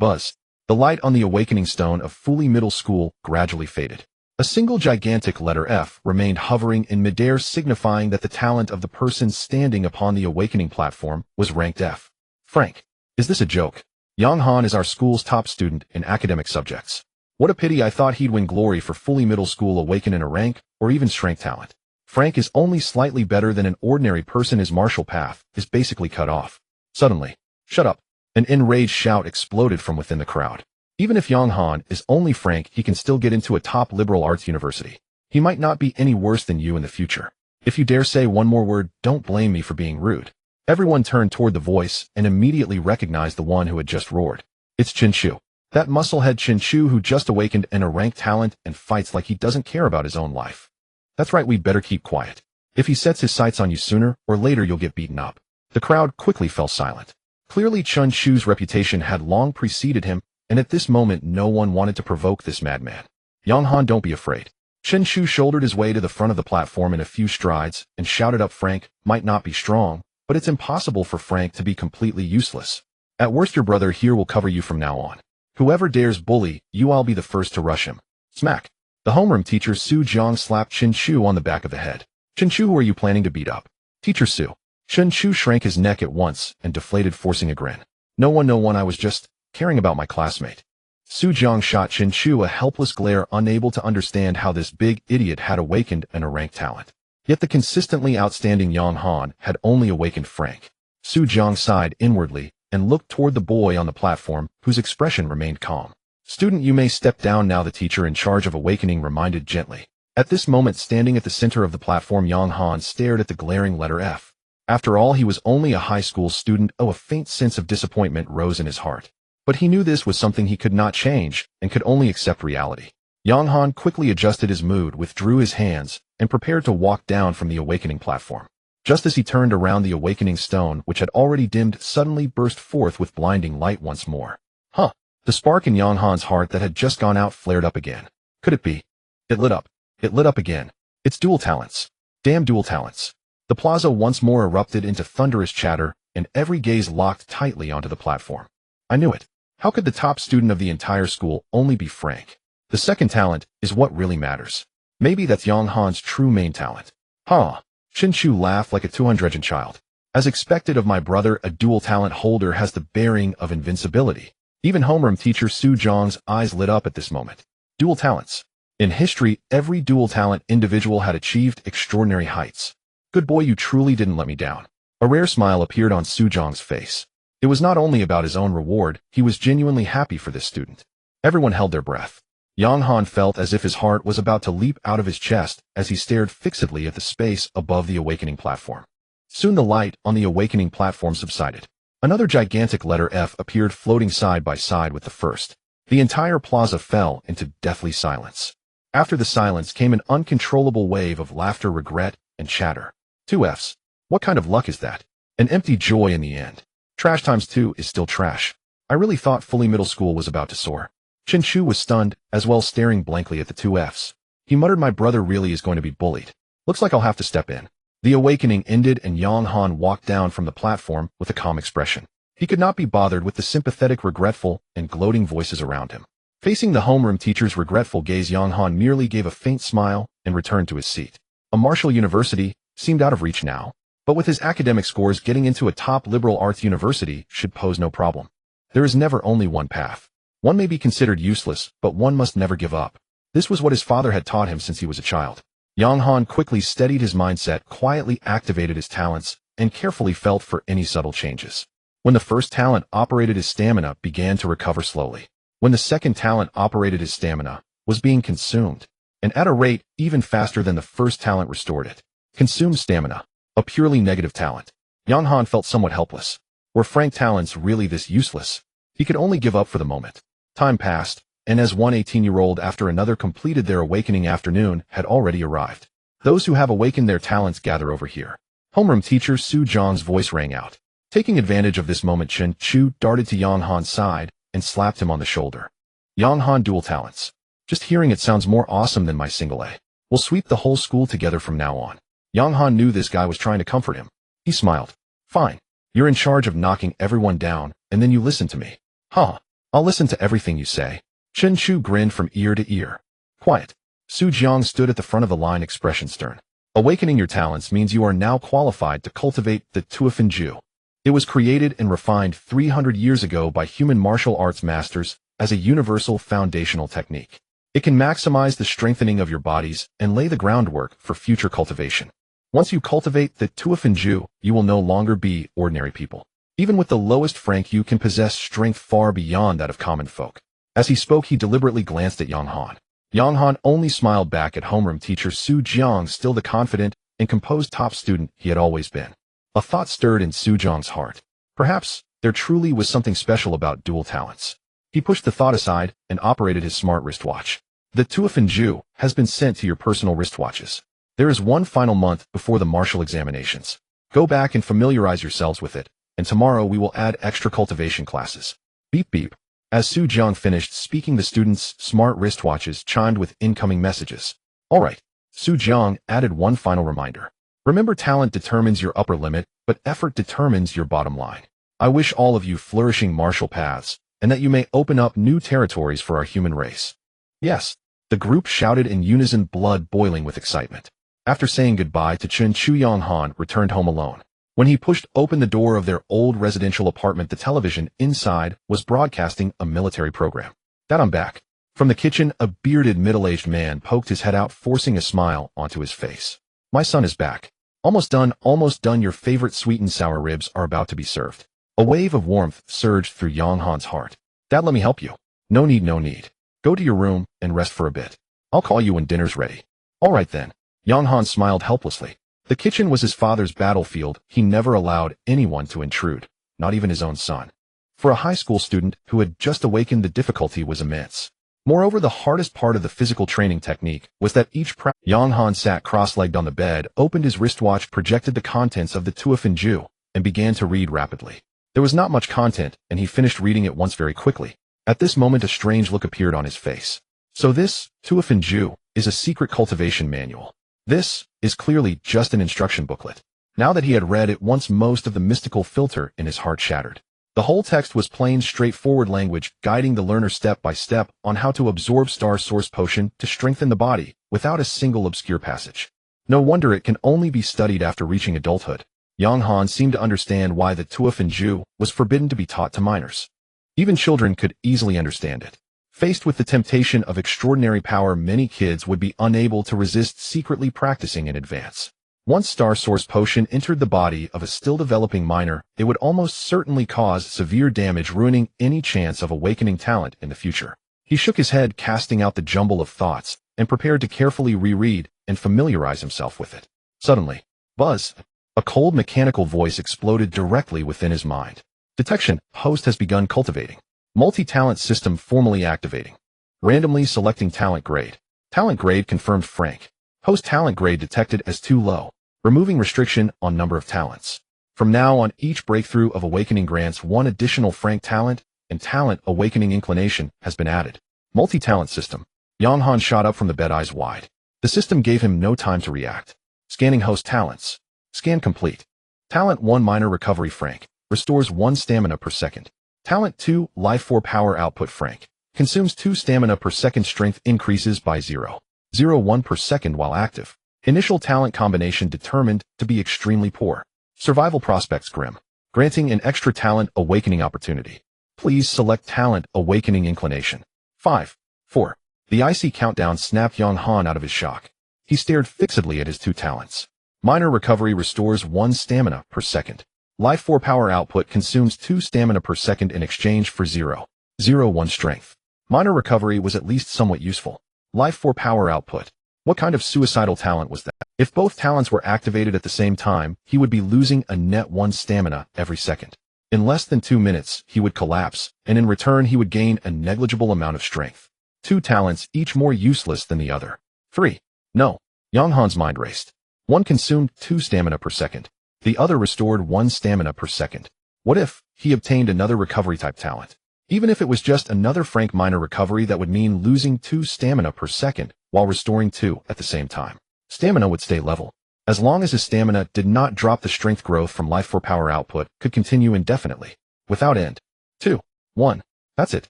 Buzz. The light on the awakening stone of Fully Middle School gradually faded. A single gigantic letter F remained hovering in midair, signifying that the talent of the person standing upon the awakening platform was ranked F. Frank. Is this a joke? Yang Han is our school's top student in academic subjects. What a pity, I thought he'd win glory for Fully Middle School awaken in a rank or even strength talent. Frank is only slightly better than an ordinary person. His martial path is basically cut off. Suddenly, shut up. An enraged shout exploded from within the crowd. Even if Yang Han is only Frank, he can still get into a top liberal arts university. He might not be any worse than you in the future. If you dare say one more word, don't blame me for being rude. Everyone turned toward the voice and immediately recognized the one who had just roared. It's Chin Chu. That musclehead Chin Chu who just awakened in a ranked talent and fights like he doesn't care about his own life. That's right, we'd better keep quiet. If he sets his sights on you sooner or later, you'll get beaten up. The crowd quickly fell silent. Clearly Chin Chu's reputation had long preceded him, and at this moment no one wanted to provoke this madman. Yang Han, don't be afraid. Chin Chu shouldered his way to the front of the platform in a few strides and shouted up, Frank might not be strong, but it's impossible for Frank to be completely useless. At worst, your brother here will cover you from now on. Whoever dares bully you, I'll be the first to rush him. Smack. The homeroom teacher Su Jiang slapped Chin Chu on the back of the head. Chin Chu, who are you planning to beat up? Teacher Su. Chin Chu shrank his neck at once and deflated, forcing a grin. No one, I was just caring about my classmate. Su Jiang shot Chin Chu a helpless glare, unable to understand how this big idiot had awakened an ranked talent. Yet the consistently outstanding Yang Han had only awakened Frank. Su Jiang sighed inwardly and looked toward the boy on the platform, whose expression remained calm. Student, you may step down now, the teacher in charge of awakening reminded gently. At this moment, standing at the center of the platform, Yang Han stared at the glaring letter F. After all, he was only a high school student. A faint sense of disappointment rose in his heart. But he knew this was something he could not change and could only accept reality. Yang Han quickly adjusted his mood, withdrew his hands, and prepared to walk down from the awakening platform. Just as he turned around, the awakening stone, which had already dimmed, suddenly burst forth with blinding light once more. Huh! The spark in Yang Han's heart that had just gone out flared up again. Could it be? It lit up. It lit up again. It's dual talents. Damn dual talents. The plaza once more erupted into thunderous chatter, and every gaze locked tightly onto the platform. I knew it. How could the top student of the entire school only be Frank? The second talent is what really matters. Maybe that's Yang Han's true main talent. Huh. Chin Chu laughed like a 200 child. As expected of my brother, a dual talent holder has the bearing of invincibility. Even homeroom teacher Su Jiang's eyes lit up at this moment. Dual talents. In history, every dual talent individual had achieved extraordinary heights. Good boy, you truly didn't let me down. A rare smile appeared on Su Jiang's face. It was not only about his own reward, he was genuinely happy for this student. Everyone held their breath. Yang Han felt as if his heart was about to leap out of his chest as he stared fixedly at the space above the awakening platform. Soon the light on the awakening platform subsided. Another gigantic letter F appeared, floating side by side with the first. The entire plaza fell into deathly silence. After the silence came an uncontrollable wave of laughter, regret, and chatter. 2 Fs. What kind of luck is that? An empty joy in the end. Trash times 2 is still trash. I really thought Fully Middle School was about to soar. Chin Chu was stunned, as well, staring blankly at the 2 Fs. He muttered, my brother really is going to be bullied. Looks like I'll have to step in. The awakening ended and Yang Han walked down from the platform with a calm expression. He could not be bothered with the sympathetic, regretful, and gloating voices around him. Facing the homeroom teacher's regretful gaze, Yang Han merely gave a faint smile and returned to his seat. A martial university seemed out of reach now, but with his academic scores, getting into a top liberal arts university should pose no problem. There is never only one path. One may be considered useless, but one must never give up. This was what his father had taught him since he was a child. Yang Han quickly steadied his mindset, quietly activated his talents, and carefully felt for any subtle changes. When the first talent operated, his stamina began to recover slowly. When the second talent operated, his stamina was being consumed, and at a rate even faster than the first talent restored it. Consumed stamina. A purely negative talent. Yang Han felt somewhat helpless. Were Frank talents really this useless? He could only give up for the moment. Time passed, and as one 18-year-old after another completed their awakening, afternoon had already arrived. Those who have awakened their talents gather over here. Homeroom teacher Su Jiang's voice rang out. Taking advantage of this moment, Chin Chu darted to Yang Han's side and slapped him on the shoulder. Yang Han, dual talents. Just hearing it sounds more awesome than my single A. We'll sweep the whole school together from now on. Yang Han knew this guy was trying to comfort him. He smiled. Fine. You're in charge of knocking everyone down, and then you listen to me. Huh. I'll listen to everything you say. Chen Chu grinned from ear to ear. Quiet. Su Jiang stood at the front of the line, expression stern. Awakening your talents means you are now qualified to cultivate the Tuifan Ju. It was created and refined 300 years ago by human martial arts masters as a universal foundational technique. It can maximize the strengthening of your bodies and lay the groundwork for future cultivation. Once you cultivate the Tuifan Ju, you will no longer be ordinary people. Even with the lowest rank, you can possess strength far beyond that of common folk. As he spoke, he deliberately glanced at Yang Han. Yang Han only smiled back at homeroom teacher Su Jiang, still the confident and composed top student he had always been. A thought stirred in Su Jiang's heart. Perhaps there truly was something special about dual talents. He pushed the thought aside and operated his smart wristwatch. The Tuifan Ju has been sent to your personal wristwatches. There is one final month before the martial examinations. Go back and familiarize yourselves with it, and tomorrow we will add extra cultivation classes. Beep beep. As Su Jiang finished speaking, the students' smart wristwatches chimed with incoming messages. All right. Su Jiang added one final reminder. Remember, talent determines your upper limit, but effort determines your bottom line. I wish all of you flourishing martial paths, and that you may open up new territories for our human race. Yes. The group shouted in unison, blood boiling with excitement. After saying goodbye to Chen Chu, Yang Han returned home alone. When he pushed open the door of their old residential apartment, the television inside was broadcasting a military program. Dad, I'm back. From the kitchen, a bearded middle-aged man poked his head out, forcing a smile onto his face. My son is back. Almost done, your favorite sweet and sour ribs are about to be served. A wave of warmth surged through Yang Han's heart. Dad, let me help you. No need. Go to your room and rest for a bit. I'll call you when dinner's ready. All right then. Yang Han smiled helplessly. The kitchen was his father's battlefield. He never allowed anyone to intrude, not even his own son. For a high school student who had just awakened, the difficulty was immense. Moreover, the hardest part of the physical training technique was that each Yang Han sat cross-legged on the bed, opened his wristwatch, projected the contents of the Tuifan Ju, and began to read rapidly. There was not much content, and he finished reading it once very quickly. At this moment, a strange look appeared on his face. So this Tuifan Ju is a secret cultivation manual. This is clearly just an instruction booklet. Now that he had read it once, most of the mystical filter in his heart shattered. The whole text was plain, straightforward language, guiding the learner step by step on how to absorb Star Source Potion to strengthen the body, without a single obscure passage. No wonder it can only be studied after reaching adulthood. Yang Han seemed to understand why the Tuifan Ju was forbidden to be taught to minors. Even children could easily understand it. Faced with the temptation of extraordinary power, many kids would be unable to resist secretly practicing in advance. Once Star Source Potion entered the body of a still-developing minor, it would almost certainly cause severe damage, ruining any chance of awakening talent in the future. He shook his head, casting out the jumble of thoughts, and prepared to carefully reread and familiarize himself with it. Suddenly, buzz! A cold mechanical voice exploded directly within his mind. Detection. Host has begun cultivating. Multi-talent system formally activating. Randomly selecting talent grade. Talent grade confirmed Frank. Host talent grade detected as too low. Removing restriction on number of talents. From now on, each breakthrough of awakening grants one additional Frank talent, and talent awakening inclination has been added. Multi-talent system. Yang Han shot up from the bed, eyes wide. The system gave him no time to react. Scanning host talents. Scan complete. Talent 1 minor recovery Frank. Restores 1 stamina per second. Talent 2 life 4 power output Frank. Consumes 2 stamina per second. Strength increases by 0.01 per second while active. Initial talent combination determined to be extremely poor. Survival prospects grim. Granting an extra talent awakening opportunity. Please select talent awakening inclination. 5, 4. The icy countdown snapped Yang Han out of his shock. He stared fixedly at his 2 talents. Minor recovery restores 1 stamina per second. Life 4 power output consumes 2 stamina per second in exchange for 0.01 strength. Minor recovery was at least somewhat useful. Life 4 power output. What kind of suicidal talent was that? If both talents were activated at the same time, he would be losing a net 1 stamina every second. In less than 2 minutes, he would collapse, and in return he would gain a negligible amount of strength. 2 talents, each more useless than the other. 3. No. Yang Han's mind raced. One consumed 2 stamina per second. The other restored 1 stamina per second. What if he obtained another recovery type talent? Even if it was just another Frank minor recovery, that would mean losing 2 stamina per second while restoring 2 at the same time. Stamina would stay level. As long as his stamina did not drop, the strength growth from life 4 power output could continue indefinitely, without end. 2, 1. That's it.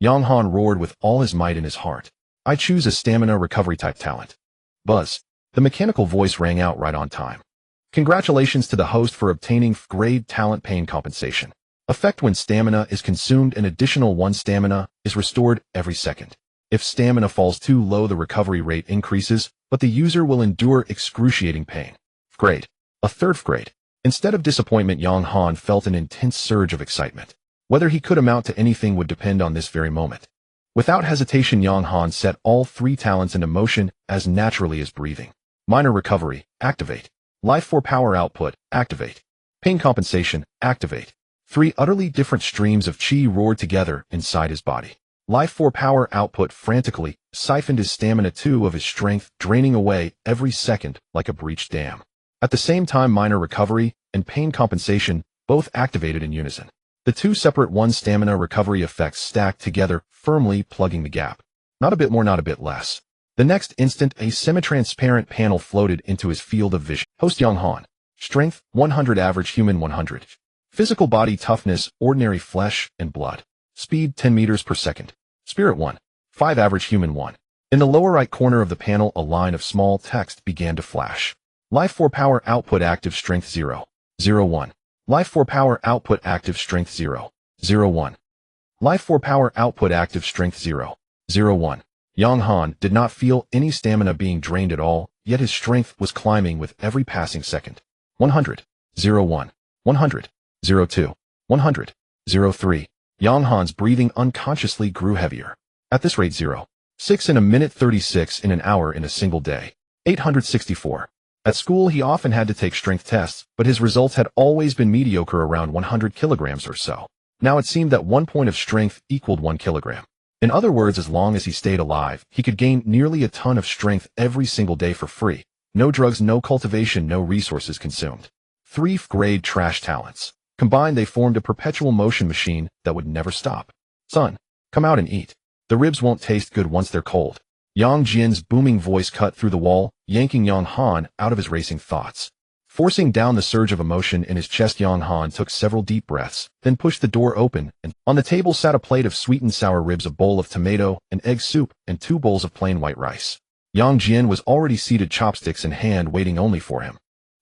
Yang Han roared with all his might in his heart. I choose a stamina recovery type talent. Buzz. The mechanical voice rang out right on time. Congratulations to the host for obtaining grade talent pain compensation. Effect when stamina is consumed, an additional 1 stamina is restored every second. If stamina falls too low, the recovery rate increases, but the user will endure excruciating pain. Grade. A third grade. Instead of disappointment, Yang Han felt an intense surge of excitement. Whether he could amount to anything would depend on this very moment. Without hesitation, Yang Han set all 3 talents into motion as naturally as breathing. Minor recovery, activate. Life for power output, activate. Pain compensation, activate. 3 utterly different streams of chi roared together inside his body. Life for power output frantically siphoned his stamina 2 of his strength, draining away every second like a breached dam. At the same time, minor recovery and pain compensation both activated in unison. The 2 separate 1 stamina recovery effects stacked together, firmly plugging the gap. Not a bit more, not a bit less. The next instant, a semi-transparent panel floated into his field of vision. Host Yang Han. Strength, 100. Average human, 100. Physical body toughness, ordinary flesh and blood. Speed, 10 meters per second. Spirit, 1. 5. Average human, 1. In the lower right corner of the panel, a line of small text began to flash. Life for power output, active strength 0. 0, 1. Life for power output, active strength 0. 0, 1. Life for power output, active strength 0. 0, 1. Yang Han did not feel any stamina being drained at all, yet his strength was climbing with every passing second. 100. 0, 1. 100. 0, 2. 100. 0, 3. Yang Han's breathing unconsciously grew heavier. At this rate, 0. 6 in a minute, 36 in an hour, in a single day. 864. At school, he often had to take strength tests, but his results had always been mediocre, around 100 kilograms or so. Now it seemed that 1 point of strength equaled 1 kilogram. In other words, as long as he stayed alive, he could gain nearly a ton of strength every single day for free. No drugs, no cultivation, no resources consumed. 3 grade trash talents. Combined, they formed a perpetual motion machine that would never stop. Son, come out and eat. The ribs won't taste good once they're cold. Yang Jian's booming voice cut through the wall, yanking Yang Han out of his racing thoughts. Forcing down the surge of emotion in his chest, Yang Han took several deep breaths, then pushed the door open, and on the table sat a plate of sweet and sour ribs, a bowl of tomato and egg soup, and 2 bowls of plain white rice. Yang Jian was already seated, chopsticks in hand, waiting only for him.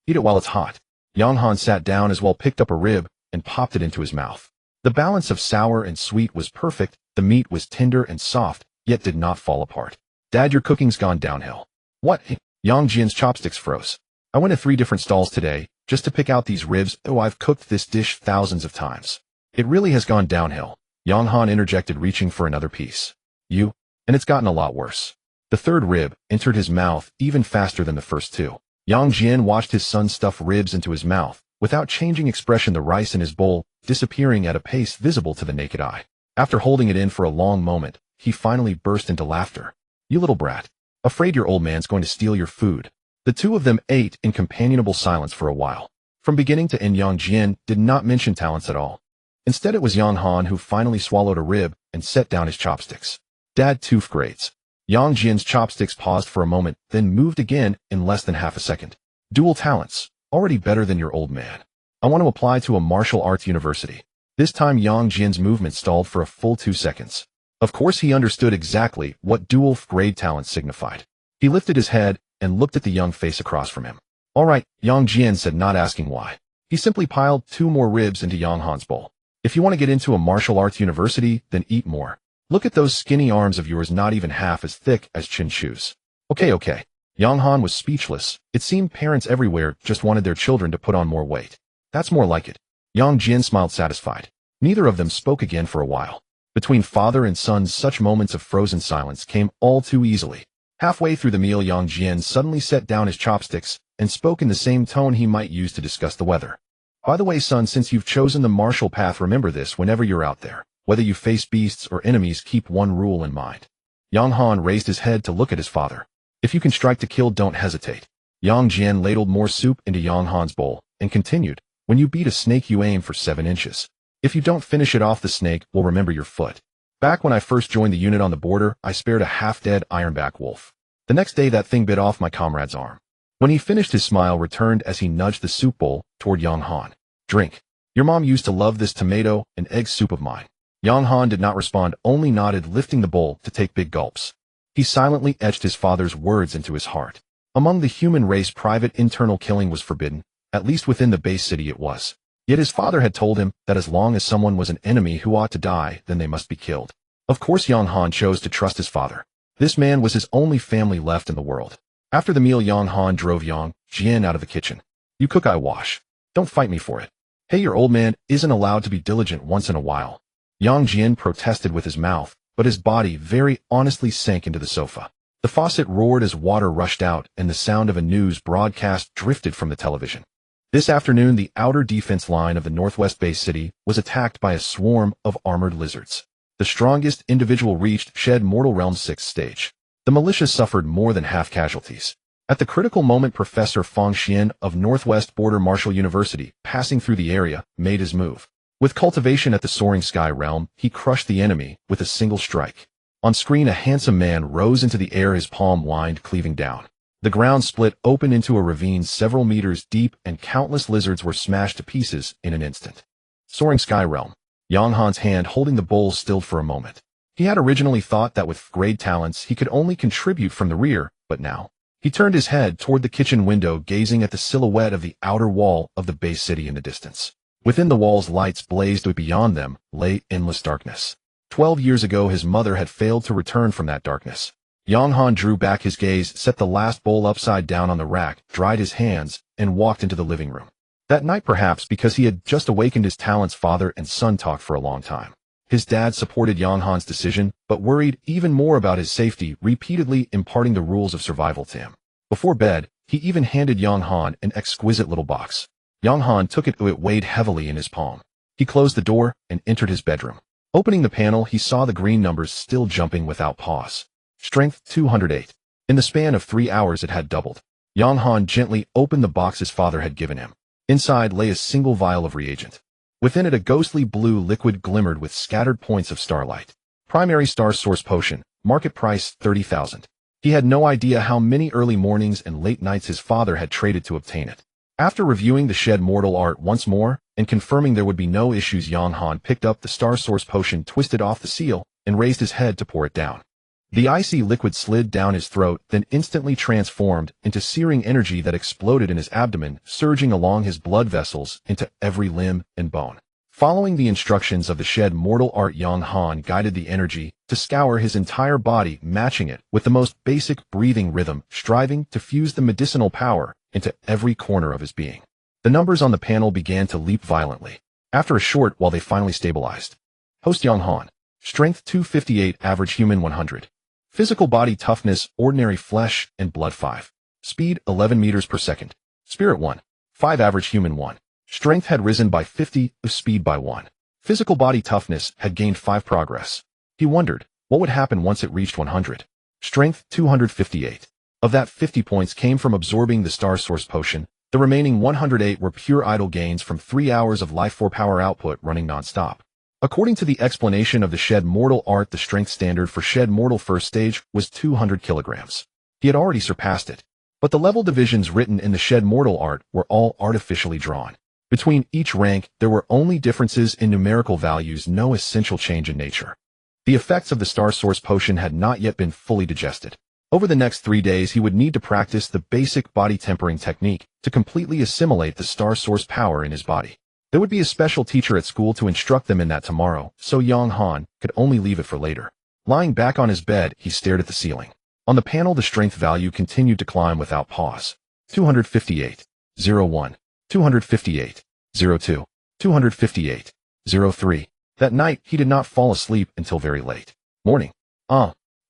Eat it while it's hot. Yang Han sat down as well, picked up a rib, and popped it into his mouth. The balance of sour and sweet was perfect. The meat was tender and soft, yet did not fall apart. Dad, your cooking's gone downhill. What? Yang Jian's chopsticks froze. I went to 3 different stalls today, just to pick out these ribs. Oh, I've cooked this dish thousands of times. It really has gone downhill. Yang Han interjected, reaching for another piece. And it's gotten a lot worse. The 3rd rib entered his mouth even faster than the first 2. Yang Jian watched his son stuff ribs into his mouth, without changing expression, the rice in his bowl disappearing at a pace visible to the naked eye. After holding it in for a long moment, he finally burst into laughter. You little brat. Afraid your old man's going to steal your food. The 2 of them ate in companionable silence for a while. From beginning to end, Yang Jian did not mention talents at all. Instead, it was Yang Han who finally swallowed a rib and set down his chopsticks. Dad, 2 grades. Yang Jian's chopsticks paused for a moment, then moved again in less than half a second. Dual talents. Already better than your old man. I want to apply to a martial arts university. This time, Yang Jian's movement stalled for a full 2 seconds. Of course, he understood exactly what dual grade talents signified. He lifted his head and looked at the young face across from him. All right, Yang Jian said, not asking why. He simply piled 2 more ribs into Yang Han's bowl. If you want to get into a martial arts university, then eat more. Look at those skinny arms of yours, not even half as thick as chin shoes. Okay. Yang Han was speechless. It seemed parents everywhere just wanted their children to put on more weight. That's more like it. Yang Jian smiled, satisfied. Neither of them spoke again for a while. Between father and son, such moments of frozen silence came all too easily. Halfway through the meal, Yang Jian suddenly set down his chopsticks and spoke in the same tone he might use to discuss the weather. By the way, son, since you've chosen the martial path, remember this whenever you're out there. Whether you face beasts or enemies, keep one rule in mind. Yang Han raised his head to look at his father. If you can strike to kill, don't hesitate. Yang Jian ladled more soup into Yang Han's bowl and continued, when you beat a snake, you aim for 7 inches. If you don't finish it off, the snake will remember your foot. Back when I first joined the unit on the border, I spared a half-dead ironback wolf. The next day, that thing bit off my comrade's arm. When he finished, his smile returned as he nudged the soup bowl toward Yang Han. Drink. Your mom used to love this tomato and egg soup of mine. Yang Han did not respond, only nodded, lifting the bowl to take big gulps. He silently etched his father's words into his heart. Among the human race, private internal killing was forbidden, at least within the base city it was. Yet his father had told him that as long as someone was an enemy who ought to die, then they must be killed. Of course Yang Han chose to trust his father. This man was his only family left in the world. After the meal, Yang Han drove Yang Jian out of the kitchen. You cook, I wash. Don't fight me for it. Hey, your old man isn't allowed to be diligent once in a while. Yang Jian protested with his mouth, but his body very honestly sank into the sofa. The faucet roared as water rushed out, and the sound of a news broadcast drifted from the television. This afternoon, the outer defense line of the northwest base city was attacked by a swarm of armored lizards. The strongest individual reached Shed Mortal Realm's 6th stage. The militia suffered more than half casualties. At the critical moment, Professor Fang Xian of Northwest Border Marshall University, passing through the area, made his move. With cultivation at the soaring sky realm, he crushed the enemy with a single strike. On screen, a handsome man rose into the air, his palm whined, cleaving down. The ground split open into a ravine several meters deep, and countless lizards were smashed to pieces in an instant. Soaring sky realm. Yang Han's hand holding the bowl stilled for a moment. He had originally thought that with great talents he could only contribute from the rear, but now he turned his head toward the kitchen window, gazing at the silhouette of the outer wall of the base city in the distance. Within the walls, lights blazed, but beyond them lay endless darkness. 12 years ago, his mother had failed to return from that darkness. Yang Han drew back his gaze, set the last bowl upside down on the rack, dried his hands, and walked into the living room. That night, perhaps because he had just awakened his talents, father and son talked for a long time. His dad supported Yang Han's decision, but worried even more about his safety, repeatedly imparting the rules of survival to him. Before bed, he even handed Yang Han an exquisite little box. Yang Han took it, it weighed heavily in his palm. He closed the door and entered his bedroom. Opening the panel, he saw the green numbers still jumping without pause. Strength 208. In the span of 3 hours it had doubled. Yang Han gently opened the box his father had given him. Inside lay a single vial of reagent. Within it a ghostly blue liquid glimmered with scattered points of starlight. Primary star source potion, market price 30,000. He had no idea how many early mornings and late nights his father had traded to obtain it. After reviewing the Shed Mortal art once more, and confirming there would be no issues, Yang Han picked up the star source potion, twisted off the seal, and raised his head to pour it down. The icy liquid slid down his throat, then instantly transformed into searing energy that exploded in his abdomen, surging along his blood vessels into every limb and bone. Following the instructions of the Shed Mortal art, Yang Han guided the energy to scour his entire body, matching it with the most basic breathing rhythm, striving to fuse the medicinal power into every corner of his being. The numbers on the panel began to leap violently. After a short while they finally stabilized. Host Yang Han. Strength 258, average human 100. Physical body toughness, ordinary flesh and blood 5. Speed 11 meters per second. Spirit 1. 5, average human 1. Strength had risen by 50, speed by 1. Physical body toughness had gained 5 progress. He wondered what would happen once it reached 100. Strength 258. Of that, 50 points came from absorbing the star source potion. The remaining 108 were pure idle gains from 3 hours of life force power output running non-stop. According to the explanation of the Shed Mortal art, the strength standard for Shed Mortal first stage was 200 kilograms. He had already surpassed it. But the level divisions written in the Shed Mortal art were all artificially drawn. Between each rank, there were only differences in numerical values, no essential change in nature. The effects of the star source potion had not yet been fully digested. Over the next 3 days, he would need to practice the basic body tempering technique to completely assimilate the star source power in his body. There would be a special teacher at school to instruct them in that tomorrow, so Yang Han could only leave it for later. Lying back on his bed, he stared at the ceiling. On the panel, the strength value continued to climb without pause. 258, 01, 258, 02, 258, 03. That night, he did not fall asleep until very late. Morning.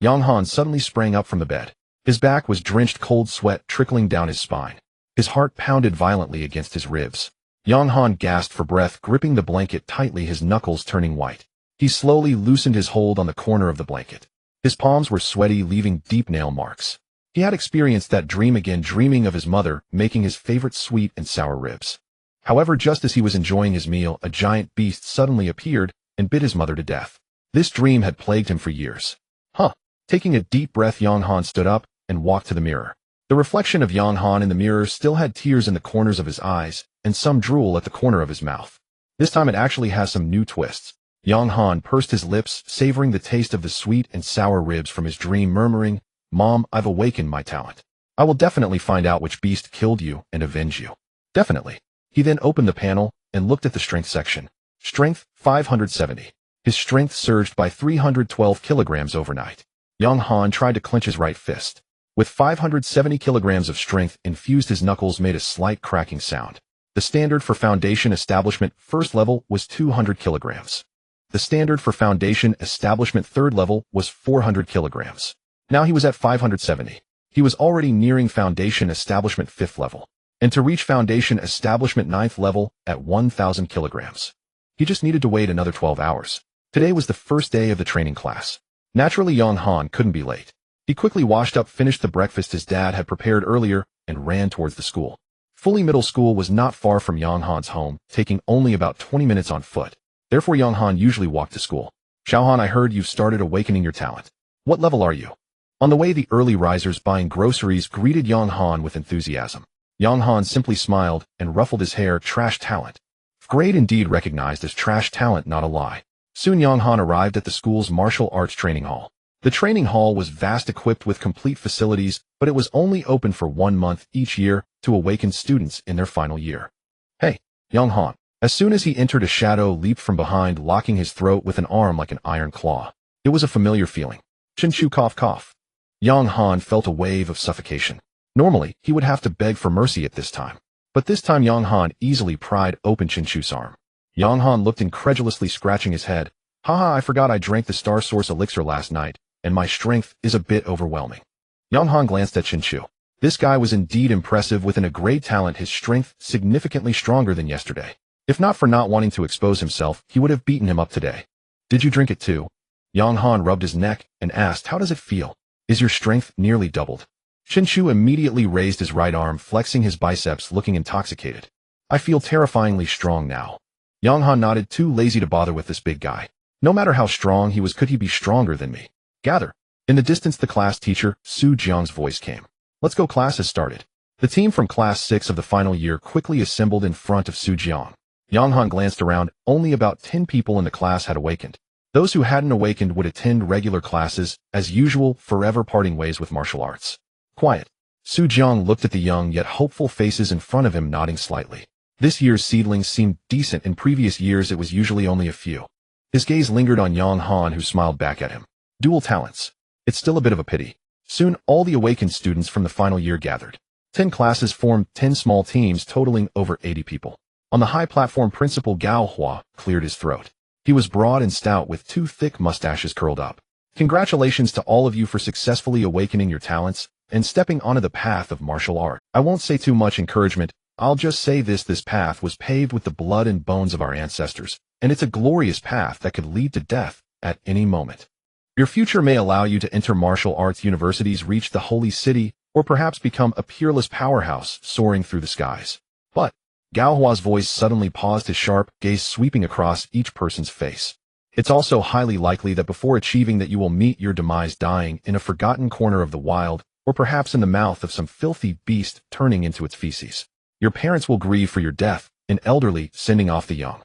Yang Han suddenly sprang up from the bed. His back was drenched, cold sweat trickling down his spine. His heart pounded violently against his ribs. Yang Han gasped for breath, gripping the blanket tightly, his knuckles turning white. He slowly loosened his hold on the corner of the blanket. His palms were sweaty, leaving deep nail marks. He had experienced that dream again, dreaming of his mother making his favorite sweet and sour ribs. However, just as he was enjoying his meal, a giant beast suddenly appeared and bit his mother to death. This dream had plagued him for years. Taking a deep breath, Yang Han stood up and walked to the mirror. The reflection of Yang Han in the mirror still had tears in the corners of his eyes and some drool at the corner of his mouth. This time it actually has some new twists. Yang Han pursed his lips, savoring the taste of the sweet and sour ribs from his dream, murmuring, "Mom, I've awakened my talent. I will definitely find out which beast killed you and avenge you. Definitely." He then opened the panel and looked at the strength section. Strength, 570. His strength surged by 312 kilograms overnight. Yang Han tried to clench his right fist. With 570 kilograms of strength infused, his knuckles made a slight cracking sound. The standard for Foundation Establishment first level was 200 kilograms. The standard for Foundation Establishment third level was 400 kilograms. Now he was at 570. He was already nearing Foundation Establishment fifth level. And to reach Foundation Establishment ninth level at 1,000 kilograms. He just needed to wait another 12 hours. Today was the first day of the training class. Naturally, Yang Han couldn't be late. He quickly washed up, finished the breakfast his dad had prepared earlier, and ran towards the school. Fully Middle School was not far from Yang Han's home, taking only about 20 minutes on foot. Therefore, Yang Han usually walked to school. "Xiaohan, I heard you've started awakening your talent. What level are you?" On the way, the early risers buying groceries greeted Yang Han with enthusiasm. Yang Han simply smiled and ruffled his hair. "Trash talent." Grade indeed recognized as trash talent, not a lie. Soon Yang Han arrived at the school's martial arts training hall. The training hall was vast, equipped with complete facilities, but it was only open for 1 month each year to awaken students in their final year. "Hey, Yang Han." As soon as he entered, a shadow leaped from behind, locking his throat with an arm like an iron claw. It was a familiar feeling. "Chin-chu, cough, cough." Yang Han felt a wave of suffocation. Normally, he would have to beg for mercy at this time. But this time Yang Han easily pried open Chin-chu's arm. Yang Han looked incredulously, scratching his head. "Haha, I forgot I drank the Star Source elixir last night, and my strength is a bit overwhelming." Yang Han glanced at Chin-chu. This guy was indeed impressive. Within a great talent, his strength significantly stronger than yesterday. If not for not wanting to expose himself, he would have beaten him up today. "Did you drink it too?" Yang Han rubbed his neck and asked, "How does it feel? Is your strength nearly doubled?" Chin-chu immediately raised his right arm, flexing his biceps, looking intoxicated. "I feel terrifyingly strong now." Yang Han nodded, too lazy to bother with this big guy. No matter how strong he was, could he be stronger than me? "Gather." In the distance, the class teacher, Su Jiang's voice came. "Let's go, class has started." The team from Class 6 of the final year quickly assembled in front of Su Jiang. Yang Han glanced around. Only about 10 people in the class had awakened. Those who hadn't awakened would attend regular classes, as usual, forever parting ways with martial arts. "Quiet." Su Jiang looked at the young yet hopeful faces in front of him, nodding slightly. This year's seedlings seemed decent. In previous years, it was usually only a few. His gaze lingered on Yang Han, who smiled back at him. Dual talents. It's still a bit of a pity. Soon, all the awakened students from the final year gathered. 10 classes formed 10 small teams, totaling over 80 people. On the high platform, Principal Gao Hua cleared his throat. He was broad and stout, with 2 thick mustaches curled up. "Congratulations to all of you for successfully awakening your talents and stepping onto the path of martial art. I won't say too much encouragement. I'll just say this path was paved with the blood and bones of our ancestors, and it's a glorious path that could lead to death at any moment. Your future may allow you to enter martial arts universities, reach the holy city, or perhaps become a peerless powerhouse soaring through the skies." But Gao Hua's voice suddenly paused, his sharp gaze sweeping across each person's face. "It's also highly likely that before achieving that you will meet your demise, dying in a forgotten corner of the wild, or perhaps in the mouth of some filthy beast turning into its feces. Your parents will grieve for your death, an elderly sending off the young.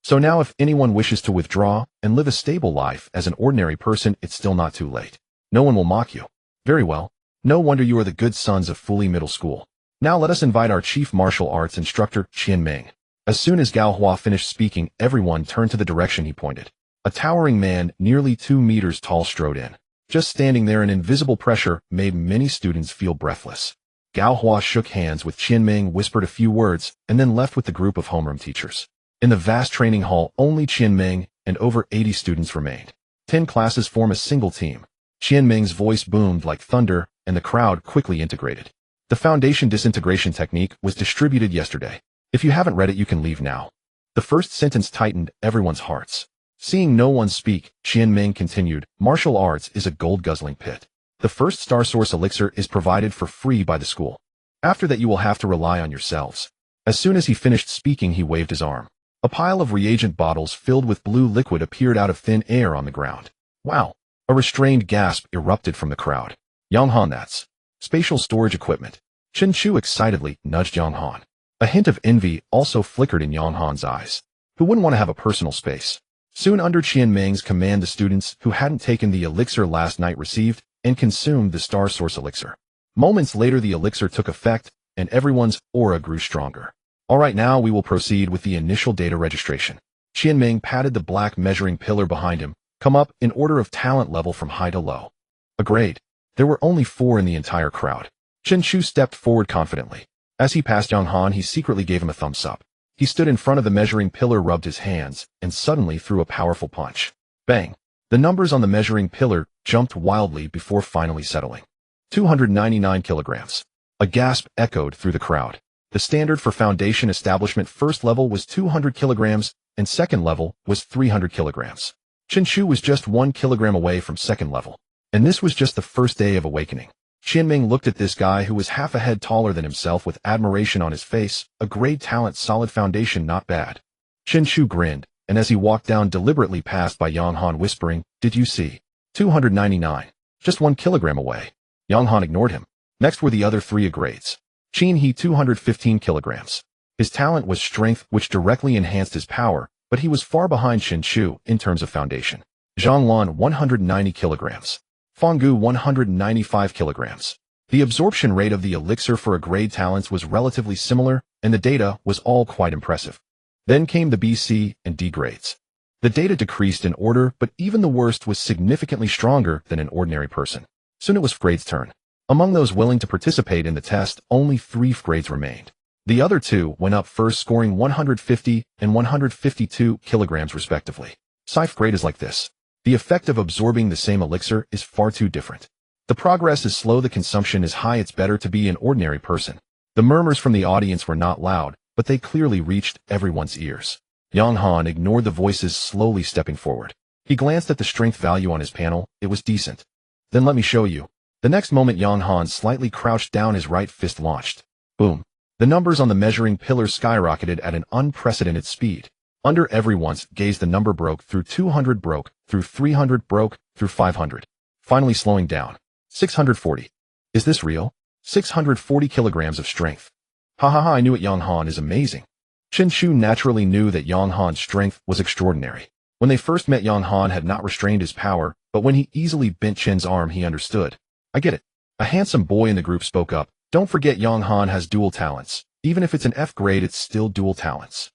So now if anyone wishes to withdraw and live a stable life as an ordinary person, it's still not too late. No one will mock you. Very well. No wonder you are the good sons of Fully Middle School. Now let us invite our chief martial arts instructor, Qian Ming." As soon as Gao Hua finished speaking, everyone turned to the direction he pointed. A towering man, nearly 2 meters tall, strode in. Just standing there, an invisible pressure made many students feel breathless. Gao Hua shook hands with Qian Ming, whispered a few words, and then left with the group of homeroom teachers. In the vast training hall, only Qian Ming and over 80 students remained. 10 classes form a single team. Qian Ming's voice boomed like thunder, and the crowd quickly integrated. The Foundation disintegration technique was distributed yesterday. If you haven't read it, you can leave now. The first sentence tightened everyone's hearts. Seeing no one speak, Qian Ming continued, "Martial arts is a gold-guzzling pit. The first Star Source elixir is provided for free by the school. After that, you will have to rely on yourselves." As soon as he finished speaking, he waved his arm. A pile of reagent bottles filled with blue liquid appeared out of thin air on the ground. "Wow!" A restrained gasp erupted from the crowd. "Yang Han, that's spatial storage equipment." Chin-chu excitedly nudged Yang Han. A hint of envy also flickered in Yang Han's eyes. Who wouldn't want to have a personal space? Soon under Qian Ming's command, the students who hadn't taken the elixir last night received and consumed the star source elixir. Moments later, the elixir took effect, and everyone's aura grew stronger. Alright, now we will proceed with the initial data registration. Qian Ming patted the black measuring pillar behind him. Come up in order of talent level from high to low. A grade. There were only 4 in the entire crowd. Chen Shu stepped forward confidently. As he passed Yang Han, he secretly gave him a thumbs up. He stood in front of the measuring pillar, rubbed his hands, and suddenly threw a powerful punch. Bang! The numbers on the measuring pillar jumped wildly before finally settling. 299 kilograms. A gasp echoed through the crowd. The standard for foundation establishment first level was 200 kilograms, and second level was 300 kilograms. Chen Shu was just 1 kilogram away from second level. And this was just the first day of awakening. Qian Ming looked at this guy who was half a head taller than himself with admiration on his face. A great talent, solid foundation, not bad. Chen Shu grinned, and as he walked down, deliberately passed by Yang Han, whispering, "Did you see? 299. Just 1 kilogram away." Yang Han ignored him. Next were the other 3 grades. Qin He 215 kilograms. His talent was strength, which directly enhanced his power, but he was far behind Chen Shu in terms of foundation. Zhang Lan 190 kilograms. Fanggu 195 kilograms. The absorption rate of the elixir for a grade talents was relatively similar, and the data was all quite impressive. Then came the B, C, and D grades. The data decreased in order, but even the worst was significantly stronger than an ordinary person. Soon it was Grade's turn. Among those willing to participate in the test, only 3 grades remained. The other 2 went up first, scoring 150 and 152 kilograms respectively. Scythe grade is like this. The effect of absorbing the same elixir is far too different. The progress is slow, the consumption is high. It's better to be an ordinary person. The murmurs from the audience were not loud, but they clearly reached everyone's ears. Yang Han ignored the voices, slowly stepping forward. He glanced at the strength value on his panel. It was decent. Then let me show you. The next moment, Yang Han slightly crouched down, his right fist launched. Boom. The numbers on the measuring pillar skyrocketed at an unprecedented speed. Under everyone's gaze, the number broke through 200, broke through 300, broke through 500. Finally slowing down. 640. Is this real? 640 kilograms of strength. Ha ha ha, I knew it. Yang Han is amazing. Chen Shu naturally knew that Yang Han's strength was extraordinary. When they first met, Yang Han had not restrained his power, but when he easily bent Chen's arm, he understood. I get it. A handsome boy in the group spoke up. Don't forget, Yang Han has dual talents. Even if it's an F grade, it's still dual talents.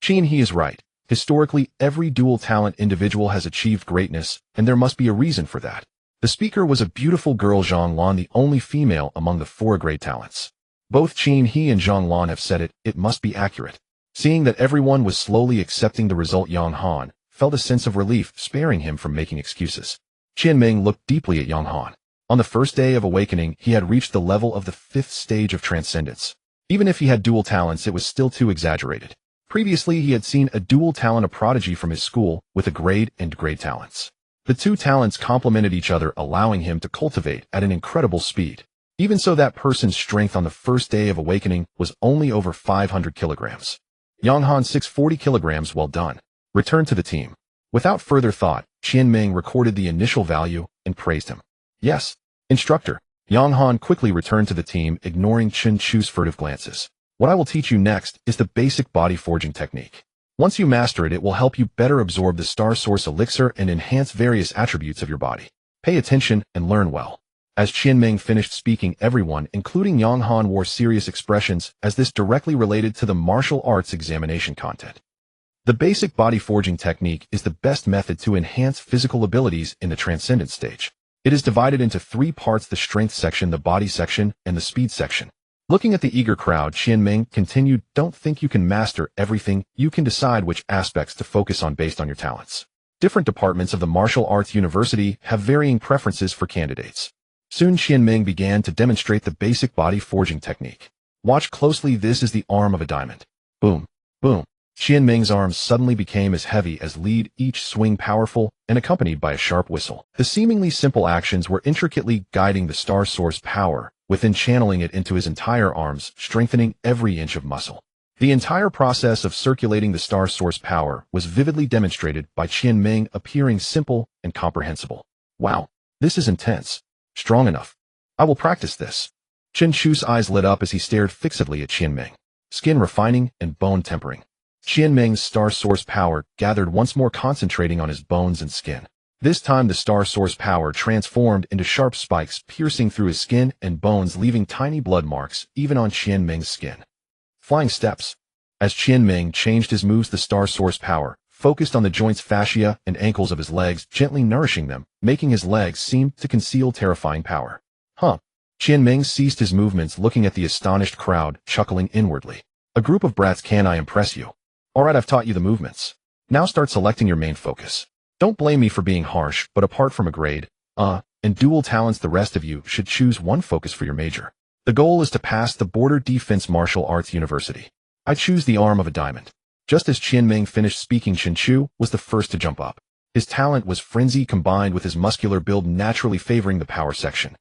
Qin He is right. Historically, every dual talent individual has achieved greatness, and there must be a reason for that. The speaker was a beautiful girl, Zhang Lan, the only female among the 4 grade talents. Both Qin He and Zhang Lan have said it, it must be accurate. Seeing that everyone was slowly accepting the result, Yang Han felt a sense of relief, sparing him from making excuses. Qian Ming looked deeply at Yang Han. On the first day of awakening, he had reached the level of the 5th stage of transcendence. Even if he had dual talents, it was still too exaggerated. Previously, he had seen a dual talent, a prodigy from his school, with a grade and grade talents. The 2 talents complemented each other, allowing him to cultivate at an incredible speed. Even so, that person's strength on the first day of awakening was only over 500 kilograms. Yang Han 640 kilograms, well done. Return to the team. Without further thought, Qian Ming recorded the initial value and praised him. Yes, instructor. Yang Han quickly returned to the team, ignoring Chen Shu's furtive glances. What I will teach you next is the basic body forging technique. Once you master it, it will help you better absorb the star source elixir and enhance various attributes of your body. Pay attention and learn well. As Qian Ming finished speaking, everyone, including Yang Han, wore serious expressions, as this directly related to the martial arts examination content. The basic body forging technique is the best method to enhance physical abilities in the transcendence stage. It is divided into 3 parts: the strength section, the body section, and the speed section. Looking at the eager crowd, Qian Ming continued, don't think you can master everything. You can decide which aspects to focus on based on your talents. Different departments of the martial arts university have varying preferences for candidates. Soon Qian Ming began to demonstrate the basic body forging technique. Watch closely, this is the arm of a diamond. Boom, boom. Qian Ming's arms suddenly became as heavy as lead, each swing powerful and accompanied by a sharp whistle. The seemingly simple actions were intricately guiding the star source power, within channeling it into his entire arms, strengthening every inch of muscle. The entire process of circulating the star source power was vividly demonstrated by Qian Ming, appearing simple and comprehensible. Wow, this is intense. Strong enough. I will practice this. Chen Shu's eyes lit up as he stared fixedly at Qian Ming. Skin refining and bone tempering. Qianming's star source power gathered once more, concentrating on his bones and skin. This time the star source power transformed into sharp spikes piercing through his skin and bones, leaving tiny blood marks even on Qianming's skin. Flying steps. As Qianming changed his moves, the star source power focused on the joints, fascia, and ankles of his legs, gently nourishing them, making his legs seem to conceal terrifying power. Qianming ceased his movements, looking at the astonished crowd, chuckling inwardly. A group of brats, can I impress you? Alright, I've taught you the movements. Now start selecting your main focus. Don't blame me for being harsh, but apart from a grade, and dual talents, the rest of you should choose one focus for your major. The goal is to pass the Border Defense Martial Arts University. I choose the arm of a diamond. Just as Qianming finished speaking, Chen Chu was the first to jump up. His talent was frenzy combined with his muscular build, naturally favoring the power section.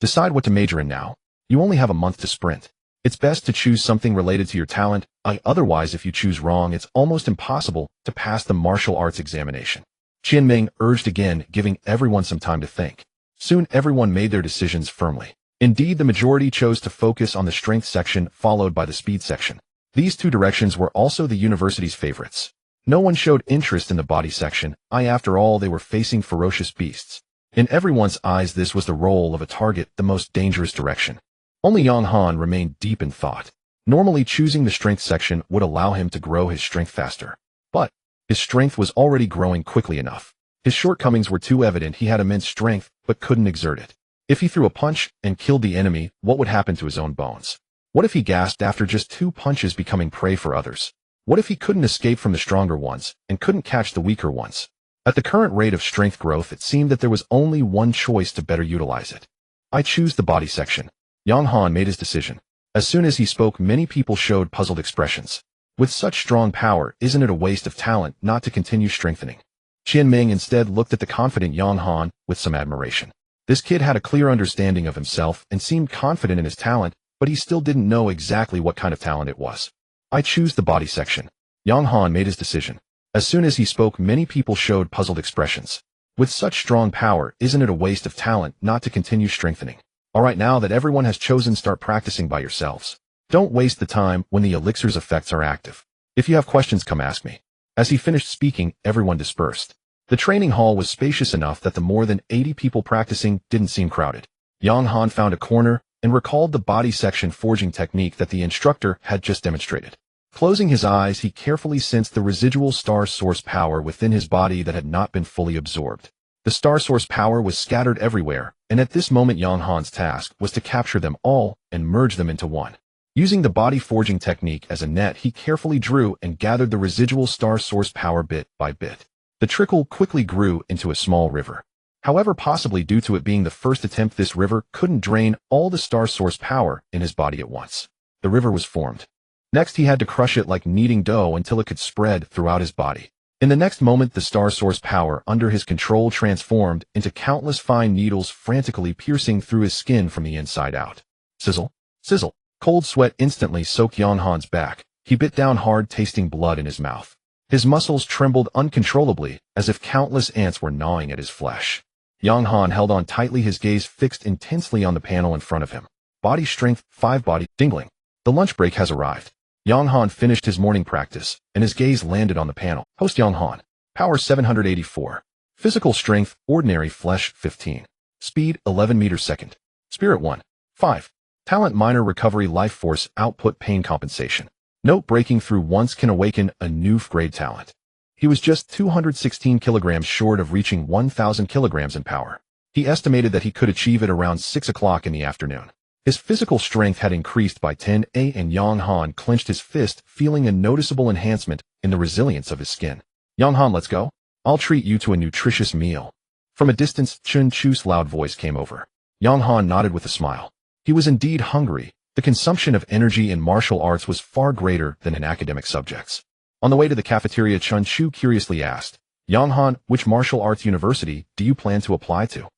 Decide what to major in now. You only have a month to sprint. It's best to choose something related to your talent. Otherwise, if you choose wrong, it's almost impossible to pass the martial arts examination. Qianming urged again, giving everyone some time to think. Soon everyone made their decisions firmly. Indeed, the majority chose to focus on the strength section, followed by the speed section. These two directions were also the university's favorites. No one showed interest in the body section. After all, they were facing ferocious beasts. In everyone's eyes, this was the role of a target, the most dangerous direction. Only Yang Han remained deep in thought. Normally, choosing the strength section would allow him to grow his strength faster. But his strength was already growing quickly enough. His shortcomings were too evident. He had immense strength, but couldn't exert it. If he threw a punch and killed the enemy, what would happen to his own bones? What if he gasped after just 2 punches, becoming prey for others? What if he couldn't escape from the stronger ones and couldn't catch the weaker ones? At the current rate of strength growth, it seemed that there was only one choice to better utilize it. I choose the body section. Yang Han made his decision. As soon as he spoke, many people showed puzzled expressions. With such strong power, isn't it a waste of talent not to continue strengthening? Qianming instead looked at the confident Yang Han with some admiration. This kid had a clear understanding of himself and seemed confident in his talent, but he still didn't know exactly what kind of talent it was. I choose the body section. Yang Han made his decision. As soon as he spoke, many people showed puzzled expressions. With such strong power, isn't it a waste of talent not to continue strengthening? Alright, now that everyone has chosen, start practicing by yourselves. Don't waste the time when the elixir's effects are active. If you have questions, come ask me. As he finished speaking, everyone dispersed. The training hall was spacious enough that the more than 80 people practicing didn't seem crowded. Yang Han found a corner and recalled the body section forging technique that the instructor had just demonstrated. Closing his eyes, he carefully sensed the residual star source power within his body that had not been fully absorbed. The star source power was scattered everywhere, and at this moment Yang Han's task was to capture them all and merge them into one. Using the body forging technique as a net, he carefully drew and gathered the residual star source power bit by bit. The trickle quickly grew into a small river. However, possibly due to it being the first attempt, this river couldn't drain all the star source power in his body at once. The river was formed. Next, he had to crush it like kneading dough until it could spread throughout his body. In the next moment, the star source power under his control transformed into countless fine needles, frantically piercing through his skin from the inside out. Sizzle, sizzle. Cold sweat instantly soaked Yang Han's back. He bit down hard, tasting blood in his mouth. His muscles trembled uncontrollably, as if countless ants were gnawing at his flesh. Yang Han held on tightly, his gaze fixed intensely on the panel in front of him. Body strength, 5 body, dingling. The lunch break has arrived. Yang Han finished his morning practice, and his gaze landed on the panel. Host Yang Han. Power 784. Physical strength, ordinary flesh, 15. Speed, 11 meters second. Spirit 1. 5. Talent minor recovery, life force, output, pain compensation. Note: breaking through once can awaken a new grade talent. He was just 216 kilograms short of reaching 1,000 kilograms in power. He estimated that he could achieve it around 6 o'clock in the afternoon. His physical strength had increased by 10, and Yang Han clenched his fist, feeling a noticeable enhancement in the resilience of his skin. Yang Han, let's go. I'll treat you to a nutritious meal. From a distance, Chen Chu's loud voice came over. Yang Han nodded with a smile. He was indeed hungry. The consumption of energy in martial arts was far greater than in academic subjects. On the way to the cafeteria, Chen Chu curiously asked, Yang Han, which martial arts university do you plan to apply to?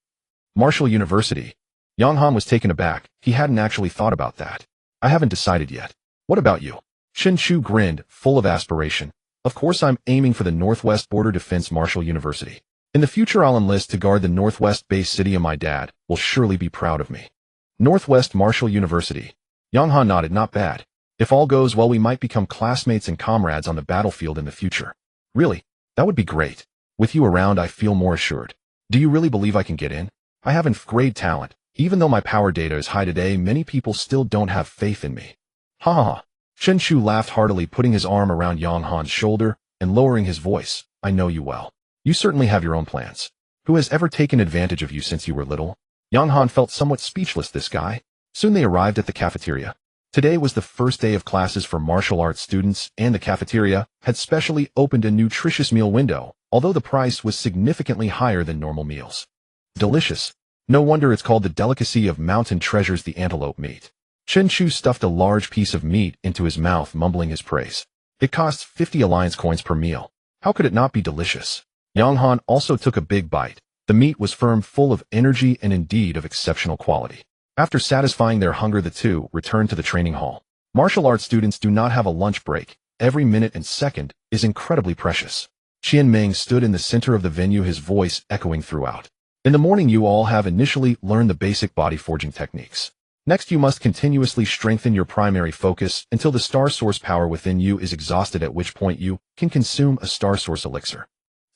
Martial University. Yang Han was taken aback. He hadn't actually thought about that. I haven't decided yet. What about you? Chen Chu grinned, full of aspiration. Of course, I'm aiming for the Northwest Border Defense Martial University. In the future, I'll enlist to guard the Northwest base city, and my dad will surely be proud of me. Northwest Martial University. Yang Han nodded. Not bad. If all goes well, we might become classmates and comrades on the battlefield in the future. Really? That would be great. With you around, I feel more assured. Do you really believe I can get in? I have great talent. Even though my power data is high today, many people still don't have faith in me. Ha ha ha. Shen Shu laughed heartily, putting his arm around Yang Han's shoulder and lowering his voice. I know you well. You certainly have your own plans. Who has ever taken advantage of you since you were little? Yang Han felt somewhat speechless, this guy. Soon they arrived at the cafeteria. Today was the first day of classes for martial arts students, and the cafeteria had specially opened a nutritious meal window, although the price was significantly higher than normal meals. Delicious. No wonder it's called the delicacy of mountain treasures, the antelope meat. Shen Shu stuffed a large piece of meat into his mouth, mumbling his praise. It costs 50 alliance coins per meal. How could it not be delicious? Yang Han also took a big bite. The meat was firm, full of energy, and indeed of exceptional quality. After satisfying their hunger, the two returned to the training hall. Martial arts students do not have a lunch break. Every minute and second is incredibly precious. Qianming stood in the center of the venue, his voice echoing throughout. In the morning, you all have initially learned the basic body forging techniques. Next, you must continuously strengthen your primary focus until the star source power within you is exhausted, at which point you can consume a star source elixir.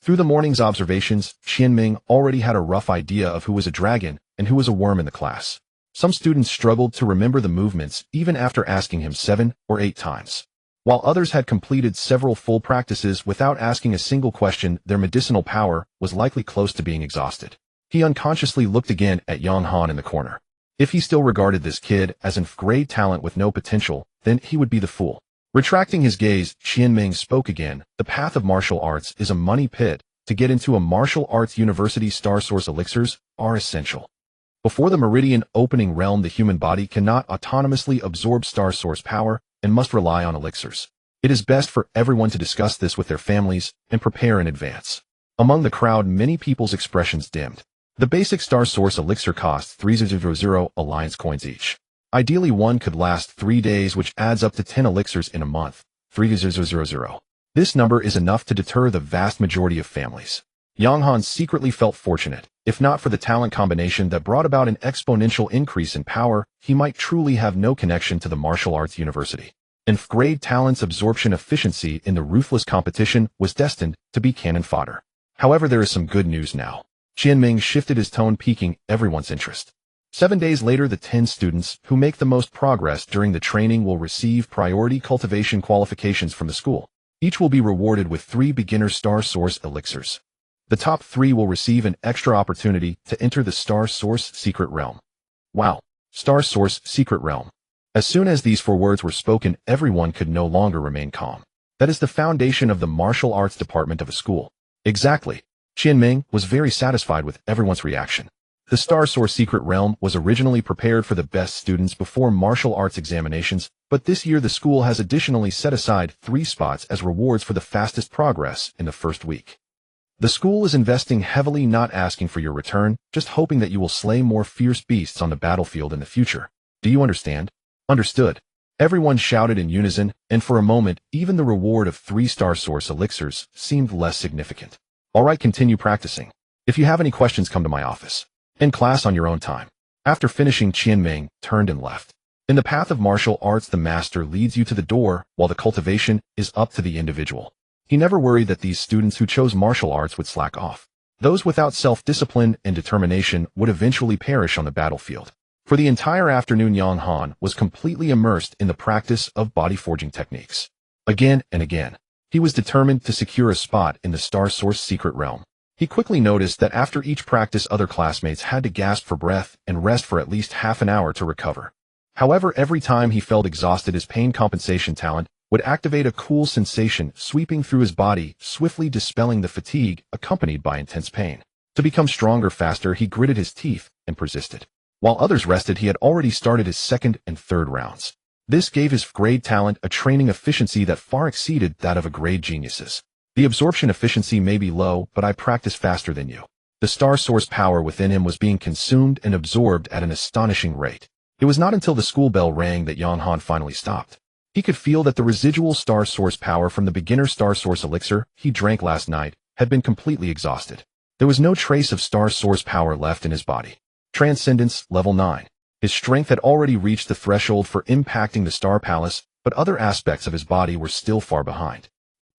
Through the morning's observations, Qianming already had a rough idea of who was a dragon and who was a worm in the class. Some students struggled to remember the movements even after asking him 7 or 8 times. While others had completed several full practices without asking a single question, their medicinal power was likely close to being exhausted. He unconsciously looked again at Yang Han in the corner. If he still regarded this kid as a great talent with no potential, then he would be the fool. Retracting his gaze, Qianming spoke again. The path of martial arts is a money pit. To get into a martial arts university, star source elixirs are essential. Before the meridian opening realm, the human body cannot autonomously absorb star source power and must rely on elixirs. It is best for everyone to discuss this with their families and prepare in advance. Among the crowd, many people's expressions dimmed. The basic star source elixir costs 300 alliance coins each. Ideally, one could last 3 days, which adds up to 10 elixirs in a month. 300. This number is enough to deter the vast majority of families. Yang Han secretly felt fortunate. If not for the talent combination that brought about an exponential increase in power, he might truly have no connection to the martial arts university. And grade talent's absorption efficiency in the ruthless competition was destined to be cannon fodder. However, there is some good news now. Qianming shifted his tone, piquing everyone's interest. 7 days later, the 10 students who make the most progress during the training will receive priority cultivation qualifications from the school. Each will be rewarded with 3 beginner star source elixirs. The top 3 will receive an extra opportunity to enter the Star Source Secret Realm. Wow! Star Source Secret Realm. As soon as these 4 words were spoken, everyone could no longer remain calm. That is the foundation of the martial arts department of a school. Exactly. Qianming was very satisfied with everyone's reaction. The Star Source Secret Realm was originally prepared for the best students before martial arts examinations, but this year the school has additionally set aside 3 spots as rewards for the fastest progress in the first week. The school is investing heavily, not asking for your return, just hoping that you will slay more fierce beasts on the battlefield in the future. Do you understand? Understood. Everyone shouted in unison, and for a moment, even the reward of 3 star source elixirs seemed less significant. All right, continue practicing. If you have any questions, come to my office. In class on your own time. After finishing, Qianming turned and left. In the path of martial arts, the master leads you to the door, while the cultivation is up to the individual. He never worried that these students who chose martial arts would slack off. Those without self-discipline and determination would eventually perish on the battlefield. For the entire afternoon, Yang Han was completely immersed in the practice of body forging techniques. Again and again, he was determined to secure a spot in the Star Source Secret Realm. He quickly noticed that after each practice, other classmates had to gasp for breath and rest for at least half an hour to recover. However, every time he felt exhausted, his pain compensation talent would activate a cool sensation sweeping through his body, swiftly dispelling the fatigue accompanied by intense pain. To become stronger faster, he gritted his teeth and persisted. While others rested, he had already started his 2nd and 3rd rounds. This gave his grade talent a training efficiency that far exceeded that of a grade geniuses. The absorption efficiency may be low, but I practice faster than you. The star source power within him was being consumed and absorbed at an astonishing rate. It was not until the school bell rang that Yang Han finally stopped. He could feel that the residual star source power from the beginner star source elixir he drank last night had been completely exhausted. There was no trace of star source power left in his body. Transcendence, level 9. His strength had already reached the threshold for impacting the Star Palace, but other aspects of his body were still far behind.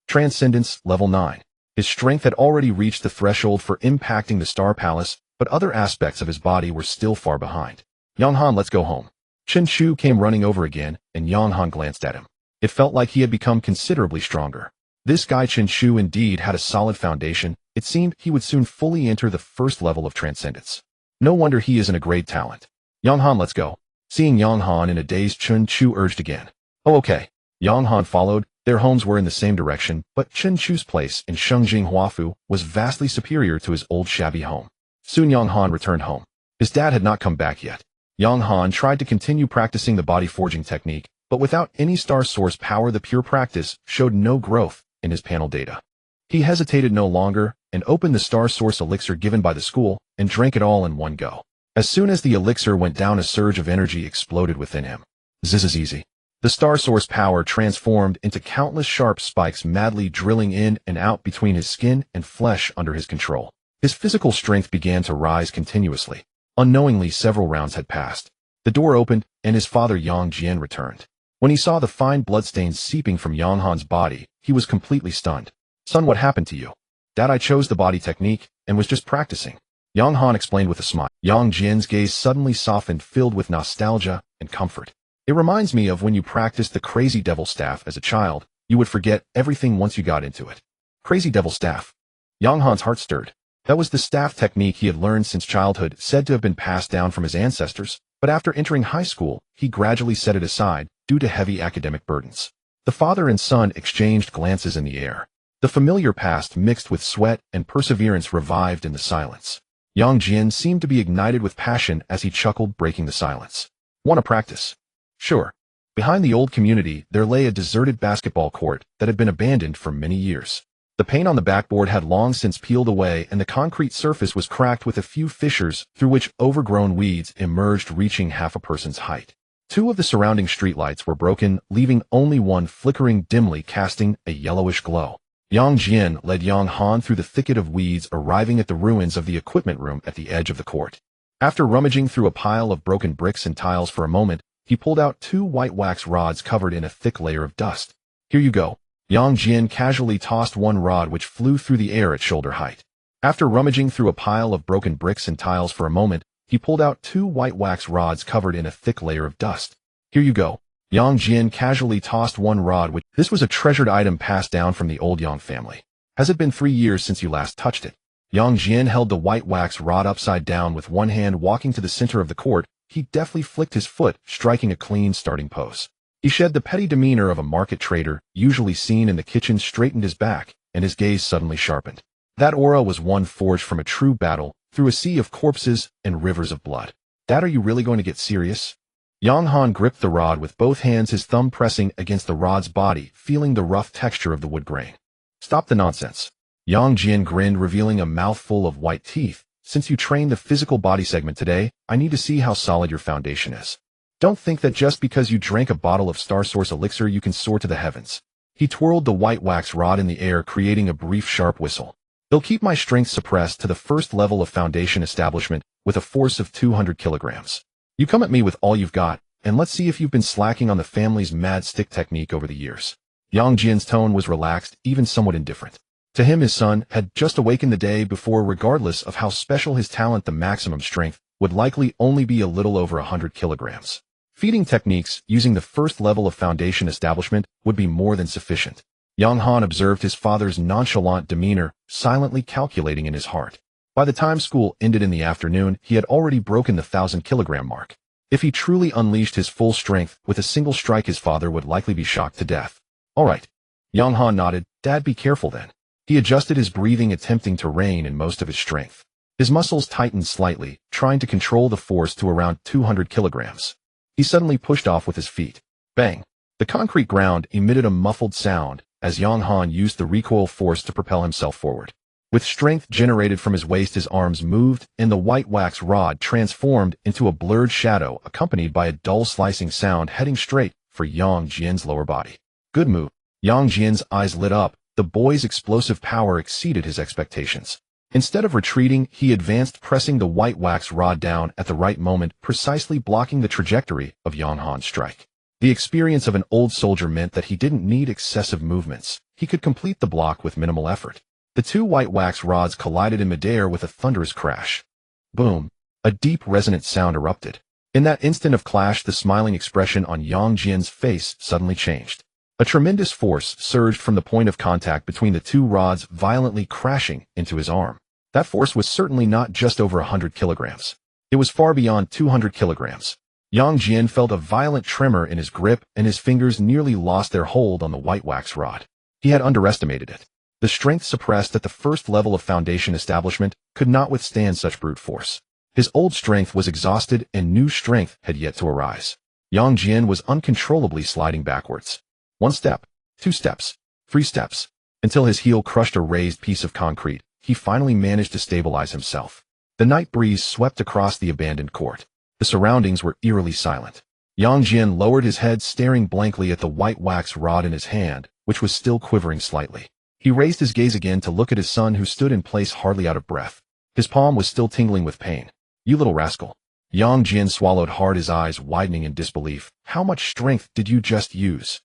Transcendence, level 9. His strength had already reached the threshold for impacting the Star Palace, but other aspects of his body were still far behind. Yang Han, let's go home. Chen Chu came running over again, and Yang Han glanced at him. It felt like he had become considerably stronger. This guy Chen Chu indeed had a solid foundation. It seemed he would soon fully enter the first level of transcendence. No wonder he isn't a great talent. Yang Han, let's go. Seeing Yang Han in a daze, Chen Chu urged again. Oh, okay. Yang Han followed. Their homes were in the same direction, but Chen Chu's place in Shengjing Huafu was vastly superior to his old shabby home. Soon Yang Han returned home. His dad had not come back yet. Yang Han tried to continue practicing the body forging technique, but without any star source power, the pure practice showed no growth in his panel data. He hesitated no longer and opened the star source elixir given by the school and drank it all in one go. As soon as the elixir went down, a surge of energy exploded within him. This is easy. The star source power transformed into countless sharp spikes madly drilling in and out between his skin and flesh under his control. His physical strength began to rise continuously. Unknowingly, several rounds had passed. The door opened, and his father Yang Jian returned. When he saw the fine bloodstains seeping from Yang Han's body, he was completely stunned. Son, what happened to you? Dad, I chose the body technique and was just practicing. Yang Han explained with a smile. Yang Jian's gaze suddenly softened, filled with nostalgia and comfort. It reminds me of when you practiced the crazy devil staff as a child. You would forget everything once you got into it. Crazy devil staff. Yang Han's heart stirred. That was the staff technique he had learned since childhood, said to have been passed down from his ancestors, but after entering high school, he gradually set it aside due to heavy academic burdens. The father and son exchanged glances in the air. The familiar past mixed with sweat and perseverance revived in the silence. Yang Jian seemed to be ignited with passion as he chuckled, breaking the silence. Want to practice? Sure. Behind the old community, there lay a deserted basketball court that had been abandoned for many years. The paint on the backboard had long since peeled away, and the concrete surface was cracked with a few fissures through which overgrown weeds emerged, reaching half a person's height. Two of the surrounding streetlights were broken, leaving only one flickering dimly, casting a yellowish glow. Yang Jian led Yang Han through the thicket of weeds, arriving at the ruins of the equipment room at the edge of the court. After rummaging through a pile of broken bricks and tiles for a moment, he pulled out two white wax rods covered in a thick layer of dust. Here you go. Yang Jian casually tossed one rod, which flew through the air at shoulder height. After rummaging through a pile of broken bricks and tiles for a moment, he pulled out two white wax rods covered in a thick layer of dust. Here you go. Yang Jian casually tossed one rod, which this was a treasured item passed down from the old Yang family. Has it been 3 years since you last touched it? Yang Jian held the white wax rod upside down with one hand. Walking to the center of the court, he deftly flicked his foot, striking a clean starting pose. He shed the petty demeanor of a market trader, usually seen in the kitchen, straightened his back, and his gaze suddenly sharpened. That aura was one forged from a true battle, through a sea of corpses and rivers of blood. Dad, are you really going to get serious? Yang Han gripped the rod with both hands, his thumb pressing against the rod's body, feeling the rough texture of the wood grain. Stop the nonsense. Yang Jian grinned, revealing a mouthful of white teeth. Since you trained the physical body segment today, I need to see how solid your foundation is. Don't think that just because you drank a bottle of Star Source elixir you can soar to the heavens. He twirled the white wax rod in the air, creating a brief sharp whistle. They'll keep my strength suppressed to the first level of foundation establishment with a force of 200 kilograms. You come at me with all you've got, and let's see if you've been slacking on the family's mad stick technique over the years. Yang Jian's tone was relaxed, even somewhat indifferent. To him, his son had just awakened the day before. Regardless of how special his talent, the maximum strength would likely only be a little over 100 kilograms. Feeding techniques using the first level of foundation establishment would be more than sufficient. Yang Han observed his father's nonchalant demeanor, silently calculating in his heart. By the time school ended in the afternoon, he had already broken the 1,000-kilogram mark. If he truly unleashed his full strength with a single strike, his father would likely be shocked to death. All right. Yang Han nodded. Dad, be careful then. He adjusted his breathing, attempting to rein in most of his strength. His muscles tightened slightly, trying to control the force to around 200 kilograms. He suddenly pushed off with his feet. Bang! The concrete ground emitted a muffled sound as Yang Han used the recoil force to propel himself forward. With strength generated from his waist, his arms moved, and the white wax rod transformed into a blurred shadow, accompanied by a dull slicing sound, heading straight for Yang Jian's lower body. Good move. Yang Jian's eyes lit up. The boy's explosive power exceeded his expectations. Instead of retreating, he advanced, pressing the white wax rod down at the right moment, precisely blocking the trajectory of Yang Han's strike. The experience of an old soldier meant that he didn't need excessive movements. He could complete the block with minimal effort. The two white wax rods collided in midair with a thunderous crash. Boom! A deep resonant sound erupted. In that instant of clash, the smiling expression on Yang Jian's face suddenly changed. A tremendous force surged from the point of contact between the two rods, violently crashing into his arm. That force was certainly not just over 100 kilograms. It was far beyond 200 kilograms. Yang Jian felt a violent tremor in his grip, and his fingers nearly lost their hold on the white wax rod. He had underestimated it. The strength suppressed at the first level of foundation establishment could not withstand such brute force. His old strength was exhausted, and new strength had yet to arise. Yang Jian was uncontrollably sliding backwards. 1 step, 2 steps, 3 steps, until his heel crushed a raised piece of concrete. He finally managed to stabilize himself. The night breeze swept across the abandoned court. The surroundings were eerily silent. Yang Jian lowered his head, staring blankly at the white wax rod in his hand, which was still quivering slightly. He raised his gaze again to look at his son, who stood in place, hardly out of breath. His palm was still tingling with pain. "You little rascal." Yang Jian swallowed hard, his eyes widening in disbelief. "How much strength did you just use?"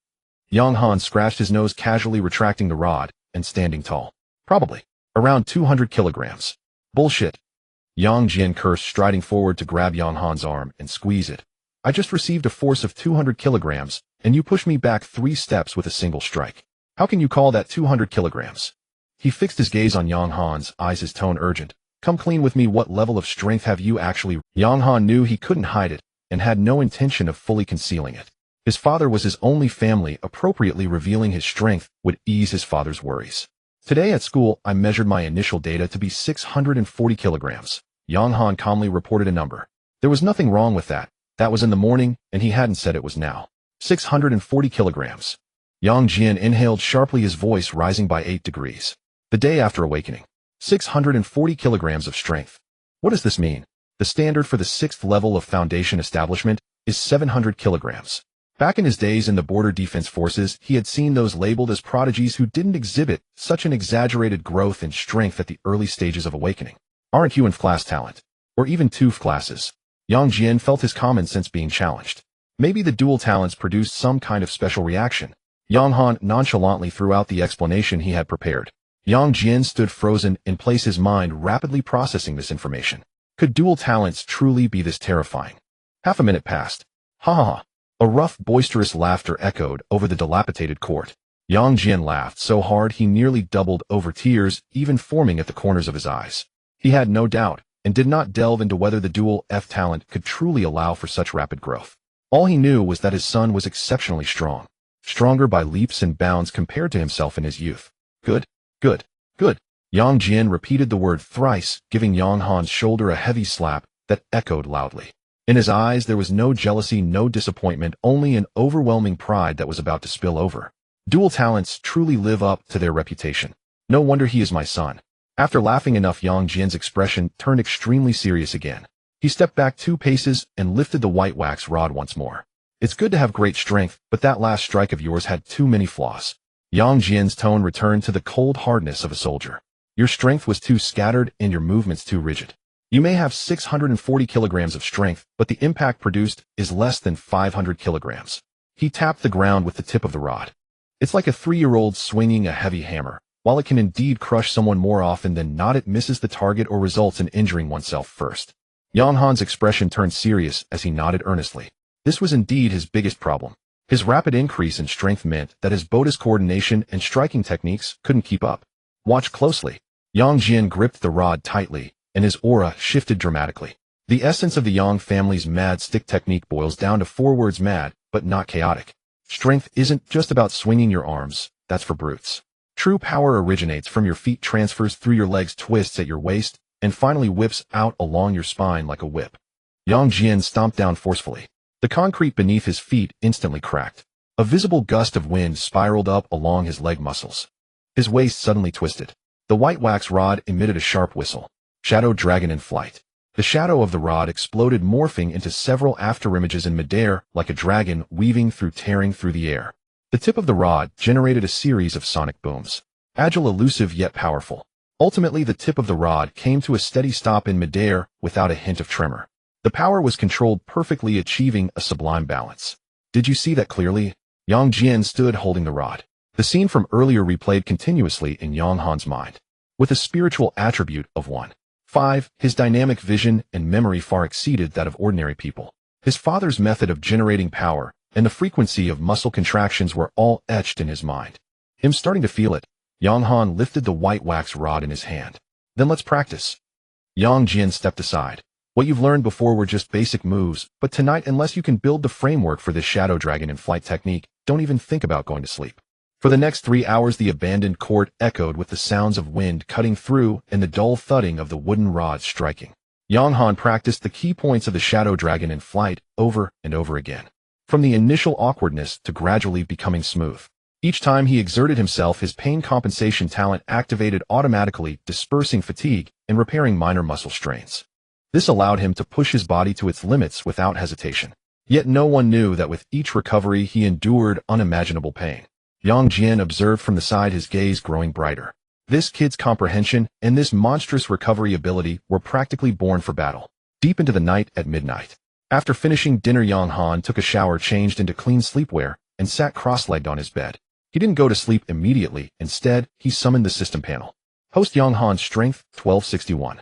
Yang Han scratched his nose, casually retracting the rod and standing tall. "Probably around 200 kilograms. Bullshit." Yang Jian cursed, striding forward to grab Yang Han's arm and squeeze it. "I just received a force of 200 kilograms, and you pushed me back 3 steps with a single strike. How can you call that 200 kilograms? He fixed his gaze on Yang Han's eyes, his tone urgent. "Come clean with me. What level of strength have you actually?" Yang Han knew he couldn't hide it, and had no intention of fully concealing it. His father was his only family. Appropriately revealing his strength would ease his father's worries. "Today at school, I measured my initial data to be 640 kilograms. Yang Han calmly reported a number. There was nothing wrong with that. That was in the morning, and he hadn't said it was now. 640 kilograms. Yang Jian inhaled sharply, his voice rising by 8 degrees. The day after awakening. 640 kilograms of strength. What does this mean? The standard for the 6th level of foundation establishment is 700 kilograms. Back in his days in the border defense forces, he had seen those labeled as prodigies who didn't exhibit such an exaggerated growth in strength at the early stages of awakening. Aren't you in class talent? Or even 2 classes? Yang Jian felt his common sense being challenged. Maybe the dual talents produced some kind of special reaction. Yang Han nonchalantly threw out the explanation he had prepared. Yang Jian stood frozen in place, his mind rapidly processing this information. Could dual talents truly be this terrifying? Half a minute passed. Ha ha ha. A rough, boisterous laughter echoed over the dilapidated court. Yang Jian laughed so hard he nearly doubled over, tears even forming at the corners of his eyes. He had no doubt, and did not delve into whether the dual F talent could truly allow for such rapid growth. All he knew was that his son was exceptionally strong. Stronger by leaps and bounds compared to himself in his youth. Good, good, good. Yang Jian repeated the word thrice, giving Yang Han's shoulder a heavy slap that echoed loudly. In his eyes there was no jealousy, no disappointment, only an overwhelming pride that was about to spill over. Dual talents truly live up to their reputation. No wonder he is my son. After laughing enough, Yang Jian's expression turned extremely serious again. He stepped back 2 paces and lifted the white wax rod once more. "It's good to have great strength, but that last strike of yours had too many flaws." Yang Jian's tone returned to the cold hardness of a soldier. "Your strength was too scattered and your movements too rigid. You may have 640 kilograms of strength, but the impact produced is less than 500 kilograms. He tapped the ground with the tip of the rod. "It's like a 3-year-old swinging a heavy hammer. While it can indeed crush someone more often than not, it misses the target or results in injuring oneself first." Yang Han's expression turned serious as he nodded earnestly. This was indeed his biggest problem. His rapid increase in strength meant that his Boda's coordination and striking techniques couldn't keep up. "Watch closely." Yang Jian gripped the rod tightly, and his aura shifted dramatically. The essence of the Yang family's mad stick technique boils down to 4 words: mad, but not chaotic. Strength isn't just about swinging your arms, that's for brutes. True power originates from your feet, transfers through your legs, twists at your waist, and finally whips out along your spine like a whip. Yang Jian stomped down forcefully. The concrete beneath his feet instantly cracked. A visible gust of wind spiraled up along his leg muscles. His waist suddenly twisted. The white wax rod emitted a sharp whistle. Shadow dragon in flight. The shadow of the rod exploded, morphing into several afterimages in midair, like a dragon weaving through, tearing through the air. The tip of the rod generated a series of sonic booms. Agile, elusive, yet powerful. Ultimately, the tip of the rod came to a steady stop in midair without a hint of tremor. The power was controlled perfectly, achieving a sublime balance. Did you see that clearly? Yang Jian stood holding the rod. The scene from earlier replayed continuously in Yang Han's mind. With a spiritual attribute of 1.5, his dynamic vision and memory far exceeded that of ordinary people. His father's method of generating power and the frequency of muscle contractions were all etched in his mind. Him starting to feel it, Yang Han lifted the white wax rod in his hand. Then let's practice. Yang Jian stepped aside. What you've learned before were just basic moves, but tonight, unless you can build the framework for this shadow dragon in flight technique, don't even think about going to sleep. For the next 3 hours, the abandoned court echoed with the sounds of wind cutting through and the dull thudding of the wooden rods striking. Yang Han practiced the key points of the shadow dragon in flight over and over again. From the initial awkwardness to gradually becoming smooth. Each time he exerted himself, his pain compensation talent activated automatically, dispersing fatigue and repairing minor muscle strains. This allowed him to push his body to its limits without hesitation. Yet no one knew that with each recovery he endured unimaginable pain. Yang Jian observed from the side, his gaze growing brighter. This kid's comprehension and this monstrous recovery ability were practically born for battle. Deep into the night at midnight. After finishing dinner, Yang Han took a shower, changed into clean sleepwear, and sat cross-legged on his bed. He didn't go to sleep immediately. Instead, he summoned the system panel. Host Yang Han, strength 1261.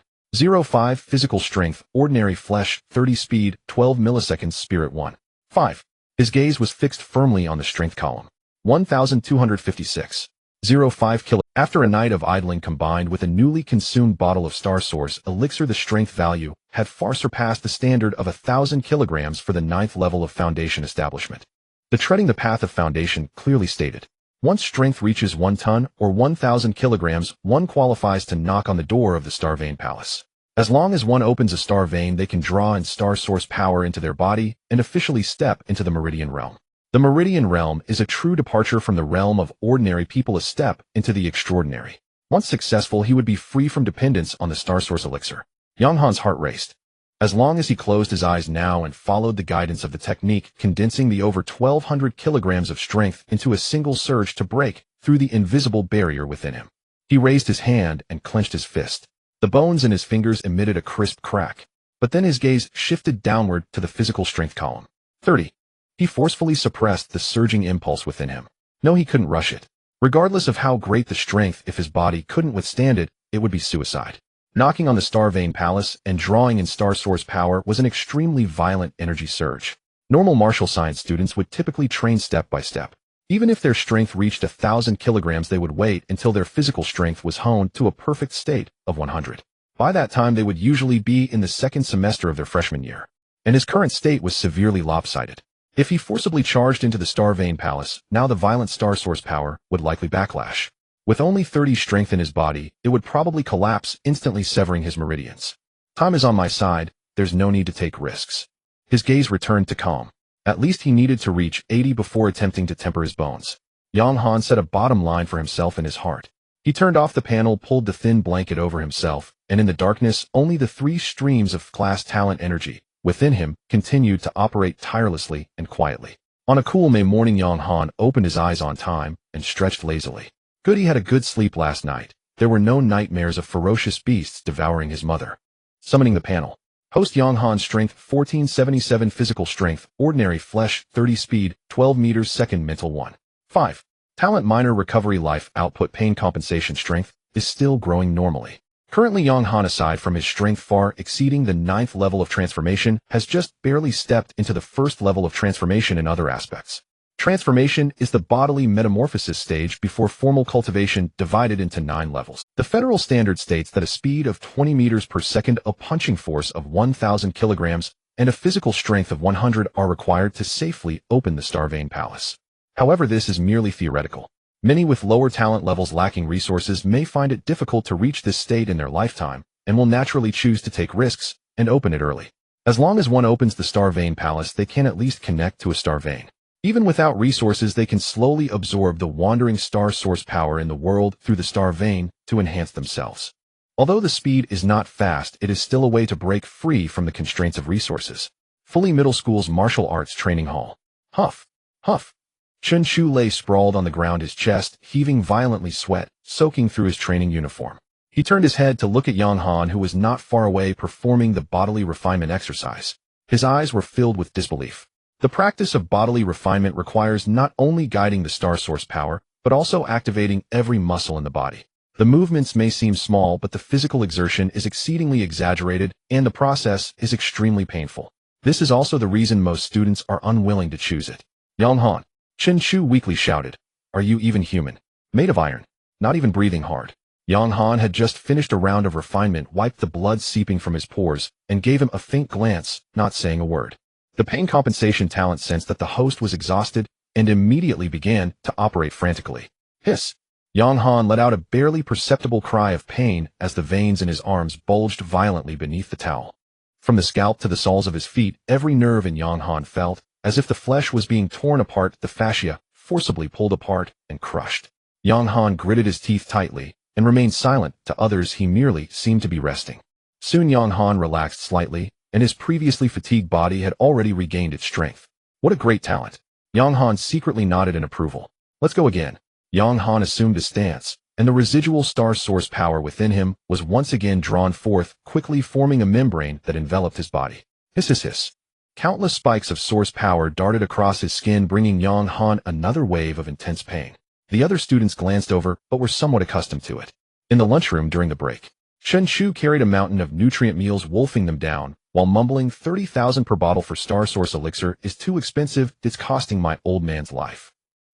05 physical strength, ordinary flesh, 30 speed, 12 milliseconds, spirit 1.5. His gaze was fixed firmly on the strength column. 1256. 05 kilo. After a night of idling combined with a newly consumed bottle of Star Source elixir, the strength value had far surpassed the standard of 1,000 kilograms for the 9th level of Foundation establishment. The treading the path of Foundation clearly stated, once strength reaches 1 ton or 1,000 kilograms, one qualifies to knock on the door of the Star Vein Palace. As long as one opens a Star Vein, they can draw in Star Source power into their body and officially step into the Meridian Realm. The Meridian Realm is a true departure from the realm of ordinary people, a step into the extraordinary. Once successful, he would be free from dependence on the Star Source elixir. Yang Han's heart raced. As long as he closed his eyes now and followed the guidance of the technique, condensing the over 1,200 kilograms of strength into a single surge to break through the invisible barrier within him. He raised his hand and clenched his fist. The bones in his fingers emitted a crisp crack. But then his gaze shifted downward to the physical strength column. 30. He forcefully suppressed the surging impulse within him. No, he couldn't rush it. Regardless of how great the strength, if his body couldn't withstand it, it would be suicide. Knocking on the Star Vein Palace and drawing in Star Source power was an extremely violent energy surge. Normal martial science students would typically train step by step. Even if their strength reached 1,000 kilograms, they would wait until their physical strength was honed to a perfect state of 100. By that time, they would usually be in the second semester of their freshman year. And his current state was severely lopsided. If he forcibly charged into the Star Vein Palace, now the violent Star Source power would likely backlash. With only 30 strength in his body, it would probably collapse, instantly severing his meridians. Time is on my side, there's no need to take risks. His gaze returned to calm. At least he needed to reach 80 before attempting to temper his bones. Yang Han set a bottom line for himself in his heart. He turned off the panel, pulled the thin blanket over himself, and in the darkness, only the 3 streams of class talent energy within him continued to operate tirelessly and quietly. On a cool May morning, Yang Han opened his eyes on time and stretched lazily. Good, he had a good sleep last night. There were no nightmares of ferocious beasts devouring his mother. Summoning the panel. Host Yang Han, strength 1477, physical strength, ordinary flesh, 30 speed, 12 meters second, mental 1.5. Talent minor recovery, life output, pain compensation, strength is still growing normally. Currently, Yang Han, aside from his strength far exceeding the 9th level of transformation, has just barely stepped into the 1st level of transformation in other aspects. Transformation is the bodily metamorphosis stage before formal cultivation, divided into 9 levels. The federal standard states that a speed of 20 meters per second, a punching force of 1,000 kilograms, and a physical strength of 100 are required to safely open the Star Vein Palace. However, this is merely theoretical. Many with lower talent levels lacking resources may find it difficult to reach this state in their lifetime, and will naturally choose to take risks and open it early. As long as one opens the Star Vein Palace, they can at least connect to a Star Vein. Even without resources, they can slowly absorb the wandering Star Source power in the world through the Star Vein to enhance themselves. Although the speed is not fast, it is still a way to break free from the constraints of resources. Fully Middle School's Martial Arts Training Hall. Huff. Huff. Chun Chu lay sprawled on the ground, his chest heaving violently, sweat soaking through his training uniform. He turned his head to look at Yang Han, who was not far away performing the bodily refinement exercise. His eyes were filled with disbelief. The practice of bodily refinement requires not only guiding the star source power, but also activating every muscle in the body. The movements may seem small, but the physical exertion is exceedingly exaggerated, and the process is extremely painful. This is also the reason most students are unwilling to choose it. Yang Han, Chen Chu weakly shouted. Are you even human? Made of iron. Not even breathing hard. Yang Han had just finished a round of refinement, wiped the blood seeping from his pores, and gave him a faint glance, not saying a word. The pain compensation talent sensed that the host was exhausted and immediately began to operate frantically. Hiss! Yang Han let out a barely perceptible cry of pain as the veins in his arms bulged violently beneath the towel. From the scalp to the soles of his feet, every nerve in Yang Han felt as if the flesh was being torn apart, the fascia forcibly pulled apart and crushed. Yang Han gritted his teeth tightly and remained silent. To others, he merely seemed to be resting. Soon Yang Han relaxed slightly, and his previously fatigued body had already regained its strength. What a great talent! Yang Han secretly nodded in approval. Let's go again. Yang Han assumed a stance, and the residual star source power within him was once again drawn forth, quickly forming a membrane that enveloped his body. Hiss hiss hiss. Countless spikes of source power darted across his skin, bringing Yang Han another wave of intense pain. The other students glanced over, but were somewhat accustomed to it. In the lunchroom during the break, Chen Chu carried a mountain of nutrient meals, wolfing them down, while mumbling 30,000 per bottle for star source elixir is too expensive, it's costing my old man's life.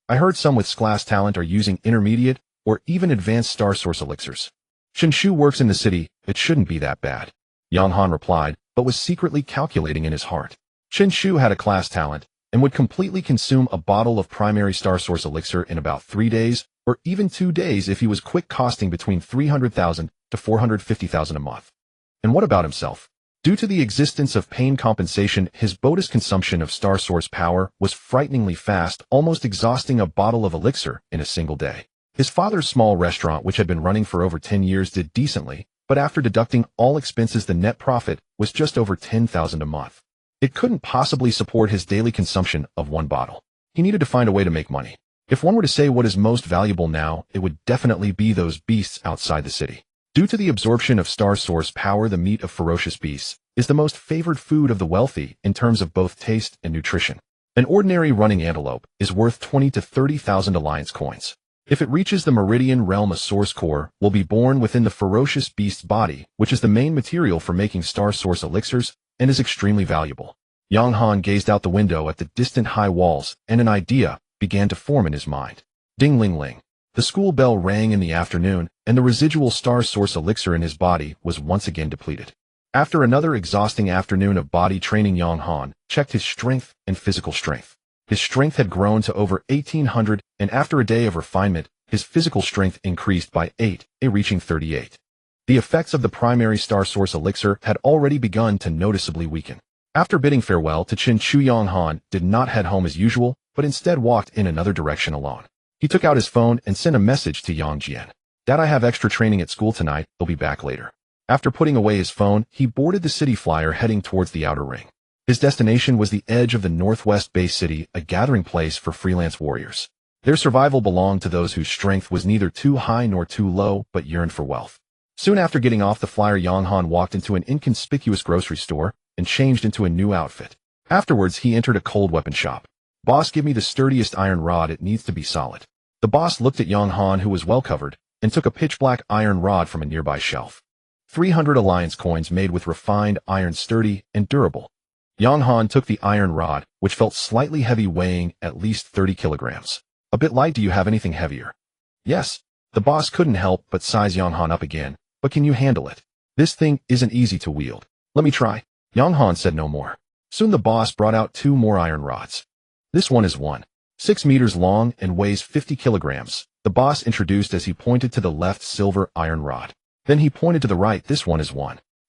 I heard some with class talent are using intermediate or even advanced star source elixirs. Chen Chu works in the city, it shouldn't be that bad. Yang Han replied, but was secretly calculating in his heart. Chen Chu had a class talent and would completely consume a bottle of primary star source elixir in about 3 days, or even 2 days if he was quick, costing between 300,000 to 450,000 a month. And what about himself? Due to the existence of pain compensation, his bonus consumption of star source power was frighteningly fast, almost exhausting a bottle of elixir in a single day. His father's small restaurant, which had been running for over 10 years, did decently, but after deducting all expenses, the net profit was just over 10,000 a month. It couldn't possibly support his daily consumption of 1 bottle. He needed to find a way to make money. If one were to say what is most valuable now, it would definitely be those beasts outside the city. Due to the absorption of star source power, the meat of ferocious beasts is the most favored food of the wealthy in terms of both taste and nutrition. An ordinary running antelope is worth 20 to 30,000 alliance coins. If it reaches the meridian realm, a source core will be born within the ferocious beast's body, which is the main material for making star source elixirs and is extremely valuable. Yang Han gazed out the window at the distant high walls, and an idea began to form in his mind. Ding ling ling. The school bell rang in the afternoon, and the residual star source elixir in his body was once again depleted. After another exhausting afternoon of body training, Yang Han checked his strength and physical strength. His strength had grown to over 1,800, and after a day of refinement, his physical strength increased by 8, reaching 38. The effects of the primary star source elixir had already begun to noticeably weaken. After bidding farewell to Chen Chu, Yang Han did not head home as usual, but instead walked in another direction alone. He took out his phone and sent a message to Yang Jian. Dad, I have extra training at school tonight, I'll be back later. After putting away his phone, he boarded the city flyer, heading towards the outer ring. His destination was the edge of the Northwest Bay City, a gathering place for freelance warriors. Their survival belonged to those whose strength was neither too high nor too low, but yearned for wealth. Soon after getting off the flyer, Yang Han walked into an inconspicuous grocery store and changed into a new outfit. Afterwards, he entered a cold weapon shop. Boss, give me the sturdiest iron rod, it needs to be solid. The boss looked at Yang Han, who was well covered, and took a pitch-black iron rod from a nearby shelf. 300 alliance coins made with refined iron, sturdy and durable. Yang Han took the iron rod, which felt slightly heavy, weighing at least 30 kilograms. A bit light, do you have anything heavier? Yes. The boss couldn't help but size Yang Han up again. But can you handle it? This thing isn't easy to wield. Let me try. Yang Han said no more. Soon the boss brought out 2 more iron rods. This one is 6 meters long and weighs 50 kilograms, the boss introduced as he pointed to the left silver iron rod. Then he pointed to the right. This one is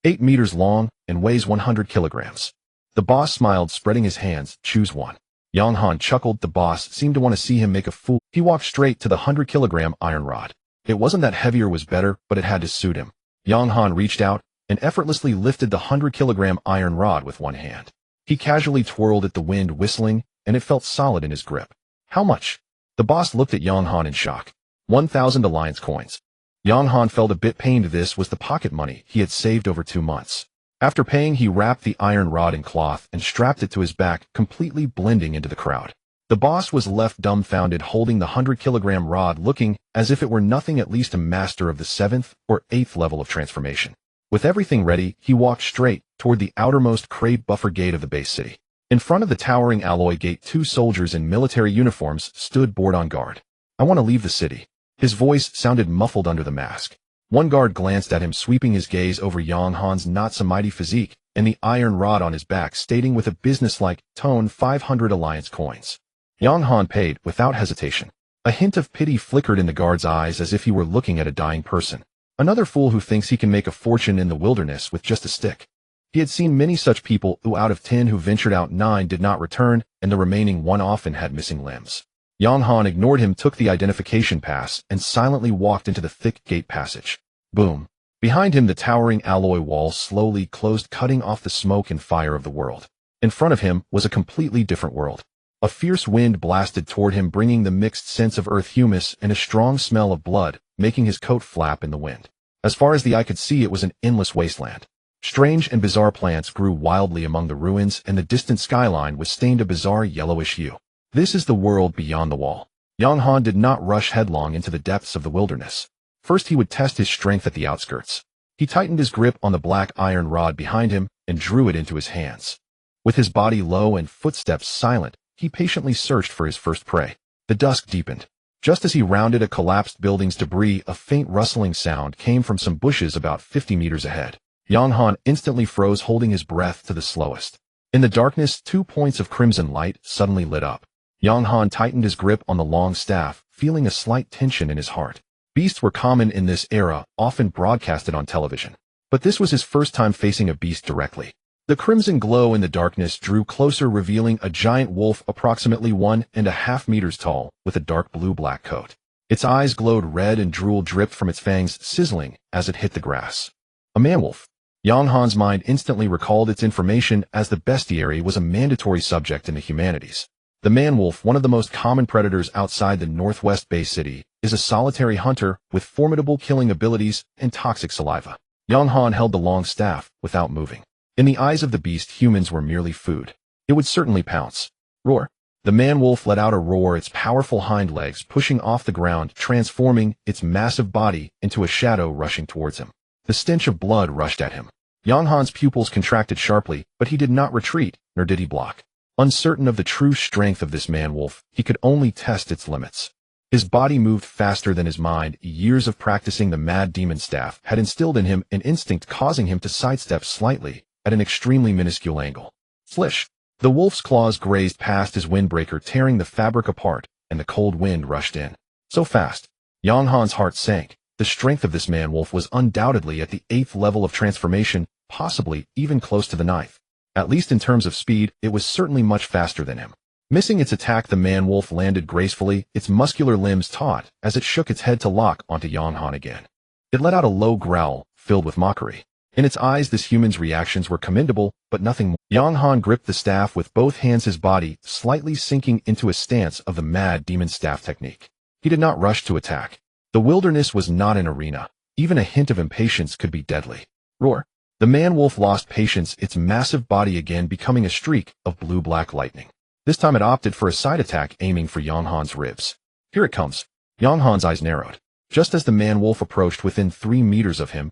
8 meters long and weighs 100 kilograms. The boss smiled, spreading his hands. Choose one. Yang Han chuckled. The boss seemed to want to see him make a fool. He walked straight to the 100-kilogram iron rod. It wasn't that heavier was better, but it had to suit him. Yang Han reached out and effortlessly lifted the 100-kilogram iron rod with one hand. He casually twirled it, the wind whistling, and it felt solid in his grip. How much? The boss looked at Yang Han in shock. 1,000 alliance coins. Yang Han felt a bit pained. This was the pocket money he had saved over 2 months. After paying, he wrapped the iron rod in cloth and strapped it to his back, completely blending into the crowd. The boss was left dumbfounded, holding the 100-kilogram rod, looking as if it were nothing, at least a master of the 7th or 8th level of transformation. With everything ready, he walked straight toward the outermost crate buffer gate of the base city. In front of the towering alloy gate, 2 soldiers in military uniforms stood board on guard. "I want to leave the city." His voice sounded muffled under the mask. One guard glanced at him, sweeping his gaze over Yang Han's not-so-mighty physique and the iron rod on his back, stating with a businesslike tone, 500 alliance coins. Yang Han paid without hesitation. A hint of pity flickered in the guard's eyes, as if he were looking at a dying person. Another fool who thinks he can make a fortune in the wilderness with just a stick. He had seen many such people who, out of 10 who ventured out, 9 did not return, and the remaining 1 often had missing limbs. Yang Han ignored him, took the identification pass, and silently walked into the thick gate passage. Boom. Behind him, the towering alloy wall slowly closed, cutting off the smoke and fire of the world. In front of him was a completely different world. A fierce wind blasted toward him, bringing the mixed scents of earth, humus, and a strong smell of blood, making his coat flap in the wind. As far as the eye could see, it was an endless wasteland. Strange and bizarre plants grew wildly among the ruins, and the distant skyline was stained a bizarre yellowish hue. This is the world beyond the wall. Yang Han did not rush headlong into the depths of the wilderness. First, he would test his strength at the outskirts. He tightened his grip on the black iron rod behind him and drew it into his hands. With his body low and footsteps silent, he patiently searched for his first prey. The dusk deepened. Just as he rounded a collapsed building's debris, a faint rustling sound came from some bushes about 50 meters ahead. Yang Han instantly froze, holding his breath to the slowest. In the darkness, 2 points of crimson light suddenly lit up. Yang Han tightened his grip on the long staff, feeling a slight tension in his heart. Beasts were common in this era, often broadcasted on television. But this was his first time facing a beast directly. The crimson glow in the darkness drew closer, revealing a giant wolf approximately 1.5 meters tall, with a dark blue-black coat. Its eyes glowed red and drool dripped from its fangs, sizzling as it hit the grass. A man-wolf. Yang Han's mind instantly recalled its information, as the bestiary was a mandatory subject in the humanities. The man-wolf, one of the most common predators outside the Northwest Bay City, is a solitary hunter with formidable killing abilities and toxic saliva. Yang Han held the long staff without moving. In the eyes of the beast, humans were merely food. It would certainly pounce. Roar. The man-wolf let out a roar, its powerful hind legs pushing off the ground, transforming its massive body into a shadow rushing towards him. The stench of blood rushed at him. Yang Han's pupils contracted sharply, but he did not retreat, nor did he block. Uncertain of the true strength of this man-wolf, he could only test its limits. His body moved faster than his mind. Years of practicing the mad demon staff had instilled in him an instinct, causing him to sidestep slightly at an extremely minuscule angle. Flish! The wolf's claws grazed past his windbreaker, tearing the fabric apart, and the cold wind rushed in. So fast. Yang Han's heart sank. The strength of this man-wolf was undoubtedly at the 8th level of transformation, possibly even close to the 9th. At least in terms of speed, it was certainly much faster than him. Missing its attack, the man-wolf landed gracefully, its muscular limbs taut, as it shook its head to lock onto Yang Han again. It let out a low growl, filled with mockery. In its eyes, this human's reactions were commendable, but nothing more. Yang Han gripped the staff with both hands, his body slightly sinking into a stance of the mad demon staff technique. He did not rush to attack. The wilderness was not an arena. Even a hint of impatience could be deadly. Roar. The man-wolf lost patience, its massive body again becoming a streak of blue-black lightning. This time it opted for a side attack, aiming for Yang Han's ribs. Here it comes. Yang Han's eyes narrowed. Just as the man-wolf approached within 3 meters of him,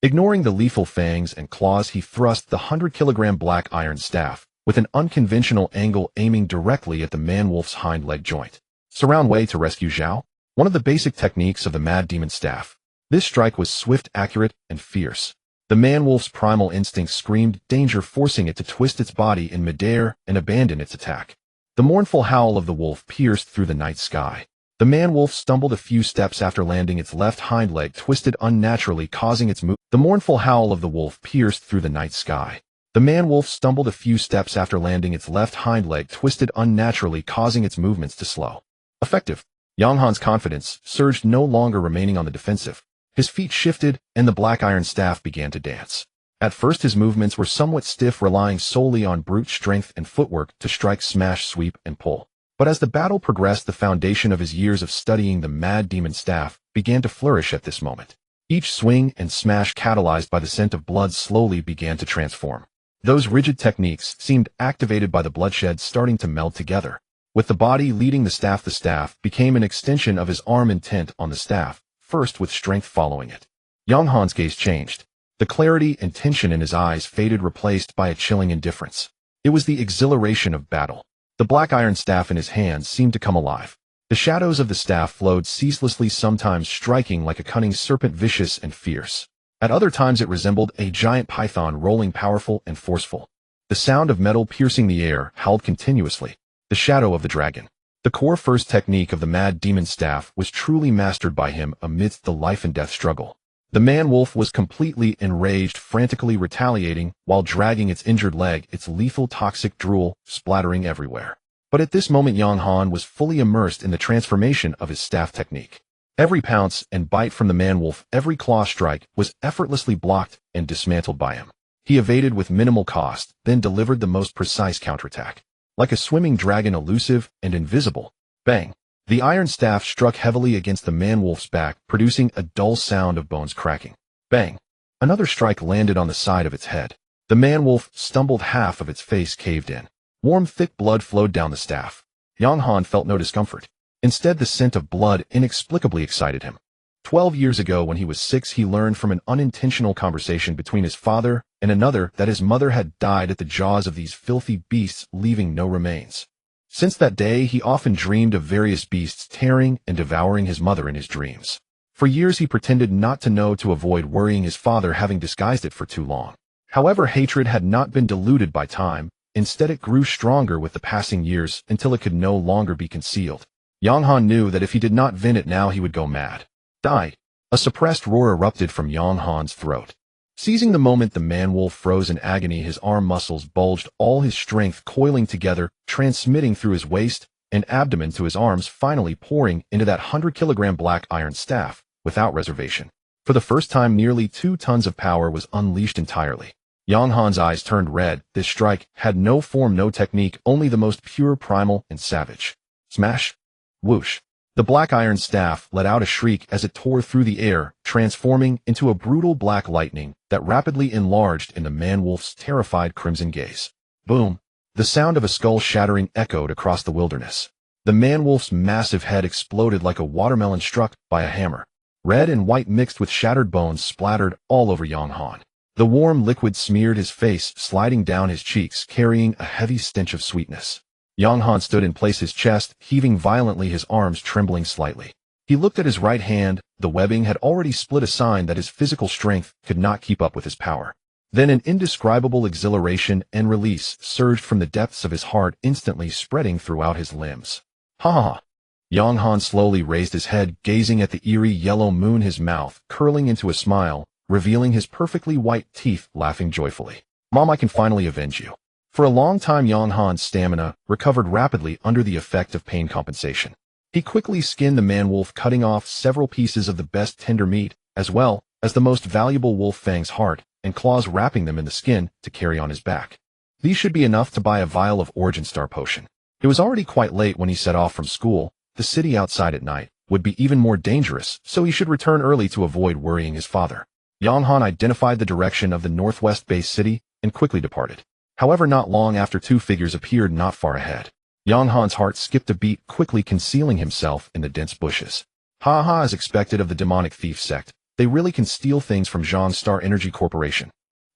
ignoring the lethal fangs and claws, he thrust the 100-kilogram black iron staff with an unconventional angle, aiming directly at the man-wolf's hind leg joint. Surround way to rescue Zhao? One of the basic techniques of the mad demon staff. This strike was swift, accurate, and fierce. The man-wolf's primal instinct screamed danger, forcing it to twist its body in midair and abandon its attack. The mournful howl of the wolf pierced through the night sky. The man-wolf stumbled a few steps after landing, its left hind leg twisted unnaturally, causing its move. The mournful howl of the wolf pierced through the night sky. The man-wolf stumbled a few steps after landing, its left hind leg twisted unnaturally, causing its movements to slow. Effective. Yang Han's confidence surged, no longer remaining on the defensive. His feet shifted, and the black iron staff began to dance. At first his movements were somewhat stiff, relying solely on brute strength and footwork to strike, smash, sweep, and pull. But as the battle progressed, the foundation of his years of studying the mad demon staff began to flourish at this moment. Each swing and smash catalyzed by the scent of blood slowly began to transform. Those rigid techniques seemed activated by the bloodshed starting to meld together. With the body leading the staff became an extension of his arm intent on the staff, first with strength following it. Yang Han's gaze changed. The clarity and tension in his eyes faded, replaced by a chilling indifference. It was the exhilaration of battle. The black iron staff in his hands seemed to come alive. The shadows of the staff flowed ceaselessly, sometimes striking like a cunning serpent, vicious and fierce. At other times it resembled a giant python, rolling powerful and forceful. The sound of metal piercing the air howled continuously. The shadow of the dragon. The core first technique of the mad demon staff was truly mastered by him amidst the life and death struggle. The man-wolf was completely enraged, frantically retaliating while dragging its injured leg, its lethal toxic drool splattering everywhere. But at this moment Yang Han was fully immersed in the transformation of his staff technique. Every pounce and bite from the man-wolf, every claw strike, was effortlessly blocked and dismantled by him. He evaded with minimal cost, then delivered the most precise counterattack. Like a swimming dragon, elusive and invisible. Bang! The iron staff struck heavily against the man-wolf's back, producing a dull sound of bones cracking. Bang! Another strike landed on the side of its head. The man-wolf stumbled, half of its face caved in. Warm, thick blood flowed down the staff. Yang Han felt no discomfort. Instead, the scent of blood inexplicably excited him. 12 years ago, when he was 6, he learned from an unintentional conversation between his father and another that his mother had died at the jaws of these filthy beasts, leaving no remains. Since that day, he often dreamed of various beasts tearing and devouring his mother in his dreams. For years he pretended not to know to avoid worrying his father, having disguised it for too long. However, hatred had not been diluted by time. Instead, it grew stronger with the passing years until it could no longer be concealed. Yang Han knew that if he did not vent it now, he would go mad. Die! A suppressed roar erupted from Yang Han's throat. Seizing the moment, the man-wolf froze in agony. His arm muscles bulged, all his strength coiling together, transmitting through his waist and abdomen to his arms, finally pouring into that 100-kilogram black iron staff, without reservation. For the first time, nearly 2 tons of power was unleashed entirely. Yang Han's eyes turned red. This strike had no form, no technique, only the most pure, primal, and savage. Smash! Whoosh! The black iron staff let out a shriek as it tore through the air, transforming into a brutal black lightning that rapidly enlarged in the man-wolf's terrified crimson gaze. Boom! The sound of a skull shattering echoed across the wilderness. The man-wolf's massive head exploded like a watermelon struck by a hammer. Red and white mixed with shattered bones splattered all over Yang Han. The warm liquid smeared his face, sliding down his cheeks, carrying a heavy stench of sweetness. Yang Han stood in place, his chest heaving violently, his arms trembling slightly. He looked at his right hand. The webbing had already split, a sign that his physical strength could not keep up with his power. Then an indescribable exhilaration and release surged from the depths of his heart, instantly spreading throughout his limbs. Ha ha ha! Yang Han slowly raised his head, gazing at the eerie yellow moon, his mouth curling into a smile, revealing his perfectly white teeth, laughing joyfully. Mom, I can finally avenge you. For a long time, Yang Han's stamina recovered rapidly under the effect of pain compensation. He quickly skinned the man-wolf, cutting off several pieces of the best tender meat, as well as the most valuable wolf fang's heart and claws, wrapping them in the skin to carry on his back. These should be enough to buy a vial of Origin Star potion. It was already quite late when he set off from school. The city outside at night would be even more dangerous, so he should return early to avoid worrying his father. Yang Han identified the direction of the northwest-based city and quickly departed. However, not long after, 2 figures appeared not far ahead. Yang Han's heart skipped a beat, quickly concealing himself in the dense bushes. Ha ha! As expected of the demonic thief sect, they really can steal things from Zhang Star Energy Corporation.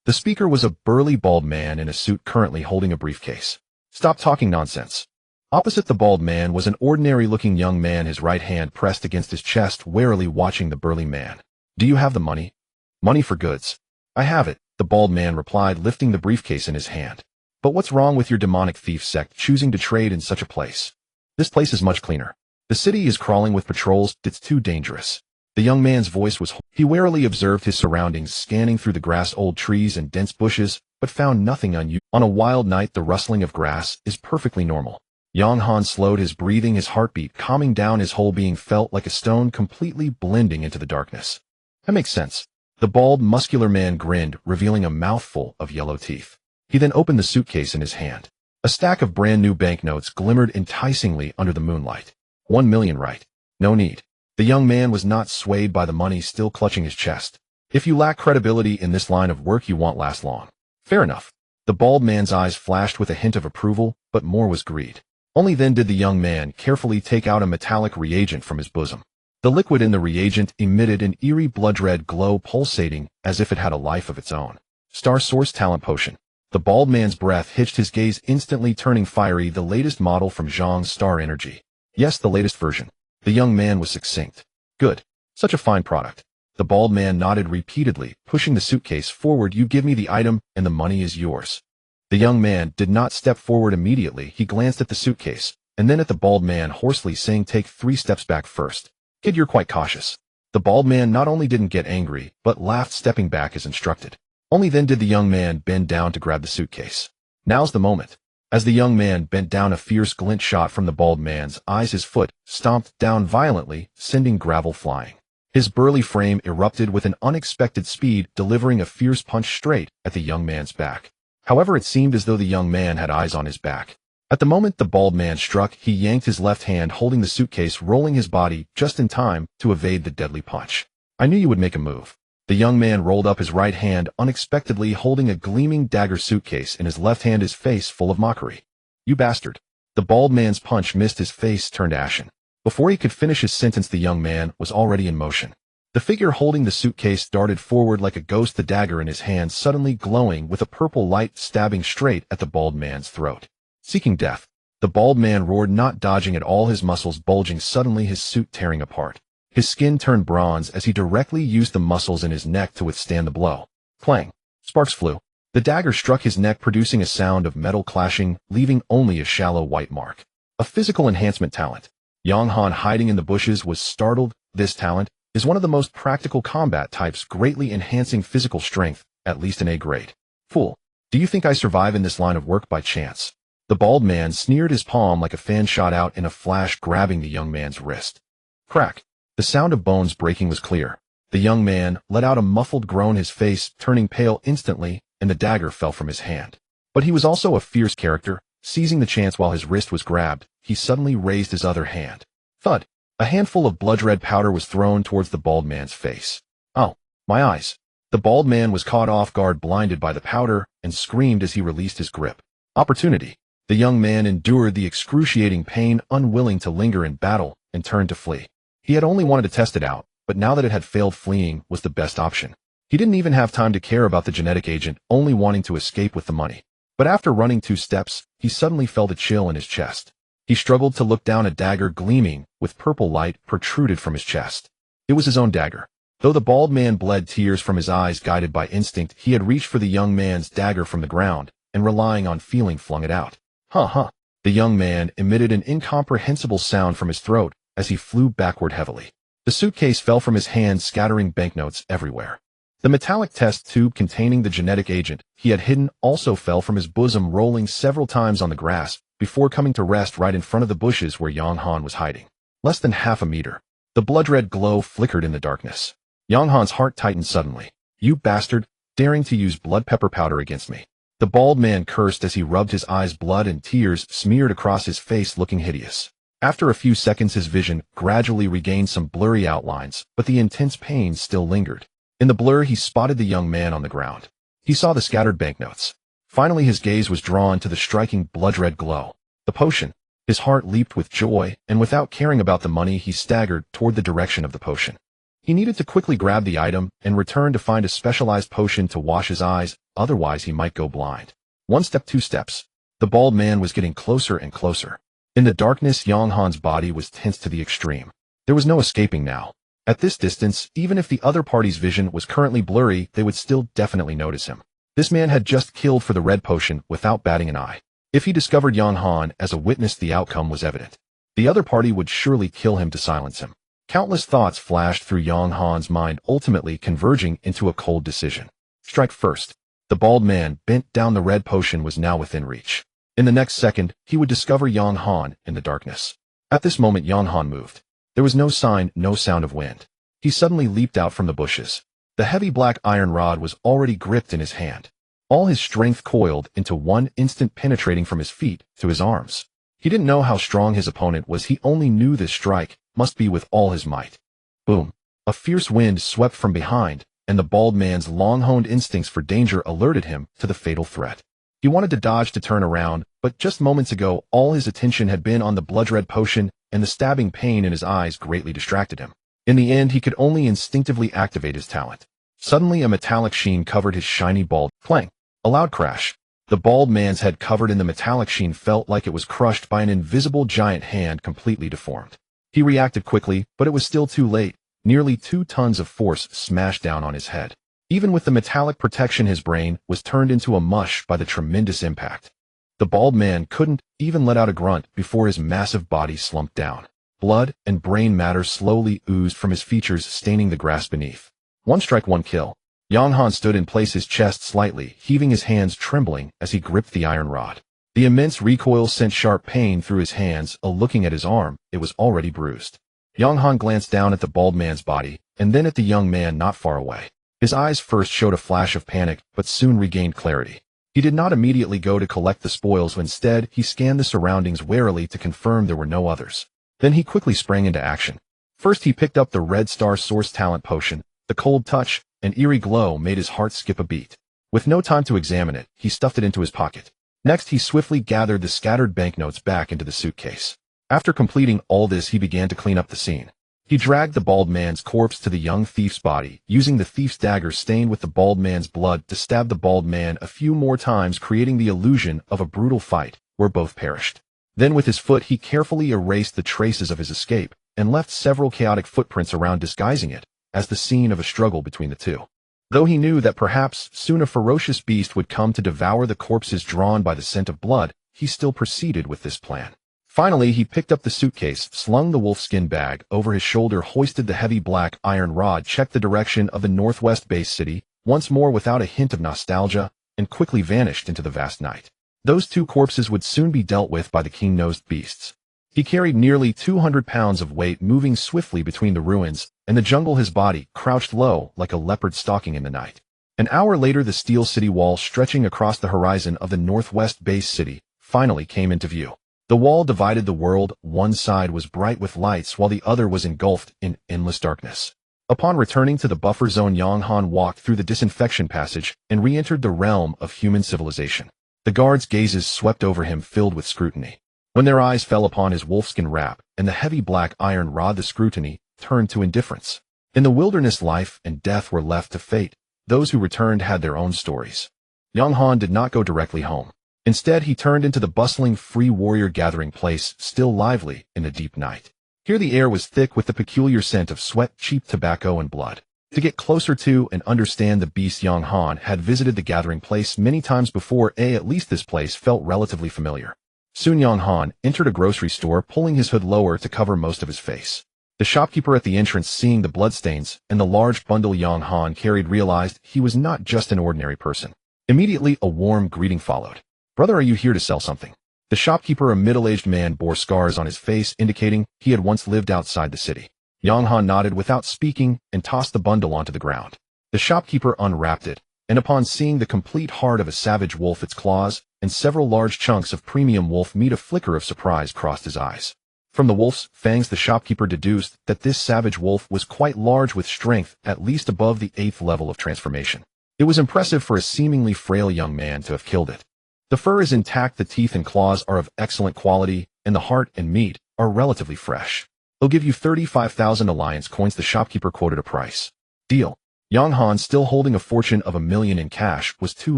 The speaker was a burly bald man in a suit, currently holding a briefcase. Stop talking nonsense. Opposite the bald man was an ordinary-looking young man, his right hand pressed against his chest, warily watching the burly man. Do you have the money? Money for goods. I have it, the bald man replied, lifting the briefcase in his hand. But what's wrong with your demonic thief sect choosing to trade in such a place? This place is much cleaner. The city is crawling with patrols. It's too dangerous. The young man's voice was He warily observed his surroundings, scanning through the grass, old trees and dense bushes, but found nothing unusual. On a wild night, the rustling of grass is perfectly normal. Yang Han slowed his breathing, his heartbeat calming down, his whole being felt like a stone, completely blending into the darkness. That makes sense. The bald, muscular man grinned, revealing a mouthful of yellow teeth. He then opened the suitcase in his hand. A stack of brand-new banknotes glimmered enticingly under the moonlight. 1 million, right? No need. The young man was not swayed by the money still clutching his chest. If you lack credibility in this line of work, you won't last long. Fair enough. The bald man's eyes flashed with a hint of approval, but more was greed. Only then did the young man carefully take out a metallic reagent from his bosom. The liquid in the reagent emitted an eerie blood-red glow, pulsating as if it had a life of its own. Star Source Talent Potion. The bald man's breath hitched his gaze, instantly turning fiery. The latest model from Zhang's Star Energy. Yes, the latest version. The young man was succinct. Good. Such a fine product. The bald man nodded repeatedly, pushing the suitcase forward. You give me the item, and the money is yours. The young man did not step forward immediately. He glanced at the suitcase, and then at the bald man, hoarsely saying, "Take 3 steps back first. Kid, you're quite cautious." The bald man not only didn't get angry, but laughed, stepping back as instructed. Only then did the young man bend down to grab the suitcase. Now's the moment. As the young man bent down, a fierce glint shot from the bald man's eyes. His foot stomped down violently, sending gravel flying. His burly frame erupted with an unexpected speed, delivering a fierce punch straight at the young man's back. However, it seemed as though the young man had eyes on his back. At the moment the bald man struck, he yanked his left hand, holding the suitcase, rolling his body just in time to evade the deadly punch. "I knew you would make a move." The young man rolled up his right hand, unexpectedly holding a gleaming dagger suitcase in his left hand, his face full of mockery. "You bastard." The bald man's punch missed, his face turned ashen. Before he could finish his sentence, the young man was already in motion. The figure holding the suitcase darted forward like a ghost, the dagger in his hand suddenly glowing with a purple light, stabbing straight at the bald man's throat. Seeking death, the bald man roared, not dodging at all, his muscles bulging, suddenly his suit tearing apart. His skin turned bronze as he directly used the muscles in his neck to withstand the blow. Clang! Sparks flew. The dagger struck his neck, producing a sound of metal clashing, leaving only a shallow white mark. A physical enhancement talent. Yang Han, hiding in the bushes, was startled. This talent is one of the most practical combat types, greatly enhancing physical strength, at least an A grade. Fool. Do you think I survive in this line of work by chance? The bald man sneered, his palm like a fan shot out in a flash, grabbing the young man's wrist. Crack. The sound of bones breaking was clear. The young man let out a muffled groan, his face turning pale instantly, and the dagger fell from his hand. But he was also a fierce character. Seizing the chance while his wrist was grabbed, he suddenly raised his other hand. Thud! A handful of blood-red powder was thrown towards the bald man's face. "Oh, my eyes." The bald man was caught off guard, blinded by the powder, and screamed as he released his grip. Opportunity. The young man endured the excruciating pain, unwilling to linger in battle, and turned to flee. He had only wanted to test it out, but now that it had failed, fleeing was the best option. He didn't even have time to care about the genetic agent, only wanting to escape with the money. But after running 2 steps, he suddenly felt a chill in his chest. He struggled to look down. A dagger gleaming with purple light protruded from his chest. It was his own dagger. Though the bald man bled tears from his eyes, guided by instinct, he had reached for the young man's dagger from the ground, and relying on feeling, flung it out. Huh. The young man emitted an incomprehensible sound from his throat as he flew backward heavily. The suitcase fell from his hand, scattering banknotes everywhere. The metallic test tube containing the genetic agent he had hidden also fell from his bosom, rolling several times on the grass before coming to rest right in front of the bushes where Yang Han was hiding. Less than half a meter. The blood-red glow flickered in the darkness. Yang Han's heart tightened suddenly. "You bastard, daring to use blood pepper powder against me." The bald man cursed as he rubbed his eyes, blood and tears smeared across his face, looking hideous. After a few seconds, his vision gradually regained some blurry outlines, but the intense pain still lingered. In the blur, he spotted the young man on the ground. He saw the scattered banknotes. Finally, his gaze was drawn to the striking blood-red glow. The potion. His heart leaped with joy, and without caring about the money, he staggered toward the direction of the potion. He needed to quickly grab the item and return to find a specialized potion to wash his eyes, otherwise he might go blind. 1 step, 2 steps. The bald man was getting closer and closer. In the darkness, Yang Han's body was tense to the extreme. There was no escaping now. At this distance, even if the other party's vision was currently blurry, they would still definitely notice him. This man had just killed for the red potion without batting an eye. If he discovered Yang Han as a witness, the outcome was evident. The other party would surely kill him to silence him. Countless thoughts flashed through Yang Han's mind, ultimately converging into a cold decision. Strike first. The bald man bent down. The red potion was now within reach. In the next second, he would discover Yang Han in the darkness. At this moment, Yang Han moved. There was no sign, no sound of wind. He suddenly leaped out from the bushes. The heavy black iron rod was already gripped in his hand. All his strength coiled into one instant, penetrating from his feet to his arms. He didn't know how strong his opponent was, he only knew this strike must be with all his might. Boom. A fierce wind swept from behind, and the bald man's long-honed instincts for danger alerted him to the fatal threat. He wanted to dodge to turn around, but just moments ago, all his attention had been on the blood-red potion, and the stabbing pain in his eyes greatly distracted him. In the end, he could only instinctively activate his talent. Suddenly, a metallic sheen covered his shiny bald. Clang! A loud crash. The bald man's head covered in the metallic sheen felt like it was crushed by an invisible giant hand completely deformed. He reacted quickly, but it was still too late. Nearly 2 tons of force smashed down on his head. Even with the metallic protection, his brain was turned into a mush by the tremendous impact. The bald man couldn't even let out a grunt before his massive body slumped down. Blood and brain matter slowly oozed from his features, staining the grass beneath. One strike, one kill. Yang Han stood in place, his chest slightly, heaving, his hands trembling as he gripped the iron rod. The immense recoil sent sharp pain through his hands. Looking at his arm, it was already bruised. Yang Han glanced down at the bald man's body, and then at the young man not far away. His eyes first showed a flash of panic, but soon regained clarity. He did not immediately go to collect the spoils. Instead, he scanned the surroundings warily to confirm there were no others. Then he quickly sprang into action. First, he picked up the Red Star Source Talent Potion. The cold touch, an eerie glow, made his heart skip a beat. With no time to examine it, he stuffed it into his pocket. Next, he swiftly gathered the scattered banknotes back into the suitcase. After completing all this, he began to clean up the scene. He dragged the bald man's corpse to the young thief's body, using the thief's dagger stained with the bald man's blood to stab the bald man a few more times, creating the illusion of a brutal fight where both perished. Then with his foot, he carefully erased the traces of his escape and left several chaotic footprints around, disguising it as the scene of a struggle between the two. Though he knew that perhaps soon a ferocious beast would come to devour the corpses drawn by the scent of blood, he still proceeded with this plan. Finally, he picked up the suitcase, slung the wolfskin bag over his shoulder, hoisted the heavy black iron rod, checked the direction of the northwest base city, once more without a hint of nostalgia, and quickly vanished into the vast night. Those 2 corpses would soon be dealt with by the keen-nosed beasts. He carried nearly 200 pounds of weight, moving swiftly between the ruins and the jungle, his body crouched low like a leopard stalking in the night. An hour later, the steel city wall stretching across the horizon of the northwest base city finally came into view. The wall divided the world. One side was bright with lights while the other was engulfed in endless darkness. Upon returning to the buffer zone, Yang Han walked through the disinfection passage and re-entered the realm of human civilization. The guards' gazes swept over him, filled with scrutiny. When their eyes fell upon his wolfskin wrap and the heavy black iron rod, the scrutiny turned to indifference. In the wilderness, life and death were left to fate. Those who returned had their own stories. Yang Han did not go directly home. Instead, he turned into the bustling free warrior gathering place, still lively in the deep night. Here the air was thick with the peculiar scent of sweat, cheap tobacco, and blood. To get closer to and understand the beast, Yang Han had visited the gathering place many times before. At least this place felt relatively familiar. Soon Yang Han entered a grocery store, pulling his hood lower to cover most of his face. The shopkeeper at the entrance, seeing the bloodstains and the large bundle Yang Han carried, realized he was not just an ordinary person. Immediately, a warm greeting followed. "Brother, are you here to sell something?" The shopkeeper, a middle-aged man, bore scars on his face, indicating he had once lived outside the city. Yang Han nodded without speaking and tossed the bundle onto the ground. The shopkeeper unwrapped it, and upon seeing the complete heart of a savage wolf, its claws, and several large chunks of premium wolf meat, a flicker of surprise crossed his eyes. From the wolf's fangs, the shopkeeper deduced that this savage wolf was quite large, with strength at least above the 8th level of transformation. It was impressive for a seemingly frail young man to have killed it. The fur is intact, the teeth and claws are of excellent quality, and the heart and meat are relatively fresh. "I'll give you 35,000 alliance coins," the shopkeeper quoted a price. "Deal." Yang Han, still holding a fortune of 1 million in cash, was too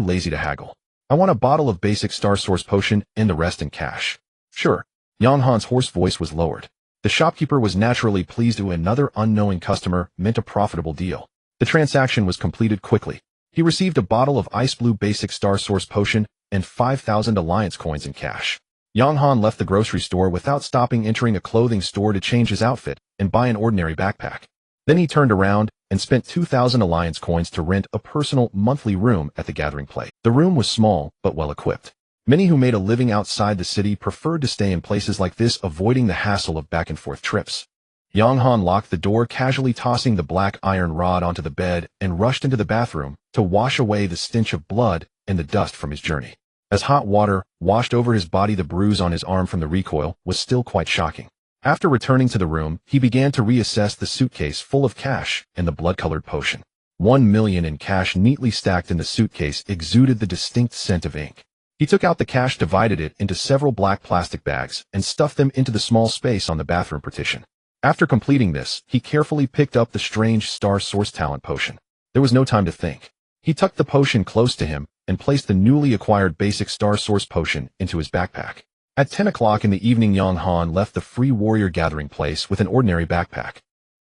lazy to haggle. "I want a bottle of basic Star Source potion and the rest in cash." "Sure." Yang Han's hoarse voice was lowered. The shopkeeper was naturally pleased to another unknowing customer meant a profitable deal. The transaction was completed quickly. He received a bottle of ice blue basic Star Source potion and 5,000 alliance coins in cash. Yang Han left the grocery store without stopping, entering a clothing store to change his outfit and buy an ordinary backpack. Then he turned around and spent 2,000 alliance coins to rent a personal monthly room at the gathering place. The room was small but well equipped. Many who made a living outside the city preferred to stay in places like this, avoiding the hassle of back-and-forth trips. Yang Han locked the door, casually tossing the black iron rod onto the bed, and rushed into the bathroom to wash away the stench of blood and the dust from his journey. As hot water washed over his body, the bruise on his arm from the recoil was still quite shocking. After returning to the room, he began to reassess the suitcase full of cash and the blood-colored potion. 1 million in cash neatly stacked in the suitcase exuded the distinct scent of ink. He took out the cash, divided it into several black plastic bags, and stuffed them into the small space on the bathroom partition. After completing this, he carefully picked up the strange Star Source talent potion. There was no time to think. He tucked the potion close to him and placed the newly acquired basic Star Source potion into his backpack. At 10 o'clock in the evening, Yang Han left the Free Warrior gathering place with an ordinary backpack.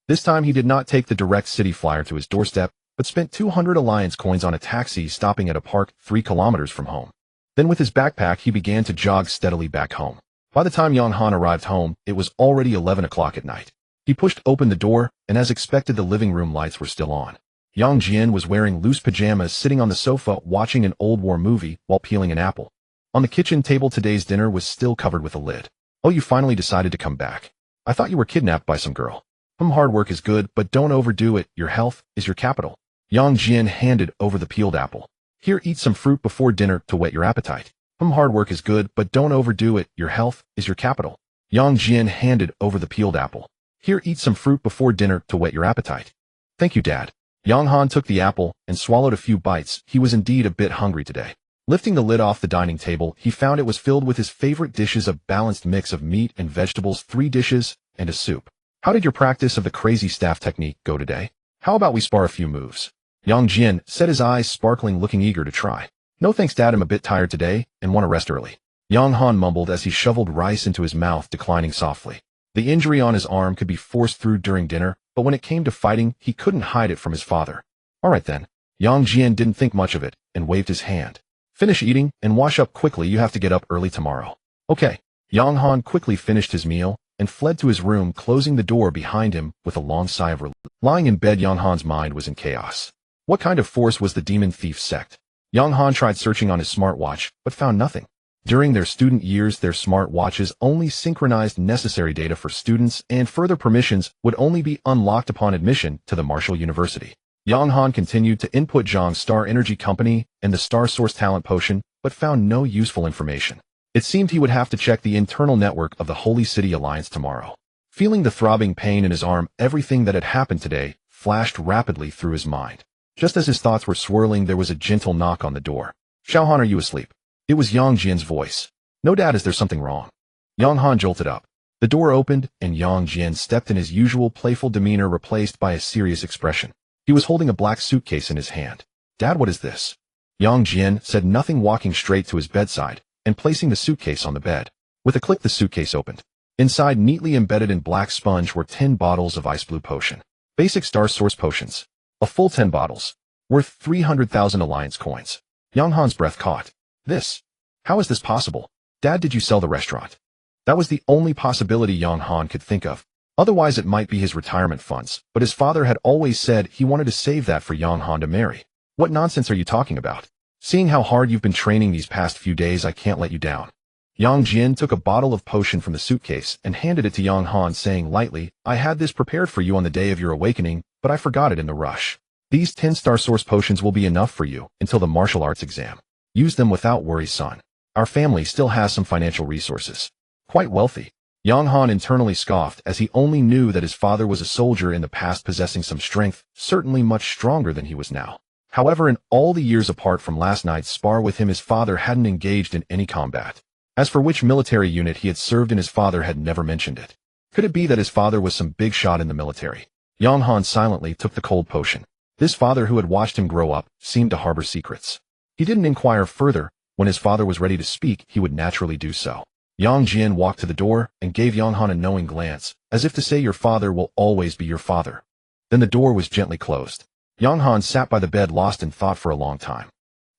This time he did not take the direct city flyer to his doorstep, but spent 200 Alliance coins on a taxi stopping at a park 3 kilometers from home. Then with his backpack he began to jog steadily back home. By the time Yang Han arrived home, it was already 11 o'clock at night. He pushed open the door, and as expected the living room lights were still on. Yang Jian was wearing loose pajamas sitting on the sofa watching an old war movie while peeling an apple. On the kitchen table today's dinner was still covered with a lid. Oh, you finally decided to come back. I thought you were kidnapped by some girl. Hard work is good, but don't overdo it. Your health is your capital. Yang Jian handed over the peeled apple. Here, eat some fruit before dinner to whet your appetite. Hard work is good, but don't overdo it. Your health is your capital. Yang Jian handed over the peeled apple. Here, eat some fruit before dinner to whet your appetite. Thank you, Dad. Yang Han took the apple and swallowed a few bites. He was indeed a bit hungry today. Lifting the lid off the dining table, he found it was filled with his favorite dishes, a balanced mix of meat and vegetables, 3 dishes, and a soup. How did your practice of the crazy staff technique go today? How about we spar a few moves? Yang Jian said, his eyes sparkling, looking eager to try. No thanks, Dad. I'm a bit tired today and want to rest early. Yang Han mumbled as he shoveled rice into his mouth, declining softly. The injury on his arm could be forced through during dinner, but when it came to fighting, he couldn't hide it from his father. All right then. Yang Jian didn't think much of it and waved his hand. Finish eating and wash up quickly. You have to get up early tomorrow. Okay. Yang Han quickly finished his meal and fled to his room, closing the door behind him with a long sigh of relief. Lying in bed, Yang Han's mind was in chaos. What kind of force was the demon thief sect? Yang Han tried searching on his smartwatch, but found nothing. During their student years, their smartwatches only synchronized necessary data for students, and further permissions would only be unlocked upon admission to the Martial University. Yang Han continued to input Zhang's Star Energy Company and the Star Source Talent Potion, but found no useful information. It seemed he would have to check the internal network of the Holy City Alliance tomorrow. Feeling the throbbing pain in his arm, everything that had happened today flashed rapidly through his mind. Just as his thoughts were swirling, there was a gentle knock on the door. Xiao Han, are you asleep? It was Yang Jian's voice. No, Dad, is there something wrong? Yang Han jolted up. The door opened, and Yang Jian stepped in, his usual playful demeanor replaced by a serious expression. He was holding a black suitcase in his hand. Dad, what is this? Yang Jian said nothing, walking straight to his bedside and placing the suitcase on the bed. With a click, the suitcase opened. Inside, neatly embedded in black sponge, were 10 bottles of ice blue potion. Basic Star Source potions. A full 10 bottles. Worth 300,000 Alliance coins. Yang Han's breath caught. This? How is this possible? Dad, did you sell the restaurant? That was the only possibility Yang Han could think of. Otherwise, it might be his retirement funds, but his father had always said he wanted to save that for Yang Han to marry. What nonsense are you talking about? Seeing how hard you've been training these past few days, I can't let you down. Yang Jian took a bottle of potion from the suitcase and handed it to Yang Han, saying lightly, I had this prepared for you on the day of your awakening, but I forgot it in the rush. These 10 Star Source potions will be enough for you until the martial arts exam. Use them without worry, son. Our family still has some financial resources. Quite wealthy. Yang Han internally scoffed, as he only knew that his father was a soldier in the past, possessing some strength, certainly much stronger than he was now. However, in all the years apart from last night's spar with him, his father hadn't engaged in any combat. As for which military unit he had served in, his father had never mentioned it. Could it be that his father was some big shot in the military? Yang Han silently took the cold potion. This father, who had watched him grow up, seemed to harbor secrets. He didn't inquire further. When his father was ready to speak, he would naturally do so. Yang Jian walked to the door and gave Yang Han a knowing glance, as if to say, your father will always be your father. Then the door was gently closed. Yang Han sat by the bed, lost in thought for a long time.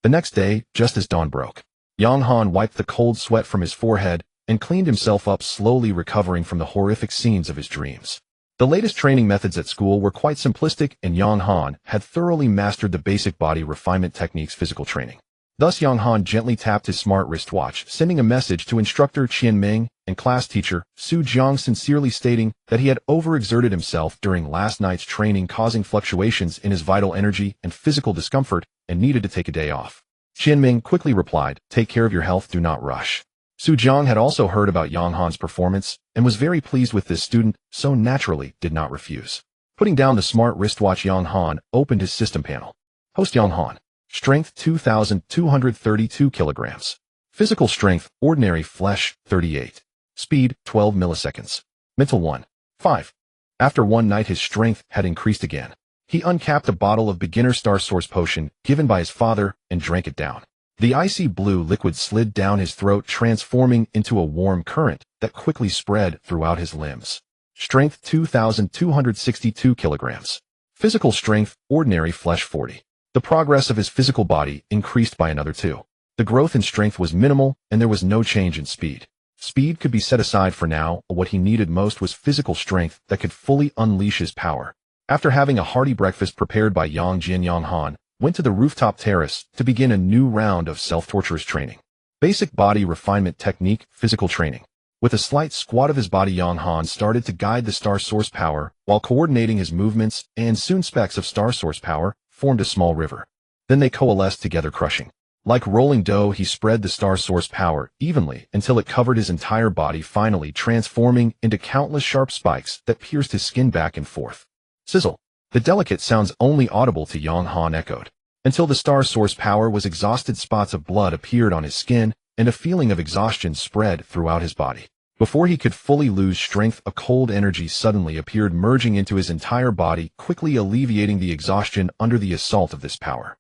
The next day, just as dawn broke, Yang Han wiped the cold sweat from his forehead and cleaned himself up, slowly recovering from the horrific scenes of his dreams. The latest training methods at school were quite simplistic, and Yang Han had thoroughly mastered the basic body refinement techniques physical training. Thus, Yang Han gently tapped his smart wristwatch, sending a message to instructor Qian Ming and class teacher Su Jiang, sincerely stating that he had overexerted himself during last night's training, causing fluctuations in his vital energy and physical discomfort, and needed to take a day off. Qian Ming quickly replied, take care of your health, do not rush. Su Jiang had also heard about Yang Han's performance and was very pleased with this student, so naturally did not refuse. Putting down the smart wristwatch, Yang Han opened his system panel. Host Yang Han. Strength 2,232 kilograms. Physical strength, ordinary flesh, 38. Speed, 12 milliseconds. Mental 1. 5. After one night his strength had increased again. He uncapped a bottle of beginner Star Source potion given by his father and drank it down. The icy blue liquid slid down his throat, transforming into a warm current that quickly spread throughout his limbs. Strength 2,262 kilograms. Physical strength, ordinary flesh 40. The progress of his physical body increased by another 2. The growth in strength was minimal, and there was no change in speed. Speed could be set aside for now, but what he needed most was physical strength that could fully unleash his power. After having a hearty breakfast prepared by Yang Jin, Yang Han went to the rooftop terrace to begin a new round of self-torturous training. Basic body refinement technique, physical training. With a slight squat of his body, Yang Han started to guide the Star Source power while coordinating his movements, and soon specks of Star Source power formed a small river. Then they coalesced together, crushing. Like rolling dough, he spread the Star Source power evenly until it covered his entire body, finally transforming into countless sharp spikes that pierced his skin back and forth. Sizzle. The delicate sounds only audible to Yang Han echoed. Until the Star Source power was exhausted, spots of blood appeared on his skin, and a feeling of exhaustion spread throughout his body. Before he could fully lose strength, a cold energy suddenly appeared, merging into his entire body, quickly alleviating the exhaustion under the assault of this power.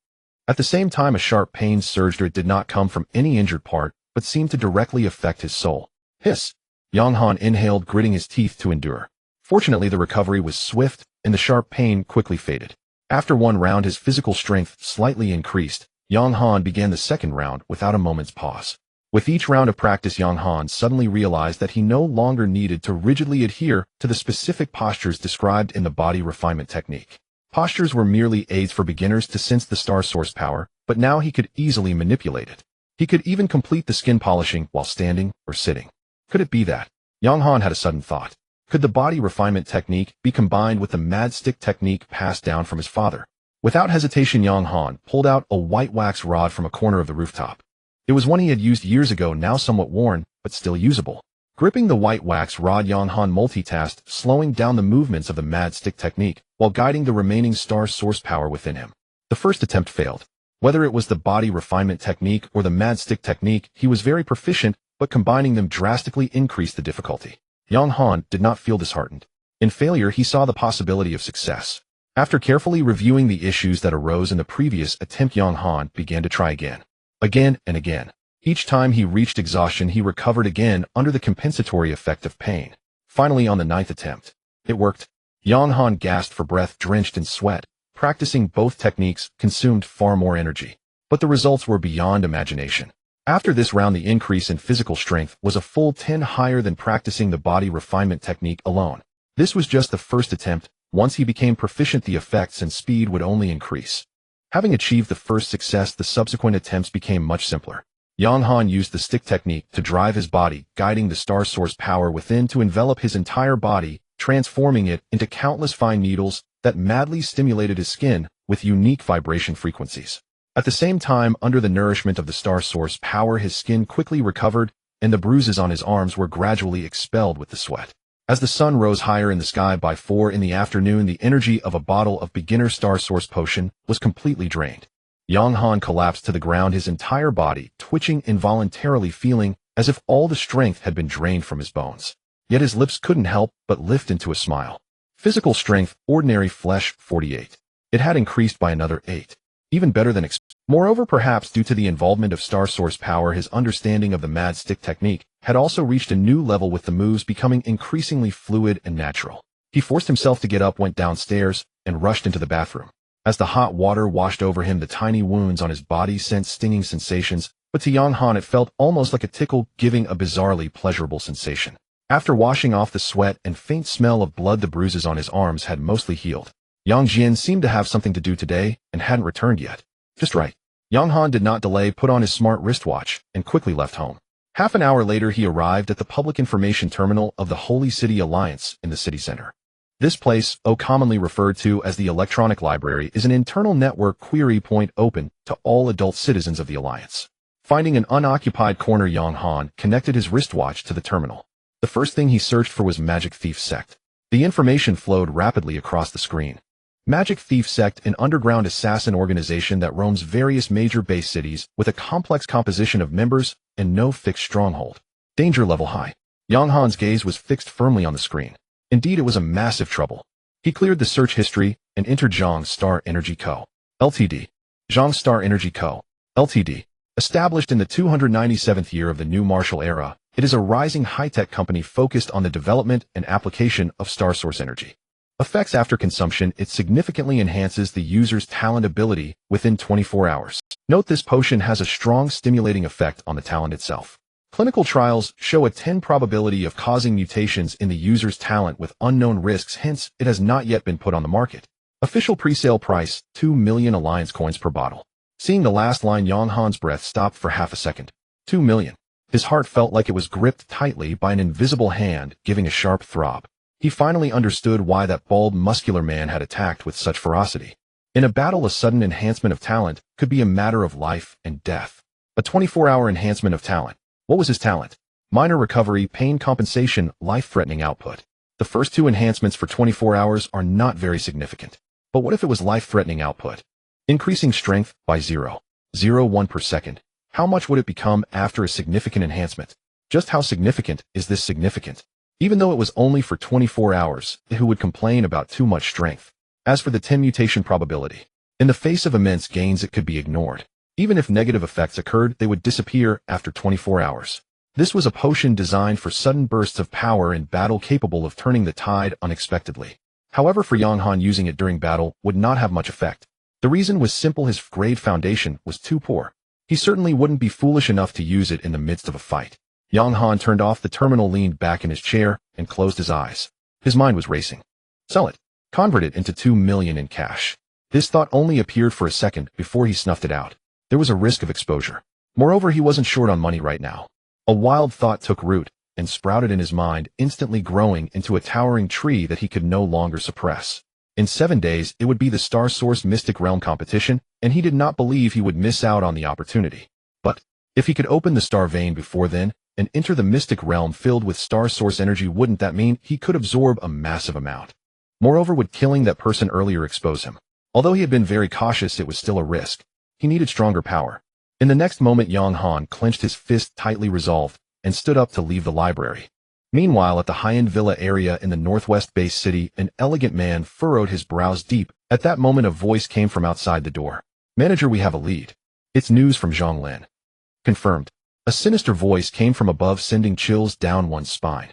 At the same time, a sharp pain surged. It did not come from any injured part, but seemed to directly affect his soul. Hiss! Yang Han inhaled, gritting his teeth to endure. Fortunately, the recovery was swift, and the sharp pain quickly faded. After one round, his physical strength slightly increased. Yang Han began the second round without a moment's pause. With each round of practice, Yang Han suddenly realized that he no longer needed to rigidly adhere to the specific postures described in the body refinement technique. Postures were merely aids for beginners to sense the Star Source power, but now he could easily manipulate it. He could even complete the skin polishing while standing or sitting. Could it be that? Yang Han had a sudden thought. Could the body refinement technique be combined with the mad stick technique passed down from his father? Without hesitation, Yang Han pulled out a white wax rod from a corner of the rooftop. It was one he had used years ago, now somewhat worn, but still usable. Gripping the white wax rod, Yang Han multitasked, slowing down the movements of the mad stick technique while guiding the remaining Star Source power within him. The first attempt failed. Whether it was the body refinement technique or the mad stick technique, he was very proficient, but combining them drastically increased the difficulty. Yang Han did not feel disheartened. In failure, he saw the possibility of success. After carefully reviewing the issues that arose in the previous attempt, Yang Han began to try again. Again and again. Each time he reached exhaustion, he recovered again under the compensatory effect of pain. Finally, on the 9th attempt, it worked. Yang Han gasped for breath, drenched in sweat. Practicing both techniques consumed far more energy, but the results were beyond imagination. After this round, the increase in physical strength was a full 10 higher than practicing the body refinement technique alone. This was just the first attempt. Once he became proficient, the effects and speed would only increase. Having achieved the first success, the subsequent attempts became much simpler. Yang Han used the stick technique to drive his body, guiding the Star Source power within to envelop his entire body, transforming it into countless fine needles that madly stimulated his skin with unique vibration frequencies. At the same time, under the nourishment of the Star Source power, his skin quickly recovered, and the bruises on his arms were gradually expelled with the sweat. As the sun rose higher in the sky by 4 in the afternoon, the energy of a bottle of beginner Star Source potion was completely drained. Yang Han collapsed to the ground, his entire body twitching involuntarily, feeling as if all the strength had been drained from his bones. Yet his lips couldn't help but lift into a smile. Physical strength, ordinary flesh, 48. It had increased by another 8. Even better than expected. Moreover, perhaps due to the involvement of Star Source power, his understanding of the mad stick technique had also reached a new level, with the moves becoming increasingly fluid and natural. He forced himself to get up, went downstairs, and rushed into the bathroom. As the hot water washed over him, the tiny wounds on his body sent stinging sensations, but to Yang Han it felt almost like a tickle, giving a bizarrely pleasurable sensation. After washing off the sweat and faint smell of blood, the bruises on his arms had mostly healed. Yang Jian seemed to have something to do today and hadn't returned yet. Just right. Yang Han did not delay, put on his smart wristwatch, and quickly left home. Half an hour later, he arrived at the public information terminal of the Holy City Alliance in the city center. This place, commonly referred to as the Electronic Library, is an internal network query point open to all adult citizens of the Alliance. Finding an unoccupied corner, Yang Han connected his wristwatch to the terminal. The first thing he searched for was Magic Thief Sect. The information flowed rapidly across the screen. Magic Thief Sect, an underground assassin organization that roams various major base cities with a complex composition of members and no fixed stronghold. Danger level high. Yang Han's gaze was fixed firmly on the screen. Indeed, it was a massive trouble. He cleared the search history and entered Zhang Star Energy Co. Ltd. Zhang Star Energy Co. Ltd. Established in the 297th year of the new Martial Era, it is a rising high-tech company focused on the development and application of star source energy. Effects after consumption, it significantly enhances the user's talent ability within 24 hours. Note this potion has a strong stimulating effect on the talent itself. Clinical trials show a 10 probability of causing mutations in the user's talent with unknown risks, hence it has not yet been put on the market. Official pre-sale price, 2 million alliance coins per bottle. Seeing the last line, Yang Han's breath stopped for half a second. 2 million. His heart felt like it was gripped tightly by an invisible hand, giving a sharp throb. He finally understood why that bald, muscular man had attacked with such ferocity. In a battle, a sudden enhancement of talent could be a matter of life and death. A 24-hour enhancement of talent. What was his talent? Minor recovery, pain compensation, life-threatening output. The first two enhancements for 24 hours are not very significant. But what if it was life-threatening output? Increasing strength by 0.01 per second. How much would it become after a significant enhancement? Just how significant is this significant? Even though it was only for 24 hours, who would complain about too much strength? As for the 10 mutation probability, in the face of immense gains it could be ignored. Even if negative effects occurred, they would disappear after 24 hours. This was a potion designed for sudden bursts of power in battle, capable of turning the tide unexpectedly. However, for Yang Han, using it during battle would not have much effect. The reason was simple: his grade foundation was too poor. He certainly wouldn't be foolish enough to use it in the midst of a fight. Yang Han turned off the terminal, leaned back in his chair, and closed his eyes. His mind was racing. Sell it. Convert it into 2 million in cash. This thought only appeared for a second before he snuffed it out. There was a risk of exposure. Moreover, he wasn't short on money right now. A wild thought took root and sprouted in his mind, instantly growing into a towering tree that he could no longer suppress. In 7 days, it would be the Star Source Mystic Realm competition, and he did not believe he would miss out on the opportunity. But if he could open the Star Vein before then and enter the Mystic Realm filled with Star Source energy, wouldn't that mean he could absorb a massive amount? Moreover, would killing that person earlier expose him? Although he had been very cautious, it was still a risk. He needed stronger power. In the next moment, Yang Han clenched his fist, tightly resolved, and stood up to leave the library. Meanwhile, at the high-end villa area in the northwest base city, an elegant man furrowed his brows deep. At that moment, a voice came from outside the door. "Manager, we have a lead. It's news from Zhonglin." Confirmed. A sinister voice came from above, sending chills down one's spine.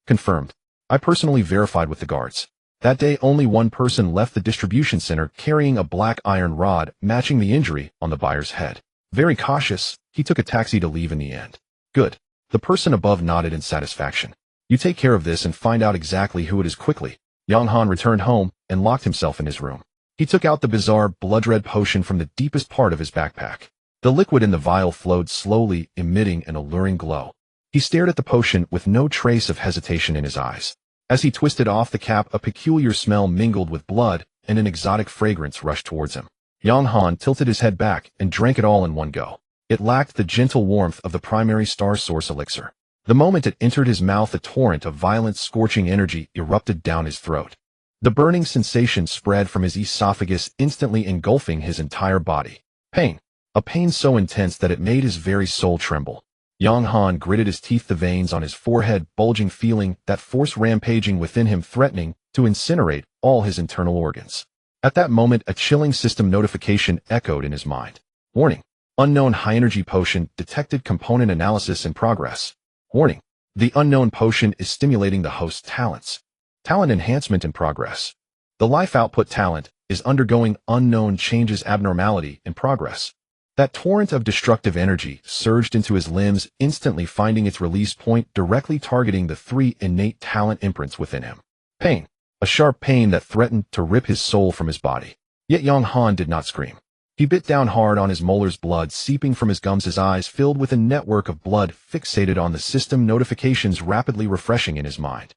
Confirmed. I personally verified with the guards. That day, only one person left the distribution center carrying a black iron rod matching the injury on the buyer's head. Very cautious, he took a taxi to leave in the end. Good. The person above nodded in satisfaction. You take care of this and find out exactly who it is quickly. Yang Han returned home and locked himself in his room. He took out the bizarre blood-red potion from the deepest part of his backpack. The liquid in the vial flowed slowly, emitting an alluring glow. He stared at the potion with no trace of hesitation in his eyes. As he twisted off the cap, a peculiar smell mingled with blood, and an exotic fragrance rushed towards him. Yang Han tilted his head back and drank it all in one go. It lacked the gentle warmth of the primary Star Source elixir. The moment it entered his mouth, a torrent of violent, scorching energy erupted down his throat. The burning sensation spread from his esophagus, instantly engulfing his entire body. Pain. A pain so intense that it made his very soul tremble. Yang Han gritted his teeth, the veins on his forehead bulging, feeling that force rampaging within him, threatening to incinerate all his internal organs. At that moment, a chilling system notification echoed in his mind. Warning. Unknown high-energy potion detected. Component analysis in progress. Warning. The unknown potion is stimulating the host's talents. Talent enhancement in progress. The life output talent is undergoing unknown changes. Abnormality in progress. That torrent of destructive energy surged into his limbs, instantly finding its release point directly targeting the 3 innate talent imprints within him. Pain. A sharp pain that threatened to rip his soul from his body. Yet Yang Han did not scream. He bit down hard on his molars, blood seeping from his gums, his eyes filled with a network of blood fixated on the system notifications rapidly refreshing in his mind.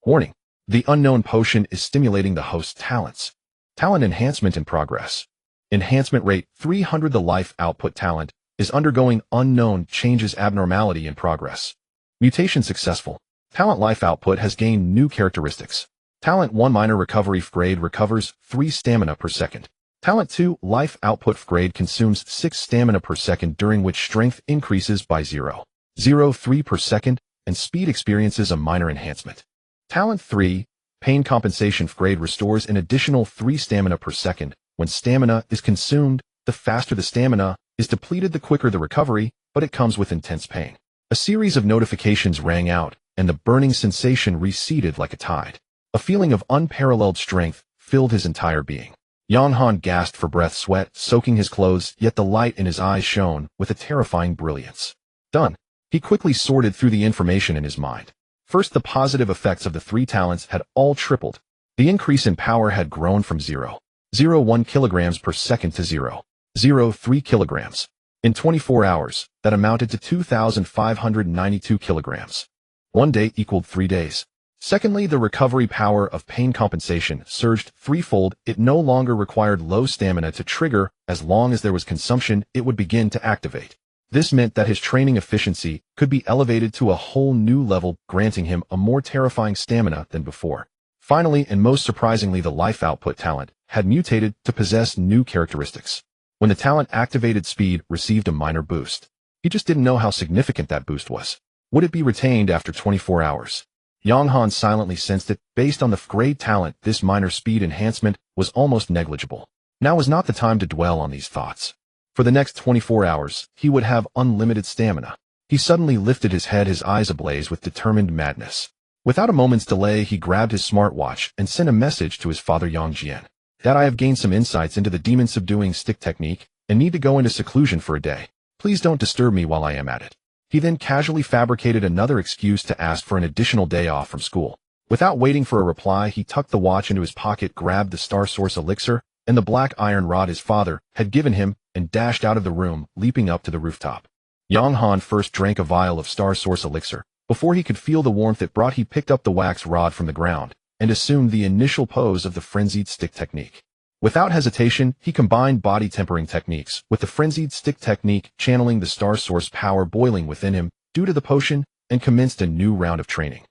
Warning. The unknown potion is stimulating the host's talents. Talent enhancement in progress. Enhancement rate 300. The life output talent is undergoing unknown changes, abnormality in progress. Mutation successful. Talent life output has gained new characteristics. Talent 1 minor recovery grade recovers 3 stamina per second. Talent 2 life output grade consumes 6 stamina per second, during which strength increases by 0.03 per second and speed experiences a minor enhancement. Talent 3 pain compensation grade restores an additional 3 stamina per second. When stamina is consumed, the faster the stamina is depleted, the quicker the recovery, but it comes with intense pain. A series of notifications rang out, and the burning sensation receded like a tide. A feeling of unparalleled strength filled his entire being. Yang Han gasped for breath, sweat soaking his clothes, yet the light in his eyes shone with a terrifying brilliance. Done. He quickly sorted through the information in his mind. First, the positive effects of the 3 talents had all tripled. The increase in power had grown from 0.01 kilograms per second to 0.03 kilograms. In 24 hours, that amounted to 2,592 kilograms. 1 day equaled 3 days. Secondly, the recovery power of pain compensation surged threefold. It no longer required low stamina to trigger. As long as there was consumption, it would begin to activate. This meant that his training efficiency could be elevated to a whole new level, granting him a more terrifying stamina than before. Finally, and most surprisingly, the life output talent had mutated to possess new characteristics. When the talent activated, speed received a minor boost. He just didn't know how significant that boost was. Would it be retained after 24 hours? Yang Han silently sensed it. Based on the grade talent, this minor speed enhancement was almost negligible. Now was not the time to dwell on these thoughts. For the next 24 hours, he would have unlimited stamina. He suddenly lifted his head, his eyes ablaze with determined madness. Without a moment's delay, he grabbed his smartwatch and sent a message to his father Yang Jian. Dad, I have gained some insights into the demon subduing stick technique and need to go into seclusion for a day. Please don't disturb me while I am at it. He then casually fabricated another excuse to ask for an additional day off from school. Without waiting for a reply, he tucked the watch into his pocket, grabbed the Star Source elixir and the black iron rod his father had given him, and dashed out of the room, leaping up to the rooftop. Yang Han first drank a vial of Star Source elixir. Before he could feel the warmth it brought, he picked up the wax rod from the ground and assumed the initial pose of the frenzied stick technique. Without hesitation, he combined body tempering techniques with the frenzied stick technique, channeling the Star Source power boiling within him due to the potion, and commenced a new round of training.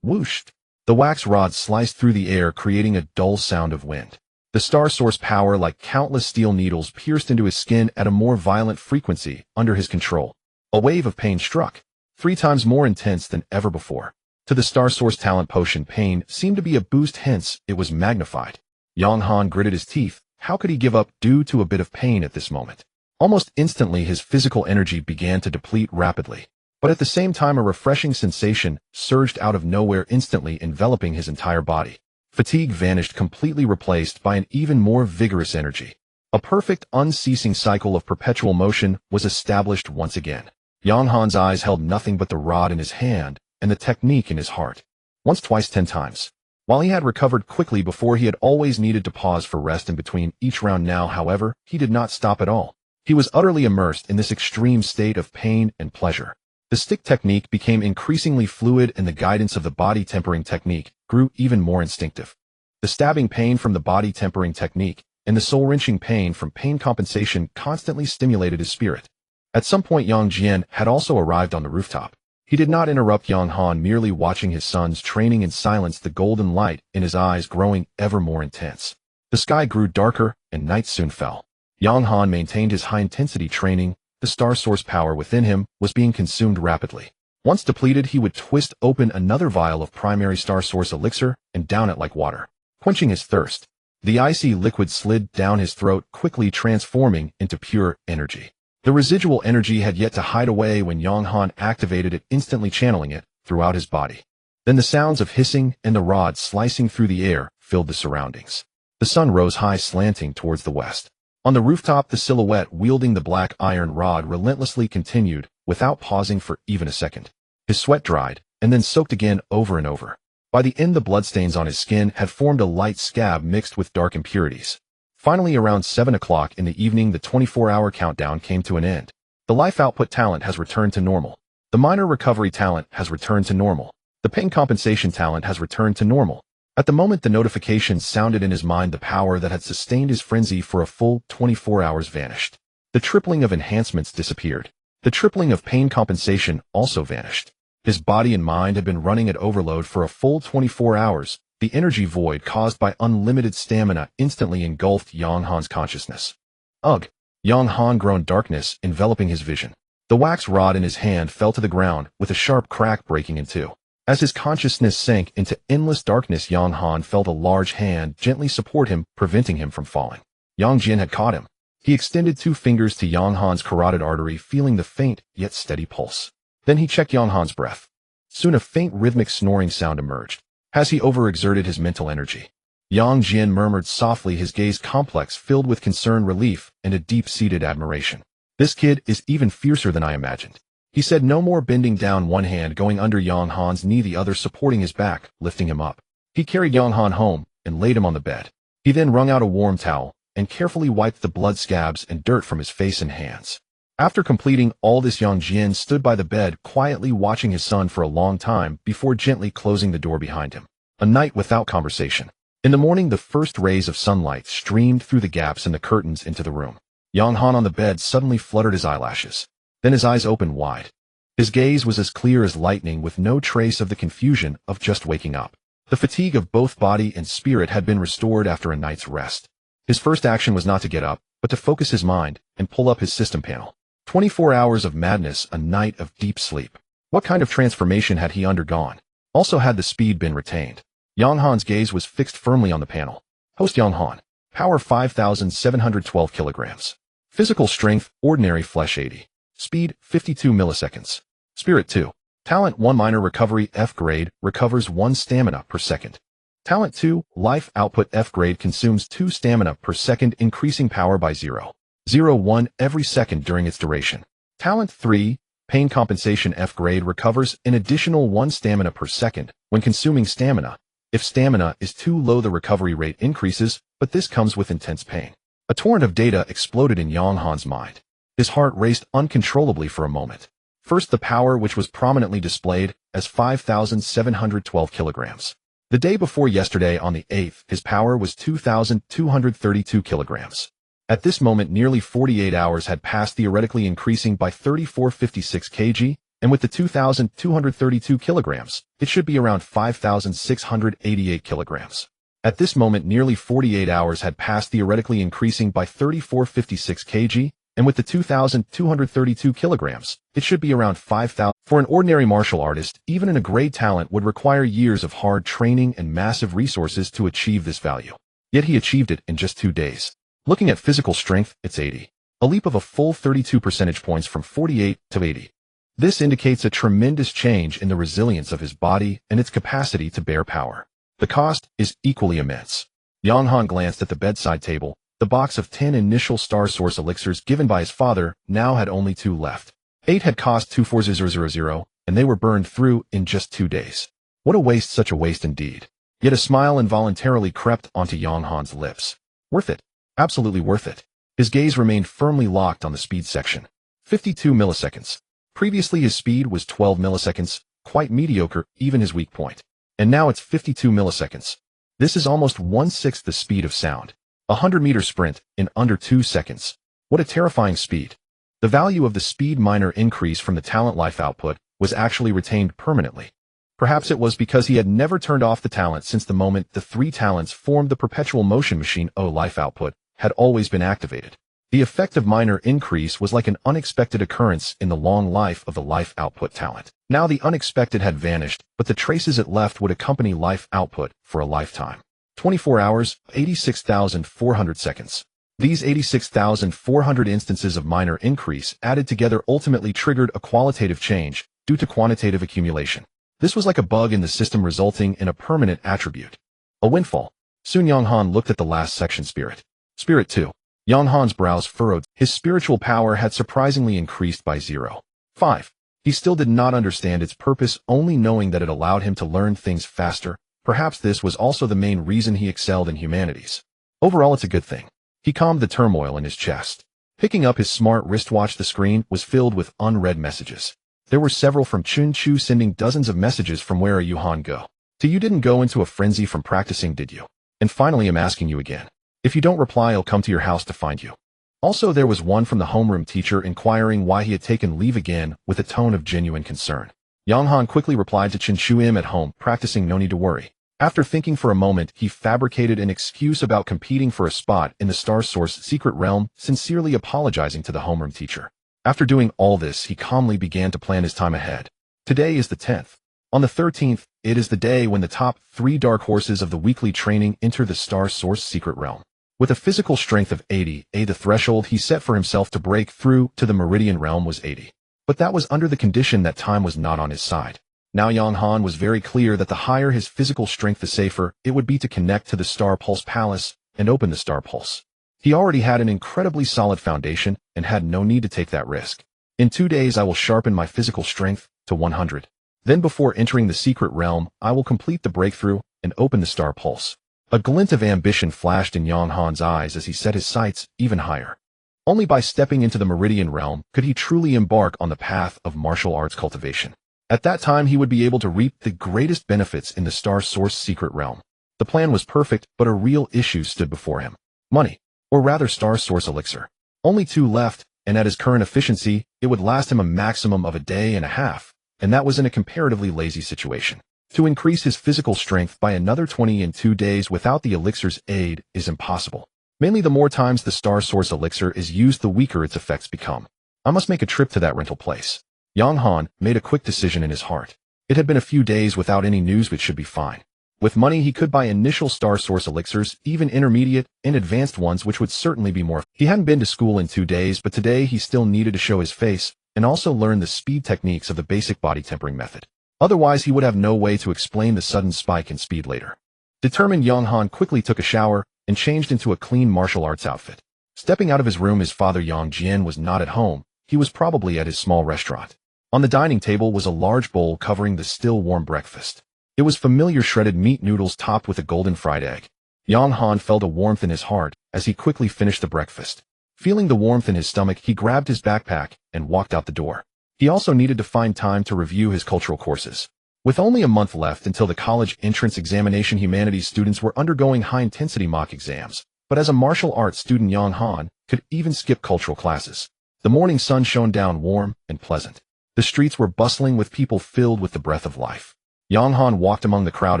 Whoosh! The wax rod sliced through the air, creating a dull sound of wind. The Star Source power, like countless steel needles, pierced into his skin at a more violent frequency under his control. A wave of pain struck, 3 times more intense than ever before. To the Star Source talent potion, pain seemed to be a boost, hence it was magnified. Yang Han gritted his teeth. How could he give up due to a bit of pain at this moment? Almost instantly, his physical energy began to deplete rapidly. But at the same time, a refreshing sensation surged out of nowhere, instantly enveloping his entire body. Fatigue vanished, completely replaced by an even more vigorous energy. A perfect, unceasing cycle of perpetual motion was established once again. Yang Han's eyes held nothing but the rod in his hand and the technique in his heart. Once, twice, 10 times. While he had recovered quickly before, he had always needed to pause for rest in between each round. Now, however, he did not stop at all. He was utterly immersed in this extreme state of pain and pleasure. The stick technique became increasingly fluid, and the guidance of the body tempering technique grew even more instinctive. The stabbing pain from the body tempering technique and the soul-wrenching pain from pain compensation constantly stimulated his spirit. At some point, Yang Jian had also arrived on the rooftop. He did not interrupt Yang Han, merely watching his son's training in silence, the golden light in his eyes growing ever more intense. The sky grew darker, and night soon fell. Yang Han maintained his high-intensity training. The Star Source power within him was being consumed rapidly. Once depleted, he would twist open another vial of primary Star Source elixir and down it like water, quenching his thirst. The icy liquid slid down his throat, quickly transforming into pure energy. The residual energy had yet to hide away when Yang Han activated it, instantly channeling it throughout his body. Then the sounds of hissing and the rod slicing through the air filled the surroundings. The sun rose high, slanting towards the west. On the rooftop, the silhouette wielding the black iron rod relentlessly continued, without pausing for even a second. His sweat dried, and then soaked again, over and over. By the end, the bloodstains on his skin had formed a light scab mixed with dark impurities. Finally, around 7 o'clock in the evening, the 24-hour countdown came to an end. The life output talent has returned to normal. The minor recovery talent has returned to normal. The pain compensation talent has returned to normal. At the moment the notification sounded in his mind, the power that had sustained his frenzy for a full 24 hours vanished. The tripling of enhancements disappeared. The tripling of pain compensation also vanished. His body and mind had been running at overload for a full 24 hours. The energy void caused by unlimited stamina instantly engulfed Yang Han's consciousness. Ugh! Yang Han groaned, darkness enveloping his vision. The wax rod in his hand fell to the ground, with a sharp crack breaking in two. As his consciousness sank into endless darkness, Yang Han felt a large hand gently support him, preventing him from falling. Yang Jin had caught him. He extended 2 fingers to Yang Han's carotid artery, feeling the faint yet steady pulse. Then he checked Yang Han's breath. Soon a faint rhythmic snoring sound emerged. Has he overexerted his mental energy? Yang Jin murmured softly, his gaze complex, filled with concerned relief and a deep-seated admiration. This kid is even fiercer than I imagined. He said, no more bending down, one hand going under Yang Han's knee, the other supporting his back, lifting him up. He carried Yang Han home and laid him on the bed. He then wrung out a warm towel and carefully wiped the blood scabs and dirt from his face and hands. After completing all this, Yang Jin stood by the bed, quietly watching his son for a long time before gently closing the door behind him. A night without conversation. In the morning, the first rays of sunlight streamed through the gaps in the curtains into the room. Yang Han on the bed suddenly fluttered his eyelashes. Then his eyes opened wide. His gaze was as clear as lightning, with no trace of the confusion of just waking up. The fatigue of both body and spirit had been restored after a night's rest. His first action was not to get up, but to focus his mind and pull up his system panel. 24 hours of madness, a night of deep sleep. What kind of transformation had he undergone? Also, had the speed been retained? Yang Han's gaze was fixed firmly on the panel. Host Yang Han. Power 5,712 kilograms. Physical strength, ordinary flesh 80. Speed, 52 milliseconds. Spirit 2. Talent 1, minor recovery F grade, recovers 1 stamina per second. Talent 2, life output F grade, consumes 2 stamina per second, increasing power by 0.01 every second during its duration. Talent 3, pain compensation F grade, recovers an additional 1 stamina per second when consuming stamina. If stamina is too low, the recovery rate increases, but this comes with intense pain. A torrent of data exploded in Yang Han's mind. His heart raced uncontrollably for a moment. First, the power, which was prominently displayed as 5,712 kilograms. The day before yesterday, on the 8th, his power was 2,232 kilograms. At this moment, nearly 48 hours had passed, theoretically increasing by 3,456 kg, and with the 2,232 kilograms, it should be around 5,688 kilograms. At this moment, nearly 48 hours had passed, theoretically increasing by 3,456 kg, and with the 2,232 kilograms, it should be around 5,000. For an ordinary martial artist, even in a grade talent would require years of hard training and massive resources to achieve this value. Yet he achieved it in just 2 days. Looking at physical strength, it's 80. A leap of a full 32 percentage points from 48 to 80. This indicates a tremendous change in the resilience of his body and its capacity to bear power. The cost is equally immense. Yang Han glanced at the bedside table. The box of 10 initial star source elixirs given by his father now had only 2 left. 8 had cost 24000, and they were burned through in just 2 days. What a waste, such a waste indeed. Yet a smile involuntarily crept onto Yang Han's lips. Worth it. Absolutely worth it. His gaze remained firmly locked on the speed section. 52 milliseconds. Previously his speed was 12 milliseconds, quite mediocre, even his weak point. And now it's 52 milliseconds. This is almost 1/6 the speed of sound. A 100-meter sprint in under 2 seconds. What a terrifying speed. The value of the speed minor increase from the talent life output was actually retained permanently. Perhaps it was because he had never turned off the talent since the moment the 3 talents formed the Perpetual Motion machine. Life output had always been activated. The effect of minor increase was like an unexpected occurrence in the long life of the life output talent. Now the unexpected had vanished, but the traces it left would accompany life output for a lifetime. 24 hours, 86,400 seconds. These 86,400 instances of minor increase added together ultimately triggered a qualitative change due to quantitative accumulation. This was like a bug in the system, resulting in a permanent attribute. A windfall. Soon Yang Han looked at the last section, Spirit. Spirit 2. Yang Han's brows furrowed. His spiritual power had surprisingly increased by 0.5. He still did not understand its purpose, only knowing that it allowed him to learn things faster. Perhaps this was also the main reason he excelled in humanities. Overall, it's a good thing. He calmed the turmoil in his chest. Picking up his smart wristwatch, the screen was filled with unread messages. There were several from Chun Chu, sending dozens of messages from "Where are you, Han? Go." To "You didn't go into a frenzy from practicing, did you?" And finally, "I'm asking you again. If you don't reply, I'll come to your house to find you." Also, there was one from the homeroom teacher inquiring why he had taken leave again with a tone of genuine concern. Yang Han quickly replied to Chen Shu am at home, practicing, no need to worry. After thinking for a moment, he fabricated an excuse about competing for a spot in the Star Source secret realm, sincerely apologizing to the homeroom teacher. After doing all this, he calmly began to plan his time ahead. Today is the 10th. On the 13th, it is the day when the top 3 dark horses of the weekly training enter the Star Source secret realm. With a physical strength of 80, the threshold he set for himself to break through to the Meridian realm was 80. But that was under the condition that time was not on his side. Now Yang Han was very clear that the higher his physical strength, the safer it would be to connect to the Star Pulse Palace and open the Star Pulse. He already had an incredibly solid foundation and had no need to take that risk. In 2 days I will sharpen my physical strength to 100. Then before entering the secret realm, I will complete the breakthrough and open the Star Pulse. A glint of ambition flashed in Yang Han's eyes as he set his sights even higher. Only by stepping into the Meridian realm could he truly embark on the path of martial arts cultivation. At that time he would be able to reap the greatest benefits in the Star Source secret realm. The plan was perfect, but a real issue stood before him. Money, or rather Star Source elixir. Only 2 left, and at his current efficiency, it would last him a maximum of a day and a half, and that was in a comparatively lazy situation. To increase his physical strength by another 20 in 2 days without the elixir's aid is impossible. Mainly the more times the Star Source elixir is used, the weaker its effects become. I must make a trip to that rental place. Yang Han made a quick decision in his heart. It had been a few days without any news, but should be fine. With money he could buy initial Star Source elixirs, even intermediate and advanced ones, which would certainly be more. He hadn't been to school in 2 days, but today he still needed to show his face and also learn the speed techniques of the basic body tempering method. Otherwise he would have no way to explain the sudden spike in speed later. Determined, Yang Han quickly took a shower and changed into a clean martial arts outfit. Stepping out of his room, his father Yang Jian was not at home. He was probably at his small restaurant. On the dining table was a large bowl covering the still warm breakfast. It was familiar shredded meat noodles topped with a golden fried egg. Yang Han felt a warmth in his heart as he quickly finished the breakfast. Feeling the warmth in his stomach, he grabbed his backpack and walked out the door. He also needed to find time to review his cultural courses. With only a month left until the college entrance examination, humanities students were undergoing high-intensity mock exams. But as a martial arts student, Yang Han could even skip cultural classes. The morning sun shone down warm and pleasant. The streets were bustling with people filled with the breath of life. Yang Han walked among the crowd,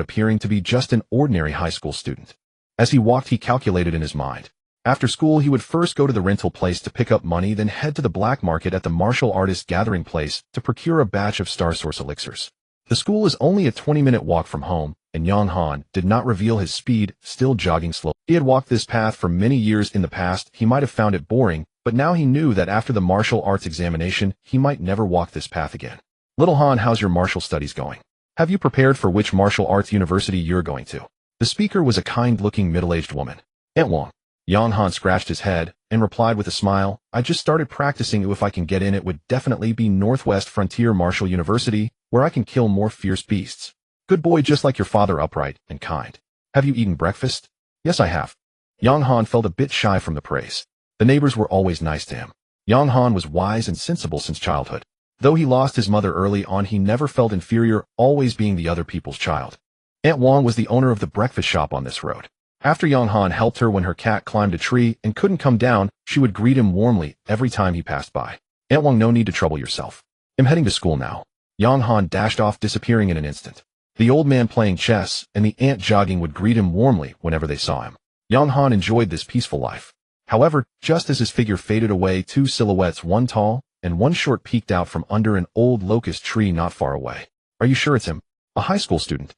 appearing to be just an ordinary high school student. As he walked, he calculated in his mind. After school, he would first go to the rental place to pick up money, then head to the black market at the martial artist gathering place to procure a batch of Star Source elixirs. The school is only a 20-minute walk from home, and Yang Han did not reveal his speed, still jogging slowly. He had walked this path for many years in the past. He might have found it boring, but now he knew that after the martial arts examination, he might never walk this path again. Little Han, how's your martial studies going? Have you prepared for which martial arts university you're going to? The speaker was a kind-looking middle-aged woman. Aunt Wang. Yang Han scratched his head and replied with a smile, I just started practicing. If I can get in, it would definitely be Northwest Frontier Martial University, where I can kill more fierce beasts. Good boy, just like your father, upright and kind. Have you eaten breakfast? Yes, I have. Yang Han felt a bit shy from the praise. The neighbors were always nice to him. Yang Han was wise and sensible since childhood. Though he lost his mother early on, he never felt inferior, always being the other people's child. Aunt Wang was the owner of the breakfast shop on this road. After Yang Han helped her when her cat climbed a tree and couldn't come down, she would greet him warmly every time he passed by. Aunt Wang, no need to trouble yourself. I'm heading to school now. Yang Han dashed off, disappearing in an instant. The old man playing chess and the aunt jogging would greet him warmly whenever they saw him. Yang Han enjoyed this peaceful life. However, just as his figure faded away, 2 silhouettes, one tall and one short, peeked out from under an old locust tree not far away. Are you sure it's him? A high school student?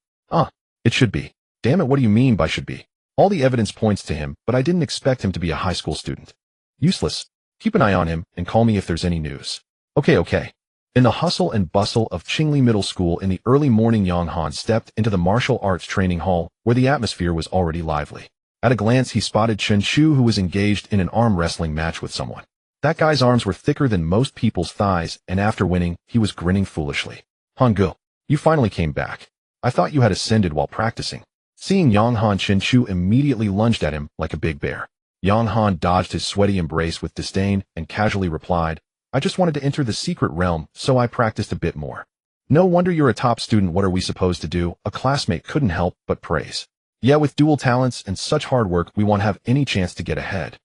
It should be. Damn it, what do you mean by should be? All the evidence points to him, but I didn't expect him to be a high school student. Useless. Keep an eye on him and call me if there's any news. Okay. In the hustle and bustle of Qingli Middle School in the early morning, Yang Han stepped into the martial arts training hall, where the atmosphere was already lively. At a glance, he spotted Chen Shu, who was engaged in an arm wrestling match with someone. That guy's arms were thicker than most people's thighs, and after winning, he was grinning foolishly. Hangul, you finally came back. I thought you had ascended while practicing. Seeing Yang Han, Chen Shu immediately lunged at him like a big bear. Yang Han dodged his sweaty embrace with disdain and casually replied, I just wanted to enter the secret realm, so I practiced a bit more. No wonder you're a top student. What are we supposed to do? A classmate couldn't help but praise. Yeah, with dual talents and such hard work, we won't have any chance to get ahead.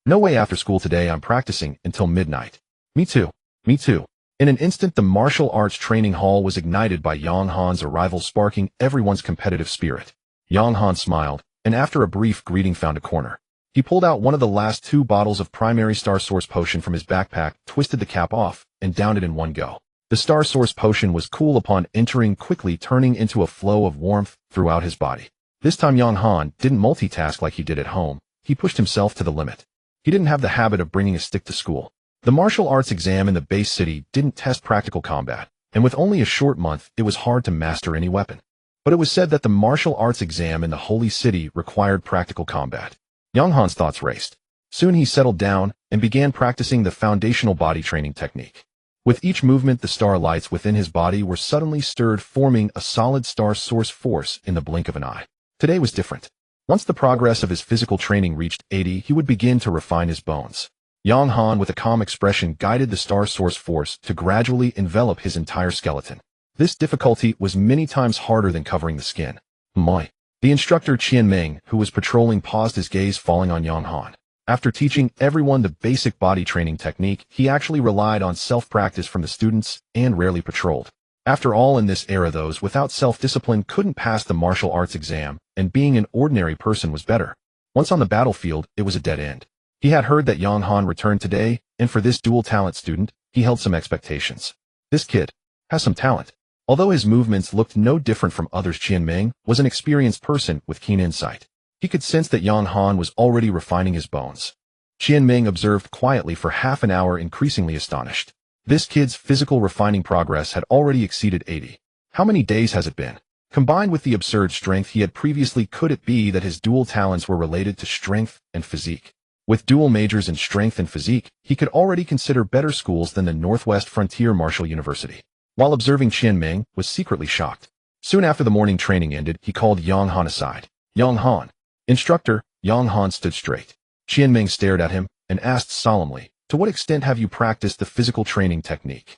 No way after school today I'm practicing until midnight. Me too. Me too. In an instant the martial arts training hall was ignited by Yang Han's arrival, sparking everyone's competitive spirit. Yang Han smiled, and after a brief greeting found a corner. He pulled out one of the last 2 bottles of primary Star Source potion from his backpack, twisted the cap off, and downed it in one go. The Star Source potion was cool upon entering, quickly turning into a flow of warmth throughout his body. This time Yang Han didn't multitask like he did at home. He pushed himself to the limit. He didn't have the habit of bringing a stick to school. The martial arts exam in the base city didn't test practical combat, and with only a short month, it was hard to master any weapon. But it was said that the martial arts exam in the Holy City required practical combat. Yang Han's thoughts raced. Soon he settled down and began practicing the foundational body training technique. With each movement, the star lights within his body were suddenly stirred, forming a solid Star Source force in the blink of an eye. Today was different. Once the progress of his physical training reached 80, he would begin to refine his bones. Yang Han, with a calm expression, guided the Star Source force to gradually envelop his entire skeleton. This difficulty was many times harder than covering the skin. My. The instructor Qian Ming, who was patrolling, paused, his gaze falling on Yang Han. After teaching everyone the basic body training technique, he actually relied on self-practice from the students and rarely patrolled. After all, in this era, those without self-discipline couldn't pass the martial arts exam, and being an ordinary person was better. Once on the battlefield, it was a dead end. He had heard that Yang Han returned today, and for this dual talent student, he held some expectations. This kid has some talent. Although his movements looked no different from others, Qian Ming was an experienced person with keen insight. He could sense that Yang Han was already refining his bones. Qian Ming observed quietly for half an hour, increasingly astonished. This kid's physical refining progress had already exceeded 80. How many days has it been? Combined with the absurd strength he had previously, could it be that his dual talents were related to strength and physique? With dual majors in strength and physique, he could already consider better schools than the Northwest Frontier Martial University. While observing, Qian Ming was secretly shocked. Soon after the morning training ended, he called Yang Han aside. Yang Han. Instructor. Yang Han stood straight. Qian Ming stared at him and asked solemnly, to what extent have you practiced the physical training technique?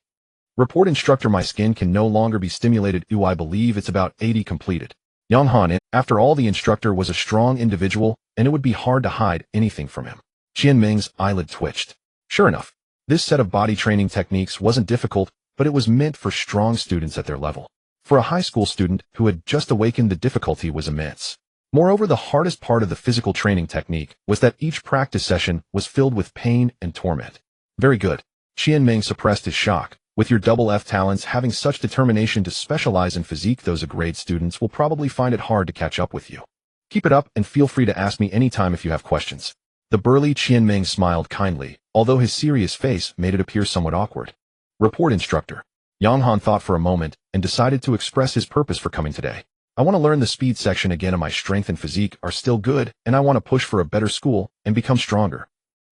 Report, instructor. My skin can no longer be stimulated. I believe it's about 80 completed. Yang Han. After all, the instructor was a strong individual, and it would be hard to hide anything from him. Qian Ming's eyelid twitched. Sure enough, this set of body training techniques wasn't difficult, but it was meant for strong students at their level. For a high school student who had just awakened, the difficulty was immense. Moreover, the hardest part of the physical training technique was that each practice session was filled with pain and torment. Very good. Qian Ming suppressed his shock. With your double F talents, having such determination to specialize in physique, those grade students will probably find it hard to catch up with you. Keep it up and feel free to ask me anytime if you have questions. The burly Qian Ming smiled kindly, although his serious face made it appear somewhat awkward. Report, instructor. Yang Han thought for a moment and decided to express his purpose for coming today. I want to learn the speed section again, and my strength and physique are still good, and I want to push for a better school and become stronger.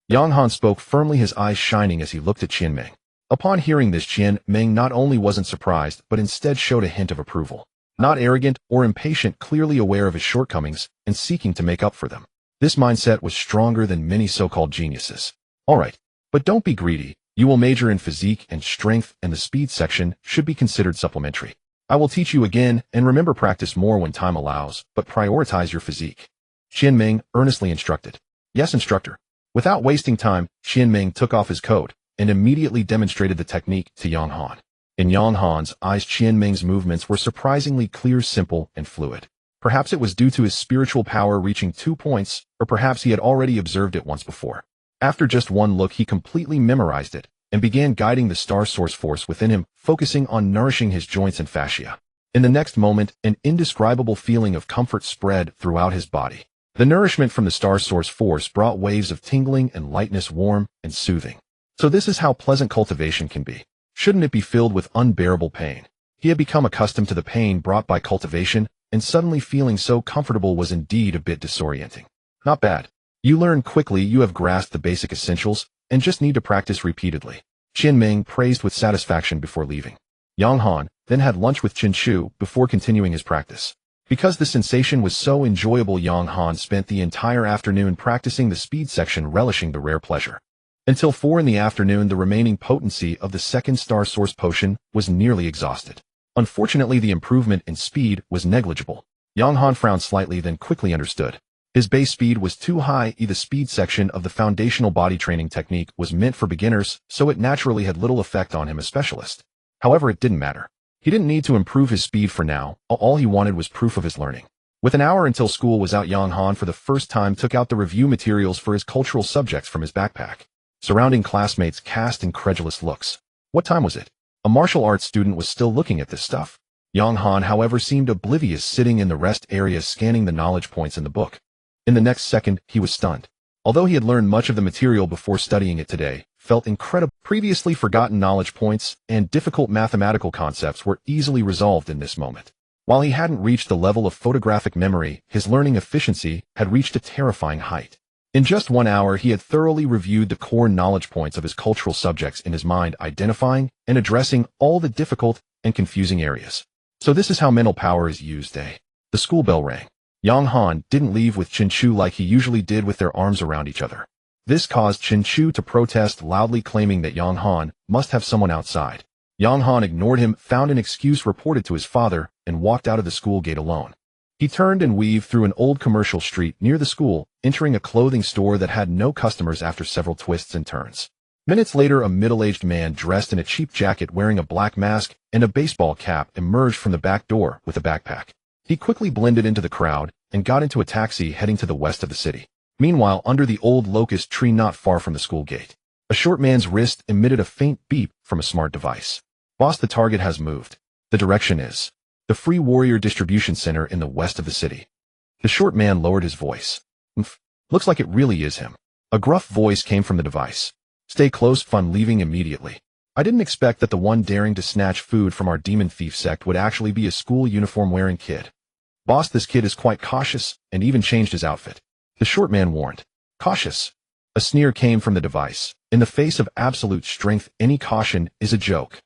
Yang Han spoke firmly, his eyes shining as he looked at Qian Ming. Upon hearing this, Qian Ming not only wasn't surprised, but instead showed a hint of approval. Not arrogant or impatient, clearly aware of his shortcomings and seeking to make up for them. This mindset was stronger than many so-called geniuses. All right, but don't be greedy. You will major in physique and strength, and the speed section should be considered supplementary. I will teach you again, and remember, practice more when time allows, but prioritize your physique. Qian Ming earnestly instructed. Yes, instructor. Without wasting time, Qian Ming took off his coat and immediately demonstrated the technique to Yang Han. In Yang Han's eyes, Qian Ming's movements were surprisingly clear, simple, and fluid. Perhaps it was due to his spiritual power reaching 2 points, or perhaps he had already observed it once before. After just one look, he completely memorized it and began guiding the Star Source force within him, focusing on nourishing his joints and fascia. In the next moment, an indescribable feeling of comfort spread throughout his body. The nourishment from the Star Source force brought waves of tingling and lightness, warm and soothing. So this is how pleasant cultivation can be. Shouldn't it be filled with unbearable pain? He had become accustomed to the pain brought by cultivation, and suddenly feeling so comfortable was indeed a bit disorienting. Not bad. You learn quickly, you have grasped the basic essentials, and just need to practice repeatedly. Qian Ming praised with satisfaction before leaving. Yang Han then had lunch with Qin Chu before continuing his practice. Because the sensation was so enjoyable, Yang Han spent the entire afternoon practicing the speed section, relishing the rare pleasure. Until 4 in the afternoon, the remaining potency of the second Star Source potion was nearly exhausted. Unfortunately, the improvement in speed was negligible. Yang Han frowned slightly, then quickly understood. His base speed was too high. The speed section of the foundational body training technique was meant for beginners, so it naturally had little effect on him as specialist. However, it didn't matter. He didn't need to improve his speed for now. All he wanted was proof of his learning. With an hour until school was out, Yang Han for the first time took out the review materials for his cultural subjects from his backpack. Surrounding classmates cast incredulous looks. What time was it? A martial arts student was still looking at this stuff. Yang Han, however, seemed oblivious, sitting in the rest area scanning the knowledge points in the book. In the next second, he was stunned. Although he had learned much of the material before studying it today, felt incredible. Previously forgotten knowledge points and difficult mathematical concepts were easily resolved in this moment. While he hadn't reached the level of photographic memory, his learning efficiency had reached a terrifying height. In just 1 hour, he had thoroughly reviewed the core knowledge points of his cultural subjects in his mind, identifying and addressing all the difficult and confusing areas. So this is how mental power is used, eh? The school bell rang. Yang Han didn't leave with Chin Chu like he usually did, with their arms around each other. This caused Chin Chu to protest loudly, claiming that Yang Han must have someone outside. Yang Han ignored him, found an excuse, reported to his father, and walked out of the school gate alone. He turned and weaved through an old commercial street near the school, entering a clothing store that had no customers after several twists and turns. Minutes later, a middle-aged man dressed in a cheap jacket, wearing a black mask and a baseball cap, emerged from the back door with a backpack. He quickly blended into the crowd and got into a taxi heading to the west of the city. Meanwhile, under the old locust tree not far from the school gate, a short man's wrist emitted a faint beep from a smart device. Boss, the target has moved. The direction is the Free Warrior Distribution Center in the west of the city. The short man lowered his voice. Looks like it really is him. A gruff voice came from the device. Stay close, fun, leaving immediately. I didn't expect that the one daring to snatch food from our demon thief sect would actually be a school uniform wearing kid. Boss, this kid is quite cautious and even changed his outfit. The short man warned. Cautious? A sneer came from the device. In the face of absolute strength, any caution is a joke.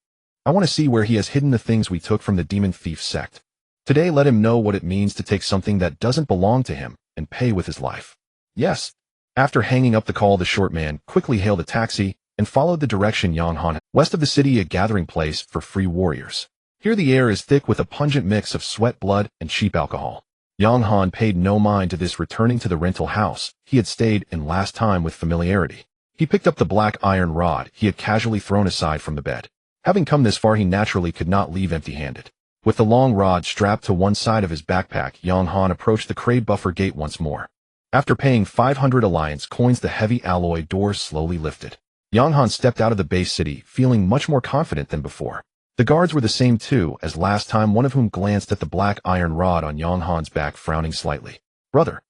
I want to see where he has hidden the things we took from the demon thief sect. Today, let him know what it means to take something that doesn't belong to him and pay with his life. Yes. After hanging up the call, the short man quickly hailed a taxi and followed the direction Yang Han. West of the city, a gathering place for free warriors. Here the air is thick with a pungent mix of sweat, blood, and cheap alcohol. Yang Han paid no mind to this, returning to the rental house he had stayed in last time with familiarity. He picked up the black iron rod he had casually thrown aside from the bed. Having come this far, he naturally could not leave empty-handed. With the long rod strapped to one side of his backpack, Yang Han approached the crate buffer gate once more. After paying 500 alliance coins, the heavy alloy doors slowly lifted. Yang Han stepped out of the base city, feeling much more confident than before. The guards were the same too as last time, one of whom glanced at the black iron rod on Yang Han's back, frowning slightly. Brother.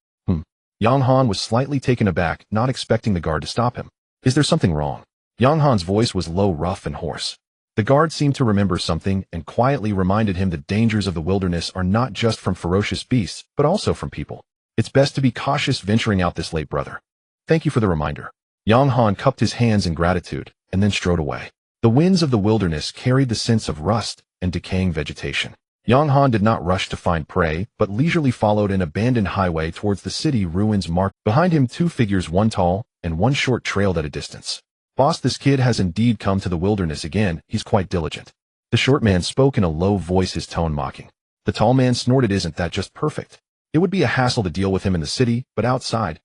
Yang Han was slightly taken aback, not expecting the guard to stop him. Is there something wrong? Yang Han's voice was low, rough, and hoarse. The guard seemed to remember something and quietly reminded him that dangers of the wilderness are not just from ferocious beasts, but also from people. It's best to be cautious venturing out this late, brother. Thank you for the reminder. Yang Han cupped his hands in gratitude and then strode away. The winds of the wilderness carried the scents of rust and decaying vegetation. Yang Han did not rush to find prey, but leisurely followed an abandoned highway towards the city ruins marked. Behind him, two figures, one tall and one short, trailed at a distance. Boss, this kid has indeed come to the wilderness again. He's quite diligent. The short man spoke in a low voice, his tone mocking. The tall man snorted. Isn't that just perfect? It would be a hassle to deal with him in the city, but outside,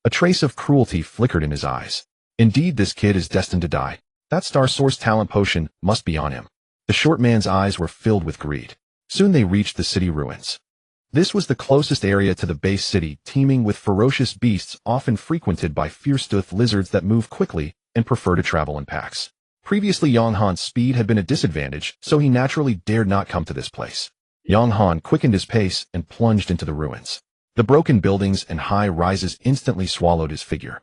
A trace of cruelty flickered in his eyes. Indeed, this kid is destined to die. That Star Source talent potion must be on him. The short man's eyes were filled with greed. Soon they reached the city ruins. This was the closest area to the base city, teeming with ferocious beasts often frequented by fierce-toothed lizards that move quickly and prefer to travel in packs. Previously, Yang Han's speed had been a disadvantage, so he naturally dared not come to this place. Yang Han quickened his pace and plunged into the ruins. The broken buildings and high rises instantly swallowed his figure.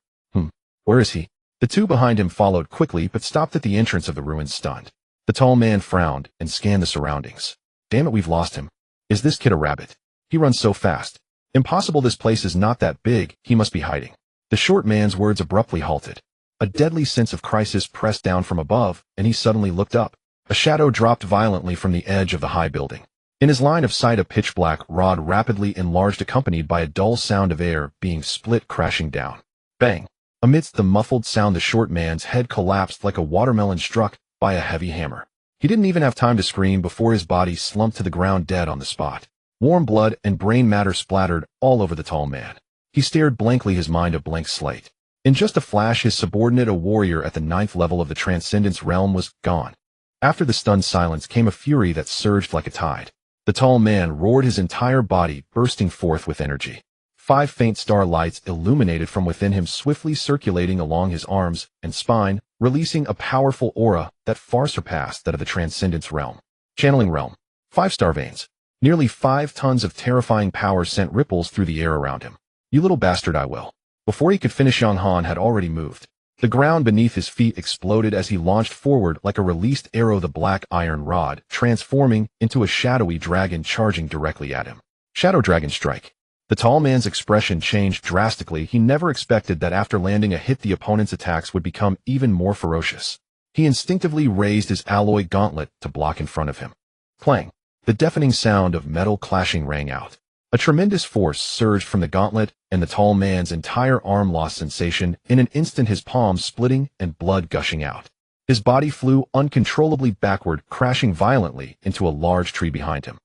Where is he? The two behind him followed quickly but stopped at the entrance of the ruins, stunned. The tall man frowned and scanned the surroundings. Damn it, we've lost him. Is this kid a rabbit? He runs so fast. Impossible, this place is not that big, he must be hiding. The short man's words abruptly halted. A deadly sense of crisis pressed down from above, and he suddenly looked up. A shadow dropped violently from the edge of the high building. In his line of sight, a pitch-black rod rapidly enlarged, accompanied by a dull sound of air being split, crashing down. Bang! Amidst the muffled sound, the short man's head collapsed like a watermelon struck by a heavy hammer. He didn't even have time to scream before his body slumped to the ground, dead on the spot. Warm blood and brain matter splattered all over the tall man. He stared blankly, his mind a blank slate. In just a flash, his subordinate, a warrior at the 9th level of the Transcendence realm, was gone. After the stunned silence came a fury that surged like a tide. The tall man roared, his entire body bursting forth with energy. 5 faint star lights illuminated from within him, swiftly circulating along his arms and spine, releasing a powerful aura that far surpassed that of the Transcendence realm. Channeling realm. 5-star veins. Nearly 5 tons of terrifying power sent ripples through the air around him. You little bastard, I will. Before he could finish, Yang Han had already moved. The ground beneath his feet exploded as he launched forward like a released arrow, the black iron rod transforming into a shadowy dragon charging directly at him. Shadow Dragon Strike. The tall man's expression changed drastically. He never expected that after landing a hit, the opponent's attacks would become even more ferocious. He instinctively raised his alloy gauntlet to block in front of him. Clang. The deafening sound of metal clashing rang out. A tremendous force surged from the gauntlet, and the tall man's entire arm lost sensation. In an instant, his palms splitting and blood gushing out. His body flew uncontrollably backward, crashing violently into a large tree behind him.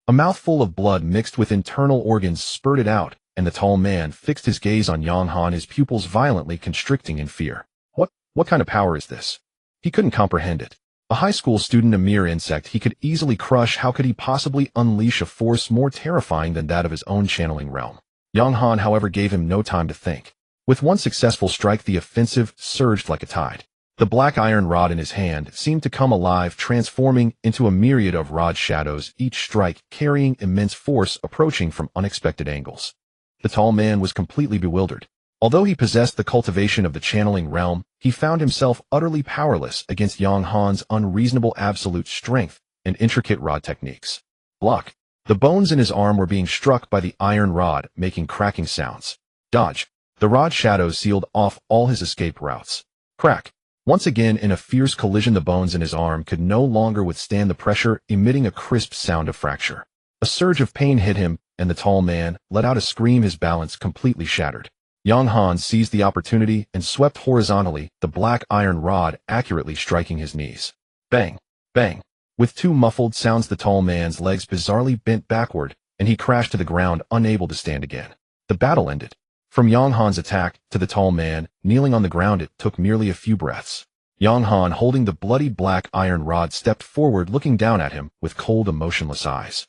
A mouthful of blood mixed with internal organs spurted out, and the tall man fixed his gaze on Yang Han, his pupils violently constricting in fear. What kind of power is this? He couldn't comprehend it. A high school student, a mere insect he could easily crush. How could he possibly unleash a force more terrifying than that of his own channeling realm? Yang Han, however, gave him no time to think. With one successful strike, the offensive surged like a tide. The black iron rod in his hand seemed to come alive, transforming into a myriad of rod shadows, each strike carrying immense force, approaching from unexpected angles. The tall man was completely bewildered. Although he possessed the cultivation of the channeling realm, he found himself utterly powerless against Yang Han's unreasonable absolute strength and intricate rod techniques. Block. The bones in his arm were being struck by the iron rod, making cracking sounds. Dodge. The rod shadows sealed off all his escape routes. Crack. Once again, in a fierce collision, the bones in his arm could no longer withstand the pressure, emitting a crisp sound of fracture. A surge of pain hit him, and the tall man let out a scream, his balance completely shattered. Yang Han seized the opportunity and swept horizontally, the black iron rod accurately striking his knees. Bang! Bang! With 2 muffled sounds, the tall man's legs bizarrely bent backward, and he crashed to the ground, unable to stand again. The battle ended. From Yang Han's attack to the tall man kneeling on the ground, it took merely a few breaths. Yang Han, holding the bloodied black iron rod, stepped forward, looking down at him with cold, emotionless eyes.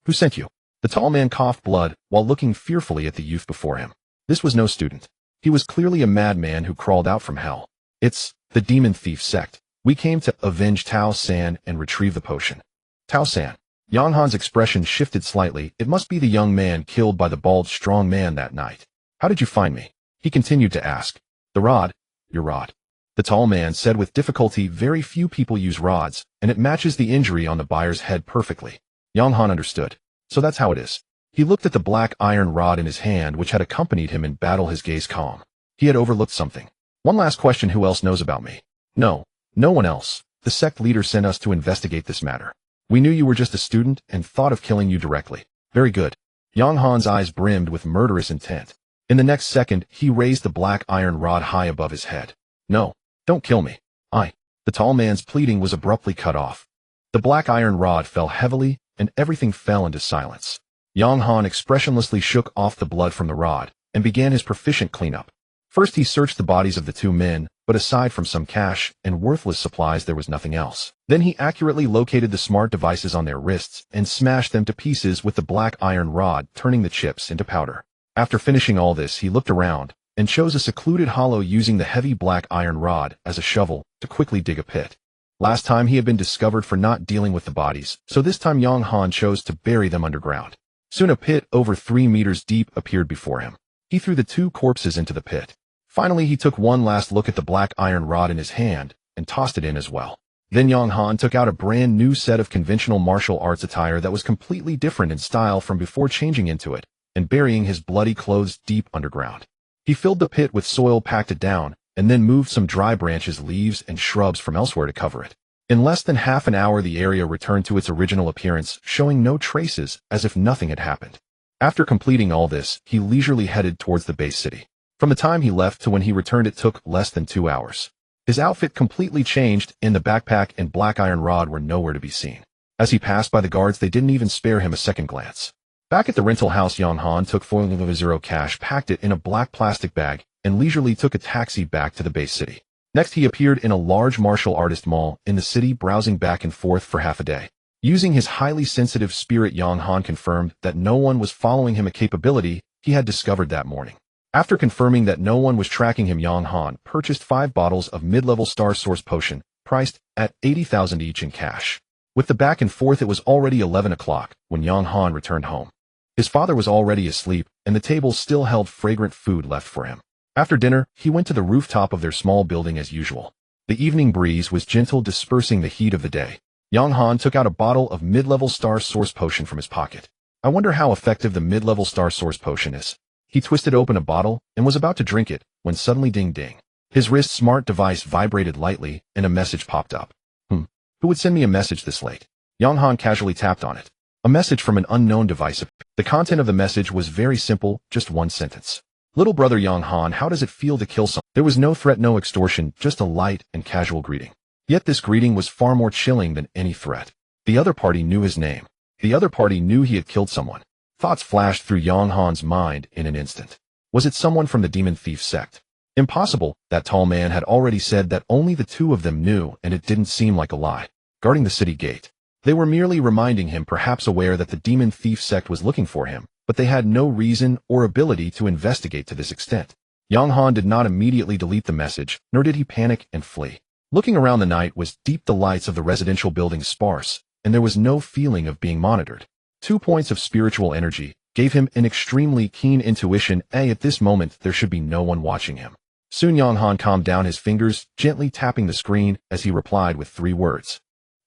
Who sent you? The tall man coughed blood while looking fearfully at the youth before him. This was no student. He was clearly a madman who crawled out from hell. It's the demon thief sect. We came to avenge Tao San and retrieve the potion. Tao San. Yang Han's expression shifted slightly. It must be the young man killed by the bald, strong man that night. How did you find me? He continued to ask. The rod. Your rod. The tall man said with difficulty. Very few people use rods, and it matches the injury on the buyer's head perfectly. Yang Han understood. So that's how it is. He looked at the black iron rod in his hand, which had accompanied him in battle, his gaze calm. He had overlooked something. One last question. Who else knows about me? No one else. The sect leader sent us to investigate this matter. We knew you were just a student and thought of killing you directly. Very good. Yang Han's eyes brimmed with murderous intent. In the next second, he raised the black iron rod high above his head. No, don't kill me. The tall man's pleading was abruptly cut off. The black iron rod fell heavily, and everything fell into silence. Yang Han expressionlessly shook off the blood from the rod and began his proficient cleanup. First, he searched the bodies of the 2 men, but aside from some cash and worthless supplies, there was nothing else. Then he accurately located the smart devices on their wrists and smashed them to pieces with the black iron rod, turning the chips into powder. After finishing all this, he looked around and chose a secluded hollow, using the heavy black iron rod as a shovel to quickly dig a pit. Last time he had been discovered for not dealing with the bodies, so this time Yang Han chose to bury them underground. Soon a pit over 3 meters deep appeared before him. He threw the 2 corpses into the pit. Finally, he took one last look at the black iron rod in his hand and tossed it in as well. Then Yang Han took out a brand new set of conventional martial arts attire that was completely different in style from before, changing into it and burying his bloody clothes deep underground. He filled the pit with soil, packed it down, and then moved some dry branches, leaves, and shrubs from elsewhere to cover it. In less than half an hour, the area returned to its original appearance, showing no traces, as if nothing had happened. After completing all this, he leisurely headed towards the base city. From the time he left to when he returned, it took less than 2 hours. His outfit completely changed, and the backpack and black iron rod were nowhere to be seen. As he passed by the guards, they didn't even spare him a second glance. Back at the rental house, Yang Han took 400 cash, packed it in a black plastic bag, and leisurely took a taxi back to the base city. Next, he appeared in a large martial artist mall in the city, browsing back and forth for half a day. Using his highly sensitive spirit, Yang Han confirmed that no one was following him, a capability he had discovered that morning. After confirming that no one was tracking him, Yang Han purchased 5 bottles of mid-level Star Source potion, priced at 80,000 each in cash. With the back and forth, it was already 11 o'clock when Yang Han returned home. His father was already asleep, and the table still held fragrant food left for him. After dinner, he went to the rooftop of their small building as usual. The evening breeze was gentle, dispersing the heat of the day. Yang Han took out a bottle of mid-level Star Source potion from his pocket. I wonder how effective the mid-level Star Source potion is. He twisted open a bottle and was about to drink it when suddenly ding-ding. His wrist smart device vibrated lightly and a message popped up. Who would send me a message this late? Yang Han casually tapped on it. A message from an unknown device. The content of the message was very simple, just one sentence. Little brother Yang Han, how does it feel to kill someone? There was no threat, no extortion, just a light and casual greeting. Yet this greeting was far more chilling than any threat. The other party knew his name. The other party knew he had killed someone. Thoughts flashed through Yang Han's mind in an instant. Was it someone from the demon thief sect? Impossible. That tall man had already said that only the two of them knew, and it didn't seem like a lie. Guarding the city gate. They were merely reminding him, perhaps aware that the demon thief sect was looking for him, but they had no reason or ability to investigate to this extent. Yang Han did not immediately delete the message, nor did he panic and flee. Looking around, the night was deep, the lights of the residential buildings sparse, and there was no feeling of being monitored. 2 points of spiritual energy gave him an extremely keen intuition. At this moment, there should be no one watching him. Soon Yang Han calmed down, his fingers gently tapping the screen as he replied with 3 words.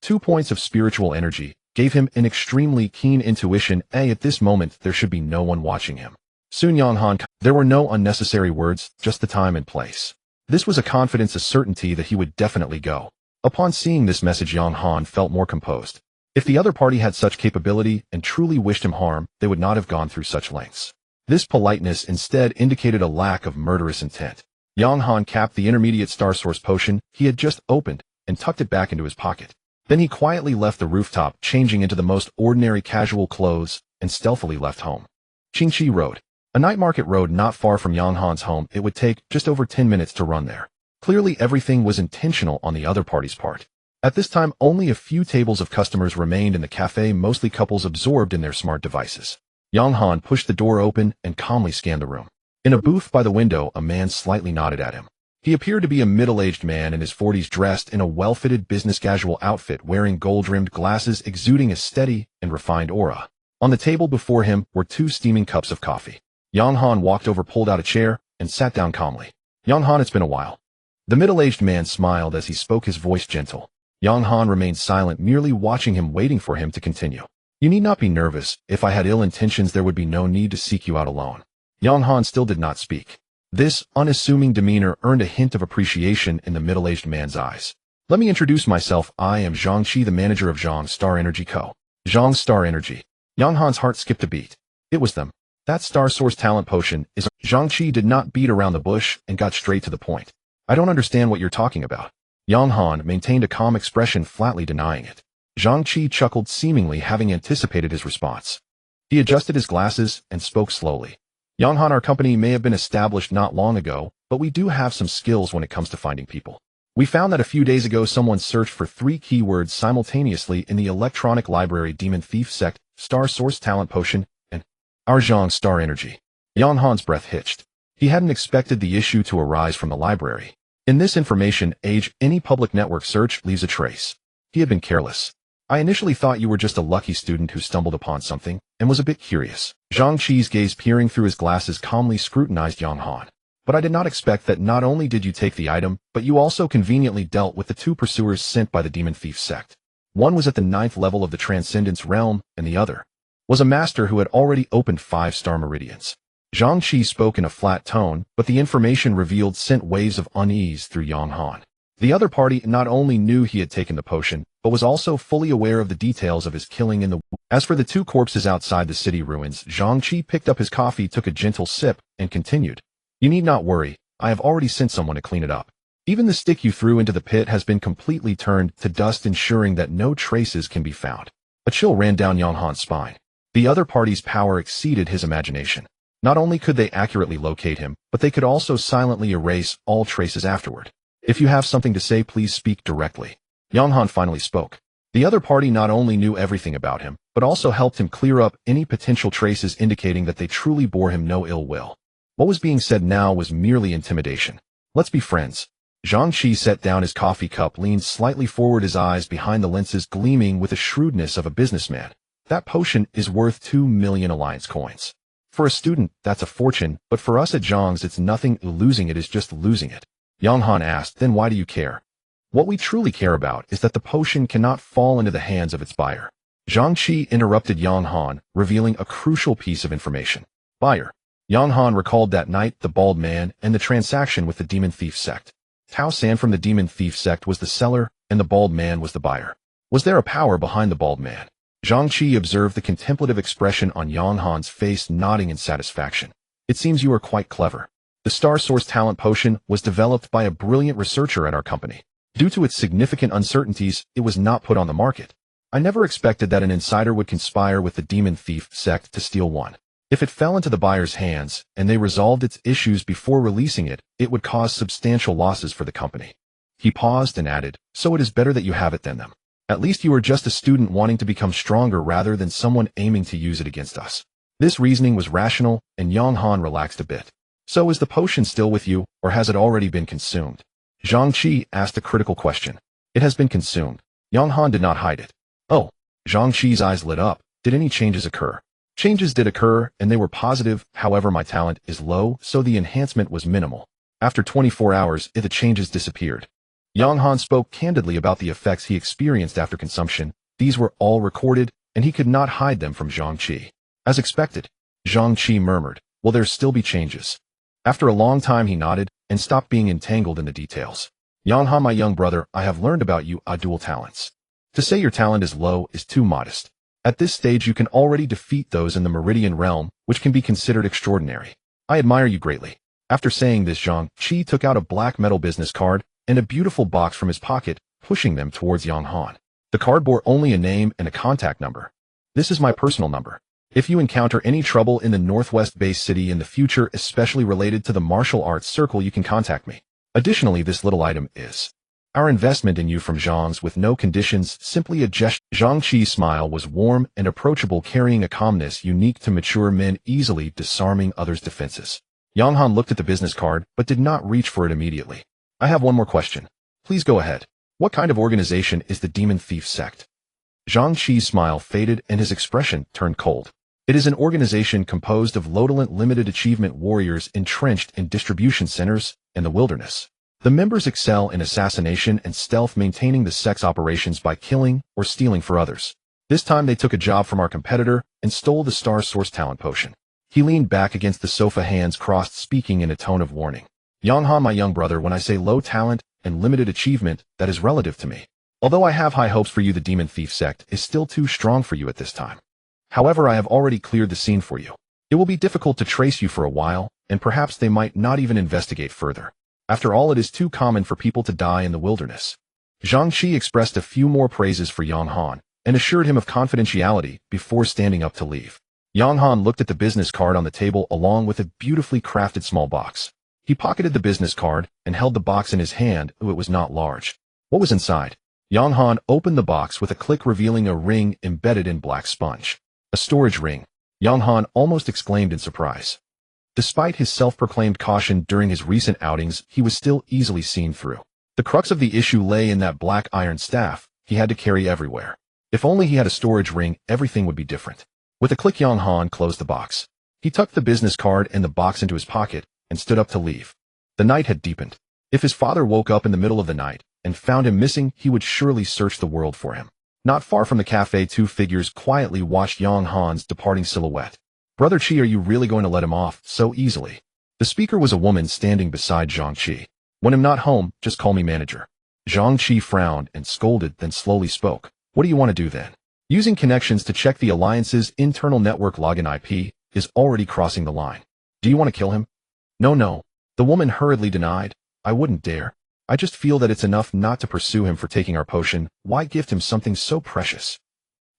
2 points of spiritual energy gave him an extremely keen intuition. At this moment, there should be no one watching him. Soon Yang Han, there were no unnecessary words, just the time and place. This was a confidence, a certainty that he would definitely go. Upon seeing this message, Yang Han felt more composed. If the other party had such capability and truly wished him harm, they would not have gone through such lengths. This politeness instead indicated a lack of murderous intent. Yang Han capped the intermediate Star Source potion he had just opened and tucked it back into his pocket. Then he quietly left the rooftop, changing into the most ordinary casual clothes, and stealthily left home. Qingqi Road. A night market road not far from Yang Han's home. It would take just over 10 minutes to run there. Clearly everything was intentional on the other party's part. At this time, only a few tables of customers remained in the cafe, mostly couples absorbed in their smart devices. Yang Han pushed the door open and calmly scanned the room. In a booth by the window, a man slightly nodded at him. He appeared to be a middle-aged man in his 40s, dressed in a well-fitted business casual outfit, wearing gold-rimmed glasses, exuding a steady and refined aura. On the table before him were 2 steaming cups of coffee. Yang Han walked over, pulled out a chair, and sat down calmly. Yang Han, it's been a while. The middle-aged man smiled as he spoke, his voice gentle. Yang Han remained silent, merely watching him, waiting for him to continue. You need not be nervous. If I had ill intentions, there would be no need to seek you out alone. Yang Han still did not speak. This unassuming demeanor earned a hint of appreciation in the middle-aged man's eyes. Let me introduce myself. I am Zhang Qi, the manager of Zhang Star Energy Co. Zhang Star Energy. Yang Han's heart skipped a beat. It was them. That Star Source talent potion is... Zhang Qi did not beat around the bush and got straight to the point. I don't understand what you're talking about. Yang Han maintained a calm expression, flatly denying it. Zhang Qi chuckled, seemingly having anticipated his response. He adjusted his glasses and spoke slowly. Yang Han, our company may have been established not long ago, but we do have some skills when it comes to finding people. We found that a few days ago someone searched for 3 keywords simultaneously in the electronic library: demon thief sect, Star Source talent potion, and our Zhang Star Energy. Yang Han's breath hitched. He hadn't expected the issue to arise from the library. In this information age, any public network search leaves a trace. He had been careless. I initially thought you were just a lucky student who stumbled upon something, and was a bit curious. Zhang Qi's gaze, peering through his glasses, calmly scrutinized Yang Han. But I did not expect that not only did you take the item, but you also conveniently dealt with the 2 pursuers sent by the demon thief sect. One was at the 9th level of the Transcendence realm, and the other was a master who had already opened 5-star meridians. Zhang Qi spoke in a flat tone, but the information revealed sent waves of unease through Yang Han. The other party not only knew he had taken the potion, but was also fully aware of the details of his killing in the... As for the 2 corpses outside the city ruins, Zhang Qi picked up his coffee, took a gentle sip, and continued. You need not worry. I have already sent someone to clean it up. Even the stick you threw into the pit has been completely turned to dust, ensuring that no traces can be found. A chill ran down Yang Han's spine. The other party's power exceeded his imagination. Not only could they accurately locate him, but they could also silently erase all traces afterward. If you have something to say, please speak directly. Yang Han finally spoke. The other party not only knew everything about him, but also helped him clear up any potential traces indicating that they truly bore him no ill will. What was being said now was merely intimidation. Let's be friends. Zhang Qi set down his coffee cup, leaned slightly forward, his eyes behind the lenses gleaming with the shrewdness of a businessman. That potion is worth 2 million alliance coins. For a student, that's a fortune, but for us at Zhang's it's nothing. Losing it is just losing it. Yang Han asked, then why do you care? What we truly care about is that the potion cannot fall into the hands of its buyer. Zhang Qi interrupted Yang Han, revealing a crucial piece of information. Buyer. Yang Han recalled that night, the bald man, and the transaction with the demon thief sect. Tao San from the demon thief sect was the seller, and the bald man was the buyer. Was there a power behind the bald man? Zhang Qi observed the contemplative expression on Yang Han's face, nodding in satisfaction. It seems you are quite clever. The Star Source Talent Potion was developed by a brilliant researcher at our company. Due to its significant uncertainties, it was not put on the market. I never expected that an insider would conspire with the demon thief sect to steal one. If it fell into the buyer's hands, and they resolved its issues before releasing it, it would cause substantial losses for the company. He paused and added, so it is better that you have it than them. At least you are just a student wanting to become stronger rather than someone aiming to use it against us. This reasoning was rational, and Yang Han relaxed a bit. So is the potion still with you, or has it already been consumed? Zhang Qi asked a critical question. It has been consumed. Yang Han did not hide it. Oh. Zhang Qi's eyes lit up. Did any changes occur? Changes did occur, and they were positive. However, my talent is low, so the enhancement was minimal. After 24 hours, the changes disappeared. Yang Han spoke candidly about the effects he experienced after consumption. These were all recorded, and he could not hide them from Zhang Qi. As expected, Zhang Qi murmured, will there still be changes? After a long time he nodded, and stopped being entangled in the details. Yang Han, my young brother, I have learned about you, dual talents. To say your talent is low is too modest. At this stage you can already defeat those in the Meridian realm, which can be considered extraordinary. I admire you greatly. After saying this, Zhang Qi took out a black metal business card and a beautiful box from his pocket, pushing them towards Yang Han. The card bore only a name and a contact number. This is my personal number. If you encounter any trouble in the Northwest-based city in the future, especially related to the martial arts circle, you can contact me. Additionally, this little item is our investment in you from Zhang's with no conditions, simply a gesture. Zhang Qi's smile was warm and approachable, carrying a calmness unique to mature men, easily disarming others' defenses. Yang Han looked at the business card, but did not reach for it immediately. I have one more question. Please go ahead. What kind of organization is the Demon Thief Sect? Zhang Qi's smile faded and his expression turned cold. It is an organization composed of Lodolent limited achievement warriors entrenched in distribution centers and the wilderness. The members excel in assassination and stealth, maintaining the sect's operations by killing or stealing for others. This time they took a job from our competitor and stole the Star Source Talent Potion. He leaned back against the sofa, hands crossed, speaking in a tone of warning. Yang Han, my young brother, when I say low talent and limited achievement, that is relative to me. Although I have high hopes for you, the Demon Thief Sect is still too strong for you at this time. However, I have already cleared the scene for you. It will be difficult to trace you for a while, and perhaps they might not even investigate further. After all, it is too common for people to die in the wilderness. Zhang Qi expressed a few more praises for Yang Han and assured him of confidentiality before standing up to leave. Yang Han looked at the business card on the table along with a beautifully crafted small box. He pocketed the business card and held the box in his hand, though it was not large. What was inside? Yang Han opened the box with a click, revealing a ring embedded in black sponge. A storage ring. Yang Han almost exclaimed in surprise. Despite his self-proclaimed caution during his recent outings, he was still easily seen through. The crux of the issue lay in that black iron staff he had to carry everywhere. If only he had a storage ring, everything would be different. With a click, Yang Han closed the box. He tucked the business card and the box into his pocket and stood up to leave. The night had deepened. If his father woke up in the middle of the night and found him missing, he would surely search the world for him. Not far from the cafe, two figures quietly watched Yang Han's departing silhouette. Brother Qi, are you really going to let him off so easily? The speaker was a woman standing beside Zhang Qi. When I'm not home, just call me manager. Zhang Qi frowned and scolded, then slowly spoke. What do you want to do then? Using connections to check the Alliance's internal network login IP is already crossing the line. Do you want to kill him? No. The woman hurriedly denied. I wouldn't dare. I just feel that it's enough not to pursue him for taking our potion. Why gift him something so precious?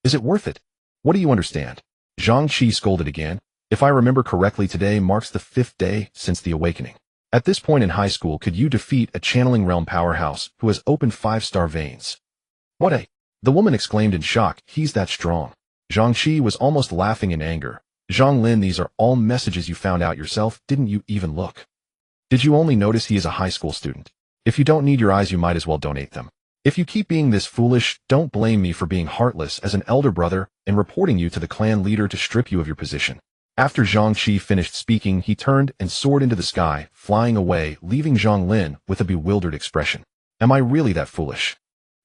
Is it worth it? What do you understand? Zhang Qi scolded again. If I remember correctly, today marks the 5th day since the awakening. At this point in high school, could you defeat a channeling realm powerhouse who has opened 5-star veins? What a... The woman exclaimed in shock. He's that strong. Zhang Qi was almost laughing in anger. Zhang Lin, these are all messages you found out yourself. Didn't you even look? Did you only notice he is a high school student? If you don't need your eyes, you might as well donate them. If you keep being this foolish, don't blame me for being heartless as an elder brother and reporting you to the clan leader to strip you of your position. After Zhang Qi finished speaking, he turned and soared into the sky, flying away, leaving Zhang Lin with a bewildered expression. Am I really that foolish?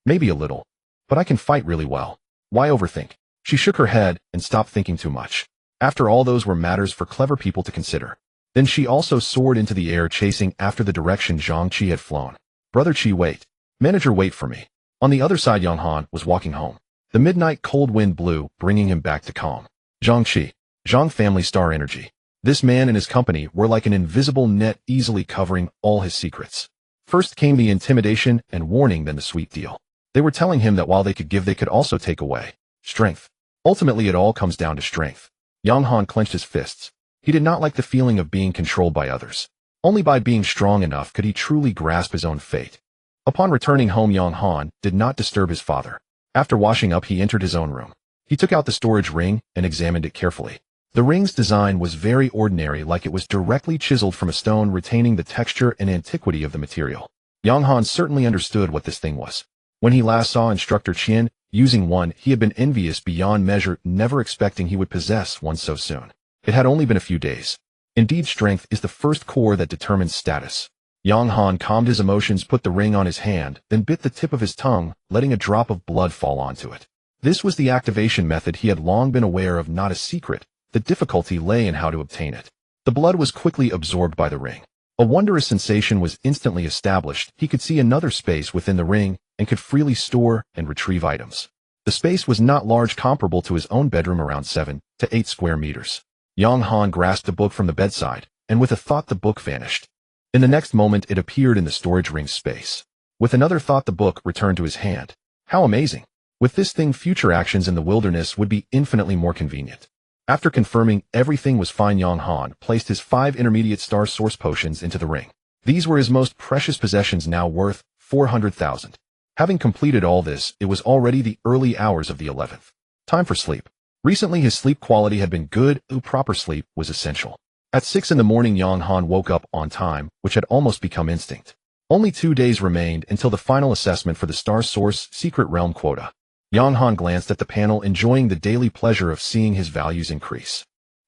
Maybe a little. But I can fight really well. Why overthink? She shook her head and stopped thinking too much. After all, those were matters for clever people to consider. Then she also soared into the air, chasing after the direction Zhang Qi had flown. Brother Qi, wait. Manager, wait for me. On the other side, Yang Han was walking home. The midnight cold wind blew, bringing him back to calm. Zhang Qi. Zhang family star energy. This man and his company were like an invisible net, easily covering all his secrets. First came the intimidation and warning, then the sweet deal. They were telling him that while they could give, they could also take away. Strength. Ultimately, it all comes down to strength. Yang Han clenched his fists. He did not like the feeling of being controlled by others. Only by being strong enough could he truly grasp his own fate. Upon returning home, Yang Han did not disturb his father. After washing up, he entered his own room. He took out the storage ring and examined it carefully. The ring's design was very ordinary, like it was directly chiseled from a stone, retaining the texture and antiquity of the material. Yang Han certainly understood what this thing was. When he last saw Instructor Qian using one, he had been envious beyond measure, never expecting he would possess one so soon. It had only been a few days. Indeed, strength is the first core that determines status. Yang Han calmed his emotions, put the ring on his hand, then bit the tip of his tongue, letting a drop of blood fall onto it. This was the activation method he had long been aware of, not a secret. The difficulty lay in how to obtain it. The blood was quickly absorbed by the ring. A wondrous sensation was instantly established. He could see another space within the ring and could freely store and retrieve items. The space was not large, comparable to his own bedroom, around 7 to 8 square meters. Yang Han grasped a book from the bedside, and with a thought the book vanished. In the next moment it appeared in the storage ring space. With another thought the book returned to his hand. How amazing! With this thing, future actions in the wilderness would be infinitely more convenient. After confirming everything was fine, Yang Han placed his 5 intermediate star source potions into the ring. These were his most precious possessions, now worth 400,000. Having completed all this, it was already the early hours of the 11th. Time for sleep. Recently his sleep quality had been good. Proper sleep was essential. At 6 in the morning, Yang Han woke up on time, which had almost become instinct. Only 2 days remained until the final assessment for the Star Source Secret Realm quota. Yang Han glanced at the panel, enjoying the daily pleasure of seeing his values increase.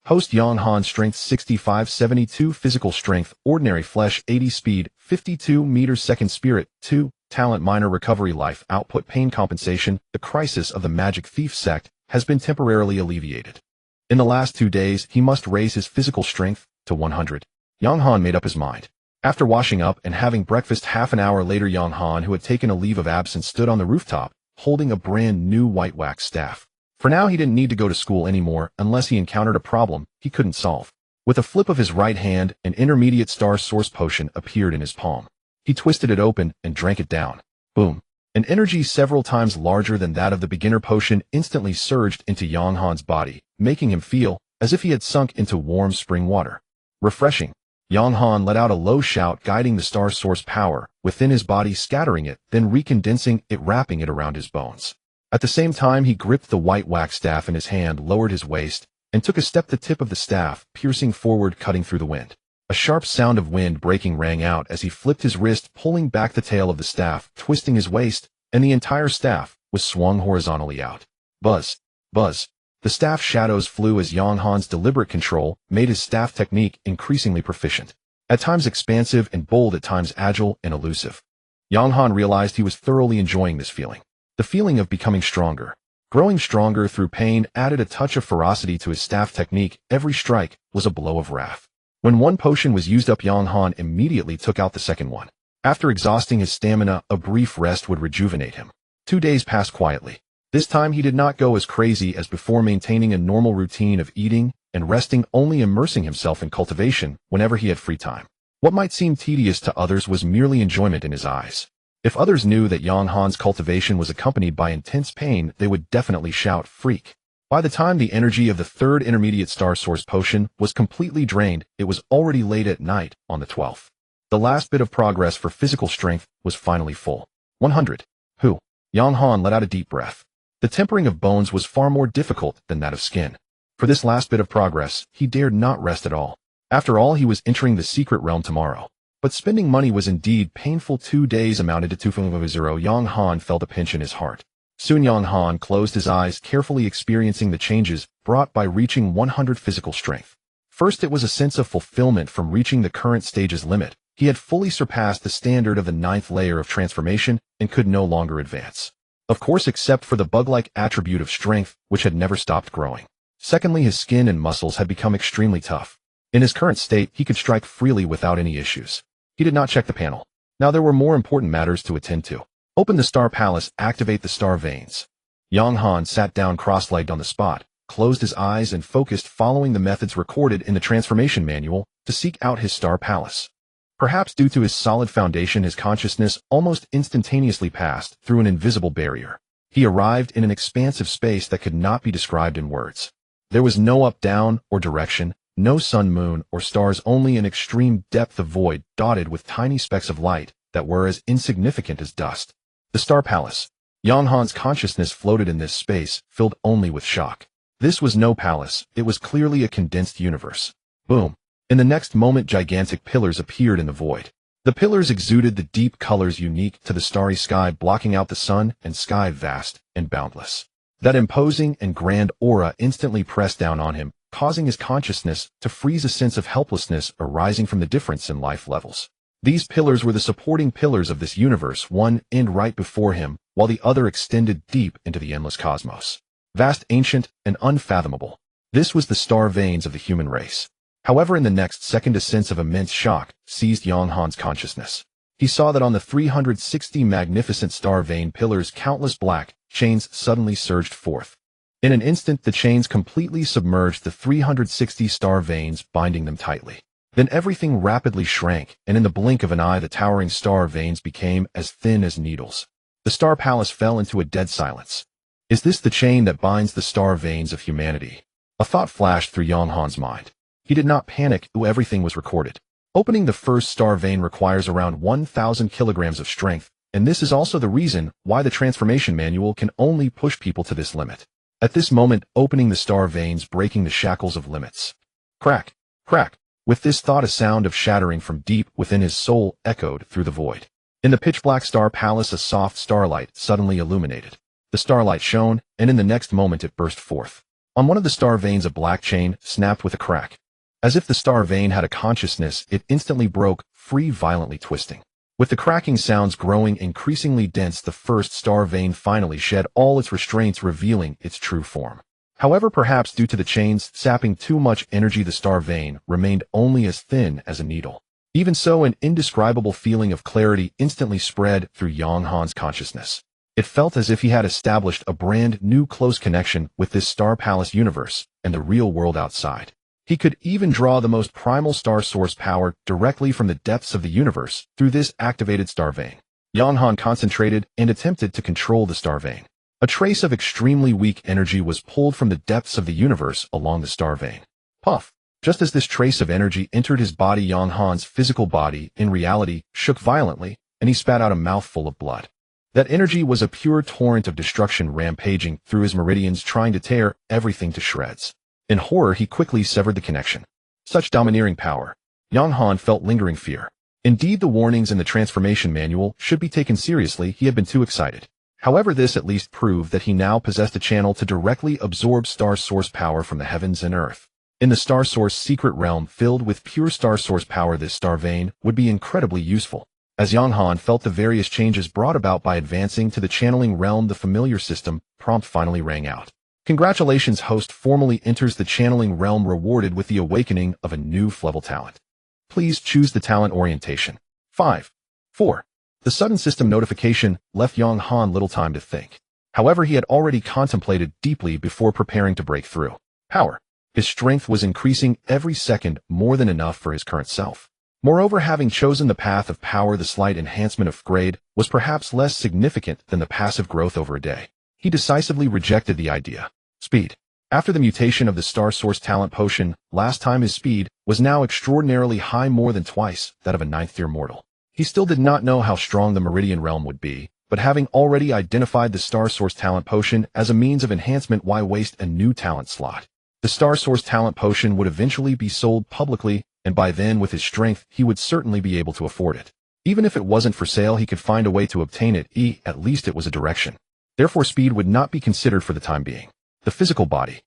Host Yang Han: strength 65, 72, physical strength, ordinary flesh 80, speed 52 meters second, spirit 2, talent minor, recovery, life output, pain compensation. The crisis of the magic thief sect has been temporarily alleviated. In the last 2 days, he must raise his physical strength to 100. Yang Han made up his mind. After washing up and having breakfast, half an hour later, Yang Han, who had taken a leave of absence, stood on the rooftop, holding a brand new white wax staff. For now, he didn't need to go to school anymore unless he encountered a problem he couldn't solve. With a flip of his right hand, an intermediate star source potion appeared in his palm. He twisted it open and drank it down. Boom. An energy several times larger than that of the beginner potion instantly surged into Yang Han's body, making him feel as if he had sunk into warm spring water. Refreshing. Yang Han let out a low shout, guiding the star source power within his body, scattering it, then recondensing it, wrapping it around his bones. At the same time, he gripped the white wax staff in his hand, lowered his waist, and took a step, the tip of the staff piercing forward, cutting through the wind. A sharp sound of wind breaking rang out as he flipped his wrist, pulling back the tail of the staff, twisting his waist, and the entire staff was swung horizontally out. Buzz. Buzz. The staff shadows flew as Yang Han's deliberate control made his staff technique increasingly proficient. At times expansive and bold, at times agile and elusive. Yang Han realized he was thoroughly enjoying this feeling. The feeling of becoming stronger. Growing stronger through pain added a touch of ferocity to his staff technique. Every strike was a blow of wrath. When one potion was used up, Yang Han immediately took out the second one. After exhausting his stamina, a brief rest would rejuvenate him. 2 days passed quietly. This time he did not go as crazy as before, maintaining a normal routine of eating and resting, only immersing himself in cultivation whenever he had free time. What might seem tedious to others was merely enjoyment in his eyes. If others knew that Yang Han's cultivation was accompanied by intense pain, they would definitely shout, "Freak!" By the time the energy of the third intermediate star source potion was completely drained, it was already late at night on the 12th. The last bit of progress for physical strength was finally full. 100. Hu. Yang Han let out a deep breath. The tempering of bones was far more difficult than that of skin. For this last bit of progress, he dared not rest at all. After all, he was entering the secret realm tomorrow. But spending money was indeed painful. 2 days amounted to 2.0. Yang Han felt a pinch in his heart. Soon Yang Han closed his eyes, carefully experiencing the changes brought by reaching 100 physical strength. First, it was a sense of fulfillment from reaching the current stage's limit. He had fully surpassed the standard of the 9th layer of transformation and could no longer advance. Of course, except for the bug-like attribute of strength, which had never stopped growing. Secondly, his skin and muscles had become extremely tough. In his current state, he could strike freely without any issues. He did not check the panel. Now there were more important matters to attend to. Open the Star Palace, activate the star veins. Yang Han sat down cross-legged on the spot, closed his eyes and focused, following the methods recorded in the transformation manual to seek out his Star Palace. Perhaps due to his solid foundation, his consciousness almost instantaneously passed through an invisible barrier. He arrived in an expansive space that could not be described in words. There was no up-down or direction, no sun, moon, or stars, only an extreme depth of void dotted with tiny specks of light that were as insignificant as dust. The Star Palace. Yang Han's consciousness floated in this space, filled only with shock. This was no palace, it was clearly a condensed universe. Boom. In the next moment, gigantic pillars appeared in the void. The pillars exuded the deep colors unique to the starry sky, blocking out the sun and sky, vast and boundless. That imposing and grand aura instantly pressed down on him, causing his consciousness to freeze, a sense of helplessness arising from the difference in life levels. These pillars were the supporting pillars of this universe, one end right before him, while the other extended deep into the endless cosmos. Vast, ancient, and unfathomable. This was the star veins of the human race. However, in the next second, a sense of immense shock seized Yang Han's consciousness. He saw that on the 360 magnificent star vein pillars, countless black chains suddenly surged forth. In an instant, the chains completely submerged the 360 star veins, binding them tightly. Then everything rapidly shrank, and in the blink of an eye, the towering star veins became as thin as needles. The Star Palace fell into a dead silence. Is this the chain that binds the star veins of humanity? A thought flashed through Yang Han's mind. He did not panic, everything was recorded. Opening the first star vein requires around 1,000 kilograms of strength, and this is also the reason why the transformation manual can only push people to this limit. At this moment, opening the star veins, breaking the shackles of limits. Crack, crack. With this thought, a sound of shattering from deep within his soul echoed through the void. In the pitch-black Star Palace, a soft starlight suddenly illuminated. The starlight shone, and in the next moment it burst forth. On one of the star veins, a black chain snapped with a crack. As if the star vein had a consciousness, it instantly broke free, violently twisting. With the cracking sounds growing increasingly dense, the first star vein finally shed all its restraints, revealing its true form. However, perhaps due to the chains sapping too much energy, the star vein remained only as thin as a needle. Even so, an indescribable feeling of clarity instantly spread through Yang Han's consciousness. It felt as if he had established a brand new close connection with this Star Palace universe and the real world outside. He could even draw the most primal star source power directly from the depths of the universe through this activated star vein. Yang Han concentrated and attempted to control the star vein. A trace of extremely weak energy was pulled from the depths of the universe along the star vein. Puff! Just as this trace of energy entered his body, Yang Han's physical body, in reality, shook violently, and he spat out a mouthful of blood. That energy was a pure torrent of destruction rampaging through his meridians, trying to tear everything to shreds. In horror, he quickly severed the connection. Such domineering power. Yang Han felt lingering fear. Indeed, the warnings in the transformation manual should be taken seriously. He had been too excited. However, this at least proved that he now possessed a channel to directly absorb star source power from the heavens and earth. In the star source secret realm filled with pure star source power, this star vein would be incredibly useful. As Yang Han felt the various changes brought about by advancing to the channeling realm, the familiar system prompt finally rang out. Congratulations, host formally enters the channeling realm, rewarded with the awakening of a new level talent. Please choose the talent orientation. 5. 4. The sudden system notification left Yang Han little time to think. However, he had already contemplated deeply before preparing to break through. Power. His strength was increasing every second, more than enough for his current self. Moreover, having chosen the path of power, the slight enhancement of grade was perhaps less significant than the passive growth over a day. He decisively rejected the idea. Speed. After the mutation of the Star Source Talent Potion, last time his speed was now extraordinarily high, more than twice that of a ninth-tier mortal. He still did not know how strong the Meridian Realm would be, but having already identified the Star Source Talent Potion as a means of enhancement, why waste a new talent slot? The Star Source Talent Potion would eventually be sold publicly, and by then, with his strength, he would certainly be able to afford it. Even if it wasn't for sale, he could find a way to obtain it, at least it was a direction. Therefore, speed would not be considered for the time being. The physical body.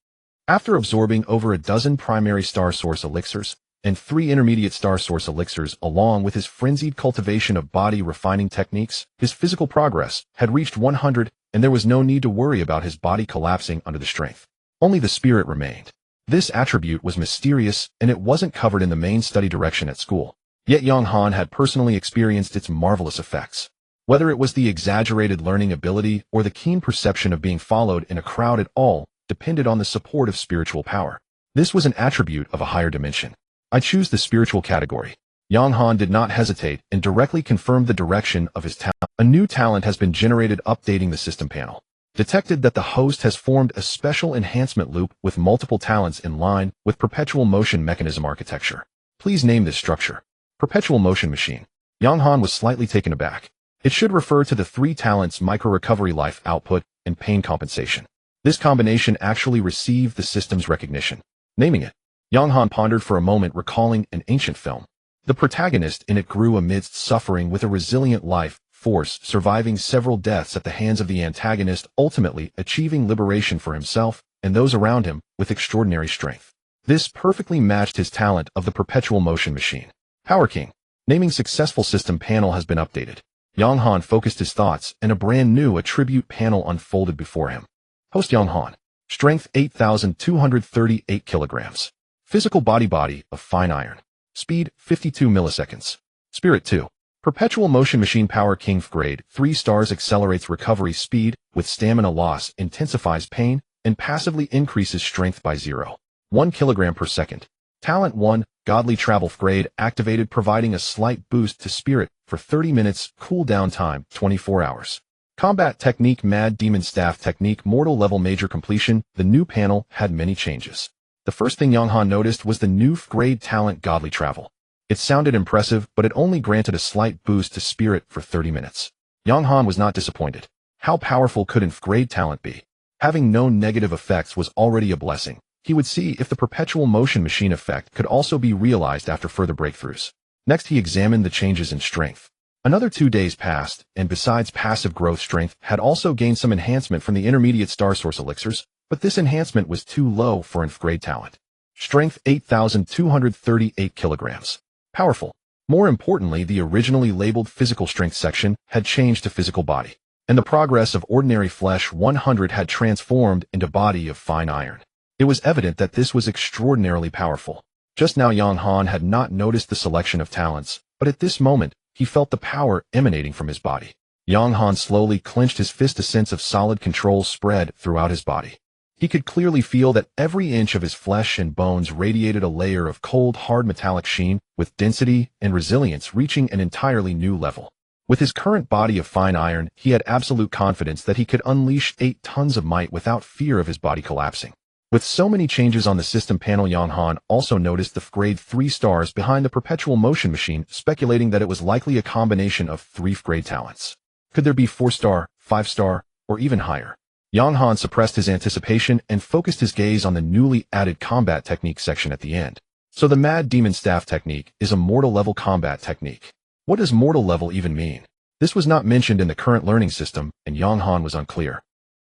After absorbing over a dozen primary Star Source elixirs and 3 intermediate Star Source elixirs, along with his frenzied cultivation of body refining techniques, his physical progress had reached 100, and there was no need to worry about his body collapsing under the strength. Only the spirit remained. This attribute was mysterious, and it wasn't covered in the main study direction at school. Yet Yang Han had personally experienced its marvelous effects. Whether it was the exaggerated learning ability or the keen perception of being followed in a crowd, it all depended on the support of spiritual power. This was an attribute of a higher dimension. I choose the spiritual category. Yang Han did not hesitate and directly confirmed the direction of his talent. A new talent has been generated. Updating the system panel. Detected that the host has formed a special enhancement loop with multiple talents in line with Perpetual Motion mechanism architecture. Please name this structure. Perpetual Motion Machine. Yang Han was slightly taken aback. It should refer to the 3 talents: micro-recovery, life output, and pain compensation. This combination actually received the system's recognition. Naming it. Yang Han pondered for a moment, recalling an ancient film. The protagonist in it grew amidst suffering with a resilient life force, surviving several deaths at the hands of the antagonist, ultimately achieving liberation for himself and those around him with extraordinary strength. This perfectly matched his talent of the Perpetual Motion Machine. Power King. Naming successful. System panel has been updated. Yang Han focused his thoughts, and a brand new attribute panel unfolded before him. Host Yang Han. Strength 8,238 kilograms. Physical body of fine iron. Speed 52 milliseconds. Spirit 2. Perpetual Motion Machine. Power King. Grade 3 stars. Accelerates recovery speed with stamina loss, intensifies pain, and passively increases strength by 0.1 kilogram per second. Talent 1. Godly Travel. Grade activated, providing a slight boost to spirit for 30 minutes. Cooldown time 24 hours. Combat Technique. Mad Demon Staff Technique. Mortal level. Major completion. The new panel had many changes. The first thing Yang Han noticed was the new grade talent, Godly Travel. It sounded impressive, but it only granted a slight boost to spirit for 30 minutes. Yang Han was not disappointed. How powerful could an grade talent be? Having no negative effects was already a blessing. He would see if the Perpetual Motion Machine effect could also be realized after further breakthroughs. Next, he examined the changes in strength. Another 2 days passed, and besides passive growth, strength had also gained some enhancement from the intermediate Star Source elixirs, but this enhancement was too low for an grade talent. Strength 8,238 kilograms. Powerful. More importantly, the originally labeled physical strength section had changed to physical body, and the progress of ordinary flesh 100 had transformed into body of fine iron. It was evident that this was extraordinarily powerful. Just now Yang Han had not noticed the selection of talents, but at this moment, he felt the power emanating from his body. Yang Han slowly clenched his fist. A sense of solid control spread throughout his body. He could clearly feel that every inch of his flesh and bones radiated a layer of cold, hard metallic sheen, with density and resilience reaching an entirely new level. With his current body of fine iron, he had absolute confidence that he could unleash 8 tons of might without fear of his body collapsing. With so many changes on the system panel, Yang Han also noticed the grade 3 stars behind the Perpetual Motion Machine, speculating that it was likely a combination of 3 grade talents. Could there be 4-star, 5-star, or even higher? Yang Han suppressed his anticipation and focused his gaze on the newly added combat technique section at the end. So the Mad Demon Staff technique is a mortal level combat technique. What does mortal level even mean? This was not mentioned in the current learning system, and Yang Han was unclear.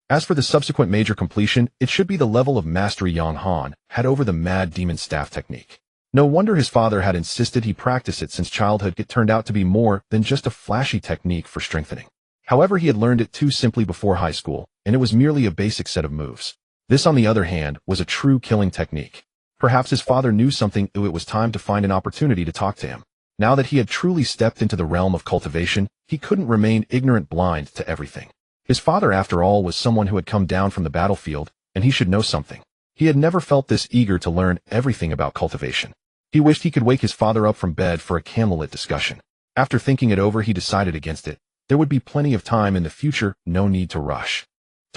As for the subsequent major completion, it should be the level of mastery Yang Han had over the Mad Demon Staff technique. No wonder his father had insisted he practice it since childhood. It turned out to be more than just a flashy technique for strengthening. However, he had learned it too simply before high school, and it was merely a basic set of moves. This, on the other hand, was a true killing technique. Perhaps his father knew something. It was time to find an opportunity to talk to him. Now that he had truly stepped into the realm of cultivation, he couldn't remain ignorant, blind to everything. His father, after all, was someone who had come down from the battlefield, and he should know something. He had never felt this eager to learn everything about cultivation. He wished he could wake his father up from bed for a candlelit discussion. After thinking it over, he decided against it. There would be plenty of time in the future, no need to rush.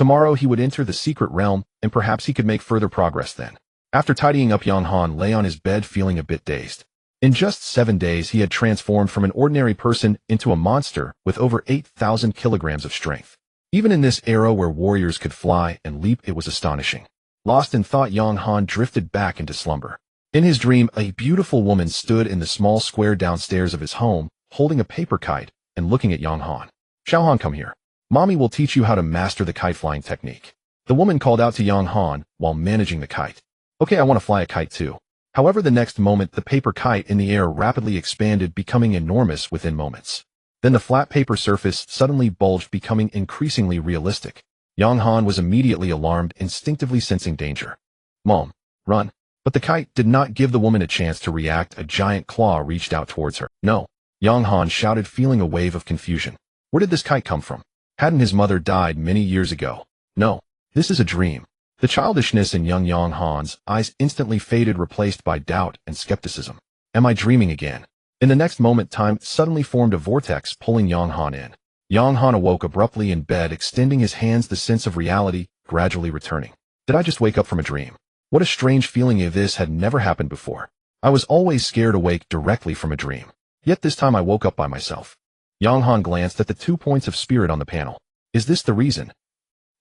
Tomorrow he would enter the secret realm, and perhaps he could make further progress then. After tidying up, Yang Han lay on his bed feeling a bit dazed. In just 7 days, he had transformed from an ordinary person into a monster with over 8,000 kilograms of strength. Even in this era where warriors could fly and leap, it was astonishing. Lost in thought, Yang Han drifted back into slumber. In his dream, a beautiful woman stood in the small square downstairs of his home, holding a paper kite and looking at Yang Han. "Xiao Han, come here. Mommy will teach you how to master the kite flying technique." The woman called out to Yang Han while managing the kite. "Okay, I want to fly a kite too." However, the next moment, the paper kite in the air rapidly expanded, becoming enormous within moments. Then the flat paper surface suddenly bulged, becoming increasingly realistic. Yang Han was immediately alarmed, instinctively sensing danger. "Mom, run." But the kite did not give the woman a chance to react. A giant claw reached out towards her. "No!" Yang Han shouted, feeling a wave of confusion. Where did this kite come from? Hadn't his mother died many years ago? No, this is a dream. The childishness in young Yang Han's eyes instantly faded, replaced by doubt and skepticism. Am I dreaming again? In the next moment, time suddenly formed a vortex, pulling Yang Han in. Yang Han awoke abruptly in bed, extending his hands, the sense of reality gradually returning. Did I just wake up from a dream? What a strange feeling. If this had never happened before. I was always scared awake directly from a dream. Yet this time I woke up by myself. Yang Han glanced at the 2 points of spirit on the panel. Is this the reason?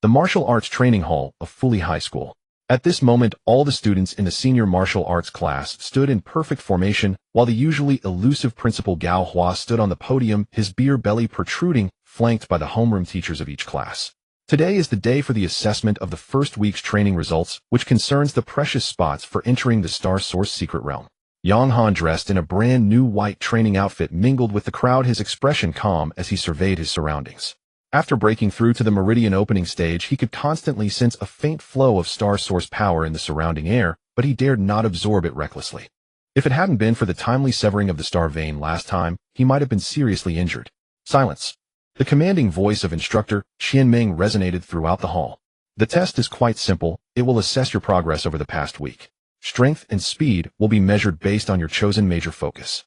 The martial arts training hall of Fuli High School. At this moment, all the students in the senior martial arts class stood in perfect formation, while the usually elusive Principal Gao Hua stood on the podium, his beer belly protruding, flanked by the homeroom teachers of each class. Today is the day for the assessment of the first week's training results, which concerns the precious spots for entering the Star Source secret realm. Yang Han, dressed in a brand new white training outfit, mingled with the crowd, his expression calm as he surveyed his surroundings. After breaking through to the Meridian opening stage, he could constantly sense a faint flow of Star Source power in the surrounding air, but he dared not absorb it recklessly. If it hadn't been for the timely severing of the star vein last time, he might have been seriously injured. Silence. The commanding voice of instructor Qianming resonated throughout the hall. The test is quite simple. It will assess your progress over the past week. Strength and speed will be measured based on your chosen major focus.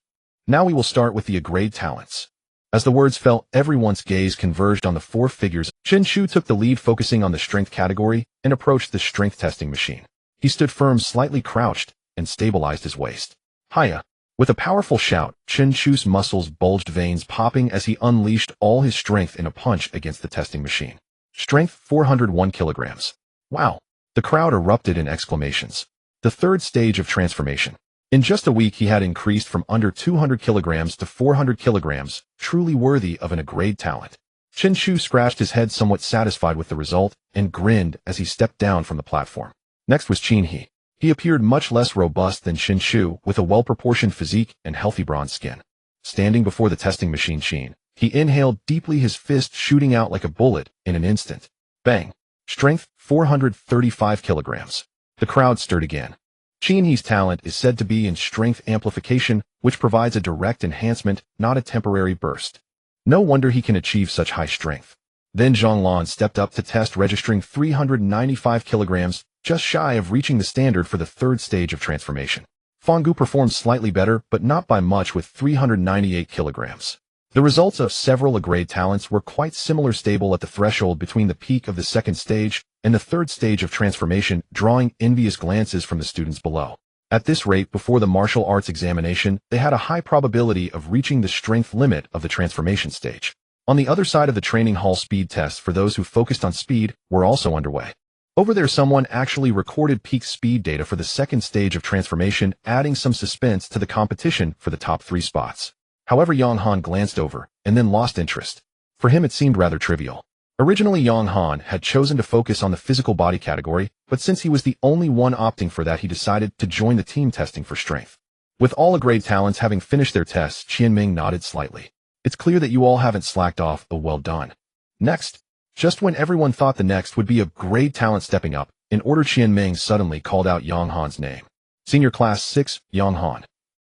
Now we will start with the grade talents. As the words fell, everyone's gaze converged on the 4 figures. Chen Shu took the lead, focusing on the strength category, and approached the strength testing machine. He stood firm, slightly crouched, and stabilized his waist. Hiya! With a powerful shout, Chen Shu's muscles bulged, veins popping as he unleashed all his strength in a punch against the testing machine. Strength 401 kilograms. Wow! The crowd erupted in exclamations. The third stage of transformation. In just a week, he had increased from under 200 kilograms to 400 kilograms, truly worthy of an A-grade talent. Chen Shu scratched his head, somewhat satisfied with the result, and grinned as he stepped down from the platform. Next was Qin He. He appeared much less robust than Chen Shu, with a well-proportioned physique and healthy bronze skin. Standing before the testing machine, he inhaled deeply, his fist shooting out like a bullet in an instant. Bang! Strength 435 kilograms. The crowd stirred again. Qin He's talent is said to be in strength amplification, which provides a direct enhancement, not a temporary burst. No wonder he can achieve such high strength. Then Zhonglan stepped up to test, registering 395 kilograms, just shy of reaching the standard for the third stage of transformation. Fanggu performed slightly better, but not by much, with 398 kilograms. The results of several A-grade talents were quite similar, stable at the threshold between the peak of the second stage and the third stage of transformation, drawing envious glances from the students below. At this rate, before the martial arts examination, they had a high probability of reaching the strength limit of the transformation stage. On the other side of the training hall, speed tests for those who focused on speed were also underway. Over there, someone actually recorded peak speed data for the second stage of transformation, adding some suspense to the competition for the top 3 spots. However, Yang Han glanced over and then lost interest. For him, it seemed rather trivial. Originally, Yang Han had chosen to focus on the physical body category, but since he was the only one opting for that, he decided to join the team testing for strength. With all A-grade talents having finished their tests, Qianming nodded slightly. It's clear that you all haven't slacked off. Well done. Next. Just when everyone thought the next would be a grade talent stepping up, in order, Qianming suddenly called out Yang Han's name. Senior Class 6, Yang Han.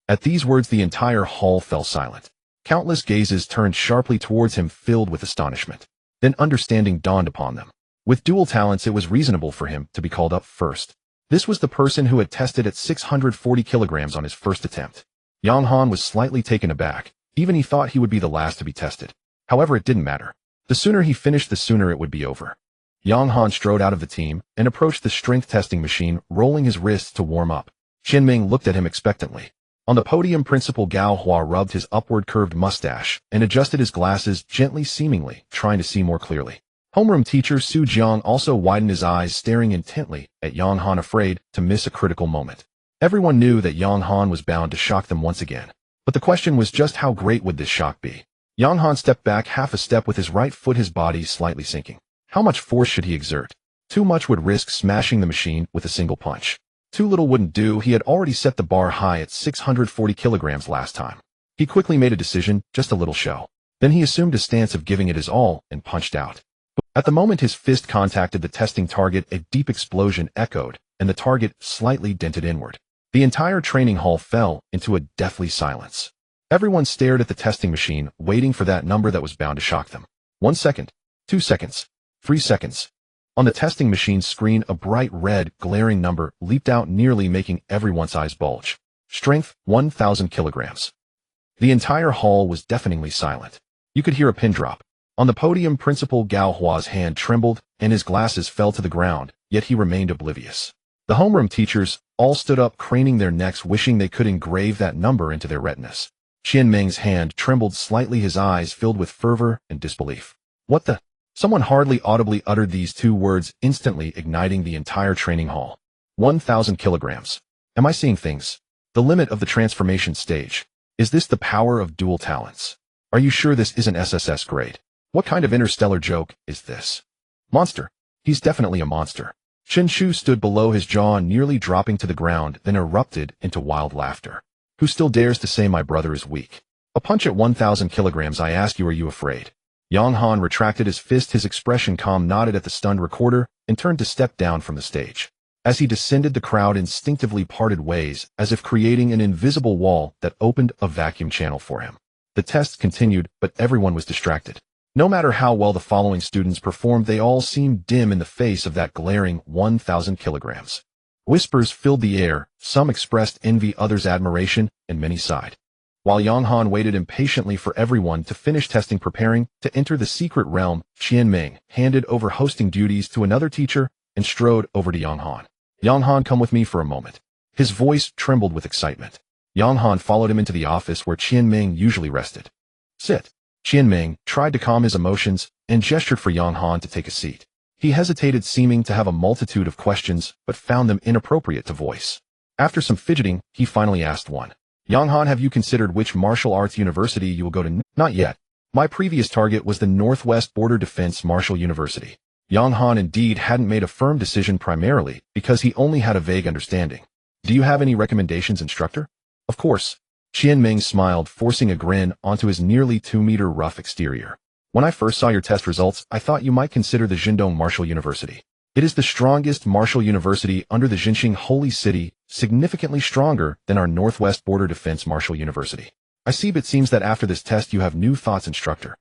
At these words, the entire hall fell silent. Countless gazes turned sharply towards him, filled with astonishment. Then understanding dawned upon them. With dual talents, it was reasonable for him to be called up first. This was the person who had tested at 640 kilograms on his first attempt. Yang Han was slightly taken aback. Even he thought he would be the last to be tested. However, it didn't matter. The sooner he finished, the sooner it would be over. Yang Han strode out of the team and approached the strength testing machine, rolling his wrists to warm up. Qianming looked at him expectantly. On the podium, Principal Gao Hua rubbed his upward curved mustache and adjusted his glasses gently, seemingly trying to see more clearly. Homeroom teacher Su Jiang also widened his eyes, staring intently at Yang Han, afraid to miss a critical moment. Everyone knew that Yang Han was bound to shock them once again. But the question was just how great would this shock be? Yang Han stepped back half a step with his right foot, his body slightly sinking. How much force should he exert? Too much would risk smashing the machine with a single punch. Too little wouldn't do. He had already set the bar high at 640 kilograms last time. He quickly made a decision, just a little show. Then he assumed a stance of giving it his all and punched out. At the moment his fist contacted the testing target, a deep explosion echoed, and the target slightly dented inward. The entire training hall fell into a deathly silence. Everyone stared at the testing machine, waiting for that number that was bound to shock them. 1 second, 2 seconds, 3 seconds. On the testing machine's screen, a bright red, glaring number leaped out, nearly making everyone's eyes bulge. Strength, 1,000 kilograms. The entire hall was deafeningly silent. You could hear a pin drop. On the podium, Principal Gao Hua's hand trembled, and his glasses fell to the ground, yet he remained oblivious. The homeroom teachers all stood up, craning their necks, wishing they could engrave that number into their retinas. Qianming's hand trembled slightly, his eyes filled with fervor and disbelief. What the? Someone hardly audibly uttered these two words, instantly igniting the entire training hall. 1,000 kilograms. Am I seeing things? The limit of the transformation stage. Is this the power of dual talents? Are you sure this isn't SSS grade? What kind of interstellar joke is this? Monster. He's definitely a monster. Chen Shu stood below, his jaw nearly dropping to the ground, then erupted into wild laughter. Who still dares to say my brother is weak? A punch at 1,000 kilograms, I ask you, are you afraid? Yang Han retracted his fist, his expression calm, nodded at the stunned recorder, and turned to step down from the stage. As he descended, the crowd instinctively parted ways, as if creating an invisible wall that opened a vacuum channel for him. The test continued, but everyone was distracted. No matter how well the following students performed, they all seemed dim in the face of that glaring 1,000 kilograms. Whispers filled the air, some expressed envy, others admiration, and many sighed. While Yang Han waited impatiently for everyone to finish testing, preparing to enter the secret realm, Qianming handed over hosting duties to another teacher and strode over to Yang Han. Yang Han, come with me for a moment. His voice trembled with excitement. Yang Han followed him into the office where Qianming usually rested. Sit. Qianming tried to calm his emotions and gestured for Yang Han to take a seat. He hesitated, seeming to have a multitude of questions, but found them inappropriate to voice. After some fidgeting, he finally asked one. Yang Han, have you considered which martial arts university you will go to? Not yet. My previous target was the Northwest Border Defense Martial University. Yang Han indeed hadn't made a firm decision, primarily because he only had a vague understanding. Do you have any recommendations, instructor? Of course. Qianming smiled, forcing a grin onto his nearly 2-meter rough exterior. When I first saw your test results, I thought you might consider the Jindong Martial University. It is the strongest martial university under the Jinxing Holy City, significantly stronger than our Northwest Border Defense Martial University. I see, but it seems that after this test you have new thoughts, instructor.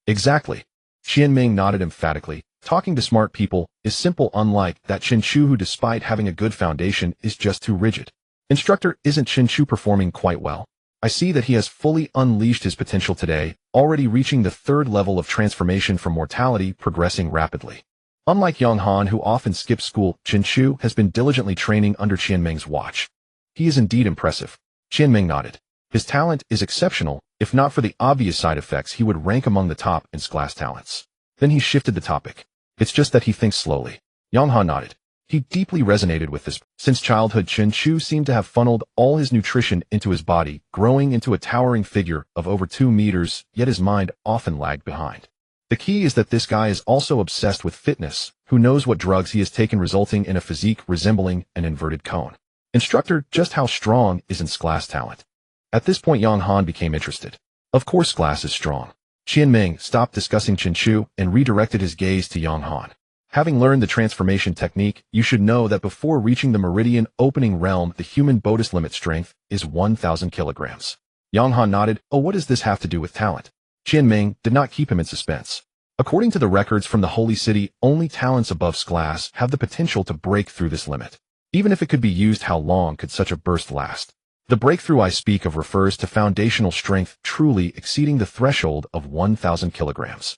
Exactly. Qianming nodded emphatically. Talking to smart people is simple, unlike that Chen Shu, who despite having a good foundation is just too rigid. Instructor, isn't Chen Shu performing quite well? I see that he has fully unleashed his potential today, already reaching the 3rd level of transformation from mortality, progressing rapidly. Unlike Yang Han, who often skips school, Chen Shu has been diligently training under Qianming's watch. He is indeed impressive. Qianming nodded. His talent is exceptional. If not for the obvious side effects, he would rank among the top in class talents. Then he shifted the topic. It's just that he thinks slowly. Yang Han nodded. He deeply resonated with this. Since childhood, Chen Shu seemed to have funneled all his nutrition into his body, growing into a towering figure of over 2 meters, yet his mind often lagged behind. The key is that this guy is also obsessed with fitness. Who knows what drugs he has taken, resulting in a physique resembling an inverted cone. Instructor, just how strong is his class talent? At this point, Yang Han became interested. Of course class is strong. Qianming stopped discussing Chen Shu and redirected his gaze to Yang Han. Having learned the transformation technique, you should know that before reaching the meridian opening realm, the human bodhi's limit strength is 1,000 kilograms. Yang Han nodded. Oh, what does this have to do with talent? Qianming did not keep him in suspense. According to the records from the Holy City, only talents above class have the potential to break through this limit. Even if it could be used, how long could such a burst last? The breakthrough I speak of refers to foundational strength truly exceeding the threshold of 1,000 kilograms.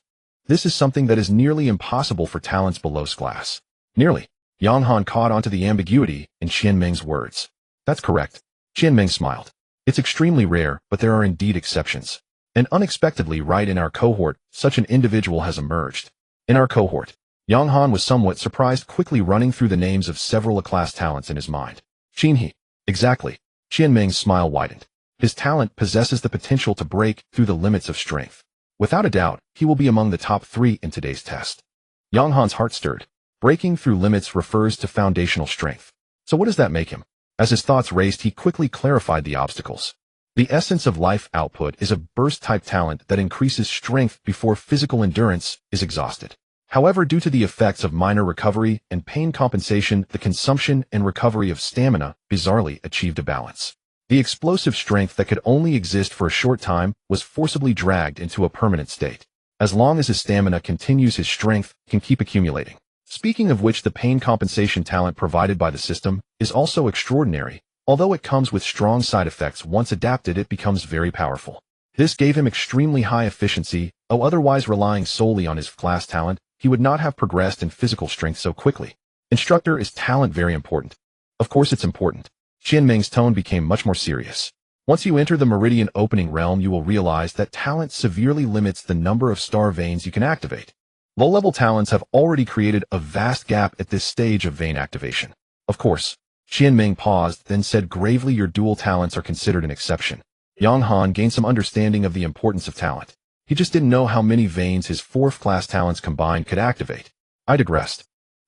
This is something that is nearly impossible for talents below class. Nearly. Yang Han caught onto the ambiguity in Qianming's words. That's correct. Qianming smiled. It's extremely rare, but there are indeed exceptions. And unexpectedly right in our cohort, such an individual has emerged. In our cohort, Yang Han was somewhat surprised, quickly running through the names of several class talents in his mind. Qinhe. Exactly. Qianming's smile widened. His talent possesses the potential to break through the limits of strength. Without a doubt, he will be among the top 3 in today's test. Yang Han's heart stirred. Breaking through limits refers to foundational strength. So what does that make him? As his thoughts raced, he quickly clarified the obstacles. The essence of life output is a burst-type talent that increases strength before physical endurance is exhausted. However, due to the effects of minor recovery and pain compensation, the consumption and recovery of stamina bizarrely achieved a balance. The explosive strength that could only exist for a short time was forcibly dragged into a permanent state. As long as his stamina continues, his strength can keep accumulating. Speaking of which, the pain compensation talent provided by the system is also extraordinary. Although it comes with strong side effects, once adapted it becomes very powerful. This gave him extremely high efficiency, otherwise relying solely on his class talent, he would not have progressed in physical strength so quickly. Instructor, is talent very important? Of course it's important. Qianming's tone became much more serious. Once you enter the meridian opening realm, you will realize that talent severely limits the number of star veins you can activate. Low-level talents have already created a vast gap at this stage of vein activation. Of course. Qianming paused, then said gravely, your dual talents are considered an exception. Yang Han gained some understanding of the importance of talent. He just didn't know how many veins his 4th-class talents combined could activate. I digressed.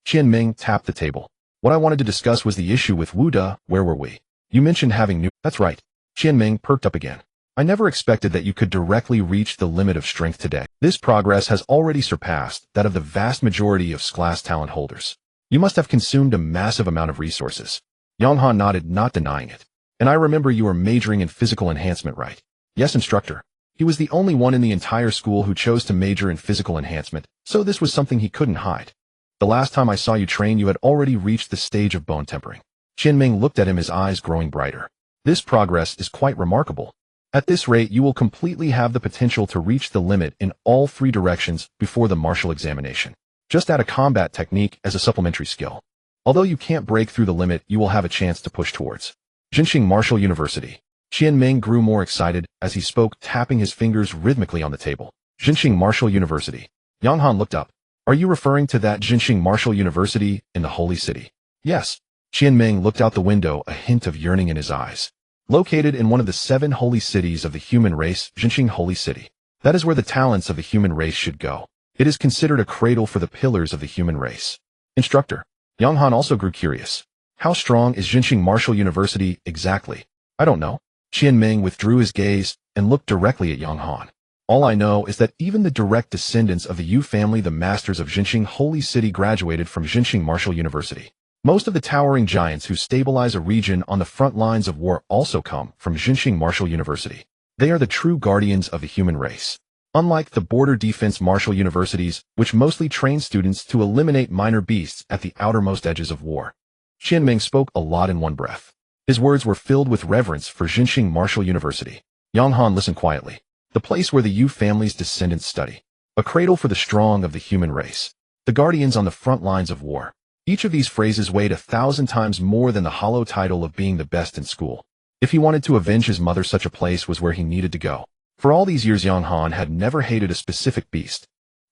Qianming tapped the table. What I wanted to discuss was the issue with Wu De. Where were we? You mentioned having new... That's right. Qianming perked up again. I never expected that you could directly reach the limit of strength today. This progress has already surpassed that of the vast majority of class talent holders. You must have consumed a massive amount of resources. Yang Han nodded, not denying it. And I remember you were majoring in physical enhancement, right? Yes, instructor. He was the only one in the entire school who chose to major in physical enhancement, so this was something he couldn't hide. The last time I saw you train, you had already reached the stage of bone tempering. Qianming looked at him, his eyes growing brighter. This progress is quite remarkable. At this rate, you will completely have the potential to reach the limit in all 3 directions before the martial examination. Just add a combat technique as a supplementary skill. Although you can't break through the limit, you will have a chance to push towards Jinxing Martial University. Qianming grew more excited as he spoke, tapping his fingers rhythmically on the table. Jinxing Martial University. Yang Han looked up. Are you referring to that Jinxing Martial University in the Holy City? Yes. Qianming looked out the window, a hint of yearning in his eyes. Located in one of the 7 holy cities of the human race, Jinxing Holy City. That is where the talents of the human race should go. It is considered a cradle for the pillars of the human race. Instructor. Yang Han also grew curious. How strong is Jinxing Martial University exactly? I don't know. Qianming withdrew his gaze and looked directly at Yang Han. All I know is that even the direct descendants of the Yu family, the masters of Jinxing Holy City, graduated from Jinxing Martial University. Most of the towering giants who stabilize a region on the front lines of war also come from Jinxing Martial University. They are the true guardians of the human race. Unlike the border defense martial universities, which mostly train students to eliminate minor beasts at the outermost edges of war. Qianming spoke a lot in one breath. His words were filled with reverence for Jinxing Martial University. Yang Han listened quietly. The place where the Yu family's descendants study. A cradle for the strong of the human race. The guardians on the front lines of war. Each of these phrases weighed 1,000 times more than the hollow title of being the best in school. If he wanted to avenge his mother, such a place was where he needed to go. For all these years, Yang Han had never hated a specific beast,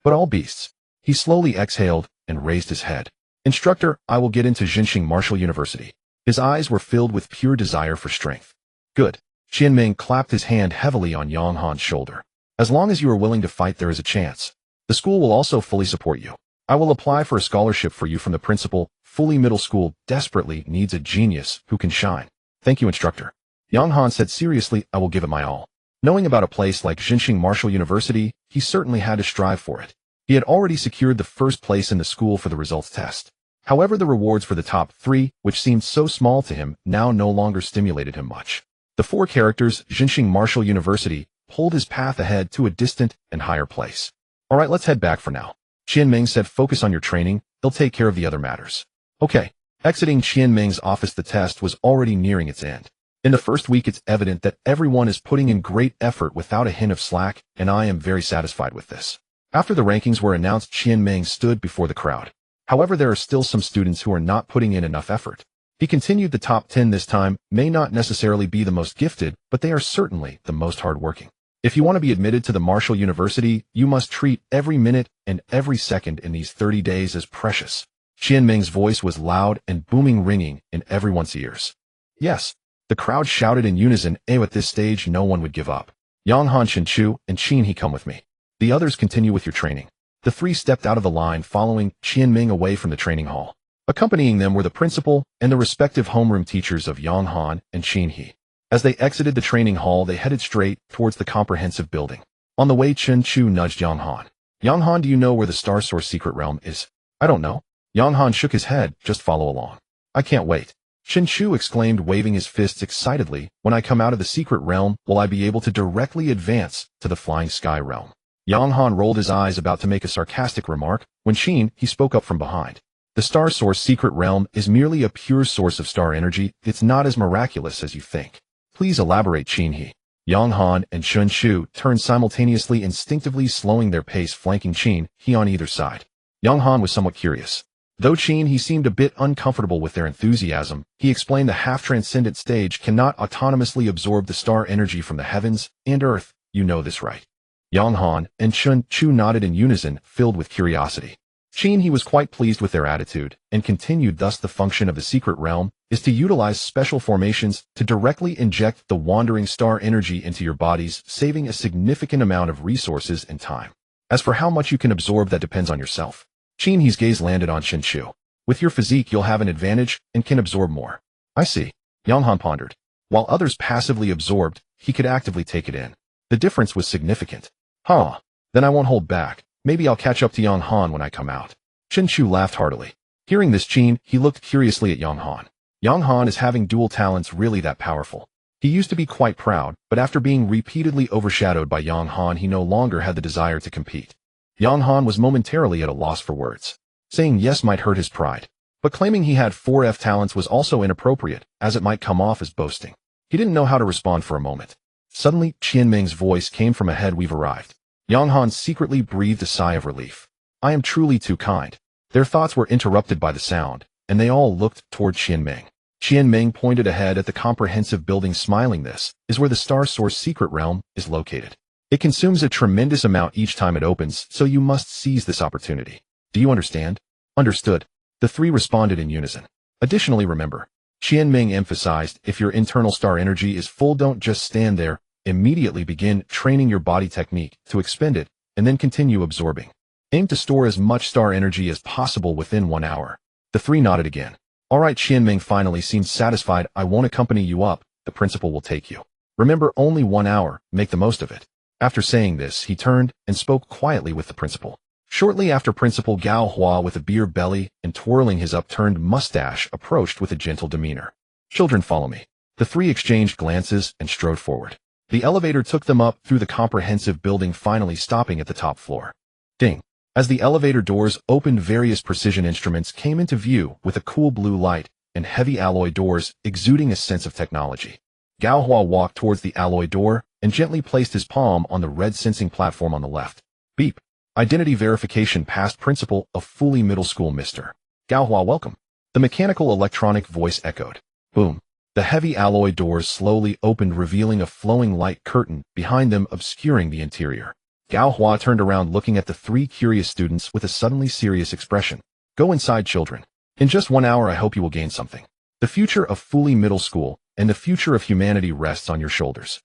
but all beasts. He slowly exhaled and raised his head. Instructor, I will get into Jinxing Martial University. His eyes were filled with pure desire for strength. Good. Qianming clapped his hand heavily on Yang Han's shoulder. As long as you are willing to fight, there is a chance. The school will also fully support you. I will apply for a scholarship for you from the principal. Fully Middle School desperately needs a genius who can shine. Thank you, instructor. Yang Han said seriously, I will give it my all. Knowing about a place like Jinxing Martial University, he certainly had to strive for it. He had already secured the first place in the school for the results test. However, the rewards for the top 3, which seemed so small to him, now no longer stimulated him much. The 4 characters, Jinxing Martial University, pulled his path ahead to a distant and higher place. Alright, let's head back for now. Qianming said, focus on your training, he'll take care of the other matters. Okay. Exiting Qianming's office, the test was already nearing its end. In the first week, it's evident that everyone is putting in great effort without a hint of slack, and I am very satisfied with this. After the rankings were announced, Qianming stood before the crowd. However, there are still some students who are not putting in enough effort. He continued. The top 10 this time may not necessarily be the most gifted, but they are certainly the most hardworking. If you want to be admitted to the Marshall University, you must treat every minute and every second in these 30 days as precious. Qianming's voice was loud and booming, ringing in everyone's ears. Yes, the crowd shouted in unison. At this stage, no one would give up. Yonghan, Shenchu, and Qin He, come with me. The others continue with your training. The three stepped out of the line, following Qianming away from the training hall. Accompanying them were the principal and the respective homeroom teachers of Yonghan and Qin He. As they exited the training hall, they headed straight towards the comprehensive building. On the way, Chen Chu nudged Yonghan. Yonghan, do you know where the Star Source secret realm is? I don't know. Yonghan shook his head. Just follow along. I can't wait. Chen Chu exclaimed, waving his fists excitedly. When I come out of the secret realm, will I be able to directly advance to the flying sky realm? Yonghan rolled his eyes, about to make a sarcastic remark, when Qin He spoke up from behind. The Star Source secret realm is merely a pure source of star energy. It's not as miraculous as you think. Please elaborate, Qin He. Yonghan and Chen Chu turned simultaneously, instinctively slowing their pace, flanking Qin He on either side. Yonghan was somewhat curious. Though Qin He seemed a bit uncomfortable with their enthusiasm, he explained the half-transcendent stage cannot autonomously absorb the star energy from the heavens and earth. You know this, right? Yonghan and Chen Chu nodded in unison, filled with curiosity. Qin He was quite pleased with their attitude, and continued. Thus, the function of the secret realm is to utilize special formations to directly inject the wandering star energy into your bodies, saving a significant amount of resources and time. As for how much you can absorb, that depends on yourself. Qin He's gaze landed on Chen Chu. With your physique, you'll have an advantage and can absorb more. I see. Yonghan pondered. While others passively absorbed, he could actively take it in. The difference was significant. Huh. Then I won't hold back. Maybe I'll catch up to Yonghan when I come out. Chen Chu laughed heartily. Hearing this, Qin He looked curiously at Yonghan. Yonghan, is having dual talents really that powerful? He used to be quite proud, but after being repeatedly overshadowed by Yonghan, he no longer had the desire to compete. Yonghan was momentarily at a loss for words. Saying yes might hurt his pride, but claiming he had 4F talents was also inappropriate, as it might come off as boasting. He didn't know how to respond for a moment. Suddenly, Qianming's voice came from ahead. We've arrived. Yonghan secretly breathed a sigh of relief. I am truly too kind. Their thoughts were interrupted by the sound, and they all looked toward Qianming. Qianming pointed ahead at the comprehensive building, smiling. This is where the Star Source secret realm is located. It consumes a tremendous amount each time it opens, so you must seize this opportunity. Do you understand? Understood. The three responded in unison. Additionally, remember, Qianming emphasized, if your internal star energy is full, don't just stand there. Immediately begin training your body technique to expend it, and then continue absorbing. Aim to store as much star energy as possible within 1 hour. The three nodded again. All right, Qianming finally seemed satisfied. I won't accompany you up. The principal will take you. Remember, only 1 hour. Make the most of it. After saying this, he turned and spoke quietly with the principal. Shortly after, Principal Gao Hua, with a beer belly and twirling his upturned mustache, approached with a gentle demeanor. Children, follow me. The three exchanged glances and strode forward. The elevator took them up through the comprehensive building, finally stopping at the top floor. Ding. As the elevator doors opened, various precision instruments came into view with a cool blue light and heavy alloy doors exuding a sense of technology. Gao Hua walked towards the alloy door and gently placed his palm on the red sensing platform on the left. Beep. Identity verification passed. Principal of Fully Middle School, Mr. Gao Hua, welcome. The mechanical electronic voice echoed. Boom. The heavy alloy doors slowly opened, revealing a flowing light curtain behind them, obscuring the interior. Gao Hua turned around, looking at the three curious students with a suddenly serious expression. Go inside, children. In just 1 hour, I hope you will gain something. The future of Fully Middle School and the future of humanity rests on your shoulders.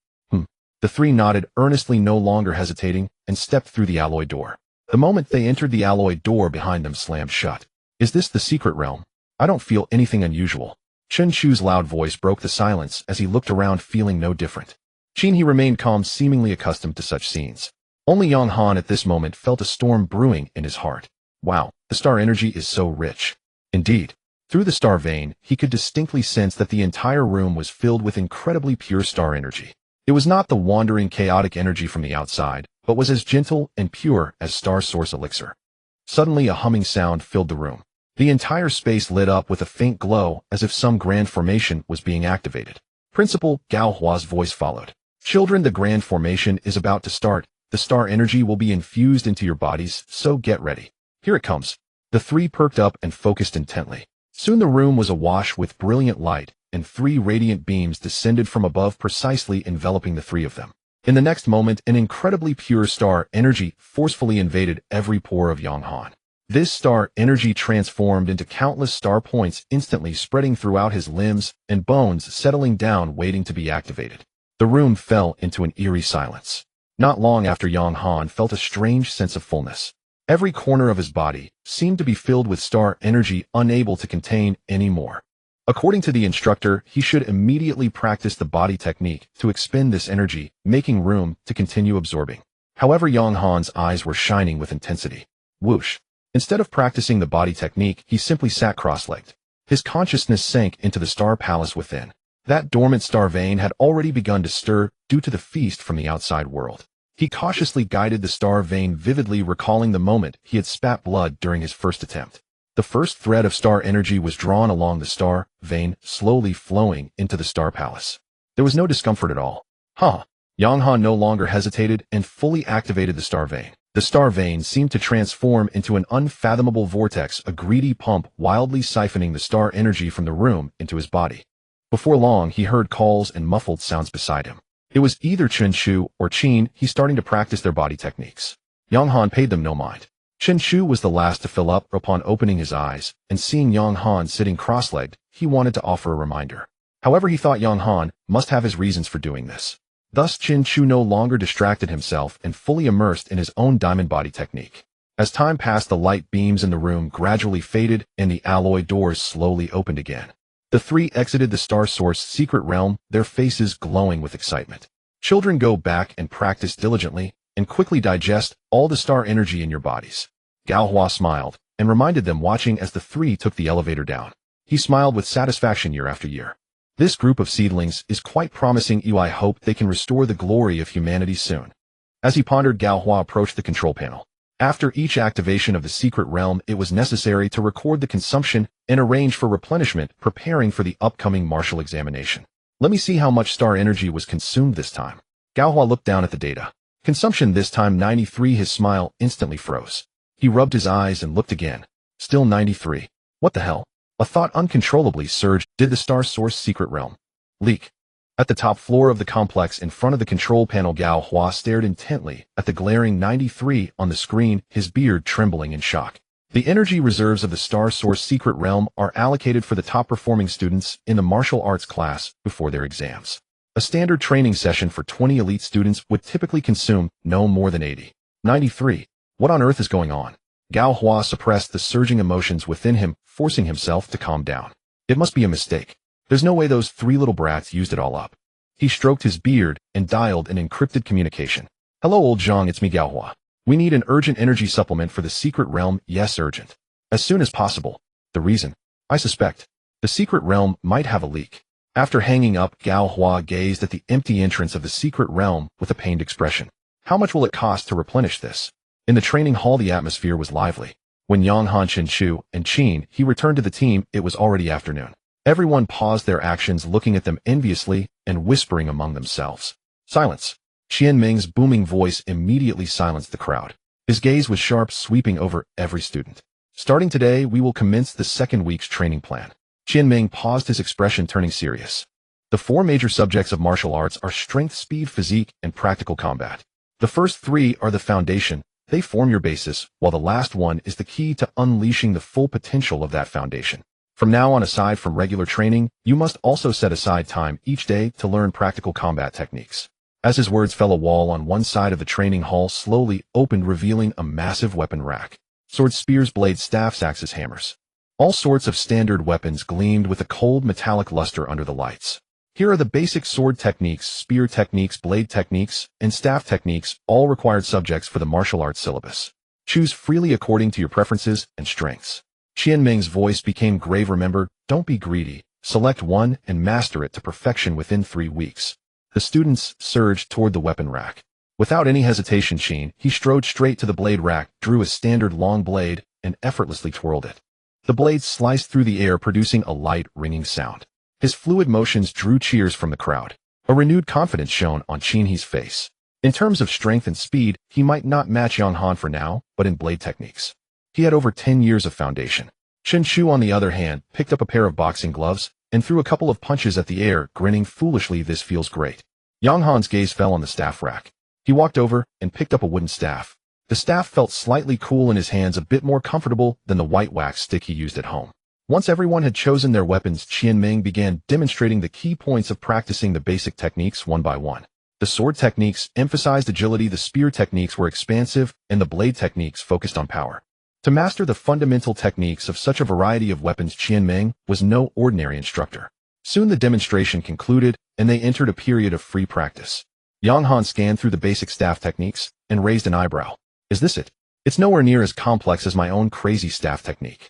The three nodded earnestly, no longer hesitating, and stepped through the alloy door. The moment they entered, the alloy door behind them slammed shut. Is this the secret realm? I don't feel anything unusual. Chen Chu's loud voice broke the silence as he looked around, feeling no different. Qin He remained calm, seemingly accustomed to such scenes. Only Yonghan at this moment felt a storm brewing in his heart. Wow, the star energy is so rich. Indeed. Through the star vein, he could distinctly sense that the entire room was filled with incredibly pure star energy. It was not the wandering, chaotic energy from the outside, but was as gentle and pure as Star Source elixir. Suddenly, a humming sound filled the room. The entire space lit up with a faint glow, as if some grand formation was being activated. Principal Gao Hua's voice followed. Children, the grand formation is about to start. The star energy will be infused into your bodies, so get ready. Here it comes. The three perked up and focused intently. Soon the room was awash with brilliant light, and three radiant beams descended from above, precisely enveloping the three of them. In the next moment, an incredibly pure star energy forcefully invaded every pore of Yang Han. This star energy transformed into countless star points, instantly spreading throughout his limbs and bones, settling down, waiting to be activated. The room fell into an eerie silence. Not long after, Yang Han felt a strange sense of fullness. Every corner of his body seemed to be filled with star energy, unable to contain any more. According to the instructor, he should immediately practice the body technique to expend this energy, making room to continue absorbing. However, Yang Han's eyes were shining with intensity. Whoosh! Instead of practicing the body technique, he simply sat cross-legged. His consciousness sank into the star palace within. That dormant star vein had already begun to stir due to the feast from the outside world. He cautiously guided the star vein, vividly recalling the moment he had spat blood during his first attempt. The first thread of star energy was drawn along the star vein, slowly flowing into the star palace. There was no discomfort at all. Yang Han no longer hesitated and fully activated the star vein. The star vein seemed to transform into an unfathomable vortex, a greedy pump wildly siphoning the star energy from the room into his body. Before long, he heard calls and muffled sounds beside him. It was either Chen Shu or Qin. He starting to practice their body techniques. Yang Han paid them no mind. Chen Shu was the last to fill up. Upon opening his eyes and seeing Yang Han sitting cross-legged, he wanted to offer a reminder. However, he thought Yang Han must have his reasons for doing this. Thus, Chen Shu no longer distracted himself and fully immersed in his own diamond body technique. As time passed, the light beams in the room gradually faded and the alloy doors slowly opened again. The three exited the Star Source secret realm, their faces glowing with excitement. Children, go back and practice diligently and quickly digest all the star energy in your bodies. Gao Hua smiled and reminded them, watching as the three took the elevator down. He smiled with satisfaction year after year. This group of seedlings is quite promising. I hope they can restore the glory of humanity soon. As he pondered, Gao Hua approached the control panel. After each activation of the secret realm, it was necessary to record the consumption and arrange for replenishment, preparing for the upcoming martial examination. Let me see how much star energy was consumed this time. Gao Hua looked down at the data. Consumption this time 93. His smile instantly froze. He rubbed his eyes and looked again. Still 93. What the hell? A thought uncontrollably surged. Did the Star Source secret realm leak? At the top floor of the complex, in front of the control panel, Gao Hua stared intently at the glaring 93 on the screen, his beard trembling in shock. The energy reserves of the Star Source secret realm are allocated for the top-performing students in the martial arts class before their exams. A standard training session for 20 elite students would typically consume no more than 80. 93. What on earth is going on? Gao Hua suppressed the surging emotions within him, forcing himself to calm down. It must be a mistake. There's no way those three little brats used it all up. He stroked his beard and dialed an encrypted communication. Hello, old Zhang, it's me, Gao Hua. We need an urgent energy supplement for the secret realm. Yes, urgent. As soon as possible. The reason? I suspect the secret realm might have a leak. After hanging up, Gao Hua gazed at the empty entrance of the secret realm with a pained expression. How much will it cost to replenish this? In the training hall, the atmosphere was lively. When Yang Han, Chen Shu, and Qin he returned to the team, it was already afternoon. Everyone paused their actions, looking at them enviously and whispering among themselves. Silence. Qian Ming's booming voice immediately silenced the crowd. His gaze was sharp, sweeping over every student. Starting today, we will commence the second week's training plan. Qian Ming paused, his expression turning serious. The four major subjects of martial arts are strength, speed, physique, and practical combat. The first three are the foundation. They form your basis, while the last one is the key to unleashing the full potential of that foundation. From now on, aside from regular training, you must also set aside time each day to learn practical combat techniques. As his words fell, a wall on one side of the training hall slowly opened, revealing a massive weapon rack. Swords, spears, blades, staffs, axes, hammers. All sorts of standard weapons gleamed with a cold metallic luster under the lights. Here are the basic sword techniques, spear techniques, blade techniques, and staff techniques, all required subjects for the martial arts syllabus. Choose freely according to your preferences and strengths. Qian Ming's voice became grave. Remember, don't be greedy. Select one and master it to perfection within 3 weeks. The students surged toward the weapon rack. Without any hesitation, he strode straight to the blade rack, drew a standard long blade, and effortlessly twirled it. The blade sliced through the air, producing a light, ringing sound. His fluid motions drew cheers from the crowd. A renewed confidence shone on Qin He's face. In terms of strength and speed, he might not match Yang Han for now, but in blade techniques, he had over 10 years of foundation. Chen Chu, on the other hand, picked up a pair of boxing gloves and threw a couple of punches at the air, grinning foolishly. This feels great. Yang Han's gaze fell on the staff rack. He walked over and picked up a wooden staff. The staff felt slightly cool in his hands, a bit more comfortable than the white wax stick he used at home. Once everyone had chosen their weapons, Qianming began demonstrating the key points of practicing the basic techniques one by one. The sword techniques emphasized agility, the spear techniques were expansive, and the blade techniques focused on power. To master the fundamental techniques of such a variety of weapons, Qianming was no ordinary instructor. Soon the demonstration concluded, and they entered a period of free practice. Yang Han scanned through the basic staff techniques and raised an eyebrow. Is this it? It's nowhere near as complex as my own crazy staff technique.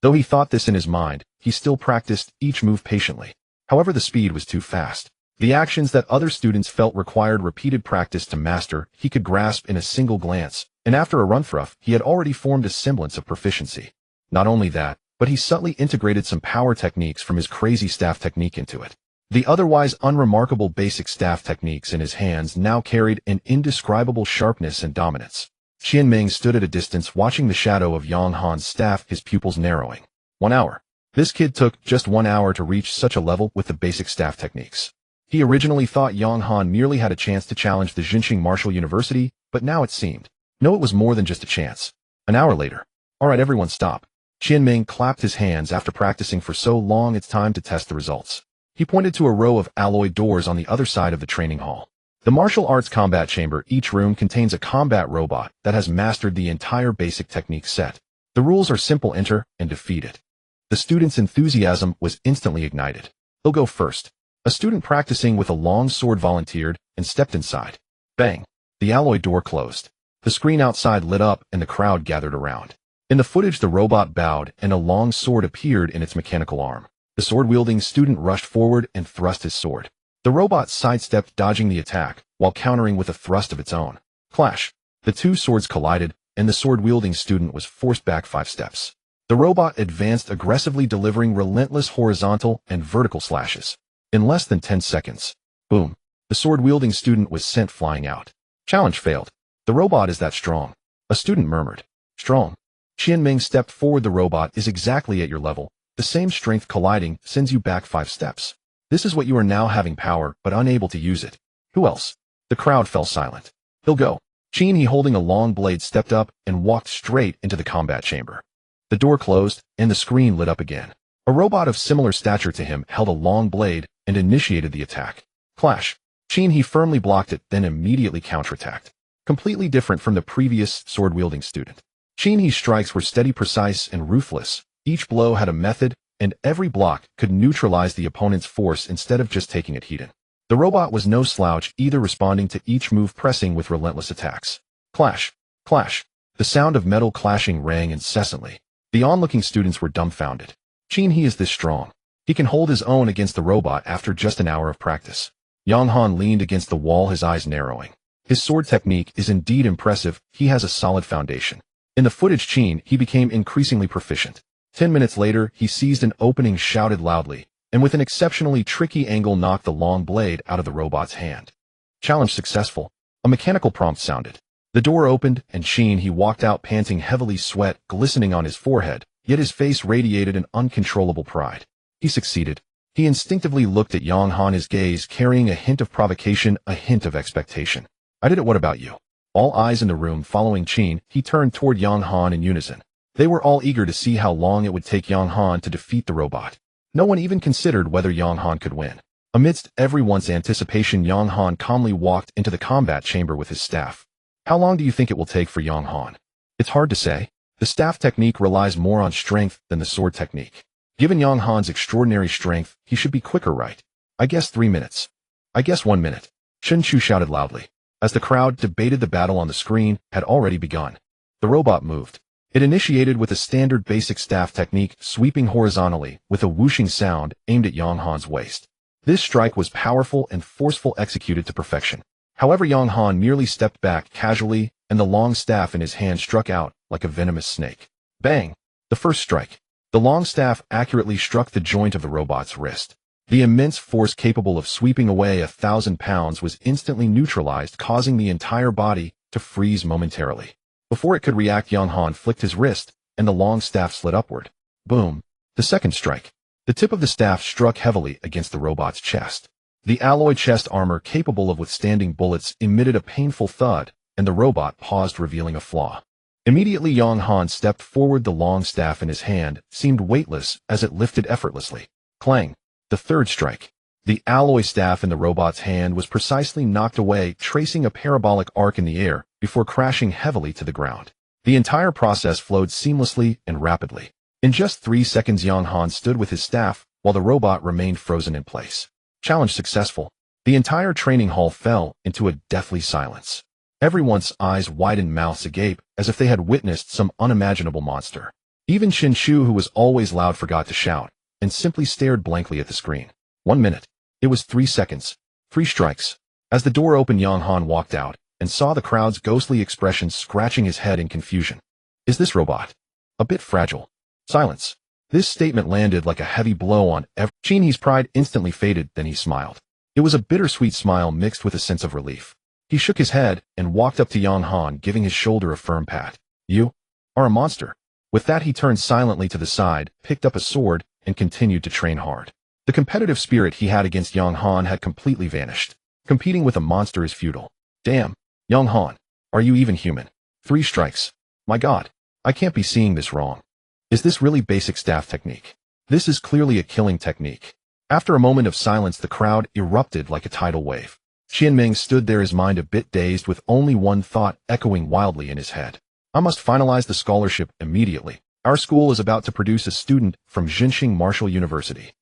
Though he thought this in his mind, he still practiced each move patiently. However, the speed was too fast. The actions that other students felt required repeated practice to master, he could grasp in a single glance, and after a run-through, he had already formed a semblance of proficiency. Not only that, but he subtly integrated some power techniques from his crazy staff technique into it. The otherwise unremarkable basic staff techniques in his hands now carried an indescribable sharpness and dominance. Qianming stood at a distance watching the shadow of Yang Han's staff, his pupils narrowing. 1 hour. This kid took just 1 hour to reach such a level with the basic staff techniques. He originally thought Yang Han merely had a chance to challenge the Jinqing Martial University, but now it seemed. No, it was more than just a chance. An hour later. All right, everyone stop. Qianming clapped his hands. After practicing for so long, it's time to test the results. He pointed to a row of alloy doors on the other side of the training hall. The martial arts combat chamber. Each room contains a combat robot that has mastered the entire basic technique set. The rules are simple: enter and defeat it. The student's enthusiasm was instantly ignited. He'll go first. A student practicing with a long sword volunteered and stepped inside. Bang! The alloy door closed. The screen outside lit up and the crowd gathered around. In the footage, the robot bowed and a long sword appeared in its mechanical arm. The sword-wielding student rushed forward and thrust his sword. The robot sidestepped, dodging the attack, while countering with a thrust of its own. Clash! The two swords collided, and the sword-wielding student was forced back 5 steps. The robot advanced aggressively, delivering relentless horizontal and vertical slashes. In less than 10 seconds, boom, the sword-wielding student was sent flying out. Challenge failed. The robot is that strong. A student murmured. Strong. Qianming stepped forward. The robot is exactly at your level. The same strength colliding sends you back 5 steps. This is what you are now, having power, but unable to use it. Who else? The crowd fell silent. He'll go. Qin He, holding a long blade, stepped up and walked straight into the combat chamber. The door closed, and the screen lit up again. A robot of similar stature to him held a long blade and initiated the attack. Clash! Qin He firmly blocked it, then immediately counterattacked. Completely different from the previous sword-wielding student. Qin He's strikes were steady, precise, and ruthless. Each blow had a method, and every block could neutralize the opponent's force instead of just taking it heated. The robot was no slouch either, responding to each move, pressing with relentless attacks. Clash! Clash! The sound of metal clashing rang incessantly. The onlooking students were dumbfounded. Qin He is this strong. He can hold his own against the robot after just an hour of practice. Yang Han leaned against the wall, his eyes narrowing. His sword technique is indeed impressive. He has a solid foundation. In the footage, Qin He became increasingly proficient. 10 minutes later, he seized an opening, shouted loudly, and with an exceptionally tricky angle knocked the long blade out of the robot's hand. Challenge successful. A mechanical prompt sounded. The door opened, and Qin He walked out, panting heavily, sweat glistening on his forehead, yet his face radiated an uncontrollable pride. He succeeded. He instinctively looked at Yang Han, his gaze carrying a hint of provocation, a hint of expectation. I did it. What about you? All eyes in the room following Qin He turned toward Yang Han in unison. They were all eager to see how long it would take Yang Han to defeat the robot. No one even considered whether Yang Han could win. Amidst everyone's anticipation, Yang Han calmly walked into the combat chamber with his staff. How long do you think it will take for Yang Han? It's hard to say. The staff technique relies more on strength than the sword technique. Given Yang Han's extraordinary strength, he should be quicker, right? I guess 3 minutes. I guess 1 minute. Chen Chu shouted loudly. As the crowd debated, the battle on the screen had already begun. The robot moved. It initiated with a standard basic staff technique, sweeping horizontally with a whooshing sound aimed at Yang Han's waist. This strike was powerful and forceful, executed to perfection. However, Yang Han merely stepped back casually, and the long staff in his hand struck out like a venomous snake. Bang! The first strike. The long staff accurately struck the joint of the robot's wrist. The immense force capable of sweeping away 1,000 pounds was instantly neutralized, causing the entire body to freeze momentarily. Before it could react, Yang Han flicked his wrist, and the long staff slid upward. Boom. The second strike. The tip of the staff struck heavily against the robot's chest. The alloy chest armor capable of withstanding bullets emitted a painful thud, and the robot paused, revealing a flaw. Immediately, Yang Han stepped forward. The long staff in his hand seemed weightless as it lifted effortlessly. Clang. The third strike. The alloy staff in the robot's hand was precisely knocked away, tracing a parabolic arc in the air before crashing heavily to the ground. The entire process flowed seamlessly and rapidly. In just 3 seconds, Yang Han stood with his staff, while the robot remained frozen in place. Challenge successful. The entire training hall fell into a deathly silence. Everyone's eyes widened, mouths agape, as if they had witnessed some unimaginable monster. Even Chin Chu, who was always loud, forgot to shout, and simply stared blankly at the screen. 1 minute. It was 3 seconds. 3 strikes. As the door opened, Yang Han walked out, and saw the crowd's ghostly expression, scratching his head in confusion. Is this robot a bit fragile? Silence. This statement landed like a heavy blow on Chin's pride instantly faded, then he smiled. It was a bittersweet smile mixed with a sense of relief. He shook his head and walked up to Yang Han, giving his shoulder a firm pat. You are a monster. With that, he turned silently to the side, picked up a sword, and continued to train hard. The competitive spirit he had against Yang Han had completely vanished. Competing with a monster is futile. Damn. Yang Han, are you even human? 3 strikes. My God, I can't be seeing this wrong. Is this really basic staff technique? This is clearly a killing technique. After a moment of silence, the crowd erupted like a tidal wave. Qianming stood there, his mind a bit dazed, with only one thought echoing wildly in his head. I must finalize the scholarship immediately. Our school is about to produce a student from Jinxing Martial University.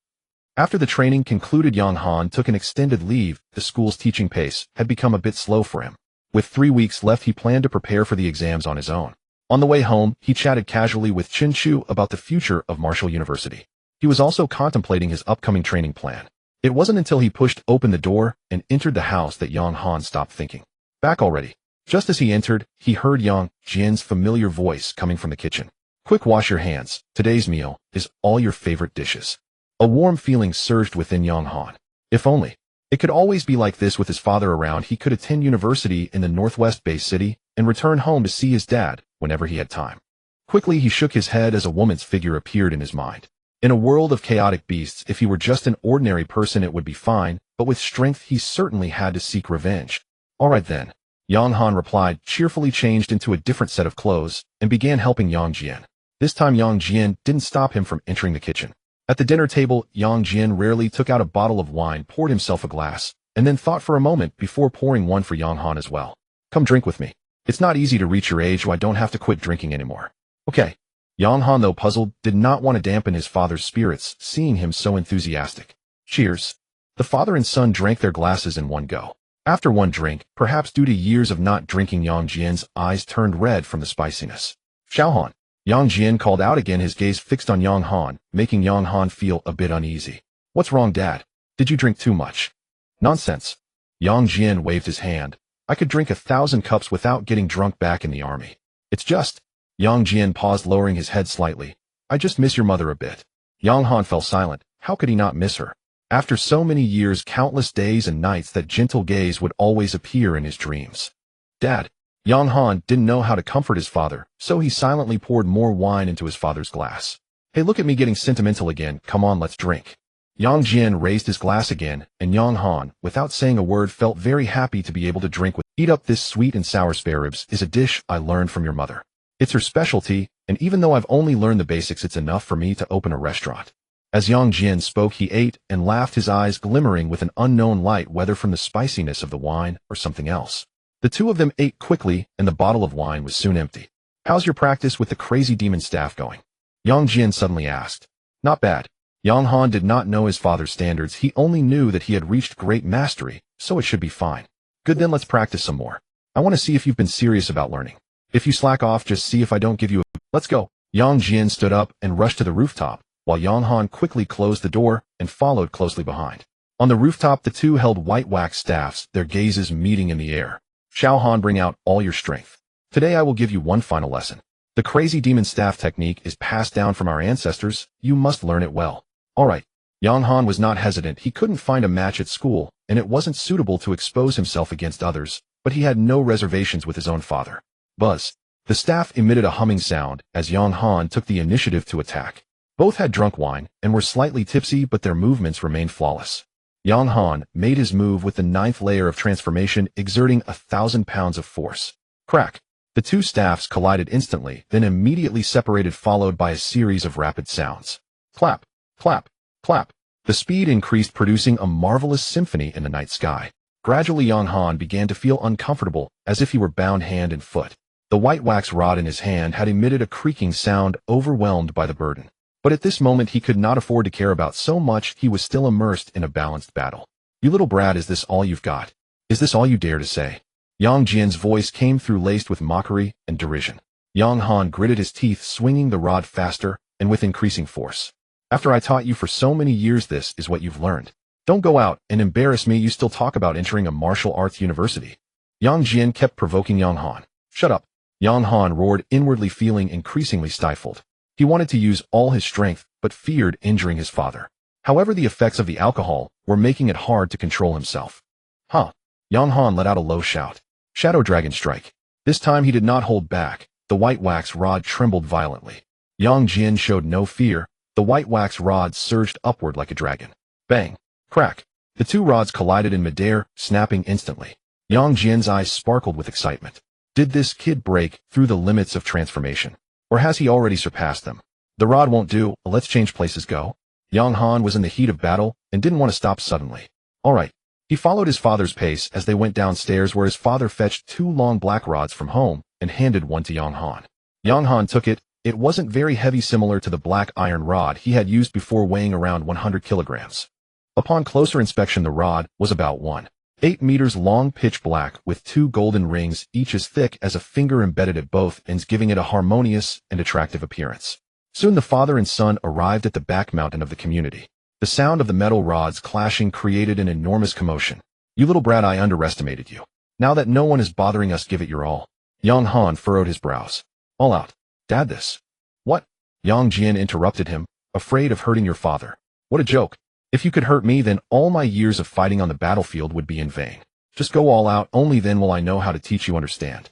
After the training concluded, Yang Han took an extended leave. The school's teaching pace had become a bit slow for him. With 3 weeks left, he planned to prepare for the exams on his own. On the way home, he chatted casually with Chin Chu about the future of Martial University. He was also contemplating his upcoming training plan. It wasn't until he pushed open the door and entered the house that Yang Han stopped thinking. Back already. Just as he entered, he heard Yang Jian's familiar voice coming from the kitchen. Quick, wash your hands. Today's meal is all your favorite dishes. A warm feeling surged within Yang Han. If only it could always be like this with his father around, he could attend university in the northwest-based city and return home to see his dad whenever he had time. Quickly, he shook his head as a woman's figure appeared in his mind. In a world of chaotic beasts, if he were just an ordinary person, it would be fine, but with strength, he certainly had to seek revenge. All right then, Yang Han replied, cheerfully changed into a different set of clothes, and began helping Yang Jian. This time, Yang Jian didn't stop him from entering the kitchen. At the dinner table, Yang Jian rarely took out a bottle of wine, poured himself a glass, and then thought for a moment before pouring one for Yang Han as well. Come drink with me. It's not easy to reach your age, so I don't have to quit drinking anymore. Okay. Yang Han, though puzzled, did not want to dampen his father's spirits, seeing him so enthusiastic. Cheers. The father and son drank their glasses in one go. After one drink, perhaps due to years of not drinking, Yang Jian's eyes turned red from the spiciness. Xiaohan. Yang Jian called out again, his gaze fixed on Yang Han, making Yang Han feel a bit uneasy. What's wrong, Dad? Did you drink too much? Nonsense. Yang Jian waved his hand. I could drink 1,000 cups without getting drunk back in the army. It's just... Yang Jian paused, lowering his head slightly. I just miss your mother a bit. Yang Han fell silent. How could he not miss her? After so many years, countless days and nights, that gentle gaze would always appear in his dreams. Dad. Yang Han didn't know how to comfort his father, so he silently poured more wine into his father's glass. Hey, look at me getting sentimental again. Come on, let's drink. Yang Jian raised his glass again, and Yang Han, without saying a word, felt very happy to be able to drink with. Eat up this sweet and sour spare ribs is a dish I learned from your mother. It's her specialty, and even though I've only learned the basics, it's enough for me to open a restaurant. As Yang Jian spoke, he ate and laughed, his eyes glimmering with an unknown light, whether from the spiciness of the wine or something else. The two of them ate quickly, and the bottle of wine was soon empty. How's your practice with the crazy demon staff going? Yang Jian suddenly asked. Not bad. Yang Han did not know his father's standards. He only knew that he had reached great mastery, so it should be fine. Good, then let's practice some more. I want to see if you've been serious about learning. If you slack off, just see if I don't give you a... Let's go. Yang Jian stood up and rushed to the rooftop, while Yang Han quickly closed the door and followed closely behind. On the rooftop, the two held white wax staffs, their gazes meeting in the air. Xiao Han, bring out all your strength. Today I will give you one final lesson. The crazy demon staff technique is passed down from our ancestors. You must learn it well. All right. Yang Han was not hesitant. He couldn't find a match at school, and it wasn't suitable to expose himself against others, but he had no reservations with his own father. Buzz. The staff emitted a humming sound as Yang Han took the initiative to attack. Both had drunk wine and were slightly tipsy, but their movements remained flawless. Yang Han made his move with the 9th layer of transformation, exerting 1,000 pounds of force. Crack. The two staffs collided instantly, then immediately separated, followed by a series of rapid sounds. Clap, clap, clap. The speed increased, producing a marvelous symphony in the night sky. Gradually Yang Han began to feel uncomfortable, as if he were bound hand and foot. The white wax rod in his hand had emitted a creaking sound, overwhelmed by the burden. But at this moment he could not afford to care about so much. He was still immersed in a balanced battle. You little brat, is this all you've got? Is this all you dare to say? Yang Jian's voice came through, laced with mockery and derision. Yang Han gritted his teeth, swinging the rod faster and with increasing force. After I taught you for so many years, this is what you've learned. Don't go out and embarrass me. You still talk about entering a martial arts university. Yang Jian kept provoking Yang Han. Shut up. Yang Han roared, inwardly feeling increasingly stifled. He wanted to use all his strength, but feared injuring his father. However, the effects of the alcohol were making it hard to control himself. Huh. Yang Han let out a low shout. Shadow Dragon Strike. This time he did not hold back. The white wax rod trembled violently. Yang Jian showed no fear. The white wax rod surged upward like a dragon. Bang. Crack. The two rods collided in midair, snapping instantly. Yang Jian's eyes sparkled with excitement. Did this kid break through the limits of transformation? Or has he already surpassed them? The rod won't do. Let's change places, go. Yang Han was in the heat of battle and didn't want to stop suddenly. All right. He followed his father's pace as they went downstairs, where his father fetched 2 long black rods from home and handed one to Yang Han. Yang Han took it. It wasn't very heavy, similar to the black iron rod he had used before, weighing around 100 kilograms. Upon closer inspection, the rod was about 1.8 meters long, pitch black, with 2 golden rings, each as thick as a finger, embedded at both ends, giving it a harmonious and attractive appearance. Soon the father and son arrived at the back mountain of the community. The sound of the metal rods clashing created an enormous commotion. You little brat, I underestimated you. Now that no one is bothering us, give it your all. Yang Han furrowed his brows. All out. Dad, this. What? Yang Jian interrupted him, afraid of hurting your father. What a joke. If you could hurt me, then all my years of fighting on the battlefield would be in vain. Just go all out, only then will I know how to teach you, understand?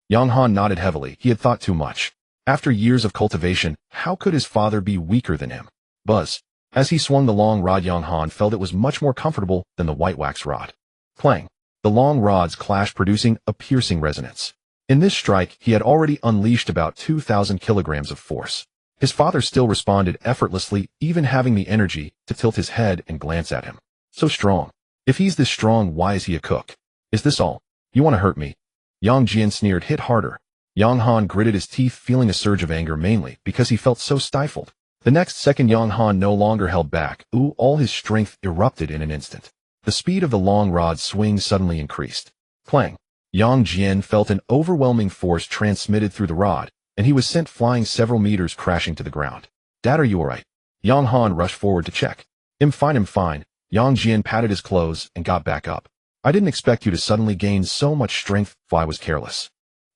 Yang Han nodded heavily. He had thought too much. After years of cultivation, how could his father be weaker than him? Buzz. As he swung the long rod, Yang Han felt it was much more comfortable than the white wax rod. Clang. The long rods clashed, producing a piercing resonance. In this strike, he had already unleashed about 2,000 kilograms of force. His father still responded effortlessly, even having the energy to tilt his head and glance at him. So strong. If he's this strong, why is he a cook? Is this all? You want to hurt me? Yang Jian sneered. Hit harder. Yang Han gritted his teeth, feeling a surge of anger, mainly because he felt so stifled. The next second, Yang Han no longer held back. All his strength erupted in an instant. The speed of the long rod swing suddenly increased. Clang. Yang Jian felt an overwhelming force transmitted through the rod, and he was sent flying several meters, crashing to the ground. Dad, are you alright? Yang Han rushed forward to check. I'm fine. Yang Jian patted his clothes and got back up. I didn't expect you to suddenly gain so much strength. I was careless.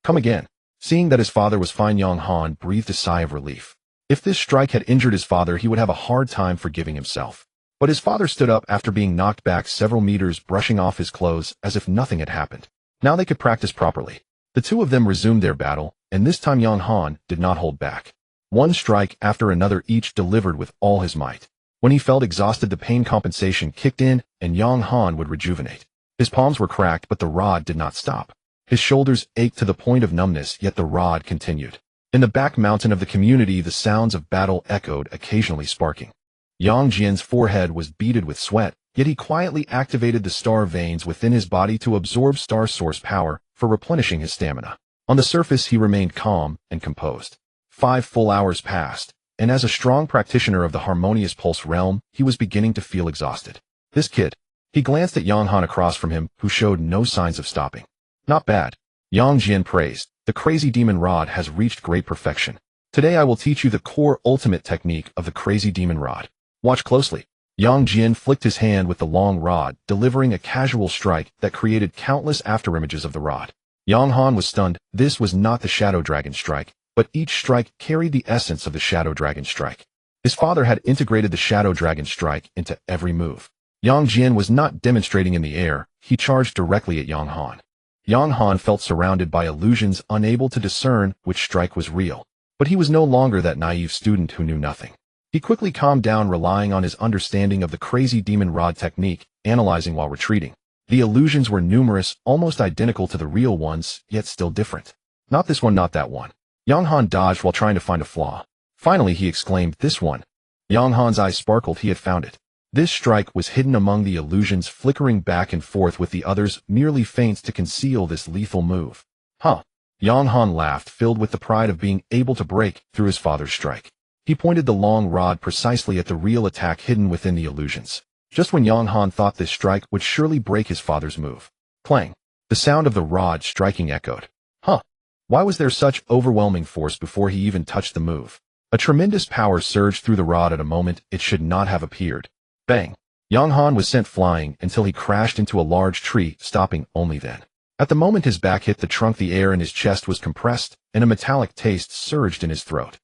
Come again. Seeing that his father was fine, Yang Han breathed a sigh of relief. If this strike had injured his father, he would have a hard time forgiving himself. But his father stood up after being knocked back several meters, brushing off his clothes as if nothing had happened. Now they could practice properly. The two of them resumed their battle, and this time Yang Han did not hold back. One strike after another, each delivered with all his might. When he felt exhausted, the pain compensation kicked in, and Yang Han would rejuvenate. His palms were cracked, but the rod did not stop. His shoulders ached to the point of numbness, yet the rod continued. In the back mountain of the community, the sounds of battle echoed, occasionally sparking. Yang Jian's forehead was beaded with sweat, yet he quietly activated the star veins within his body to absorb star source power for replenishing his stamina. On the surface, he remained calm and composed. 5 full hours passed, and as a strong practitioner of the harmonious pulse realm, he was beginning to feel exhausted. This kid. He glanced at Yang Han across from him, who showed no signs of stopping. Not bad. Yang Jian praised. The crazy demon rod has reached great perfection. Today I will teach you the core ultimate technique of the crazy demon rod. Watch closely. Yang Jian flicked his hand with the long rod, delivering a casual strike that created countless afterimages of the rod. Yang Han was stunned. This was not the Shadow Dragon Strike, but each strike carried the essence of the Shadow Dragon Strike. His father had integrated the Shadow Dragon strike into every move. Yang Jian was not demonstrating in the air, he charged directly at Yang Han. Yang Han felt surrounded by illusions, unable to discern which strike was real. But he was no longer that naive student who knew nothing. He quickly calmed down, relying on his understanding of the crazy demon rod technique, analyzing while retreating. The illusions were numerous, almost identical to the real ones, yet still different. Not this one, not that one. Yang Han dodged while trying to find a flaw. Finally, he exclaimed, "This one." Yang Han's eyes sparkled, he had found it. This strike was hidden among the illusions, flickering back and forth with the others, merely feints to conceal this lethal move. Huh. Yang Han laughed, filled with the pride of being able to break through his father's strike. He pointed the long rod precisely at the real attack hidden within the illusions. Just when Yang Han thought this strike would surely break his father's move. Clang. The sound of the rod striking echoed. Huh. Why was there such overwhelming force before he even touched the move? A tremendous power surged through the rod at a moment it should not have appeared. Bang. Yang Han was sent flying until he crashed into a large tree, stopping only then. At the moment his back hit the trunk, the air in his chest was compressed, and a metallic taste surged in his throat.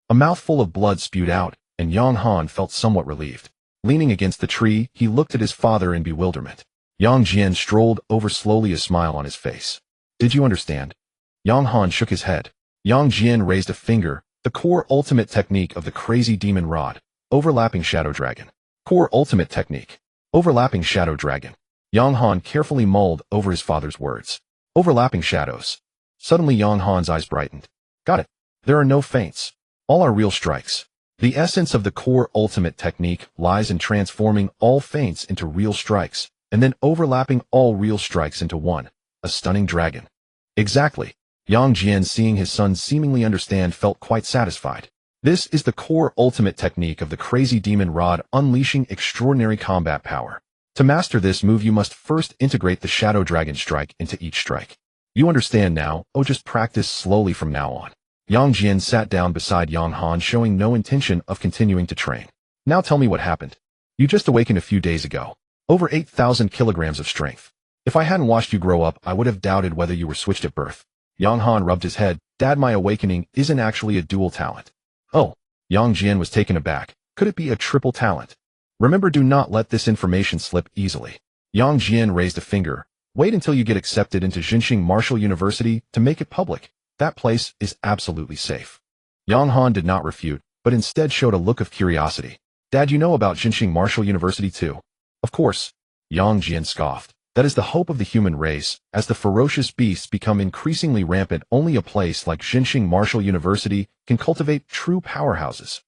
A mouthful of blood spewed out, and Yang Han felt somewhat relieved. Leaning against the tree, he looked at his father in bewilderment. Yang Jian strolled over slowly, a smile on his face. Did you understand? Yang Han shook his head. Yang Jian raised a finger, the core ultimate technique of the crazy demon rod, overlapping Shadow Dragon. Core ultimate technique. Overlapping Shadow Dragon. Yang Han carefully mulled over his father's words. Overlapping shadows. Suddenly Yang Han's eyes brightened. Got it. There are no feints. All are real strikes. The essence of the core ultimate technique lies in transforming all feints into real strikes, and then overlapping all real strikes into one, a stunning dragon. Exactly. Yang Jian, seeing his son seemingly understand, felt quite satisfied. This is the core ultimate technique of the crazy demon rod, unleashing extraordinary combat power. To master this move, you must first integrate the Shadow Dragon strike into each strike. You understand now? Oh, just practice slowly from now on. Yang Jian sat down beside Yang Han, showing no intention of continuing to train. Now tell me what happened. You just awakened a few days ago. Over 8,000 kilograms of strength. If I hadn't watched you grow up, I would have doubted whether you were switched at birth. Yang Han rubbed his head. Dad, my awakening isn't actually a dual talent. Oh. Yang Jian was taken aback. Could it be a triple talent? Remember, do not let this information slip easily. Yang Jian raised a finger. Wait until you get accepted into Jinxing Martial University to make it public. That place is absolutely safe. Yang Han did not refute, but instead showed a look of curiosity. Dad, you know about Jinxing Martial University too? Of course. Yang Jian scoffed. That is the hope of the human race. As the ferocious beasts become increasingly rampant, only a place like Jinxing Martial University can cultivate true powerhouses.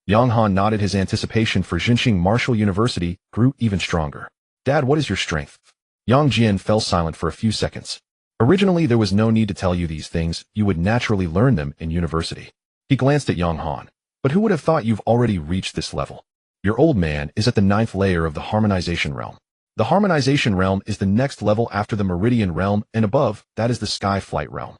Yang Han nodded. His anticipation for Jinxing Martial University grew even stronger. Dad, what is your strength? Yang Jian fell silent for a few seconds. Originally, there was no need to tell you these things. You would naturally learn them in university. He glanced at Yang Han. But who would have thought you've already reached this level? Your old man is at the 9th layer of the harmonization realm. The harmonization realm is the next level after the meridian realm, and above, that is the sky flight realm.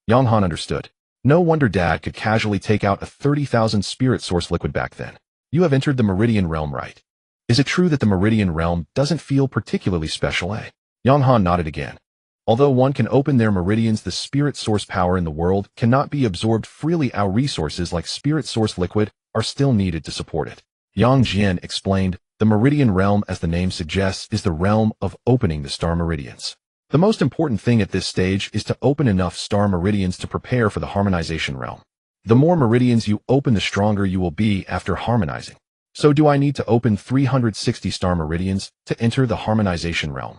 Yang Han understood. No wonder Dad could casually take out a 30,000 spirit source liquid back then. You have entered the meridian realm, right? Is it true that the meridian realm doesn't feel particularly special, eh? Yang Han nodded again. Although one can open their meridians, the spirit source power in the world cannot be absorbed freely. Our resources like spirit source liquid are still needed to support it. Yang Jian explained. The meridian realm, as the name suggests, is the realm of opening the star meridians. The most important thing at this stage is to open enough star meridians to prepare for the harmonization realm. The more meridians you open, the stronger you will be after harmonizing. So do I need to open 360 star meridians to enter the harmonization realm?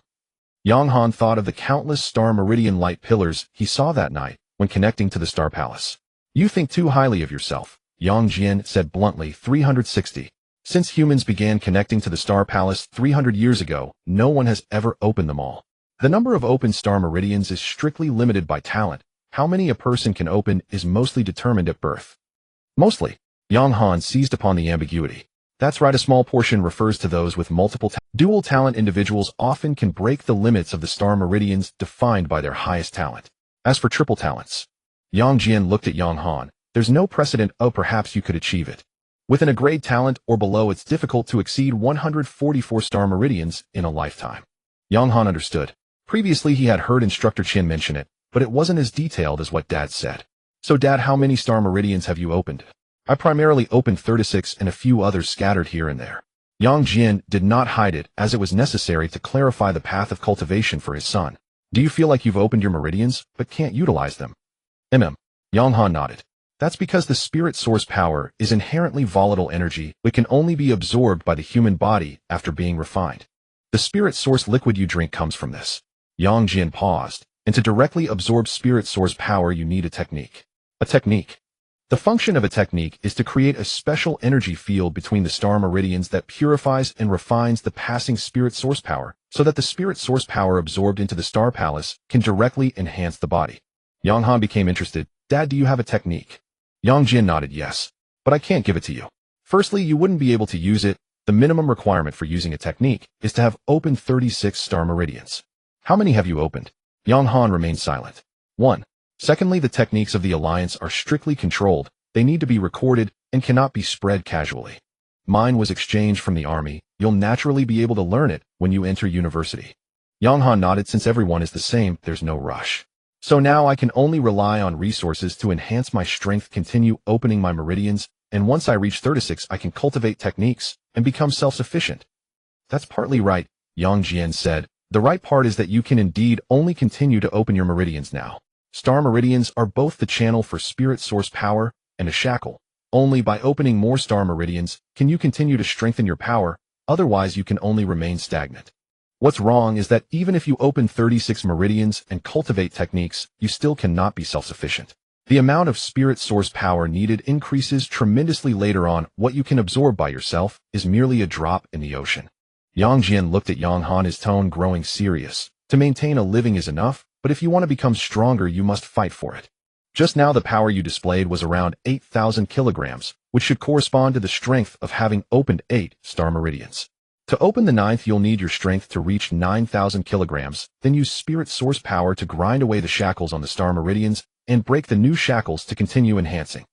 Yang Han thought of the countless star meridian light pillars he saw that night when connecting to the Star Palace. You think too highly of yourself, Yang Jian said bluntly. 360. Since humans began connecting to the Star Palace 300 years ago, no one has ever opened them all. The number of open star meridians is strictly limited by talent. How many a person can open is mostly determined at birth. Mostly. Yang Han seized upon the ambiguity. That's right, a small portion refers to those with multiple dual talent. Individuals often can break the limits of the star meridians defined by their highest talent. As for triple talents, Yang Jian looked at Yang Han. There's no precedent. Oh, perhaps you could achieve it. Within a grade talent or below, it's difficult to exceed 144 star meridians in a lifetime. Yang Han understood. Previously, he had heard Instructor Chin mention it, but it wasn't as detailed as what Dad said. So Dad, how many star meridians have you opened? I primarily opened 36 and a few others scattered here and there. Yang Jian did not hide it, as it was necessary to clarify the path of cultivation for his son. Do you feel like you've opened your meridians, but can't utilize them? Yang Han nodded. That's because the spirit source power is inherently volatile energy that can only be absorbed by the human body after being refined. The spirit source liquid you drink comes from this. Yang Jian paused, and to directly absorb spirit source power you need a technique. A technique. The function of a technique is to create a special energy field between the star meridians that purifies and refines the passing spirit source power, so that the spirit source power absorbed into the star palace can directly enhance the body. Yang Han became interested. Dad, do you have a technique? Yang Jian nodded yes, but I can't give it to you. Firstly, you wouldn't be able to use it. The minimum requirement for using a technique is to have opened 36 star meridians. How many have you opened? Yang Han remained silent. 1. Secondly, the techniques of the Alliance are strictly controlled. They need to be recorded and cannot be spread casually. Mine was exchanged from the army. You'll naturally be able to learn it when you enter university. Yang Han nodded. Since everyone is the same, there's no rush. So now I can only rely on resources to enhance my strength, continue opening my meridians, and once I reach 36 I can cultivate techniques and become self-sufficient. That's partly right, Yang Jian said. The right part is that you can indeed only continue to open your meridians now. Star meridians are both the channel for spirit source power and a shackle. Only by opening more star meridians can you continue to strengthen your power, otherwise you can only remain stagnant. What's wrong is that even if you open 36 meridians and cultivate techniques, you still cannot be self-sufficient. The amount of spirit source power needed increases tremendously later on. What you can absorb by yourself is merely a drop in the ocean. Yang Jian looked at Yang Han, his tone growing serious. To maintain a living is enough, but if you want to become stronger you must fight for it. Just now the power you displayed was around 8,000 kilograms, which should correspond to the strength of having opened 8 star meridians. To open the 9th you'll need your strength to reach 9,000 kilograms, then use spirit source power to grind away the shackles on the star meridians and break the new shackles to continue enhancing.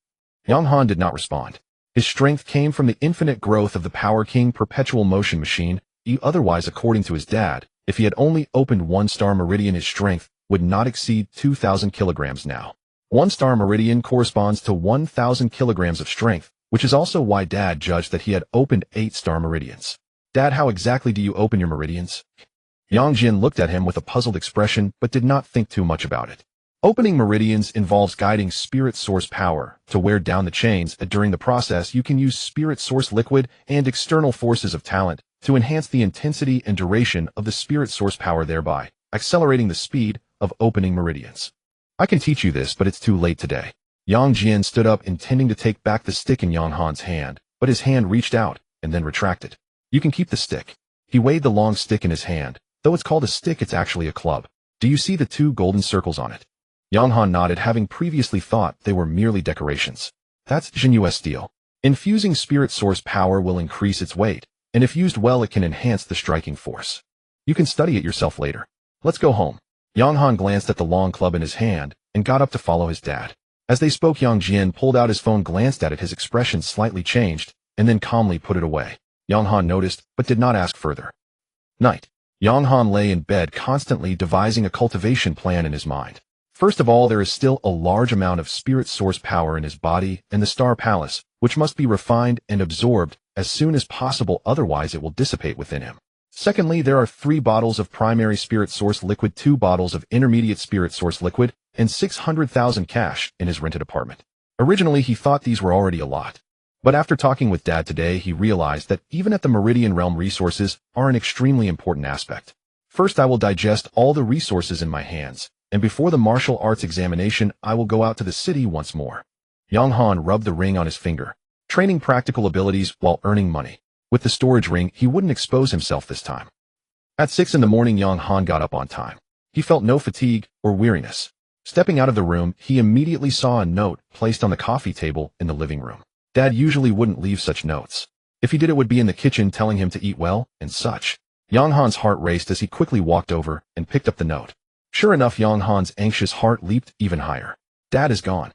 Yang Han did not respond. His strength came from the infinite growth of the Power King Perpetual Motion machine. Otherwise, according to his dad, if he had only opened 1 star meridian, his strength would not exceed 2,000 kilograms now. 1 star meridian corresponds to 1,000 kilograms of strength, which is also why Dad judged that he had opened 8 star meridians. Dad, how exactly do you open your meridians? Yang Jian looked at him with a puzzled expression but did not think too much about it. Opening meridians involves guiding spirit source power to wear down the chains. During the process, you can use spirit source liquid and external forces of talent to enhance the intensity and duration of the spirit source power, thereby accelerating the speed of opening meridians. I can teach you this, but it's too late today. Yang Jian stood up, intending to take back the stick in Yang Han's hand, but his hand reached out and then retracted. You can keep the stick. He weighed the long stick in his hand. Though it's called a stick, it's actually a club. Do you see the 2 golden circles on it? Yang Han nodded, having previously thought they were merely decorations. That's genuine steel. Infusing spirit source power will increase its weight, and if used well it can enhance the striking force. You can study it yourself later. Let's go home. Yang Han glanced at the long club in his hand and got up to follow his dad. As they spoke, Yang Jian pulled out his phone, glanced at it, his expression slightly changed, and then calmly put it away. Yang Han noticed, but did not ask further. Night. Yang Han lay in bed, constantly devising a cultivation plan in his mind. First of all, there is still a large amount of spirit source power in his body and the Star Palace, which must be refined and absorbed as soon as possible, otherwise it will dissipate within him. Secondly, there are 3 bottles of primary spirit source liquid, 2 bottles of intermediate spirit source liquid, and 600,000 cash in his rented apartment. Originally, he thought these were already a lot. But after talking with Dad today, he realized that even at the Meridian Realm, resources are an extremely important aspect. First, I will digest all the resources in my hands, and before the martial arts examination, I will go out to the city once more. Yang Han rubbed the ring on his finger, training practical abilities while earning money. With the storage ring, he wouldn't expose himself this time. At 6 in the morning, Yang Han got up on time. He felt no fatigue or weariness. Stepping out of the room, he immediately saw a note placed on the coffee table in the living room. Dad usually wouldn't leave such notes. If he did, it would be in the kitchen telling him to eat well and such. Yang Han's heart raced as he quickly walked over and picked up the note. Sure enough, Yang Han's anxious heart leaped even higher. Dad is gone.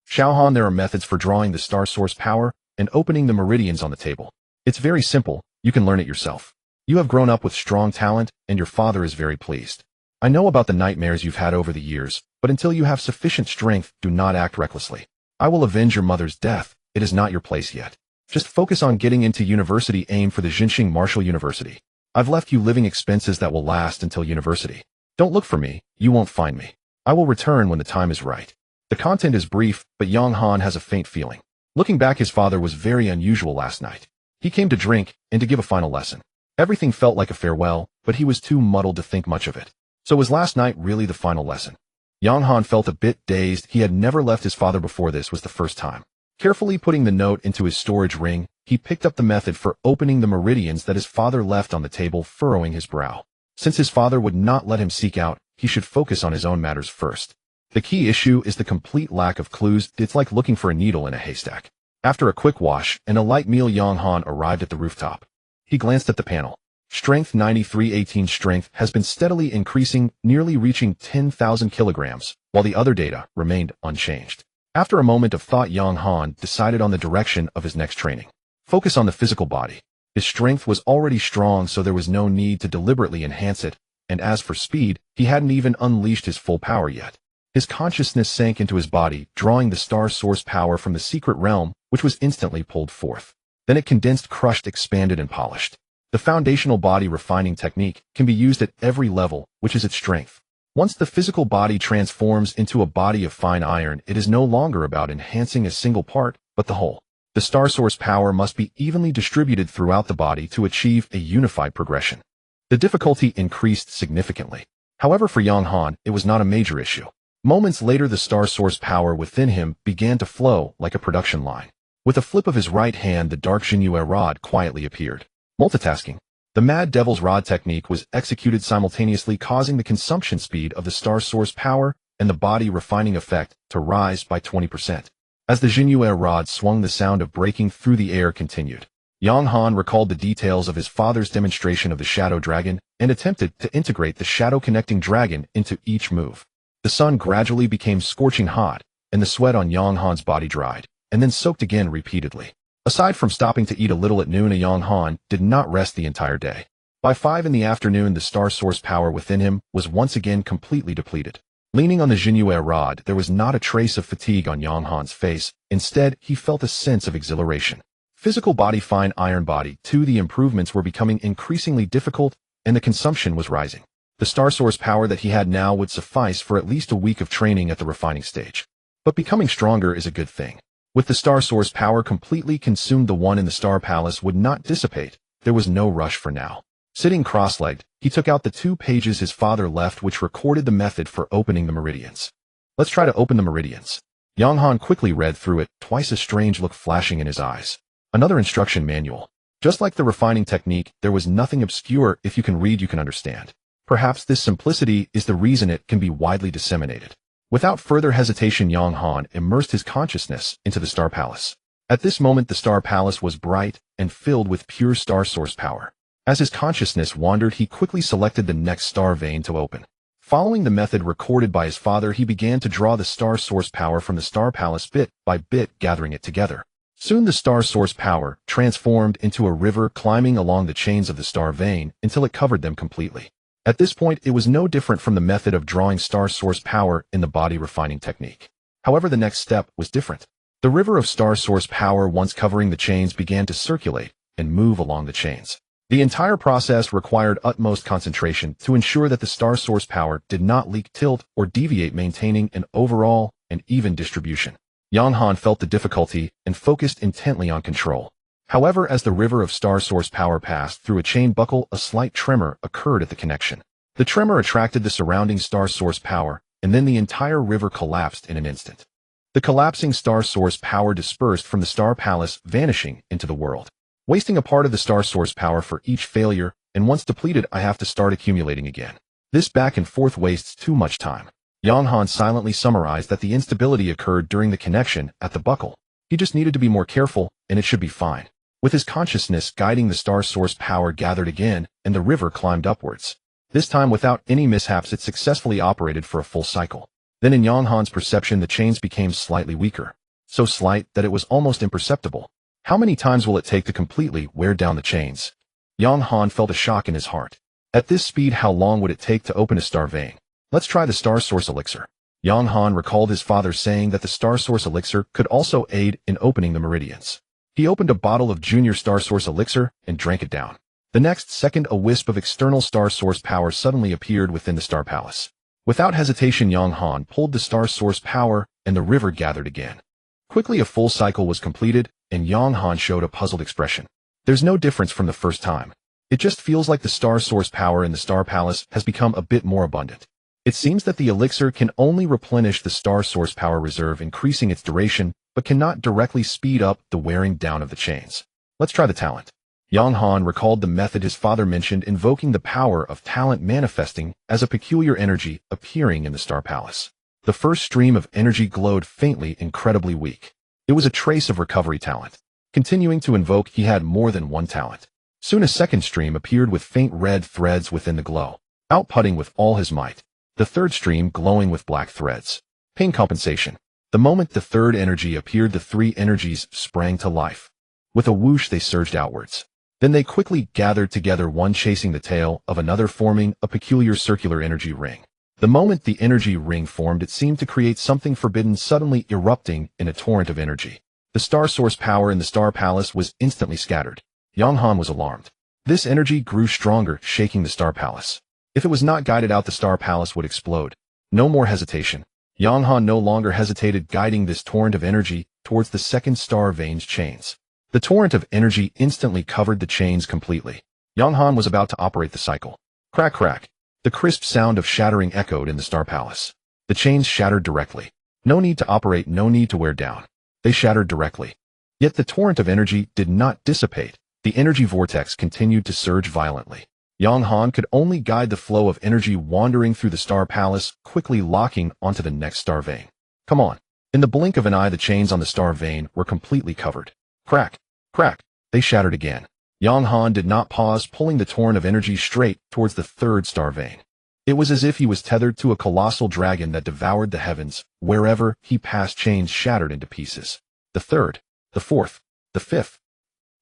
Xiao Han, there are methods for drawing the star source power and opening the meridians on the table. It's very simple. You can learn it yourself. You have grown up with strong talent, and your father is very pleased. I know about the nightmares you've had over the years, but until you have sufficient strength, do not act recklessly. I will avenge your mother's death, it is not your place yet. Just focus on getting into university. Aim for the Jinxing Martial University. I've left you living expenses that will last until university. Don't look for me, you won't find me. I will return when the time is right. The content is brief, but Yang Han has a faint feeling. Looking back, his father was very unusual last night. He came to drink and to give a final lesson. Everything felt like a farewell, but he was too muddled to think much of it. So was last night really the final lesson? Yang Han felt a bit dazed. He had never left his father before. This was the first time. Carefully putting the note into his storage ring, he picked up the method for opening the meridians that his father left on the table, furrowing his brow. Since his father would not let him seek out, he should focus on his own matters first. The key issue is the complete lack of clues. It's like looking for a needle in a haystack. After a quick wash and a light meal, Yang Han arrived at the rooftop. He glanced at the panel. Strength 9318. Strength has been steadily increasing, nearly reaching 10,000 kilograms, while the other data remained unchanged. After a moment of thought, Yang Han decided on the direction of his next training. Focus on the physical body. His strength was already strong, so there was no need to deliberately enhance it, and as for speed, he hadn't even unleashed his full power yet. His consciousness sank into his body, drawing the star source power from the secret realm, which was instantly pulled forth. Then it condensed, crushed, expanded, and polished. The foundational body refining technique can be used at every level, which is its strength. Once the physical body transforms into a body of fine iron, it is no longer about enhancing a single part, but the whole. The star source power must be evenly distributed throughout the body to achieve a unified progression. The difficulty increased significantly. However, for Yang Han, it was not a major issue. Moments later, the star source power within him began to flow like a production line. With a flip of his right hand, the dark Jinyu rod quietly appeared. Multitasking. The Mad Devil's Rod technique was executed simultaneously, causing the consumption speed of the star source power and the body refining effect to rise by 20%. As the Jinyu rod swung, the sound of breaking through the air continued. Yang Han recalled the details of his father's demonstration of the Shadow Dragon and attempted to integrate the Shadow Connecting Dragon into each move. The sun gradually became scorching hot, and the sweat on Yang Han's body dried, and then soaked again repeatedly. Aside from stopping to eat a little at noon, Yang Han did not rest the entire day. By 5 in the afternoon, the star source power within him was once again completely depleted. Leaning on the Jinyu rod, there was not a trace of fatigue on Yang Han's face. Instead, he felt a sense of exhilaration. Physical body, fine iron body. 2. The improvements were becoming increasingly difficult, and the consumption was rising. The star source power that he had now would suffice for at least a week of training at the refining stage. But becoming stronger is a good thing. With the star source power completely consumed, the one in the Star Palace would not dissipate. There was no rush for now. Sitting cross-legged, he took out the 2 pages his father left, which recorded the method for opening the meridians. Let's try to open the meridians. Yang Han quickly read through it, twice a strange look flashing in his eyes. Another instruction manual. Just like the refining technique, there was nothing obscure. If you can read, you can understand. Perhaps this simplicity is the reason it can be widely disseminated. Without further hesitation, Yang Han immersed his consciousness into the Star Palace. At this moment, the Star Palace was bright and filled with pure star source power. As his consciousness wandered, he quickly selected the next star vein to open. Following the method recorded by his father, he began to draw the star source power from the Star Palace bit by bit, gathering it together. Soon the star source power transformed into a river, climbing along the chains of the star vein until it covered them completely. At this point, it was no different from the method of drawing star source power in the body refining technique. However, the next step was different. The river of star source power, once covering the chains, began to circulate and move along the chains. The entire process required utmost concentration to ensure that the star source power did not leak, tilt, or deviate, maintaining an overall and even distribution. Yang Han felt the difficulty and focused intently on control. However, as the river of star source power passed through a chain buckle, a slight tremor occurred at the connection. The tremor attracted the surrounding star source power, and then the entire river collapsed in an instant. The collapsing star source power dispersed from the Star Palace, vanishing into the world. Wasting a part of the star source power for each failure, and once depleted, I have to start accumulating again. This back and forth wastes too much time. Yang Han silently summarized that the instability occurred during the connection at the buckle. He just needed to be more careful, and it should be fine. With his consciousness guiding, the star source power gathered again, and the river climbed upwards. This time, without any mishaps, it successfully operated for a full cycle. Then in Yang Han's perception, the chains became slightly weaker. So slight that it was almost imperceptible. How many times will it take to completely wear down the chains? Yang Han felt a shock in his heart. At this speed, how long would it take to open a star vein? Let's try the star source elixir. Yang Han recalled his father saying that the Star Source Elixir could also aid in opening the meridians. He opened a bottle of Junior Star Source Elixir and drank it down. The next second, a wisp of external Star Source power suddenly appeared within the Star Palace. Without hesitation, Yang Han pulled the Star Source power, and the river gathered again. Quickly, a full cycle was completed, and Yang Han showed a puzzled expression. There's no difference from the first time. It just feels like the Star Source power in the Star Palace has become a bit more abundant. It seems that the elixir can only replenish the Star Source power reserve, increasing its duration, but cannot directly speed up the wearing down of the chains. Let's try the talent. Yang Han recalled the method his father mentioned, invoking the power of talent manifesting as a peculiar energy appearing in the Star Palace. The first stream of energy glowed faintly, incredibly weak. It was a trace of recovery talent. Continuing to invoke, he had more than one talent. Soon a second stream appeared with faint red threads within the glow, outputting with all his might. The third stream glowing with black threads. Pain compensation. The moment the third energy appeared, the three energies sprang to life. With a whoosh, they surged outwards. Then they quickly gathered together, one chasing the tail of another, forming a peculiar circular energy ring. The moment the energy ring formed, it seemed to create something forbidden, suddenly erupting in a torrent of energy. The Star Source power in the Star Palace was instantly scattered. Yang Han was alarmed. This energy grew stronger, shaking the Star Palace. If it was not guided out, the Star Palace would explode. No more hesitation. Yang Han no longer hesitated, guiding this torrent of energy towards the second star vein's chains. The torrent of energy instantly covered the chains completely. Yang Han was about to operate the cycle. Crack, crack. The crisp sound of shattering echoed in the Star Palace. The chains shattered directly. No need to operate, no need to wear down. They shattered directly. Yet the torrent of energy did not dissipate. The energy vortex continued to surge violently. Yang Han could only guide the flow of energy wandering through the Star Palace, quickly locking onto the next star vein. Come on. In the blink of an eye, the chains on the star vein were completely covered. Crack, crack. They shattered again. Yang Han did not pause, pulling the torrent of energy straight towards the third star vein. It was as if he was tethered to a colossal dragon that devoured the heavens. Wherever he passed, chains shattered into pieces. The third, the fourth, the fifth.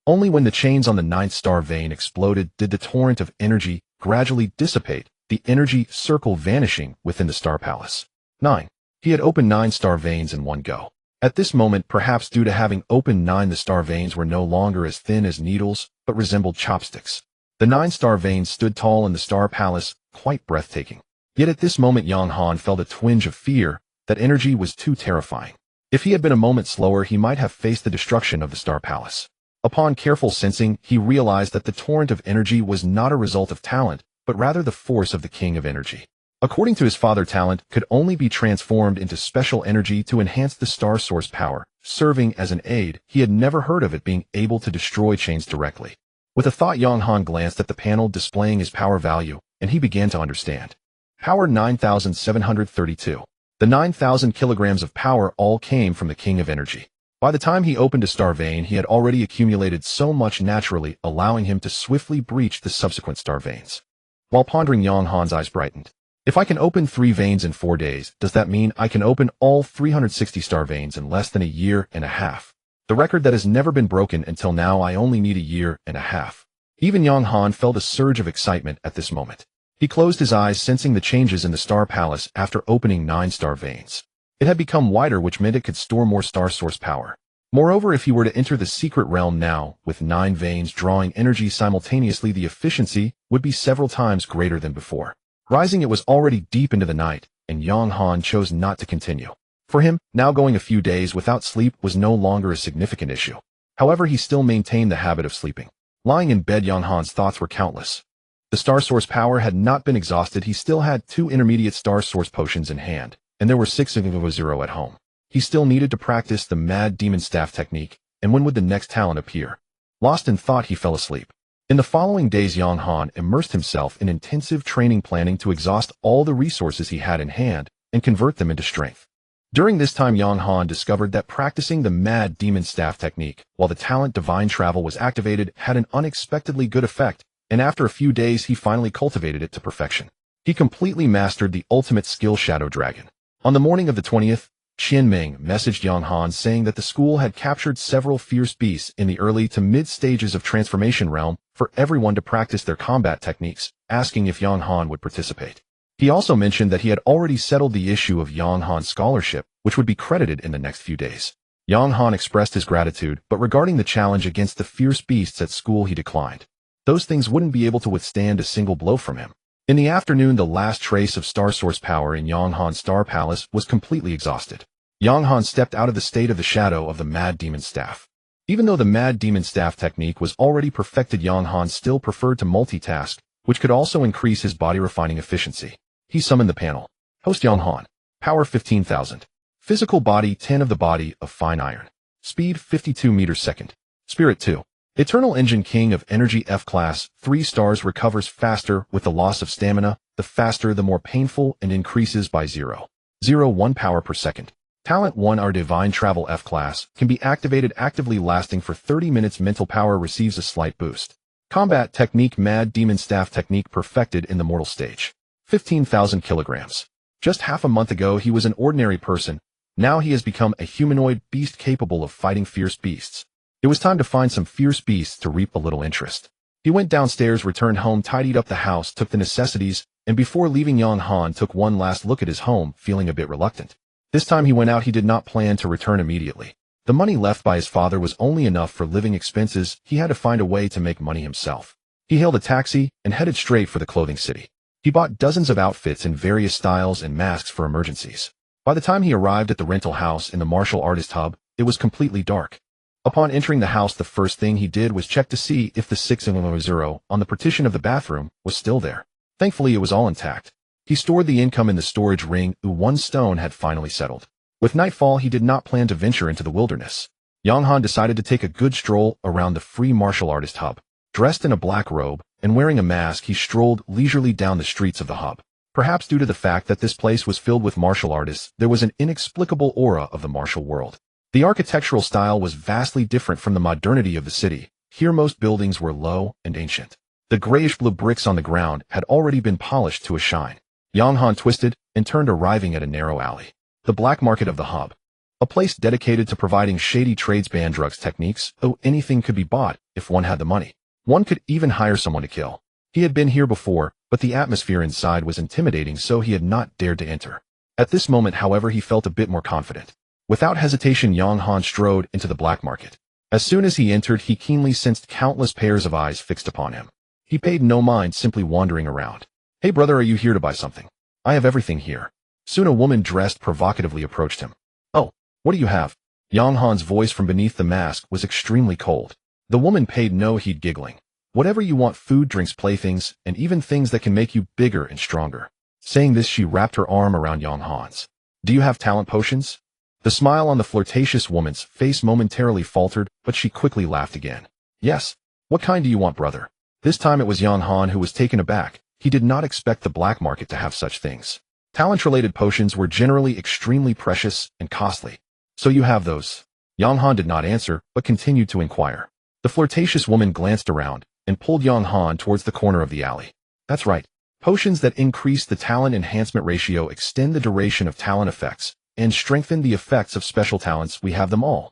Only when the chains on the ninth star vein exploded did the torrent of energy gradually dissipate, the energy circle vanishing within the Star Palace. 9. He had opened 9 star veins in one go. At this moment, perhaps due to having opened 9, the star veins were no longer as thin as needles, but resembled chopsticks. The 9 star veins stood tall in the Star Palace, quite breathtaking. Yet at this moment, Yang Han felt a twinge of fear. That energy was too terrifying. If he had been a moment slower, he might have faced the destruction of the Star Palace. Upon careful sensing, he realized that the torrent of energy was not a result of talent, but rather the force of the King of Energy. According to his father, talent could only be transformed into special energy to enhance the Star Source power, serving as an aid. He had never heard of it being able to destroy chains directly. With a thought, Yang Han glanced at the panel displaying his power value, and he began to understand. Power 9,732. The 9,000 kilograms of power all came from the King of Energy. By the time he opened a star vein, he had already accumulated so much naturally, allowing him to swiftly breach the subsequent star veins. While pondering, Yang Han's eyes brightened. If I can open 3 veins in 4 days, does that mean I can open all 360 star veins in less than a year and a half? The record that has never been broken until now. I only need a year and a half. Even Yang Han felt a surge of excitement at this moment. He closed his eyes, sensing the changes in the Star Palace after opening 9 star veins. It had become wider, which meant it could store more Star Source power. Moreover, if he were to enter the secret realm now, with 9 veins drawing energy simultaneously, the efficiency would be several times greater than before. Rising, it was already deep into the night, and Yang Han chose not to continue. For him, now going a few days without sleep was no longer a significant issue. However, he still maintained the habit of sleeping. Lying in bed, Yang Han's thoughts were countless. The Star Source power had not been exhausted. He still had 2 intermediate Star Source potions in hand, and there were 6 of 0 at home. He still needed to practice the Mad Demon Staff technique, and when would the next talent appear? Lost in thought, he fell asleep. In the following days, Yang Han immersed himself in intensive training, planning to exhaust all the resources he had in hand and convert them into strength. During this time, Yang Han discovered that practicing the Mad Demon Staff technique while the talent Divine Travel was activated had an unexpectedly good effect, and after a few days he finally cultivated it to perfection. He completely mastered the ultimate skill, Shadow Dragon. On the morning of the 20th, Qian Ming messaged Yang Han saying that the school had captured several fierce beasts in the early to mid stages of transformation realm for everyone to practice their combat techniques, asking if Yang Han would participate. He also mentioned that he had already settled the issue of Yang Han's scholarship, which would be credited in the next few days. Yang Han expressed his gratitude, but regarding the challenge against the fierce beasts at school he declined. Those things wouldn't be able to withstand a single blow from him. In the afternoon, the last trace of star source power in Yang Han's star palace was completely exhausted. Yang Han stepped out of the state of the shadow of the Mad Demon Staff. Even though the Mad Demon Staff technique was already perfected, Yang Han still preferred to multitask, which could also increase his body refining efficiency. He summoned the panel. Host Yang Han. Power 15,000. Physical body 10 of the body of fine iron. Speed 52 meters second. Spirit 2. Eternal Engine King of Energy F Class, 3 stars, recovers faster with the loss of stamina, the faster the more painful, and increases by 0.01 power per second. Talent 1 Our Divine Travel F Class, can be activated actively lasting for 30 minutes. Mental power receives a slight boost. Combat Technique Mad Demon Staff Technique perfected in the mortal stage. 15,000 kilograms. Just half a month ago he was an ordinary person, now he has become a humanoid beast capable of fighting fierce beasts. It was time to find some fierce beasts to reap a little interest. He went downstairs, returned home, tidied up the house, took the necessities, and before leaving, Yang Han took one last look at his home, feeling a bit reluctant. This time he went out. He did not plan to return immediately. The money left by his father was only enough for living expenses. He had to find a way to make money himself. He hailed a taxi and headed straight for the clothing city. He bought dozens of outfits in various styles and masks for emergencies. By the time he arrived at the rental house in the martial artist hub, it was completely dark. Upon entering the house, the first thing he did was check to see if the 600 on the partition of the bathroom was still there. Thankfully, it was all intact. He stored the income in the storage ring. One stone had finally settled. With nightfall, he did not plan to venture into the wilderness. Yang Han decided to take a good stroll around the free martial artist hub. Dressed in a black robe and wearing a mask, he strolled leisurely down the streets of the hub. Perhaps due to the fact that this place was filled with martial artists, there was an inexplicable aura of the martial world. The architectural style was vastly different from the modernity of the city. Here most buildings were low and ancient. The grayish-blue bricks on the ground had already been polished to a shine. Yang Han twisted and turned, arriving at a narrow alley. The black market of the hub. A place dedicated to providing shady tradesman drugs techniques. Oh, anything could be bought if one had the money. One could even hire someone to kill. He had been here before, but the atmosphere inside was intimidating, so he had not dared to enter. At this moment, however, he felt a bit more confident. Without hesitation, Yang Han strode into the black market. As soon as he entered, he keenly sensed countless pairs of eyes fixed upon him. He paid no mind, simply wandering around. Hey brother, are you here to buy something? I have everything here. Soon a woman dressed provocatively approached him. Oh, what do you have? Yang Han's voice from beneath the mask was extremely cold. The woman paid no heed, giggling. Whatever you want: food, drinks, playthings, and even things that can make you bigger and stronger. Saying this, she wrapped her arm around Yang Han's. Do you have talent potions? The smile on the flirtatious woman's face momentarily faltered, but she quickly laughed again. Yes. What kind do you want, brother? This time it was Yang Han who was taken aback. He did not expect the black market to have such things. Talent-related potions were generally extremely precious and costly. So you have those? Yang Han did not answer, but continued to inquire. The flirtatious woman glanced around and pulled Yang Han towards the corner of the alley. That's right. Potions that increase the talent enhancement ratio, extend the duration of talent effects, and strengthen the effects of special talents. We have them all.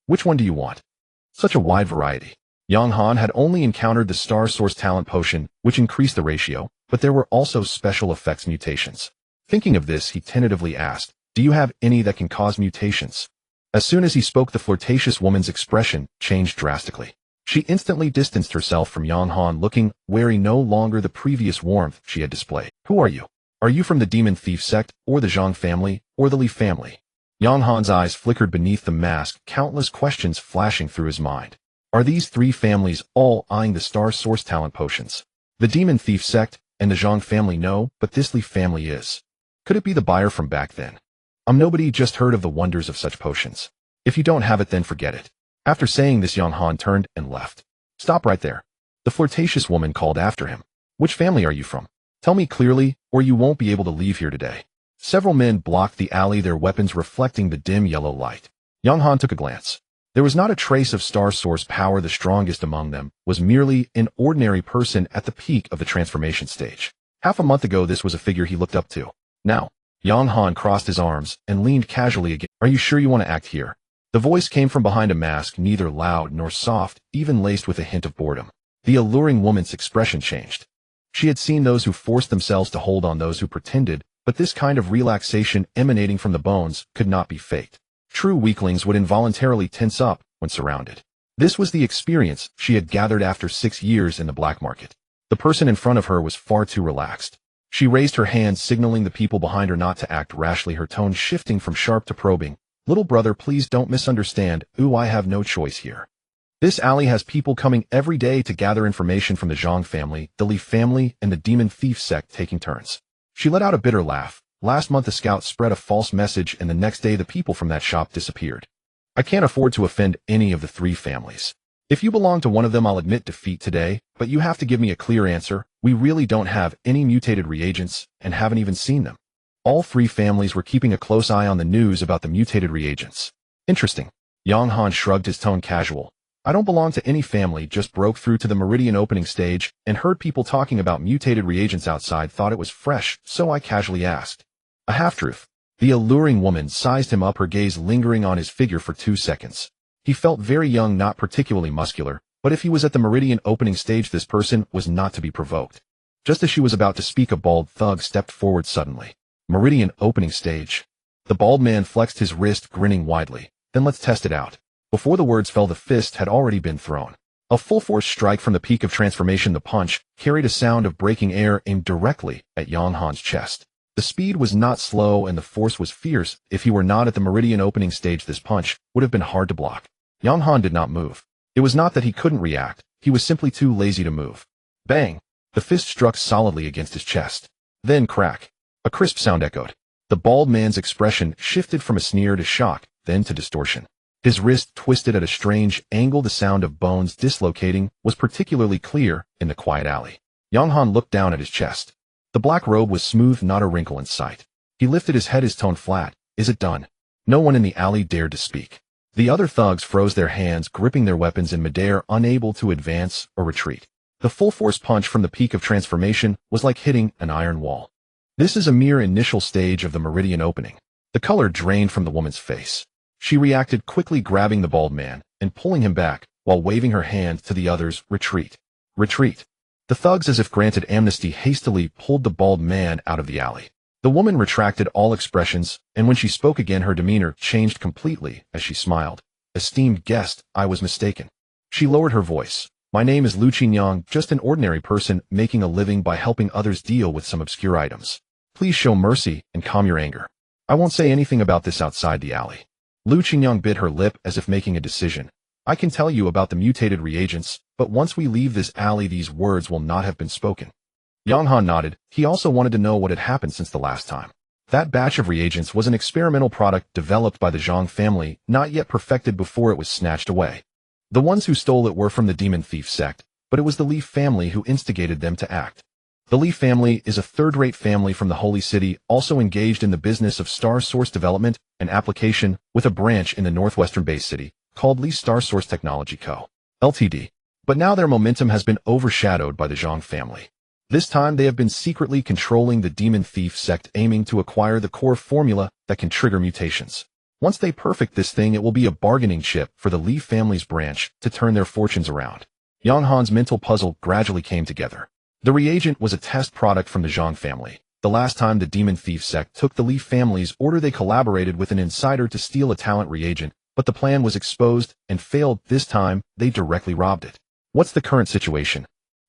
Which one do you want? Such a wide variety. Yang Han had only encountered the Star Source Talent Potion, which increased the ratio, but there were also special effects mutations. Thinking of this, he tentatively asked, do you have any that can cause mutations? As soon as he spoke, the flirtatious woman's expression changed drastically. She instantly distanced herself from Yang Han, looking wary, no longer the previous warmth she had displayed. Who are you? Are you from the Demon Thief sect, or the Zhang family, or the Li family? Yang Han's eyes flickered beneath the mask, countless questions flashing through his mind. Are these three families all eyeing the Star Source Talent Potions? The Demon Thief sect and the Zhang family, no, but this Li family is. Could it be the buyer from back then? Nobody, just heard of the wonders of such potions. If you don't have it, then forget it. After saying this, Yang Han turned and left. Stop right there. The flirtatious woman called after him. Which family are you from? Tell me clearly, or you won't be able to leave here today. Several men blocked the alley, their weapons reflecting the dim yellow light. Yang Han took a glance. There was not a trace of Star Source power. The strongest among them was merely an ordinary person at the peak of the transformation stage. Half a month ago, this was a figure he looked up to. Now, Yang Han crossed his arms and leaned casually again. Are you sure you want to act here? The voice came from behind a mask, neither loud nor soft, even laced with a hint of boredom. The alluring woman's expression changed. She had seen those who forced themselves to hold on those who pretended, but this kind of relaxation emanating from the bones could not be faked. True weaklings would involuntarily tense up when surrounded. This was the experience she had gathered after 6 years in the black market. The person in front of her was far too relaxed. She raised her hand, signaling the people behind her not to act rashly, her tone shifting from sharp to probing. "Little brother, please don't misunderstand. I have no choice here. This alley has people coming every day to gather information from the Zhang family, the Li family, and the demon thief sect taking turns." She let out a bitter laugh. "Last month a scout spread a false message, and the next day the people from that shop disappeared. I can't afford to offend any of the 3 families. If you belong to one of them, I'll admit defeat today, but you have to give me a clear answer. We really don't have any mutated reagents and haven't even seen them." All 3 families were keeping a close eye on the news about the mutated reagents. "Interesting." Yang Han shrugged, his tone casual. "I don't belong to any family, just broke through to the Meridian opening stage and heard people talking about mutated reagents outside, thought it was fresh, so I casually asked." A half-truth. The alluring woman sized him up, her gaze lingering on his figure for 2 seconds. He felt very young, not particularly muscular, but if he was at the Meridian opening stage, this person was not to be provoked. Just as she was about to speak, a bald thug stepped forward suddenly. "Meridian opening stage?" The bald man flexed his wrist, grinning widely. "Then let's test it out." Before the words fell, the fist had already been thrown. A full-force strike from the peak of transformation. The punch carried a sound of breaking air, aimed directly at Yang Han's chest. The speed was not slow and the force was fierce. If he were not at the Meridian opening stage, this punch would have been hard to block. Yang Han did not move. It was not that he couldn't react, he was simply too lazy to move. Bang! The fist struck solidly against his chest. Then crack. A crisp sound echoed. The bald man's expression shifted from a sneer to shock, then to distortion. His wrist twisted at a strange angle. The sound of bones dislocating was particularly clear in the quiet alley. Yang Han looked down at his chest. The black robe was smooth, not a wrinkle in sight. He lifted his head, his tone flat. "Is it done?" No one in the alley dared to speak. The other thugs froze their hands, gripping their weapons in midair, unable to advance or retreat. The full-force punch from the peak of transformation was like hitting an iron wall. This is a mere initial stage of the Meridian opening. The color drained from the woman's face. She reacted quickly, grabbing the bald man and pulling him back, while waving her hand to the others. "Retreat. Retreat." The thugs, as if granted amnesty, hastily pulled the bald man out of the alley. The woman retracted all expressions, and when she spoke again, her demeanor changed completely as she smiled. "Esteemed guest, I was mistaken." She lowered her voice. "My name is Lu Qinyang, just an ordinary person making a living by helping others deal with some obscure items. Please show mercy and calm your anger. I won't say anything about this outside the alley." Lu Qinyang bit her lip as if making a decision. "I can tell you about the mutated reagents, but once we leave this alley, these words will not have been spoken." Yang Han nodded. He also wanted to know what had happened since the last time. That batch of reagents was an experimental product developed by the Zhang family, not yet perfected before it was snatched away. The ones who stole it were from the demon thief sect, but it was the Li family who instigated them to act. The Li family is a third-rate family from the Holy City, also engaged in the business of star source development and application, with a branch in the northwestern-based city called Li Star Source Technology Co., Ltd. But now their momentum has been overshadowed by the Zhang family. This time they have been secretly controlling the demon thief sect, aiming to acquire the core formula that can trigger mutations. Once they perfect this thing, it will be a bargaining chip for the Li family's branch to turn their fortunes around. Yang Han's mental puzzle gradually came together. The reagent was a test product from the Zhang family. The last time the demon thief sect took the Li family's order, they collaborated with an insider to steal a talent reagent, but the plan was exposed and failed. This time, they directly robbed it. What's the current situation?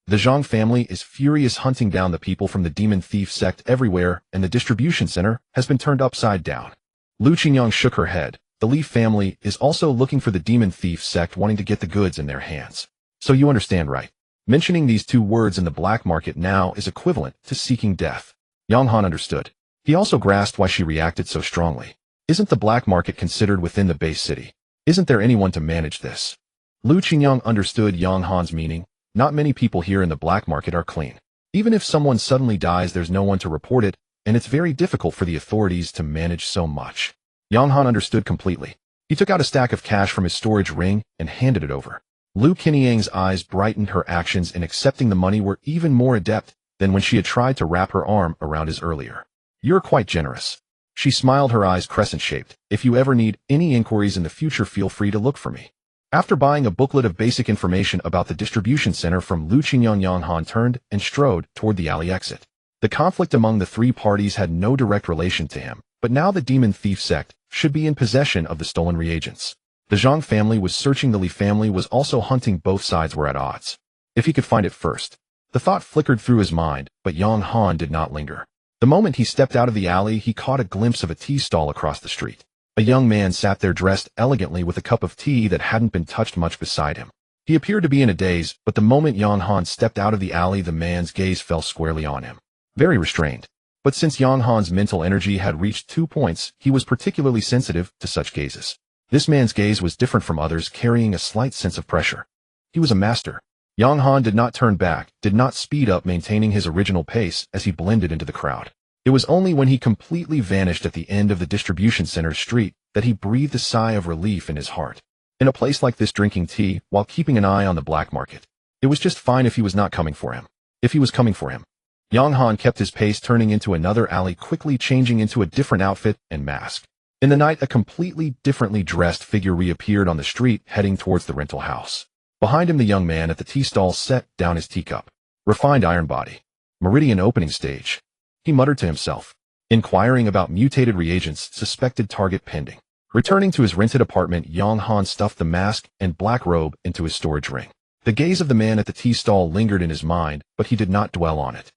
The Zhang family is furious, hunting down the people from the demon thief sect everywhere, and the distribution center has been turned upside down. Lu Qinyang shook her head. The Li family is also looking for the demon thief sect, wanting to get the goods in their hands. So you understand, right? Mentioning these 2 words in the black market now is equivalent to seeking death. Yang Han understood. He also grasped why she reacted so strongly. Isn't the black market considered within the base city? Isn't there anyone to manage this? Lu Qinyang understood Yang Han's meaning. Not many people here in the black market are clean. Even if someone suddenly dies, there's no one to report it, and it's very difficult for the authorities to manage so much. Yang Han understood completely. He took out a stack of cash from his storage ring and handed it over. Lu Qinyang's eyes brightened. Her actions in accepting the money were even more adept than when she had tried to wrap her arm around his earlier. "You're quite generous." She smiled, her eyes crescent-shaped. "If you ever need any inquiries in the future, feel free to look for me." After buying a booklet of basic information about the distribution center from Lu Qingyang, Yang Han turned and strode toward the alley exit. The conflict among the three parties had no direct relation to him, but now the demon thief sect should be in possession of the stolen reagents. The Zhang family was searching, the Li family was also hunting, both sides were at odds. If he could find it first. The thought flickered through his mind, but Yang Han did not linger. The moment he stepped out of the alley, he caught a glimpse of a tea stall across the street. A young man sat there dressed elegantly with a cup of tea that hadn't been touched much beside him. He appeared to be in a daze, but the moment Yang Han stepped out of the alley, the man's gaze fell squarely on him. Very restrained. But since Yang Han's mental energy had reached 2 points, he was particularly sensitive to such gazes. This man's gaze was different from others, carrying a slight sense of pressure. He was a master. Yang Han did not turn back, did not speed up, maintaining his original pace as he blended into the crowd. It was only when he completely vanished at the end of the distribution center street that he breathed a sigh of relief in his heart. In a place like this, drinking tea while keeping an eye on the black market. It was just fine if he was not coming for him. If he was coming for him. Yang Han kept his pace, turning into another alley, quickly changing into a different outfit and mask. In the night, a completely differently dressed figure reappeared on the street, heading towards the rental house. Behind him, the young man at the tea stall set down his teacup. Refined iron body. Meridian opening stage. He muttered to himself. Inquiring about mutated reagents, suspected target pending. Returning to his rented apartment, Yang Han stuffed the mask and black robe into his storage ring. The gaze of the man at the tea stall lingered in his mind, but he did not dwell on it.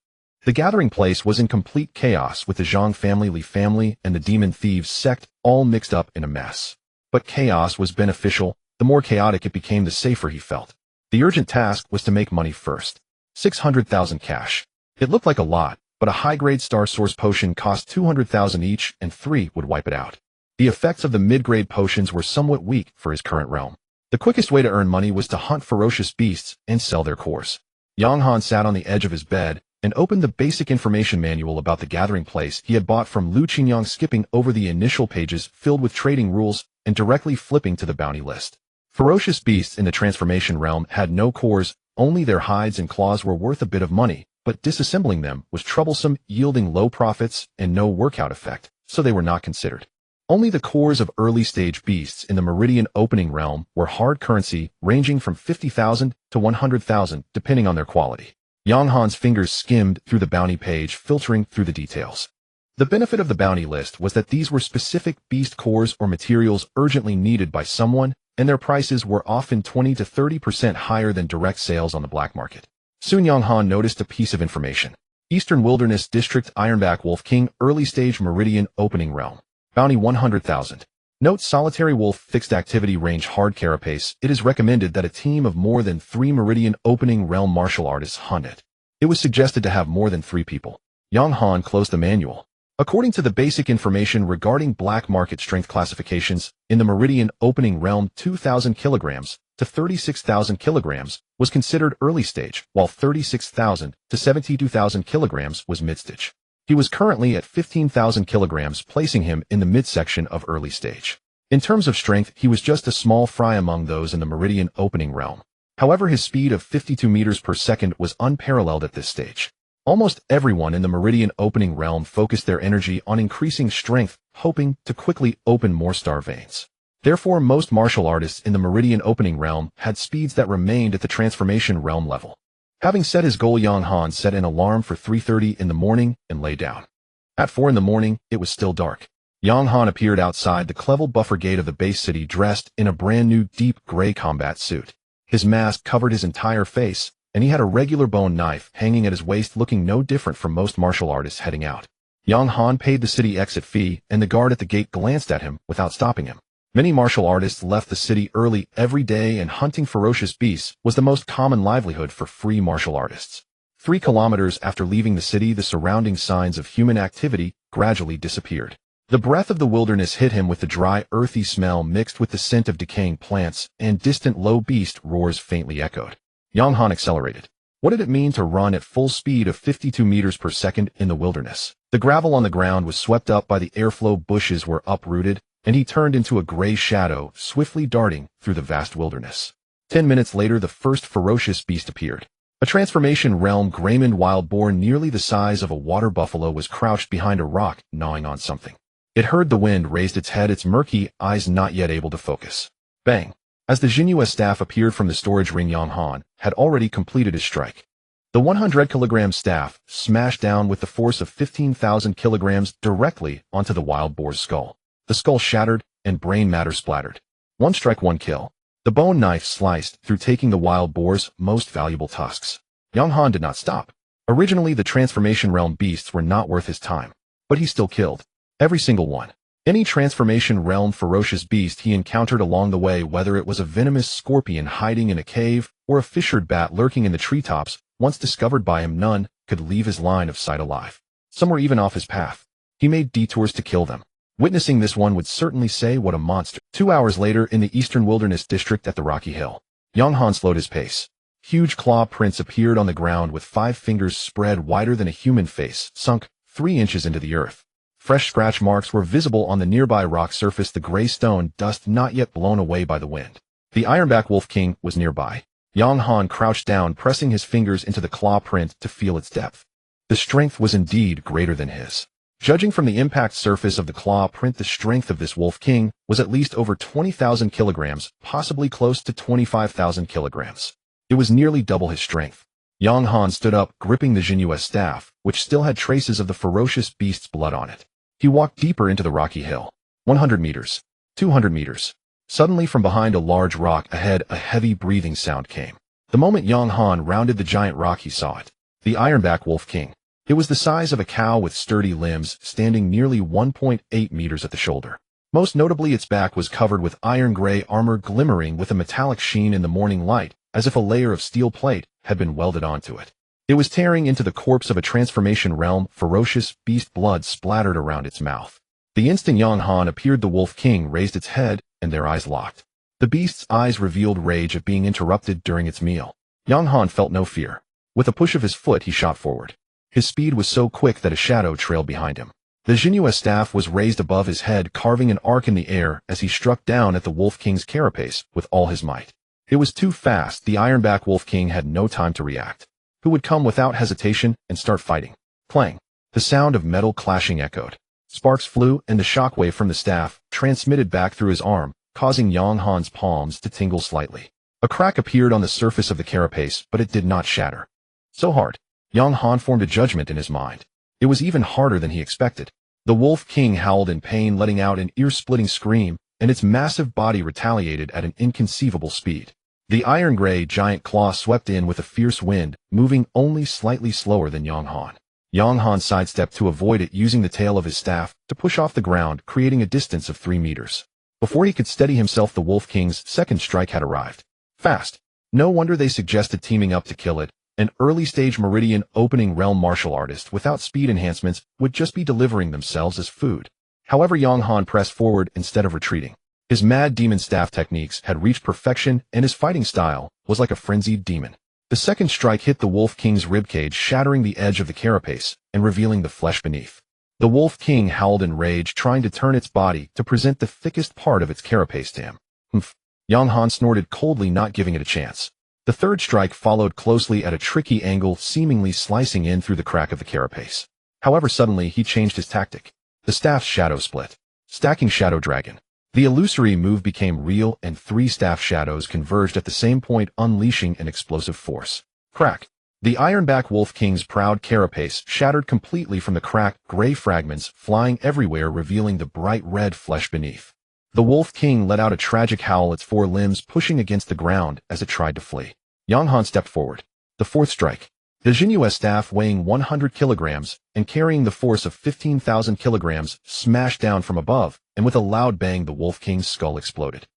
The gathering place was in complete chaos, with the Zhang family, Li family, and the demon thieves sect all mixed up in a mess. But chaos was beneficial. The more chaotic it became, the safer he felt. The urgent task was to make money first. 600,000 cash. It looked like a lot, but a high-grade star source potion cost 200,000 each, and 3 would wipe it out. The effects of the mid-grade potions were somewhat weak for his current realm. The quickest way to earn money was to hunt ferocious beasts and sell their cores. Yang Han sat on the edge of his bed and opened the basic information manual about the gathering place he had bought from Lu Qingyang, skipping over the initial pages filled with trading rules and directly flipping to the bounty list. Ferocious beasts in the transformation realm had no cores, only their hides and claws were worth a bit of money, but disassembling them was troublesome, yielding low profits and no workout effect, so they were not considered. Only the cores of early-stage beasts in the Meridian opening realm were hard currency, ranging from 50,000 to 100,000, depending on their quality. Yang Han's fingers skimmed through the bounty page, filtering through the details. The benefit of the bounty list was that these were specific beast cores or materials urgently needed by someone, and their prices were often 20 to 30% higher than direct sales on the black market. Soon Yang Han noticed a piece of information. Eastern Wilderness District, Ironback Wolf King, early stage Meridian opening realm. Bounty 100,000. Note: solitary wolf, fixed activity range, hard carapace. It is recommended that a team of more than 3 Meridian opening realm martial artists hunt it. It was suggested to have more than 3 people. Yang Han closed the manual. According to the basic information regarding black market strength classifications, in the Meridian opening realm, 2,000 kilograms to 36,000 kilograms was considered early stage, while 36,000 to 72,000 kilograms was mid-stage. He was currently at 15,000 kilograms, placing him in the midsection of early stage. In terms of strength, he was just a small fry among those in the Meridian opening realm. However, his speed of 52 meters per second was unparalleled at this stage. Almost everyone in the Meridian opening realm focused their energy on increasing strength, hoping to quickly open more star veins. Therefore, most martial artists in the Meridian opening realm had speeds that remained at the transformation realm level. Having set his goal, Yang Han set an alarm for 3:30 in the morning and lay down. At 4 in the morning, it was still dark. Yang Han appeared outside the Clevel buffer gate of the base city, dressed in a brand new deep gray combat suit. His mask covered his entire face, and he had a regular bone knife hanging at his waist, looking no different from most martial artists heading out. Yang Han paid the city exit fee, and the guard at the gate glanced at him without stopping him. Many martial artists left the city early every day, and hunting ferocious beasts was the most common livelihood for free martial artists. 3 kilometers after leaving the city, the surrounding signs of human activity gradually disappeared. The breath of the wilderness hit him with the dry, earthy smell mixed with the scent of decaying plants, and distant low beast roars faintly echoed. Yang Han accelerated. What did it mean to run at full speed of 52 meters per second in the wilderness? The gravel on the ground was swept up by the airflow, bushes were uprooted, and he turned into a gray shadow, swiftly darting through the vast wilderness. 10 minutes later, the first ferocious beast appeared. A transformation realm Greymond wild boar nearly the size of a water buffalo was crouched behind a rock, gnawing on something. It heard the wind, raised its head, its murky eyes not yet able to focus. Bang! As the Jinhua staff appeared from the storage ring, Yang Han had already completed his strike. The 100-kilogram staff smashed down with the force of 15,000 kilograms directly onto the wild boar's skull. The skull shattered and brain matter splattered. One strike, one kill. The bone knife sliced through, taking the wild boar's most valuable tusks. Yang Han did not stop. Originally, the transformation realm beasts were not worth his time, but he still killed every single one. Any transformation realm ferocious beast he encountered along the way, whether it was a venomous scorpion hiding in a cave or a fissured bat lurking in the treetops, once discovered by him, none could leave his line of sight alive. Some were even off his path. He made detours to kill them. Witnessing this, one would certainly say, what a monster. 2 hours later, in the Eastern Wilderness District at the Rocky Hill, Yang Han slowed his pace. Huge claw prints appeared on the ground with 5 fingers spread wider than a human face, sunk 3 inches into the earth. Fresh scratch marks were visible on the nearby rock surface, the gray stone dust not yet blown away by the wind. The Ironback Wolf King was nearby. Yang Han crouched down, pressing his fingers into the claw print to feel its depth. The strength was indeed greater than his. Judging from the impact surface of the claw print, the strength of this Wolf King was at least over 20,000 kilograms, possibly close to 25,000 kilograms. It was nearly double his strength. Yang Han stood up, gripping the Jinhua staff, which still had traces of the ferocious beast's blood on it. He walked deeper into the rocky hill. 100 meters. 200 meters. Suddenly, from behind a large rock ahead, a heavy breathing sound came. The moment Yang Han rounded the giant rock, he saw it. The Ironback Wolf King. It was the size of a cow with sturdy limbs, standing nearly 1.8 meters at the shoulder. Most notably, its back was covered with iron-gray armor glimmering with a metallic sheen in the morning light, as if a layer of steel plate had been welded onto it. It was tearing into the corpse of a transformation realm, ferocious beast blood splattered around its mouth. The instant Yang Han appeared, the Wolf King raised its head, and their eyes locked. The beast's eyes revealed rage at being interrupted during its meal. Yang Han felt no fear. With a push of his foot, he shot forward. His speed was so quick that a shadow trailed behind him. The Jinhua staff was raised above his head, carving an arc in the air as he struck down at the Wolf King's carapace with all his might. It was too fast. The Ironback Wolf King had no time to react. Who would come without hesitation and start fighting? Clang. The sound of metal clashing echoed. Sparks flew, and the shockwave from the staff transmitted back through his arm, causing Yang Han's palms to tingle slightly. A crack appeared on the surface of the carapace, but it did not shatter. So hard. Yang Han formed a judgment in his mind. It was even harder than he expected. The Wolf King howled in pain, letting out an ear-splitting scream, and its massive body retaliated at an inconceivable speed. The iron-gray giant claw swept in with a fierce wind, moving only slightly slower than Yang Han. Yang Han sidestepped to avoid it, using the tail of his staff to push off the ground, creating a distance of 3 meters. Before he could steady himself, the Wolf King's second strike had arrived. Fast. No wonder they suggested teaming up to kill it. An early-stage Meridian opening realm martial artist without speed enhancements would just be delivering themselves as food. However, Yang Han pressed forward instead of retreating. His mad demon staff techniques had reached perfection, and his fighting style was like a frenzied demon. The second strike hit the Wolf King's ribcage, shattering the edge of the carapace and revealing the flesh beneath. The Wolf King howled in rage, trying to turn its body to present the thickest part of its carapace to him. Humph. Yang Han snorted coldly, not giving it a chance. The third strike followed closely at a tricky angle, seemingly slicing in through the crack of the carapace. However, suddenly he changed his tactic. The staff's shadow split. Stacking Shadow Dragon. The illusory move became real, and 3 staff shadows converged at the same point, unleashing an explosive force. Crack. The Ironback Wolf King's proud carapace shattered completely from the crack, gray fragments flying everywhere, revealing the bright red flesh beneath. The Wolf King let out a tragic howl, its 4 limbs pushing against the ground as it tried to flee. Yang Han stepped forward. The fourth strike. The Jinhua staff, weighing 100 kilograms and carrying the force of 15,000 kilograms, smashed down from above, and with a loud bang, the Wolf King's skull exploded.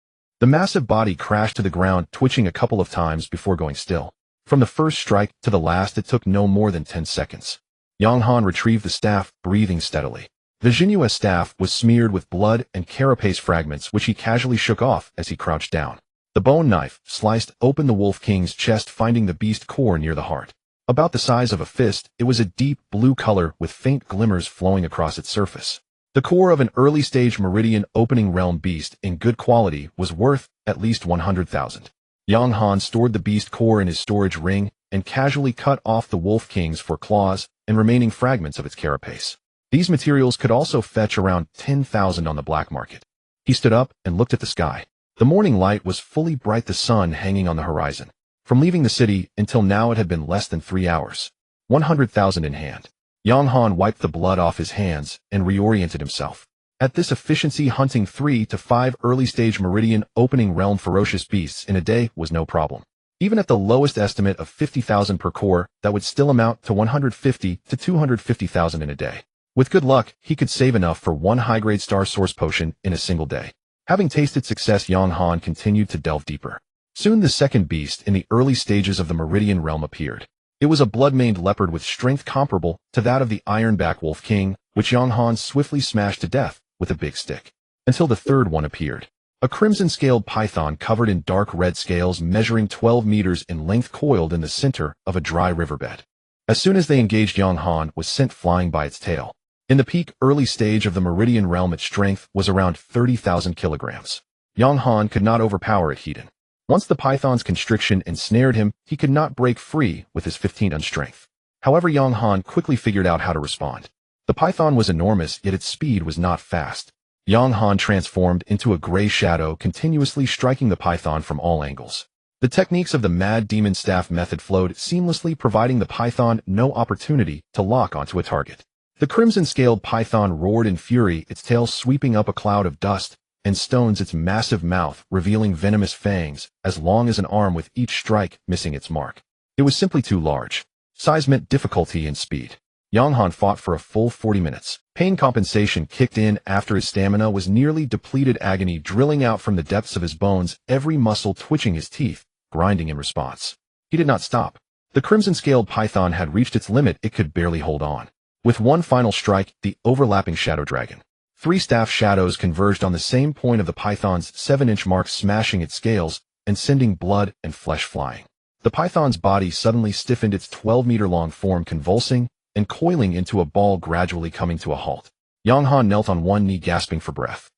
The massive body crashed to the ground, twitching a couple of times before going still. From the first strike to the last, it took no more than 10 seconds. Yang Han retrieved the staff, breathing steadily. The Jinhua staff was smeared with blood and carapace fragments, which he casually shook off as he crouched down. The bone knife sliced open the Wolf King's chest, finding the beast core near the heart. About the size of a fist, it was a deep blue color with faint glimmers flowing across its surface. The core of an early-stage Meridian opening realm beast in good quality was worth at least 100,000. Yang Han stored the beast core in his storage ring and casually cut off the Wolf King's 4 claws and remaining fragments of its carapace. These materials could also fetch around 10,000 on the black market. He stood up and looked at the sky. The morning light was fully bright, the sun hanging on the horizon. From leaving the city until now it had been less than 3 hours. 100,000 in hand. Yang Han wiped the blood off his hands and reoriented himself. At this efficiency, hunting 3 to 5 early-stage Meridian opening realm ferocious beasts in a day was no problem. Even at the lowest estimate of 50,000 per core, that would still amount to 150 to 250,000 in a day. With good luck, he could save enough for 1 high-grade star source potion in a single day. Having tasted success, Yang Han continued to delve deeper. Soon the second beast in the early stages of the Meridian realm appeared. It was a blood-maned leopard with strength comparable to that of the Ironback Wolf King, which Yang Han swiftly smashed to death with a big stick. Until the third one appeared. A crimson-scaled python covered in dark red scales measuring 12 meters in length coiled in the center of a dry riverbed. As soon as they engaged, Yang Han was sent flying by its tail. In the peak early stage of the Meridian realm, its strength was around 30,000 kilograms. Yang Han could not overpower it hidden. Once the python's constriction ensnared him, he could not break free with his 15 strength. However, Yang Han quickly figured out how to respond. The python was enormous, yet its speed was not fast. Yang Han transformed into a gray shadow, continuously striking the python from all angles. The techniques of the Mad Demon Staff method flowed seamlessly, providing the python no opportunity to lock onto a target. The crimson-scaled python roared in fury, its tail sweeping up a cloud of dust and stones, its massive mouth revealing venomous fangs as long as an arm, with each strike missing its mark. It was simply too large. Size meant difficulty and speed. Yang Han fought for a full 40 minutes. Pain compensation kicked in after his stamina was nearly depleted, agony drilling out from the depths of his bones, every muscle twitching, his teeth grinding in response. He did not stop. The crimson-scaled python had reached its limit, it could barely hold on. With one final strike, the overlapping shadow dragon. 3 staff shadows converged on the same point of the python's 7-inch mark, smashing its scales and sending blood and flesh flying. The python's body suddenly stiffened, its 12-meter-long form convulsing and coiling into a ball, gradually coming to a halt. Yang Han knelt on one knee, gasping for breath.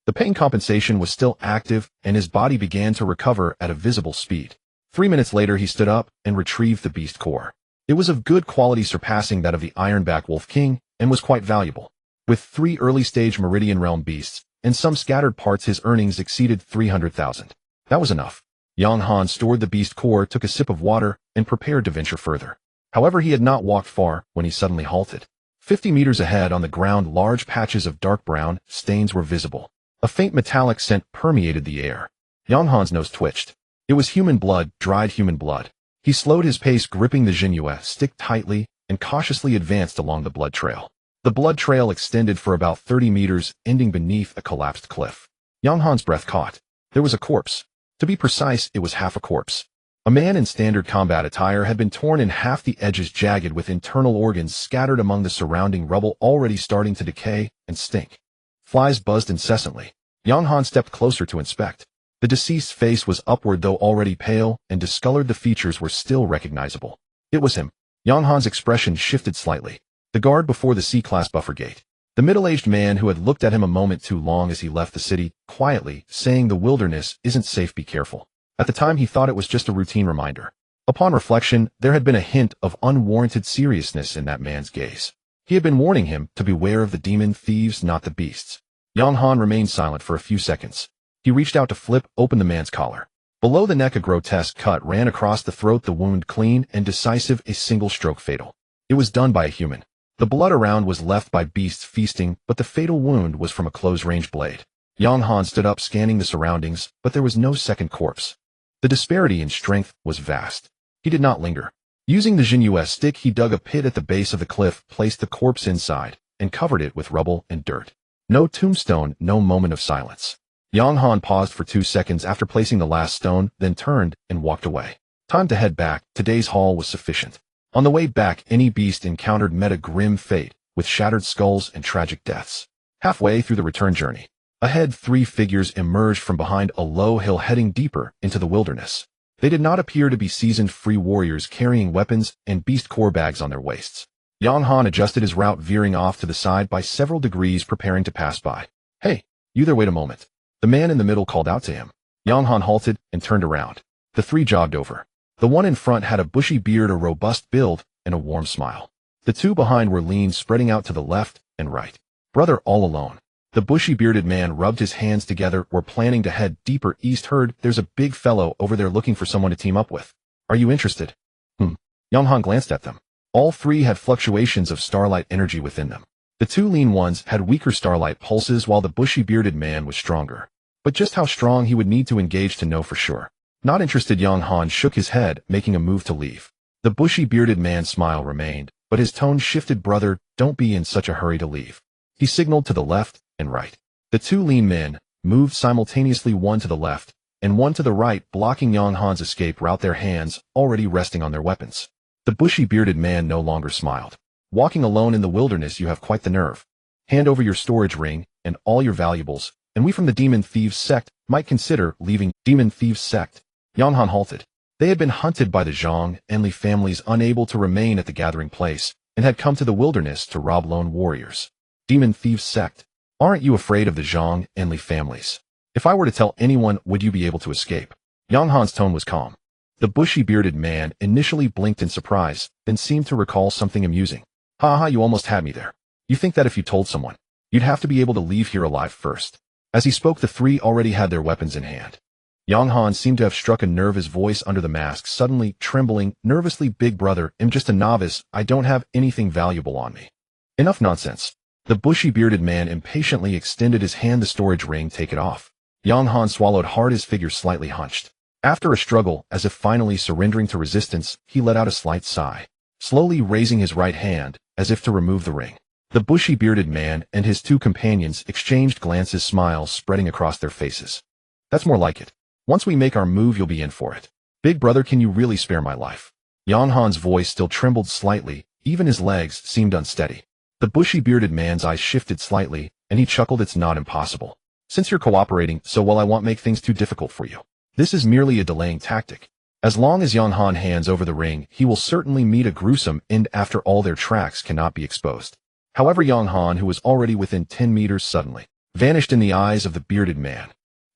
The pain compensation was still active, and his body began to recover at a visible speed. 3 minutes later, he stood up and retrieved the beast core. It was of good quality, surpassing that of the Ironback Wolf King, and was quite valuable. With 3 early-stage Meridian realm beasts and some scattered parts, his earnings exceeded 300,000. That was enough. Yang Han stored the beast core, took a sip of water, and prepared to venture further. However, he had not walked far when he suddenly halted. 50 meters ahead on the ground, large patches of dark brown stains were visible. A faint metallic scent permeated the air. Yang Han's nose twitched. It was human blood, dried human blood. He slowed his pace, gripping the Jinhua stick tightly, and cautiously advanced along the blood trail. The blood trail extended for about 30 meters, ending beneath a collapsed cliff. Yang Han's breath caught. There was a corpse. To be precise, it was half a corpse. A man in standard combat attire had been torn in half, the edges jagged, with internal organs scattered among the surrounding rubble, already starting to decay and stink. Flies buzzed incessantly. Yang Han stepped closer to inspect. The deceased's face was upward, though already pale and discolored. The features were still recognizable. It was him. Yang Han's expression shifted slightly. The guard before the C-class buffer gate. The middle-aged man who had looked at him a moment too long as he left the city, quietly saying, "The wilderness isn't safe, be careful." At the time, he thought it was just a routine reminder. Upon reflection, there had been a hint of unwarranted seriousness in that man's gaze. He had been warning him to beware of the demon thieves, not the beasts. Yang Han remained silent for a few seconds. He reached out to flip open the man's collar. Below the neck, a grotesque cut ran across the throat, the wound clean and decisive, a single stroke fatal. It was done by a human. The blood around was left by beasts feasting, but the fatal wound was from a close-range blade. Yang Han stood up, scanning the surroundings, but there was no second corpse. The disparity in strength was vast. He did not linger. Using the Jinhua stick, he dug a pit at the base of the cliff, placed the corpse inside, and covered it with rubble and dirt. No tombstone, no moment of silence. Yang Han paused for 2 seconds after placing the last stone, then turned and walked away. Time to head back. Today's haul was sufficient. On the way back, any beast encountered met a grim fate, with shattered skulls and tragic deaths. Halfway through the return journey, ahead, 3 figures emerged from behind a low hill, heading deeper into the wilderness. They did not appear to be seasoned free warriors, carrying weapons and beast core bags on their waists. Yang Han adjusted his route, veering off to the side by several degrees, preparing to pass by. "Hey, you there, wait a moment." The man in the middle called out to him. Yang Han halted and turned around. The 3 jogged over. The one in front had a bushy beard, a robust build, and a warm smile. The 2 behind were lean, spreading out to the left and right. "Brother, all alone?" The bushy-bearded man rubbed his hands together. We're planning to head deeper east. Heard there's a big fellow over there looking for someone to team up with. Are you interested? Yang-Han glanced at them. All three had fluctuations of starlight energy within them. The two lean ones had weaker starlight pulses while the bushy-bearded man was stronger. But just how strong he would need to engage to know for sure. Not interested. Yang-Han shook his head, making a move to leave. The bushy-bearded man's smile remained, but his tone shifted. Brother, don't be in such a hurry to leave. He signaled to the left and right. The two lean men moved simultaneously, one to the left and one to the right, blocking Yang-Han's escape route, their hands already resting on their weapons. The bushy-bearded man no longer smiled. Walking alone in the wilderness, you have quite the nerve. Hand over your storage ring and all your valuables, and we from the Demon Thieves sect might consider leaving. Demon Thieves sect. Yang-Han halted. They had been hunted by the Zhang and Li families, unable to remain at the gathering place, and had come to the wilderness to rob lone warriors. Demon Thieves sect. Aren't you afraid of the Zhang and Li families? If I were to tell anyone, would you be able to escape? Yang-Han's tone was calm. The bushy-bearded man initially blinked in surprise, then seemed to recall something amusing. Ha, you almost had me there. You think that if you told someone, you'd have to be able to leave here alive first. As he spoke, the three already had their weapons in hand. Yang-Han seemed to have struck a nerve, his voice under the mask suddenly trembling nervously. Big brother, I'm just a novice. I don't have anything valuable on me. Enough nonsense. The bushy-bearded man impatiently extended his hand. The storage ring, take it off. Yang-Han swallowed hard, his figure slightly hunched. After a struggle, as if finally surrendering to resistance, he let out a slight sigh, slowly raising his right hand, as if to remove the ring. The bushy-bearded man and his two companions exchanged glances, smiles spreading across their faces. That's more like it. Once we make our move, you'll be in for it. Big brother, can you really spare my life? Yang-Han's voice still trembled slightly, even his legs seemed unsteady. The bushy-bearded man's eyes shifted slightly, and he chuckled. It's not impossible. Since you're cooperating so well, I won't make things too difficult for you. This is merely a delaying tactic. As long as Yang-Han hands over the ring, he will certainly meet a gruesome end. After all, their tracks cannot be exposed. However, Yang-Han, who was already within 10 meters, suddenly vanished in the eyes of the bearded man.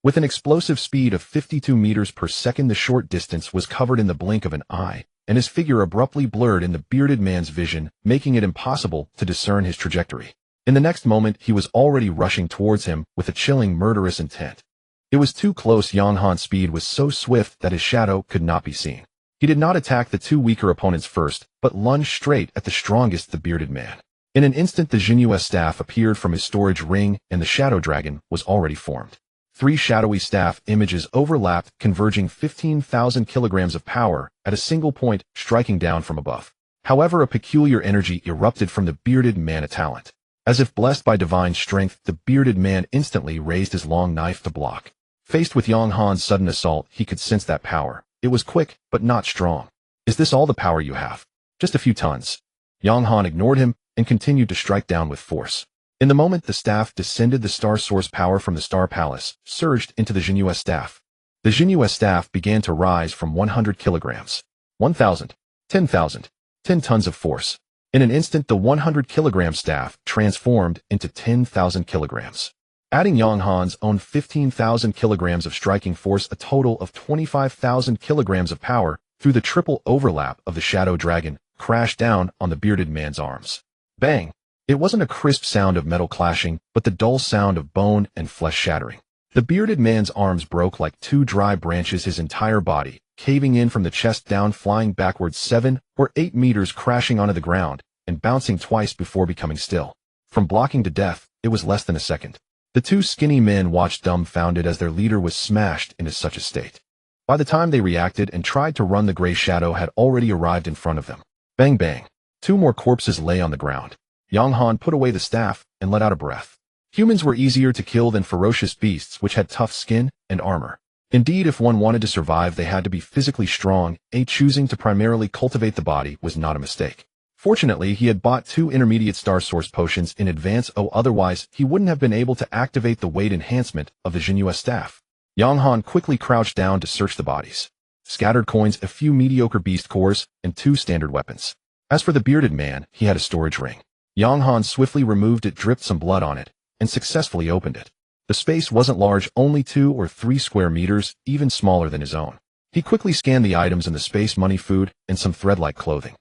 With an explosive speed of 52 meters per second, the short distance was covered in the blink of an eye, and his figure abruptly blurred in the bearded man's vision, making it impossible to discern his trajectory. In the next moment, he was already rushing towards him with a chilling, murderous intent. It was too close. Yang-Han's speed was so swift that his shadow could not be seen. He did not attack the two weaker opponents first, but lunged straight at the strongest, the bearded man. In an instant, the Jinhua staff appeared from his storage ring, and the shadow dragon was already formed. Three shadowy staff images overlapped, converging 15,000 kilograms of power at a single point, striking down from above. However, a peculiar energy erupted from the bearded man, a talent. As if blessed by divine strength, the bearded man instantly raised his long knife to block. Faced with Yang-Han's sudden assault, he could sense that power. It was quick, but not strong. Is this all the power you have? Just a few tons. Yang-Han ignored him and continued to strike down with force. In the moment the staff descended, the star source power from the Star Palace surged into the Jinhua staff. The Jinhua staff began to rise from 100 kilograms, 1,000, 10,000, 10 tons of force. In an instant, the 100-kilogram staff transformed into 10,000 kilograms. Adding Yang-Han's own 15,000 kilograms of striking force, a total of 25,000 kilograms of power, through the triple overlap of the shadow dragon, crashed down on the bearded man's arms. Bang! It wasn't a crisp sound of metal clashing, but the dull sound of bone and flesh shattering. The bearded man's arms broke like two dry branches, his entire body caving in from the chest down, flying backwards 7 or 8 meters, crashing onto the ground and bouncing twice before becoming still. From blocking to death, it was less than a second. The two skinny men watched dumbfounded as their leader was smashed into such a state. By the time they reacted and tried to run, the gray shadow had already arrived in front of them. Bang bang. Two more corpses lay on the ground. Yang-Han put away the staff and let out a breath. Humans were easier to kill than ferocious beasts which had tough skin and armor. Indeed, if one wanted to survive, they had to be physically strong. Choosing to primarily cultivate the body was not a mistake. Fortunately, he had bought 2 intermediate star source potions in advance. Otherwise, he wouldn't have been able to activate the weight enhancement of the Jinhua staff. Yang-Han quickly crouched down to search the bodies. Scattered coins, a few mediocre beast cores, and 2 standard weapons. As for the bearded man, he had a storage ring. Yang-Han swiftly removed it, dripped some blood on it, and successfully opened it. The space wasn't large, only 2 or 3 square meters, even smaller than his own. He quickly scanned the items in the space: money, food, and some thread-like clothing.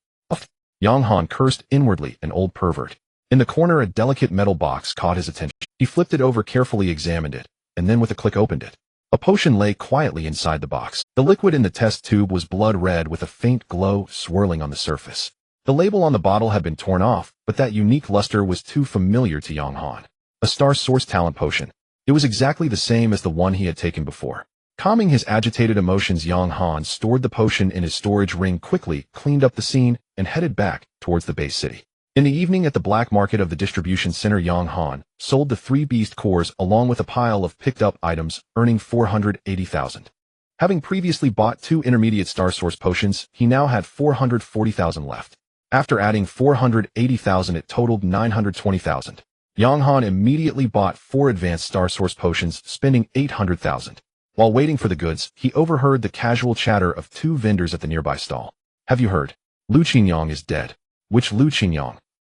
Yang-Han cursed inwardly, an old pervert. In the corner, a delicate metal box caught his attention. He flipped it over, carefully examined it, and then with a click opened it. A potion lay quietly inside the box. The liquid in the test tube was blood red with a faint glow swirling on the surface. The label on the bottle had been torn off, but that unique luster was too familiar to Yang Han. A star source talent potion. It was exactly the same as the one he had taken before. Calming his agitated emotions, Yang Han stored the potion in his storage ring quickly, cleaned up the scene, and headed back towards the base city. In the evening at the black market of the distribution center, Yang Han sold the 3 beast cores along with a pile of picked-up items, earning 480,000. Having previously bought 2 intermediate star source potions, he now had 440,000 left. After adding 480,000, it totaled 920,000. Yang Han immediately bought 4 advanced star source potions, spending 800,000. While waiting for the goods, he overheard the casual chatter of 2 vendors at the nearby stall. "Have you heard? Lu Qingyang is dead." "Which Lu Qingyang?"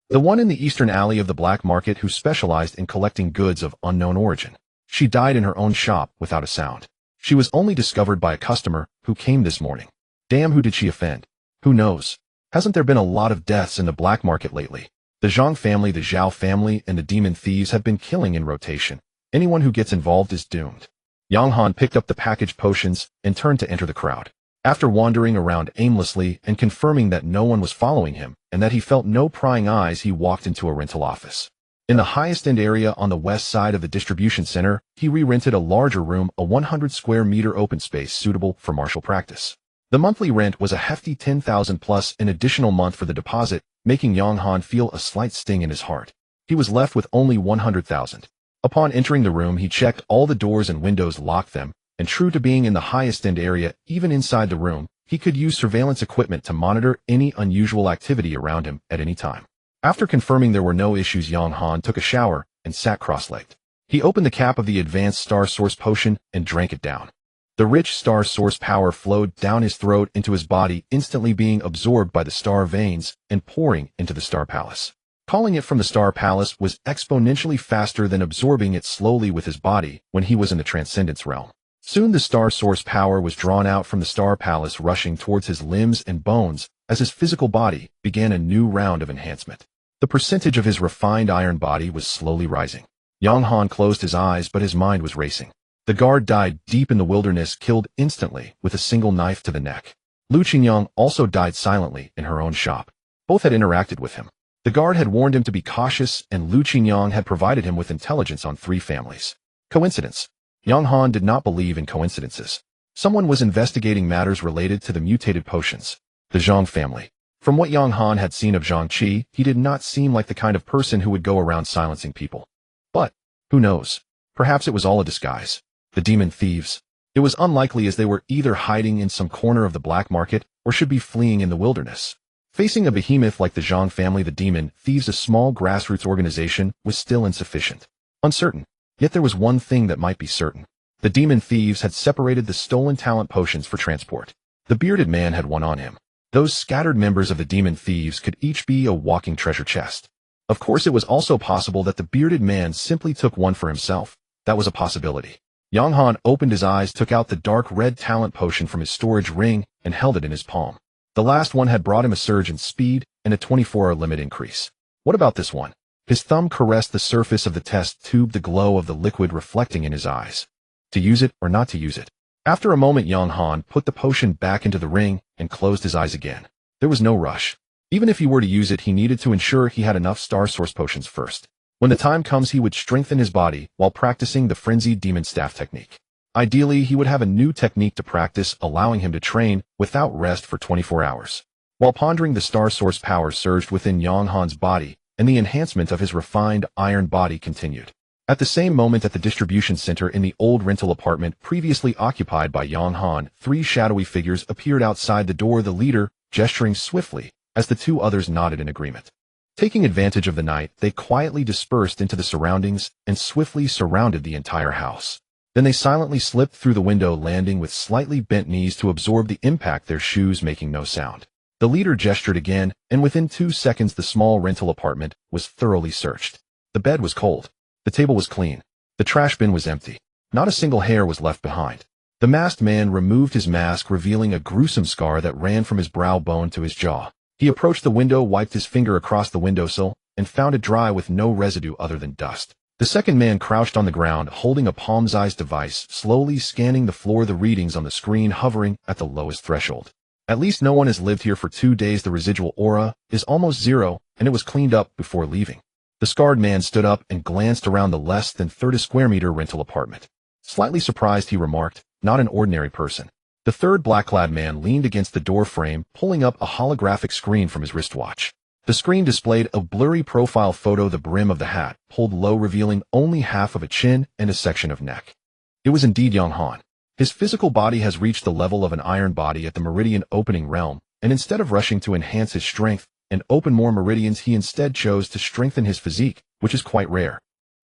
"The one in the eastern alley of the black market who specialized in collecting goods of unknown origin. She died in her own shop without a sound. She was only discovered by a customer who came this morning." "Damn, who did she offend?" "Who knows? Hasn't there been a lot of deaths in the black market lately? The Zhang family, the Zhao family, and the demon thieves have been killing in rotation. Anyone who gets involved is doomed." Yang Han picked up the packaged potions and turned to enter the crowd. After wandering around aimlessly and confirming that no one was following him and that he felt no prying eyes, he walked into a rental office. In the highest-end area on the west side of the distribution center, he re-rented a larger room, a 100 square meter open space suitable for martial practice. The monthly rent was a hefty 10,000 plus an additional month for the deposit, making Yang Han feel a slight sting in his heart. He was left with only 100,000. Upon entering the room, he checked all the doors and windows, locked them, and true to being in the highest-end area, even inside the room, he could use surveillance equipment to monitor any unusual activity around him at any time. After confirming there were no issues, Yang Han took a shower and sat cross-legged. He opened the cap of the advanced star source potion and drank it down. The rich star source power flowed down his throat into his body, instantly being absorbed by the star veins and pouring into the star palace. Calling it from the star palace was exponentially faster than absorbing it slowly with his body when he was in the transcendence realm. Soon the star source power was drawn out from the star palace, rushing towards his limbs and bones as his physical body began a new round of enhancement. The percentage of his refined iron body was slowly rising. Yang Han closed his eyes, but his mind was racing. The guard died deep in the wilderness, killed instantly with a single knife to the neck. Lu Qingyang also died silently in her own shop. Both had interacted with him. The guard had warned him to be cautious, and Lu Qingyang had provided him with intelligence on 3 families. Coincidence? Yang Han did not believe in coincidences. Someone was investigating matters related to the mutated potions. The Zhang family. From what Yang Han had seen of Zhang Qi, he did not seem like the kind of person who would go around silencing people. But, who knows? Perhaps it was all a disguise. The demon thieves. It was unlikely, as they were either hiding in some corner of the black market or should be fleeing in the wilderness. Facing a behemoth like the Zhang family, the demon thieves, a small grassroots organization, was still insufficient. Uncertain. Yet there was one thing that might be certain. The demon thieves had separated the stolen talent potions for transport. The bearded man had one on him. Those scattered members of the demon thieves could each be a walking treasure chest. Of course, it was also possible that the bearded man simply took one for himself. That was a possibility. Yang Han opened his eyes, took out the dark red talent potion from his storage ring, and held it in his palm. The last one had brought him a surge in speed and a 24-hour limit increase. What about this one? His thumb caressed the surface of the test tube, the glow of the liquid reflecting in his eyes. To use it or not to use it? After a moment, Yang Han put the potion back into the ring and closed his eyes again. There was no rush. Even if he were to use it, he needed to ensure he had enough star source potions first. When the time comes, he would strengthen his body while practicing the frenzied demon staff technique. Ideally, he would have a new technique to practice, allowing him to train without rest for 24 hours. While pondering, the star source power surged within Yang Han's body, and the enhancement of his refined iron body continued. At the same moment, at the distribution center in the old rental apartment previously occupied by Yang Han, 3 shadowy figures appeared outside the door, the leader gesturing swiftly as the 2 others nodded in agreement. Taking advantage of the night, they quietly dispersed into the surroundings and swiftly surrounded the entire house. Then they silently slipped through the window, landing with slightly bent knees to absorb the impact, their shoes making no sound. The leader gestured again, and within 2 seconds the small rental apartment was thoroughly searched. The bed was cold. The table was clean. The trash bin was empty. Not a single hair was left behind. The masked man removed his mask, revealing a gruesome scar that ran from his brow bone to his jaw. He approached the window, wiped his finger across the windowsill, and found it dry with no residue other than dust. The second man crouched on the ground, holding a palm-sized device, slowly scanning the floor, the readings on the screen hovering at the lowest threshold. At least no one has lived here for 2 days. The residual aura is almost zero, and it was cleaned up before leaving. The scarred man stood up and glanced around the less than 30 square meter rental apartment. Slightly surprised, he remarked, "Not an ordinary person." The third black-clad man leaned against the door frame, pulling up a holographic screen from his wristwatch. The screen displayed a blurry profile photo, the brim of the hat pulled low, revealing only half of a chin and a section of neck. It was indeed Young Han. His physical body has reached the level of an iron body at the meridian opening realm, and instead of rushing to enhance his strength and open more meridians, he instead chose to strengthen his physique, which is quite rare.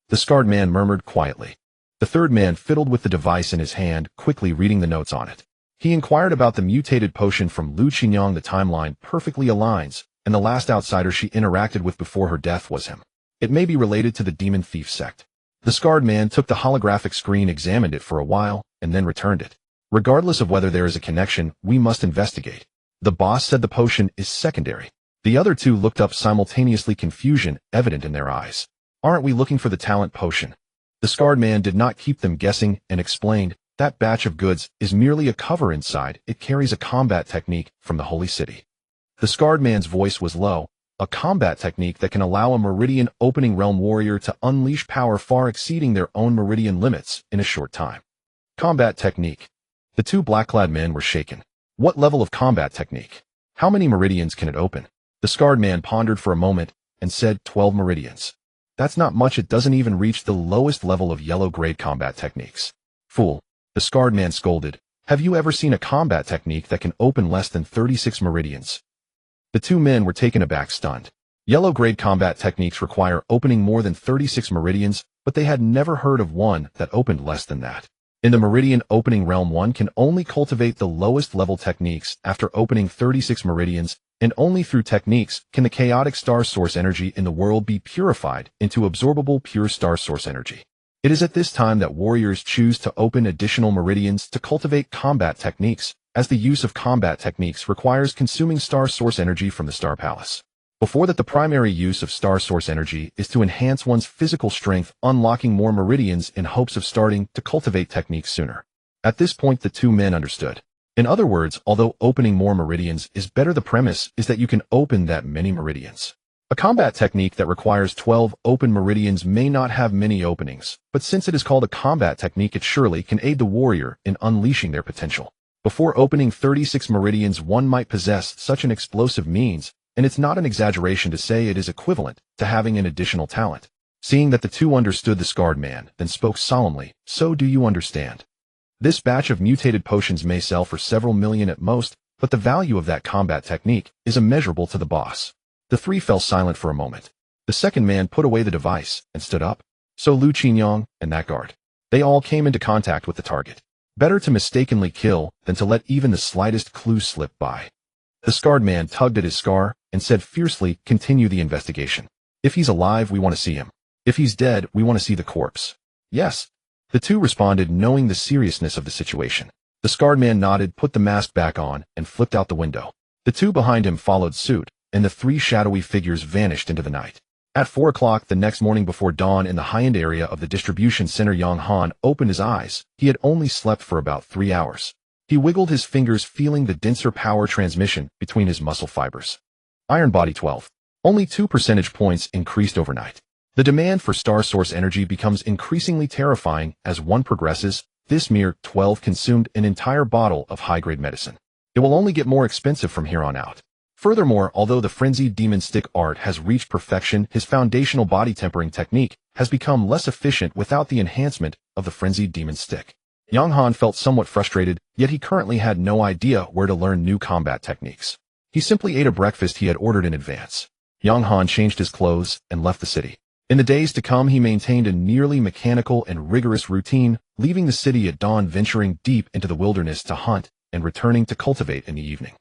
The scarred man murmured quietly. The third man fiddled with the device in his hand, quickly reading the notes on it. He inquired about the mutated potion from Lu Qinyang. The timeline perfectly aligns, and the last outsider she interacted with before her death was him. It may be related to the demon thief sect. The scarred man took the holographic screen, examined it for a while, and then returned it. Regardless of whether there is a connection, we must investigate. The boss said the potion is secondary. The other two looked up simultaneously, confusion evident in their eyes. Aren't we looking for the talent potion? The scarred man did not keep them guessing and explained, that batch of goods is merely a cover. Inside, it carries a combat technique from the holy city. The scarred man's voice was low, a combat technique that can allow a meridian opening realm warrior to unleash power far exceeding their own meridian limits in a short time. Combat technique. The two black-clad men were shaken. What level of combat technique? How many meridians can it open? The scarred man pondered for a moment and said 12 meridians. That's not much. It doesn't even reach the lowest level of yellow-grade combat techniques. Fool. The scarred man scolded. Have you ever seen a combat technique that can open less than 36 meridians? The two men were taken aback, stunned. Yellow-grade combat techniques require opening more than 36 meridians, but they had never heard of one that opened less than that. In the meridian opening realm, one can only cultivate the lowest level techniques after opening 36 meridians, and only through techniques can the chaotic star source energy in the world be purified into absorbable pure star source energy. It is at this time that warriors choose to open additional meridians to cultivate combat techniques, as the use of combat techniques requires consuming star source energy from the Star Palace. Before that, the primary use of star source energy is to enhance one's physical strength, unlocking more meridians in hopes of starting to cultivate techniques sooner. At this point, the two men understood. In other words, although opening more meridians is better, the premise is that you can open that many meridians. A combat technique that requires 12 open meridians may not have many openings, but since it is called a combat technique, it surely can aid the warrior in unleashing their potential. Before opening 36 meridians, one might possess such an explosive means, and it's not an exaggeration to say it is equivalent to having an additional talent. Seeing that the two understood, the scarred man then spoke solemnly, "So do you understand? This batch of mutated potions may sell for several million at most, but the value of that combat technique is immeasurable to the boss." The three fell silent for a moment. The second man put away the device and stood up. So Lu Qinyang and that guard. They all came into contact with the target. Better to mistakenly kill than to let even the slightest clue slip by. The scarred man tugged at his scar and said fiercely, "Continue the investigation. If he's alive, we want to see him. If he's dead, we want to see the corpse." "Yes." The two responded, knowing the seriousness of the situation. The scarred man nodded, put the mask back on, and flipped out the window. The two behind him followed suit, and the three shadowy figures vanished into the night. At 4 o'clock the next morning, before dawn, in the high-end area of the distribution center, Young Han opened his eyes. He had only slept for about 3 hours. He wiggled his fingers, feeling the denser power transmission between his muscle fibers. Iron body 12. Only 2 percentage points increased overnight. The demand for star source energy becomes increasingly terrifying as one progresses. This mere 12 consumed an entire bottle of high-grade medicine. It will only get more expensive from here on out. Furthermore, although the frenzied demon stick art has reached perfection, his foundational body tempering technique has become less efficient without the enhancement of the frenzied demon stick. Young Han felt somewhat frustrated, yet he currently had no idea where to learn new combat techniques. He simply ate a breakfast he had ordered in advance. Young Han changed his clothes and left the city. In the days to come, he maintained a nearly mechanical and rigorous routine, leaving the city at dawn, venturing deep into the wilderness to hunt, and returning to cultivate in the evening.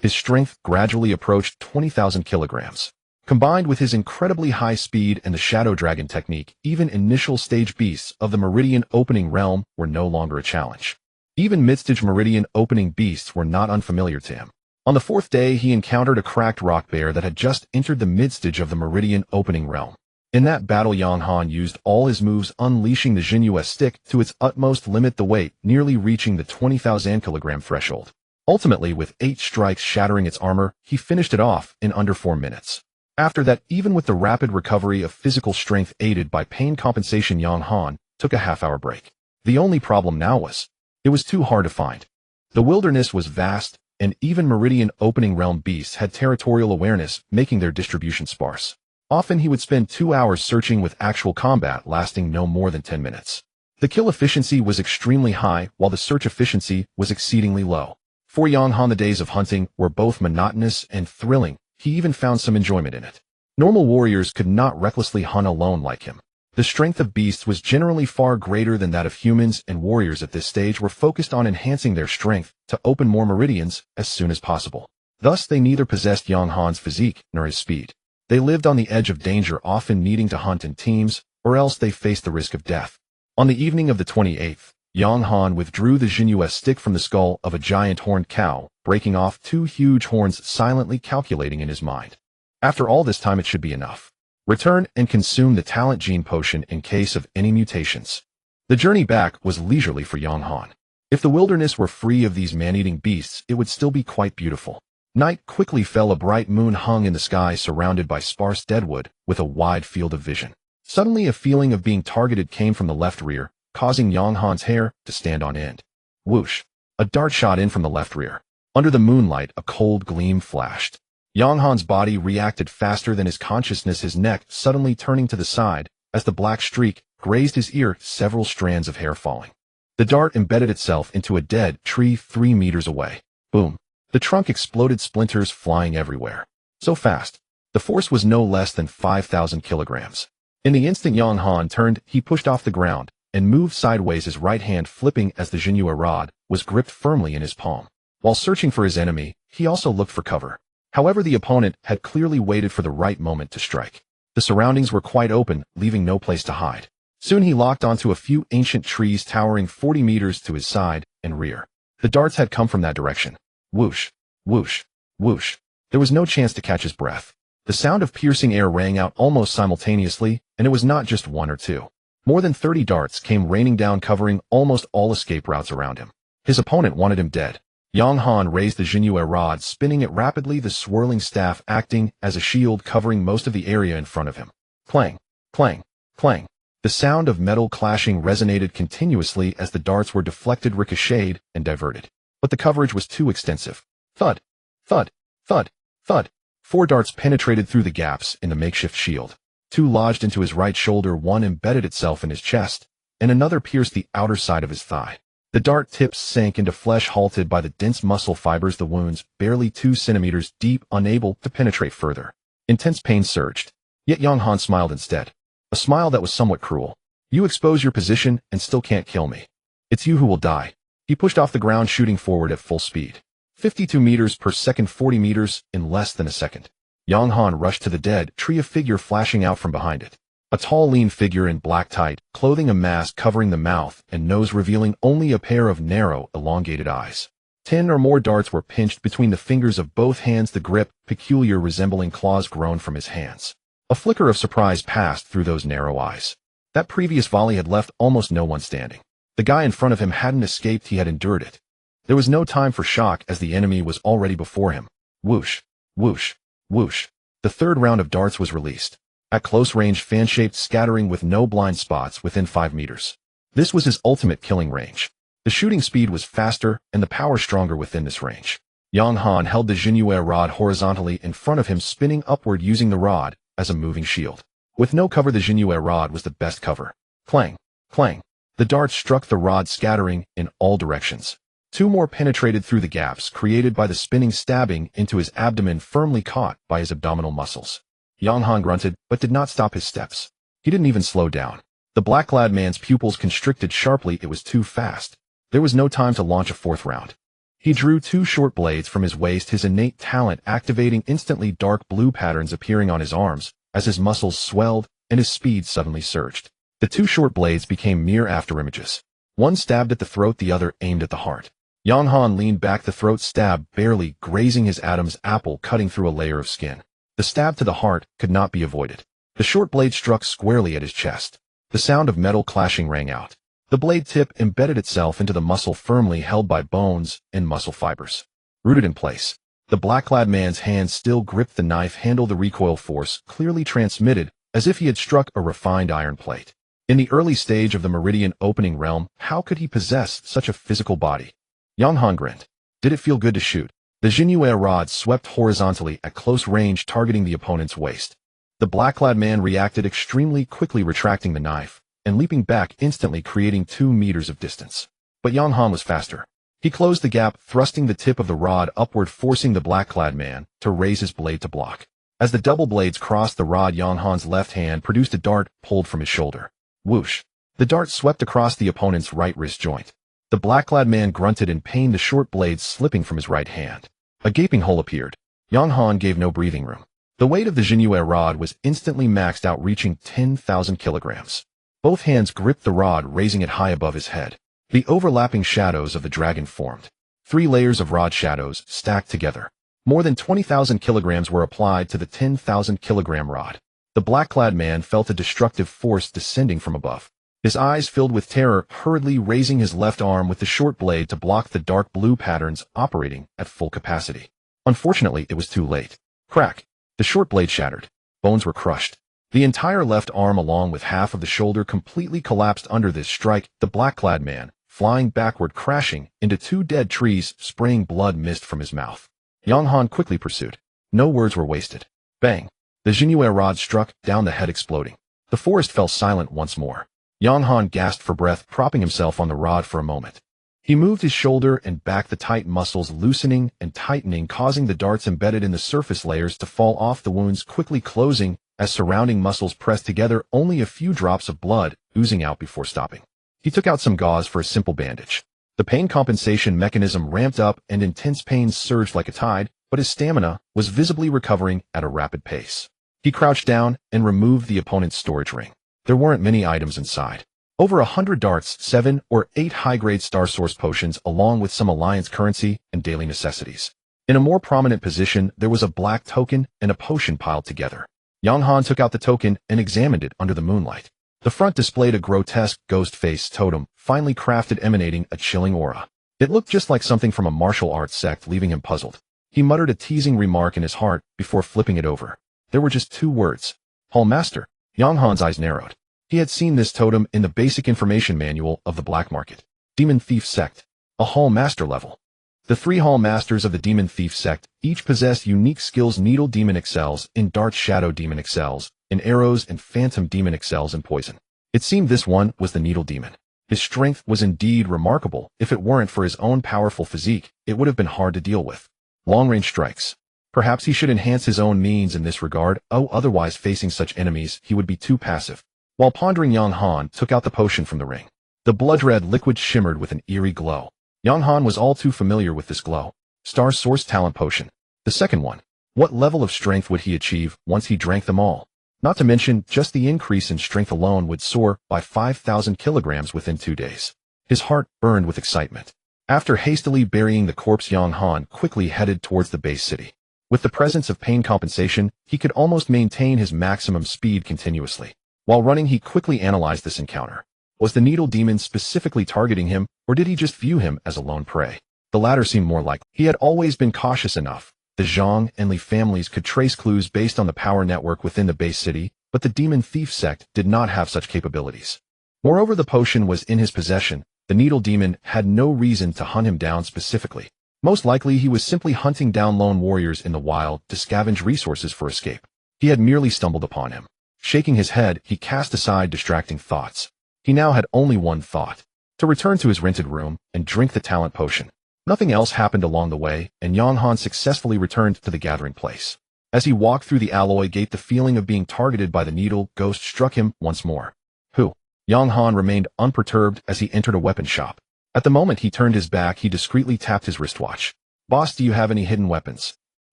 His strength gradually approached 20,000 kilograms. Combined with his incredibly high speed and the Shadow Dragon technique, even initial stage beasts of the Meridian opening realm were no longer a challenge. Even mid-stage Meridian opening beasts were not unfamiliar to him. On the fourth day, he encountered a cracked rock bear that had just entered the midstage of the Meridian opening realm. In that battle, Yang Han used all his moves, unleashing the Jinyu stick to its utmost limit the weight, nearly reaching the 20,000 kilogram threshold. Ultimately, with 8 strikes shattering its armor, he finished it off in under 4 minutes. After that, even with the rapid recovery of physical strength aided by pain compensation, Yang Han took a half-hour break. The only problem now was, it was too hard to find. The wilderness was vast, and even Meridian opening realm beasts had territorial awareness, making their distribution sparse. Often he would spend 2 hours searching, with actual combat lasting no more than 10 minutes. The kill efficiency was extremely high, while the search efficiency was exceedingly low. For Yang Han, the days of hunting were both monotonous and thrilling. He even found some enjoyment in it. Normal warriors could not recklessly hunt alone like him. The strength of beasts was generally far greater than that of humans, and warriors at this stage were focused on enhancing their strength to open more meridians as soon as possible. Thus, they neither possessed Yang Han's physique nor his speed. They lived on the edge of danger, often needing to hunt in teams, or else they faced the risk of death. On the evening of the 28th, Yang Han withdrew the Jinyu stick from the skull of a giant horned cow, breaking off 2 huge horns, silently calculating in his mind. After all this time, it should be enough. Return and consume the talent gene potion in case of any mutations. The journey back was leisurely for Yang Han. If the wilderness were free of these man-eating beasts, it would still be quite beautiful. Night quickly fell. A bright moon hung in the sky, surrounded by sparse deadwood, with a wide field of vision. Suddenly, a feeling of being targeted came from the left rear, causing Yang Han's hair to stand on end. Whoosh! A dart shot in from the left rear. Under the moonlight, a cold gleam flashed. Yang Han's body reacted faster than his consciousness, his neck suddenly turning to the side as the black streak grazed his ear, several strands of hair falling. The dart embedded itself into a dead tree 3 meters away. Boom! The trunk exploded, splinters flying everywhere. So fast. The force was no less than 5,000 kilograms. In the instant Yang Han turned, he pushed off the ground and moved sideways, his right hand flipping as the Jinyu rod was gripped firmly in his palm. While searching for his enemy, he also looked for cover. However, the opponent had clearly waited for the right moment to strike. The surroundings were quite open, leaving no place to hide. Soon he locked onto a few ancient trees towering 40 meters to his side and rear. The darts had come from that direction. Whoosh, whoosh, whoosh. There was no chance to catch his breath. The sound of piercing air rang out almost simultaneously, and it was not just 1 or 2. More than 30 darts came raining down, covering almost all escape routes around him. His opponent wanted him dead. Yang Han raised the Jinyu rod, spinning it rapidly, the swirling staff acting as a shield covering most of the area in front of him. Clang, clang, clang. The sound of metal clashing resonated continuously as the darts were deflected, ricocheted, and diverted. But the coverage was too extensive. Thud, thud, thud, thud. 4 darts penetrated through the gaps in the makeshift shield. 2 lodged into his right shoulder, 1 embedded itself in his chest, and another pierced the outer side of his thigh. The dart tips sank into flesh, halted by the dense muscle fibers, the wounds barely 2 centimeters deep, unable to penetrate further. Intense pain surged. Yet Yang Han smiled instead. A smile that was somewhat cruel. You expose your position and still can't kill me. It's you who will die. He pushed off the ground, shooting forward at full speed. 52 meters per second, 40 meters in less than a second. Yang Han rushed to the dead tree, a figure flashing out from behind it. A tall, lean figure in black tight clothing, a mask covering the mouth and nose, revealing only a pair of narrow, elongated eyes. 10 or more darts were pinched between the fingers of both hands, the grip peculiar, resembling claws grown from his hands. A flicker of surprise passed through those narrow eyes. That previous volley had left almost no one standing. The guy in front of him hadn't escaped, he had endured it. There was no time for shock, as the enemy was already before him. Whoosh, whoosh, whoosh. The third round of darts was released. At close range, fan-shaped, scattering with no blind spots within 5 meters. This was his ultimate killing range. The shooting speed was faster and the power stronger within this range. Yang Han held the Jinyu rod horizontally in front of him, spinning upward, using the rod as a moving shield. With no cover, the Jinyu rod was the best cover. Clang, clang. The darts struck the rod, scattering in all directions. 2 more penetrated through the gaps created by the spinning, stabbing into his abdomen, firmly caught by his abdominal muscles. Yang Han grunted, but did not stop his steps. He didn't even slow down. The black-clad man's pupils constricted sharply. It was too fast. There was no time to launch a 4th round. He drew 2 short blades from his waist, his innate talent activating instantly, dark blue patterns appearing on his arms as his muscles swelled and his speed suddenly surged. The 2 short blades became mere afterimages. One stabbed at the throat, the other aimed at the heart. Yang Han leaned back, the throat stab barely grazing his Adam's apple, cutting through a layer of skin. The stab to the heart could not be avoided. The short blade struck squarely at his chest. The sound of metal clashing rang out. The blade tip embedded itself into the muscle, firmly held by bones and muscle fibers. Rooted in place, the black-clad man's hand still gripped the knife handle, the recoil force clearly transmitted, as if he had struck a refined iron plate. In the early stage of the Meridian opening realm, how could he possess such a physical body? Yang Han grinned. Did it feel good to shoot? The Jinhua rod swept horizontally at close range, targeting the opponent's waist. The black-clad man reacted extremely quickly, retracting the knife and leaping back instantly, creating 2 meters of distance. But Yang Han was faster. He closed the gap, thrusting the tip of the rod upward, forcing the black-clad man to raise his blade to block. As the double blades crossed the rod, Yang Han's left hand produced a dart pulled from his shoulder. Whoosh! The dart swept across the opponent's right wrist joint. The black-clad man grunted in pain, the short blade slipping from his right hand. A gaping hole appeared. Yang Han gave no breathing room. The weight of the Jinhua rod was instantly maxed out, reaching 10,000 kilograms. Both hands gripped the rod, raising it high above his head. The overlapping shadows of the dragon formed. 3 layers of rod shadows stacked together. More than 20,000 kilograms were applied to the 10,000 kilogram rod. The black-clad man felt a destructive force descending from above. His eyes filled with terror, hurriedly raising his left arm with the short blade to block the dark blue patterns operating at full capacity. Unfortunately, it was too late. Crack! The short blade shattered. Bones were crushed. The entire left arm, along with half of the shoulder, completely collapsed under this strike. The black-clad man, flying backward, crashing into 2 dead trees, spraying blood mist from his mouth. Yang Han quickly pursued. No words were wasted. Bang! The Jinhua rod struck down, the head exploding. The forest fell silent once more. Yang Han gasped for breath, propping himself on the rod for a moment. He moved his shoulder and back, the tight muscles loosening and tightening, causing the darts embedded in the surface layers to fall off, the wounds quickly closing as surrounding muscles pressed together, only a few drops of blood oozing out before stopping. He took out some gauze for a simple bandage. The pain compensation mechanism ramped up and intense pain surged like a tide, but his stamina was visibly recovering at a rapid pace. He crouched down and removed the opponent's storage ring. There weren't many items inside. Over 100 darts, 7 or 8 high-grade star source potions, along with some alliance currency and daily necessities. In a more prominent position, there was a black token and a potion piled together. Yang Han took out the token and examined it under the moonlight. The front displayed a grotesque ghost face totem, finely crafted, emanating a chilling aura. It looked just like something from a martial arts sect, leaving him puzzled. He muttered a teasing remark in his heart before flipping it over. There were just 2 words. Hall Master. Yang Han's eyes narrowed. He had seen this totem in the basic information manual of the black market. Demon Thief Sect. A Hall Master level. The 3 Hall Masters of the Demon Thief Sect each possessed unique skills. Needle Demon excels in darts, Shadow Demon excels in arrows, and Phantom Demon excels in poison. It seemed this one was the Needle Demon. His strength was indeed remarkable. If it weren't for his own powerful physique, it would have been hard to deal with. Long-range strikes. Perhaps he should enhance his own means in this regard. Otherwise facing such enemies, he would be too passive. While pondering, Yang Han took out the potion from the ring. The blood-red liquid shimmered with an eerie glow. Yang Han was all too familiar with this glow. Star Source Talent Potion. The second one. What level of strength would he achieve once he drank them all? Not to mention, just the increase in strength alone would soar by 5,000 kilograms within 2 days. His heart burned with excitement. After hastily burying the corpse, Yang Han quickly headed towards the base city. With the presence of pain compensation, he could almost maintain his maximum speed continuously. While running, he quickly analyzed this encounter. Was the Needle Demon specifically targeting him, or did he just view him as a lone prey? The latter seemed more likely. He had always been cautious enough. The Zhang and Li families could trace clues based on the power network within the base city, but the Demon Thief Sect did not have such capabilities. Moreover, the potion was in his possession. The Needle Demon had no reason to hunt him down specifically. Most likely, he was simply hunting down lone warriors in the wild to scavenge resources for escape. He had merely stumbled upon him. Shaking his head, he cast aside distracting thoughts. He now had only one thought: to return to his rented room and drink the talent potion. Nothing else happened along the way, and Yang Han successfully returned to the gathering place. As he walked through the alloy gate, the feeling of being targeted by the needle ghost struck him once more. Who? Yang Han remained unperturbed as he entered a weapon shop. At the moment he turned his back, he discreetly tapped his wristwatch. "Boss, do you have any hidden weapons?"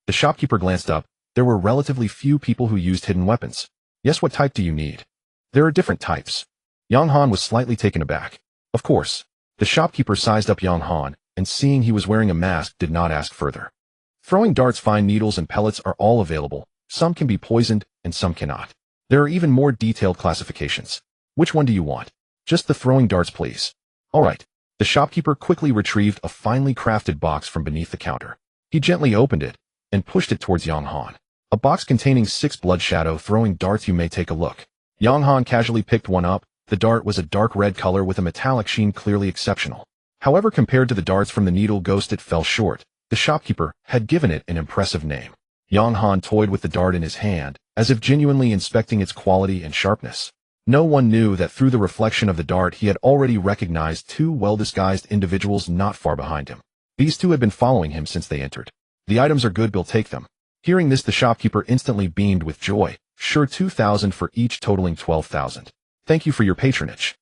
The shopkeeper glanced up. There were relatively few people who used hidden weapons. "Yes, what type do you need?" "There are different types." Yang Han was slightly taken aback. Of course. The shopkeeper sized up Yang Han and seeing he was wearing a mask did not ask further. Throwing darts, fine needles and pellets are all available. Some can be poisoned and some cannot. There are even more detailed classifications. Which one do you want? Just the throwing darts, please. All right. The shopkeeper quickly retrieved a finely crafted box from beneath the counter. He gently opened it and pushed it towards Yang Han. A box containing 6 blood shadow throwing darts. You may take a look. Yang Han casually picked one up. The dart was a dark red color with a metallic sheen, clearly exceptional. However, compared to the darts from the needle ghost, it fell short. The shopkeeper had given it an impressive name. Yang Han toyed with the dart in his hand, as if genuinely inspecting its quality and sharpness. No one knew that through the reflection of the dart he had already recognized 2 well-disguised individuals not far behind him. These 2 had been following him since they entered. The items are good, we'll take them. Hearing this, the shopkeeper instantly beamed with joy. Sure, 2,000 for each, totaling 12,000. Thank you for your patronage.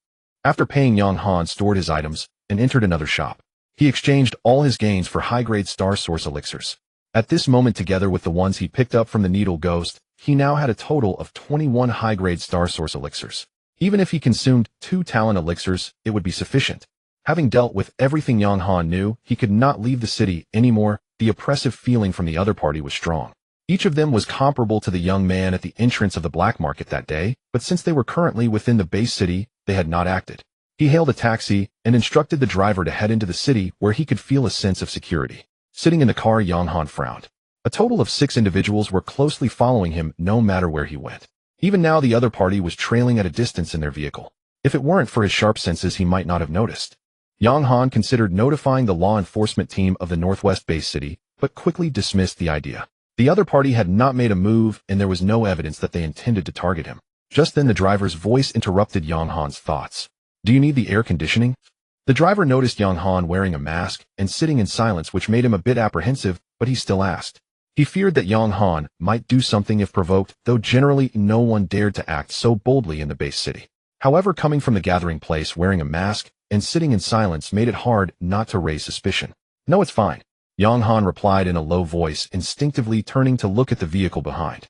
After paying, Yang Han stored his items and entered another shop. He exchanged all his gains for high-grade star source elixirs. At this moment, together with the ones he picked up from the needle ghost, he now had a total of 21 high-grade star source elixirs. Even if he consumed 2 talent elixirs, it would be sufficient. Having dealt with everything Yang Han knew, he could not leave the city anymore. The oppressive feeling from the other party was strong. Each of them was comparable to the young man at the entrance of the black market that day, but since they were currently within the base city, they had not acted. He hailed a taxi and instructed the driver to head into the city where he could feel a sense of security. Sitting in the car, Yang Han frowned. A total of 6 individuals were closely following him no matter where he went. Even now, the other party was trailing at a distance in their vehicle. If it weren't for his sharp senses, he might not have noticed. Yang Han considered notifying the law enforcement team of the Northwest base city, but quickly dismissed the idea. The other party had not made a move, and there was no evidence that they intended to target him. Just then, the driver's voice interrupted Yang Han's thoughts. Do you need the air conditioning? The driver noticed Yang Han wearing a mask and sitting in silence, which made him a bit apprehensive, but he still asked. He feared that Yang Han might do something if provoked, though generally no one dared to act so boldly in the base city. However, coming from the gathering place wearing a mask and sitting in silence made it hard not to raise suspicion. No, it's fine. Yang Han replied in a low voice, instinctively turning to look at the vehicle behind.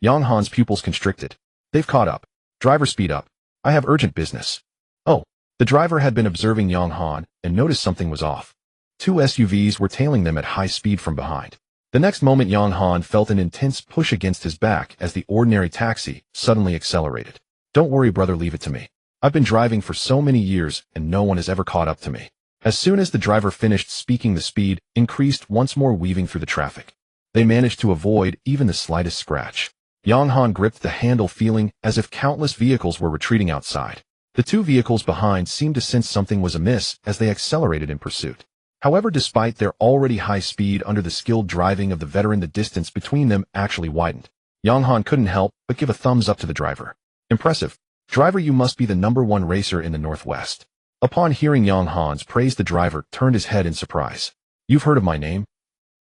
Yang Han's pupils constricted. They've caught up. Driver, speed up. I have urgent business. Oh. The driver had been observing Yang Han and noticed something was off. 2 SUVs were tailing them at high speed from behind. The next moment, Yang Han felt an intense push against his back as the ordinary taxi suddenly accelerated. Don't worry, brother, leave it to me. I've been driving for so many years and no one has ever caught up to me. As soon as the driver finished speaking, the speed increased once more, weaving through the traffic. They managed to avoid even the slightest scratch. Yang Han gripped the handle, feeling as if countless vehicles were retreating outside. The 2 vehicles behind seemed to sense something was amiss as they accelerated in pursuit. However, despite their already high speed, under the skilled driving of the veteran, the distance between them actually widened. Yang Han couldn't help but give a thumbs up to the driver. Impressive. Driver, you must be the #1 racer in the Northwest. Upon hearing Yang Han's praise, the driver turned his head in surprise. You've heard of my name?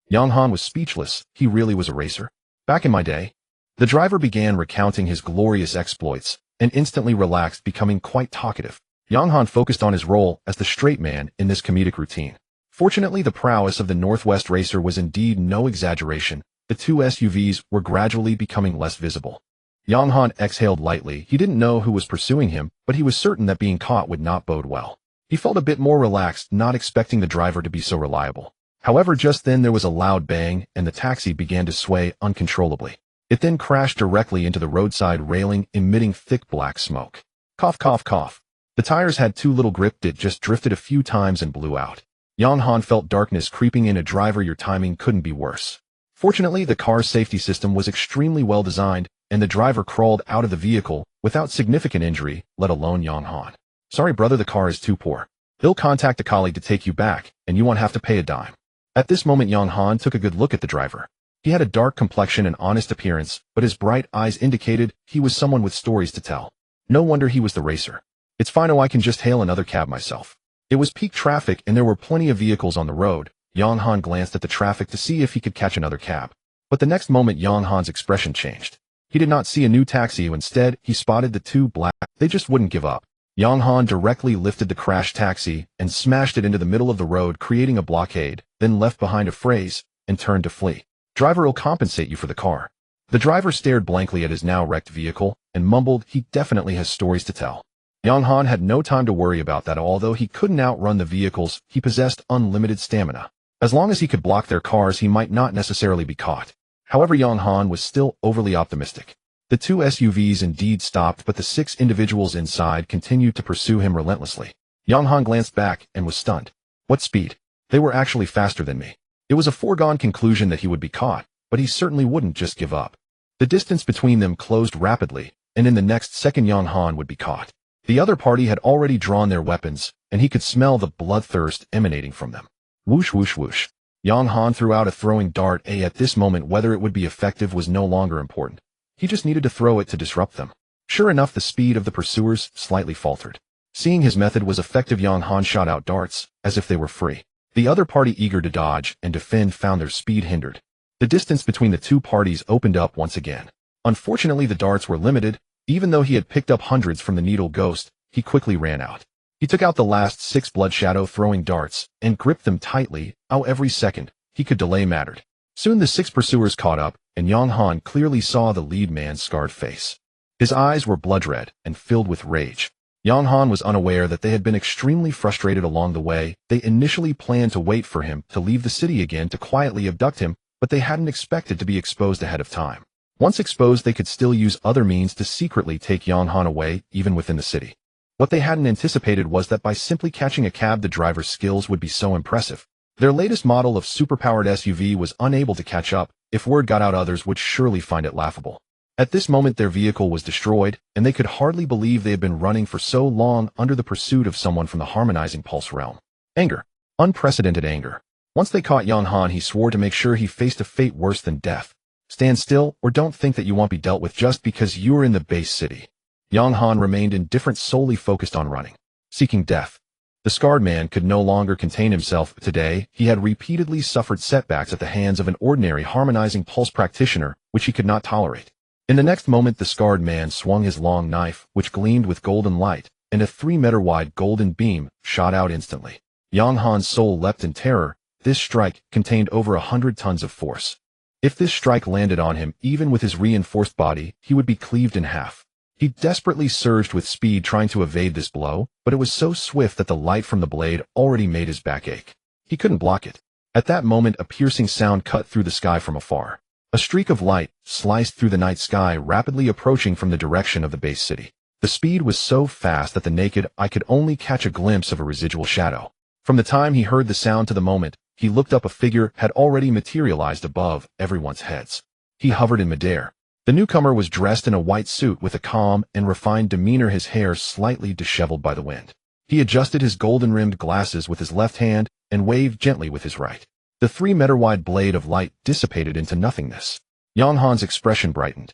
Yang Han was speechless. He really was a racer. Back in my day. The driver began recounting his glorious exploits and instantly relaxed, becoming quite talkative. Yang Han focused on his role as the straight man in this comedic routine. Fortunately, the prowess of the Northwest racer was indeed no exaggeration. The 2 SUVs were gradually becoming less visible. Yang Han exhaled lightly. He didn't know who was pursuing him, but he was certain that being caught would not bode well. He felt a bit more relaxed, not expecting the driver to be so reliable. However, just then there was a loud bang, and the taxi began to sway uncontrollably. It then crashed directly into the roadside railing, emitting thick black smoke. Cough, cough, cough. The tires had too little grip. It just drifted a few times and blew out. Yang Han felt darkness creeping in. A driver, your timing couldn't be worse. Fortunately, the car's safety system was extremely well designed, and the driver crawled out of the vehicle without significant injury, let alone Yang Han. Sorry, brother, the car is too poor. He'll contact a colleague to take you back, and you won't have to pay a dime. At this moment, Yang Han took a good look at the driver. He had a dark complexion and honest appearance, but his bright eyes indicated he was someone with stories to tell. No wonder he was the racer. It's fine, I can just hail another cab myself. It was peak traffic and there were plenty of vehicles on the road. Yang Han glanced at the traffic to see if he could catch another cab. But the next moment, Yang Han's expression changed. He did not see a new taxi. Instead, he spotted the 2 black. They just wouldn't give up. Yang Han directly lifted the crashed taxi and smashed it into the middle of the road, creating a blockade, then left behind a phrase and turned to flee. Driver, will compensate you for the car. The driver stared blankly at his now wrecked vehicle and mumbled, he definitely has stories to tell. Yang Han had no time to worry about that. Although he couldn't outrun the vehicles, he possessed unlimited stamina. As long as he could block their cars, he might not necessarily be caught. However, Yang Han was still overly optimistic. The two SUVs indeed stopped, but the 6 individuals inside continued to pursue him relentlessly. Yang Han glanced back and was stunned. What speed? They were actually faster than me. It was a foregone conclusion that he would be caught, but he certainly wouldn't just give up. The distance between them closed rapidly, and in the next second Yang Han would be caught. The other party had already drawn their weapons, and he could smell the bloodthirst emanating from them. Whoosh, whoosh, whoosh. Yang Han threw out a throwing dart. At this moment, whether it would be effective was no longer important. He just needed to throw it to disrupt them. Sure enough, the speed of the pursuers slightly faltered. Seeing his method was effective, Yang Han shot out darts, as if they were free. The other party, eager to dodge and defend, found their speed hindered. The distance between the two parties opened up once again. Unfortunately, the darts were limited. Even though he had picked up hundreds from the Needle Ghost, he quickly ran out. He took out the last 6 Blood Shadow throwing darts and gripped them tightly. Every second he could delay mattered. Soon the 6 pursuers caught up, and Yang Han clearly saw the lead man's scarred face. His eyes were blood red and filled with rage. Yang Han was unaware that they had been extremely frustrated along the way. They initially planned to wait for him to leave the city again to quietly abduct him, but they hadn't expected to be exposed ahead of time. Once exposed, they could still use other means to secretly take Yang Han away, even within the city. What they hadn't anticipated was that by simply catching a cab, the driver's skills would be so impressive. Their latest model of superpowered SUV was unable to catch up. If word got out, others would surely find it laughable. At this moment, their vehicle was destroyed, and they could hardly believe they had been running for so long under the pursuit of someone from the harmonizing pulse realm. Anger. Unprecedented anger. Once they caught Yang Han, he swore to make sure he faced a fate worse than death. Stand still, or don't think that you won't be dealt with just because you're in the base city. Yang Han remained indifferent, solely focused on running, seeking death. The scarred man could no longer contain himself. Today, he had repeatedly suffered setbacks at the hands of an ordinary harmonizing pulse practitioner, which he could not tolerate. In the next moment, the scarred man swung his long knife, which gleamed with golden light, and a 3-meter-wide golden beam shot out instantly. Yang Han's soul leapt in terror. This strike contained over 100 tons of force. If this strike landed on him, even with his reinforced body, he would be cleaved in half. He desperately surged with speed, trying to evade this blow, but it was so swift that the light from the blade already made his back ache. He couldn't block it. At that moment, a piercing sound cut through the sky from afar. A streak of light sliced through the night sky, rapidly approaching from the direction of the base city. The speed was so fast that the naked eye could only catch a glimpse of a residual shadow. From the time he heard the sound to the moment he looked up, a figure had already materialized above everyone's heads. He hovered in midair. The newcomer was dressed in a white suit with a calm and refined demeanor, his hair slightly disheveled by the wind. He adjusted his golden-rimmed glasses with his left hand and waved gently with his right. The 3-meter-wide blade of light dissipated into nothingness. Yang Han's expression brightened.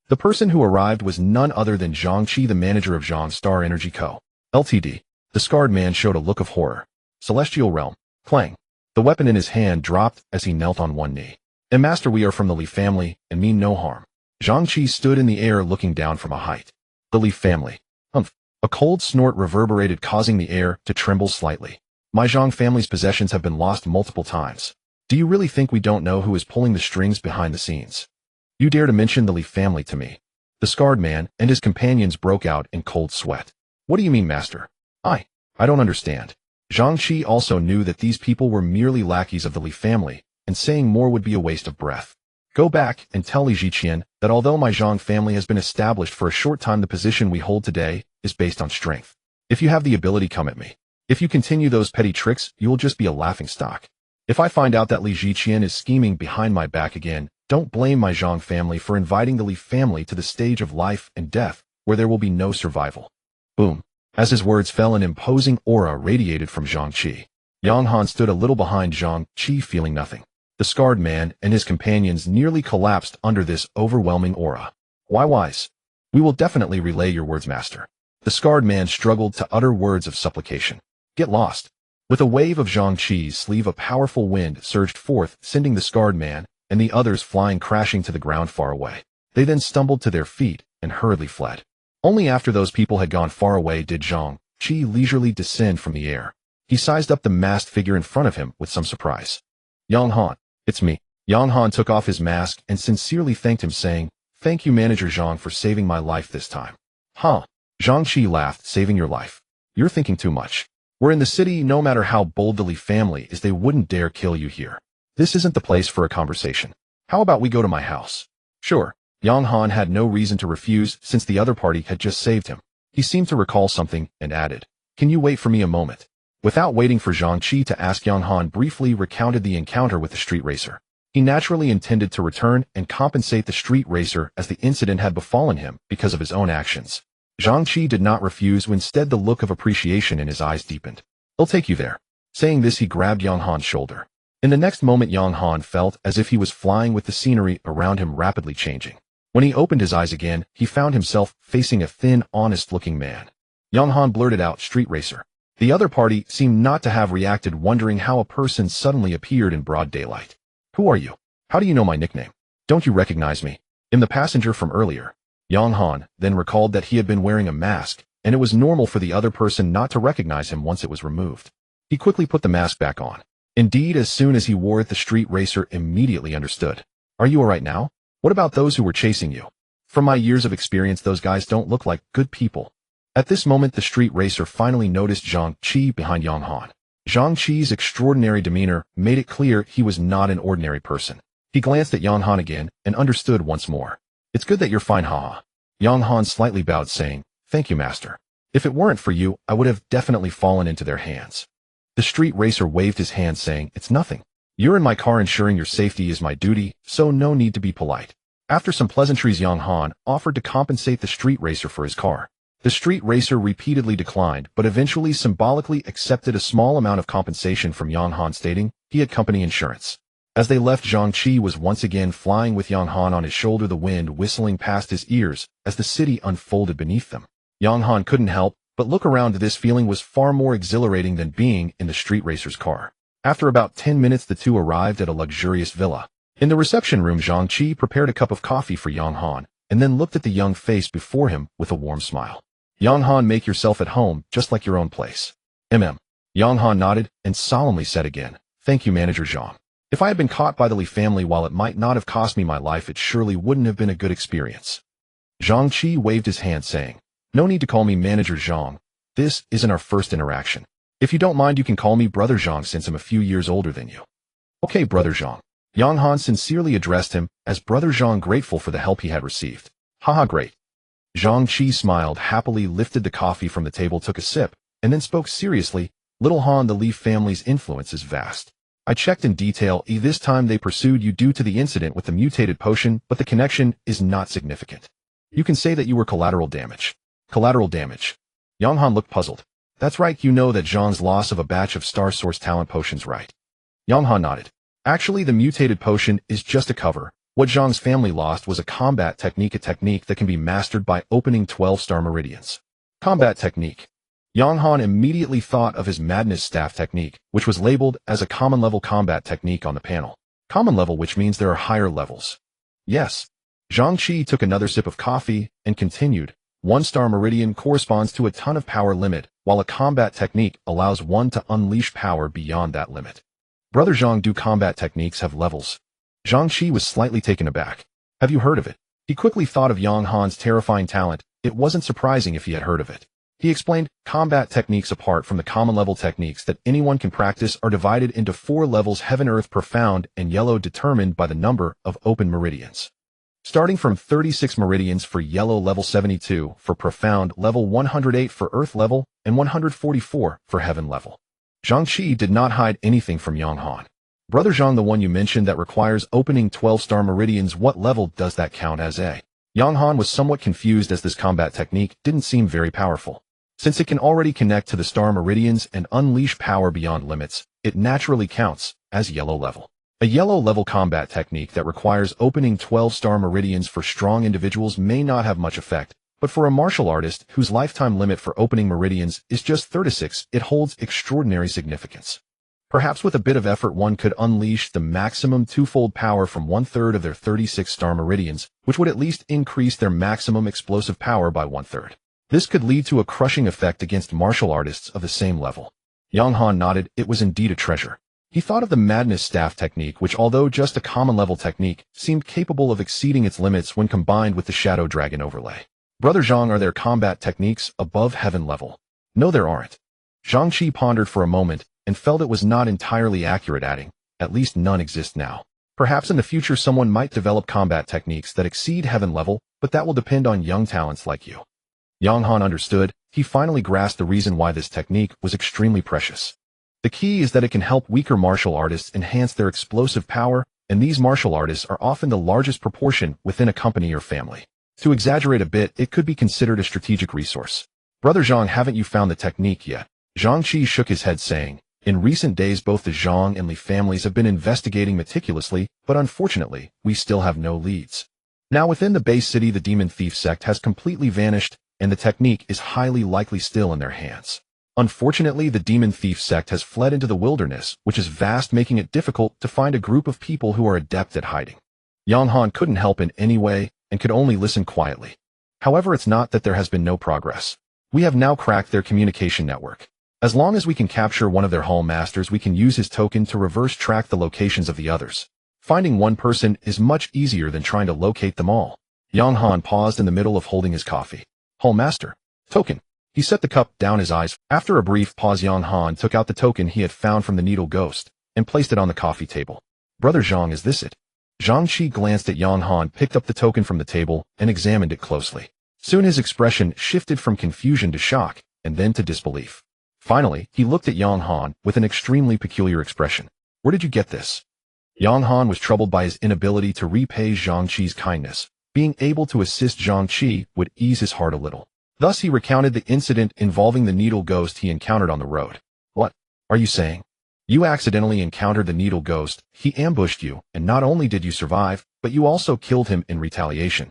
The person who arrived was none other than Zhang Qi, the manager of Zhang Star Energy Co. Ltd. The scarred man showed a look of horror. Celestial realm. Clang. The weapon in his hand dropped as he knelt on one knee. Master, we are from the Li family and mean no harm. Zhang Qi stood in the air looking down from a height. The Li family. Humph. A cold snort reverberated, causing the air to tremble slightly. My Zhang family's possessions have been lost multiple times. Do you really think we don't know who is pulling the strings behind the scenes? You dare to mention the Li family to me? The scarred man and his companions broke out in cold sweat. What do you mean, master? I don't understand. Zhang Qi also knew that these people were merely lackeys of the Li family, and saying more would be a waste of breath. Go back and tell Li Ziqian that although my Zhang family has been established for a short time, the position we hold today is based on strength. If you have the ability, come at me. If you continue those petty tricks, you will just be a laughingstock. If I find out that Li Ziqian is scheming behind my back again, don't blame my Zhang family for inviting the Li family to the stage of life and death, where there will be no survival. Boom. As his words fell, an imposing aura radiated from Zhang Qi. Yang Han stood a little behind Zhang Qi, feeling nothing. The scarred man and his companions nearly collapsed under this overwhelming aura. Why wise? We will definitely relay your words, master. The scarred man struggled to utter words of supplication. Get lost. With a wave of Zhang Qi's sleeve, a powerful wind surged forth, sending the scarred man and the others flying crashing to the ground far away. They then stumbled to their feet and hurriedly fled. Only after those people had gone far away did Zhang Qi leisurely descend from the air. He sized up the masked figure in front of him with some surprise. Yang Han, it's me. Yang Han took off his mask and sincerely thanked him, saying, Thank you, Manager Zhang, for saving my life this time. Huh. Zhang Qi laughed, saving your life. You're thinking too much. We're in the city, no matter how bold the Li family is, they wouldn't dare kill you here. This isn't the place for a conversation. How about we go to my house? Sure. Yang Han had no reason to refuse since the other party had just saved him. He seemed to recall something and added, "Can you wait for me a moment?" Without waiting for Zhang Qi to ask, Yang Han briefly recounted the encounter with the street racer. He naturally intended to return and compensate the street racer as the incident had befallen him because of his own actions. Zhang Qi did not refuse, instead the look of appreciation in his eyes deepened. "I'll take you there." Saying this, he grabbed Yang Han's shoulder. In the next moment, Yang Han felt as if he was flying with the scenery around him rapidly changing. When he opened his eyes again, he found himself facing a thin, honest-looking man. Yang Han blurted out, "Street racer." The other party seemed not to have reacted, wondering how a person suddenly appeared in broad daylight. "Who are you? How do you know my nickname? Don't you recognize me? I'm the passenger from earlier." Yang Han then recalled that he had been wearing a mask, and it was normal for the other person not to recognize him once it was removed. He quickly put the mask back on. Indeed, as soon as he wore it, the street racer immediately understood. "Are you alright now? What about those who were chasing you? From my years of experience, those guys don't look like good people." At this moment, the street racer finally noticed Zhang Qi behind Yang Han. Zhang Qi's extraordinary demeanor made it clear he was not an ordinary person. He glanced at Yang Han again and understood once more. "It's good that you're fine, haha." Yang Han slightly bowed, saying, "Thank you, master. If it weren't for you, I would have definitely fallen into their hands." The street racer waved his hand, saying, "It's nothing. You're in my car, ensuring your safety is my duty, so no need to be polite." After some pleasantries, Yang Han offered to compensate the street racer for his car. The street racer repeatedly declined, but eventually symbolically accepted a small amount of compensation from Yang Han, stating he had company insurance. As they left, Zhang Qi was once again flying with Yang Han on his shoulder, the wind whistling past his ears as the city unfolded beneath them. Yang Han couldn't help but look around. This feeling was far more exhilarating than being in the street racer's car. After about 10 minutes, the two arrived at a luxurious villa. In the reception room, Zhang Qi prepared a cup of coffee for Yang Han and then looked at the young face before him with a warm smile. "Yang Han, make yourself at home, just like your own place." Yang Han nodded and solemnly said again, "Thank you, Manager Zhang. If I had been caught by the Li family, while it might not have cost me my life, it surely wouldn't have been a good experience." Zhang Qi waved his hand, saying, "No need to call me Manager Zhang. This isn't our first interaction. If you don't mind, you can call me Brother Zhang, since I'm a few years older than you." "Okay, Brother Zhang." Yang Han sincerely addressed him as Brother Zhang, grateful for the help he had received. "Haha, great." Zhang Qi smiled happily, lifted the coffee from the table, took a sip, and then spoke seriously, "Little Han, the Li family's influence is vast. I checked in detail. This time they pursued you due to the incident with the mutated potion, but the connection is not significant. You can say that you were collateral damage." "Collateral damage?" Yang Han looked puzzled. "That's right, you know that Zhang's loss of a batch of Star Source talent potions, right?" Yang Han nodded. "Actually, the mutated potion is just a cover. What Zhang's family lost was a combat technique, a technique that can be mastered by opening 12-star meridians." Combat technique. Yang Han immediately thought of his madness staff technique, which was labeled as a common level combat technique on the panel. Common level, which means there are higher levels. Yes. Zhang Qi took another sip of coffee and continued, 1-star meridian corresponds to a ton of power limit, while a combat technique allows one to unleash power beyond that limit. "Brother Zhang, do combat techniques have levels?" Zhang Qi was slightly taken aback. "Have you heard of it?" He quickly thought of Yang Han's terrifying talent. It wasn't surprising if he had heard of it. He explained, "Combat techniques, apart from the common level techniques that anyone can practice, are divided into 4 levels: Heaven, Earth, Profound, and Yellow, determined by the number of open meridians. Starting from 36 meridians for Yellow, level 72 for Profound, level 108 for Earth level, and 144 for Heaven level." Zhang Qi did not hide anything from Yang Han. "Brother Zhang, the one you mentioned that requires opening 12-star meridians, what level does that count as a?" Yang Han was somewhat confused, as this combat technique didn't seem very powerful. Since it can already connect to the star meridians and unleash power beyond limits, it naturally counts as Yellow level. A Yellow level combat technique that requires opening 12-star meridians for strong individuals may not have much effect, but for a martial artist whose lifetime limit for opening meridians is just 36, it holds extraordinary significance. Perhaps with a bit of effort, one could unleash the maximum 2-fold power from 1/3 of their 36-star meridians, which would at least increase their maximum explosive power by 1/3. This could lead to a crushing effect against martial artists of the same level. Yang Han nodded. It was indeed a treasure. He thought of the madness staff technique, which, although just a common level technique, seemed capable of exceeding its limits when combined with the shadow dragon overlay. Brother Zhang, are there combat techniques above heaven level? No, there aren't. Zhang Qi pondered for a moment and felt it was not entirely accurate, adding, at least none exist now. Perhaps in the future someone might develop combat techniques that exceed heaven level, but that will depend on young talents like you. Yang Han understood. He finally grasped the reason why this technique was extremely precious. The key is that it can help weaker martial artists enhance their explosive power, and these martial artists are often the largest proportion within a company or family. To exaggerate a bit, it could be considered a strategic resource. Brother Zhang, haven't you found the technique yet? Zhang Qi shook his head, saying, in recent days both the Zhang and Li families have been investigating meticulously, but unfortunately, we still have no leads. Now within the base city, the demon thief sect has completely vanished, and the technique is highly likely still in their hands. Unfortunately, the demon thief sect has fled into the wilderness, which is vast, making it difficult to find a group of people who are adept at hiding. Yang Han couldn't help in any way and could only listen quietly. However, it's not that there has been no progress. We have now cracked their communication network. As long as we can capture one of their hall masters, we can use his token to reverse track the locations of the others. Finding one person is much easier than trying to locate them all. Yang Han paused in the middle of holding his coffee. Hall master. Token. He set the cup down his eyes. After a brief pause, Yang Han took out the token he had found from the needle ghost and placed it on the coffee table. Brother Zhang, is this it? Zhang Qi glanced at Yang Han, picked up the token from the table, and examined it closely. Soon his expression shifted from confusion to shock, and then to disbelief. Finally, he looked at Yang Han with an extremely peculiar expression. Where did you get this? Yang Han was troubled by his inability to repay Zhang Qi's kindness. Being able to assist Zhang Qi would ease his heart a little. Thus he recounted the incident involving the needle ghost he encountered on the road. What are you saying? You accidentally encountered the needle ghost, he ambushed you, and not only did you survive, but you also killed him in retaliation.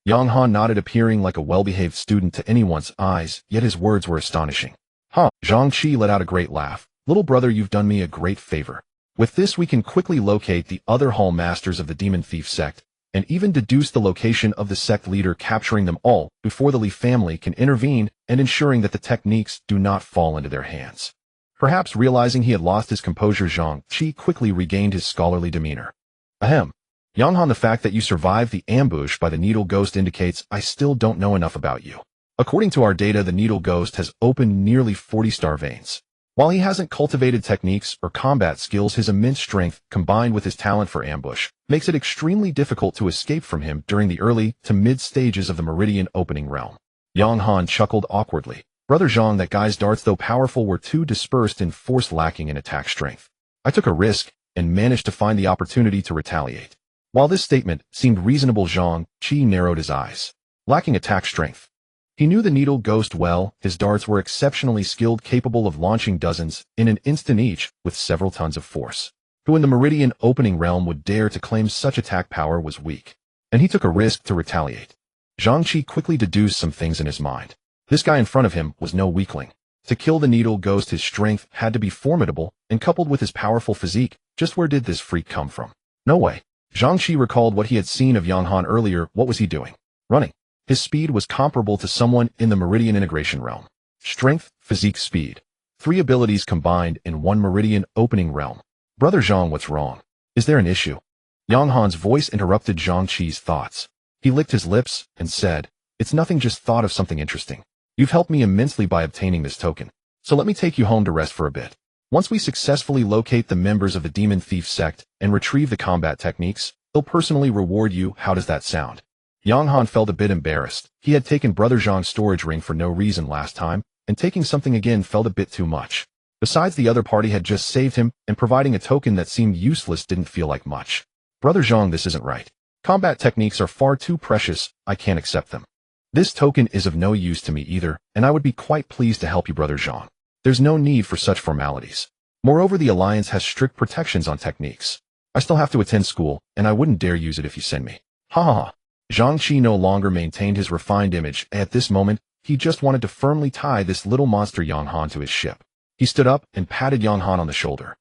Yang Han nodded, appearing like a well-behaved student to anyone's eyes, yet his words were astonishing. Zhang Qi let out a great laugh. Little brother, you've done me a great favor. With this we can quickly locate the other hall masters of the demon thief sect, and even deduce the location of the sect leader, capturing them all before the Li family can intervene and ensuring that the techniques do not fall into their hands. Perhaps realizing he had lost his composure, Zhang Qi quickly regained his scholarly demeanor. Ahem. Yang Han, the fact that you survived the ambush by the needle ghost indicates I still don't know enough about you. According to our data, the needle ghost has opened nearly 40 star veins. While he hasn't cultivated techniques or combat skills, his immense strength, combined with his talent for ambush, makes it extremely difficult to escape from him during the early to mid stages of the Meridian opening realm. Yang Han chuckled awkwardly. Brother Zhang, that guy's darts, though powerful, were too dispersed in force, lacking in attack strength. I took a risk and managed to find the opportunity to retaliate. While this statement seemed reasonable, Zhang Qi narrowed his eyes. Lacking attack strength. He knew the needle ghost well. His darts were exceptionally skilled, capable of launching dozens in an instant each, with several tons of force. Who in the Meridian opening realm would dare to claim such attack power was weak? And he took a risk to retaliate. Zhang Qi quickly deduced some things in his mind. This guy in front of him was no weakling. To kill the needle ghost, his strength had to be formidable, and coupled with his powerful physique, just where did this freak come from? No way. Zhang Qi recalled what he had seen of Yang Han earlier. What was he doing? Running. His speed was comparable to someone in the Meridian integration realm. Strength, physique, speed. 3 abilities combined in one Meridian opening realm. Brother Zhang, what's wrong? Is there an issue? Yang Han's voice interrupted Zhang Qi's thoughts. He licked his lips and said, it's nothing, just thought of something interesting. You've helped me immensely by obtaining this token. So let me take you home to rest for a bit. Once we successfully locate the members of the demon thief sect and retrieve the combat techniques, they'll personally reward you. How does that sound? Yang Han felt a bit embarrassed. He had taken Brother Zhang's storage ring for no reason last time, and taking something again felt a bit too much. Besides, the other party had just saved him, and providing a token that seemed useless didn't feel like much. Brother Zhang, this isn't right. Combat techniques are far too precious. I can't accept them. This token is of no use to me either, and I would be quite pleased to help you, Brother Zhang. There's no need for such formalities. Moreover, the Alliance has strict protections on techniques. I still have to attend school, and I wouldn't dare use it if you send me. Ha ha ha. Zhang Qi no longer maintained his refined image. At this moment, he just wanted to firmly tie this little monster Yang Han to his ship. He stood up and patted Yang Han on the shoulder.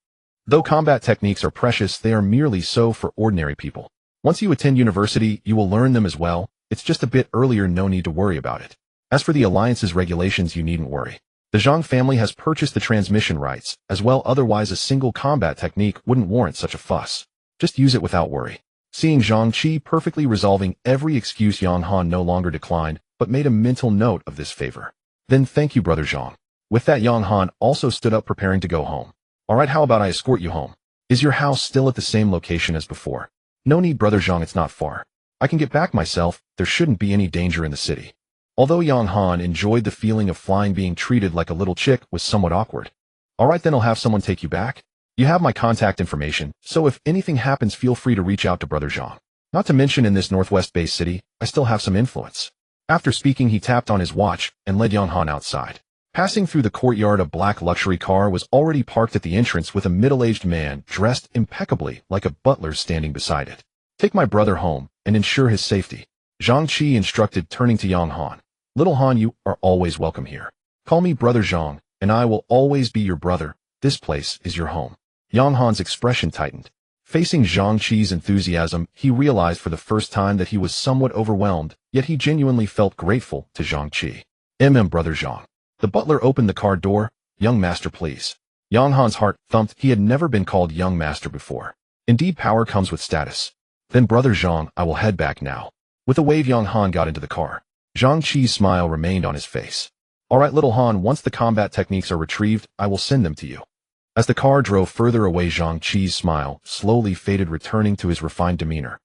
Though combat techniques are precious, they are merely so for ordinary people. Once you attend university, you will learn them as well. It's just a bit earlier, no need to worry about it. As for the Alliance's regulations, you needn't worry. The Zhang family has purchased the transmission rights as well, otherwise a single combat technique wouldn't warrant such a fuss. Just use it without worry. Seeing Zhang Qi perfectly resolving every excuse, Yang Han no longer declined, but made a mental note of this favor. Then thank you, Brother Zhang. With that, Yang Han also stood up preparing to go home. Alright, how about I escort you home? Is your house still at the same location as before? No need, Brother Zhang, it's not far. I can get back myself, there shouldn't be any danger in the city. Although Yang Han enjoyed the feeling of flying, being treated like a little chick was somewhat awkward. Alright, then I'll have someone take you back. You have my contact information, so if anything happens, feel free to reach out to Brother Zhang. Not to mention, in this northwest-based city, I still have some influence. After speaking, he tapped on his watch and led Yang Han outside. Passing through the courtyard, a black luxury car was already parked at the entrance with a middle-aged man dressed impeccably like a butler standing beside it. Take my brother home and ensure his safety, Zhang Qi instructed, turning to Yang Han. Little Han, you are always welcome here. Call me Brother Zhang, and I will always be your brother. This place is your home. Yang Han's expression tightened. Facing Zhang Qi's enthusiasm, he realized for the first time that he was somewhat overwhelmed, yet he genuinely felt grateful to Zhang Qi. Brother Zhang. The butler opened the car door. Young master, please. Yang Han's heart thumped. He had never been called young master before. Indeed, power comes with status. Then Brother Zhang, I will head back now. With a wave, Yang Han got into the car. Zhang Qi's smile remained on his face. Alright, little Han, once the combat techniques are retrieved, I will send them to you. As the car drove further away, Zhang Qi's smile slowly faded, returning to his refined demeanor.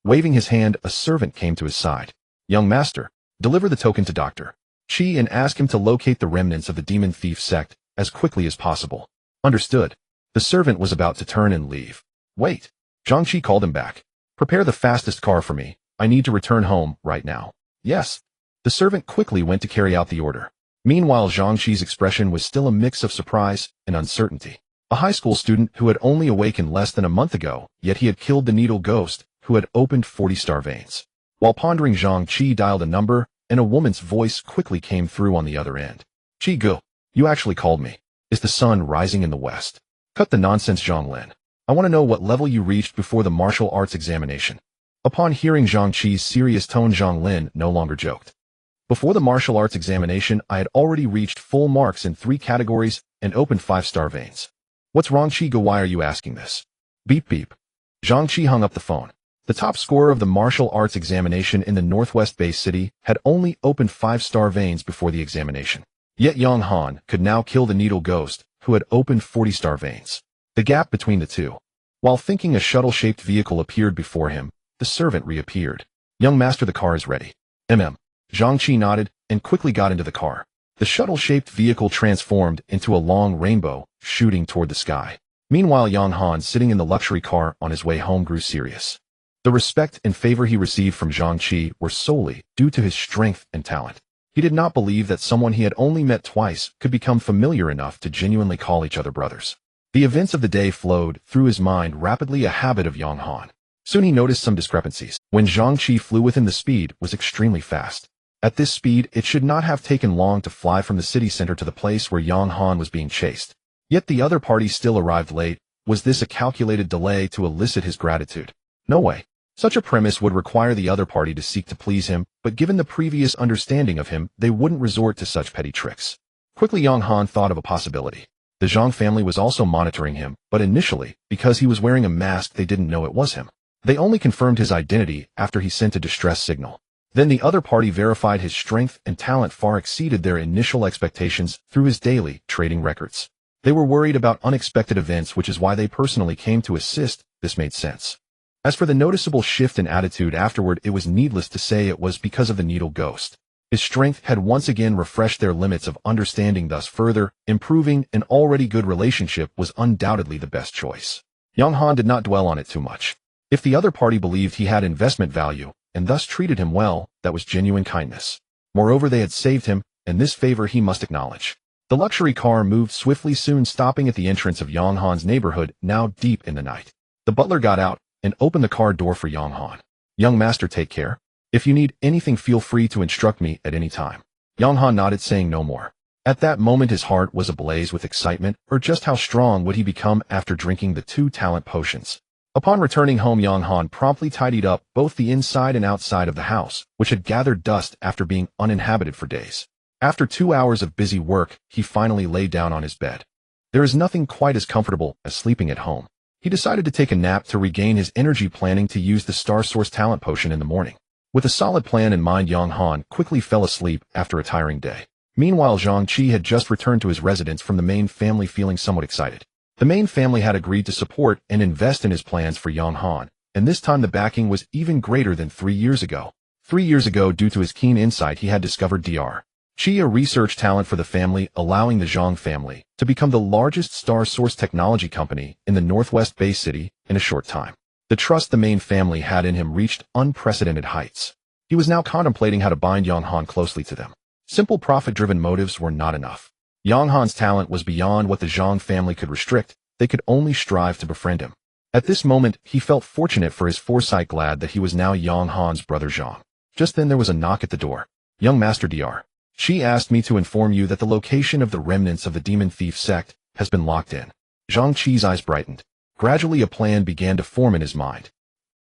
Waving his hand, a servant came to his side. Young master, deliver the token to Dr. Qi and ask him to locate the remnants of the demon thief sect as quickly as possible. Understood. The servant was about to turn and leave. Wait. Zhang Qi called him back. Prepare the fastest car for me. I need to return home right now. Yes. The servant quickly went to carry out the order. Meanwhile, Zhang Qi's expression was still a mix of surprise and uncertainty. A high school student who had only awakened less than a month ago, yet he had killed the needle ghost, who had opened 40 star veins. While pondering, Zhang Qi dialed a number, and a woman's voice quickly came through on the other end. Qi Gu, you actually called me. Is the sun rising in the west? Cut the nonsense, Zhang Lin. I want to know what level you reached before the martial arts examination. Upon hearing Zhang Qi's serious tone, Zhang Lin no longer joked. Before the martial arts examination, I had already reached full marks in 3 categories and opened 5-star veins. What's wrong, Qi Gu? Why are you asking this? Beep beep. Zhang Qi hung up the phone. The top scorer of the martial arts examination in the northwest-based city had only opened 5-star veins before the examination. Yet Yang Han could now kill the needle ghost, who had opened 40-star veins. The gap between the two. While thinking, a shuttle-shaped vehicle appeared before him. The servant reappeared. Young master, the car is ready. Zhang Qi nodded and quickly got into the car. The shuttle-shaped vehicle transformed into a long rainbow, shooting toward the sky. Meanwhile, Yang Han, sitting in the luxury car on his way home, grew serious. The respect and favor he received from Zhang Qi were solely due to his strength and talent. He did not believe that someone he had only met twice could become familiar enough to genuinely call each other brothers. The events of the day flowed through his mind rapidly, a habit of Yang Han. Soon he noticed some discrepancies. When Zhang Qi flew within, the speed was extremely fast. At this speed, it should not have taken long to fly from the city center to the place where Yang Han was being chased. Yet the other party still arrived late. Was this a calculated delay to elicit his gratitude? No way. Such a premise would require the other party to seek to please him, but given the previous understanding of him, they wouldn't resort to such petty tricks. Quickly, Yang Han thought of a possibility. The Zhang family was also monitoring him, but initially, because he was wearing a mask, they didn't know it was him. They only confirmed his identity after he sent a distress signal. Then the other party verified his strength and talent far exceeded their initial expectations through his daily trading records. They were worried about unexpected events, which is why they personally came to assist. This made sense. As for the noticeable shift in attitude afterward, it was needless to say it was because of the needle ghost. His strength had once again refreshed their limits of understanding, thus further improving an already good relationship was undoubtedly the best choice. Yang Han did not dwell on it too much. If the other party believed he had investment value, and thus treated him well, that was genuine kindness. Moreover, they had saved him, and this favor he must acknowledge. The luxury car moved swiftly, soon stopping at the entrance of Yang Han's neighborhood, now deep in the night. The butler got out and opened the car door for Yang Han. Young master, take care. If you need anything, feel free to instruct me at any time. Yang Han nodded, saying no more. At that moment his heart was ablaze with excitement, or just how strong would he become after drinking the 2 talent potions. Upon returning home, Yang Han promptly tidied up both the inside and outside of the house, which had gathered dust after being uninhabited for days. After 2 hours of busy work, he finally lay down on his bed. There is nothing quite as comfortable as sleeping at home. He decided to take a nap to regain his energy, planning to use the Star Source talent potion in the morning. With a solid plan in mind, Yang Han quickly fell asleep after a tiring day. Meanwhile, Zhang Qi had just returned to his residence from the main family feeling somewhat excited. The main family had agreed to support and invest in his plans for Yang Han, and this time the backing was even greater than 3 years ago. 3 years ago, due to his keen insight, he had discovered Dr. Qi, a research talent for the family, allowing the Zhang family to become the largest star-source technology company in the Northwest Bay City in a short time. The trust the main family had in him reached unprecedented heights. He was now contemplating how to bind Yang Han closely to them. Simple profit-driven motives were not enough. Yang Han's talent was beyond what the Zhang family could restrict. They could only strive to befriend him. At this moment, he felt fortunate for his foresight, glad that he was now Yang Han's brother Zhang. Just then there was a knock at the door. "Young Master Dr. She asked me to inform you that the location of the remnants of the demon thief sect has been locked in." Zhang Qi's eyes brightened. Gradually a plan began to form in his mind.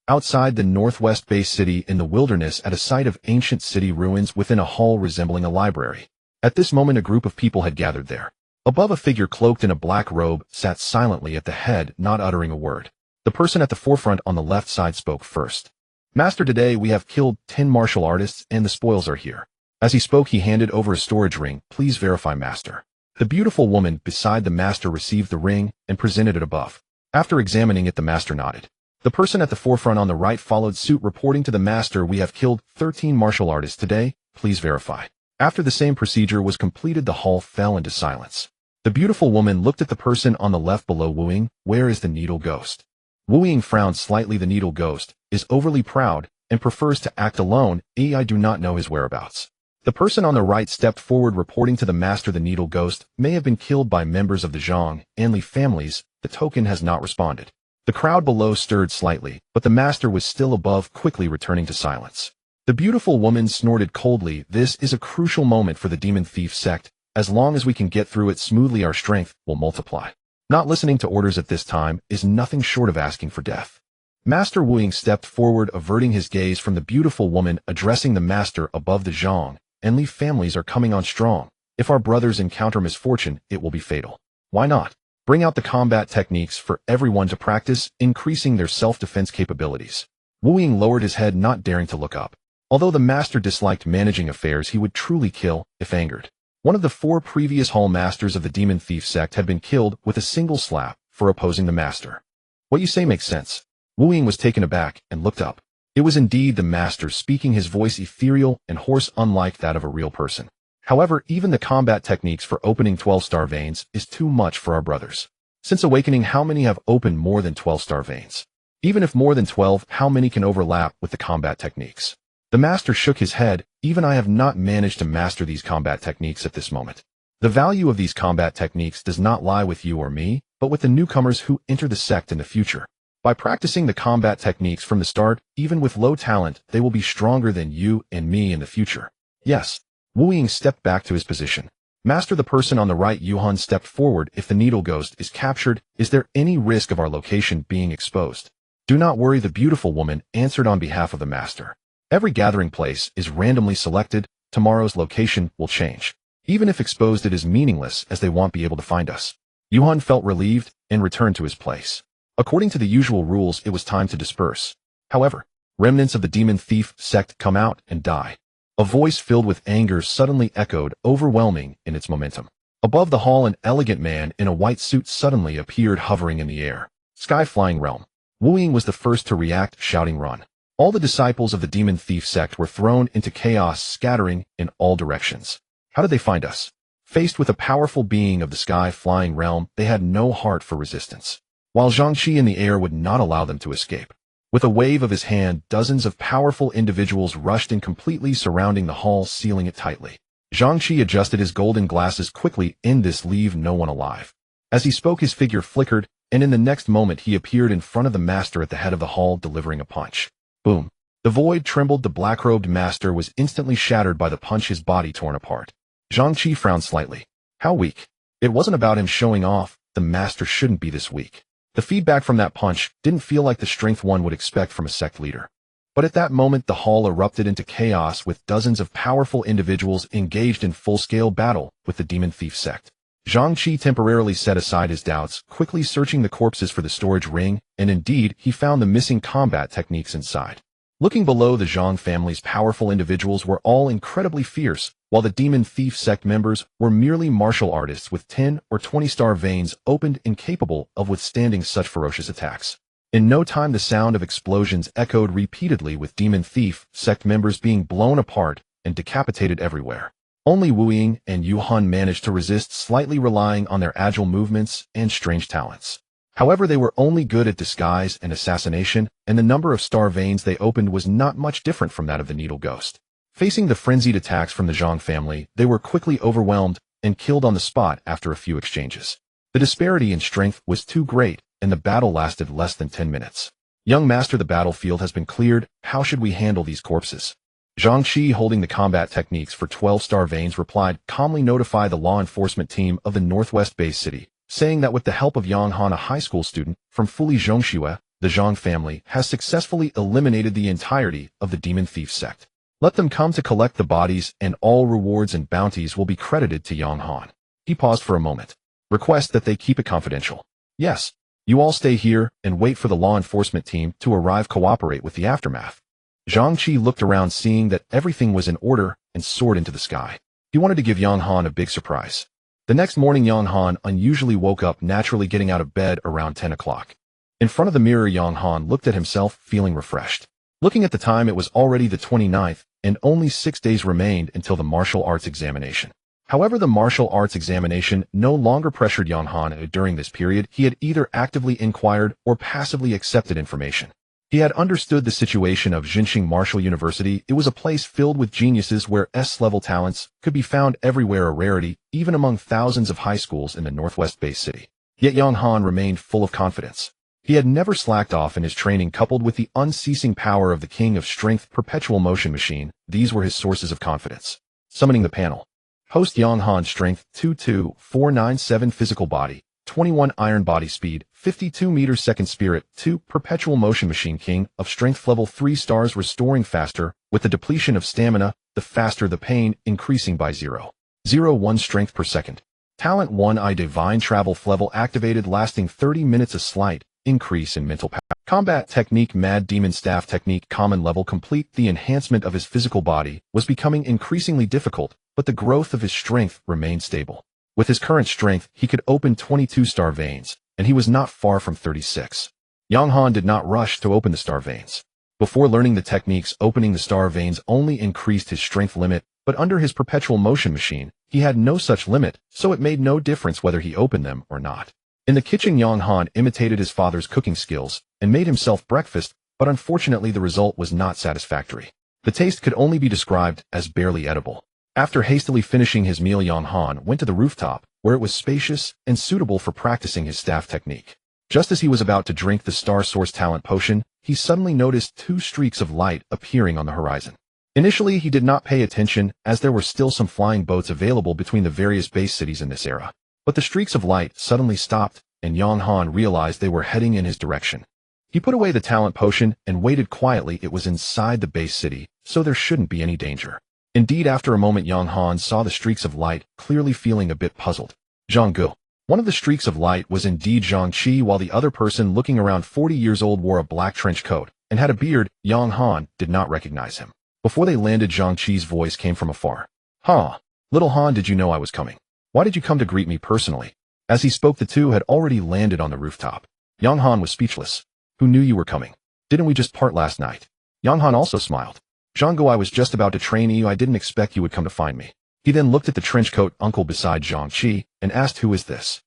Outside the Northwest Bay City, in the wilderness, at a site of ancient city ruins within a hall resembling a library. At this moment a group of people had gathered there. Above, a figure cloaked in a black robe sat silently at the head, not uttering a word. The person at the forefront on the left side spoke first. "Master, today we have killed 10 martial artists and the spoils are here." As he spoke, he handed over a storage ring. "Please verify, Master." The beautiful woman beside the Master received the ring and presented it above. After examining it, the Master nodded. The person at the forefront on the right followed suit, reporting to the Master, "We have killed 13 martial artists today. Please verify." After the same procedure was completed, the hall fell into silence. The beautiful woman looked at the person on the left below. "Wu Ying, where is the needle ghost?" Wu Ying frowned slightly. "The needle ghost is overly proud and prefers to act alone. I do not know his whereabouts." The person on the right stepped forward, reporting to the Master, "The needle ghost may have been killed by members of the Zhang and Li families. The token has not responded." The crowd below stirred slightly, but the Master was still above, quickly returning to silence. The beautiful woman snorted coldly. "This is a crucial moment for the demon thief sect. As long as we can get through it smoothly, our strength will multiply. Not listening to orders at this time is nothing short of asking for death." Master Wu Ying stepped forward, averting his gaze from the beautiful woman, addressing the Master. "Above, the Zhang and Li families are coming on strong. If our brothers encounter misfortune, it will be fatal. Why not bring out the combat techniques for everyone to practice, increasing their self-defense capabilities?" Wu Ying lowered his head, not daring to look up. Although the Master disliked managing affairs, he would truly kill if angered. One of the 4 previous hall masters of the demon thief sect had been killed with a single slap for opposing the Master. "What you say makes sense." Wu Ying was taken aback and looked up. It was indeed the Master speaking, his voice ethereal and hoarse, unlike that of a real person. "However, even the combat techniques for opening 12-star veins is too much for our brothers. Since awakening, how many have opened more than 12-star veins? Even if more than 12, how many can overlap with the combat techniques?" The Master shook his head. "Even I have not managed to master these combat techniques at this moment. The value of these combat techniques does not lie with you or me, but with the newcomers who enter the sect in the future. By practicing the combat techniques from the start, even with low talent, they will be stronger than you and me in the future." "Yes." Wu Ying stepped back to his position. "Master," the person on the right, Yuhan, stepped forward. "If the needle ghost is captured, is there any risk of our location being exposed?" "Do not worry," the beautiful woman answered on behalf of the Master. "Every gathering place is randomly selected. Tomorrow's location will change. Even if exposed, it is meaningless, as they won't be able to find us." Yuhan felt relieved and returned to his place. According to the usual rules, it was time to disperse. However, remnants of the demon thief sect come out and die. A voice filled with anger suddenly echoed, overwhelming in its momentum. Above the hall, an elegant man in a white suit suddenly appeared, hovering in the air. "Sky-flying realm." Wu Ying was the first to react, shouting, "Run!" All the disciples of the demon thief sect were thrown into chaos, scattering in all directions. How did they find us? Faced with a powerful being of the sky-flying realm, they had no heart for resistance. While Zhangqi in the air would not allow them to escape. With a wave of his hand, dozens of powerful individuals rushed in, completely surrounding the hall, sealing it tightly. Zhangqi adjusted his golden glasses quickly. "In this, leave no one alive." As he spoke, his figure flickered, and in the next moment he appeared in front of the Master at the head of the hall, delivering a punch. Boom. The void trembled. The black-robed Master was instantly shattered by the punch, his body torn apart. Zhangqi frowned slightly. How weak. It wasn't about him showing off. The Master shouldn't be this weak. The feedback from that punch didn't feel like the strength one would expect from a sect leader. But at that moment, the hall erupted into chaos, with dozens of powerful individuals engaged in full-scale battle with the demon thief sect. Zhangqi temporarily set aside his doubts, quickly searching the corpses for the storage ring, and indeed, he found the missing combat techniques inside. Looking below, the Zhang family's powerful individuals were all incredibly fierce, while the demon thief sect members were merely martial artists with 10 or 20-star veins opened, incapable of withstanding such ferocious attacks. In no time, the sound of explosions echoed repeatedly, with demon thief sect members being blown apart and decapitated everywhere. Only Wu Ying and Yu Han managed to resist, slightly relying on their agile movements and strange talents. However, they were only good at disguise and assassination, and the number of star veins they opened was not much different from that of the Needle Ghost. Facing the frenzied attacks from the Zhang family, they were quickly overwhelmed and killed on the spot after a few exchanges. The disparity in strength was too great, and the battle lasted less than 10 minutes. Young master, the battlefield has been cleared. How should we handle these corpses? Zhang Qi, holding the combat techniques for 12-star veins, replied, calmly notify the law enforcement team of the Northwest Base City, saying that with the help of Yang Han, a high school student from Fuli Zhongxue, the Zhang family has successfully eliminated the entirety of the demon thief sect. Let them come to collect the bodies, and all rewards and bounties will be credited to Yang Han. He paused for a moment. Request that they keep it confidential. Yes. You all stay here and wait for the law enforcement team to arrive. Cooperate with the aftermath. Zhang Qi looked around, seeing that everything was in order, and soared into the sky. He wanted to give Yang Han a big surprise. The next morning, Yang Han unusually woke up, naturally getting out of bed around 10 o'clock. In front of the mirror, Yang Han looked at himself, feeling refreshed. Looking at the time, it was already the 29th, and only 6 days remained until the martial arts examination. However, the martial arts examination no longer pressured Yang Han. During this period, he had either actively inquired or passively accepted information. He had understood the situation of Jinxing Martial University. It was a place filled with geniuses where S-level talents could be found everywhere, a rarity, even among thousands of high schools in the Northwest Base City. Yet Yang Han remained full of confidence. He had never slacked off in his training, coupled with the unceasing power of the King of Strength Perpetual Machine. These were his sources of confidence. Summoning the panel. Host Yang Han, strength 22497, physical body 21, iron body speed 52 meters second, spirit 2, perpetual motion machine, king of strength, level 3 stars, restoring faster with the depletion of stamina, the faster the pain, increasing by 0.01 strength per second. Talent 1, I divine travel, level activated, lasting 30 minutes, a slight increase in mental power. Combat technique, mad demon staff technique, common level complete. The enhancement of his physical body was becoming increasingly difficult, but the growth of his strength remained stable. With his current strength, he could open 22-star veins, and he was not far from 36. Yang Han did not rush to open the star veins. Before learning the techniques, opening the star veins only increased his strength limit, but under his perpetual motion machine, he had no such limit, so it made no difference whether he opened them or not. In the kitchen, Yang Han imitated his father's cooking skills and made himself breakfast, but unfortunately the result was not satisfactory. The taste could only be described as barely edible. After hastily finishing his meal, Yang Han went to the rooftop, where it was spacious and suitable for practicing his staff technique. Just as he was about to drink the Star Source Talent Potion, he suddenly noticed 2 streaks of light appearing on the horizon. Initially, he did not pay attention, as there were still some flying boats available between the various base cities in this era. But the streaks of light suddenly stopped, and Yang Han realized they were heading in his direction. He put away the talent potion and waited quietly. It was inside the base city, so there shouldn't be any danger. Indeed, after a moment, Yang Han saw the streaks of light, clearly feeling a bit puzzled. Zhang Gu. One of the streaks of light was indeed Zhang Qi, while the other person, looking around 40 years old, wore a black trench coat and had a beard. Yang Han did not recognize him. Before they landed, Zhang Qi's voice came from afar. Huh. Little Han, did you know I was coming? Why did you come to greet me personally? As he spoke, the two had already landed on the rooftop. Yang Han was speechless. Who knew you were coming? Didn't we just part last night? Yang Han also smiled. Zhang Gu, I was just about to train you. I didn't expect you would come to find me. He then looked at the trenchcoat uncle beside Zhang Qi and asked, who is this?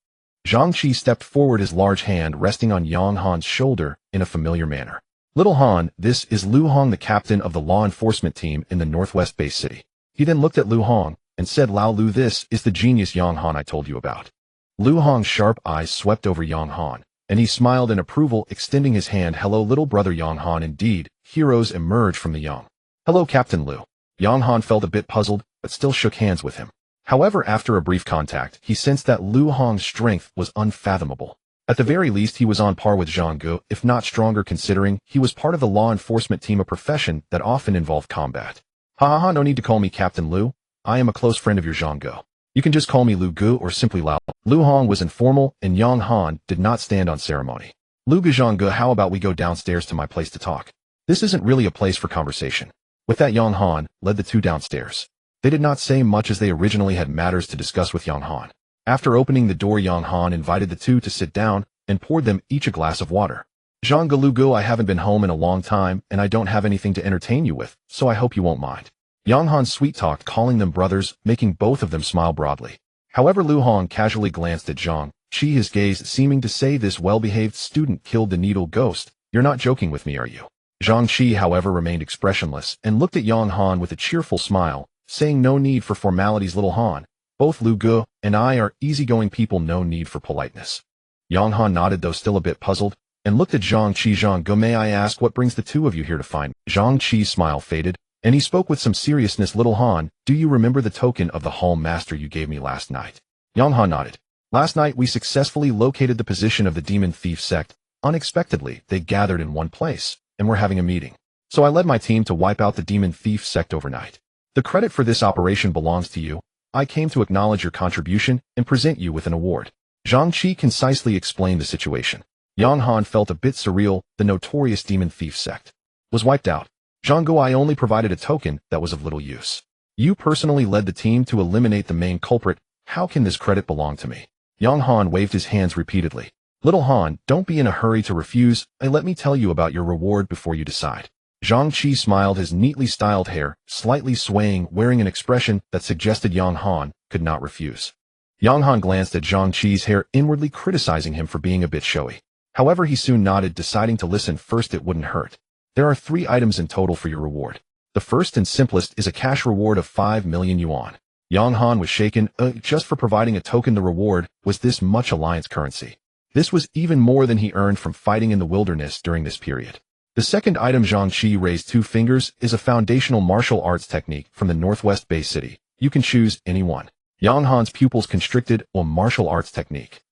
Zhang Qi stepped forward, his large hand resting on Yang Han's shoulder in a familiar manner. Little Han, this is Lu Hong, the captain of the law enforcement team in the Northwest Base City. He then looked at Lu Hong and said, Lao Lu, this is the genius Yang Han I told you about. Lu Hong's sharp eyes swept over Yang Han, and he smiled in approval, extending his hand. Hello, little brother Yang Han. Indeed, heroes emerge from the young. Hello, Captain Lu. Yang Han felt a bit puzzled, but still shook hands with him. However, after a brief contact, he sensed that Lu Hong's strength was unfathomable. At the very least, he was on par with Zhang Gu, if not stronger, considering he was part of the law enforcement team, a profession that often involved combat. Ha, no need to call me Captain Lu. I am a close friend of your Zhang Gu. You can just call me Lu Gu or simply Lao. Lu Hong was informal, and Yang Han did not stand on ceremony. Lu Gu, Zhang Gu, how about we go downstairs to my place to talk? This isn't really a place for conversation. With that, Yang Han led the two downstairs. They did not say much as they originally had matters to discuss with Yang Han. After opening the door, Yang Han invited the two to sit down and poured them each a glass of water. Zhang Galugu, I haven't been home in a long time and I don't have anything to entertain you with, so I hope you won't mind. Yang Han sweet-talked, calling them brothers, making both of them smile broadly. However, Lu Hong casually glanced at Zhang Qi, his gaze seeming to say, this well-behaved student killed the needle ghost. You're not joking with me, are you? Zhang Qi, however, remained expressionless and looked at Yang Han with a cheerful smile, saying, no need for formalities, little Han. Both Lu Gu and I are easygoing people, no need for politeness. Yang Han nodded, though still a bit puzzled, and looked at Zhang Qi. Zhang Gu, may I ask what brings the two of you here to find me? Zhang Qi's smile faded, and he spoke with some seriousness. Little Han, do you remember the token of the Hall Master you gave me last night? Yang Han nodded. Last night we successfully located the position of the demon thief sect. Unexpectedly, they gathered in one place, and were having a meeting. So I led my team to wipe out the demon thief sect overnight. The credit for this operation belongs to you. I came to acknowledge your contribution and present you with an award. Zhang Qi concisely explained the situation. Yang Han felt a bit surreal. The notorious demon thief sect was wiped out. Zhang Gu, I only provided a token that was of little use. You personally led the team to eliminate the main culprit. How can this credit belong to me? Yang Han waved his hands repeatedly. Little Han, don't be in a hurry to refuse, and let me tell you about your reward before you decide. Zhang Qi smiled, his neatly styled hair slightly swaying, wearing an expression that suggested Yang Han could not refuse. Yang Han glanced at Zhang Qi's hair, inwardly criticizing him for being a bit showy. However, he soon nodded, deciding to listen first. It wouldn't hurt. There are 3 items in total for your reward. The first and simplest is a cash reward of 5 million yuan. Yang Han was shaken. Just for providing a token, the reward was this much alliance currency. This was even more than he earned from fighting in the wilderness during this period. The second item, Zhang Qi raised 2 fingers, is a foundational martial arts technique from the Northwest Bay City. You can choose any one. Yang Han's pupils constricted. A martial arts technique.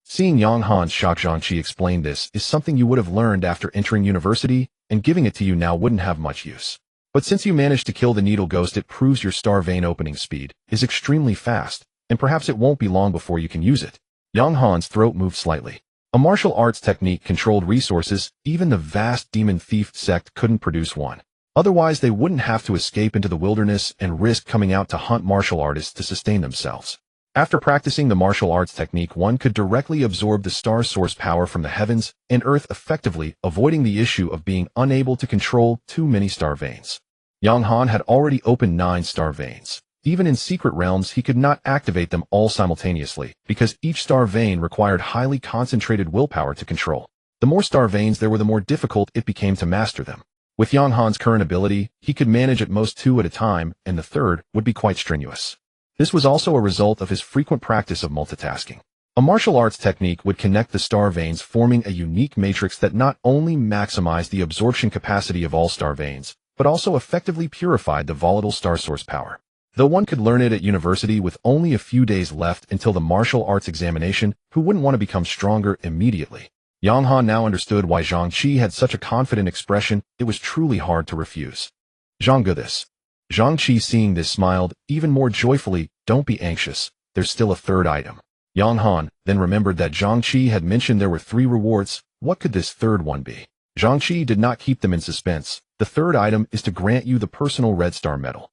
Seeing Yang Han's shock, Zhang Qi explained, this is something you would have learned after entering university, and giving it to you now wouldn't have much use. But since you managed to kill the needle ghost, it proves your star vein opening speed is extremely fast, and perhaps it won't be long before you can use it. Yang Han's throat moved slightly. A martial arts technique controlled resources. Even the vast demon thief sect couldn't produce one. Otherwise, they wouldn't have to escape into the wilderness and risk coming out to hunt martial artists to sustain themselves. After practicing the martial arts technique, one could directly absorb the star source power from the heavens and earth, effectively avoiding the issue of being unable to control too many star veins. Yang Han had already opened 9 star veins. Even in secret realms, he could not activate them all simultaneously, because each star vein required highly concentrated willpower to control. The more star veins there were, the more difficult it became to master them. With Yang Han's current ability, he could manage at most 2 at a time, and the third would be quite strenuous. This was also a result of his frequent practice of multitasking. A martial arts technique would connect the star veins, forming a unique matrix that not only maximized the absorption capacity of all star veins, but also effectively purified the volatile star source power. Though one could learn it at university with only a few days left until the martial arts examination, who wouldn't want to become stronger immediately? Yang Han now understood why Zhang Qi had such a confident expression. It was truly hard to refuse. Zhang Gu, this. Zhang Qi, seeing this, smiled even more joyfully. Don't be anxious. There's still a third item. Yang Han then remembered that Zhang Qi had mentioned there were 3 rewards. What could this third one be? Zhang Qi did not keep them in suspense. The third item is to grant you the personal Red Star Medal.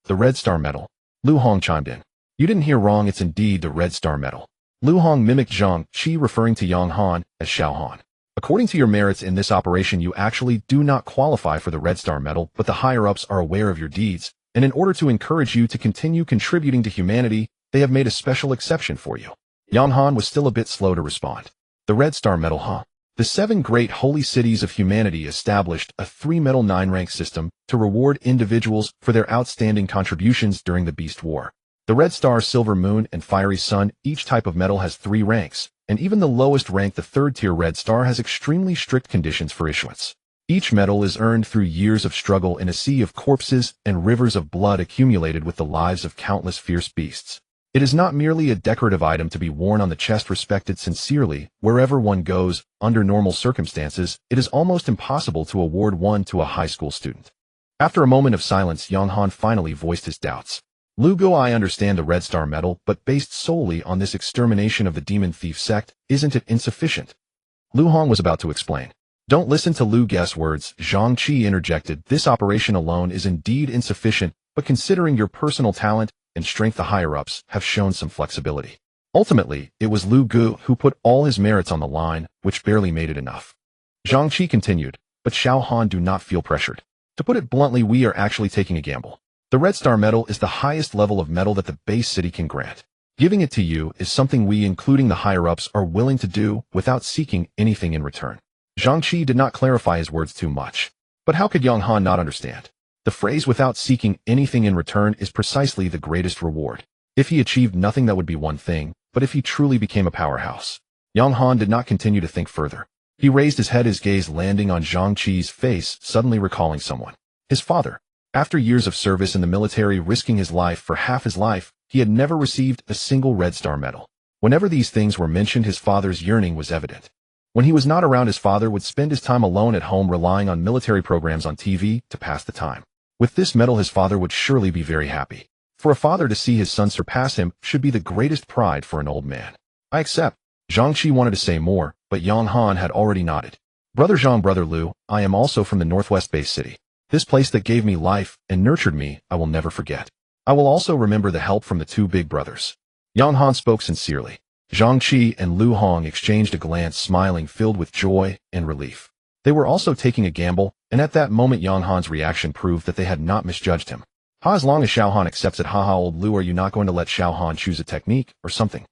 The Red Star Medal. Lu Hong chimed in. You didn't hear wrong, it's indeed the Red Star Medal. Lu Hong mimicked Zhang Qi, referring to Yang Han as Xiao Han. According to your merits in this operation, you actually do not qualify for the Red Star Medal, but the higher-ups are aware of your deeds, and in order to encourage you to continue contributing to humanity, they have made a special exception for you. Yang Han was still a bit slow to respond. The Red Star Medal, huh? The 7 great holy cities of humanity established a 3-medal 9-rank system to reward individuals for their outstanding contributions during the Beast War. The Red Star, Silver Moon, and Fiery Sun, each type of medal has 3 ranks, and even the lowest rank, the 3rd-tier Red Star, has extremely strict conditions for issuance. Each medal is earned through years of struggle in a sea of corpses and rivers of blood accumulated with the lives of countless fierce beasts. It is not merely a decorative item to be worn on the chest, respected sincerely wherever one goes. Under normal circumstances, it is almost impossible to award one to a high school student. After a moment of silence, Yang Han finally voiced his doubts. Lu Gu, I understand the Red Star Medal, but based solely on this extermination of the demon thief sect, isn't it insufficient? Lu Hong was about to explain. Don't listen to Lu Guess words, Zhang Qi interjected. This operation alone is indeed insufficient, but considering your personal talent and strength, the higher-ups have shown some flexibility. Ultimately, it was Lu Gu who put all his merits on the line, which barely made it enough. Zhang Qi continued, but Xiao Han, do not feel pressured. To put it bluntly, we are actually taking a gamble. The Red Star medal is the highest level of medal that the base city can grant. Giving it to you is something we, including the higher-ups, are willing to do without seeking anything in return. Zhang Qi did not clarify his words too much. But how could Yang Han not understand? The phrase without seeking anything in return is precisely the greatest reward. If he achieved nothing, that would be one thing, but if he truly became a powerhouse. Yang Han did not continue to think further. He raised his head, his gaze landing on Zhang Qi's face, suddenly recalling someone. His father. After years of service in the military, risking his life for half his life, he had never received a single Red Star medal. Whenever these things were mentioned, his father's yearning was evident. When he was not around, his father would spend his time alone at home, relying on military programs on TV to pass the time. With this medal, his father would surely be very happy. For a father to see his son surpass him should be the greatest pride for an old man. I accept. Zhang Qi wanted to say more, but Yang Han had already nodded. Brother Zhang, Brother Lu, I am also from the Northwest Base City. This place that gave me life and nurtured me, I will never forget. I will also remember the help from the two big brothers. Yang Han spoke sincerely. Zhang Qi and Lu Hong exchanged a glance, smiling, filled with joy and relief. They were also taking a gamble, and at that moment Yang Han's reaction proved that they had not misjudged him. As long as Xiao Han accepts it, old Lu, are you not going to let Xiao Han choose a technique or something?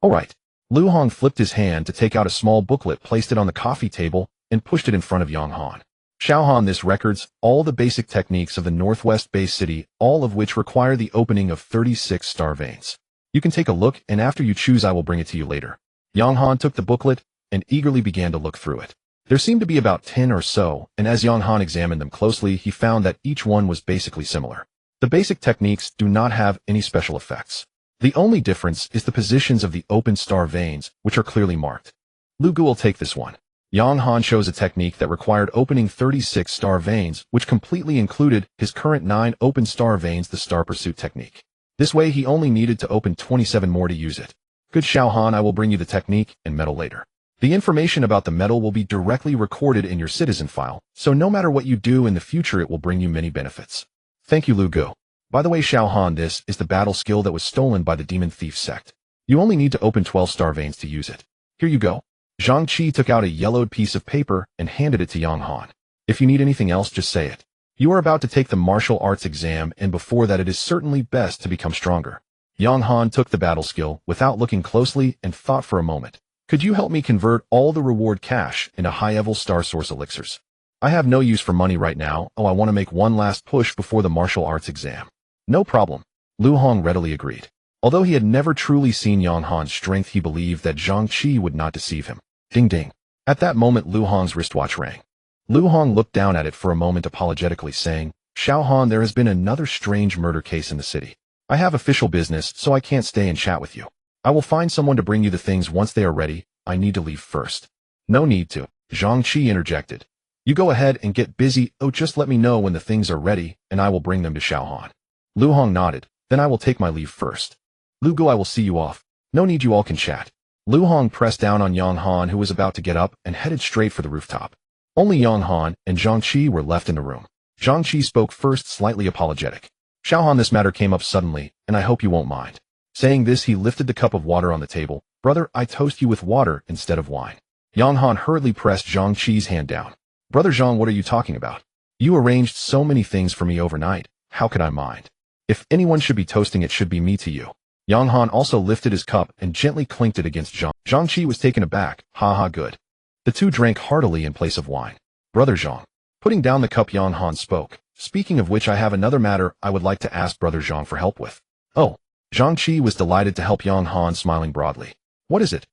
All right. Lu Hong flipped his hand to take out a small booklet, placed it on the coffee table, and pushed it in front of Yang Han. Xiao Han, this records all the basic techniques of the Northwest Base City, all of which require the opening of 36 star veins. You can take a look, and after you choose, I will bring it to you later. Yang Han took the booklet and eagerly began to look through it. There seemed to be about 10 or so, and as Yang Han examined them closely, he found that each one was basically similar. The basic techniques do not have any special effects. The only difference is the positions of the open star veins, which are clearly marked. Lu Gu will take this one. Yang Han chose a technique that required opening 36 star veins, which completely included his current 9 open star veins, the Star Pursuit technique. This way he only needed to open 27 more to use it. Good Xiao Han, I will bring you the technique and medal later. The information about the medal will be directly recorded in your citizen file, so no matter what you do in the future, it will bring you many benefits. Thank you, Lu Gu. By the way, Xiao Han, this is the battle skill that was stolen by the Demon Thief sect. You only need to open 12 star veins to use it. Here you go. Zhang Qi took out a yellowed piece of paper and handed it to Yang Han. If you need anything else, just say it. You are about to take the martial arts exam, and before that it is certainly best to become stronger. Yang Han took the battle skill without looking closely and thought for a moment. Could you help me convert all the reward cash into high-level star source elixirs? I have no use for money right now. I want to make one last push before the martial arts exam. No problem. Lu Hong readily agreed. Although he had never truly seen Yang Han's strength, he believed that Zhang Qi would not deceive him. Ding ding. At that moment, Lu Hong's wristwatch rang. Lu Hong looked down at it for a moment, apologetically saying, Xiao Han, there has been another strange murder case in the city. I have official business, so I can't stay and chat with you. I will find someone to bring you the things once they are ready. I need to leave first. No need to. Zhang Qi interjected. You go ahead and get busy. Just let me know when the things are ready, and I will bring them to Xiao Han. Lu Hong nodded. Then I will take my leave first. Lu Gu, I will see you off. No need, you all can chat. Lu Hong pressed down on Yang Han, who was about to get up, and headed straight for the rooftop. Only Yang Han and Zhang Qi were left in the room. Zhang Qi spoke first, slightly apologetic. Xiao Han, this matter came up suddenly, and I hope you won't mind. Saying this, he lifted the cup of water on the table. Brother, I toast you with water instead of wine. Yang Han hurriedly pressed Zhang Qi's hand down. Brother Zhang, what are you talking about? You arranged so many things for me overnight. How could I mind? If anyone should be toasting, it should be me to you. Yang Han also lifted his cup and gently clinked it against Zhang. Zhang Qi was taken aback. Ha, good. The two drank heartily in place of wine. Brother Zhang. Putting down the cup, Yang Han spoke. Speaking of which, I have another matter I would like to ask Brother Zhang for help with. Oh. Zhang Qi was delighted to help Yang Han, smiling broadly. What is it?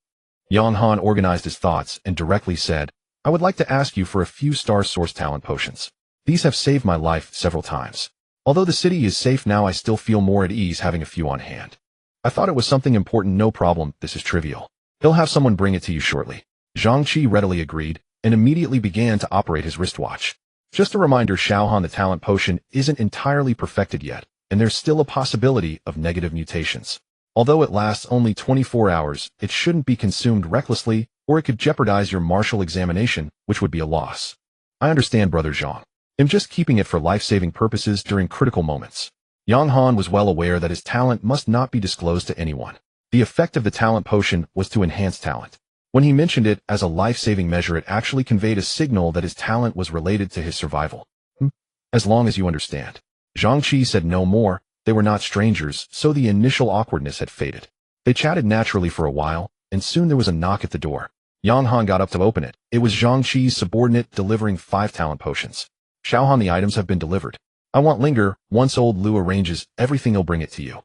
Yang Han organized his thoughts and directly said, I would like to ask you for a few star source talent potions. These have saved my life several times. Although the city is safe now, I still feel more at ease having a few on hand. I thought it was something important. No problem, this is trivial. He'll have someone bring it to you shortly. Zhang Qi readily agreed and immediately began to operate his wristwatch. Just a reminder, Xiao Han, the talent potion isn't entirely perfected yet, and there's still a possibility of negative mutations. Although it lasts only 24 hours, it shouldn't be consumed recklessly or it could jeopardize your martial examination, which would be a loss. I understand, Brother Zhang. I'm just keeping it for life-saving purposes during critical moments. Yang Han was well aware that his talent must not be disclosed to anyone. The effect of the talent potion was to enhance talent. When he mentioned it as a life-saving measure, it actually conveyed a signal that his talent was related to his survival. As long as you understand. Zhang Qi said no more. They were not strangers, so the initial awkwardness had faded. They chatted naturally for a while, and soon there was a knock at the door. Yang Han got up to open it. It was Zhang Qi's subordinate delivering 5 talent potions. Xiao Han, the items have been delivered. I want linger. Once old Lu arranges everything, he'll bring it to you.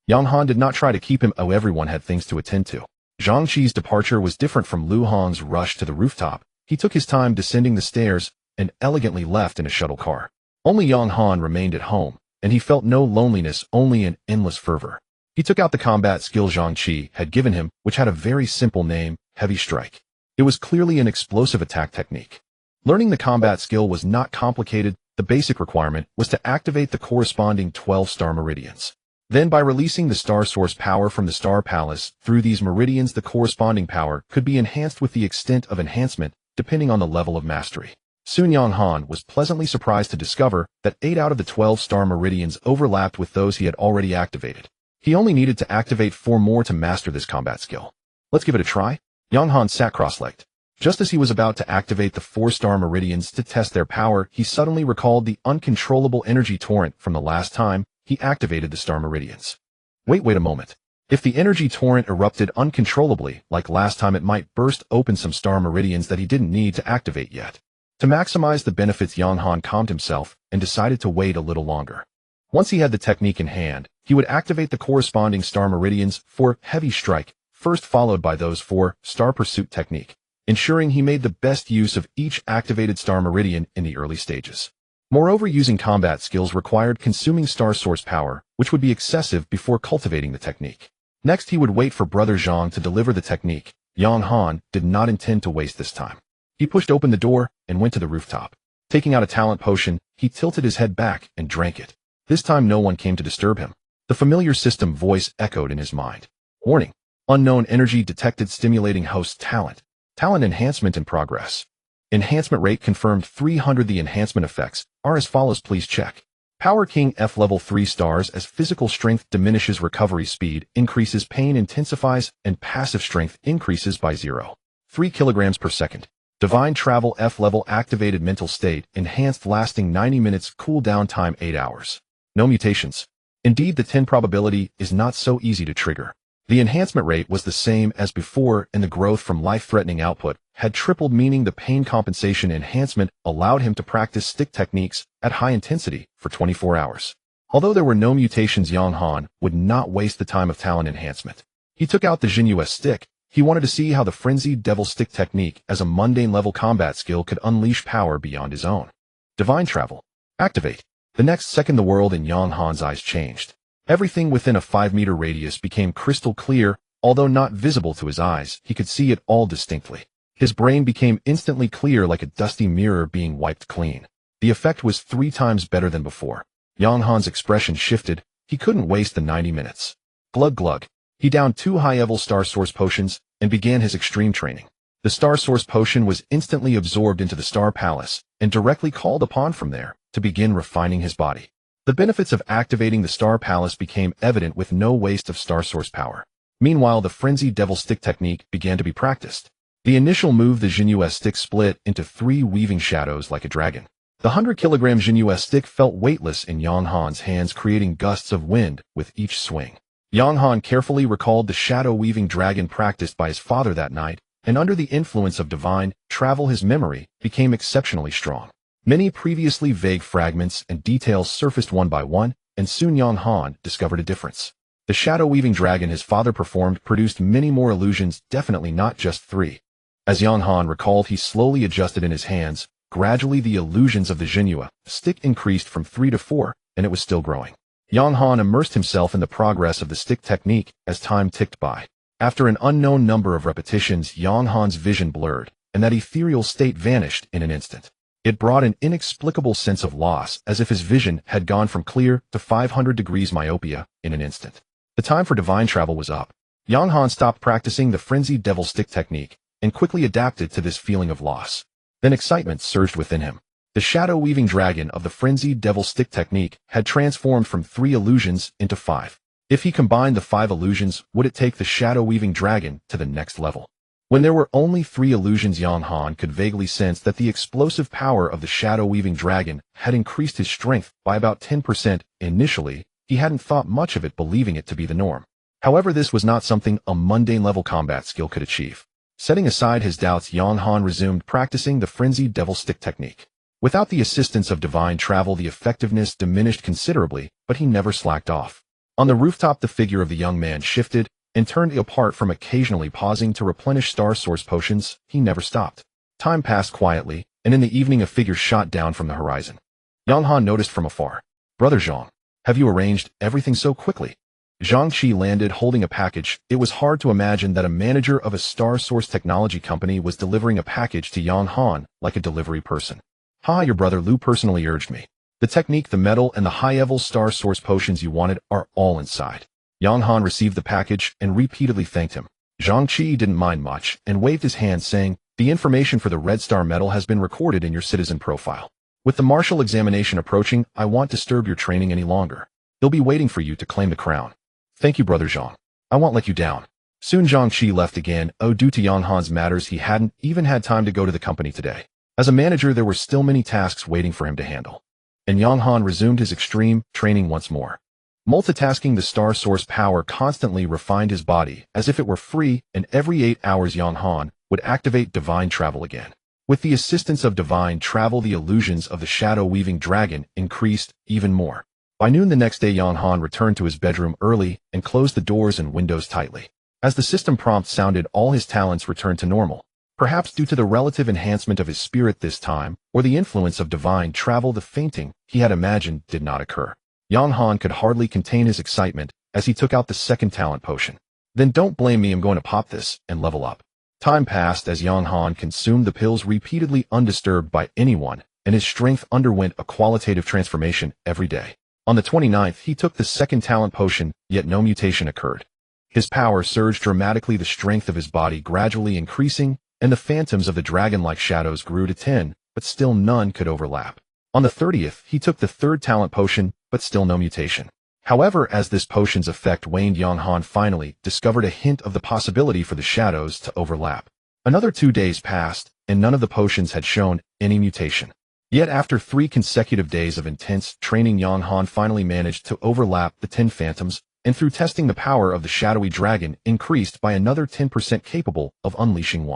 Yang Han did not try to keep him. Oh, everyone had things to attend to. Zhang Qi's departure was different from Lu Hong's rush to the rooftop. He took his time descending the stairs and elegantly left in a shuttle car. Only Yang Han remained at home, and he felt no loneliness, only an endless fervor. He took out the combat skill Zhang Qi had given him, which had a very simple name, Heavy Strike. It was clearly an explosive attack technique. Learning the combat skill was not complicated. The basic requirement was to activate the corresponding 12 star meridians. Then, by releasing the star source power from the star palace through these meridians, the corresponding power could be enhanced with the extent of enhancement depending on the level of mastery. Soon Yang Han was pleasantly surprised to discover that 8 out of the 12 star meridians overlapped with those he had already activated. He only needed to activate 4 more to master this combat skill. Let's give it a try. Yang Han sat cross-legged. Just as he was about to activate the 4-star meridians to test their power, he suddenly recalled the uncontrollable energy torrent from the last time he activated the star meridians. Wait a moment. If the energy torrent erupted uncontrollably, like last time, it might burst open some star meridians that he didn't need to activate yet. To maximize the benefits, Yang Han calmed himself and decided to wait a little longer. Once he had the technique in hand, he would activate the corresponding star meridians for Heavy Strike, first followed by those for Star Pursuit technique, ensuring he made the best use of each activated star meridian in the early stages. Moreover, using combat skills required consuming star source power, which would be excessive before cultivating the technique. Next, he would wait for Brother Zhang to deliver the technique. Yang Han did not intend to waste this time. He pushed open the door and went to the rooftop. Taking out a talent potion, he tilted his head back and drank it. This time no one came to disturb him. The familiar system voice echoed in his mind. Warning. Unknown energy detected, stimulating host talent. Talent enhancement in progress. Enhancement rate confirmed 300. The enhancement effects are as follows. Please check. Power King F level 3 stars. As physical strength diminishes, recovery speed increases, pain intensifies, and passive strength increases by 0.3 kilograms per second. Divine Travel F level activated, mental state enhanced, lasting 90 minutes, cooldown time 8 hours. No mutations. Indeed, the 10 probability is not so easy to trigger. The enhancement rate was the same as before, and the growth from life-threatening output had tripled, meaning the pain compensation enhancement allowed him to practice stick techniques at high intensity for 24 hours. Although there were no mutations, Yang Han would not waste the time of talent enhancement. He took out the Jinyu stick. He wanted to see how the frenzied devil stick technique as a mundane level combat skill could unleash power beyond his own. Divine Travel. Activate. The next second, the world in Yang Han's eyes changed. Everything within a 5-meter radius became crystal clear. Although not visible to his eyes, he could see it all distinctly. His brain became instantly clear, like a dusty mirror being wiped clean. The effect was 3 times better than before. Yang Han's expression shifted. He couldn't waste the 90 minutes. Glug glug. He downed 2 high-level Star Source potions and began his extreme training. The Star Source potion was instantly absorbed into the Star Palace and directly called upon from there to begin refining his body. The benefits of activating the Star Palace became evident with no waste of Star Source power. Meanwhile, the frenzied devil stick technique began to be practiced. The initial move, the Jinyu stick, split into 3 weaving shadows like a dragon. The 100-kilogram Jinyu stick felt weightless in Yang Han's hands, creating gusts of wind with each swing. Yang Han carefully recalled the shadow-weaving dragon practiced by his father that night, and under the influence of divine travel, his memory became exceptionally strong. Many previously vague fragments and details surfaced one by one, and soon Yang Han discovered a difference. The shadow-weaving dragon his father performed produced many more illusions, definitely not just 3. As Yang Han recalled, he slowly adjusted in his hands. Gradually, the illusions of the Jinyu stick increased from 3 to 4, and it was still growing. Yang Han immersed himself in the progress of the stick technique as time ticked by. After an unknown number of repetitions, Yang Han's vision blurred, and that ethereal state vanished in an instant. It brought an inexplicable sense of loss, as if his vision had gone from clear to 500 degrees myopia in an instant. The time for divine travel was up. Yang Han stopped practicing the frenzied devil stick technique and quickly adapted to this feeling of loss. Then excitement surged within him. The shadow-weaving dragon of the frenzied devil stick technique had transformed from 3 illusions into 5. If he combined the 5 illusions, would it take the shadow-weaving dragon to the next level? When there were only 3 illusions, Yang Han could vaguely sense that the explosive power of the shadow-weaving dragon had increased his strength by about 10%. Initially, he hadn't thought much of it, believing it to be the norm. However, this was not something a mundane-level combat skill could achieve. Setting aside his doubts, Yang Han resumed practicing the frenzied devil stick technique. Without the assistance of divine travel, the effectiveness diminished considerably, but he never slacked off. On the rooftop, the figure of the young man shifted and turned apart from occasionally pausing to replenish star source potions. He never stopped. Time passed quietly, and in the evening a figure shot down from the horizon. Yang Han noticed from afar. "Brother Zhang, have you arranged everything so quickly?" Zhang Qi landed holding a package. It was hard to imagine that a manager of a star source technology company was delivering a package to Yang Han like a delivery person. Your brother Lu personally urged me. The technique, the metal, and the high-level star source potions you wanted are all inside." Yang Han received the package and repeatedly thanked him. Zhang Qi didn't mind much and waved his hand, saying, "The information for the red star metal has been recorded in your citizen profile. With the martial examination approaching, I won't disturb your training any longer. They'll be waiting for you to claim the crown." "Thank you, brother Zhang. I won't let you down." Soon Zhang Qi left again. Due to Yang Han's matters, he hadn't even had time to go to the company today. As a manager, there were still many tasks waiting for him to handle. And Yang Han resumed his extreme training once more. Multitasking the star source power constantly refined his body as if it were free, and every 8 hours Yang Han would activate divine travel again. With the assistance of divine travel, the illusions of the shadow-weaving dragon increased even more. By noon the next day, Yang Han returned to his bedroom early and closed the doors and windows tightly. As the system prompt sounded, all his talents returned to normal. Perhaps due to the relative enhancement of his spirit this time, or the influence of divine travel, the fainting he had imagined did not occur. Yang Han could hardly contain his excitement as he took out the second talent potion. "Then don't blame me, I'm going to pop this and level up." Time passed as Yang Han consumed the pills repeatedly, undisturbed by anyone, and his strength underwent a qualitative transformation every day. On the 29th, he took the second talent potion, yet no mutation occurred. His power surged dramatically, the strength of his body gradually increasing, and the phantoms of the dragon-like shadows grew to 10, but still none could overlap. On the 30th, he took the third talent potion, but still no mutation. However, as this potion's effect waned, Yang Han finally discovered a hint of the possibility for the shadows to overlap. Another 2 days passed, and none of the potions had shown any mutation. Yet after 3 consecutive days of intense training, Yang Han finally managed to overlap the 10 phantoms, and through testing, the power of the shadowy dragon increased by another 10%, capable of unleashing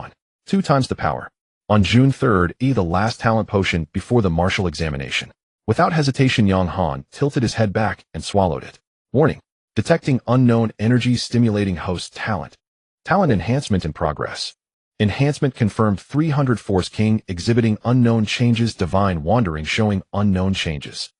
2 times the power. On June 3rd, the last talent potion before the martial examination. Without hesitation, Yang Han tilted his head back and swallowed it. Warning: detecting unknown energy stimulating host talent. Talent enhancement in progress. Enhancement confirmed. 300 Force King exhibiting unknown changes. Divine wandering showing unknown changes.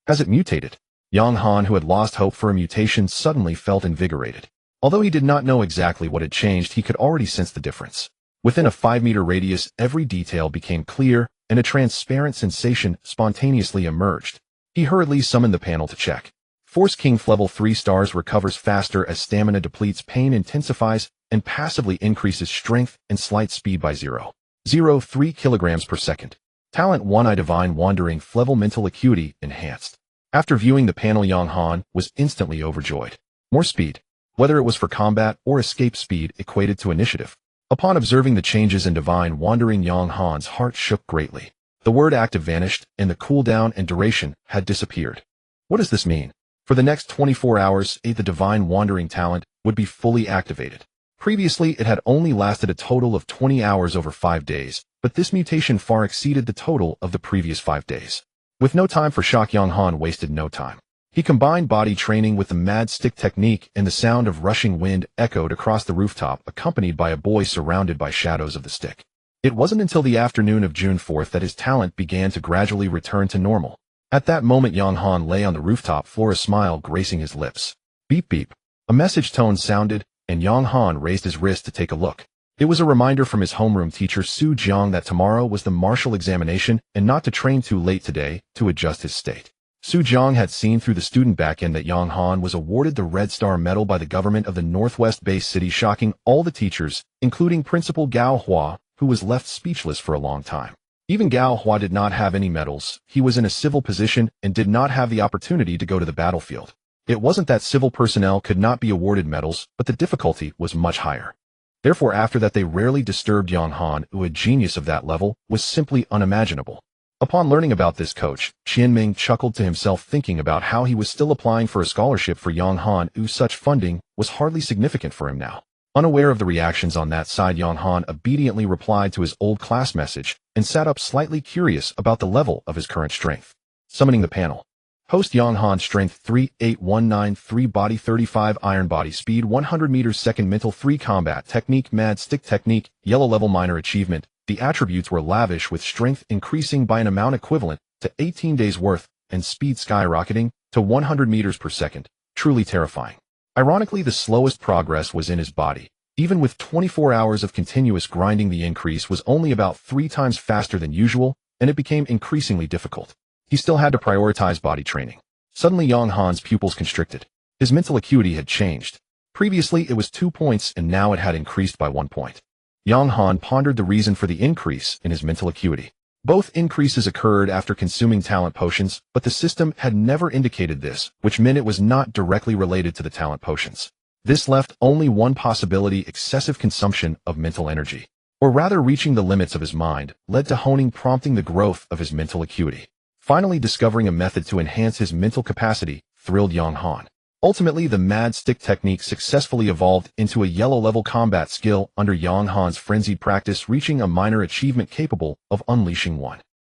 Has it mutated? Yang Han, who had lost hope for a mutation, suddenly felt invigorated. Although he did not know exactly what had changed, he could already sense the difference. Within a 5-meter radius, every detail became clear, and a transparent sensation spontaneously emerged. He hurriedly summoned the panel to check. Force King level 3 stars recovers faster as stamina depletes, pain intensifies, and passively increases strength and slight speed by 0.03 kilograms per second. Talent 1 Divine Wandering level mental acuity enhanced. After viewing the panel, Yang Han was instantly overjoyed. More speed, whether it was for combat or escape speed, equated to initiative. Upon observing the changes in Divine Wandering, Yang Han's heart shook greatly. The word active vanished, and the cooldown and duration had disappeared. What does this mean? For the next 24 hours, the Divine Wandering talent would be fully activated. Previously, it had only lasted a total of 20 hours over 5 days, but this mutation far exceeded the total of the previous 5 days. With no time for shock, Yang Han wasted no time. He combined body training with the mad stick technique, and the sound of rushing wind echoed across the rooftop, accompanied by a boy surrounded by shadows of the stick. It wasn't until the afternoon of June 4th that his talent began to gradually return to normal. At that moment, Yang Han lay on the rooftop floor, a smile gracing his lips. Beep beep. A message tone sounded, and Yang Han raised his wrist to take a look. It was a reminder from his homeroom teacher Su Jiang that tomorrow was the martial examination and not to train too late today to adjust his state. Su Jiang had seen through the student back-end that Yang Han was awarded the Red Star Medal by the government of the Northwest-based city, shocking all the teachers, including Principal Gao Hua, who was left speechless for a long time. Even Gao Hua did not have any medals. He was in a civil position and did not have the opportunity to go to the battlefield. It wasn't that civil personnel could not be awarded medals, but the difficulty was much higher. Therefore, after that, they rarely disturbed Yang Han, who a genius of that level was simply unimaginable. Upon learning about this, Coach Qianming chuckled to himself, thinking about how he was still applying for a scholarship for Yang Han, who such funding was hardly significant for him now. Unaware of the reactions on that side, Yang Han obediently replied to his old class message and sat up, slightly curious about the level of his current strength. Summoning the panel. Host Yang Han, strength 38193, body 35, iron body, speed 100 meters second, mental 3, combat technique, mad stick technique, yellow level, minor achievement. The attributes were lavish, with strength increasing by an amount equivalent to 18 days worth and speed skyrocketing to 100 meters per second. Truly terrifying. Ironically, the slowest progress was in his body. Even with 24 hours of continuous grinding, the increase was only about 3 times faster than usual, and it became increasingly difficult. He still had to prioritize body training. Suddenly, Yang Han's pupils constricted. His mental acuity had changed. Previously, it was 2 points, and now it had increased by 1 point. Yang Han pondered the reason for the increase in his mental acuity. Both increases occurred after consuming talent potions, but the system had never indicated this, which meant it was not directly related to the talent potions. This left only one possibility: excessive consumption of mental energy. Or rather, reaching the limits of his mind led to honing, prompting the growth of his mental acuity. Finally, discovering a method to enhance his mental capacity thrilled Yang Han. Ultimately, the mad stick technique successfully evolved into a yellow-level combat skill under Yang Han's frenzied practice, reaching a minor achievement capable of unleashing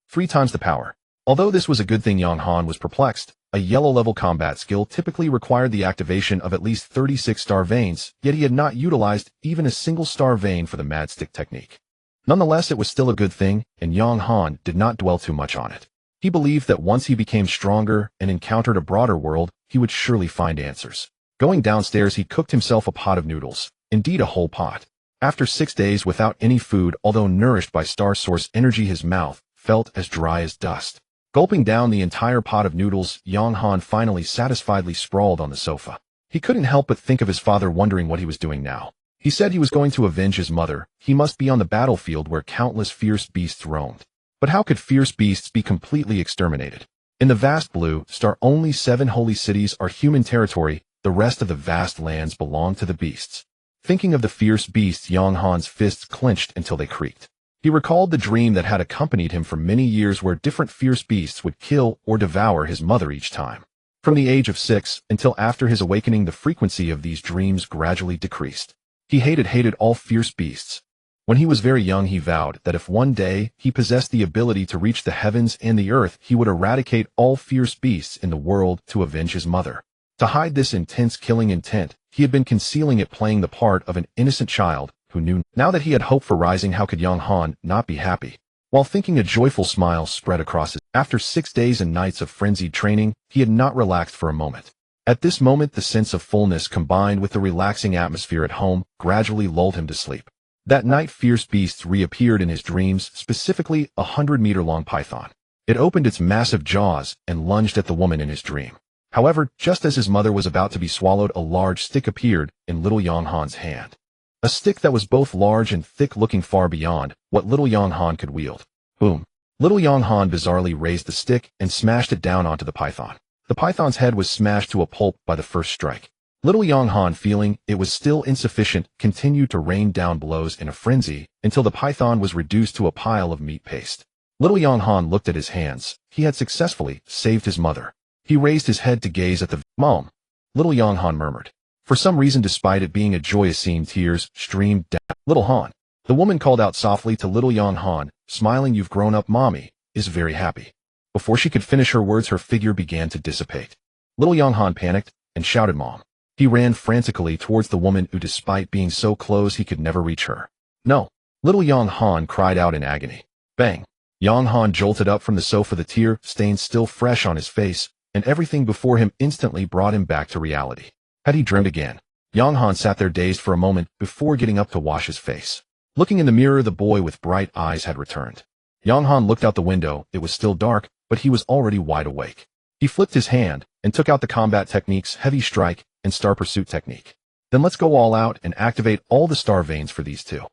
3 times the power. Although this was a good thing, Yang Han was perplexed. A yellow-level combat skill typically required the activation of at least 36 star veins, yet he had not utilized even a single star vein for the mad stick technique. Nonetheless, it was still a good thing, and Yang Han did not dwell too much on it. He believed that once he became stronger and encountered a broader world, he would surely find answers. Going downstairs, he cooked himself a pot of noodles, indeed a whole pot. After 6 days without any food, although nourished by star source energy, his mouth felt as dry as dust. Gulping down the entire pot of noodles, Yang Han finally satisfiedly sprawled on the sofa. He couldn't help but think of his father, wondering what he was doing now. He said he was going to avenge his mother. He must be on the battlefield where countless fierce beasts roamed. But how could fierce beasts be completely exterminated? In the vast blue star, only 7 holy cities are human territory. The rest of the vast lands belong to the beasts. Thinking of the fierce beasts, Yang Han's fists clenched until they creaked. He recalled the dream that had accompanied him for many years, where different fierce beasts would kill or devour his mother each time. From the age of 6 until after his awakening, the frequency of these dreams gradually decreased. He hated all fierce beasts. When he was very young, he vowed that if one day he possessed the ability to reach the heavens and the earth, he would eradicate all fierce beasts in the world to avenge his mother. To hide this intense killing intent, he had been concealing it, playing the part of an innocent child who knew. Now that he had hope for rising, how could Yang Han not be happy? While thinking, a joyful smile spread across his. After 6 days and nights of frenzied training, he had not relaxed for a moment. At this moment, the sense of fullness combined with the relaxing atmosphere at home gradually lulled him to sleep. That night, fierce beasts reappeared in his dreams, specifically a 100-meter-long python. It opened its massive jaws and lunged at the woman in his dream. However, just as his mother was about to be swallowed, a large stick appeared in little Yang Han's hand. A stick that was both large and thick, looking far beyond what little Yang Han could wield. Boom! Little Yang Han bizarrely raised the stick and smashed it down onto the python. The python's head was smashed to a pulp by the first strike. Little Yang Han, feeling it was still insufficient, continued to rain down blows in a frenzy until the python was reduced to a pile of meat paste. Little Yang Han looked at his hands. He had successfully saved his mother. He raised his head to gaze at the mom. Little Yang Han murmured. For some reason, despite it being a joyous scene, tears streamed down. Little Han. The woman called out softly to little Yang Han, smiling. You've grown up, mommy is very happy. Before she could finish her words, her figure began to dissipate. Little Yang Han panicked and shouted, Mom. He ran frantically towards the woman who, despite being so close, he could never reach her. No! Little Yang Han cried out in agony. Bang! Yang Han jolted up from the sofa, the tear stains still fresh on his face, and everything before him instantly brought him back to reality. Had he dreamed again? Yang Han sat there dazed for a moment before getting up to wash his face. Looking in the mirror, the boy with bright eyes had returned. Yang Han looked out the window. It was still dark, but he was already wide awake. He flipped his hand and took out the combat techniques Heavy Strike and Star Pursuit technique. Then let's go all out and activate all the star veins for these two.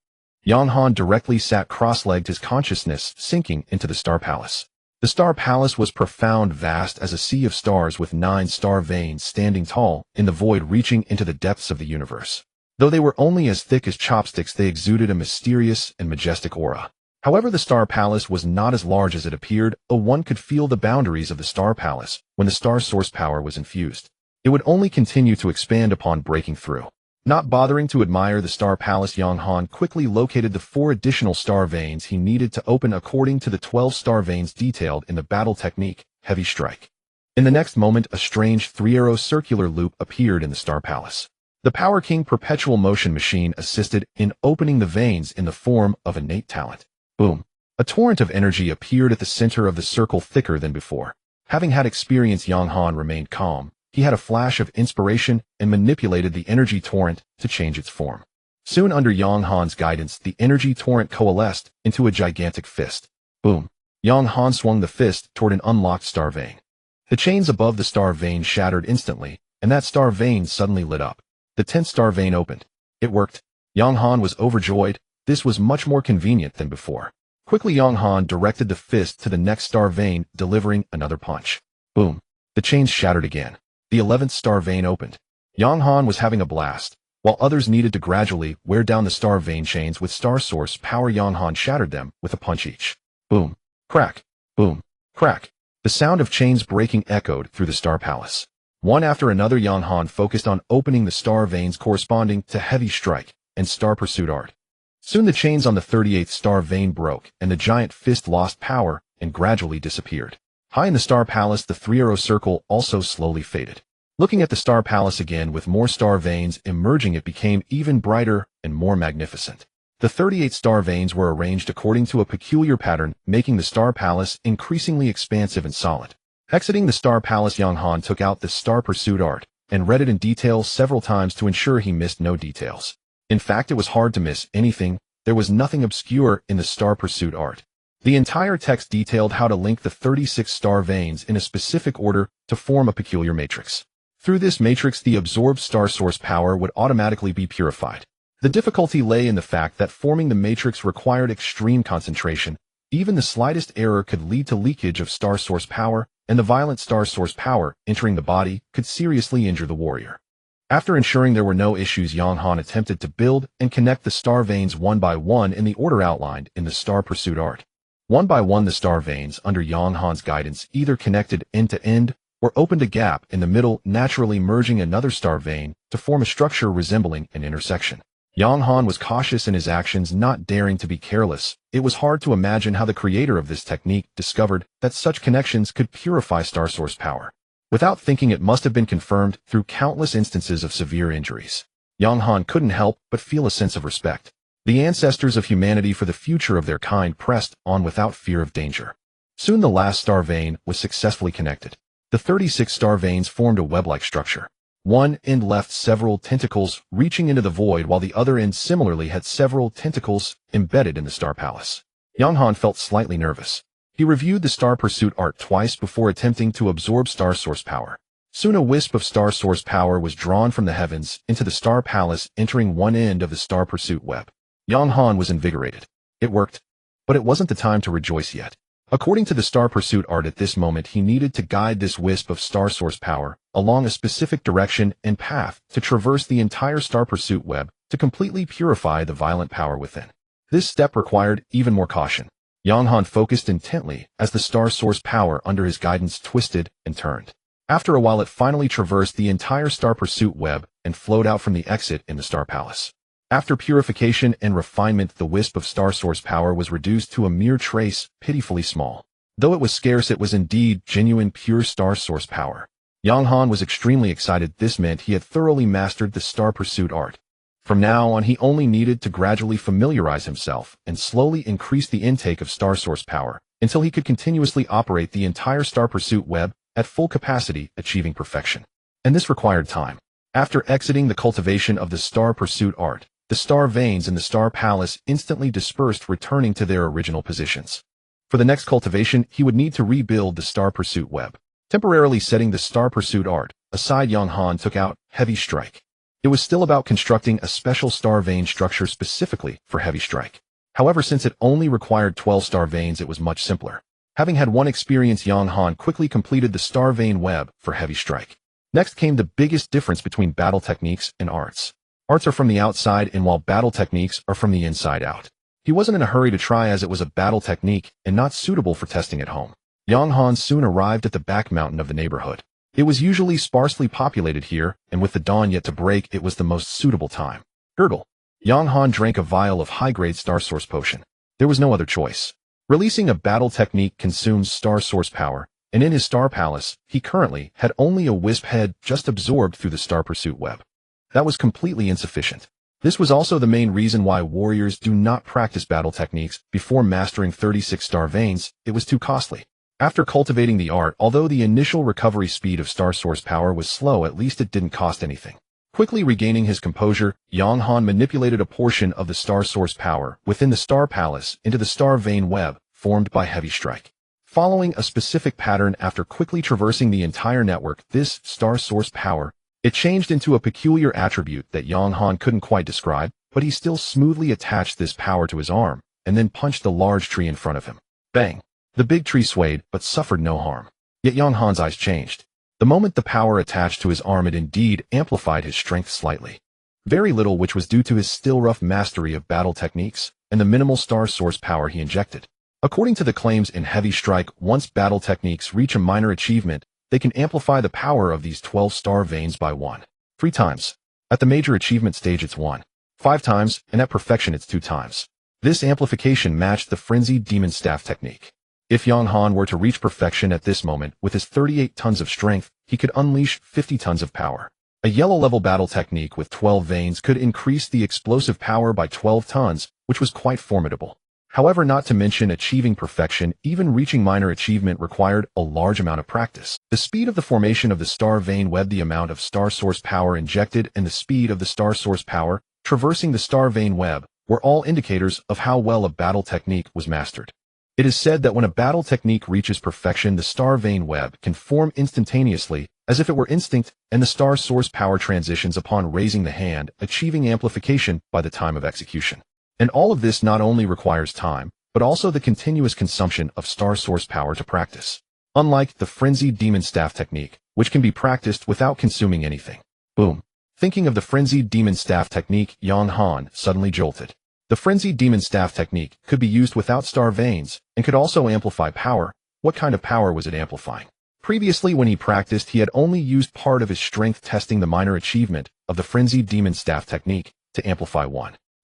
Yang Han directly sat cross-legged, his consciousness sinking into the Star Palace. The Star Palace was profound, vast as a sea of stars, with 9 star veins standing tall in the void, reaching into the depths of the universe. Though they were only as thick as chopsticks, they exuded a mysterious and majestic aura. However, the Star Palace was not as large as it appeared, though one could feel the boundaries of the Star Palace when the star source power was infused. It would only continue to expand upon breaking through. Not bothering to admire the Star Palace, Yang Han quickly located the 4 additional star veins he needed to open according to the 12 star veins detailed in the battle technique, Heavy Strike. In the next moment, a strange 3-arrow circular loop appeared in the Star Palace. The Power King Perpetual Motion machine assisted in opening the veins in the form of innate talent. Boom! A torrent of energy appeared at the center of the circle, thicker than before. Having had experience, Yang Han remained calm. He had a flash of inspiration and manipulated the energy torrent to change its form. Soon, under Yang Han's guidance, the energy torrent coalesced into a gigantic fist. Boom! Yang Han swung the fist toward an unlocked star vein. The chains above the star vein shattered instantly, and that star vein suddenly lit up. The 10th star vein opened. It worked. Yang Han was overjoyed. This was much more convenient than before. Quickly, Yang Han directed the fist to the next star vein, delivering another punch. Boom! The chains shattered again. The 11th star vein opened. Yang Han was having a blast. While others needed to gradually wear down the star vein chains with star source power, Yang Han shattered them with a punch each. Boom! Crack! Boom! Crack! The sound of chains breaking echoed through the Star Palace. One after another, Yang Han focused on opening the star veins corresponding to Heavy Strike and Star Pursuit art. Soon the chains on the 38th star vein broke, and the giant fist lost power and gradually disappeared. High in the Star Palace, the 3-arrow circle also slowly faded. Looking at the Star Palace again with more star veins emerging, it became even brighter and more magnificent. The 38 star veins were arranged according to a peculiar pattern, making the Star Palace increasingly expansive and solid. Exiting the Star Palace, Yang Han took out the Star Pursuit art and read it in detail several times to ensure he missed no details. In fact, it was hard to miss anything. There was nothing obscure in the Star Pursuit art. The entire text detailed how to link the 36 star veins in a specific order to form a peculiar matrix. Through this matrix, the absorbed star source power would automatically be purified. The difficulty lay in the fact that forming the matrix required extreme concentration. Even the slightest error could lead to leakage of star source power, and the violent star source power entering the body could seriously injure the warrior. After ensuring there were no issues, Yang Han attempted to build and connect the star veins one by one in the order outlined in the Star Pursuit art. One by one, the star veins, under Yang Han's guidance, either connected end to end or opened a gap in the middle, naturally merging another star vein to form a structure resembling an intersection. Yang Han was cautious in his actions, not daring to be careless. It was hard to imagine how the creator of this technique discovered that such connections could purify star source power. Without thinking, it must have been confirmed through countless instances of severe injuries. Yang Han couldn't help but feel a sense of respect. The ancestors of humanity, for the future of their kind, pressed on without fear of danger. Soon the last star vein was successfully connected. The 36 star veins formed a web-like structure. One end left several tentacles reaching into the void, while the other end similarly had several tentacles embedded in the Star Palace. Yang Han felt slightly nervous. He reviewed the Star Pursuit art twice before attempting to absorb star source power. Soon a wisp of star source power was drawn from the heavens into the Star Palace, entering one end of the Star Pursuit web. Yang Han was invigorated. It worked. But it wasn't the time to rejoice yet. According to the Star Pursuit art, at this moment he needed to guide this wisp of star source power along a specific direction and path to traverse the entire Star Pursuit web to completely purify the violent power within. This step required even more caution. Yang Han focused intently as the star source power under his guidance twisted and turned. After a while, it finally traversed the entire Star Pursuit web and flowed out from the exit in the Star Palace. After purification and refinement, the wisp of star source power was reduced to a mere trace, pitifully small. Though it was scarce, it was indeed genuine, pure star source power. Yang Han was extremely excited. This meant he had thoroughly mastered the Star Pursuit art. From now on, he only needed to gradually familiarize himself and slowly increase the intake of star source power until he could continuously operate the entire Star Pursuit web at full capacity, achieving perfection. And this required time. After exiting the cultivation of the Star Pursuit art, the star veins in the Star Palace instantly dispersed, returning to their original positions. For the next cultivation, he would need to rebuild the Star Pursuit web. Temporarily setting the Star Pursuit art aside, Yang Han took out Heavy Strike. It was still about constructing a special star vein structure specifically for Heavy Strike. However, since it only required 12 star veins, it was much simpler. Having had one experience, Yang Han quickly completed the star vein web for Heavy Strike. Next came the biggest difference between battle techniques and arts. Arts are from the outside, and while battle techniques are from the inside out. He wasn't in a hurry to try, as it was a battle technique and not suitable for testing at home. Yang Han soon arrived at the back mountain of the neighborhood. It was usually sparsely populated here, and with the dawn yet to break, it was the most suitable time. Gurgle. Yang Han drank a vial of high-grade Star Source potion. There was no other choice. Releasing a battle technique consumes Star Source power, and in his Star Palace, he currently had only a wisp head just absorbed through the Star Pursuit web. That was completely insufficient. This was also the main reason why warriors do not practice battle techniques before mastering 36 star veins. It was too costly. After cultivating the art, although the initial recovery speed of Star Source power was slow, at least it didn't cost anything. Quickly regaining his composure, Yang Han manipulated a portion of the Star Source power within the Star Palace into the Star Vein web formed by Heavy Strike. Following a specific pattern after quickly traversing the entire network, this Star Source power, it changed into a peculiar attribute that Yang Han couldn't quite describe, but he still smoothly attached this power to his arm, and then punched the large tree in front of him. Bang! The big tree swayed, but suffered no harm. Yet Yang Han's eyes changed. The moment the power attached to his arm, it indeed amplified his strength slightly. Very little, which was due to his still rough mastery of battle techniques, and the minimal Star Source power he injected. According to the claims in Heavy Strike, once battle techniques reach a minor achievement, they can amplify the power of these 12 star veins by 3 times. At the major achievement stage, it's 5 times, and at perfection, it's 2 times. This amplification matched the Frenzied Demon Staff technique. If Yang Han were to reach perfection at this moment, with his 38 tons of strength, he could unleash 50 tons of power. A yellow-level battle technique with 12 veins could increase the explosive power by 12 tons, which was quite formidable. However, not to mention achieving perfection, even reaching minor achievement required a large amount of practice. The speed of the formation of the Star Vein web, the amount of Star Source power injected, and the speed of the Star Source power traversing the Star Vein web were all indicators of how well a battle technique was mastered. It is said that when a battle technique reaches perfection, the Star Vein web can form instantaneously, as if it were instinct, and the Star Source power transitions upon raising the hand, achieving amplification by the time of execution. And all of this not only requires time, but also the continuous consumption of Star Source power to practice. Unlike the Frenzied Demon Staff technique, which can be practiced without consuming anything. Boom. Thinking of the Frenzied Demon Staff technique, Yang Han suddenly jolted. The Frenzied Demon Staff technique could be used without star veins, and could also amplify power. What kind of power was it amplifying? Previously, when he practiced, he had only used part of his strength testing the minor achievement of the Frenzied Demon Staff technique to amplify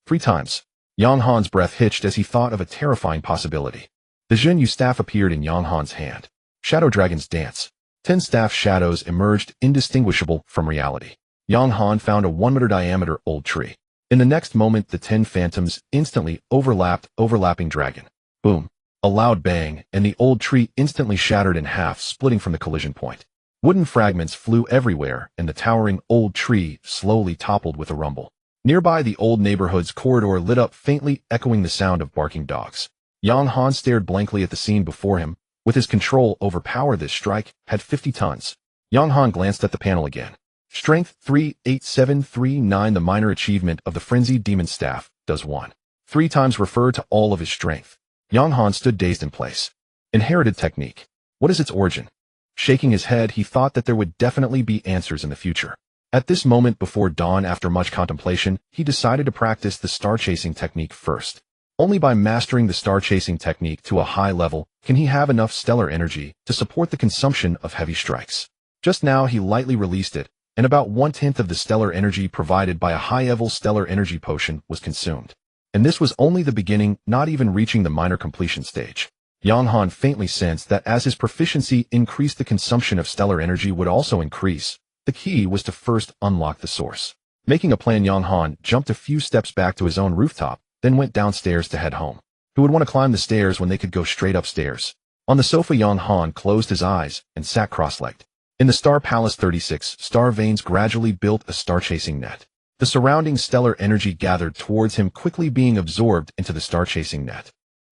3 times. Yang Han's breath hitched as he thought of a terrifying possibility. The Zhenyu staff appeared in Yang Han's hand. Shadow Dragons dance. 10 staff shadows emerged, indistinguishable from reality. Yang Han found a 1-meter diameter old tree. In the next moment, the 10 phantoms instantly overlapping dragon. Boom. A loud bang, and the old tree instantly shattered in half, splitting from the collision point. Wooden fragments flew everywhere, and the towering old tree slowly toppled with a rumble. Nearby, the old neighborhood's corridor lit up faintly, echoing the sound of barking dogs. Yang Han stared blankly at the scene before him. With his control over power, this strike had 50 tons. Yang Han glanced at the panel again. Strength 38739. The minor achievement of the Frenzied Demon Staff does 3 times refer to all of his strength. Yang Han stood dazed in place. Inherited technique. What is its origin? Shaking his head, he thought that there would definitely be answers in the future. At this moment before dawn, after much contemplation, he decided to practice the star chasing technique first. Only by mastering the star chasing technique to a high level can he have enough stellar energy to support the consumption of heavy strikes. Just now, he lightly released it, and about 1/10 of the stellar energy provided by a high-level stellar energy potion was consumed. And this was only the beginning, not even reaching the minor completion stage. Yang Han faintly sensed that as his proficiency increased, the consumption of stellar energy would also increase. The key was to first unlock the source. Making a plan, Yang Han jumped a few steps back to his own rooftop, then went downstairs to head home. Who would want to climb the stairs when they could go straight upstairs? On the sofa, Yang Han closed his eyes and sat cross-legged. In the Star Palace, 36 star veins gradually built a star-chasing net. The surrounding stellar energy gathered towards him, quickly being absorbed into the star-chasing net.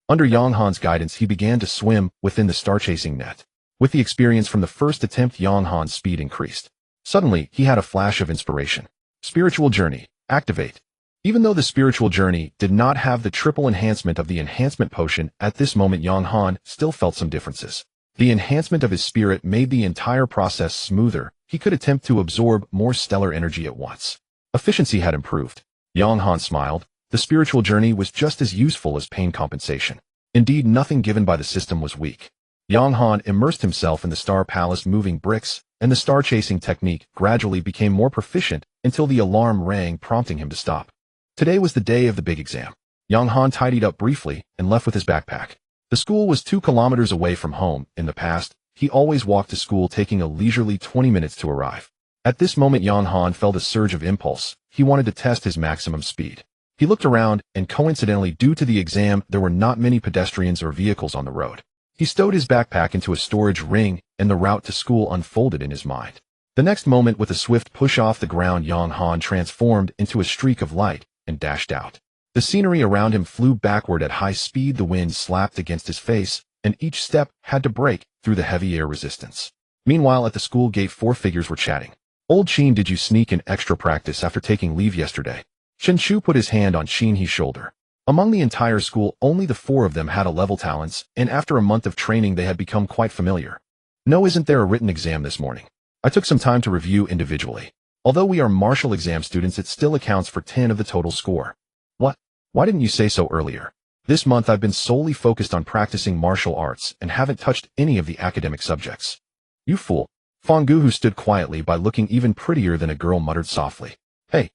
Under Yang Han's guidance, he began to swim within the star-chasing net. With the experience from the first attempt, Yang Han's speed increased. Suddenly, he had a flash of inspiration. Spiritual journey. Activate. Even though the spiritual journey did not have the triple enhancement of the enhancement potion, at this moment Yang Han still felt some differences. The enhancement of his spirit made the entire process smoother. He could attempt to absorb more stellar energy at once. Efficiency had improved. Yang Han smiled. The spiritual journey was just as useful as pain compensation. Indeed, nothing given by the system was weak. Yang Han immersed himself in the Star Palace moving bricks, and the star-chasing technique gradually became more proficient until the alarm rang, prompting him to stop. Today was the day of the big exam. Yang Han tidied up briefly and left with his backpack. The school was 2 kilometers away from home. In the past, he always walked to school, taking a leisurely 20 minutes to arrive. At this moment, Yang Han felt a surge of impulse. He wanted to test his maximum speed. He looked around, and coincidentally, due to the exam, there were not many pedestrians or vehicles on the road. He stowed his backpack into a storage ring, and the route to school unfolded in his mind. The next moment, with a swift push off the ground, Yang Han transformed into a streak of light and dashed out. The scenery around him flew backward at high speed. The wind slapped against his face, and each step had to break through the heavy air resistance. Meanwhile, at the school gate, 4 figures were chatting. Old Qin, did you sneak in extra practice after taking leave yesterday? Chen Chu put his hand on Qin He's shoulder. Among the entire school, only the 4 of them had A-level talents, and after a month of training they had become quite familiar. No, isn't there a written exam this morning? I took some time to review individually. Although we are martial exam students, it still accounts for 10 of the total score. What? Why didn't you say so earlier? This month I've been solely focused on practicing martial arts and haven't touched any of the academic subjects. You fool. Fang Gu, who stood quietly by looking even prettier than a girl, muttered softly. Hey.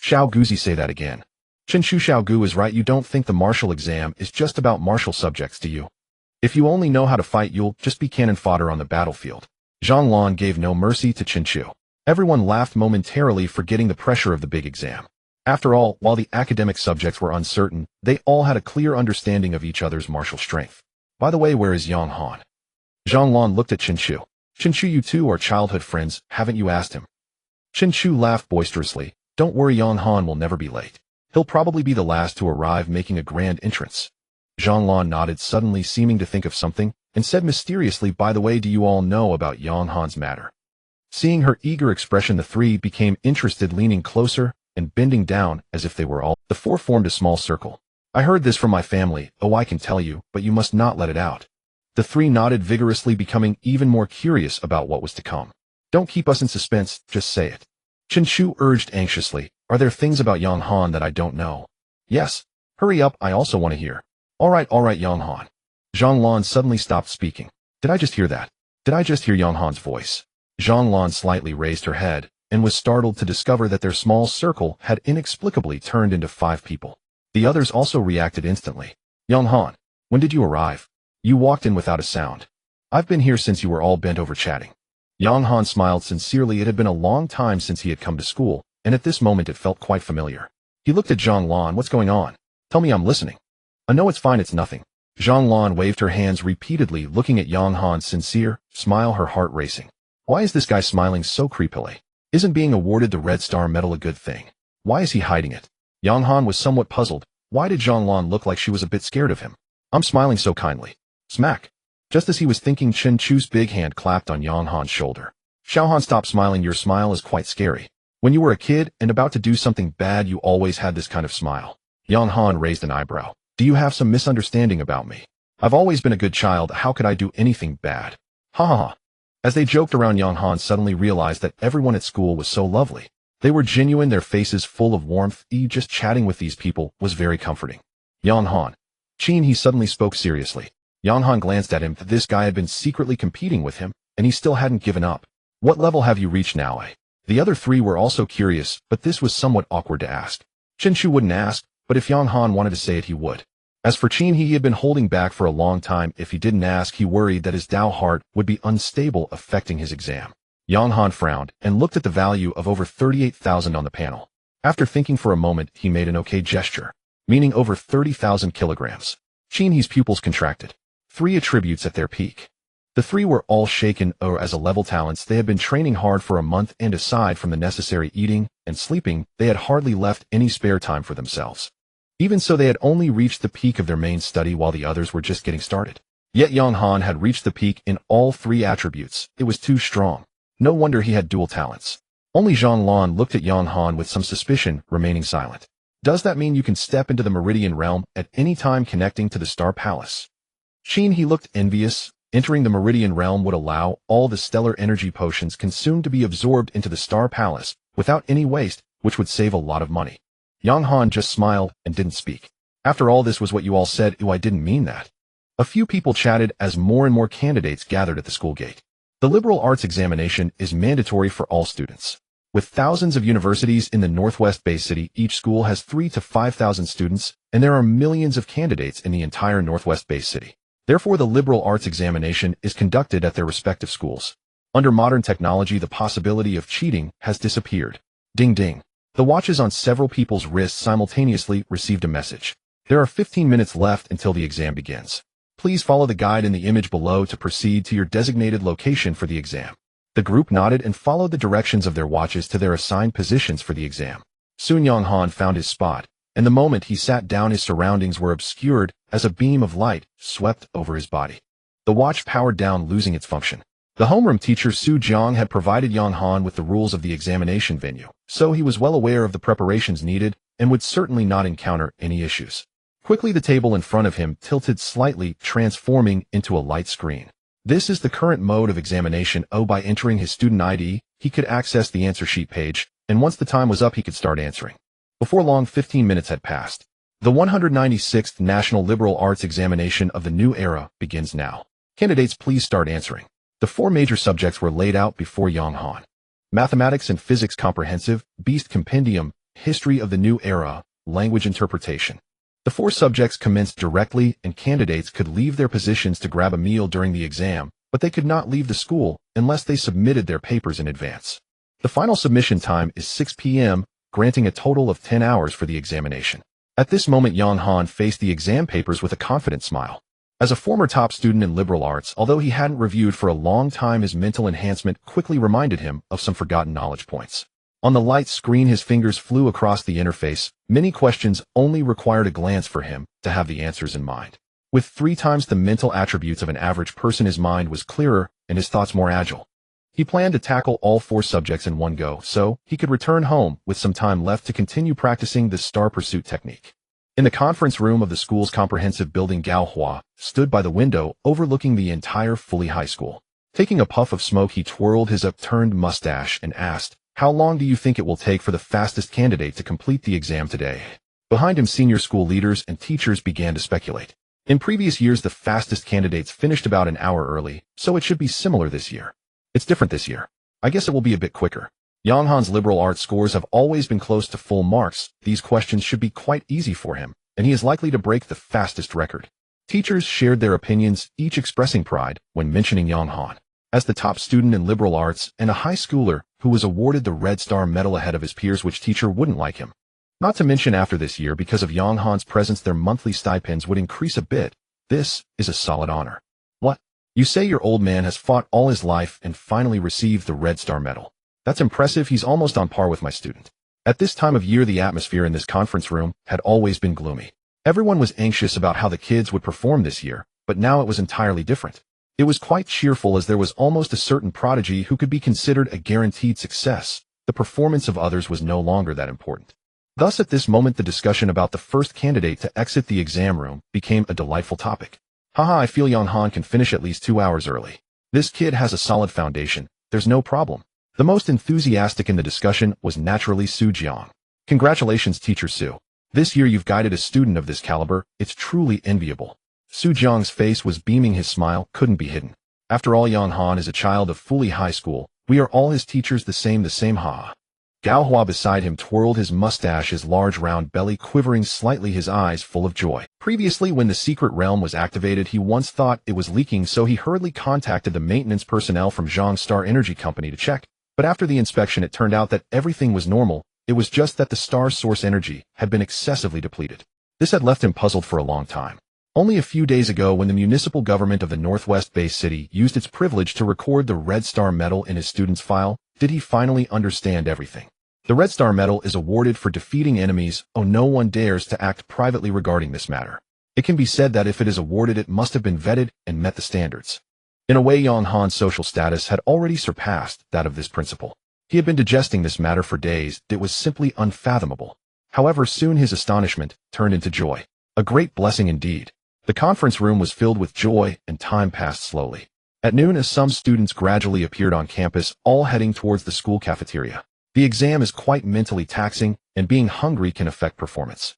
Xiao Guzi, say that again. Chen Shu, Xiao Gu is right. You don't think the martial exam is just about martial subjects, do you? If you only know how to fight, you'll just be cannon fodder on the battlefield. Zhang Lan gave no mercy to Chen Chu. Everyone laughed momentarily, forgetting the pressure of the big exam. After all, while the academic subjects were uncertain, they all had a clear understanding of each other's martial strength. By the way, where is Yang Han? Zhang Lan looked at Chen Chu. Chen Chu, you two are childhood friends, haven't you asked him? Chen Chu laughed boisterously. Don't worry, Yang Han will never be late. He'll probably be the last to arrive, making a grand entrance. Zhang Lan nodded, suddenly seeming to think of something, and said mysteriously, by the way, do you all know about Yang Han's matter? Seeing her eager expression, the 3 became interested, leaning closer and bending down as if they were all. The 4 formed a small circle. I heard this from my family. Oh, I can tell you, but you must not let it out. The 3 nodded vigorously, becoming even more curious about what was to come. Don't keep us in suspense, just say it. Chen Chu urged anxiously. Are there things about Yang Han that I don't know? Yes. Hurry up, I also want to hear. All right, Yang Han. Zhang Lan suddenly stopped speaking. Did I just hear that? Did I just hear Yang Han's voice? Zhang Lan slightly raised her head and was startled to discover that their small circle had inexplicably turned into 5 people. The others also reacted instantly. Yang Han, when did you arrive? You walked in without a sound. I've been here since you were all bent over chatting. Yang Han smiled sincerely. It had been a long time since he had come to school, and at this moment it felt quite familiar. He looked at Zhang Lan. What's going on? Tell me, I'm listening. I know it's fine, it's nothing. Zhang Lan waved her hands repeatedly, looking at Yang Han's sincere smile, her heart racing. Why is this guy smiling so creepily? Isn't being awarded the Red Star Medal a good thing? Why is he hiding it? Yang Han was somewhat puzzled. Why did Zhang Lan look like she was a bit scared of him? I'm smiling so kindly. Smack. Just as he was thinking, Chen Chu's big hand clapped on Yang Han's shoulder. Xiao Han, stop smiling. Your smile is quite scary. When you were a kid and about to do something bad, you always had this kind of smile. Yang Han raised an eyebrow. Do you have some misunderstanding about me? I've always been a good child. How could I do anything bad? Ha ha ha. As they joked around, Yang Han suddenly realized that everyone at school was so lovely. They were genuine, their faces full of warmth. Just chatting with these people was very comforting. Yang Han. Qin, he suddenly spoke seriously. Yang Han glanced at him. This guy had been secretly competing with him, and he still hadn't given up. What level have you reached now, eh? The other 3 were also curious, but this was somewhat awkward to ask. Chen Chu wouldn't ask, but if Yang Han wanted to say it, he would. As for Qin, he had been holding back for a long time. If he didn't ask, he worried that his Dao heart would be unstable, affecting his exam. Yang Han frowned and looked at the value of over 38,000 on the panel. After thinking for a moment, he made an okay gesture, meaning over 30,000 kilograms. Qin, his pupils contracted. 3 attributes at their peak. The 3 were all shaken, or as A-level talents, they had been training hard for a month, and aside from the necessary eating and sleeping, they had hardly left any spare time for themselves. Even so, they had only reached the peak of their main study while the others were just getting started. Yet Yang Han had reached the peak in all three attributes. It was too strong. No wonder he had dual talents. Only Zhang Lan looked at Yang Han with some suspicion, remaining silent. Does that mean you can step into the Meridian Realm at any time connecting to the Star Palace? Sheen, he looked envious. Entering the Meridian Realm would allow all the stellar energy potions consumed to be absorbed into the Star Palace without any waste, which would save a lot of money. Yang Han just smiled and didn't speak. After all, this was what you all said. I didn't mean that. A few people chatted as more and more candidates gathered at the school gate. The liberal arts examination is mandatory for all students. With thousands of universities in the Northwest Bay City, each school has 3,000 to 5,000 students, and there are millions of candidates in the entire Northwest Bay City. Therefore, the liberal arts examination is conducted at their respective schools. Under modern technology, the possibility of cheating has disappeared. Ding ding. The watches on several people's wrists simultaneously received a message. There are 15 minutes left until the exam begins. Please follow the guide in the image below to proceed to your designated location for the exam. The group nodded and followed the directions of their watches to their assigned positions for the exam. Soon Yang Han found his spot, and the moment he sat down his surroundings were obscured as a beam of light swept over his body. The watch powered down, losing its function. The homeroom teacher Su Jiang had provided Yang Han with the rules of the examination venue, so he was well aware of the preparations needed and would certainly not encounter any issues. Quickly, the table in front of him tilted slightly, transforming into a light screen. This is the current mode of examination. By entering his student ID, he could access the answer sheet page, and once the time was up, he could start answering. Before long, 15 minutes had passed. The 196th National Liberal Arts Examination of the new era begins now. Candidates, please start answering. The four major subjects were laid out before Yang Han. Mathematics and Physics Comprehensive, Beast Compendium, History of the New Era, Language Interpretation. The four subjects commenced directly, and candidates could leave their positions to grab a meal during the exam, but they could not leave the school unless they submitted their papers in advance. The final submission time is 6 p.m., granting a total of 10 hours for the examination. At this moment, Yang Han faced the exam papers with a confident smile. As a former top student in liberal arts, although he hadn't reviewed for a long time, his mental enhancement quickly reminded him of some forgotten knowledge points. On the light screen, his fingers flew across the interface. Many questions only required a glance for him to have the answers in mind. With 3 times the mental attributes of an average person, his mind was clearer and his thoughts more agile. He planned to tackle all 4 subjects in one go, so he could return home with some time left to continue practicing the star pursuit technique. In the conference room of the school's comprehensive building, Gao Hua stood by the window overlooking the entire fully high school. Taking a puff of smoke, he twirled his upturned mustache and asked, "How long do you think it will take for the fastest candidate to complete the exam today?" Behind him, senior school leaders and teachers began to speculate. In previous years, the fastest candidates finished about an hour early, so it should be similar this year. It's different this year. I guess it will be a bit quicker. Yang Han's liberal arts scores have always been close to full marks. These questions should be quite easy for him, and he is likely to break the fastest record. Teachers shared their opinions, each expressing pride when mentioning Yang Han. As the top student in liberal arts and a high schooler who was awarded the Red Star Medal ahead of his peers, which teacher wouldn't like him? Not to mention, after this year, because of Yang Han's presence, their monthly stipends would increase a bit. This is a solid honor. What? You say your old man has fought all his life and finally received the Red Star Medal? That's impressive. He's almost on par with my student. At this time of year, the atmosphere in this conference room had always been gloomy. Everyone was anxious about how the kids would perform this year, but now it was entirely different. It was quite cheerful, as there was almost a certain prodigy who could be considered a guaranteed success. The performance of others was no longer that important. Thus, at this moment, the discussion about the first candidate to exit the exam room became a delightful topic. Haha, I feel Yang Han can finish at least 2 hours early. This kid has a solid foundation. There's no problem. The most enthusiastic in the discussion was naturally Su Jiang. Congratulations, Teacher Su. This year you've guided a student of this caliber. It's truly enviable. Su Jiang's face was beaming. His smile couldn't be hidden. After all, Yang Han is a child of fully high school. We are all his teachers, the same ha. Gao Hua beside him twirled his mustache, his large round belly quivering slightly, his eyes full of joy. Previously, when the secret realm was activated, he once thought it was leaking, so he hurriedly contacted the maintenance personnel from Zhang Star Energy Company to check. But after the inspection, it turned out that everything was normal. It was just that the star's source energy had been excessively depleted. This had left him puzzled for a long time. Only a few days ago, when the municipal government of the Northwest Bay City used its privilege to record the Red Star Medal in his student's file, did he finally understand everything. The Red Star Medal is awarded for defeating enemies. No one dares to act privately regarding this matter. It can be said that if it is awarded, it must have been vetted and met the standards. In a way, Yang Han's social status had already surpassed that of this principal. He had been digesting this matter for days. It was simply unfathomable. However, soon his astonishment turned into joy. A great blessing indeed. The conference room was filled with joy, and time passed slowly. At noon, as some students gradually appeared on campus, all heading towards the school cafeteria. The exam is quite mentally taxing, and being hungry can affect performance.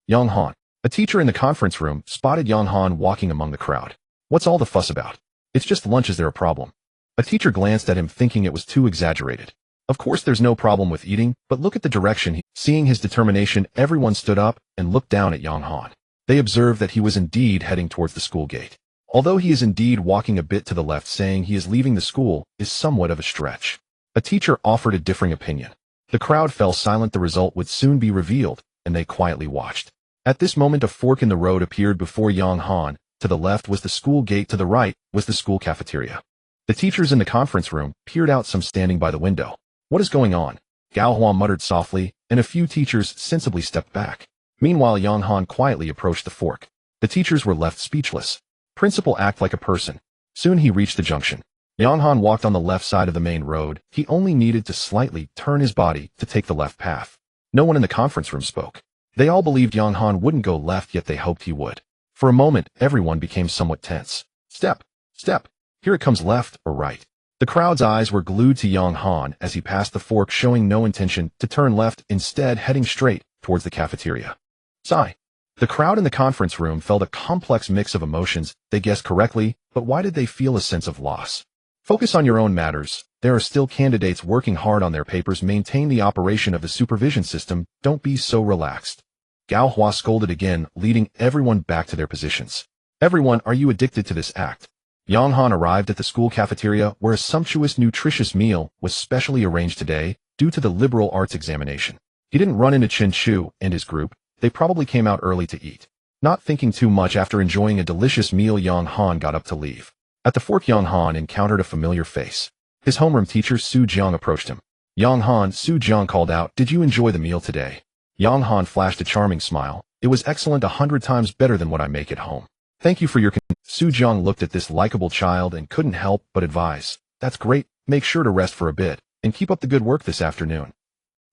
Yang Han. A teacher in the conference room spotted Yang Han walking among the crowd. What's all the fuss about? It's just lunch, is there a problem? A teacher glanced at him, thinking it was too exaggerated. Of course there's no problem with eating, but look at the direction. Seeing his determination, everyone stood up and looked down at Yang Han. They observed that he was indeed heading towards the school gate. Although he is indeed walking a bit to the left, saying he is leaving the school is somewhat of a stretch. A teacher offered a differing opinion. The crowd fell silent. The result would soon be revealed, and they quietly watched. At this moment, a fork in the road appeared before Yang Han. To the left was the school gate, to the right was the school cafeteria. The teachers in the conference room peered out, some standing by the window. What is going on? Gao Hua muttered softly, and a few teachers sensibly stepped back. Meanwhile, Yang Han quietly approached the fork. The teachers were left speechless. Principal, act like a person. Soon he reached the junction. Yang Han walked on the left side of the main road. He only needed to slightly turn his body to take the left path. No one in the conference room spoke. They all believed Yang Han wouldn't go left, yet they hoped he would. For a moment, everyone became somewhat tense. Step, step. Here it comes, left or right. The crowd's eyes were glued to Yang Han as he passed the fork, showing no intention to turn left, instead heading straight towards the cafeteria. Sigh. The crowd in the conference room felt a complex mix of emotions. They guessed correctly, but why did they feel a sense of loss? Focus on your own matters. There are still candidates working hard on their papers. Maintain the operation of the supervision system. Don't be so relaxed. Gao Hua scolded again, leading everyone back to their positions. Everyone, are you addicted to this act? Yang Han arrived at the school cafeteria, where a sumptuous, nutritious meal was specially arranged today due to the liberal arts examination. He didn't run into Chen Shu and his group. They probably came out early to eat. Not thinking too much after enjoying a delicious meal, Yang Han got up to leave. At the fork, Yang Han encountered a familiar face. His homeroom teacher, Su Jiang, approached him. Yang Han, Su Jiang called out, did you enjoy the meal today? Yang Han flashed a charming smile. It was excellent, 100 times better than what I make at home. Thank you for your Su Jiang looked at this likable child and couldn't help but advise. That's great, make sure to rest for a bit, and keep up the good work this afternoon.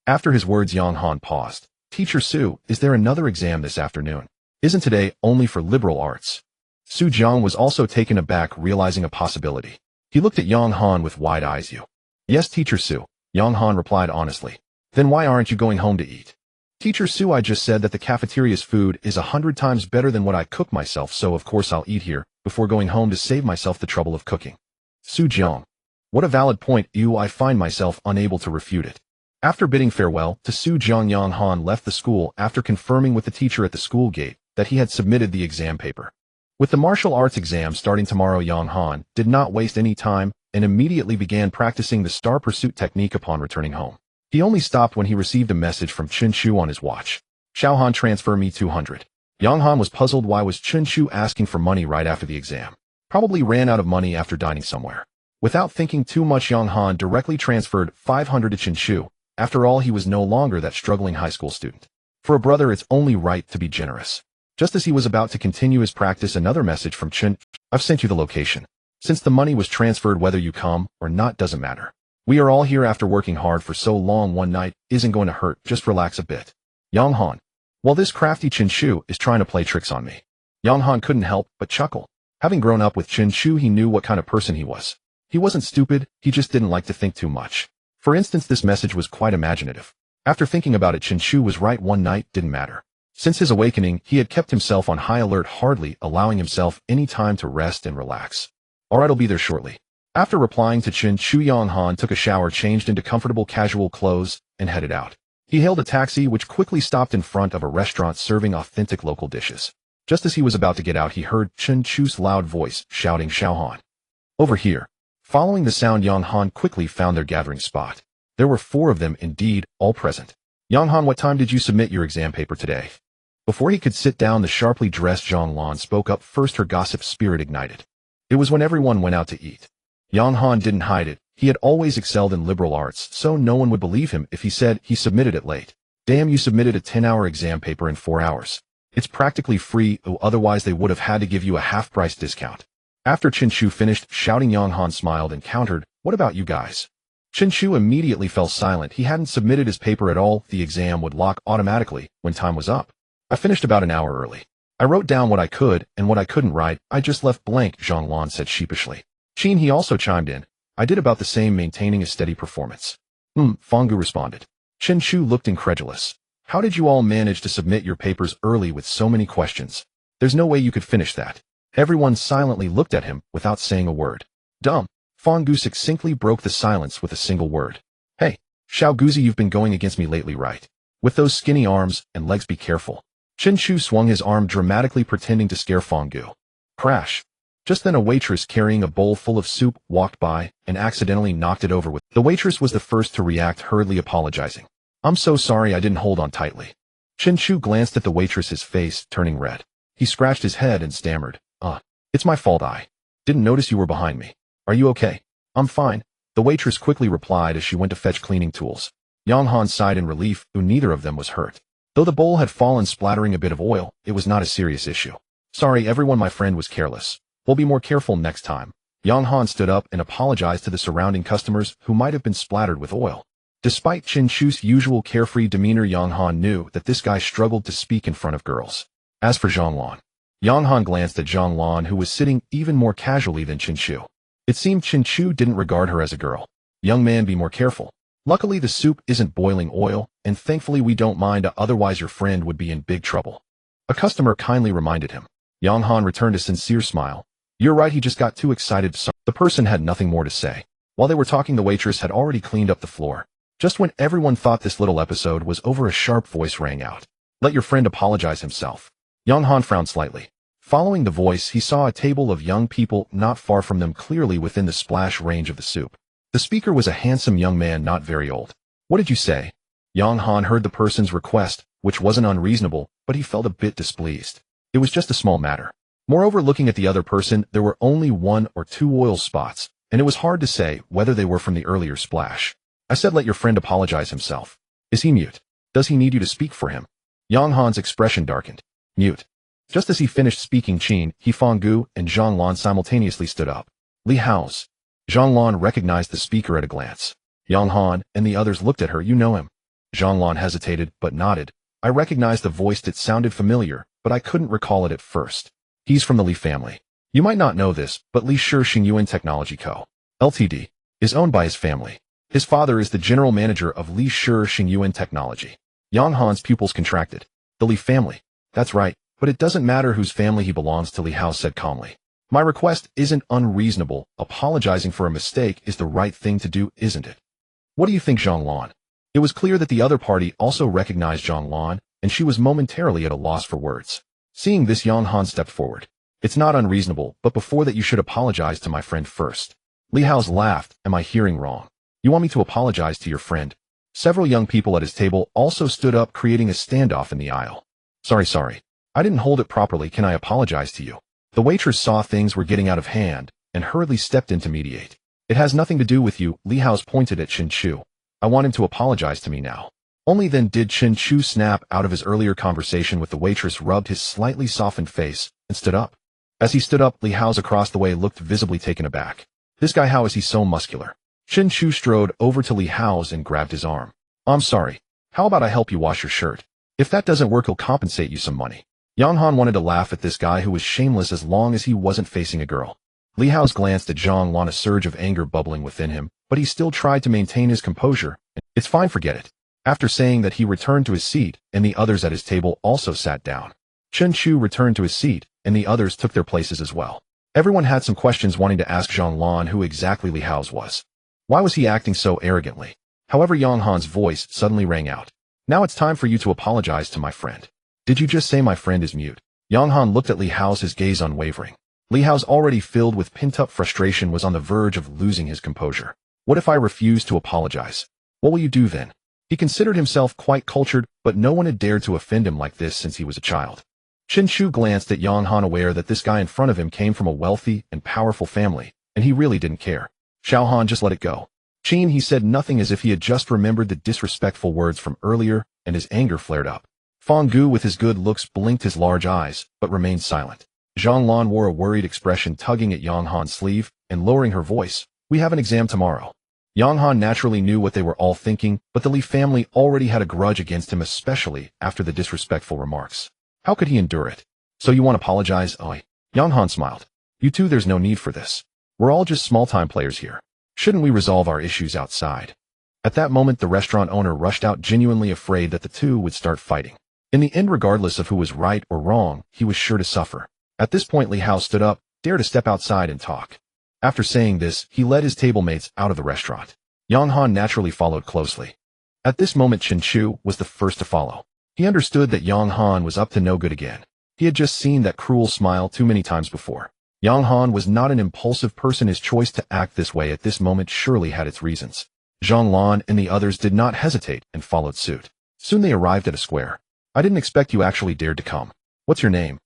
After his words, Yang Han paused. Teacher Su, is there another exam this afternoon? Isn't today only for liberal arts? Su Jiang was also taken aback, realizing a possibility. He looked at Yang Han with wide eyes. Yes, Teacher Su, Yang Han replied honestly. Then why aren't you going home to eat? Teacher Su, I just said that the cafeteria's food is 100 times better than what I cook myself, so of course I'll eat here before going home to save myself the trouble of cooking. Su Jiang. What a valid point. I find myself unable to refute it. After bidding farewell to Su Jiang, Yang Han left the school after confirming with the teacher at the school gate that he had submitted the exam paper. With the martial arts exam starting tomorrow, Yang Han did not waste any time and immediately began practicing the star pursuit technique upon returning home. He only stopped when he received a message from Chen Shu on his watch. Xiaohan, transfer me 200. Yang Han was puzzled. Why was Chen Shu asking for money right after the exam? Probably ran out of money after dining somewhere. Without thinking too much, Yang Han directly transferred 500 to Chen Shu. After all, he was no longer that struggling high school student. For a brother, it's only right to be generous. Just as he was about to continue his practice, another message from Chen. I've sent you the location. Since the money was transferred, whether you come or not doesn't matter. We are all here after working hard for so long. One night isn't going to hurt. Just relax a bit. Yang Han. Well, this crafty Chen Shu is trying to play tricks on me. Yang Han couldn't help but chuckle. Having grown up with Chen Shu, he knew what kind of person he was. He wasn't stupid, he just didn't like to think too much. For instance, this message was quite imaginative. After thinking about it, Chen Shu was right. One night didn't matter. Since his awakening, he had kept himself on high alert, hardly allowing himself any time to rest and relax. Alright, I'll be there shortly. After replying to Chen Shu, Yang Han took a shower, changed into comfortable casual clothes, and headed out. He hailed a taxi which quickly stopped in front of a restaurant serving authentic local dishes. Just as he was about to get out, he heard Chen Shu's loud voice shouting, Xiaohan. Over here. Following the sound, Yang Han quickly found their gathering spot. There were 4 of them indeed, all present. Yang Han, what time did you submit your exam paper today? Before he could sit down, the sharply dressed Zhang Lan spoke up first, her gossip spirit ignited. It was when everyone went out to eat. Yang Han didn't hide it. He had always excelled in liberal arts, so no one would believe him if he said he submitted it late. Damn, you submitted a 10-hour exam paper in 4 hours. It's practically free, otherwise they would have had to give you a half-price discount. After Qinshu finished shouting, Yang Han smiled and countered, "What about you guys?" Qinshu immediately fell silent. He hadn't submitted his paper at all. The exam would lock automatically when time was up. "I finished about an hour early. I wrote down what I could, and what I couldn't write, I just left blank," Zhonglan said sheepishly. Qin he also chimed in. "I did about the same, maintaining a steady performance." Fanggu responded. Qinshu looked incredulous. "How did you all manage to submit your papers early with so many questions? There's no way you could finish that." Everyone silently looked at him without saying a word. "Dumb." Fanggu succinctly broke the silence with a single word. "Hey, Xiao Guzi, you've been going against me lately, right? With those skinny arms and legs, be careful." Qinshu swung his arm dramatically, pretending to scare Fanggu. Crash. Just then a waitress carrying a bowl full of soup walked by and accidentally knocked it over with. The waitress was the first to react, hurriedly apologizing. "I'm so sorry, I didn't hold on tightly." Qinshu glanced at the waitress, his face turning red. He scratched his head and stammered, It's my fault, I didn't notice you were behind me. Are you okay?" "I'm fine," the waitress quickly replied as she went to fetch cleaning tools. Yang Han sighed in relief, neither of them was hurt. Though the bowl had fallen, splattering a bit of oil, it was not a serious issue. "Sorry everyone, my friend was careless. We'll be more careful next time." Yang Han stood up and apologized to the surrounding customers who might have been splattered with oil. Despite Qinshu's usual carefree demeanor, Yang Han knew that this guy struggled to speak in front of girls. As for Zhonglan, Yang Han glanced at Zhonglan, who was sitting even more casually than Qinshu. It seemed Qinshu didn't regard her as a girl. "Young man, be more careful. Luckily the soup isn't boiling oil, and thankfully we don't mind, otherwise your friend would be in big trouble," a customer kindly reminded him. Yang Han returned a sincere smile. "You're right, he just got too excited." The person had nothing more to say. While they were talking, the waitress had already cleaned up the floor. Just when everyone thought this little episode was over, a sharp voice rang out. "Let your friend apologize himself." Yang Han frowned slightly. Following the voice, he saw a table of young people not far from them, clearly within the splash range of the soup. The speaker was a handsome young man, not very old. "What did you say?" Yang Han heard the person's request, which wasn't unreasonable, but he felt a bit displeased. It was just a small matter. Moreover, looking at the other person, there were only 1 or 2 oil spots, and it was hard to say whether they were from the earlier splash. "I said let your friend apologize himself. Is he mute? Does he need you to speak for him?" Yang Han's expression darkened. "Mute." Just as he finished speaking, Qin, Fanggu, and Zhonglan simultaneously stood up. "Li Hao's." Zhonglan recognized the speaker at a glance. Yang Han and the others looked at her. "You know him?" Zhonglan hesitated, but nodded. "I recognized the voice. It sounded familiar, but I couldn't recall it at first. He's from the Li family. You might not know this, but Li Shi Xingyuan Technology Co., Ltd. is owned by his family. His father is the general manager of Li Shi Xingyuan Technology." Yang Han's pupils contracted. "The Li family. That's right, but it doesn't matter whose family he belongs to," Li Hao said calmly. "My request isn't unreasonable. Apologizing for a mistake is the right thing to do, isn't it? What do you think, Zhonglan?" It was clear that the other party also recognized Zhonglan, and she was momentarily at a loss for words. Seeing this, Yang Han stepped forward. "It's not unreasonable, but before that you should apologize to my friend first." Li Hao's laughed. "Am I hearing wrong? You want me to apologize to your friend?" Several young people at his table also stood up, creating a standoff in the aisle. Sorry. I didn't hold it properly. Can I apologize to you?" The waitress saw things were getting out of hand and hurriedly stepped in to mediate. "It has nothing to do with you," Li Hao's pointed at Qinshu. "I want him to apologize to me now." Only then did Qinshu snap out of his earlier conversation with the waitress, rubbed his slightly softened face, and stood up. As he stood up, Li Hao's across the way looked visibly taken aback. "This guy, how is he so muscular?" Qinshu strode over to Li Hao's and grabbed his arm. "I'm sorry. How about I help you wash your shirt? If that doesn't work, he'll compensate you some money." Yang Han wanted to laugh at this guy who was shameless as long as he wasn't facing a girl. Li Hao's glanced at Zhonglan, a surge of anger bubbling within him, but he still tried to maintain his composure. "It's fine, forget it." After saying that, he returned to his seat, and the others at his table also sat down. Qinshu returned to his seat, and the others took their places as well. Everyone had some questions, wanting to ask Zhonglan who exactly Li Hao's was. Why was he acting so arrogantly? However, Yang Han's voice suddenly rang out. "Now it's time for you to apologize to my friend." "Did you just say my friend is mute?" Yang Han looked at Li Hao's, his gaze unwavering. Li Hao's, already filled with pent-up frustration, was on the verge of losing his composure. "What if I refuse to apologize? What will you do then?" He considered himself quite cultured, but no one had dared to offend him like this since he was a child. Qinshu glanced at Yang Han, aware that this guy in front of him came from a wealthy and powerful family, and he really didn't care. "Xiao Han, just let it go." "Qin," he said nothing, as if he had just remembered the disrespectful words from earlier, and his anger flared up. Fong Gu with his good looks blinked his large eyes, but remained silent. Zhang Lan wore a worried expression, tugging at Yang Han's sleeve and lowering her voice. We have an exam tomorrow. Yang Han naturally knew what they were all thinking, but the Li family already had a grudge against him, especially after the disrespectful remarks. How could he endure it? So you want to apologize? Oi. Yang Han smiled. You two, there's no need for this. We're all just small-time players here. Shouldn't we resolve our issues outside? At that moment, the restaurant owner rushed out, genuinely afraid that the two would start fighting. In the end, regardless of who was right or wrong, he was sure to suffer. At this point, Li Hao stood up, dared to step outside and talk. After saying this, he led his table mates out of the restaurant. Yang Han naturally followed closely. At this moment, Chen Chu was the first to follow. He understood that Yang Han was up to no good again. He had just seen that cruel smile too many times before. Yang Han was not an impulsive person. His choice to act this way at this moment surely had its reasons. Zhang Lan and the others did not hesitate and followed suit. Soon they arrived at a square. I didn't expect you actually dared to come. What's your name?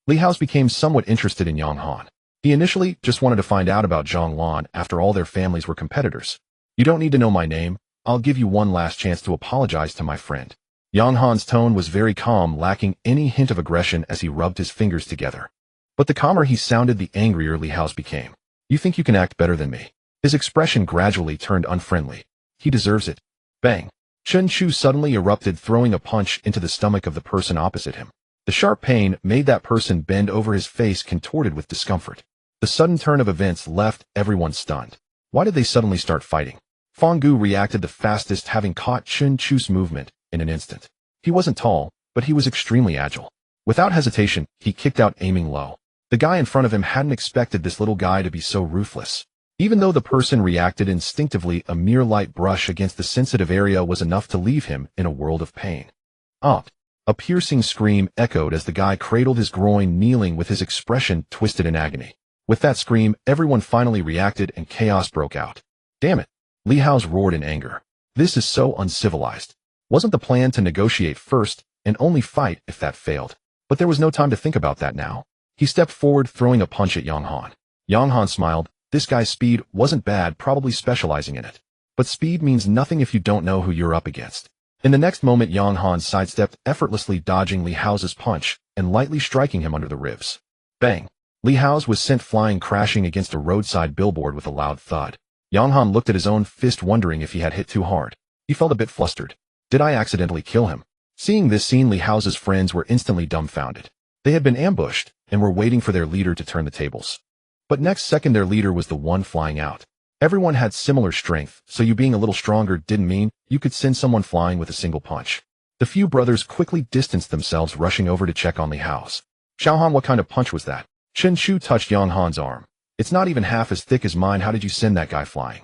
Li Hao became somewhat interested in Yang Han. He initially just wanted to find out about Zhang Lan. After all, their families were competitors. You don't need to know my name. I'll give you one last chance to apologize to my friend. Yang Han's tone was very calm, lacking any hint of aggression as he rubbed his fingers together. But the calmer he sounded, the angrier Li Hao became. You think you can act better than me? His expression gradually turned unfriendly. He deserves it. Bang! Chen Chu suddenly erupted, throwing a punch into the stomach of the person opposite him. The sharp pain made that person bend over, his face contorted with discomfort. The sudden turn of events left everyone stunned. Why did they suddenly start fighting? Fong Gu reacted the fastest, having caught Chen Chu's movement in an instant. He wasn't tall, but he was extremely agile. Without hesitation, he kicked out, aiming low. The guy in front of him hadn't expected this little guy to be so ruthless. Even though the person reacted instinctively, a mere light brush against the sensitive area was enough to leave him in a world of pain. Up! A piercing scream echoed as the guy cradled his groin, kneeling with his expression twisted in agony. With that scream, everyone finally reacted and chaos broke out. Damn it! Li Hao roared in anger. This is so uncivilized. Wasn't the plan to negotiate first and only fight if that failed? But there was no time to think about that now. He stepped forward, throwing a punch at Yang Han. Yang Han smiled. This guy's speed wasn't bad, probably specializing in it. But speed means nothing if you don't know who you're up against. In the next moment, Yang Han sidestepped, effortlessly dodging Li Hao's punch and lightly striking him under the ribs. Bang! Li Hao was sent flying, crashing against a roadside billboard with a loud thud. Yang Han looked at his own fist, wondering if he had hit too hard. He felt a bit flustered. Did I accidentally kill him? Seeing this scene, Li Hao's friends were instantly dumbfounded. They had been ambushed and were waiting for their leader to turn the tables. But next second, their leader was the one flying out. Everyone had similar strength, so you being a little stronger didn't mean you could send someone flying with a single punch. The few brothers quickly distanced themselves, rushing over to check on Li Hao. Xiaohan, what kind of punch was that? Chen Chu touched Yang Han's arm. It's not even half as thick as mine. How did you send that guy flying?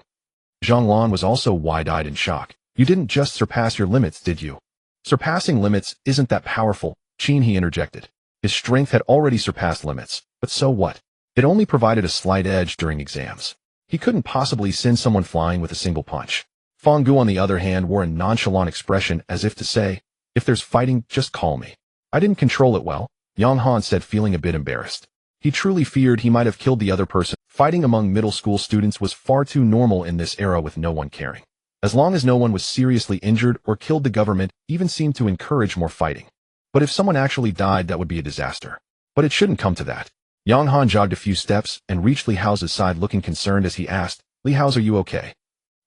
Zhang Lan was also wide-eyed in shock. You didn't just surpass your limits, did you? Surpassing limits isn't that powerful, Qin, he interjected. His strength had already surpassed limits, but so what? It only provided a slight edge during exams. He couldn't possibly send someone flying with a single punch. Fong Gu, on the other hand, wore a nonchalant expression, as if to say, if there's fighting, just call me. I didn't control it well, Yang Han said, feeling a bit embarrassed. He truly feared he might have killed the other person. Fighting among middle school students was far too normal in this era, with no one caring. As long as no one was seriously injured or killed, the government even seemed to encourage more fighting. But if someone actually died, that would be a disaster. But it shouldn't come to that. Yang Han jogged a few steps and reached Li Hao's side, looking concerned as he asked, Li Hao, are you okay?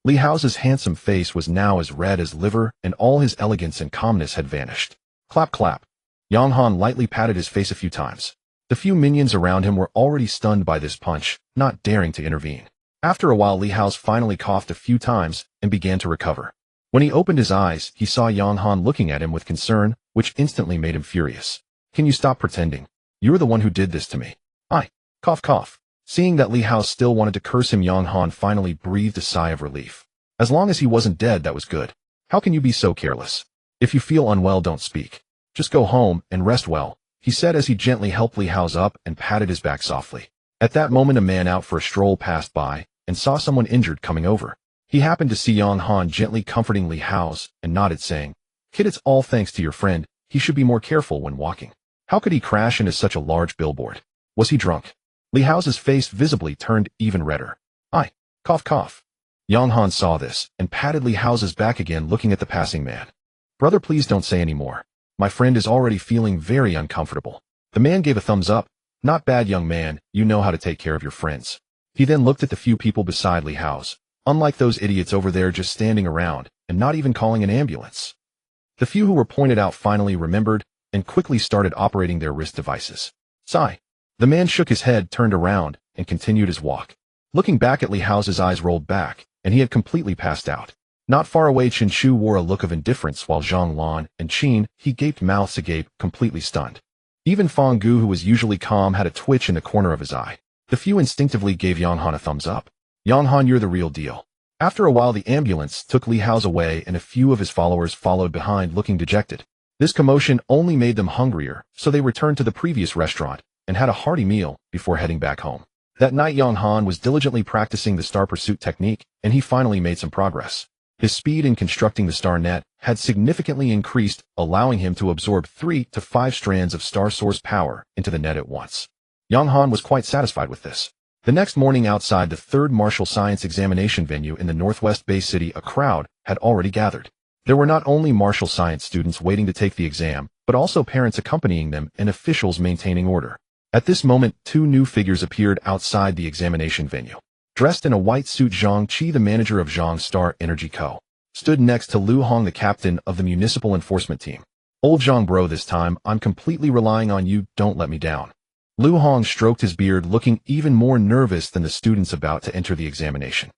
Li Hao's handsome face was now as red as liver, and all his elegance and calmness had vanished. Clap, clap. Yang Han lightly patted his face a few times. The few minions around him were already stunned by this punch, not daring to intervene. After a while, Li Hao finally coughed a few times and began to recover. When he opened his eyes, he saw Yang Han looking at him with concern, which instantly made him furious. Can you stop pretending? You're the one who did this to me. I. Cough, cough. Seeing that Li Hao still wanted to curse him, Yang Han finally breathed a sigh of relief. As long as he wasn't dead, that was good. How can you be so careless? If you feel unwell, don't speak. Just go home and rest well, he said as he gently helped Li Hao up and patted his back softly. At that moment, a man out for a stroll passed by and saw someone injured coming over. He happened to see Yang Han gently comforting Li Hao and nodded, saying, Kid, it's all thanks to your friend. He should be more careful when walking. How could he crash into such a large billboard? Was he drunk? Li Hao's face visibly turned even redder. I. Cough, cough. Yang Han saw this and patted Li Hao's back again, looking at the passing man. Brother, please don't say any more. My friend is already feeling very uncomfortable. The man gave a thumbs up. Not bad, young man, you know how to take care of your friends. He then looked at the few people beside Li Hao's. Unlike those idiots over there just standing around and not even calling an ambulance. The few who were pointed out finally remembered and quickly started operating their wrist devices. Sigh. The man shook his head, turned around, and continued his walk. Looking back at Li Hao's eyes rolled back, and he had completely passed out. Not far away, Chen Shu wore a look of indifference while Zhang Lan and Qin, he gaped mouths agape, completely stunned. Even Fang Gu, who was usually calm, had a twitch in the corner of his eye. The few instinctively gave Yang Han a thumbs up. Yang Han, you're the real deal. After a while, the ambulance took Li Hao's away and a few of his followers followed behind looking dejected. This commotion only made them hungrier, so they returned to the previous restaurant and had a hearty meal before heading back home. That night, Yang Han was diligently practicing the star pursuit technique, and he finally made some progress. His speed in constructing the star net had significantly increased, allowing him to absorb 3 to 5 strands of star source power into the net at once. Yang Han was quite satisfied with this. The next morning, outside the third martial science examination venue in the Northwest Bay City, a crowd had already gathered. There were not only martial science students waiting to take the exam, but also parents accompanying them and officials maintaining order. At this moment, 2 new figures appeared outside the examination venue. Dressed in a white suit, Zhang Qi, the manager of Zhang Star Energy Co., stood next to Lu Hong, the captain of the municipal enforcement team. Old Zhang, bro, this time I'm completely relying on you, don't let me down. Lu Hong stroked his beard, looking even more nervous than the students about to enter the examination.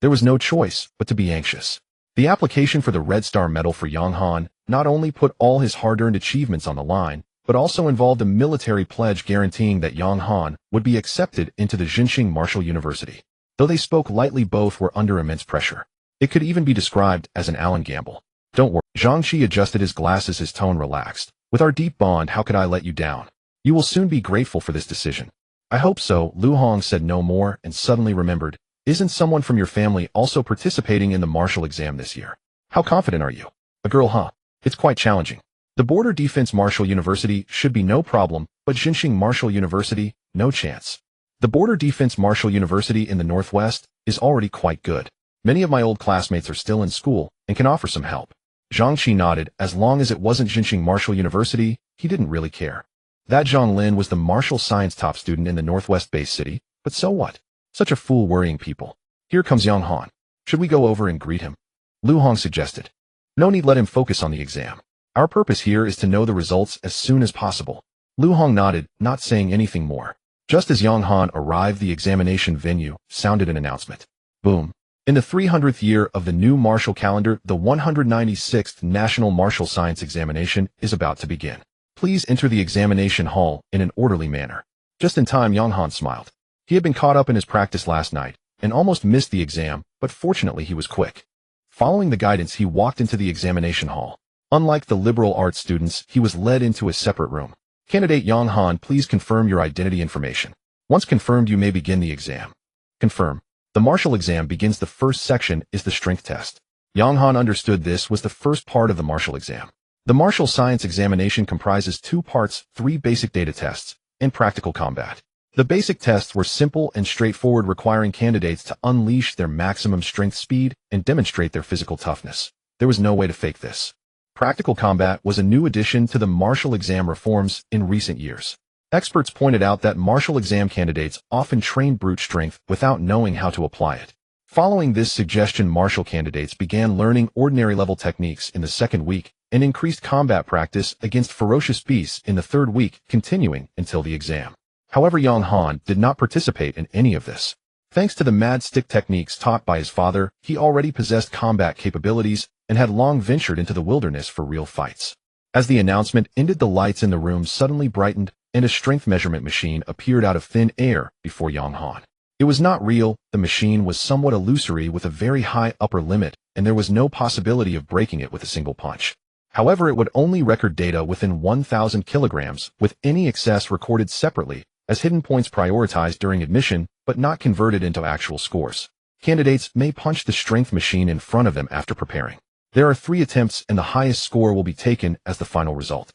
There was no choice but to be anxious. The application for the Red Star Medal for Yang Han not only put all his hard-earned achievements on the line, but also involved a military pledge guaranteeing that Yang Han would be accepted into the Jinxing Martial University. Though they spoke lightly, both were under immense pressure. It could even be described as an Allen gamble. Don't worry. Zhang Qi adjusted his glasses, his tone relaxed. With our deep bond, how could I let you down? You will soon be grateful for this decision. I hope so. Lu Hong said no more and suddenly remembered. Isn't someone from your family also participating in the martial exam this year? How confident are you? A girl, huh? It's quite challenging. The Border Defense Martial University should be no problem, but Jinxing Martial University, no chance. The Border Defense Martial University in the Northwest is already quite good. Many of my old classmates are still in school and can offer some help. Zhang Qi nodded. As long as it wasn't Jinxing Martial University, he didn't really care. That Zhang Lin was the martial science top student in the Northwest Bay City, but so what? Such a fool worrying people. Here comes Yang Han. Should we go over and greet him? Lu Hong suggested. No need, let him focus on the exam. Our purpose here is to know the results as soon as possible. Lu Hong nodded, not saying anything more. Just as Yang Han arrived, the examination venue sounded an announcement. Boom. In the 300th year of the new martial calendar, the 196th National Martial Science Examination is about to begin. Please enter the examination hall in an orderly manner. Just in time, Yang Han smiled. He had been caught up in his practice last night and almost missed the exam, but fortunately he was quick. Following the guidance, he walked into the examination hall. Unlike the liberal arts students, he was led into a separate room. Candidate Yang Han, please confirm your identity information. Once confirmed, you may begin the exam. Confirm. The martial exam begins. The first section is the strength test. Yang Han understood this was the first part of the martial exam. The martial science examination comprises 2 parts, 3 basic data tests, and practical combat. The basic tests were simple and straightforward, requiring candidates to unleash their maximum strength, speed, and demonstrate their physical toughness. There was no way to fake this. Practical combat was a new addition to the martial exam reforms in recent years. Experts pointed out that martial exam candidates often train brute strength without knowing how to apply it. Following this suggestion, martial candidates began learning ordinary level techniques in the second week and increased combat practice against ferocious beasts in the third week, continuing until the exam. However, Yang Han did not participate in any of this. Thanks to the mad stick techniques taught by his father, he already possessed combat capabilities and had long ventured into the wilderness for real fights. As the announcement ended, the lights in the room suddenly brightened and a strength measurement machine appeared out of thin air before Yang Han. It was not real. The machine was somewhat illusory with a very high upper limit, and there was no possibility of breaking it with a single punch. However, it would only record data within 1,000 kilograms, with any excess recorded separately as hidden points prioritized during admission, but not converted into actual scores. Candidates may punch the strength machine in front of them after preparing. There are 3 attempts, and the highest score will be taken as the final result.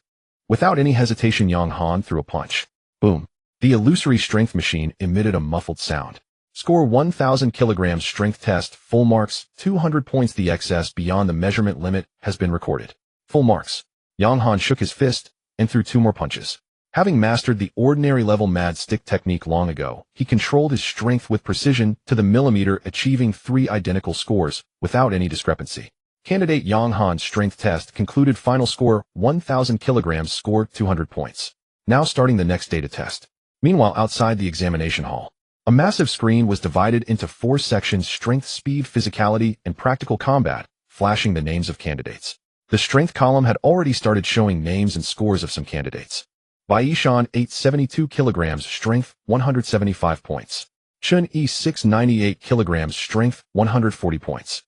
Without any hesitation, Yang Han threw a punch. Boom. The illusory strength machine emitted a muffled sound. Score 1,000 kilograms strength test, full marks, 200 points. The excess beyond the measurement limit has been recorded. Full marks. Yang Han shook his fist and threw 2 more punches. Having mastered the ordinary level mad stick technique long ago, he controlled his strength with precision to the millimeter, achieving 3 identical scores without any discrepancy. Candidate Yang Han's strength test concluded. Final score 1,000 kilograms, score 200 points. Now starting the next data test. Meanwhile, outside the examination hall, a massive screen was divided into 4 sections: strength, speed, physicality, and practical combat, flashing the names of candidates. The strength column had already started showing names and scores of some candidates. Baishan 872 kilograms, strength, 175 points. Chun E 698 kilograms, strength, 140 points.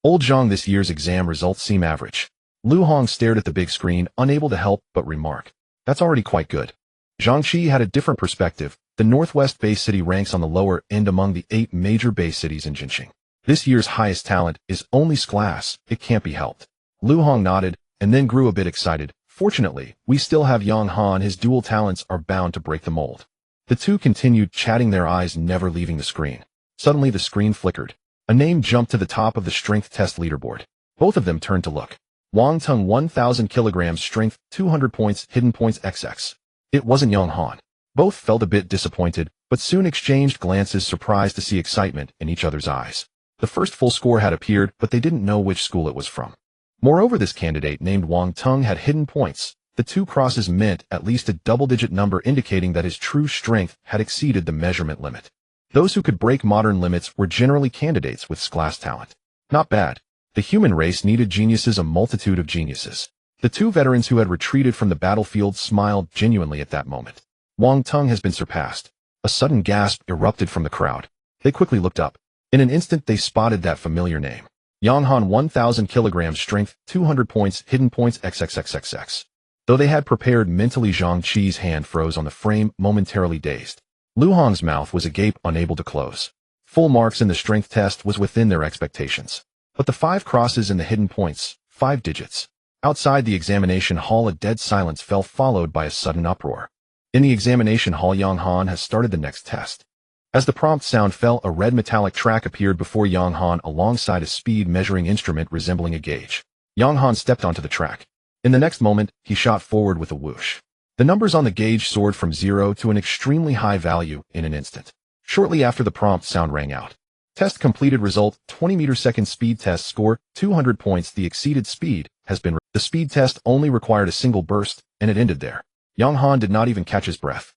Old Zhang, this year's exam results seem average. Lu Hong stared at the big screen, unable to help but remark, "That's already quite good." Zhang Qi had a different perspective. The Northwest Bay City ranks on the lower end among the 8 major Bay cities in Jinxing. This year's highest talent is only class. It can't be helped. Lu Hong nodded and then grew a bit excited. Fortunately, we still have Yang Han. His dual talents are bound to break the mold. The two continued chatting, their eyes never leaving the screen. Suddenly the screen flickered. A name jumped to the top of the strength test leaderboard. Both of them turned to look. Wang Tung, 1,000 kilograms, strength, 200 points, hidden points XX. It wasn't Yang Han. Both felt a bit disappointed, but soon exchanged glances, surprised to see excitement in each other's eyes. The first full score had appeared, but they didn't know which school it was from. Moreover, this candidate named Wang Tung had hidden points. The 2 crosses meant at least a double-digit number, indicating that his true strength had exceeded the measurement limit. Those who could break modern limits were generally candidates with class talent. Not bad. The human race needed geniuses, a multitude of geniuses. The 2 veterans who had retreated from the battlefield smiled genuinely at that moment. Wang Tung has been surpassed. A sudden gasp erupted from the crowd. They quickly looked up. In an instant they spotted that familiar name. Yang Han, 1,000 kilograms, strength, 200 points, hidden points XXXXX. Though they had prepared mentally, Zhang Qi's hand froze on the frame, momentarily dazed. Lu Hong's mouth was agape, unable to close. Full marks in the strength test was within their expectations. But the 5 crosses and the hidden points, 5 digits. Outside the examination hall a dead silence fell, followed by a sudden uproar. In the examination hall, Yang Han has started the next test. As the prompt sound fell, a red metallic track appeared before Yang Han alongside a speed measuring instrument resembling a gauge. Yang Han stepped onto the track. In the next moment, he shot forward with a whoosh. The numbers on the gauge soared from 0 to an extremely high value in an instant. Shortly after the prompt sound rang out. Test completed. Result: 20 meter-second speed test, score 200 points. The exceeded speed has been. The speed test only required a single burst, and it ended there. Yang Han did not even catch his breath.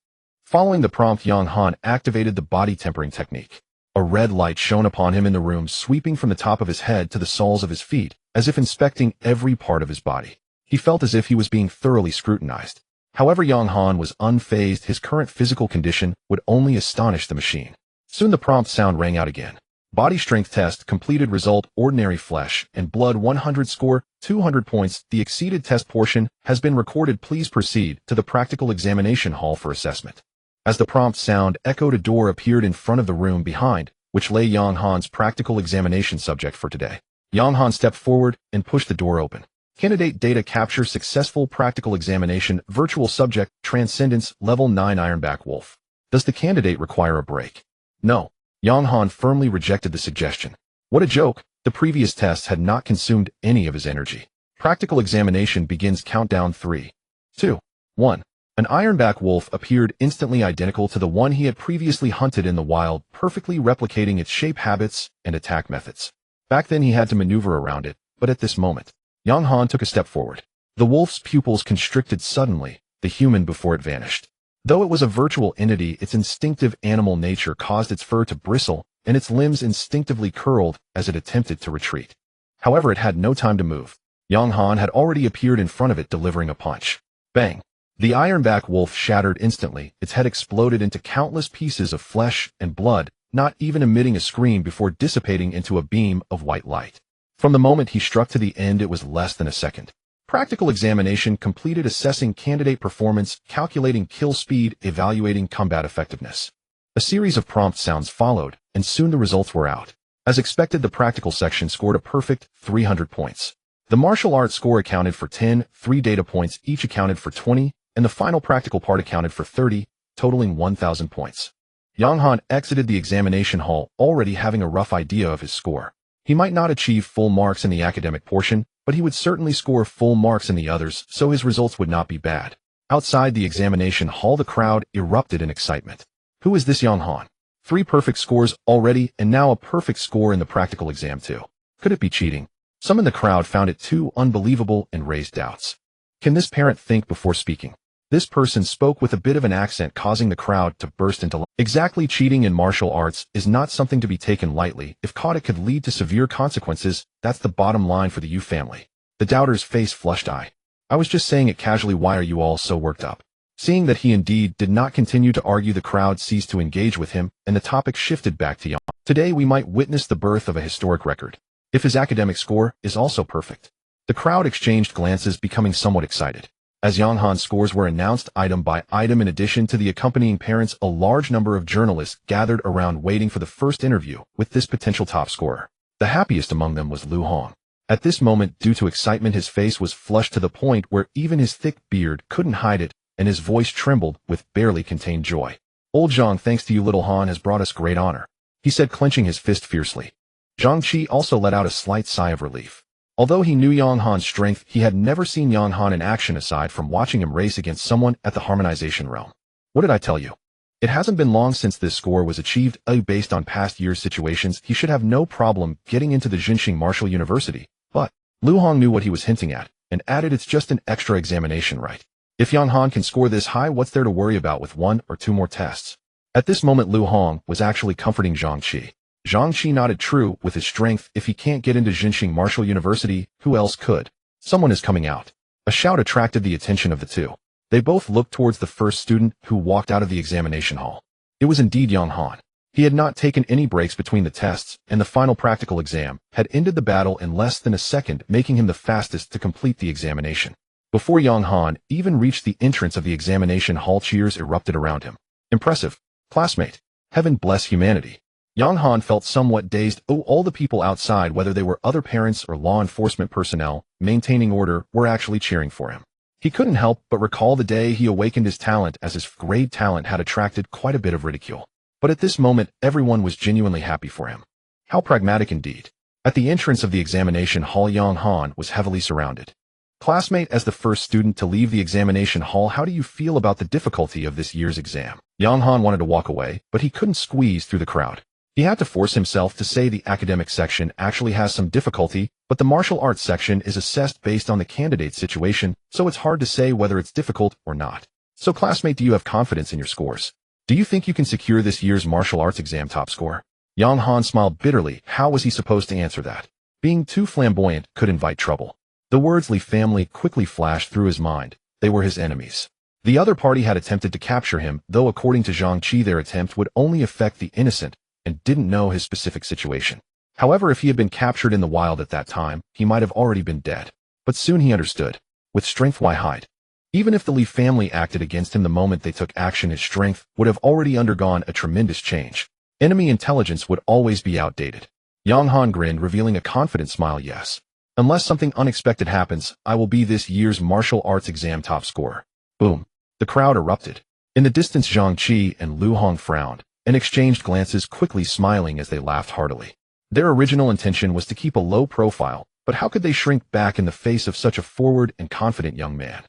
Following the prompt, Yang Han activated the body tempering technique. A red light shone upon him in the room, sweeping from the top of his head to the soles of his feet, as if inspecting every part of his body. He felt as if he was being thoroughly scrutinized. However, Yang Han was unfazed. His current physical condition would only astonish the machine. Soon the prompt sound rang out again. Body strength test completed. Result: ordinary flesh and blood, 100, score 200 points. The exceeded test portion has been recorded. Please proceed to the practical examination hall for assessment. As the prompt sound echoed, a door appeared in front of the room behind, which lay Yang Han's practical examination subject for today. Yang Han stepped forward and pushed the door open. Candidate data capture successful. Practical examination, virtual subject, transcendence, level 9, Ironback Wolf. Does the candidate require a break? No. Yang Han firmly rejected the suggestion. What a joke. The previous tests had not consumed any of his energy. Practical examination begins. Countdown 3, 2, 1. An ironback wolf appeared, instantly identical to the one he had previously hunted in the wild, perfectly replicating its shape, habits, and attack methods. Back then he had to maneuver around it, but at this moment, Yang Han took a step forward. The wolf's pupils constricted suddenly, the human before it vanished. Though it was a virtual entity, its instinctive animal nature caused its fur to bristle, and its limbs instinctively curled as it attempted to retreat. However, it had no time to move. Yang Han had already appeared in front of it, delivering a punch. Bang! The ironback wolf shattered instantly. Its head exploded into countless pieces of flesh and blood, not even emitting a scream before dissipating into a beam of white light. From the moment he struck to the end, it was less than a second. Practical examination completed. Assessing candidate performance, calculating kill speed, evaluating combat effectiveness. A series of prompt sounds followed, and soon the results were out. As expected, the practical section scored a perfect 300 points. The martial arts score accounted for 10, 3 data points each accounted for 20, and the final practical part accounted for 30, totaling 1,000 points. Yang Han exited the examination hall, already having a rough idea of his score. He might not achieve full marks in the academic portion, but he would certainly score full marks in the others, so his results would not be bad. Outside the examination hall, the crowd erupted in excitement. Who is this young Han? 3 perfect scores already, and now a perfect score in the practical exam too. Could it be cheating? Some in the crowd found it too unbelievable and raised doubts. Can this parent think before speaking? This person spoke with a bit of an accent, causing the crowd to burst into laughter. Exactly, cheating in martial arts is not something to be taken lightly. If caught, it could lead to severe consequences. That's the bottom line for the Yu family. The doubter's face flushed. I was just saying it casually. Why are you all so worked up? Seeing that he indeed did not continue to argue, the crowd ceased to engage with him, and the topic shifted back to Yang. Today we might witness the birth of a historic record. If his academic score is also perfect. The crowd exchanged glances, becoming somewhat excited. As Yang Han's scores were announced item by item, in addition to the accompanying parents, a large number of journalists gathered around waiting for the first interview with this potential top scorer. The happiest among them was Lu Hong. At this moment, due to excitement, his face was flushed to the point where even his thick beard couldn't hide it, and his voice trembled with barely contained joy. Old Zhang, thanks to you, little Han has brought us great honor, he said, clenching his fist fiercely. Zhang Qi also let out a slight sigh of relief. Although he knew Yang Han's strength, he had never seen Yang Han in action aside from watching him race against someone at the harmonization realm. What did I tell you? It hasn't been long since this score was achieved. Based on past years' situations, he should have no problem getting into the Jinxing Martial University. But Lu Hong knew what he was hinting at, and added, it's just an extra examination, right? If Yang Han can score this high, what's there to worry about with 1 or 2 more tests? At this moment, Lu Hong was actually comforting Zhang Qi. Zhang Qi nodded. True, with his strength, if he can't get into Jinxing Martial University, who else could? Someone is coming out. A shout attracted the attention of the two. They both looked towards the first student who walked out of the examination hall. It was indeed Yang Han. He had not taken any breaks between the tests, and the final practical exam had ended the battle in less than a second, making him the fastest to complete the examination. Before Yang Han even reached the entrance of the examination hall, cheers erupted around him. Impressive, classmate. Heaven bless humanity. Yang Han felt somewhat dazed. All the people outside, whether they were other parents or law enforcement personnel maintaining order, were actually cheering for him. He couldn't help but recall the day he awakened his talent, as his great talent had attracted quite a bit of ridicule. But at this moment, everyone was genuinely happy for him. How pragmatic indeed. At the entrance of the examination hall, Yang Han was heavily surrounded. Classmate, as the first student to leave the examination hall, how do you feel about the difficulty of this year's exam? Yang Han wanted to walk away, but he couldn't squeeze through the crowd. He had to force himself to say the academic section actually has some difficulty, but the martial arts section is assessed based on the candidate's situation, so it's hard to say whether it's difficult or not. So classmate, do you have confidence in your scores? Do you think you can secure this year's martial arts exam top score? Yang Han smiled bitterly. How was he supposed to answer that? Being too flamboyant could invite trouble. The words Li family quickly flashed through his mind. They were his enemies. The other party had attempted to capture him, though according to Zhang Qi their attempt would only affect the innocent, and didn't know his specific situation. However, if he had been captured in the wild at that time, he might have already been dead. But soon he understood. With strength, why hide? Even if the Li family acted against him the moment they took action, his strength would have already undergone a tremendous change. Enemy intelligence would always be outdated. Yang Han grinned, revealing a confident smile. Yes. Unless something unexpected happens, I will be this year's martial arts exam top scorer. Boom. The crowd erupted. In the distance, Zhang Qi and Lu Hong frowned and exchanged glances, quickly smiling as they laughed heartily. Their original intention was to keep a low profile, but how could they shrink back in the face of such a forward and confident young man?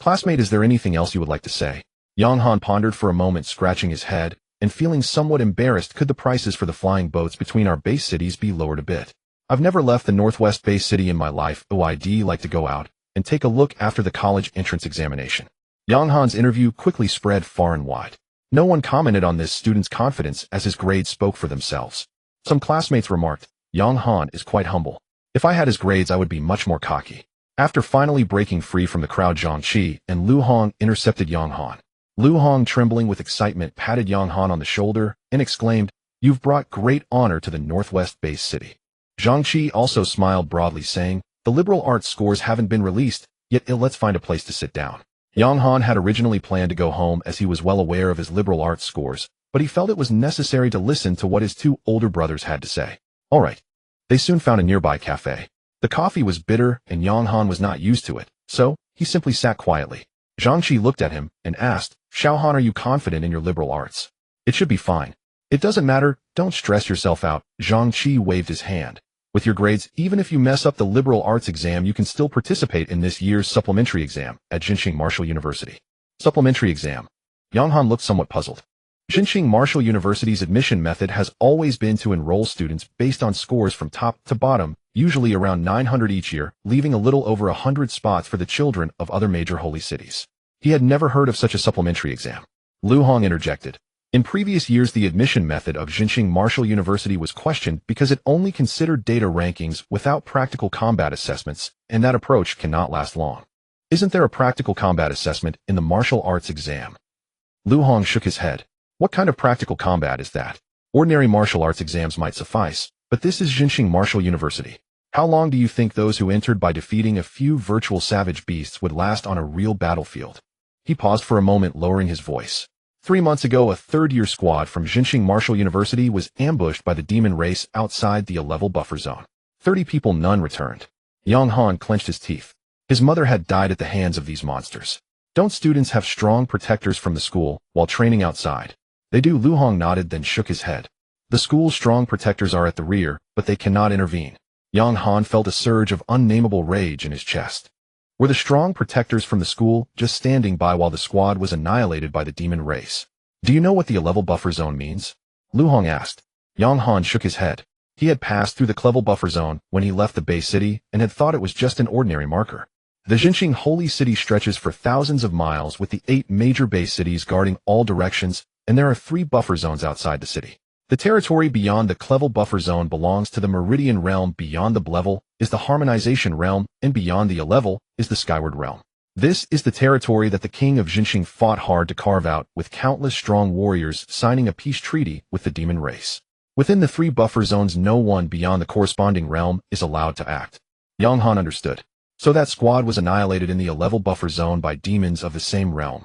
Classmate, is there anything else you would like to say? Yang Han pondered for a moment, scratching his head and feeling somewhat embarrassed. Could the prices for the flying boats between our base cities be lowered a bit? I've never left the Northwest base city in my life. I'd like to go out and take a look after the college entrance examination. Yang Han's interview quickly spread far and wide. No one commented on this student's confidence, as his grades spoke for themselves. Some classmates remarked, Yang Han is quite humble. If I had his grades, I would be much more cocky. After finally breaking free from the crowd, Zhang Qi and Lu Hong intercepted Yang Han. Lu Hong, trembling with excitement, patted Yang Han on the shoulder and exclaimed, "You've brought great honor to the Northwest base city." Zhang Qi also smiled broadly, saying, "The liberal arts scores haven't been released yet. Let's find a place to sit down." Yang Han had originally planned to go home, as he was well aware of his liberal arts scores, but he felt it was necessary to listen to what his two older brothers had to say. All right. They soon found a nearby cafe. The coffee was bitter, and Yang Han was not used to it, so he simply sat quietly. Zhang Qi looked at him and asked, "Xiao Han, are you confident in your liberal arts?" "It should be fine. It doesn't matter, don't stress yourself out." Zhang Qi waved his hand. With your grades, even if you mess up the liberal arts exam, you can still participate in this year's supplementary exam at Jinxing Martial University. Supplementary exam. Yang Han looked somewhat puzzled. Jinxing Martial University's admission method has always been to enroll students based on scores from top to bottom, usually around 900 each year, leaving a little over 100 spots for the children of other major holy cities. He had never heard of such a supplementary exam. Lu Hong interjected. In previous years, the admission method of Jinxing Martial University was questioned because it only considered data rankings without practical combat assessments, and that approach cannot last long. Isn't there a practical combat assessment in the martial arts exam? Lu Hong shook his head. What kind of practical combat is that? Ordinary martial arts exams might suffice, but this is Jinxing Martial University. How long do you think those who entered by defeating a few virtual savage beasts would last on a real battlefield? He paused for a moment, lowering his voice. 3 months ago, a third-year squad from Jinxing Martial University was ambushed by the demon race outside the A-level buffer zone. 30 people, none returned. Yang Han clenched his teeth. His mother had died at the hands of these monsters. Don't students have strong protectors from the school while training outside? They do. Lu Hong nodded, then shook his head. The school's strong protectors are at the rear, but they cannot intervene. Yang Han felt a surge of unnameable rage in his chest. Were the strong protectors from the school just standing by while the squad was annihilated by the demon race? Do you know what the A-level buffer zone means? Lu Hong asked. Yang Han shook his head. He had passed through the A-level buffer zone when he left the base city and had thought it was just an ordinary marker. The Jinxing Holy City stretches for thousands of miles with the 8 major base cities guarding all directions, and there are 3 buffer zones outside the city. The territory beyond the A-level buffer zone belongs to the Meridian Realm, beyond the B-level is the Harmonization Realm, and beyond the A-level is the Skyward Realm. This is the territory that the king of Jinxing fought hard to carve out, with countless strong warriors signing a peace treaty with the demon race. Within the 3 buffer zones, no one beyond the corresponding realm is allowed to act. Yang Han understood. So that squad was annihilated in the A-level buffer zone by demons of the same realm.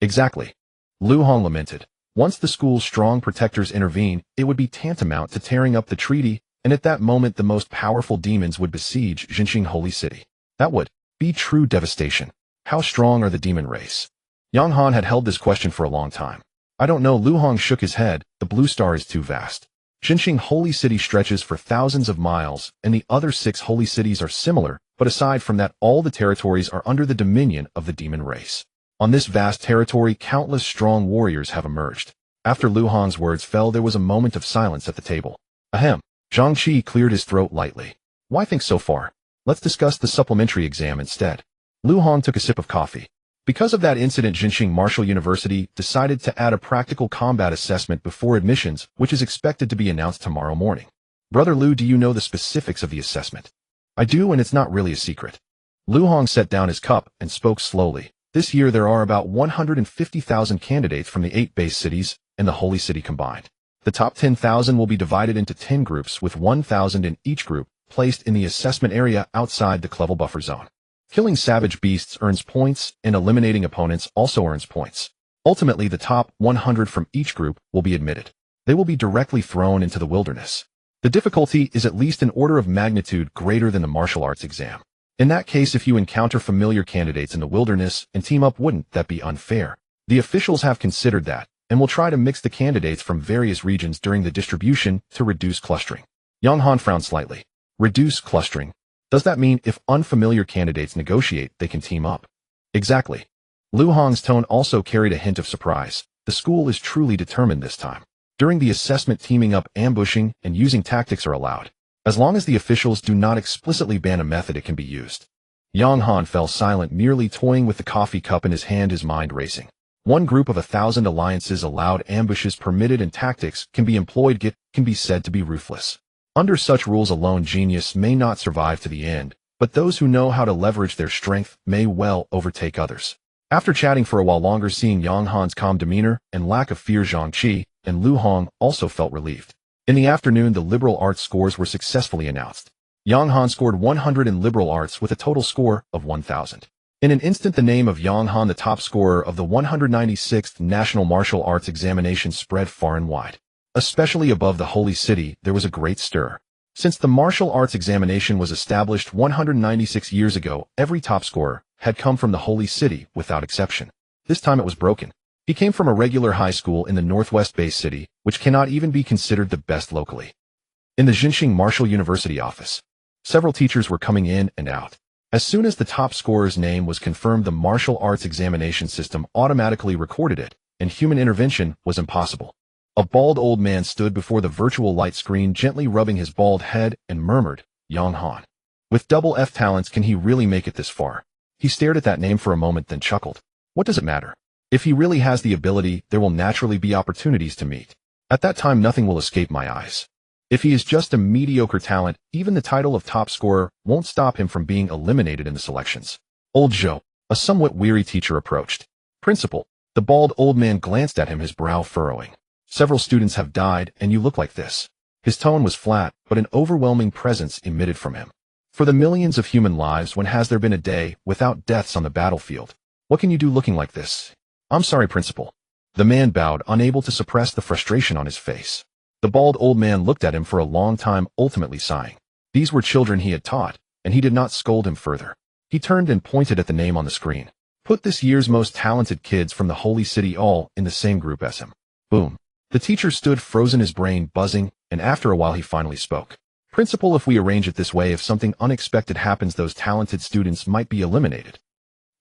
Exactly. Lu Hong lamented. Once the school's strong protectors intervene, it would be tantamount to tearing up the treaty, and at that moment the most powerful demons would besiege Jinxing Holy City. That would be true devastation. How strong are the demon race? Yang Han had held this question for a long time. I don't know. Lu Hong shook his head. The blue star is too vast. Jinxing Holy City stretches for thousands of miles, and the other 6 holy cities are similar, but aside from that, all the territories are under the dominion of the demon race. On this vast territory, countless strong warriors have emerged. After Lu Hong's words fell, there was a moment of silence at the table. Ahem. Zhang Qi cleared his throat lightly. Why think so far? Let's discuss the supplementary exam instead. Lu Hong took a sip of coffee. Because of that incident, Jinxing Martial University decided to add a practical combat assessment before admissions, which is expected to be announced tomorrow morning. Brother Lu, do you know the specifics of the assessment? I do, and it's not really a secret. Lu Hong set down his cup and spoke slowly. This year there are about 150,000 candidates from the 8 base cities and the Holy City combined. The top 10,000 will be divided into 10 groups with 1,000 in each group, placed in the assessment area outside the A-level buffer zone. Killing savage beasts earns points, and eliminating opponents also earns points. Ultimately, the top 100 from each group will be admitted. They will be directly thrown into the wilderness. The difficulty is at least an order of magnitude greater than the martial arts exam. In that case, if you encounter familiar candidates in the wilderness and team up, wouldn't that be unfair? The officials have considered that, and will try to mix the candidates from various regions during the distribution to reduce clustering. Yang Han frowned slightly. Reduce clustering. Does that mean if unfamiliar candidates negotiate, they can team up? Exactly. Lu Hong's tone also carried a hint of surprise. The school is truly determined this time. During the assessment, teaming up, ambushing, and using tactics are allowed. As long as the officials do not explicitly ban a method, it can be used. Yang Han fell silent, merely toying with the coffee cup in his hand, his mind racing. One group of 1,000 alliances allowed, ambushes permitted, and tactics can be employed. It can be said to be ruthless. Under such rules alone, genius may not survive to the end, but those who know how to leverage their strength may well overtake others. After chatting for a while longer, seeing Yang Han's calm demeanor and lack of fear, Zhang Qi and Lu Hong also felt relieved. In the afternoon, the liberal arts scores were successfully announced. Yang Han scored 100 in liberal arts with a total score of 1,000. In an instant, the name of Yang Han, the top scorer of the 196th National Martial Arts Examination, spread far and wide. Especially above the Holy City, there was a great stir. Since the martial arts examination was established 196 years ago, every top scorer had come from the Holy City without exception. This time it was broken. He came from a regular high school in the northwest base city, which cannot even be considered the best locally. In the Jinxing Martial University office, several teachers were coming in and out. As soon as the top scorer's name was confirmed, the martial arts examination system automatically recorded it, and human intervention was impossible. A bald old man stood before the virtual light screen, gently rubbing his bald head, and murmured, Yang Han. With double F talents, can he really make it this far? He stared at that name for a moment, then chuckled. What does it matter? If he really has the ability, there will naturally be opportunities to meet. At that time, nothing will escape my eyes. If he is just a mediocre talent, even the title of top scorer won't stop him from being eliminated in the selections. Old Zhou, a somewhat weary teacher, approached. Principal. The bald old man glanced at him, his brow furrowing. Several students have died, and you look like this. His tone was flat, but an overwhelming presence emitted from him. For the millions of human lives, when has there been a day without deaths on the battlefield? What can you do looking like this? I'm sorry, Principal. The man bowed, unable to suppress the frustration on his face. The bald old man looked at him for a long time, ultimately sighing. These were children he had taught, and he did not scold him further. He turned and pointed at the name on the screen. Put this year's most talented kids from the Holy City all in the same group as him. Boom. The teacher stood frozen, his brain buzzing, and after a while he finally spoke. Principal, if we arrange it this way, if something unexpected happens, those talented students might be eliminated.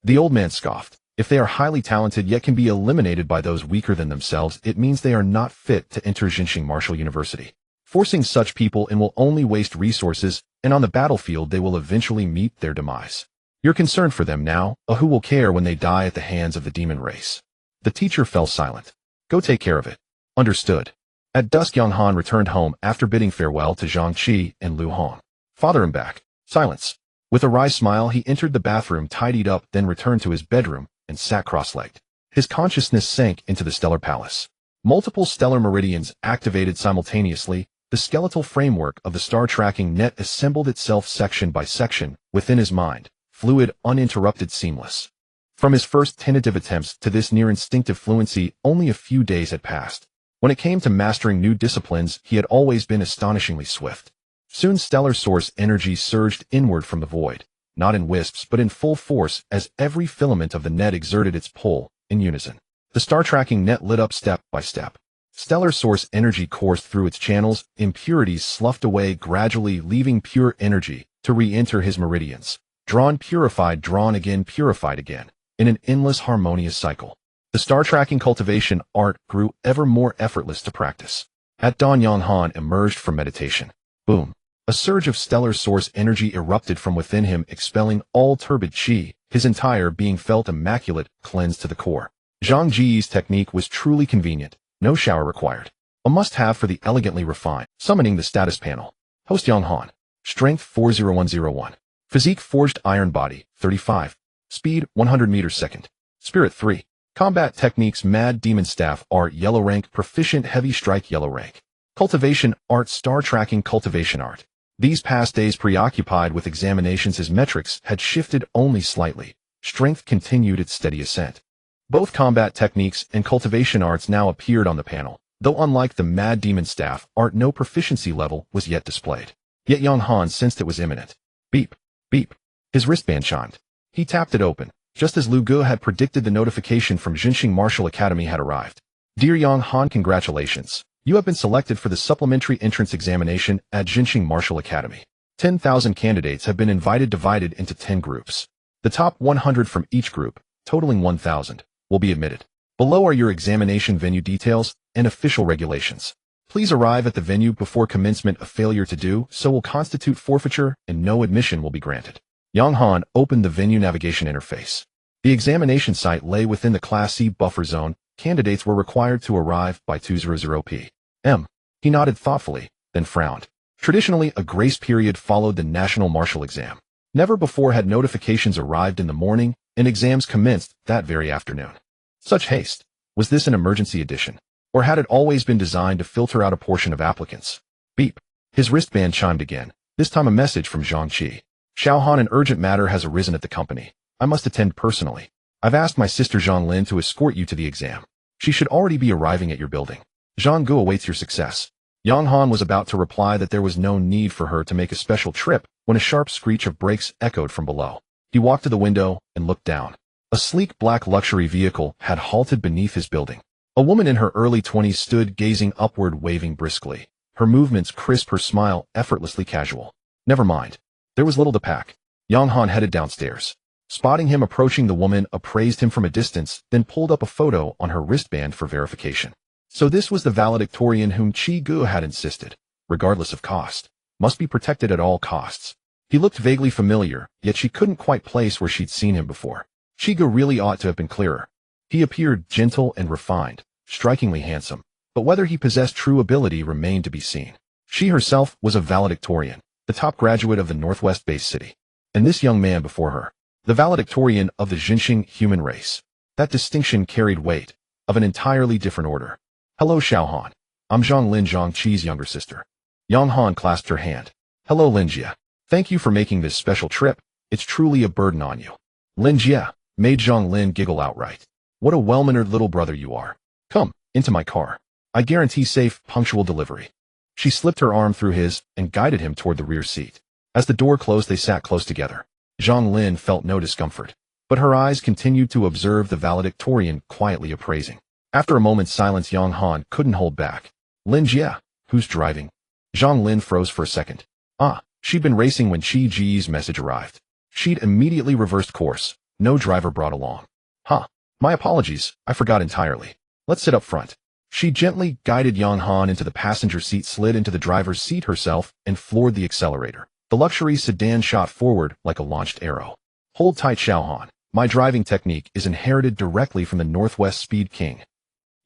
The old man scoffed. If they are highly talented yet can be eliminated by those weaker than themselves, it means they are not fit to enter Jinxing Martial University. Forcing such people in will only waste resources, and on the battlefield they will eventually meet their demise. You're concerned for them now, who will care when they die at the hands of the demon race? The teacher fell silent. Go take care of it. Understood. At dusk, Yang Han returned home after bidding farewell to Zhang Qi and Lu Hong. Father, I'm back. Silence. With a wry smile, he entered the bathroom, tidied up, then returned to his bedroom and sat cross-legged. His consciousness sank into the stellar palace. Multiple stellar meridians activated simultaneously. The skeletal framework of the star tracking net assembled itself section by section within his mind, fluid, uninterrupted, seamless. From his first tentative attempts to this near-instinctive fluency, only a few days had passed. When it came to mastering new disciplines, he had always been astonishingly swift. Soon stellar source energy surged inward from the void, not in wisps but in full force, as every filament of the net exerted its pull, in unison. The star tracking net lit up step by step. Stellar source energy coursed through its channels, impurities sloughed away gradually, leaving pure energy to re-enter his meridians. Drawn, purified, drawn again, purified again, in an endless harmonious cycle. The star tracking cultivation art grew ever more effortless to practice. At dawn, Yang Han emerged from meditation. Boom. A surge of stellar source energy erupted from within him, expelling all turbid qi. His entire being felt immaculate, cleansed to the core. Zhang Ji's technique was truly convenient. No shower required. A must-have for the elegantly refined. Summoning the status panel. Host Yang Han. Strength 40101. Physique forged iron body, 35. Speed 100 meters second. Spirit 3. Combat techniques mad demon staff art yellow rank, proficient heavy strike yellow rank. Cultivation art star tracking cultivation art. These past days preoccupied with examinations, his metrics had shifted only slightly. Strength continued its steady ascent. Both combat techniques and cultivation arts now appeared on the panel, though unlike the mad demon staff art, no proficiency level was yet displayed. Yet Yang Han sensed it was imminent. Beep, beep. His wristband chimed. He tapped it open. Just as Lu Gu had predicted, the notification from Jinxing Martial Academy had arrived. Dear Yang Han, congratulations. You have been selected for the supplementary entrance examination at Jinxing Martial Academy. 10,000 candidates have been invited, divided into 10 groups. The top 100 from each group, totaling 1,000, will be admitted. Below are your examination venue details and official regulations. Please arrive at the venue before commencement. A failure to do so will constitute forfeiture and no admission will be granted. Yang Han opened the venue navigation interface. The examination site lay within the Class C buffer zone. Candidates were required to arrive by 2:00 p.m. He nodded thoughtfully, then frowned. Traditionally, a grace period followed the national martial exam. Never before had notifications arrived in the morning, and exams commenced that very afternoon. Such haste. Was this an emergency edition? Or had it always been designed to filter out a portion of applicants? Beep. His wristband chimed again, this time a message from Zhang Qi. Xiao Han, an urgent matter has arisen at the company. I must attend personally. I've asked my sister Zhang Lin to escort you to the exam. She should already be arriving at your building. Zhang Gu awaits your success. Yang Han was about to reply that there was no need for her to make a special trip when a sharp screech of brakes echoed from below. He walked to the window and looked down. A sleek black luxury vehicle had halted beneath his building. A woman in her early 20s stood gazing upward, waving briskly. her movements crisp, her smile effortlessly casual. Never mind. There was little to pack. Yang Han headed downstairs. Spotting him approaching, the woman appraised him from a distance, then pulled up a photo on her wristband for verification. So this was the valedictorian whom Chi Gu had insisted, regardless of cost, must be protected at all costs. He looked vaguely familiar, yet she couldn't quite place where she'd seen him before. Chi Gu really ought to have been clearer. He appeared gentle and refined, strikingly handsome, but whether he possessed true ability remained to be seen. She herself was a valedictorian, the top graduate of the Northwest-based city. And this young man before her, the valedictorian of the Xinxing human race. That distinction carried weight, of an entirely different order. Hello, Xiao Han. I'm Zhang Lin, Zhang Qi's younger sister. Yang Han clasped her hand. Hello, Lin Jie. Thank you for making this special trip. It's truly a burden on you. Lin Jie made Zhang Lin giggle outright. What a well-mannered little brother you are. Come, into my car. I guarantee safe, punctual delivery. She slipped her arm through his and guided him toward the rear seat. As the door closed, they sat close together. Zhang Lin felt no discomfort, but her eyes continued to observe the valedictorian, quietly appraising. After a moment's silence, Yang Han couldn't hold back. Lin Jie, who's driving? Zhang Lin froze for a second. She'd been racing when Qi Ji's message arrived. She'd immediately reversed course. No driver brought along. My apologies, I forgot entirely. Let's sit up front. She gently guided Yang Han into the passenger seat, slid into the driver's seat herself, and floored the accelerator. The luxury sedan shot forward like a launched arrow. Hold tight, Xiao Han. My driving technique is inherited directly from the Northwest Speed King.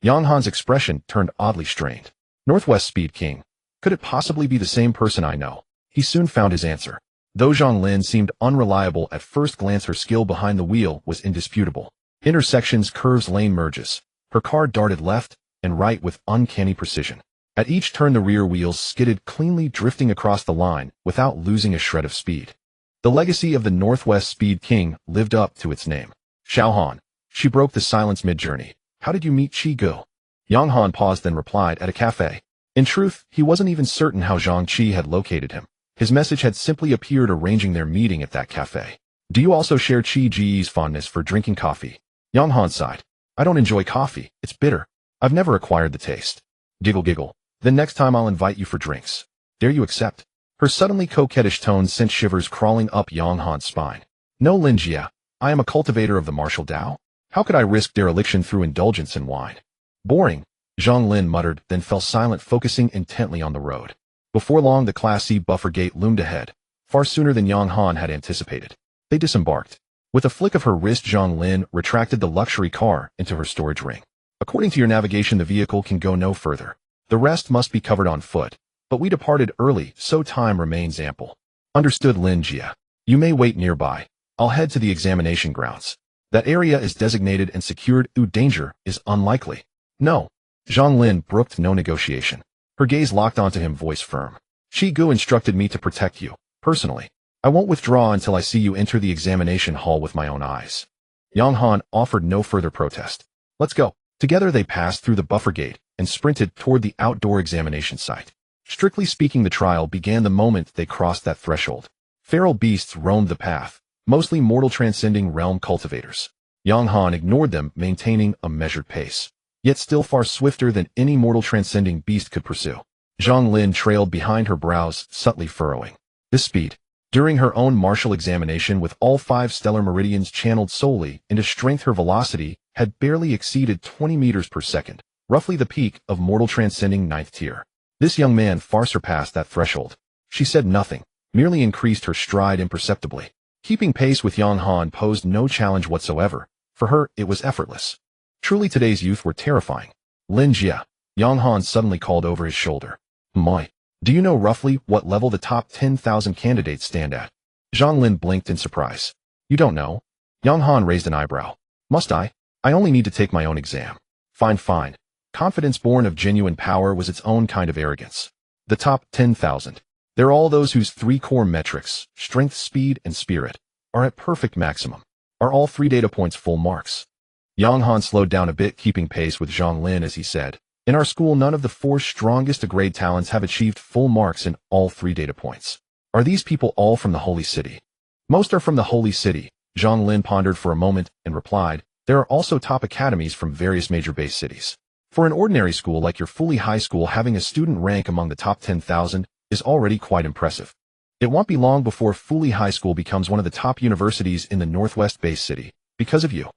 Yang Han's expression turned oddly strained. Northwest Speed King? Could it possibly be the same person I know? He soon found his answer. Though Zhang Lin seemed unreliable at first glance, her skill behind the wheel was indisputable. Intersections, curves, lane merges. Her car darted left and right with uncanny precision. At each turn, the rear wheels skidded cleanly, drifting across the line without losing a shred of speed. The legacy of the Northwest Speed King lived up to its name. Xiao Han. She broke the silence mid-journey. How did you meet Qi Gu? Yang Han paused, then replied, at a cafe. In truth, he wasn't even certain how Zhang Qi had located him. His message had simply appeared arranging their meeting at that cafe. Do you also share Qi Ji's fondness for drinking coffee? Yang Han sighed. I don't enjoy coffee. It's bitter. I've never acquired the taste. Giggle, giggle. Then next time I'll invite you for drinks. Dare you accept? Her suddenly coquettish tone sent shivers crawling up Yang Han's spine. No, Lin Jie. I am a cultivator of the martial Tao. How could I risk dereliction through indulgence in wine? Boring. Zhang Lin muttered, then fell silent, focusing intently on the road. Before long, the Class C buffer gate loomed ahead, far sooner than Yang Han had anticipated. They disembarked. With a flick of her wrist, Zhang Lin retracted the luxury car into her storage ring. According to your navigation, the vehicle can go no further. The rest must be covered on foot. But we departed early, so time remains ample. Understood, Lin Jie. You may wait nearby. I'll head to the examination grounds. That area is designated and secured. Danger is unlikely. No. Zhang Lin brooked no negotiation. Her gaze locked onto him, voice firm. Qi Gu instructed me to protect you, personally. I won't withdraw until I see you enter the examination hall with my own eyes. Yang Han offered no further protest. Let's go. Together they passed through the buffer gate and sprinted toward the outdoor examination site. Strictly speaking, the trial began the moment they crossed that threshold. Feral beasts roamed the path, mostly mortal transcending realm cultivators. Yang Han ignored them, maintaining a measured pace, yet still far swifter than any mortal transcending beast could pursue. Zhang Lin trailed behind, her brows subtly furrowing. This speed, during her own martial examination with all 5 stellar meridians channeled solely into strength, her velocity had barely exceeded 20 meters per second, roughly the peak of mortal transcending 9th tier. This young man far surpassed that threshold. She said nothing, merely increased her stride imperceptibly. Keeping pace with Yang Han posed no challenge whatsoever. For her, it was effortless. Truly, today's youth were terrifying. Lin Jie, Yang Han suddenly called over his shoulder. My. Do you know roughly what level the top 10,000 candidates stand at? Zhang Lin blinked in surprise. You don't know? Yang Han raised an eyebrow. Must I? I only need to take my own exam. Fine, fine. Confidence born of genuine power was its own kind of arrogance. The top 10,000. They're all those whose 3 core metrics, strength, speed, and spirit, are at perfect maximum. Are all 3 data points full marks? Yang Han slowed down a bit, keeping pace with Zhang Lin as he said, in our school, none of the 4 strongest grade talents have achieved full marks in all 3 data points. Are these people all from the Holy City? Most are from the Holy City. Zhang Lin pondered for a moment and replied, there are also top academies from various major base cities. For an ordinary school like your Fully High School, having a student rank among the top 10,000 is already quite impressive. It won't be long before Fully High School becomes one of the top universities in the Northwest-based city, because of you.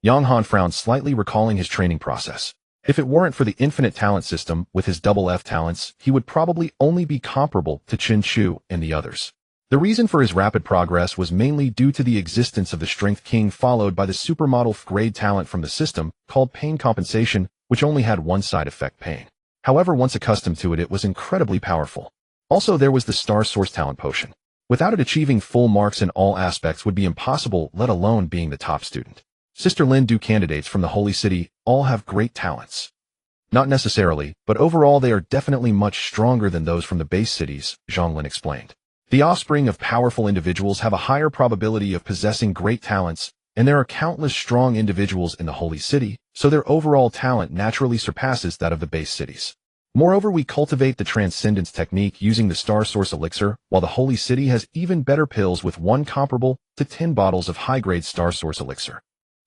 Yang Han frowned slightly, recalling his training process. If it weren't for the infinite talent system with his double F talents, he would probably only be comparable to Qin Chu and the others. The reason for his rapid progress was mainly due to the existence of the Strength King, followed by the supermodel grade talent from the system, called pain compensation, which only had one side effect, pain. However, once accustomed to it, it was incredibly powerful. Also, there was the Star Source Talent Potion. Without it, achieving full marks in all aspects would be impossible, let alone being the top student. Sister Lin, do candidates from the Holy City all have great talents? Not necessarily, but overall they are definitely much stronger than those from the base cities, Zhang Lin explained. The offspring of powerful individuals have a higher probability of possessing great talents, and there are countless strong individuals in the Holy City, so their overall talent naturally surpasses that of the base cities. Moreover, we cultivate the Transcendence technique using the Star Source Elixir, while the Holy City has even better pills with 1 comparable to 10 bottles of high-grade Star Source Elixir.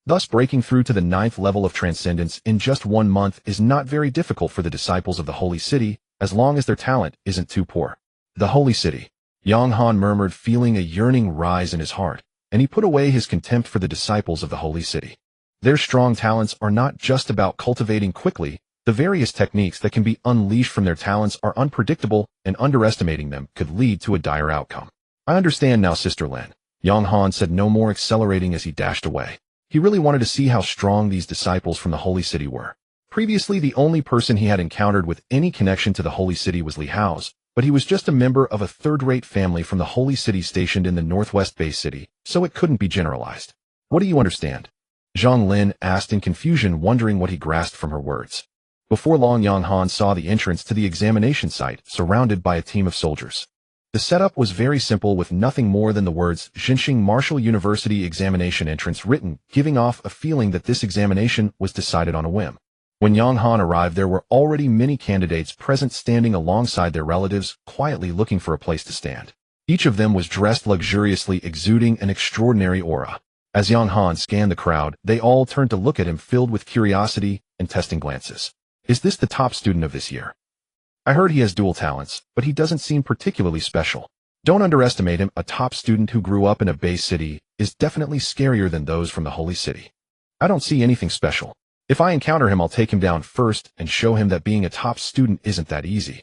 Thus, breaking through to the 9th level of Transcendence in just 1 month is not very difficult for the disciples of the Holy City, as long as their talent isn't too poor. The Holy City. Yang Han murmured, feeling a yearning rise in his heart, and he put away his contempt for the disciples of the Holy City. Their strong talents are not just about cultivating quickly. The various techniques that can be unleashed from their talents are unpredictable, and underestimating them could lead to a dire outcome. I understand now, Sister Lin. Yang Han said, no more, accelerating as he dashed away. He really wanted to see how strong these disciples from the Holy City were. Previously, the only person he had encountered with any connection to the Holy City was Li Hao's, but he was just a member of a third-rate family from the Holy City stationed in the Northwest Base City, so it couldn't be generalized. What do you understand? Zhang Lin asked in confusion, wondering what he grasped from her words. Before long, Yang Han saw the entrance to the examination site, surrounded by a team of soldiers. The setup was very simple, with nothing more than the words Jinxing Martial University Examination Entrance written, giving off a feeling that this examination was decided on a whim. When Yang Han arrived, there were already many candidates present, standing alongside their relatives, quietly looking for a place to stand. Each of them was dressed luxuriously, exuding an extraordinary aura. As Yang Han scanned the crowd, they all turned to look at him, filled with curiosity and testing glances. Is this the top student of this year? I heard he has dual talents, but he doesn't seem particularly special. Don't underestimate him. A top student who grew up in a base city is definitely scarier than those from the Holy City. I don't see anything special. If I encounter him, I'll take him down first and show him that being a top student isn't that easy.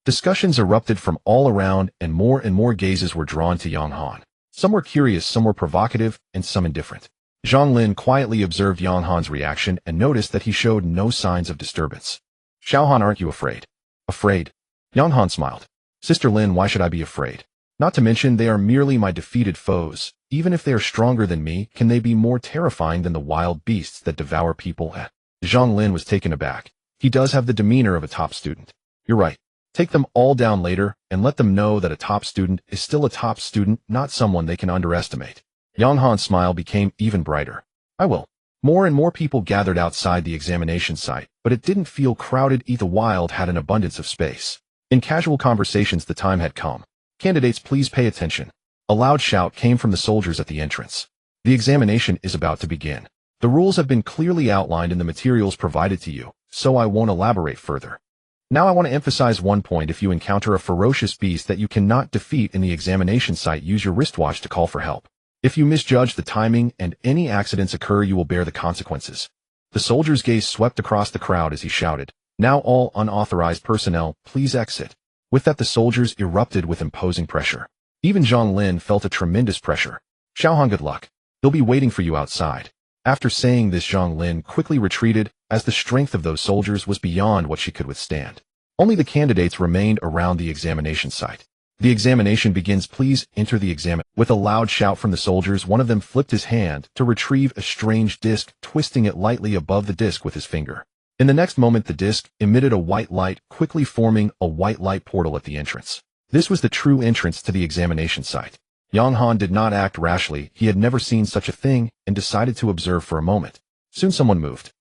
Discussions erupted from all around, and more gazes were drawn to Yang Han. Some were curious, some were provocative, and some indifferent. Zhang Lin quietly observed Yang Han's reaction and noticed that he showed no signs of disturbance. Xiao Han, aren't you afraid? Afraid? Yang Han smiled. Sister Lin, why should I be afraid? Not to mention, they are merely my defeated foes. Even if they are stronger than me, can they be more terrifying than the wild beasts that devour people? Zhang Lin was taken aback. He does have the demeanor of a top student. You're right. Take them all down later and let them know that a top student is still a top student, not someone they can underestimate. Yang Han's smile became even brighter. I will. More and more people gathered outside the examination site, but it didn't feel crowded. The Wild had an abundance of space. In casual conversations, the time had come. Candidates, please pay attention. A loud shout came from the soldiers at the entrance. The examination is about to begin. The rules have been clearly outlined in the materials provided to you, so I won't elaborate further. Now I want to emphasize one point. If you encounter a ferocious beast that you cannot defeat in the examination site, use your wristwatch to call for help. If you misjudge the timing and any accidents occur, you will bear the consequences. The soldier's gaze swept across the crowd as he shouted, now all unauthorized personnel, please exit. With that, the soldiers erupted with imposing pressure. Even Zhang Lin felt a tremendous pressure. Xiao Han, good luck. They'll be waiting for you outside. After saying this, Zhang Lin quickly retreated, as the strength of those soldiers was beyond what she could withstand. Only the candidates remained around the examination site. The examination begins. Please enter the exam. With a loud shout from the soldiers, one of them flipped his hand to retrieve a strange disc, twisting it lightly above the disc with his finger. In the next moment, the disc emitted a white light, quickly forming a white light portal at the entrance. This was the true entrance to the examination site. Yang Han did not act rashly. He had never seen such a thing and decided to observe for a moment. Soon someone moved.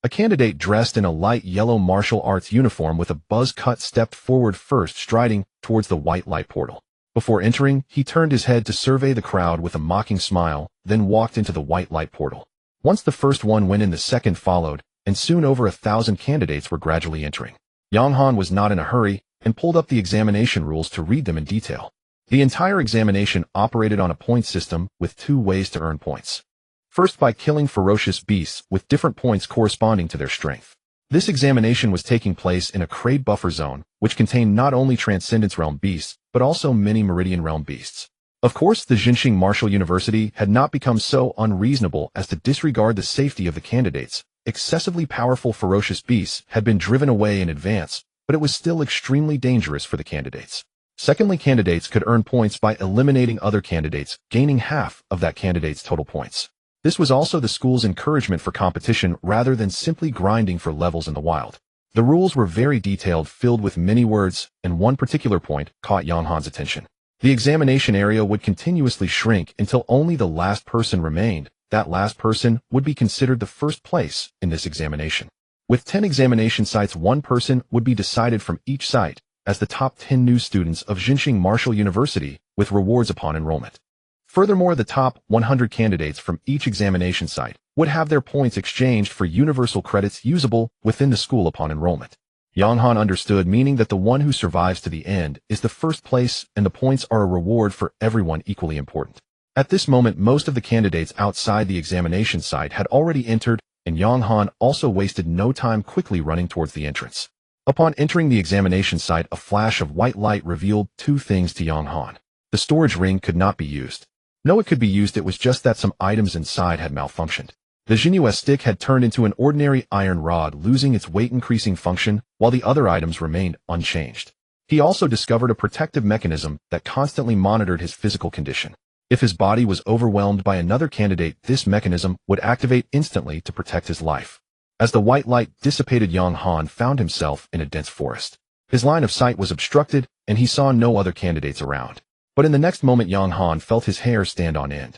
A candidate dressed in a light yellow martial arts uniform with a buzz cut stepped forward first, striding towards the white light portal. Before entering, he turned his head to survey the crowd with a mocking smile, then walked into the white light portal. Once the first one went in, the second followed, and soon over 1,000 candidates were gradually entering. Yang Han was not in a hurry and pulled up the examination rules to read them in detail. The entire examination operated on a point system with 2 ways to earn points. First, by killing ferocious beasts with different points corresponding to their strength. This examination was taking place in a Crade buffer zone, which contained not only Transcendence Realm beasts, but also many Meridian Realm beasts. Of course, the Jinxing Martial University had not become so unreasonable as to disregard the safety of the candidates. Excessively powerful ferocious beasts had been driven away in advance, but it was still extremely dangerous for the candidates. Secondly, candidates could earn points by eliminating other candidates, gaining half of that candidate's total points. This was also the school's encouragement for competition rather than simply grinding for levels in the wild. The rules were very detailed, filled with many words, and one particular point caught Yang Han's attention. The examination area would continuously shrink until only the last person remained. That last person would be considered the first place in this examination. With 10 examination sites, one person would be decided from each site as the top 10 new students of Jinxing Martial University with rewards upon enrollment. Furthermore, the top 100 candidates from each examination site would have their points exchanged for universal credits usable within the school upon enrollment. Yang Han understood, meaning that the one who survives to the end is the first place and the points are a reward for everyone equally important. At this moment, most of the candidates outside the examination site had already entered, and Yang Han also wasted no time quickly running towards the entrance. Upon entering the examination site, a flash of white light revealed 2 things to Yang Han. The storage ring could not be used. No, it could be used, it was just that some items inside had malfunctioned. The Jinyu stick had turned into an ordinary iron rod, losing its weight-increasing function, while the other items remained unchanged. He also discovered a protective mechanism that constantly monitored his physical condition. If his body was overwhelmed by another candidate, this mechanism would activate instantly to protect his life. As the white light dissipated, Yang Han found himself in a dense forest. His line of sight was obstructed, and he saw no other candidates around. But in the next moment, Yang Han felt his hair stand on end.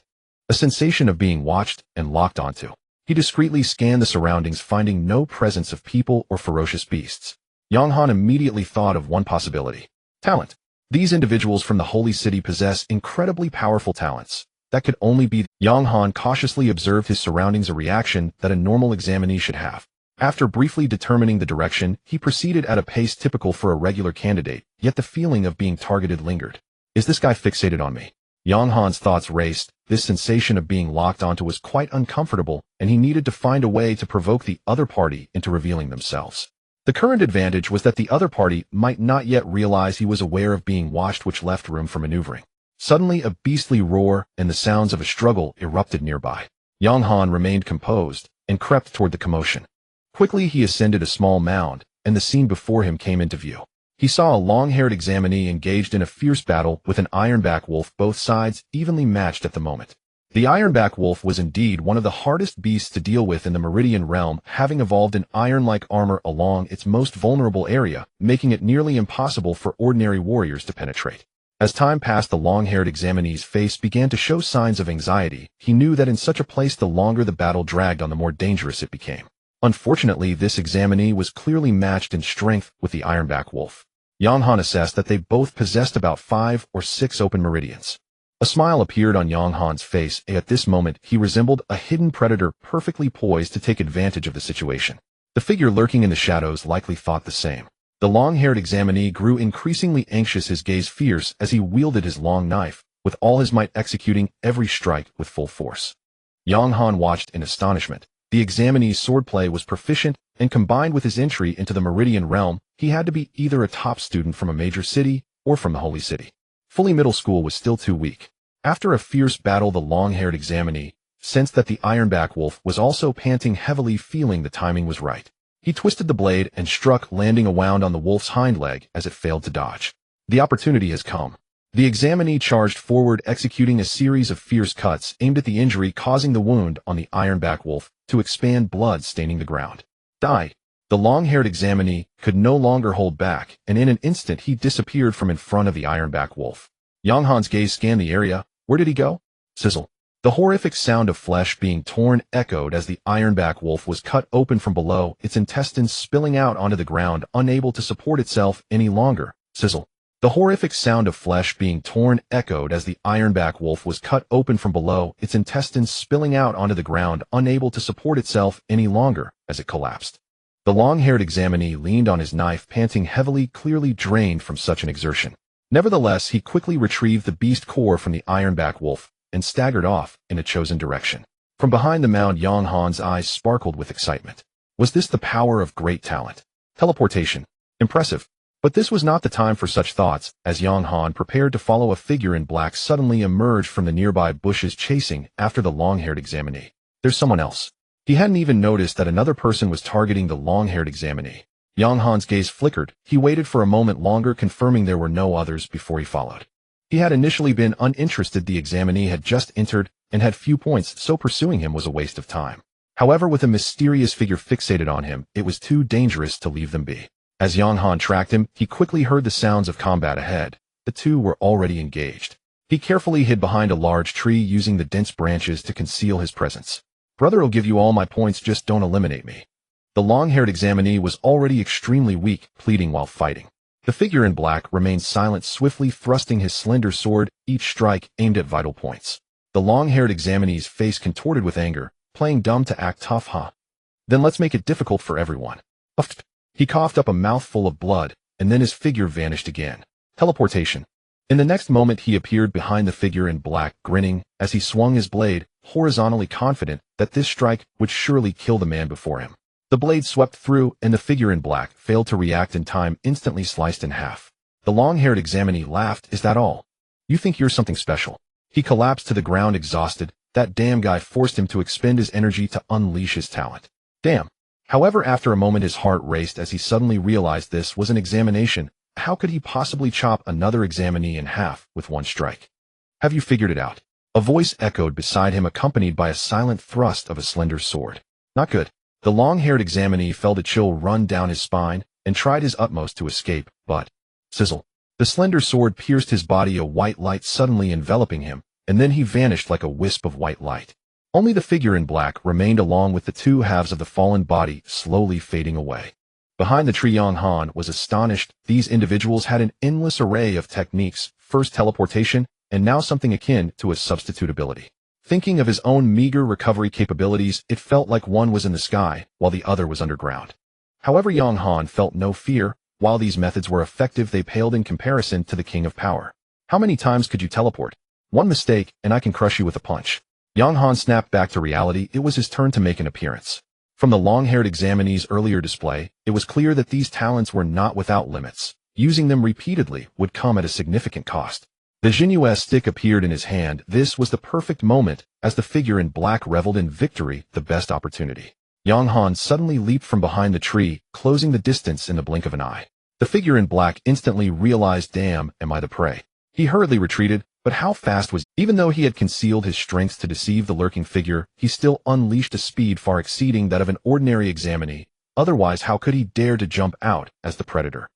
A sensation of being watched and locked onto. He discreetly scanned the surroundings, finding no presence of people or ferocious beasts. Yang Han immediately thought of one possibility. Talent. These individuals from the Holy City possess incredibly powerful talents. That could only be. Yang Han cautiously observed his surroundings, a reaction that a normal examinee should have. After briefly determining the direction, he proceeded at a pace typical for a regular candidate, yet the feeling of being targeted lingered. Is this guy fixated on me? Yang Han's thoughts raced. This sensation of being locked onto was quite uncomfortable, and he needed to find a way to provoke the other party into revealing themselves. The current advantage was that the other party might not yet realize he was aware of being watched, which left room for maneuvering. Suddenly, a beastly roar and the sounds of a struggle erupted nearby. Yang Han remained composed and crept toward the commotion. Quickly, he ascended a small mound, and the scene before him came into view. He saw a long-haired examinee engaged in a fierce battle with an ironback wolf, both sides evenly matched at the moment. The ironback wolf was indeed one of the hardest beasts to deal with in the Meridian realm, having evolved an iron-like armor along its most vulnerable area, making it nearly impossible for ordinary warriors to penetrate. As time passed, the long-haired examinee's face began to show signs of anxiety. He knew that in such a place, the longer the battle dragged on, the more dangerous it became. Unfortunately, this examinee was clearly matched in strength with the ironback wolf. Yang Han assessed that they both possessed about 5 or 6 open meridians. A smile appeared on Yang Han's face. At this moment, he resembled a hidden predator, perfectly poised to take advantage of the situation. The figure lurking in the shadows likely thought the same. The long-haired examinee grew increasingly anxious, his gaze fierce as he wielded his long knife, with all his might executing every strike with full force. Yang Han watched in astonishment. The examinee's swordplay was proficient, and combined with his entry into the Meridian realm, he had to be either a top student from a major city or from the Holy City. Fully middle school was still too weak. After a fierce battle, the long-haired examinee sensed that the ironback wolf was also panting heavily, feeling the timing was right. He twisted the blade and struck, landing a wound on the wolf's hind leg as it failed to dodge. The opportunity has come. The examinee charged forward, executing a series of fierce cuts aimed at the injury, causing the wound on the ironback wolf to expand, blood staining the ground. Die! The long-haired examinee could no longer hold back, and in an instant he disappeared from in front of the ironback wolf. Yang Han's gaze scanned the area. Where did he go? Sizzle. The horrific sound of flesh being torn echoed as the ironback wolf was cut open from below, its intestines spilling out onto the ground, unable to support itself any longer. Sizzle. The horrific sound of flesh being torn echoed as the ironback wolf was cut open from below, its intestines spilling out onto the ground, unable to support itself any longer as it collapsed. The long-haired examinee leaned on his knife, panting heavily, clearly drained from such an exertion. Nevertheless, he quickly retrieved the beast core from the ironback wolf and staggered off in a chosen direction. From behind the mound, Yang Han's eyes sparkled with excitement. Was this the power of great talent? Teleportation. Impressive. But this was not the time for such thoughts, as Yang Han prepared to follow. A figure in black suddenly emerged from the nearby bushes, chasing after the long-haired examinee. There's someone else. He hadn't even noticed that another person was targeting the long-haired examinee. Yang Han's gaze flickered. He waited for a moment longer, confirming there were no others before he followed. He had initially been uninterested. The examinee had just entered and had few points, so pursuing him was a waste of time. However, with a mysterious figure fixated on him, it was too dangerous to leave them be. As Yang Han tracked him, he quickly heard the sounds of combat ahead. The two were already engaged. He carefully hid behind a large tree, using the dense branches to conceal his presence. Brother'll give you all my points, just don't eliminate me. The long-haired examinee was already extremely weak, pleading while fighting. The figure in black remained silent, swiftly thrusting his slender sword, each strike aimed at vital points. The long-haired examinee's face contorted with anger, playing dumb to act tough, huh? Then let's make it difficult for everyone. Uff. He coughed up a mouthful of blood, and then his figure vanished again. Teleportation. In the next moment, he appeared behind the figure in black, grinning, as he swung his blade, horizontally, confident that this strike would surely kill the man before him. The blade swept through, and the figure in black failed to react in time, instantly sliced in half. The long-haired examinee laughed. Is that all? You think you're something special? He collapsed to the ground, exhausted. That damn guy forced him to expend his energy to unleash his talent. Damn. However, after a moment, his heart raced as he suddenly realized this was an examination. How could he possibly chop another examinee in half with one strike? Have you figured it out? A voice echoed beside him, accompanied by a silent thrust of a slender sword. Not good. The long-haired examinee felt a chill run down his spine and tried his utmost to escape, but sizzle. The slender sword pierced his body, a white light suddenly enveloping him, and then he vanished like a wisp of white light. Only the figure in black remained, along with the two halves of the fallen body, slowly fading away. Behind the tree, Yang Han was astonished. These individuals had an endless array of techniques, first teleportation, and now something akin to a substitutability. Thinking of his own meager recovery capabilities, it felt like one was in the sky, while the other was underground. However, Yang Han felt no fear. While these methods were effective, they paled in comparison to the king of power. How many times could you teleport? One mistake, and I can crush you with a punch. Yang Han snapped back to reality. It was his turn to make an appearance. From the long-haired examinee's earlier display, it was clear that these talents were not without limits. Using them repeatedly would come at a significant cost. The Jinyu stick appeared in his hand. This was the perfect moment, as the figure in black reveled in victory, the best opportunity. Yang Han suddenly leaped from behind the tree, closing the distance in the blink of an eye. The figure in black instantly realized, damn, am I the prey? He hurriedly retreated, but how fast was he? Even though he had concealed his strength to deceive the lurking figure, he still unleashed a speed far exceeding that of an ordinary examinee. Otherwise, how could he dare to jump out as the predator?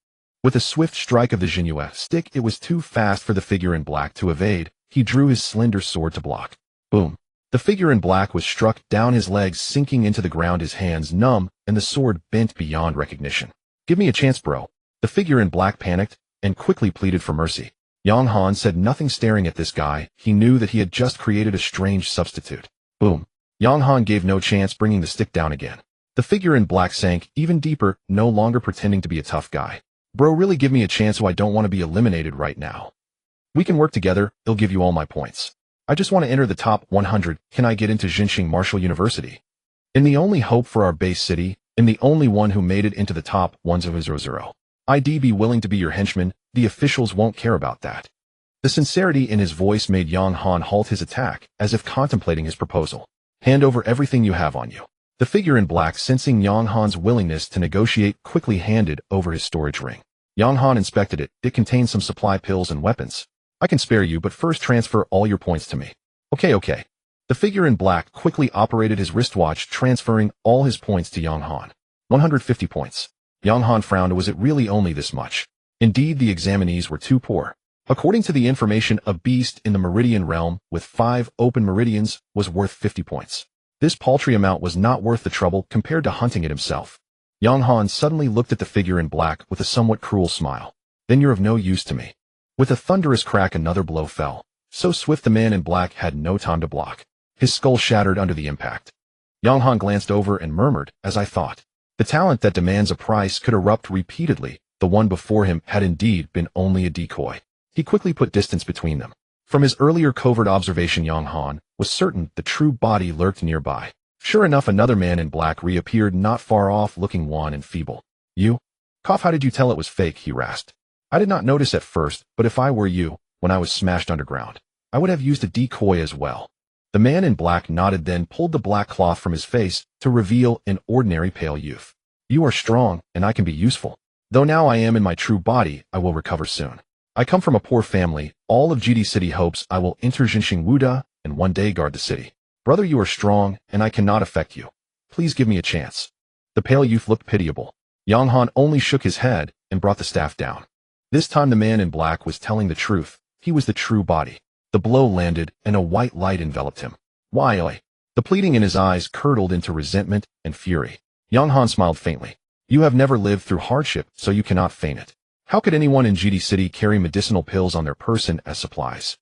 With a swift strike of the Jinyu stick, it was too fast for the figure in black to evade. He drew his slender sword to block. Boom. The figure in black was struck down, his legs sinking into the ground, his hands numb, and the sword bent beyond recognition. Give me a chance, bro. The figure in black panicked and quickly pleaded for mercy. Yang Han said nothing, staring at this guy. He knew that he had just created a strange substitute. Boom. Yang Han gave no chance, bringing the stick down again. The figure in black sank even deeper, no longer pretending to be a tough guy. Bro, really give me a chance, so I don't want to be eliminated right now. We can work together, I'll give you all my points. I just want to enter the top 100. Can I get into Jinxing Martial University? In the only hope for our base city, and the only one who made it into the top 100. I'd be willing to be your henchman. The officials won't care about that. The sincerity in his voice made Yang Han halt his attack, as if contemplating his proposal. Hand over everything you have on you. The figure in black, sensing Yang Han's willingness to negotiate, quickly handed over his storage ring. Yang Han inspected it. It contained some supply pills and weapons. I can spare you, but first transfer all your points to me. Okay. The figure in black quickly operated his wristwatch, transferring all his points to Yang Han. 150 points. Yang Han frowned. Was it really only this much? Indeed, the examinees were too poor. According to the information, a beast in the Meridian realm with 5 open meridians was worth 50 points. This paltry amount was not worth the trouble compared to hunting it himself. Yang Han suddenly looked at the figure in black with a somewhat cruel smile. then you're of no use to me. With a thunderous crack, another blow fell. So swift the man in black had no time to block. His skull shattered under the impact. Yang Han glanced over and murmured, as I thought. The talent that demands a price could erupt repeatedly. The one before him had indeed been only a decoy. He quickly put distance between them. From his earlier covert observation, Yang Han was certain the true body lurked nearby. Sure enough, another man in black reappeared not far off, looking wan and feeble. You? Cough, how did you tell it was fake? He rasped. I did not notice at first, but if I were you, when I was smashed underground, I would have used a decoy as well. The man in black nodded, then pulled the black cloth from his face to reveal an ordinary pale youth. You are strong, and I can be useful. Though now I am in my true body, I will recover soon. I come from a poor family. All of GD City hopes I will enter Jinxing Wuda and one day guard the city. Brother, you are strong, and I cannot affect you. Please give me a chance. The pale youth looked pitiable. Yang Han only shook his head and brought the staff down. This time the man in black was telling the truth. He was the true body. The blow landed, and a white light enveloped him. Why, oi? The pleading in his eyes curdled into resentment and fury. Yang Han smiled faintly. You have never lived through hardship, so you cannot feign it. How could anyone in GD City carry medicinal pills on their person as supplies?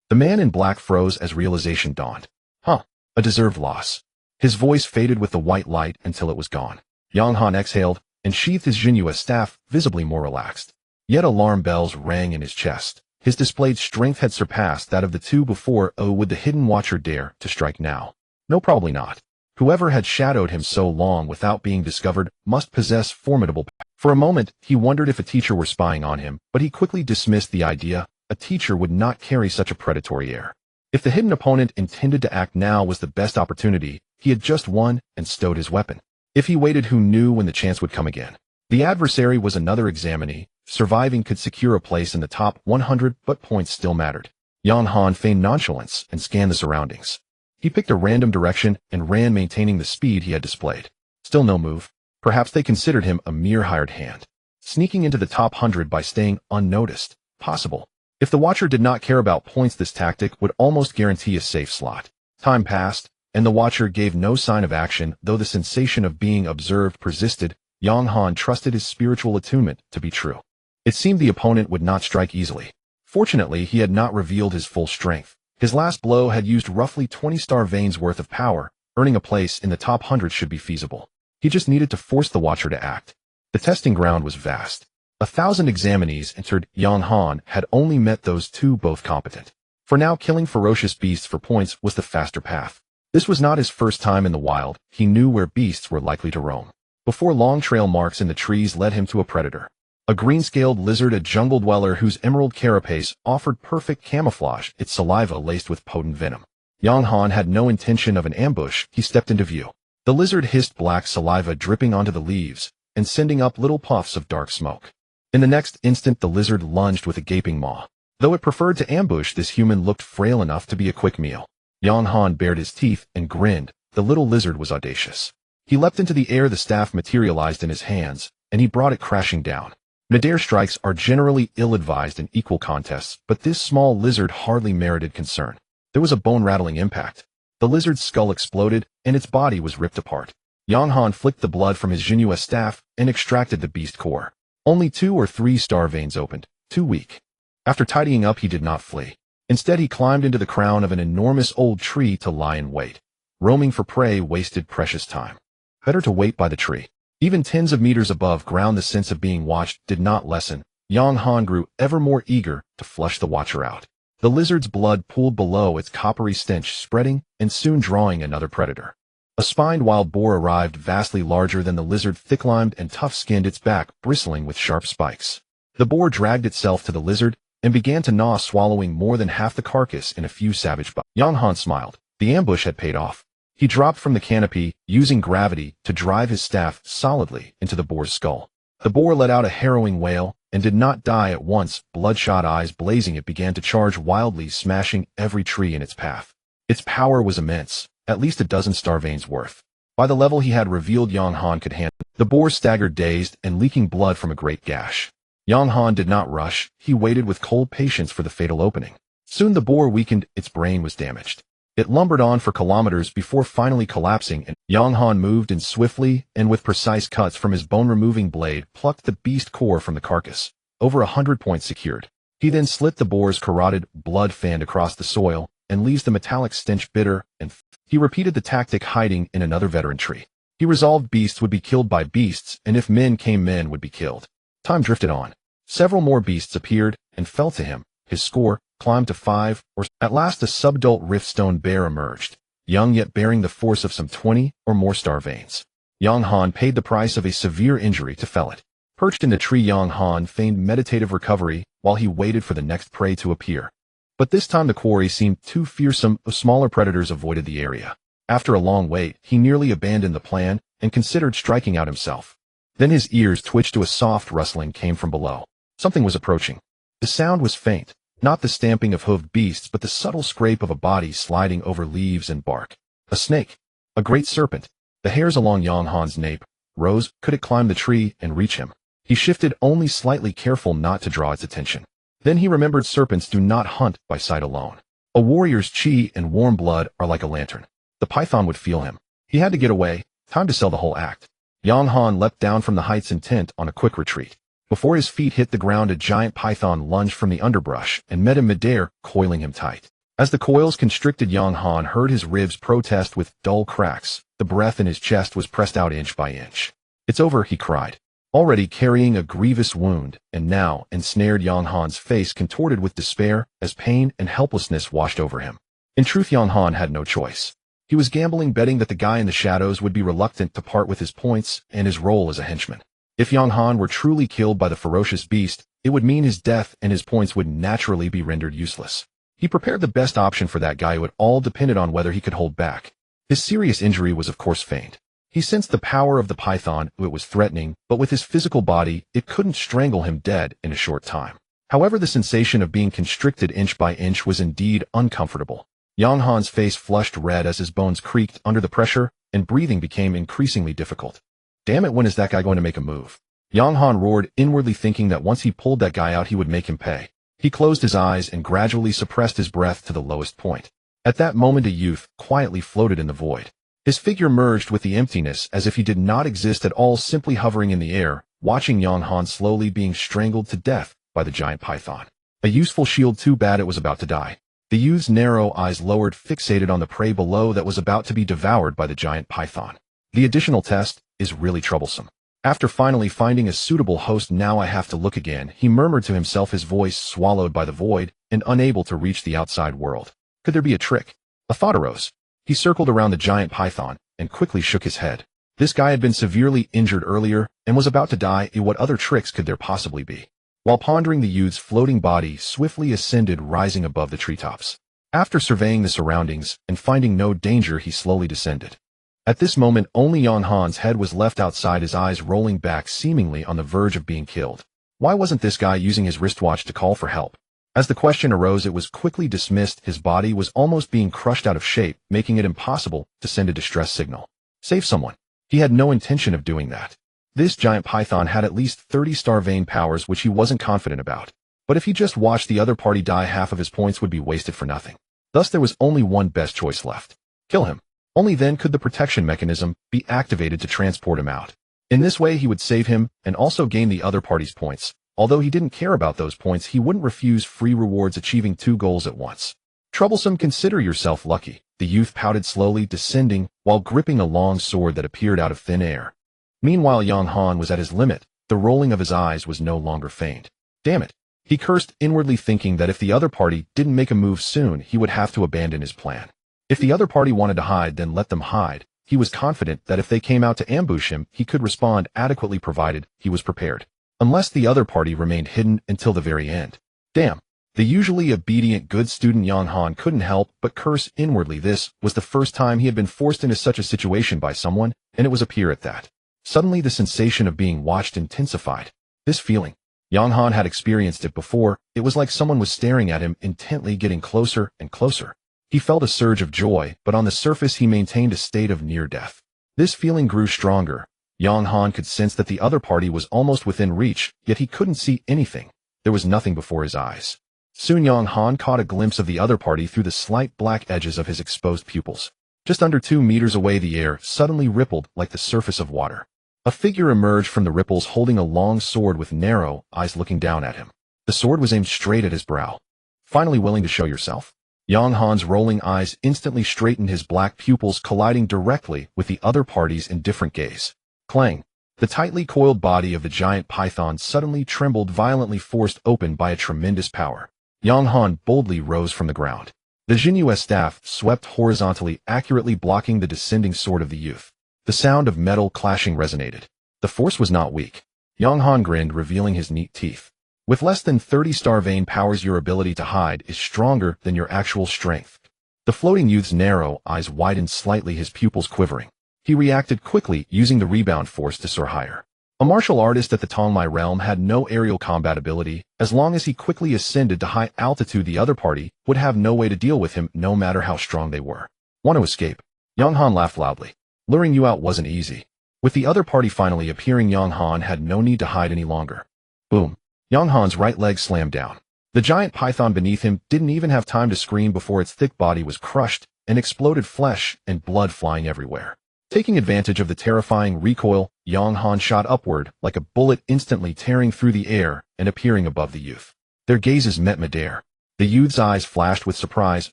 The man in black froze as realization dawned. Huh, a deserved loss. His voice faded with the white light until it was gone. Yang Han exhaled and sheathed his Jinhua staff, visibly more relaxed. Yet alarm bells rang in his chest. His displayed strength had surpassed that of the two before. Oh, would the hidden watcher dare to strike now? No, probably not. Whoever had shadowed him so long without being discovered must possess formidable power. For a moment, he wondered if a teacher were spying on him, but he quickly dismissed the idea. A teacher would not carry such a predatory air. If the hidden opponent intended to act, now was the best opportunity. He had just won and stowed his weapon. If he waited, who knew when the chance would come again? The adversary was another examinee. Surviving could secure a place in the top 100, but points still mattered. Yang Han feigned nonchalance and scanned the surroundings. He picked a random direction and ran, maintaining the speed he had displayed. Still no move. Perhaps they considered him a mere hired hand. Sneaking into the top 100 by staying unnoticed. Possible. If the Watcher did not care about points, this tactic would almost guarantee a safe slot. Time passed, and the Watcher gave no sign of action. Though the sensation of being observed persisted, Yang Han trusted his spiritual attunement to be true. It seemed the opponent would not strike easily. Fortunately, he had not revealed his full strength. His last blow had used roughly 20 star veins worth of power. Earning a place in the top 100 should be feasible. He just needed to force the Watcher to act. The testing ground was vast. 1,000 examinees entered. Yang Han had only met those two, both competent. For now, killing ferocious beasts for points was the faster path. This was not his first time in the wild. He knew where beasts were likely to roam. Before long, trail marks in the trees led him to a predator. A green-scaled lizard, a jungle dweller whose emerald carapace offered perfect camouflage, its saliva laced with potent venom. Yang Han had no intention of an ambush. He stepped into view. The lizard hissed, black saliva dripping onto the leaves and sending up little puffs of dark smoke. In the next instant, the lizard lunged with a gaping maw. Though it preferred to ambush, this human looked frail enough to be a quick meal. Yang Han bared his teeth and grinned. The little lizard was audacious. He leapt into the air, the staff materialized in his hands, and he brought it crashing down. Mid-air strikes are generally ill-advised in equal contests, but this small lizard hardly merited concern. There was a bone-rattling impact. The lizard's skull exploded, and its body was ripped apart. Yang Han flicked the blood from his Jinhua staff and extracted the beast core. Only 2 or 3 star veins opened, too weak. After tidying up, he did not flee. Instead, he climbed into the crown of an enormous old tree to lie in wait. Roaming for prey wasted precious time. Better to wait by the tree. Even tens of meters above ground, the sense of being watched did not lessen. Yang Han grew ever more eager to flush the Watcher out. The lizard's blood pooled below, its coppery stench spreading and soon drawing another predator. A spined wild boar arrived, vastly larger than the lizard, thick-limbed and tough-skinned, its back bristling with sharp spikes. The boar dragged itself to the lizard and began to gnaw, swallowing more than half the carcass in a few savage bites. Yang Han smiled. The ambush had paid off. He dropped from the canopy, using gravity to drive his staff solidly into the boar's skull. The boar let out a harrowing wail and did not die at once. Bloodshot eyes blazing, it began to charge wildly, smashing every tree in its path. Its power was immense, at least a dozen star veins worth. By the level he had revealed, Yang Han could handle. The boar staggered, dazed and leaking blood from a great gash. Yang Han did not rush. He waited with cold patience for the fatal opening. Soon the boar weakened, its brain was damaged. It lumbered on for kilometers before finally collapsing, and Yang Han moved in swiftly and with precise cuts from his bone-removing blade, plucked the beast core from the carcass. over 100 points secured. He then slit the boar's carotid, blood fanned across the soil, and leaves the metallic stench bitter, and he repeated the tactic hiding in another veteran tree. He resolved beasts would be killed by beasts, and if men came, men would be killed. Time drifted on. Several more beasts appeared and fell to him. His score climbed to 5, or at last a subadult riftstone bear emerged, young yet bearing the force of some 20 or more star veins. Yang Han paid the price of a severe injury to fell it. Perched in the tree, Yang Han feigned meditative recovery while he waited for the next prey to appear. But this time the quarry seemed too fearsome, smaller predators avoided the area. After a long wait, he nearly abandoned the plan and considered striking out himself. Then his ears twitched to a soft rustling came from below. Something was approaching. The sound was faint, not the stamping of hoofed beasts, but the subtle scrape of a body sliding over leaves and bark. A snake. A great serpent. The hairs along Yang Han's nape rose. Could it climb the tree and reach him? He shifted only slightly, careful not to draw its attention. Then he remembered serpents do not hunt by sight alone. A warrior's chi and warm blood are like a lantern. The python would feel him. He had to get away. Time to sell the whole act. Yang Han leapt down from the heights intent on a quick retreat. Before his feet hit the ground, a giant python lunged from the underbrush and met him midair, coiling him tight. As the coils constricted, Yang Han heard his ribs protest with dull cracks. The breath in his chest was pressed out inch by inch. "It's over," he cried, already carrying a grievous wound, and now ensnared. Yang Han's face contorted with despair as pain and helplessness washed over him. In truth, Yang Han had no choice. He was gambling, betting that the guy in the shadows would be reluctant to part with his points and his role as a henchman. If Yang Han were truly killed by the ferocious beast, it would mean his death, and his points would naturally be rendered useless. He prepared the best option for that guy. It all depended on whether he could hold back. His serious injury was of course feigned. He sensed the power of the python. It was threatening, but with his physical body, it couldn't strangle him dead in a short time. However, the sensation of being constricted inch by inch was indeed uncomfortable. Yang Han's face flushed red as his bones creaked under the pressure, and breathing became increasingly difficult. Damn it, when is that guy going to make a move? Yang Han roared, inwardly thinking that once he pulled that guy out, he would make him pay. He closed his eyes and gradually suppressed his breath to the lowest point. At that moment, a youth quietly floated in the void. His figure merged with the emptiness as if he did not exist at all, simply hovering in the air, watching Yang Han slowly being strangled to death by the giant python. A useful shield, too bad it was about to die. The youth's narrow eyes lowered, fixated on the prey below that was about to be devoured by the giant python. The additional test is really troublesome. After finally finding a suitable host, now I have to look again, he murmured to himself, his voice swallowed by the void and unable to reach the outside world. Could there be a trick? A thought arose. He circled around the giant python and quickly shook his head. This guy had been severely injured earlier and was about to die. What other tricks could there possibly be? While pondering, the youth's floating body swiftly ascended, rising above the treetops. After surveying the surroundings and finding no danger, he slowly descended. At this moment, only Yang Han's head was left outside, his eyes rolling back, seemingly on the verge of being killed. Why wasn't this guy using his wristwatch to call for help? As the question arose, it was quickly dismissed. His body was almost being crushed out of shape, making it impossible to send a distress signal. Save someone. He had no intention of doing that. This giant python had at least 30 star vein powers, which he wasn't confident about. But if he just watched the other party die, half of his points would be wasted for nothing. Thus there was only one best choice left. Kill him. Only then could the protection mechanism be activated to transport him out. In this way he would save him and also gain the other party's points. Although he didn't care about those points, he wouldn't refuse free rewards, achieving 2 goals at once. Troublesome, consider yourself lucky. The youth pouted, slowly descending while gripping a long sword that appeared out of thin air. Meanwhile, Yang Han was at his limit. The rolling of his eyes was no longer feigned. Damn it. He cursed, inwardly thinking that if the other party didn't make a move soon, he would have to abandon his plan. If the other party wanted to hide, then let them hide. He was confident that if they came out to ambush him, he could respond adequately, provided he was prepared. Unless the other party remained hidden until the very end. Damn. The usually obedient good student Yang Han couldn't help but curse inwardly. This was the first time he had been forced into such a situation by someone, and it was appear at that. Suddenly the sensation of being watched intensified. This feeling. Yang Han had experienced it before. It was like someone was staring at him intently, getting closer and closer. He felt a surge of joy, but on the surface he maintained a state of near death. This feeling grew stronger. Yang Han could sense that the other party was almost within reach, yet he couldn't see anything. There was nothing before his eyes. Soon Yang Han caught a glimpse of the other party through the slight black edges of his exposed pupils. Just under 2 meters away, the air suddenly rippled like the surface of water. A figure emerged from the ripples holding a long sword with narrow eyes looking down at him. The sword was aimed straight at his brow. Finally willing to show yourself? Yang Han's rolling eyes instantly straightened, his black pupils colliding directly with the other party's indifferent gaze. Clang! The tightly coiled body of the giant python suddenly trembled, violently forced open by a tremendous power. Yang Han boldly rose from the ground. The Jinyu staff swept horizontally, accurately blocking the descending sword of the youth. The sound of metal clashing resonated. The force was not weak. Yang Han grinned, revealing his neat teeth. With less than 30 star vein powers, your ability to hide is stronger than your actual strength. The floating youth's narrow eyes widened slightly, his pupils quivering. He reacted quickly, using the rebound force to soar higher. A martial artist at the Tongmai realm had no aerial combat ability. As long as he quickly ascended to high altitude, the other party would have no way to deal with him, no matter how strong they were. Want to escape? Yang Han laughed loudly. Luring you out wasn't easy. With the other party finally appearing, Yang Han had no need to hide any longer. Boom. Yang Han's right leg slammed down. The giant python beneath him didn't even have time to scream before its thick body was crushed and exploded, flesh and blood flying everywhere. Taking advantage of the terrifying recoil, Yang Han shot upward like a bullet, instantly tearing through the air and appearing above the youth. Their gazes met midair. The youth's eyes flashed with surprise,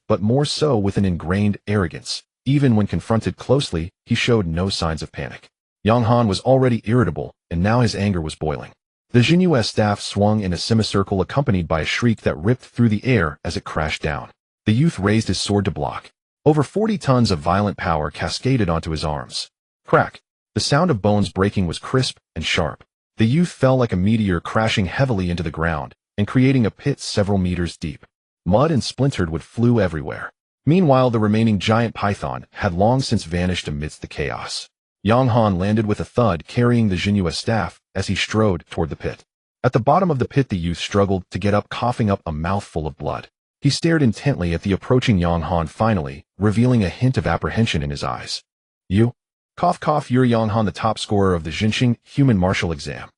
but more so with an ingrained arrogance. Even when confronted closely, he showed no signs of panic. Yang Han was already irritable, and now his anger was boiling. The Jinyu staff swung in a semicircle, accompanied by a shriek that ripped through the air as it crashed down. The youth raised his sword to block. Over 40 tons of violent power cascaded onto his arms. Crack! The sound of bones breaking was crisp and sharp. The youth fell like a meteor, crashing heavily into the ground and creating a pit several meters deep. Mud and splintered wood flew everywhere. Meanwhile, the remaining giant python had long since vanished amidst the chaos. Yang Han landed with a thud, carrying the Jinyu staff as he strode toward the pit. At the bottom of the pit, the youth struggled to get up, coughing up a mouthful of blood. He stared intently at the approaching Yang Han, finally revealing a hint of apprehension in his eyes. You? Cough cough, you're Yang Han, the top scorer of the Jinxing human martial exam.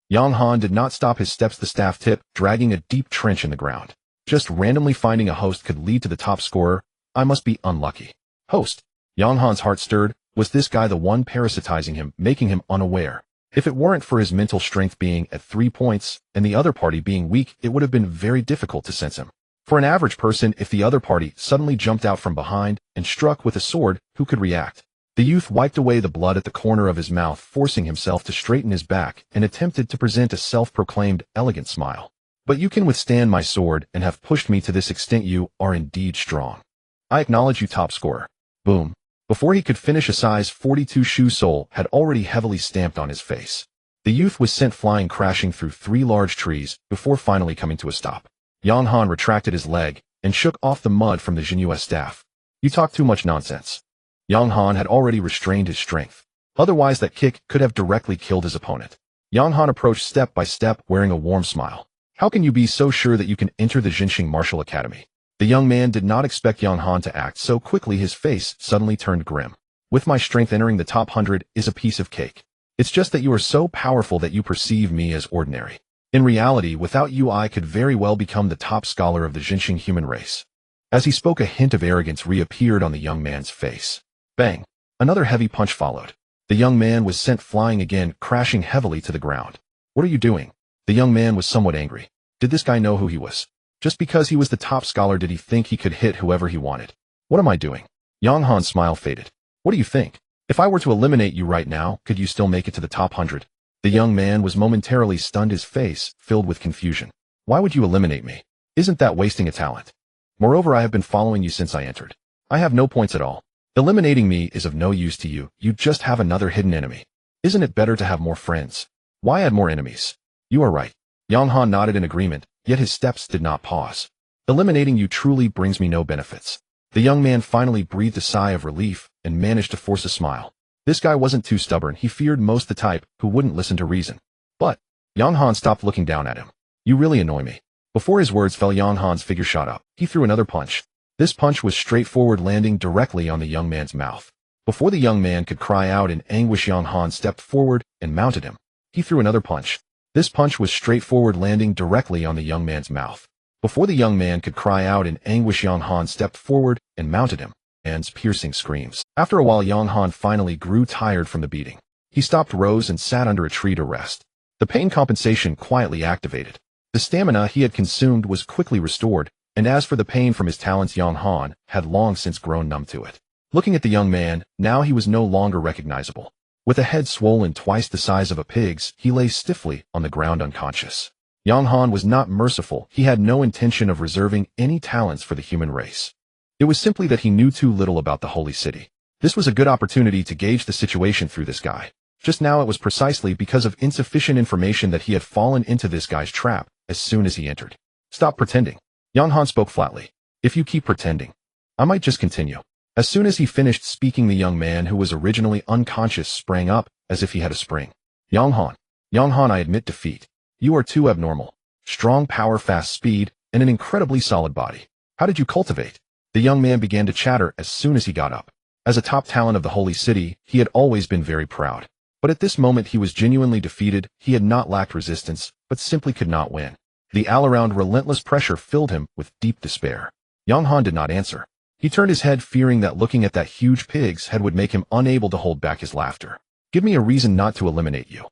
Yang Han did not stop his steps, the staff tip dragging a deep trench in the ground. Just randomly finding a host could lead to the top scorer. I must be unlucky. Host? Yang Han's heart stirred. Was this guy the one parasitizing him, making him unaware? If it weren't for his mental strength being at 3 points and the other party being weak, it would have been very difficult to sense him. For an average person, if the other party suddenly jumped out from behind and struck with a sword, who could react? The youth wiped away the blood at the corner of his mouth, forcing himself to straighten his back, and attempted to present a self-proclaimed elegant smile. But you can withstand my sword and have pushed me to this extent. You are indeed strong. I acknowledge you, top scorer. Boom. Before he could finish, a size 42 shoe sole had already heavily stamped on his face. The youth was sent flying, crashing through 3 large trees before finally coming to a stop. Yang Han retracted his leg and shook off the mud from the Jinyu staff. You talk too much nonsense. Yang Han had already restrained his strength. Otherwise, that kick could have directly killed his opponent. Yang Han approached step by step, wearing a warm smile. How can you be so sure that you can enter the Jinxing Martial Academy? The young man did not expect Yang Han to act so quickly. His face suddenly turned grim. With my strength, entering the top 100 is a piece of cake. It's just that you are so powerful that you perceive me as ordinary. In reality, without you, I could very well become the top scholar of the Jinxing human race. As he spoke, a hint of arrogance reappeared on the young man's face. Bang! Another heavy punch followed. The young man was sent flying again, crashing heavily to the ground. What are you doing? The young man was somewhat angry. Did this guy know who he was? Just because he was the top scholar, did he think he could hit whoever he wanted? What am I doing? Yang Han's smile faded. What do you think? If I were to eliminate you right now, could you still make it to the top 100? The young man was momentarily stunned, his face filled with confusion. Why would you eliminate me? Isn't that wasting a talent? Moreover, I have been following you since I entered. I have no points at all. Eliminating me is of no use to you. You just have another hidden enemy. Isn't it better to have more friends? Why add more enemies? You are right. Yang Han nodded in agreement, yet his steps did not pause. Eliminating you truly brings me no benefits. The young man finally breathed a sigh of relief and managed to force a smile. This guy wasn't too stubborn. He feared most the type who wouldn't listen to reason. But Yang Han stopped looking down at him. You really annoy me. Before his words fell, Yang Han's figure shot up. He threw another punch. This punch was straightforward, landing directly on the young man's mouth. Before the young man could cry out in anguish, Yang Han stepped forward and mounted him. He threw another punch. This punch was straightforward, landing directly on the young man's mouth. Before the young man could cry out in anguish, Yang Han stepped forward and mounted him. And piercing screams. After a while, Yang Han finally grew tired from the beating. He stopped, rose, and sat under a tree to rest. The pain compensation quietly activated. The stamina he had consumed was quickly restored, and as for the pain from his talents, Yang Han had long since grown numb to it. Looking at the young man, now he was no longer recognizable. With a head swollen twice the size of a pig's, he lay stiffly on the ground unconscious. Yang Han was not merciful. He had no intention of reserving any talents for the human race. It was simply that he knew too little about the holy city. This was a good opportunity to gauge the situation through this guy. Just now it was precisely because of insufficient information that he had fallen into this guy's trap as soon as he entered. Stop pretending. Yang Han spoke flatly. If you keep pretending, I might just continue. As soon as he finished speaking, the young man who was originally unconscious sprang up as if he had a spring. Yang Han, I admit defeat. You are too abnormal. Strong power, fast speed, and an incredibly solid body. How did you cultivate? The young man began to chatter as soon as he got up. As a top talent of the holy city, he had always been very proud. But at this moment he was genuinely defeated. He had not lacked resistance, but simply could not win. The all-around relentless pressure filled him with deep despair. Yang Han did not answer. He turned his head, fearing that looking at that huge pig's head would make him unable to hold back his laughter. Give me a reason not to eliminate you.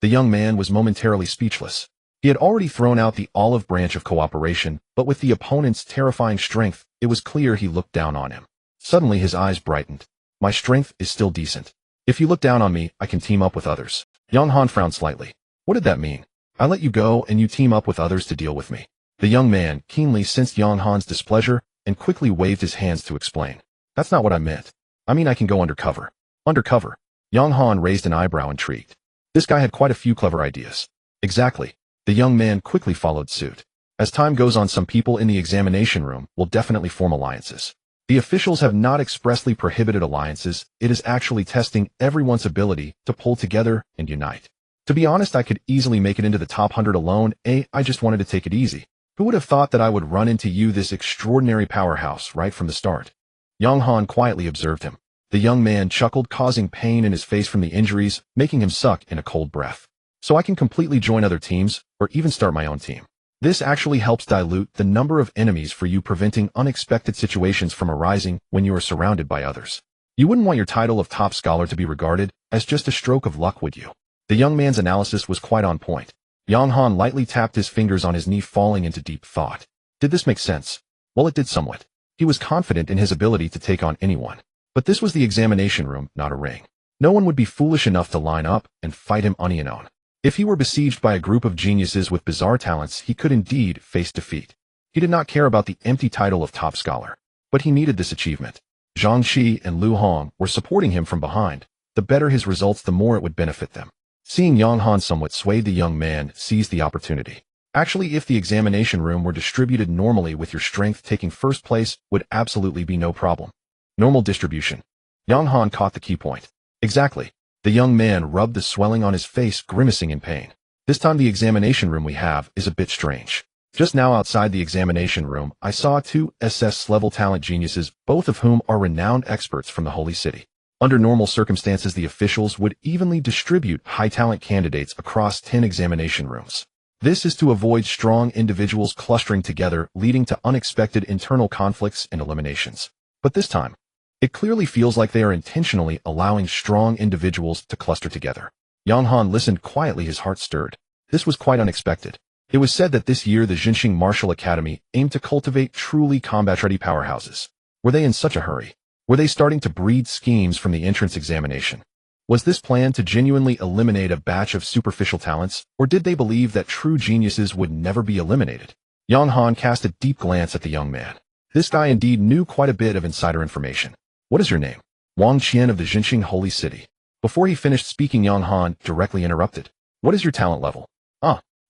The young man was momentarily speechless. He had already thrown out the olive branch of cooperation, but with the opponent's terrifying strength, it was clear he looked down on him. Suddenly his eyes brightened. My strength is still decent. If you look down on me, I can team up with others. Yang Han frowned slightly. What did that mean? I let you go and you team up with others to deal with me. The young man keenly sensed Yang Han's displeasure and quickly waved his hands to explain. That's not what I meant. I mean I can go undercover. Undercover? Yang Han raised an eyebrow, intrigued. This guy had quite a few clever ideas. Exactly. The young man quickly followed suit. As time goes on, some people in the examination room will definitely form alliances. The officials have not expressly prohibited alliances. It is actually testing everyone's ability to pull together and unite. To be honest, I could easily make it into the top 100 alone. I just wanted to take it easy. Who would have thought that I would run into you, this extraordinary powerhouse, right from the start? Yang Han quietly observed him. The young man chuckled, causing pain in his face from the injuries, making him suck in a cold breath. So I can completely join other teams, or even start my own team. This actually helps dilute the number of enemies for you, preventing unexpected situations from arising when you are surrounded by others. You wouldn't want your title of top scholar to be regarded as just a stroke of luck, would you? The young man's analysis was quite on point. Yang Han lightly tapped his fingers on his knee, falling into deep thought. Did this make sense? Well, it did somewhat. He was confident in his ability to take on anyone. But this was the examination room, not a ring. No one would be foolish enough to line up and fight him unknown. If he were besieged by a group of geniuses with bizarre talents, he could indeed face defeat. He did not care about the empty title of top scholar. But he needed this achievement. Zhang Shi and Lu Hong were supporting him from behind. The better his results, the more it would benefit them. Seeing Yang Han somewhat swayed, the young man seized the opportunity. Actually, if the examination room were distributed normally, with your strength taking first place, would absolutely be no problem. Normal distribution. Yang Han caught the key point. Exactly. The young man rubbed the swelling on his face, grimacing in pain. This time the examination room we have is a bit strange. Just now outside the examination room, I saw two SS-level talent geniuses, both of whom are renowned experts from the Holy City. Under normal circumstances, the officials would evenly distribute high-talent candidates across 10 examination rooms. This is to avoid strong individuals clustering together, leading to unexpected internal conflicts and eliminations. But this time, it clearly feels like they are intentionally allowing strong individuals to cluster together. Yang Han listened quietly, his heart stirred. This was quite unexpected. It was said that this year the Jinxing Martial Academy aimed to cultivate truly combat-ready powerhouses. Were they in such a hurry? Were they starting to breed schemes from the entrance examination? Was this plan to genuinely eliminate a batch of superficial talents, or did they believe that true geniuses would never be eliminated? Yang Han cast a deep glance at the young man. This guy indeed knew quite a bit of insider information. What is your name? Wang Qian of the Jinxing Holy City. Before he finished speaking, Yang Han directly interrupted. What is your talent level?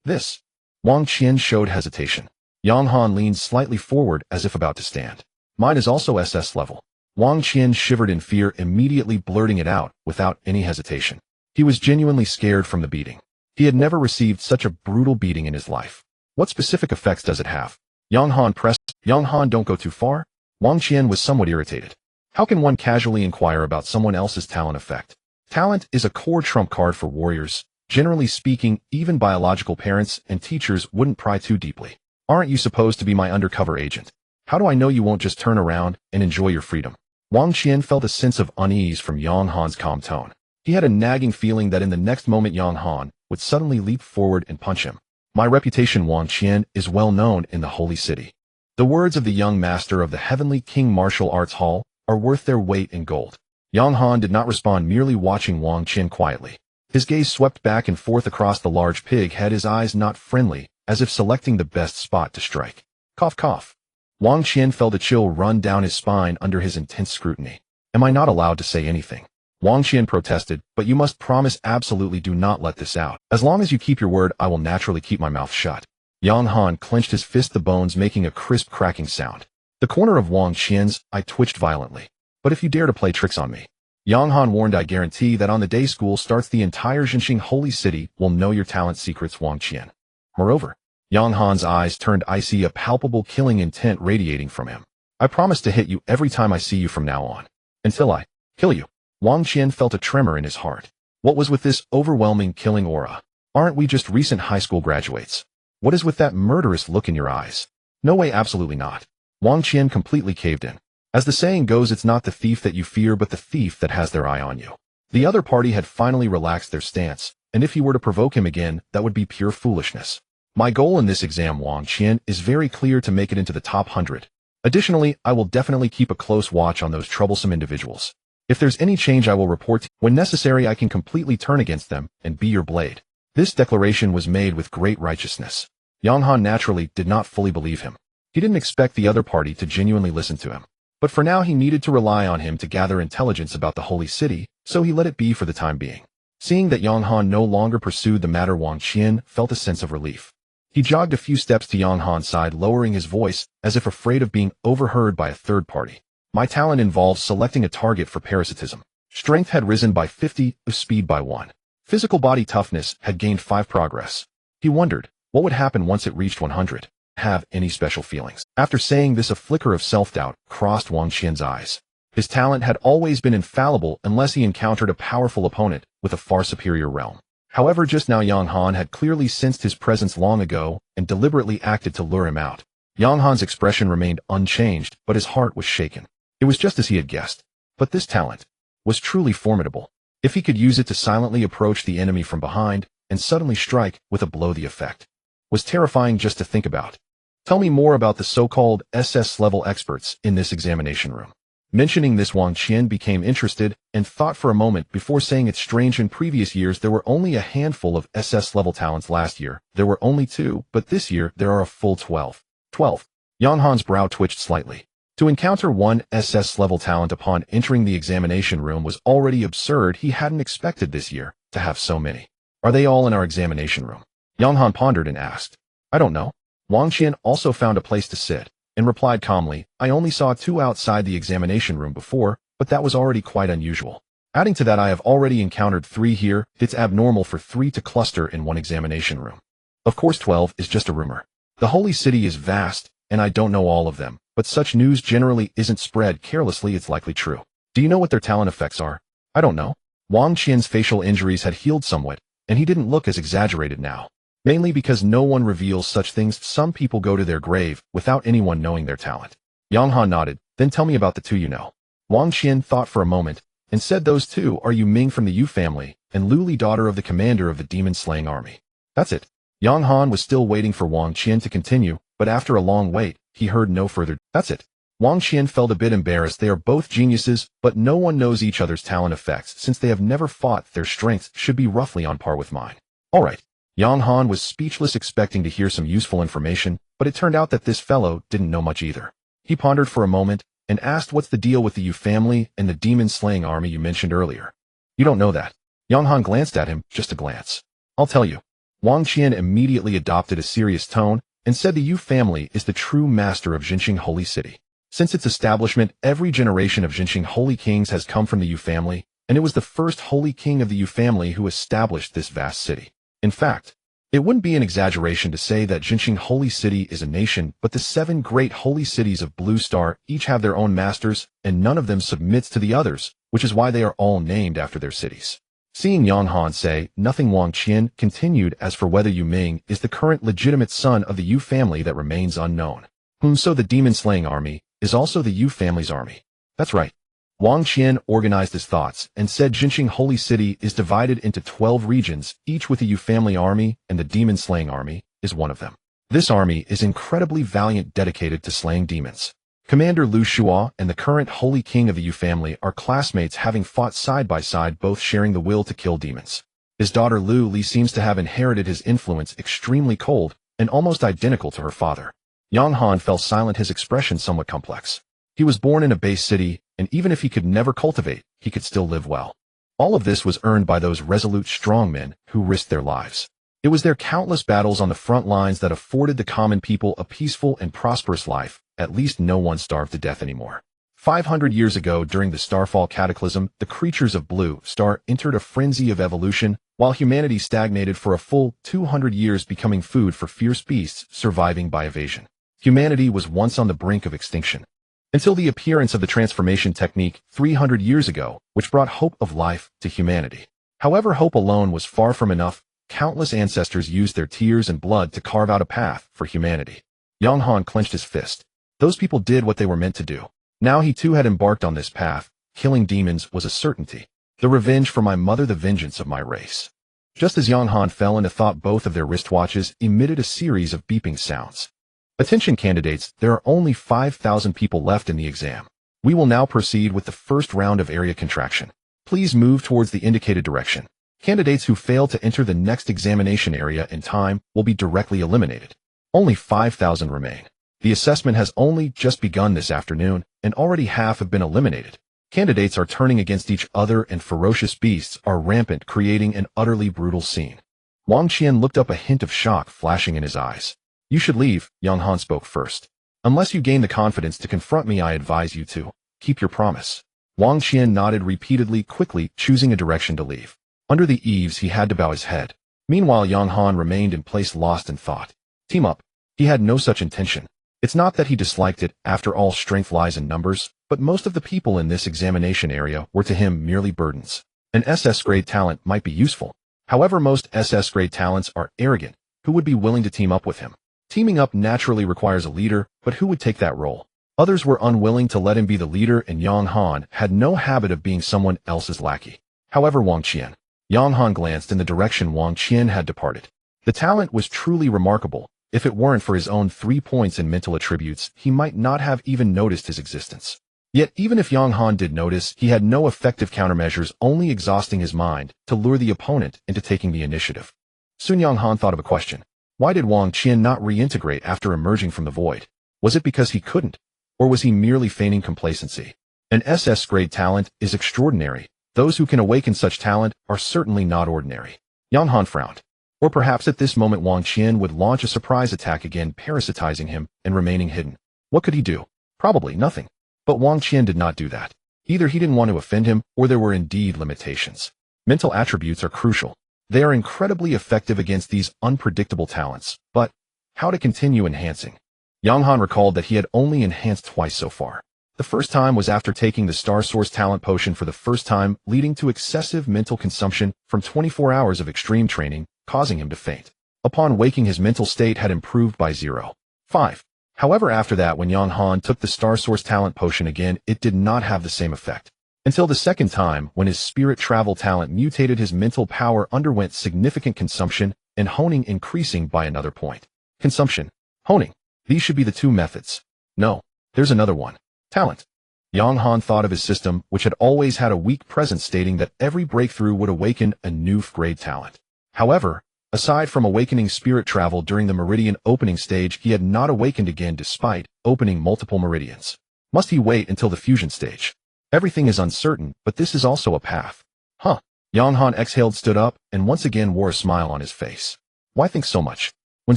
This. Wang Qian showed hesitation. Yang Han leaned slightly forward as if about to stand. Mine is also SS level. Wang Qian shivered in fear, immediately blurting it out without any hesitation. He was genuinely scared from the beating. He had never received such a brutal beating in his life. What specific effects does it have? Yang Han pressed. Yang Han, don't go too far. Wang Qian was somewhat irritated. How can one casually inquire about someone else's talent effect? Talent is a core trump card for warriors. Generally speaking, even biological parents and teachers wouldn't pry too deeply. Aren't you supposed to be my undercover agent? How do I know you won't just turn around and enjoy your freedom? Wang Qian felt a sense of unease from Yang Han's calm tone. He had a nagging feeling that in the next moment Yang Han would suddenly leap forward and punch him. My reputation, Wang Qian, is well known in the Holy City. The words of the young master of the Heavenly King Martial Arts Hall are worth their weight in gold. Yang Han did not respond, merely watching Wang Qian quietly. His gaze swept back and forth across the large pig head, his eyes not friendly, as if selecting the best spot to strike. Cough, cough. Wang Qian felt a chill run down his spine under his intense scrutiny. Am I not allowed to say anything? Wang Qian protested, but you must promise absolutely do not let this out. As long as you keep your word, I will naturally keep my mouth shut. Yang Han clenched his fist, the bones making a crisp cracking sound. The corner of Wang Qian's eye twitched violently. But if you dare to play tricks on me, Yang Han warned, I guarantee that on the day school starts the entire Jinxing Holy City will know your talent secrets, Wang Qian. Moreover, Yang Han's eyes turned icy, a palpable killing intent radiating from him. I promise to hit you every time I see you from now on. Until I kill you. Wang Qian felt a tremor in his heart. What was with this overwhelming killing aura? Aren't we just recent high school graduates? What is with that murderous look in your eyes? No way, absolutely not. Wang Qian completely caved in. As the saying goes, it's not the thief that you fear, but the thief that has their eye on you. The other party had finally relaxed their stance, and if he were to provoke him again, that would be pure foolishness. My goal in this exam, Wang Qian, is very clear: to make it into the top 100. Additionally, I will definitely keep a close watch on those troublesome individuals. If there's any change, I will report to you. When necessary, I can completely turn against them and be your blade. This declaration was made with great righteousness. Yang Han naturally did not fully believe him. He didn't expect the other party to genuinely listen to him. But for now, he needed to rely on him to gather intelligence about the Holy City, so he let it be for the time being. Seeing that Yang Han no longer pursued the matter, Wang Qian felt a sense of relief. He jogged a few steps to Yang Han's side, lowering his voice, as if afraid of being overheard by a third party. My talent involves selecting a target for parasitism. Strength had risen by 50, speed by 1. Physical body toughness had gained 5 progress. He wondered, what would happen once it reached 100? Have any special feelings? After saying this, a flicker of self-doubt crossed Wang Qian's eyes. His talent had always been infallible unless he encountered a powerful opponent with a far superior realm. However, just now Yang Han had clearly sensed his presence long ago and deliberately acted to lure him out. Yang Han's expression remained unchanged, but his heart was shaken. It was just as he had guessed. But this talent was truly formidable. If he could use it to silently approach the enemy from behind and suddenly strike with a blow, the effect was terrifying just to think about. Tell me more about the so-called SS-level experts in this examination room. Mentioning this, Wang Qian became interested and thought for a moment before saying, it's strange, in previous years there were only a handful of SS-level talents. Last year there were only 2, but this year there are a full 12. 12. Yang Han's brow twitched slightly. To encounter one SS-level talent upon entering the examination room was already absurd. He hadn't expected this year to have so many. Are they all in our examination room? Yang Han pondered and asked. I don't know. Wang Qian also found a place to sit and replied calmly, I only saw 2 outside the examination room before, but that was already quite unusual. Adding to that, I have already encountered 3 here. It's abnormal for 3 to cluster in one examination room. Of course, 12 is just a rumor. The Holy City is vast, and I don't know all of them, but such news generally isn't spread carelessly. It's likely true. Do you know what their talent effects are? I don't know. Wang Qian's facial injuries had healed somewhat, and he didn't look as exaggerated now. Mainly because no one reveals such things. Some people go to their grave without anyone knowing their talent. Yang Han nodded. Then tell me about the 2 you know. Wang Qian thought for a moment and said, those 2 are Yu Ming from the Yu family and Lu Li, daughter of the commander of the demon-slaying army. That's it. Yang Han was still waiting for Wang Qian to continue, but after a long wait, he heard no further. That's it. Wang Qian felt a bit embarrassed. They are both geniuses, but no one knows each other's talent effects. Since they have never fought, their strengths should be roughly on par with mine. All right. Yang Han was speechless, expecting to hear some useful information, but it turned out that this fellow didn't know much either. He pondered for a moment and asked, what's the deal with the Yu family and the demon-slaying army you mentioned earlier? You don't know that. Yang Han glanced at him, just a glance. I'll tell you. Wang Qian immediately adopted a serious tone and said, the Yu family is the true master of Jinxing Holy City. Since its establishment, every generation of Jinxing Holy Kings has come from the Yu family, and it was the first Holy King of the Yu family who established this vast city. In fact, it wouldn't be an exaggeration to say that Jinxing Holy City is a nation, but the 7 great holy cities of Blue Star each have their own masters, and none of them submits to the others, which is why they are all named after their cities. Seeing Yang Han say nothing, Wang Qian continued, as for whether Yu Ming is the current legitimate son of the Yu family, that remains unknown. So the demon-slaying army is also the Yu family's army. That's right. Wang Qian organized his thoughts and said Jinqing Holy City is divided into 12 regions, each with a Yu family army, and the demon-slaying army is one of them. This army is incredibly valiant, dedicated to slaying demons. Commander Lu Shua and the current Holy King of the Yu family are classmates, having fought side by side, both sharing the will to kill demons. His daughter Lu Li seems to have inherited his influence, extremely cold and almost identical to her father. Yang Han fell silent, his expression somewhat complex. He was born in a base city, and even if he could never cultivate, he could still live well. All of this was earned by those resolute strong men who risked their lives. It was their countless battles on the front lines that afforded the common people a peaceful and prosperous life. At least no one starved to death anymore. 500 years ago, during the Starfall Cataclysm, the creatures of Blue Star entered a frenzy of evolution, while humanity stagnated for a full 200 years, becoming food for fierce beasts surviving by evasion. Humanity was once on the brink of extinction, until the appearance of the transformation technique 300 years ago, which brought hope of life to humanity. However, hope alone was far from enough. Countless ancestors used their tears and blood to carve out a path for humanity. Yang Han clenched his fist. Those people did what they were meant to do. Now he too had embarked on this path. Killing demons was a certainty. The revenge for my mother, the vengeance of my race. Just as Yang Han fell into thought, both of their wristwatches emitted a series of beeping sounds. Attention candidates, there are only 5,000 people left in the exam. We will now proceed with the first round of area contraction. Please move towards the indicated direction. Candidates who fail to enter the next examination area in time will be directly eliminated. Only 5,000 remain. The assessment has only just begun this afternoon, and already half have been eliminated. Candidates are turning against each other, and ferocious beasts are rampant, creating an utterly brutal scene. Wang Qian looked up, a hint of shock flashing in his eyes. You should leave, Yang Han spoke first. Unless you gain the confidence to confront me, I advise you to keep your promise. Wang Qian nodded repeatedly, quickly choosing a direction to leave. Under the eaves, he had to bow his head. Meanwhile, Yang Han remained in place, lost in thought. Team up. He had no such intention. It's not that he disliked it, after all, strength lies in numbers, but most of the people in this examination area were to him merely burdens. An SS-grade talent might be useful. However, most SS-grade talents are arrogant. Who would be willing to team up with him? Teaming up naturally requires a leader, but who would take that role? Others were unwilling to let him be the leader, and Yang Han had no habit of being someone else's lackey. However, Wang Qian. Yang Han glanced in the direction Wang Qian had departed. The talent was truly remarkable. If it weren't for his own 3 points in mental attributes, he might not have even noticed his existence. Yet even if Yang Han did notice, he had no effective countermeasures, only exhausting his mind to lure the opponent into taking the initiative. Soon Yang Han thought of a question. Why did Wang Qian not reintegrate after emerging from the void? Was it because he couldn't? Or was he merely feigning complacency? An SS-grade talent is extraordinary. Those who can awaken such talent are certainly not ordinary. Yang Han frowned. Or perhaps at this moment Wang Qian would launch a surprise attack again, parasitizing him and remaining hidden. What could he do? Probably nothing. But Wang Qian did not do that. Either he didn't want to offend him, or there were indeed limitations. Mental attributes are crucial. They are incredibly effective against these unpredictable talents. But how to continue enhancing? Yang Han recalled that he had only enhanced twice so far. The first time was after taking the Star Source Talent Potion for the first time, leading to excessive mental consumption from 24 hours of extreme training, causing him to faint. Upon waking, his mental state had improved by 0.5. However, after that, when Yang Han took the Star Source Talent Potion again, it did not have the same effect. Until the second time, when his spirit travel talent mutated, his mental power underwent significant consumption and honing, increasing by another point. Consumption, honing. These should be the two methods. No, there's another one. Talent. Yang Han thought of his system, which had always had a weak presence, stating that every breakthrough would awaken a new grade talent. However, aside from awakening spirit travel during the meridian opening stage, he had not awakened again despite opening multiple meridians. Must he wait until the fusion stage? Everything is uncertain, but this is also a path. Huh. Yang Han exhaled, stood up, and once again wore a smile on his face. Why think so much? When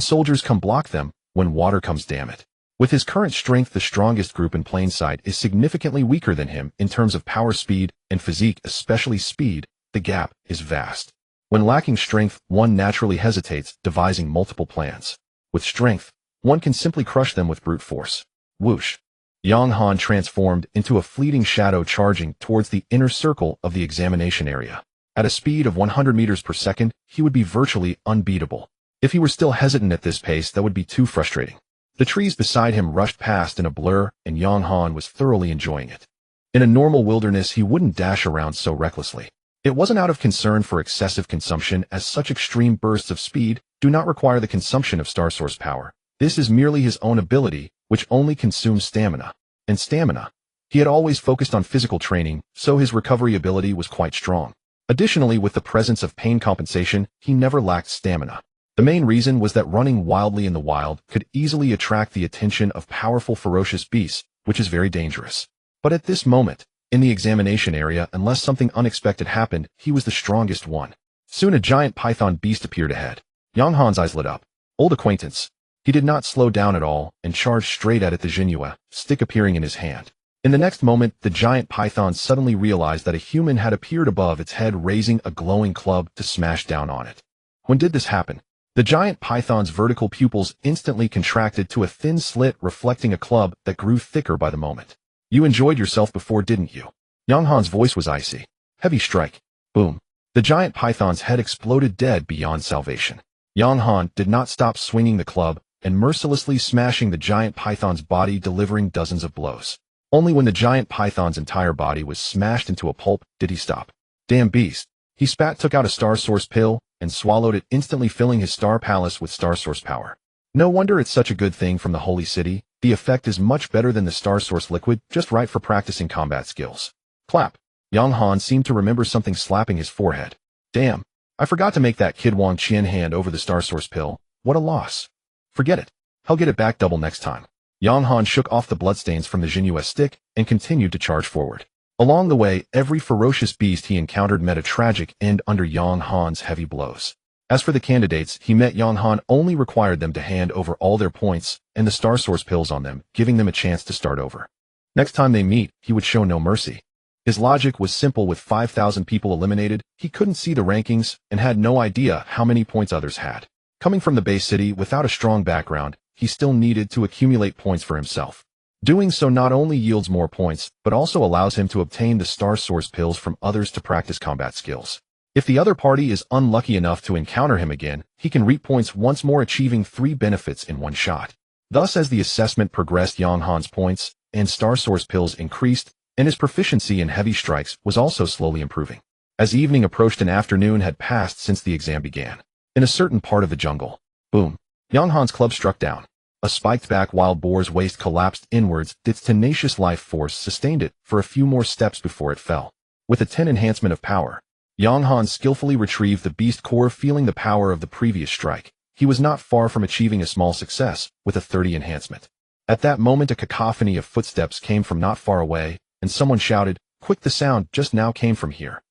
soldiers come, block them. When water comes, damn it. With his current strength, the strongest group in plain sight is significantly weaker than him in terms of power, speed, and physique, especially speed. The gap is vast. When lacking strength, one naturally hesitates, devising multiple plans. With strength, one can simply crush them with brute force. Whoosh. Yang Han transformed into a fleeting shadow, charging towards the inner circle of the examination area. At a speed of 100 meters per second, he would be virtually unbeatable. If he were still hesitant at this pace, that would be too frustrating. The trees beside him rushed past in a blur, and Yang Han was thoroughly enjoying it. In a normal wilderness, he wouldn't dash around so recklessly. It wasn't out of concern for excessive consumption, as such extreme bursts of speed do not require the consumption of star source power. This is merely his own ability, which only consumes stamina. And stamina. He had always focused on physical training, so his recovery ability was quite strong. Additionally, with the presence of pain compensation, he never lacked stamina. The main reason was that running wildly in the wild could easily attract the attention of powerful ferocious beasts, which is very dangerous. But at this moment, in the examination area, unless something unexpected happened, he was the strongest one. Soon a giant python beast appeared ahead. Yang Han's eyes lit up. Old acquaintance. He did not slow down at all and charged straight at it, the Jinhua, stick appearing in his hand. In the next moment, the giant python suddenly realized that a human had appeared above its head, raising a glowing club to smash down on it. When did this happen? The giant python's vertical pupils instantly contracted to a thin slit, reflecting a club that grew thicker by the moment. You enjoyed yourself before, didn't you? Yang Han's voice was icy. Heavy strike. Boom. The giant python's head exploded, dead beyond salvation. Yang Han did not stop swinging the club and mercilessly smashing the giant python's body, delivering dozens of blows. Only when the giant python's entire body was smashed into a pulp did he stop. Damn beast. He spat, took out a star source pill, and swallowed it, instantly filling his star palace with star source power. No wonder it's such a good thing from the holy city. The effect is much better than the star source liquid, just right for practicing combat skills. Clap. Yang Han seemed to remember something slapping his forehead. Damn. I forgot to make that kid Wang Qian hand over the star source pill. What a loss. Forget it. I'll get it back double next time. Yang Han shook off the bloodstains from the Jinhua stick and continued to charge forward. Along the way, every ferocious beast he encountered met a tragic end under Yang Han's heavy blows. As for the candidates he met, Yang Han only required them to hand over all their points and the star source pills on them, giving them a chance to start over. Next time they meet, he would show no mercy. His logic was simple. With 5,000 people eliminated, he couldn't see the rankings and had no idea how many points others had. Coming from the base city without a strong background, he still needed to accumulate points for himself. Doing so not only yields more points, but also allows him to obtain the star source pills from others to practice combat skills. If the other party is unlucky enough to encounter him again, he can reap points once more, achieving 3 benefits in one shot. Thus, as the assessment progressed, Yang Han's points and star source pills increased, and his proficiency in heavy strikes was also slowly improving. As evening approached, an afternoon had passed since the exam began. In a certain part of the jungle, boom, Yang Han's club struck down. A spiked-back wild boar's waist collapsed inwards. Its tenacious life force sustained it for a few more steps before it fell. With a 10 enhancement of power, Yang Han skillfully retrieved the beast core. Feeling the power of the previous strike, he was not far from achieving a small success with a 30 enhancement. At that moment, a cacophony of footsteps came from not far away, and someone shouted, "Quick, the sound just now came from here."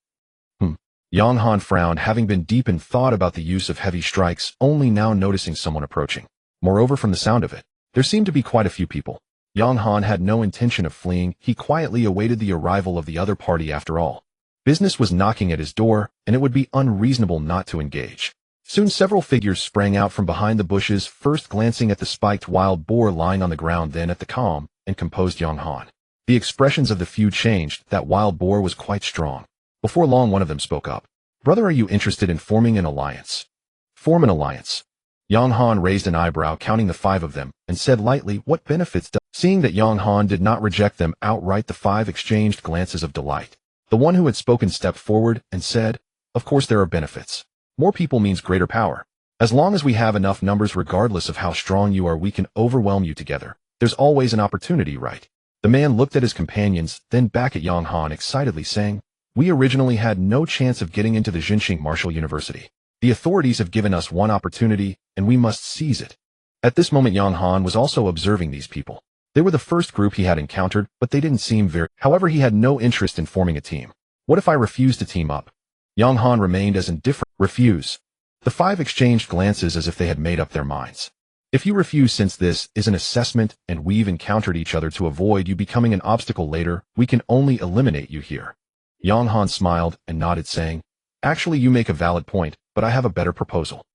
Yang Han frowned, having been deep in thought about the use of heavy strikes, only now noticing someone approaching. Moreover, from the sound of it, there seemed to be quite a few people. Yang Han had no intention of fleeing. He quietly awaited the arrival of the other party. After all, business was knocking at his door, and it would be unreasonable not to engage. Soon several figures sprang out from behind the bushes, first glancing at the spiked wild boar lying on the ground, then at the calm and composed Yang Han. The expressions of the few changed. That wild boar was quite strong. Before long, one of them spoke up. "Brother, are you interested in forming an alliance?" "Form an alliance?" Yang Han raised an eyebrow, counting the 5 of them, and said lightly, "What benefits do—" Seeing that Yang Han did not reject them outright, the 5 exchanged glances of delight. The one who had spoken stepped forward and said, "Of course there are benefits. More people means greater power. As long as we have enough numbers, regardless of how strong you are, we can overwhelm you together. There's always an opportunity, right?" The man looked at his companions, then back at Yang Han excitedly, saying, "We originally had no chance of getting into the Jinxing Martial University. The authorities have given us one opportunity, and we must seize it." At this moment, Yang Han was also observing these people. They were the first group he had encountered, but they didn't seem very— However, he had no interest in forming a team. What if I refuse to team up? Yang Han remained as indifferent. Refuse. The 5 exchanged glances as if they had made up their minds. "If you refuse, since this is an assessment and we've encountered each other to avoid you becoming an obstacle later, we can only eliminate you here." Yang Han smiled and nodded, saying, "Actually, you make a valid point, but I have a better proposal."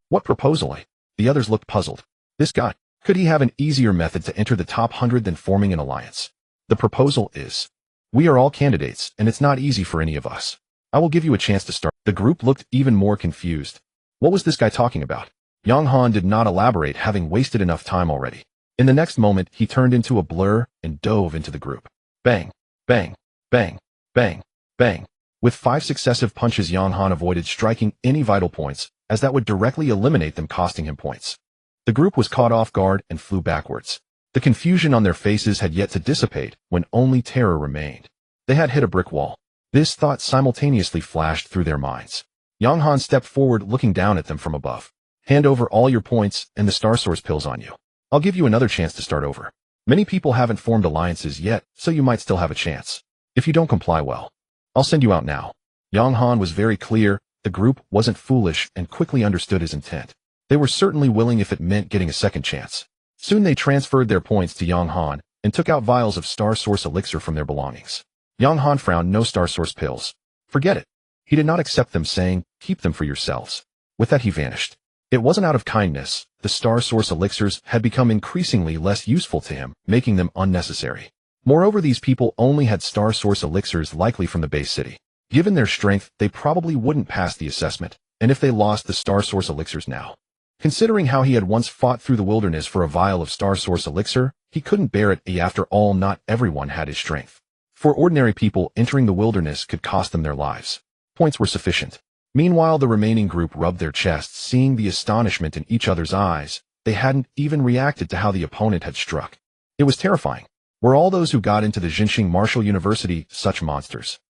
"What proposal?" The others looked puzzled. This guy, could he have an easier method to enter the top 100 than forming an alliance? "The proposal is, we are all candidates, and it's not easy for any of us. I will give you a chance to start." The group looked even more confused. What was this guy talking about? Yang Han did not elaborate, having wasted enough time already. In the next moment, he turned into a blur and dove into the group. Bang! Bang, bang, bang, bang. With 5 successive punches, Yang Han avoided striking any vital points, as that would directly eliminate them, costing him points. The group was caught off guard and flew backwards. The confusion on their faces had yet to dissipate when only terror remained. They had hit a brick wall. This thought simultaneously flashed through their minds. Yang Han stepped forward, looking down at them from above. Hand over all your points and the Star Source pills on you. I'll give you another chance to start over. Many people haven't formed alliances yet, so you might still have a chance. If you don't comply well, I'll send you out now. Yang Han was very clear. The group wasn't foolish and quickly understood his intent. They were certainly willing if it meant getting a second chance. Soon they transferred their points to Yang Han and took out vials of Star Source elixir from their belongings. Yang Han frowned. No Star Source pills. Forget it. He did not accept them, saying, keep them for yourselves. With that he vanished. It wasn't out of kindness. The Star Source elixirs had become increasingly less useful to him, making them unnecessary. Moreover, these people only had Star Source elixirs, likely from the base city. Given their strength, they probably wouldn't pass the assessment, and if they lost the Star Source elixirs now. Considering how he had once fought through the wilderness for a vial of Star Source elixir, he couldn't bear it. After all, not everyone had his strength. For ordinary people, entering the wilderness could cost them their lives. Points were sufficient. Meanwhile, the remaining group rubbed their chests, seeing the astonishment in each other's eyes. They hadn't even reacted to how the opponent had struck. It was terrifying. Were all those who got into the Jinxing Martial University such monsters?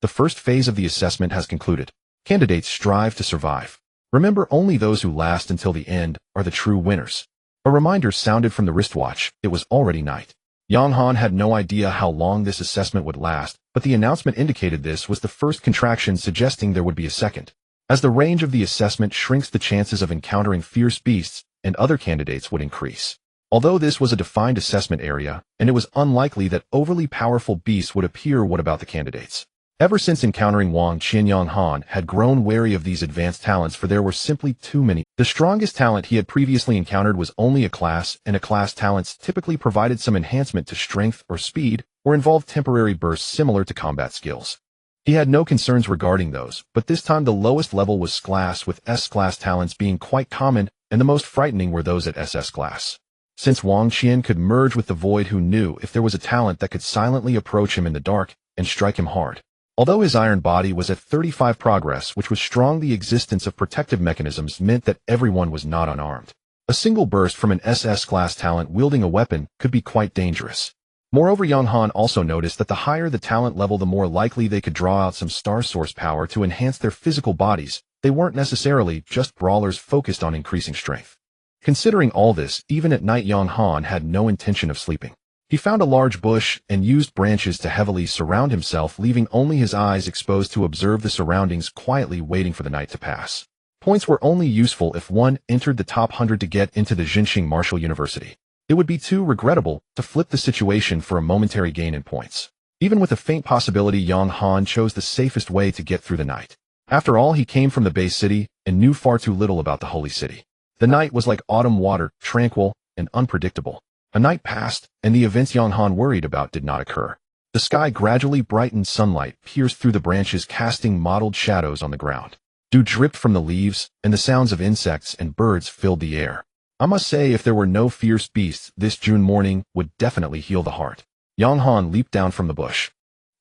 The first phase of the assessment has concluded. Candidates strive to survive. Remember, only those who last until the end are the true winners. A reminder sounded from the wristwatch. It was already night. Yang Han had no idea how long this assessment would last, but the announcement indicated this was the first contraction, suggesting there would be a second. As the range of the assessment shrinks, the chances of encountering fierce beasts and other candidates would increase. Although this was a defined assessment area, and it was unlikely that overly powerful beasts would appear, what about the candidates? Ever since encountering Wang Qian, Yang Han had grown wary of these advanced talents, for there were simply too many. The strongest talent he had previously encountered was only a class, and a class talents typically provided some enhancement to strength or speed, or involved temporary bursts similar to combat skills. He had no concerns regarding those, but this time the lowest level was S-class, with S-class talents being quite common, and the most frightening were those at SS class. Since Wang Qian could merge with the void, who knew if there was a talent that could silently approach him in the dark and strike him hard? Although his iron body was at 35 progress, which was strong, the existence of protective mechanisms meant that everyone was not unarmed. A single burst from an SS-class talent wielding a weapon could be quite dangerous. Moreover, Yang Han also noticed that the higher the talent level, the more likely they could draw out some Star Source power to enhance their physical bodies. They weren't necessarily just brawlers focused on increasing strength. Considering all this, even at night, Yang Han had no intention of sleeping. He found a large bush and used branches to heavily surround himself, leaving only his eyes exposed to observe the surroundings, quietly waiting for the night to pass. Points were only useful if one entered the top 100 to get into the Jinxing Martial University. It would be too regrettable to flip the situation for a momentary gain in points. Even with a faint possibility, Yang Han chose the safest way to get through the night. After all, he came from the base city and knew far too little about the holy city. The night was like autumn water, tranquil and unpredictable. A night passed, and the events Yang Han worried about did not occur. The sky gradually brightened, sunlight pierced through the branches, casting mottled shadows on the ground. Dew dripped from the leaves, and the sounds of insects and birds filled the air. I must say, if there were no fierce beasts, this June morning would definitely heal the heart. Yang Han leaped down from the bush.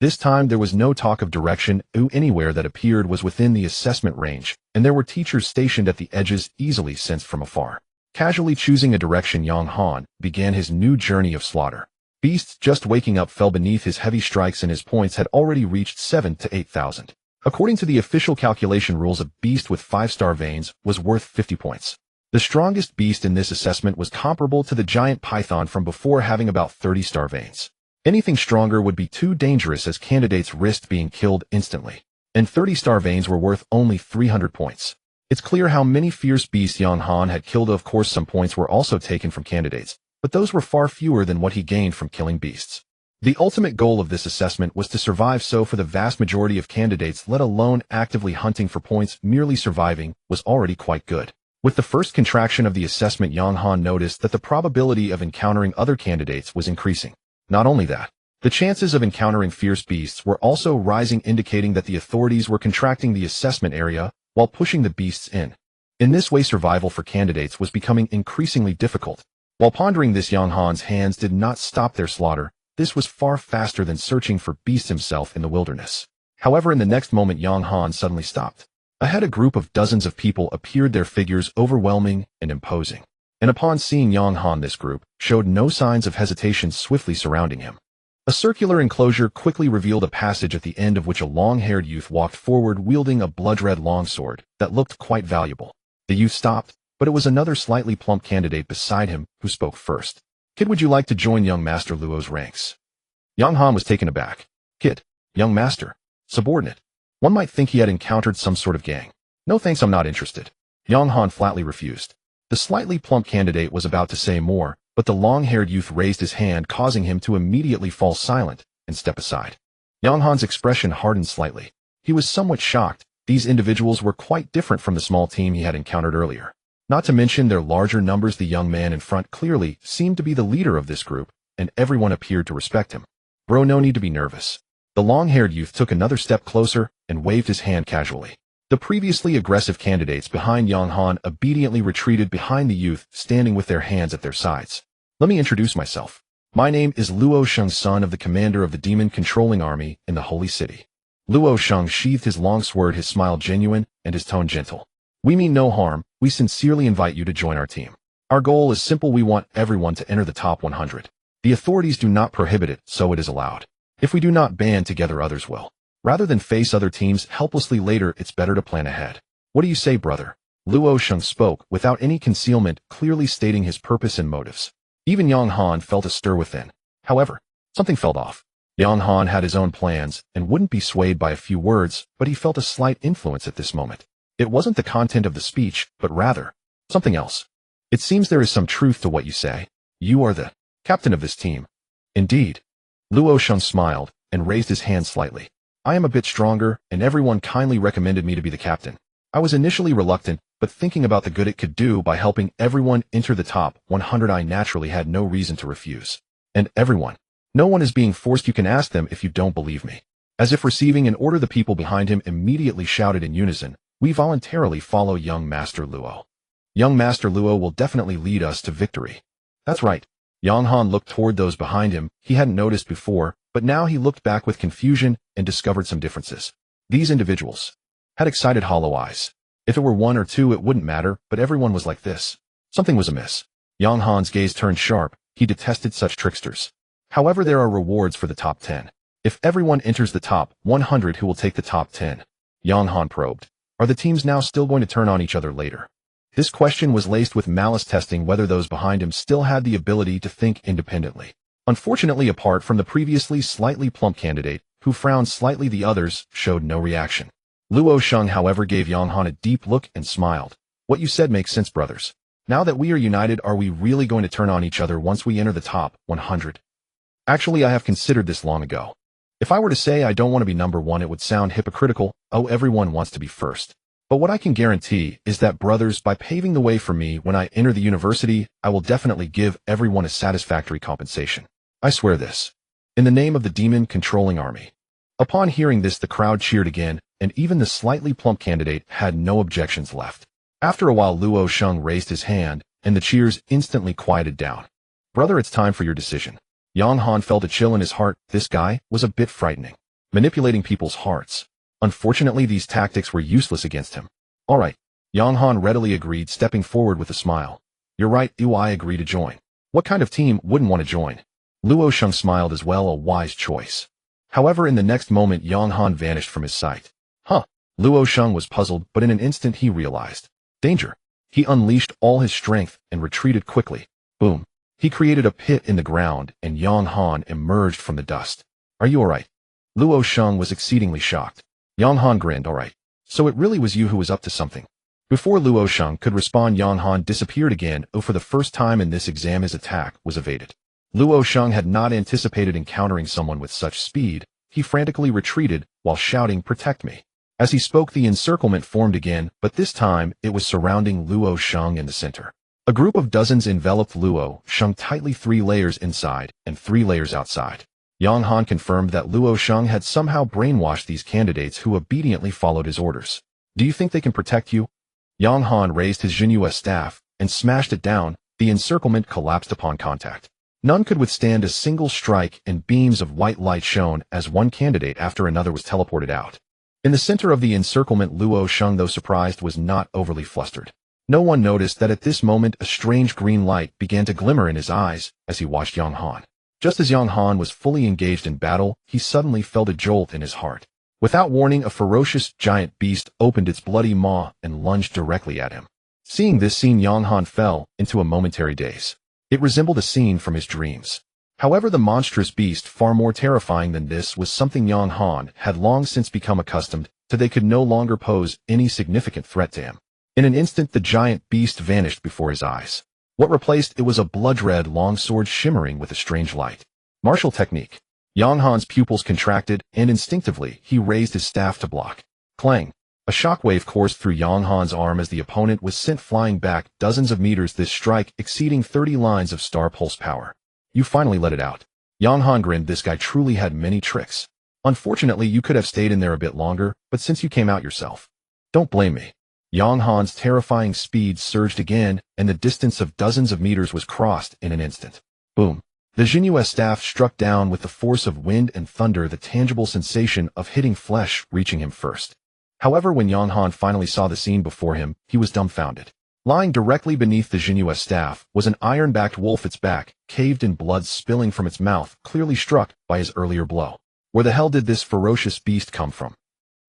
This time there was no talk of direction. Anywhere that appeared was within the assessment range, and there were teachers stationed at the edges, easily sensed from afar. Casually choosing a direction, Yang Han began his new journey of slaughter. Beasts just waking up fell beneath his heavy strikes, and his points had already reached 7,000 to 8,000. According to the official calculation rules, a beast with 5-star veins was worth 50 points. The strongest beast in this assessment was comparable to the giant python from before, having about 30-star veins. Anything stronger would be too dangerous, as candidates risked being killed instantly. And 30-star veins were worth only 300 points. It's clear how many fierce beasts Yang Han had killed. Of course, some points were also taken from candidates, but those were far fewer than what he gained from killing beasts. The ultimate goal of this assessment was to survive, so for the vast majority of candidates, let alone actively hunting for points, merely surviving was already quite good. With the first contraction of the assessment, Yang Han noticed that the probability of encountering other candidates was increasing. Not only that, the chances of encountering fierce beasts were also rising, indicating that the authorities were contracting the assessment area while pushing the beasts in. In this way, survival for candidates was becoming increasingly difficult. While pondering this, Yang Han's hands did not stop their slaughter. this was far faster than searching for beasts himself in the wilderness. However, in the next moment Yang Han suddenly stopped. Ahead a group of dozens of people appeared, their figures overwhelming and imposing. And upon seeing Yang Han, this group showed no signs of hesitation, swiftly surrounding him. A circular enclosure quickly revealed a passage at the end of which a long-haired youth walked forward, wielding a blood-red longsword that looked quite valuable. The youth stopped, but it was another slightly plump candidate beside him who spoke first. "Kid, would you like to join young Master Luo's ranks?" Yang Han was taken aback. "Kid? Young Master? Subordinate?" One might think he had encountered some sort of gang. "No thanks, I'm not interested." Yang Han flatly refused. The slightly plump candidate was about to say more, but the long-haired youth raised his hand, causing him to immediately fall silent and step aside. Yang Han's expression hardened slightly. He was somewhat shocked. These individuals were quite different from the small team he had encountered earlier. Not to mention their larger numbers, the young man in front clearly seemed to be the leader of this group, and everyone appeared to respect him. "Bro, no need to be nervous." The long-haired youth took another step closer and waved his hand casually. The previously aggressive candidates behind Yang Han obediently retreated behind the youth, standing with their hands at their sides. "Let me introduce myself. My name is Luo Sheng, son of the commander of the demon-controlling army in the Holy City." Luo Sheng sheathed his long sword, his smile genuine and his tone gentle. "We mean no harm. We sincerely invite you to join our team. Our goal is simple. We want everyone to enter the top 100. The authorities do not prohibit it, so it is allowed. If we do not band together, others will. Rather than face other teams helplessly later, it's better to plan ahead. What do you say, brother?" Luo Sheng spoke without any concealment, clearly stating his purpose and motives. Even Yang Han felt a stir within. However, something felt off. Yang Han had his own plans and wouldn't be swayed by a few words, but he felt a slight influence at this moment. It wasn't the content of the speech, but rather something else. "It seems there is some truth to what you say. You are the captain of this team." "Indeed." Luo Sheng smiled and raised his hand slightly. "I am a bit stronger, and everyone kindly recommended me to be the captain. I was initially reluctant, but thinking about the good it could do by helping everyone enter the top 100, I naturally had no reason to refuse." "And everyone? No one is being forced. You can ask them if you don't believe me." As if receiving an order, the people behind him immediately shouted in unison, "We voluntarily follow young Master Luo. Young Master Luo will definitely lead us to victory." "That's right." Yang Han looked toward those behind him. He hadn't noticed before, but now he looked back with confusion and discovered some differences. These individuals had excited hollow eyes. If it were one or two, it wouldn't matter, but everyone was like this. Something was amiss. Yang Han's gaze turned sharp. He detested such tricksters. "However, there are rewards for the top 10. If everyone enters the top 100, who will take the top 10? Yang Han probed. Are the teams now still going to turn on each other later? This question was laced with malice, testing whether those behind him still had the ability to think independently. Unfortunately, apart from the previously slightly plump candidate, who frowned slightly, the others showed no reaction. Luo Sheng, however, gave Yang Han a deep look and smiled. "What you said makes sense, brothers. Now that we are united, are we really going to turn on each other once we enter the top 100? Actually, I have considered this long ago. If I were to say I don't want to be number one, it would sound hypocritical. Oh, everyone wants to be first. But what I can guarantee is that, brothers, by paving the way for me when I enter the university, I will definitely give everyone a satisfactory compensation. I swear this. In the name of the demon-controlling army." Upon hearing this, the crowd cheered again, and even the slightly plump candidate had no objections left. After a while, Luo Sheng raised his hand, and the cheers instantly quieted down. "Brother, it's time for your decision." Yang Han felt a chill in his heart. This guy was a bit frightening. Manipulating people's hearts. Unfortunately, these tactics were useless against him. "All right." Yang Han readily agreed, stepping forward with a smile. "You're right. Do I agree to join? What kind of team wouldn't want to join?" Luo Sheng smiled as well, a wise choice. However, in the next moment, Yang Han vanished from his sight. Huh. Luo Sheng was puzzled, but in an instant he realized. Danger. He unleashed all his strength and retreated quickly. Boom. He created a pit in the ground, and Yang Han emerged from the dust. "Are you all right?" Luo Sheng was exceedingly shocked. Yang Han grinned. "All right. So it really was you who was up to something." Before Luo Sheng could respond, Yang Han disappeared again. Oh, for the first time in this exam, his attack was evaded. Luo Sheng had not anticipated encountering someone with such speed. He frantically retreated while shouting, "Protect me." As he spoke, the encirclement formed again, but this time it was surrounding Luo Sheng in the center. A group of dozens enveloped Luo Sheng tightly, 3 layers inside and 3 layers outside. Yang Han confirmed that Luo Sheng had somehow brainwashed these candidates who obediently followed his orders. "Do you think they can protect you?" Yang Han raised his Jinyue staff and smashed it down. The encirclement collapsed upon contact. None could withstand a single strike, and beams of white light shone as one candidate after another was teleported out. In the center of the encirclement, Luo Sheng, though surprised, was not overly flustered. No one noticed that at this moment a strange green light began to glimmer in his eyes as he watched Yang Han. Just as Yang Han was fully engaged in battle, he suddenly felt a jolt in his heart. Without warning, a ferocious giant beast opened its bloody maw and lunged directly at him. Seeing this scene, Yang Han fell into a momentary daze. It resembled a scene from his dreams. However, the monstrous beast, far more terrifying than this, was something Yang Han had long since become accustomed to. They could no longer pose any significant threat to him. In an instant, the giant beast vanished before his eyes. What replaced it was a blood-red longsword shimmering with a strange light. Martial technique. Yang Han's pupils contracted, and instinctively, he raised his staff to block. Clang! A shockwave coursed through Yang Han's arm as the opponent was sent flying back dozens of meters, this strike exceeding 30 lines of star pulse power. You finally let it out. Yang Han grinned. This guy truly had many tricks. Unfortunately, you could have stayed in there a bit longer, but since you came out yourself. Don't blame me. Yang Han's terrifying speed surged again, and the distance of dozens of meters was crossed in an instant. Boom. The Jinyue staff struck down with the force of wind and thunder, the tangible sensation of hitting flesh reaching him first. However, when Yang Han finally saw the scene before him, he was dumbfounded. Lying directly beneath the Jinyue staff was an iron-backed wolf, its back caved in, blood spilling from its mouth, clearly struck by his earlier blow. Where the hell did this ferocious beast come from?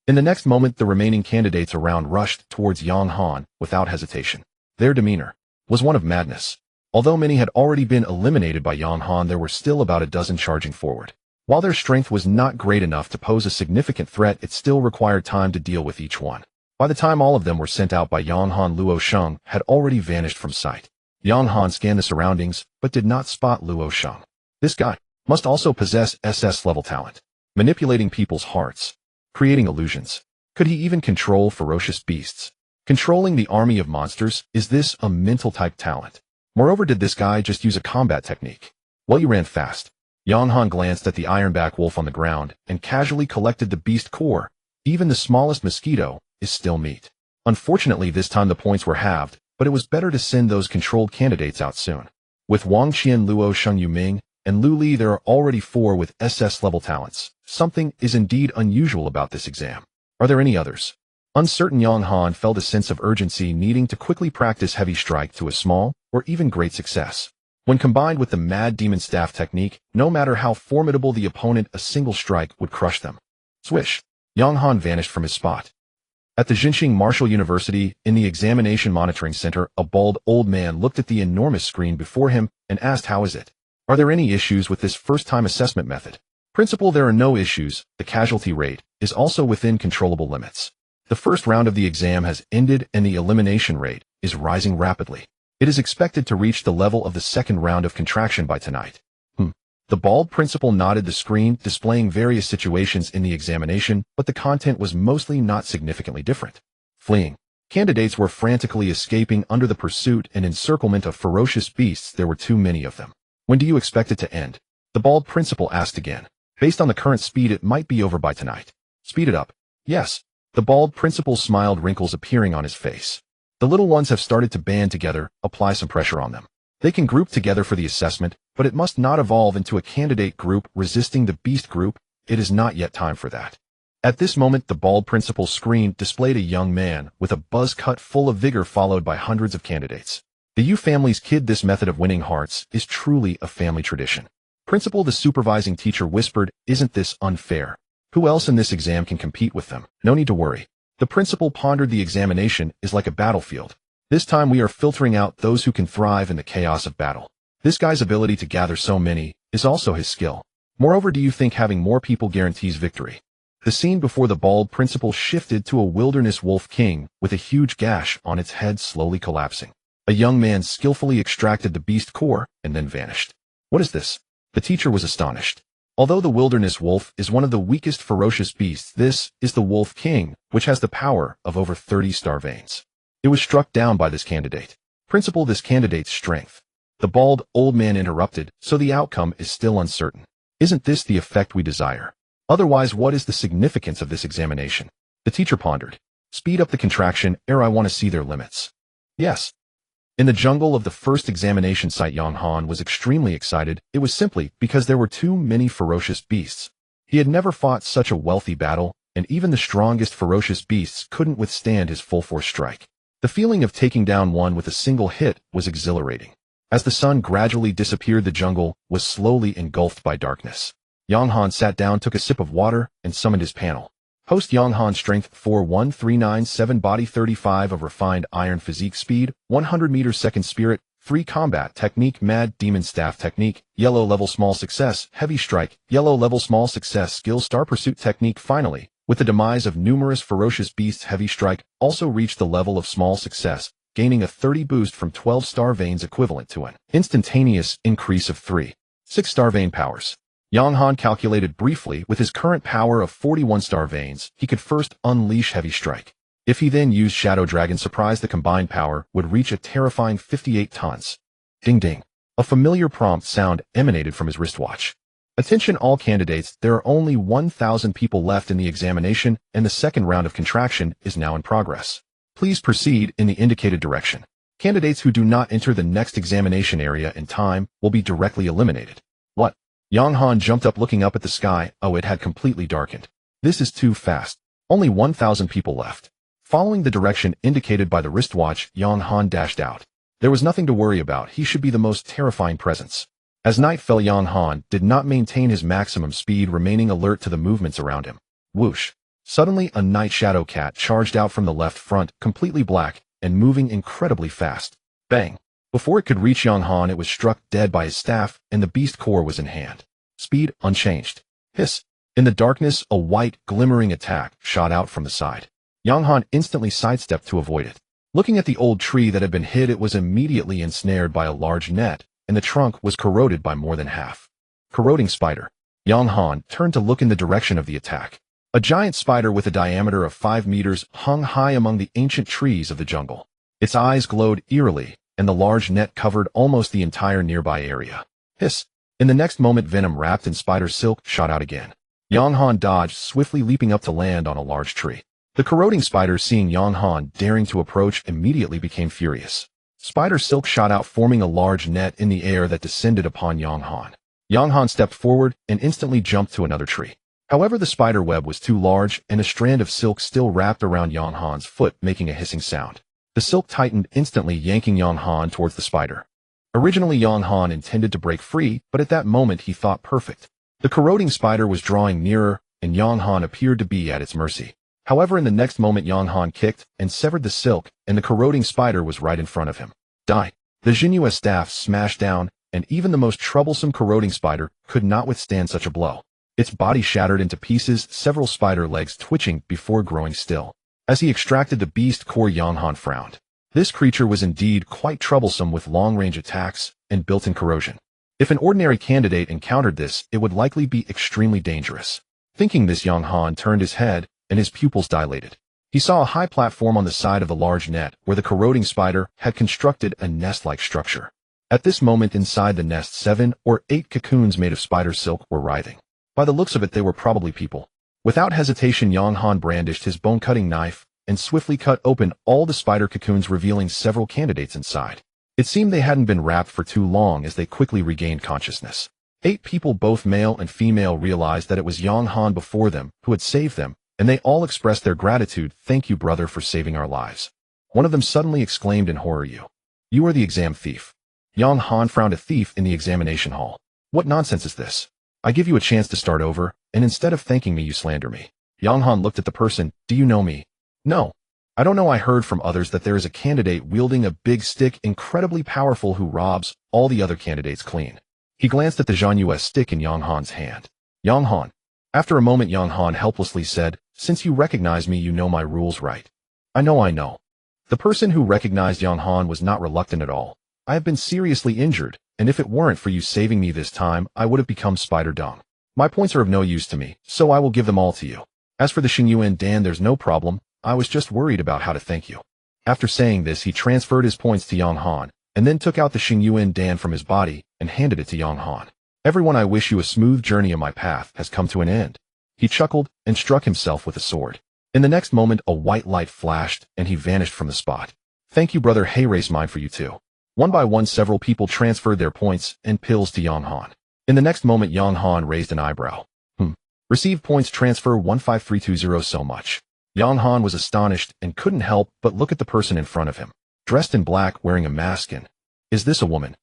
In the next moment, the remaining candidates around rushed towards Yang Han without hesitation. Their demeanor was one of madness. Although many had already been eliminated by Yang Han, there were still about a dozen charging forward. While their strength was not great enough to pose a significant threat, it still required time to deal with each one. By the time all of them were sent out by Yang Han, Luo Sheng had already vanished from sight. Yang Han scanned the surroundings, but did not spot Luo Sheng. This guy must also possess SS-level talent. Manipulating people's hearts. Creating illusions. Could he even control ferocious beasts? Controlling the army of monsters? Is this a mental-type talent? Moreover, did this guy just use a combat technique? Well, you ran fast. Yang Han glanced at the ironback wolf on the ground and casually collected the beast core. Even the smallest mosquito is still meat. Unfortunately, this time the points were halved, but it was better to send those controlled candidates out soon. With Wang Qian, Luo Sheng, Yu Ming, and Lu Li, there are already 4 with SS-level talents. Something is indeed unusual about this exam. Are there any others? Uncertain, Yang Han felt a sense of urgency, needing to quickly practice heavy strike to a small or even great success. When combined with the Mad Demon Staff technique, no matter how formidable the opponent, a single strike would crush them. Swish! Yang Han vanished from his spot. At the Jinxing Martial University, in the Examination Monitoring Center, a bald old man looked at the enormous screen before him and asked, "How is it? Are there any issues with this first-time assessment method?" "Principal, there are no issues. The casualty rate is also within controllable limits. The first round of the exam has ended and the elimination rate is rising rapidly. It is expected to reach the level of the second round of contraction by tonight." The bald principal nodded, the screen displaying various situations in the examination, but the content was mostly not significantly different. Fleeing. Candidates were frantically escaping under the pursuit and encirclement of ferocious beasts. There were too many of them. "When do you expect it to end?" the bald principal asked again. "Based on the current speed, it might be over by tonight." "Speed it up." "Yes." The bald principal smiled, wrinkles appearing on his face. "The little ones have started to band together. Apply some pressure on them. They can group together for the assessment, but it must not evolve into a candidate group resisting the beast group. It is not yet time for that." At this moment, the bald principal's screen displayed a young man with a buzz cut full of vigor, followed by hundreds of candidates. "The Yu family's kid. This method of winning hearts is truly a family tradition." "Principal," the supervising teacher whispered, "isn't this unfair? Who else in this exam can compete with them?" "No need to worry." The principal pondered. "The examination is like a battlefield. This time we are filtering out those who can thrive in the chaos of battle. This guy's ability to gather so many is also his skill. Moreover, do you think having more people guarantees victory?" The scene before the bald principal shifted to a wilderness wolf king with a huge gash on its head slowly collapsing. A young man skillfully extracted the beast core and then vanished. "What is this?" The teacher was astonished. Although the wilderness wolf is one of the weakest ferocious beasts, this is the wolf king, which has the power of over 30 star veins. It was struck down by this candidate. "Principal, this candidate's strength." The bald old man interrupted, "So the outcome is still uncertain. Isn't this the effect we desire? Otherwise, what is the significance of this examination?" The teacher pondered. "Speed up the contraction, ere I want to see their limits." "Yes." In the jungle of the first examination site, Yang Han was extremely excited. It was simply because there were too many ferocious beasts. He had never fought such a wealthy battle, and even the strongest ferocious beasts couldn't withstand his full-force strike. The feeling of taking down one with a single hit was exhilarating. As the sun gradually disappeared, the jungle was slowly engulfed by darkness. Yang Han sat down, took a sip of water, and summoned his panel. Host Yang Han, strength 41397, body 35 of refined iron, physique speed 100 meters second, spirit 3, combat technique mad demon staff technique, yellow level, small success, heavy strike, yellow level, small success, skill star pursuit technique. Finally, with the demise of numerous ferocious beasts, heavy strike also reached the level of small success, gaining a 30 boost from 12 star veins, equivalent to an instantaneous increase of 6 star vein powers. Yang Han calculated briefly. With his current power of 41 star veins, he could first unleash heavy strike. If he then used Shadow Dragon Surprise, the combined power would reach a terrifying 58 tons. Ding ding. A familiar prompt sound emanated from his wristwatch. Attention all candidates, there are only 1,000 people left in the examination, and the second round of contraction is now in progress. Please proceed in the indicated direction. Candidates who do not enter the next examination area in time will be directly eliminated. What? Yang Han jumped up, looking up at the sky. Oh, it had completely darkened. This is too fast. Only 1,000 people left. Following the direction indicated by the wristwatch, Yang Han dashed out. There was nothing to worry about. He should be the most terrifying presence. As night fell, Yang Han did not maintain his maximum speed, remaining alert to the movements around him. Whoosh. Suddenly, a night shadow cat charged out from the left front, completely black, and moving incredibly fast. Bang. Before it could reach Yang Han, it was struck dead by his staff, and the beast core was in hand. Speed unchanged. Hiss. In the darkness, a white, glimmering attack shot out from the side. Yang Han instantly sidestepped to avoid it. Looking at the old tree that had been hit, it was immediately ensnared by a large net, and the trunk was corroded by more than half. Corroding spider. Yang Han turned to look in the direction of the attack. A giant spider with a diameter of 5 meters hung high among the ancient trees of the jungle. Its eyes glowed eerily, and the large net covered almost the entire nearby area. Hiss. In the next moment, venom wrapped in spider silk shot out again. Yang Han dodged, swiftly leaping up to land on a large tree. The corroding spider, seeing Yang Han daring to approach, immediately became furious. Spider silk shot out, forming a large net in the air that descended upon Yang Han. Yang Han stepped forward and instantly jumped to another tree. However, the spider web was too large, and a strand of silk still wrapped around Yang Han's foot, making a hissing sound. The silk tightened instantly, yanking Yang Han towards the spider. Originally, Yang Han intended to break free, but at that moment he thought perfect. The corroding spider was drawing nearer, and Yang Han appeared to be at its mercy. However, in the next moment, Yang Han kicked and severed the silk, and the corroding spider was right in front of him. Die. The Jinyu staff smashed down, and even the most troublesome corroding spider could not withstand such a blow. Its body shattered into pieces, several spider legs twitching before growing still. As he extracted the beast core, Yang Han frowned. This creature was indeed quite troublesome, with long-range attacks and built-in corrosion. If an ordinary candidate encountered this, it would likely be extremely dangerous. Thinking this, Yang Han turned his head, and his pupils dilated. He saw a high platform on the side of the large net, where the corroding spider had constructed a nest-like structure. At this moment, inside the nest, 7 or 8 cocoons made of spider silk were writhing. By the looks of it, they were probably people. Without hesitation, Yang Han brandished his bone-cutting knife and swiftly cut open all the spider cocoons, revealing several candidates inside. It seemed they hadn't been wrapped for too long, as they quickly regained consciousness. 8 people, both male and female, realized that it was Yang Han before them who had saved them, and they all expressed their gratitude. "Thank you, brother, for saving our lives." One of them suddenly exclaimed in horror, You are the exam thief." Yang Han frowned. "A thief in the examination hall? What nonsense is this? I give you a chance to start over, and instead of thanking me, you slander me." Yang Han looked at the person. "Do you know me?" "No. I don't know. I heard from others that there is a candidate wielding a big stick, incredibly powerful, who robs all the other candidates clean." He glanced at the Jinyu stick in Yang Han's hand. "Yang Han." After a moment, Yang Han helplessly said, "Since you recognize me, you know my rules, right?" I know. The person who recognized Yang Han was not reluctant at all. "I have been seriously injured, and if it weren't for you saving me this time, I would have become spider dung. My points are of no use to me, so I will give them all to you. As for the Xingyuan Dan, there's no problem. I was just worried about how to thank you." After saying this, he transferred his points to Yang Han, and then took out the Xingyuan Dan from his body and handed it to Yang Han. "Everyone, I wish you a smooth journey, and my path has come to an end." He chuckled and struck himself with a sword. In the next moment, a white light flashed, and he vanished from the spot. Thank you, brother. Hey, race mine for you too. One by one, several people transferred their points and pills to Yang Han. In the next moment, Yang Han raised an eyebrow. Receive points transfer 15320 so much. Yang Han was astonished and couldn't help but look at the person in front of him. Dressed in black, wearing a mask and... Is this a woman?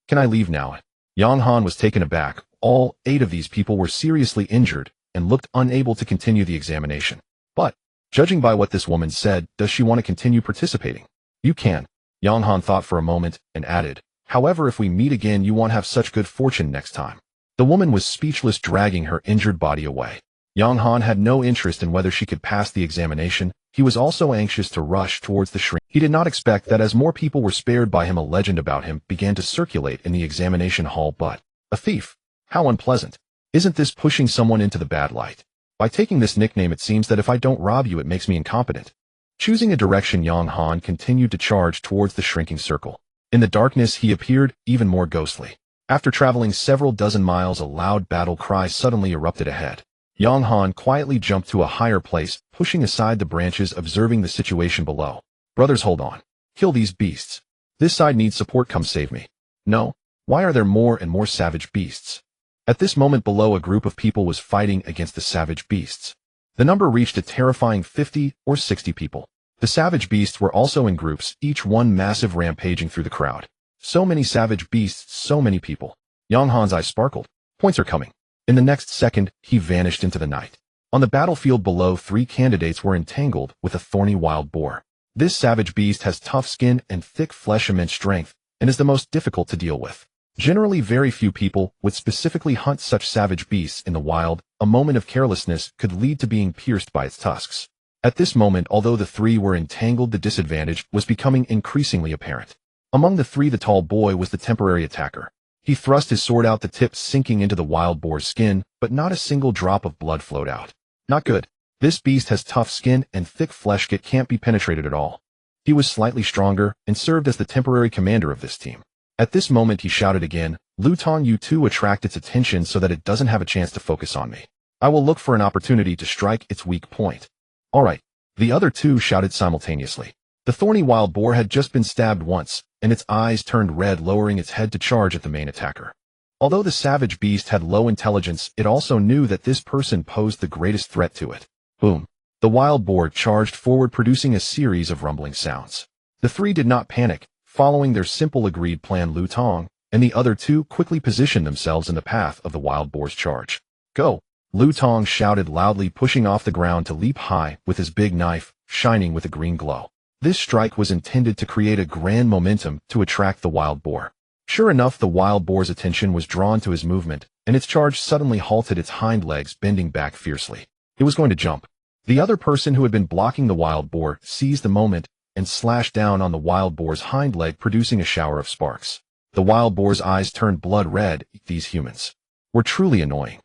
Can I leave now? Yang Han was taken aback. All 8 of these people were seriously injured and looked unable to continue the examination. But, judging by what this woman said, does she want to continue participating? You can. Yang Han thought for a moment and added, however, if we meet again, you won't have such good fortune next time. The woman was speechless, dragging her injured body away. Yang Han had no interest in whether she could pass the examination. He was also anxious to rush towards the shrink. He did not expect that as more people were spared by him, a legend about him began to circulate in the examination hall. But, a thief? How unpleasant. Isn't this pushing someone into the bad light? By taking this nickname, it seems that if I don't rob you, it makes me incompetent. Choosing a direction, Yang Han continued to charge towards the shrinking circle. In the darkness, he appeared even more ghostly. After traveling several dozen miles, a loud battle cry suddenly erupted ahead. Yang Han quietly jumped to a higher place, pushing aside the branches, observing the situation below. Brothers, hold on. Kill these beasts. This side needs support, come save me. No? Why are there more and more savage beasts? At this moment below, a group of people was fighting against the savage beasts. The number reached a terrifying 50 or 60 people. The savage beasts were also in groups, each one massive, rampaging through the crowd. So many savage beasts, so many people. Yang Han's eyes sparkled. Points are coming. In the next second, he vanished into the night. On the battlefield below, 3 candidates were entangled with a thorny wild boar. This savage beast has tough skin and thick flesh, immense strength, and is the most difficult to deal with. Generally, very few people would specifically hunt such savage beasts in the wild. A moment of carelessness could lead to being pierced by its tusks. At this moment, although the 3 were entangled, the disadvantage was becoming increasingly apparent. Among the 3, the tall boy was the temporary attacker. He thrust his sword out, the tip sinking into the wild boar's skin, but not a single drop of blood flowed out. Not good. This beast has tough skin and thick flesh, it can't be penetrated at all. He was slightly stronger and served as the temporary commander of this team. At this moment, he shouted again, Luton, you two attract its attention so that it doesn't have a chance to focus on me. I will look for an opportunity to strike its weak point. All right. The other 2 shouted simultaneously. The thorny wild boar had just been stabbed once, and its eyes turned red, lowering its head to charge at the main attacker. Although the savage beast had low intelligence, it also knew that this person posed the greatest threat to it. Boom. The wild boar charged forward, producing a series of rumbling sounds. The 3 did not panic, following their simple agreed plan. Lu Tong and the other 2 quickly positioned themselves in the path of the wild boar's charge. Go! Lu Tong shouted loudly, pushing off the ground to leap high with his big knife, shining with a green glow. This strike was intended to create a grand momentum to attract the wild boar. Sure enough, the wild boar's attention was drawn to his movement, and its charge suddenly halted, its hind legs bending back fiercely. It was going to jump. The other person who had been blocking the wild boar seized the moment and slashed down on the wild boar's hind leg, producing a shower of sparks. The wild boar's eyes turned blood red. These humans were truly annoying.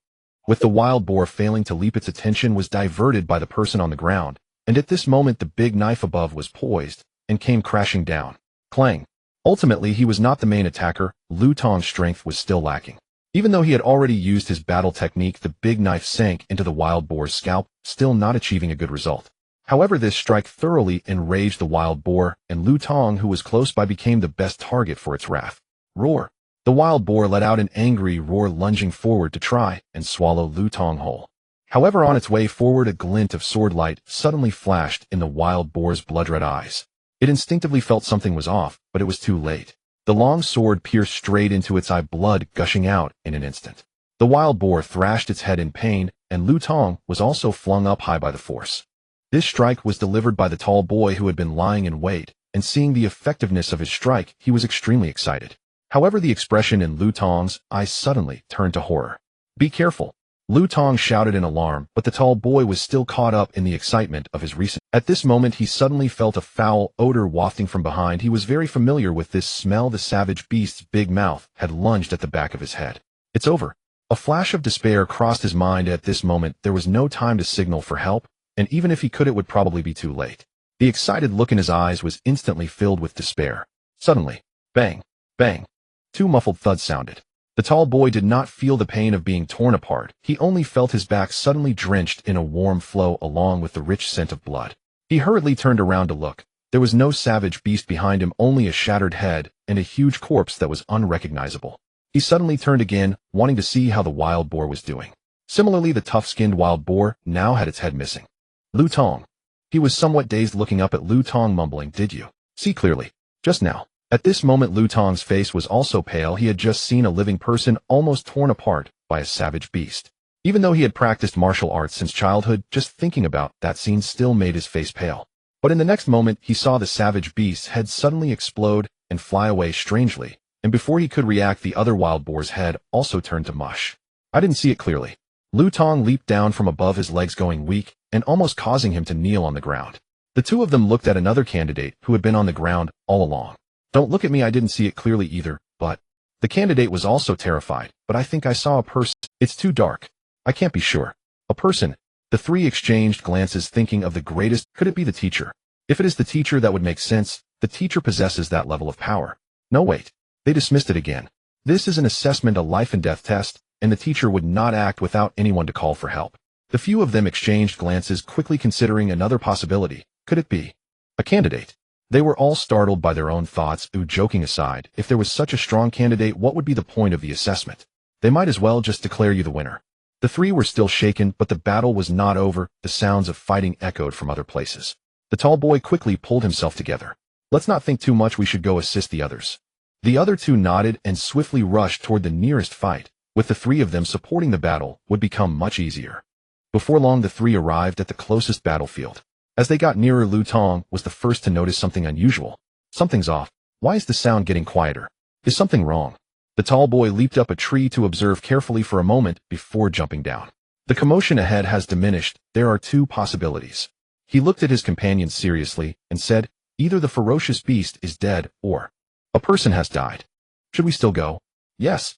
With the wild boar failing to leap, its attention was diverted by the person on the ground, and at this moment the big knife above was poised and came crashing down. Clang. Ultimately, he was not the main attacker. Lu Tong's strength was still lacking. Even though he had already used his battle technique, the big knife sank into the wild boar's scalp, still not achieving a good result. However, this strike thoroughly enraged the wild boar, and Lu Tong, who was close by, became the best target for its wrath. Roar! The wild boar let out an angry roar, lunging forward to try and swallow Lu Tong whole. However, on its way forward, a glint of sword light suddenly flashed in the wild boar's blood-red eyes. It instinctively felt something was off, but it was too late. The long sword pierced straight into its eye, blood gushing out in an instant. The wild boar thrashed its head in pain, and Lu Tong was also flung up high by the force. This strike was delivered by the tall boy who had been lying in wait, and seeing the effectiveness of his strike, he was extremely excited. However, the expression in Lu Tong's eyes suddenly turned to horror. Be careful! Lu Tong shouted in alarm, but the tall boy was still caught up in the excitement of his recent. At this moment, he suddenly felt a foul odor wafting from behind. He was very familiar with this smell. The savage beast's big mouth had lunged at the back of his head. It's over. A flash of despair crossed his mind. At this moment, there was no time to signal for help, and even if he could, it would probably be too late. The excited look in his eyes was instantly filled with despair. Suddenly, bang, bang, 2 muffled thuds sounded. The tall boy did not feel the pain of being torn apart. He only felt his back suddenly drenched in a warm flow along with the rich scent of blood. He hurriedly turned around to look. There was no savage beast behind him, only a shattered head and a huge corpse that was unrecognizable. He suddenly turned again, wanting to see how the wild boar was doing. Similarly, the tough-skinned wild boar now had its head missing. Lu Tong. He was somewhat dazed, looking up at Lu Tong, mumbling, "Did you see clearly just now?" At this moment, Lu Tong's face was also pale. He had just seen a living person almost torn apart by a savage beast. Even though he had practiced martial arts since childhood, just thinking about that scene still made his face pale. But in the next moment, he saw the savage beast's head suddenly explode and fly away strangely, and before he could react, the other wild boar's head also turned to mush. I didn't see it clearly. Lu Tong leaped down from above, his legs going weak and almost causing him to kneel on the ground. The two of them looked at another candidate who had been on the ground all along. "Don't look at me, I didn't see it clearly either, but..." The candidate was also terrified. "But I think I saw a person. It's too dark. I can't be sure." "A person." The three exchanged glances, thinking of the greatest. Could it be the teacher? If it is the teacher, that would make sense. The teacher possesses that level of power. No, wait. They dismissed it again. This is an assessment, a life and death test, and the teacher would not act without anyone to call for help. The few of them exchanged glances, quickly considering another possibility. Could it be a candidate? They were all startled by their own thoughts. Joking aside, if there was such a strong candidate, what would be the point of the assessment? They might as well just declare you the winner. The three were still shaken, but the battle was not over. The sounds of fighting echoed from other places. The tall boy quickly pulled himself together. "Let's not think too much, we should go assist the others." The other two nodded and swiftly rushed toward the nearest fight. With the three of them supporting, the battle would become much easier. Before long, the three arrived at the closest battlefield. As they got nearer, Lu Tong was the first to notice something unusual. "Something's off. Why is the sound getting quieter? Is something wrong?" The tall boy leaped up a tree to observe carefully for a moment before jumping down. The commotion ahead has diminished. There are two possibilities. He looked at his companions seriously and said, "Either the ferocious beast is dead or a person has died. Should we still go?" "Yes."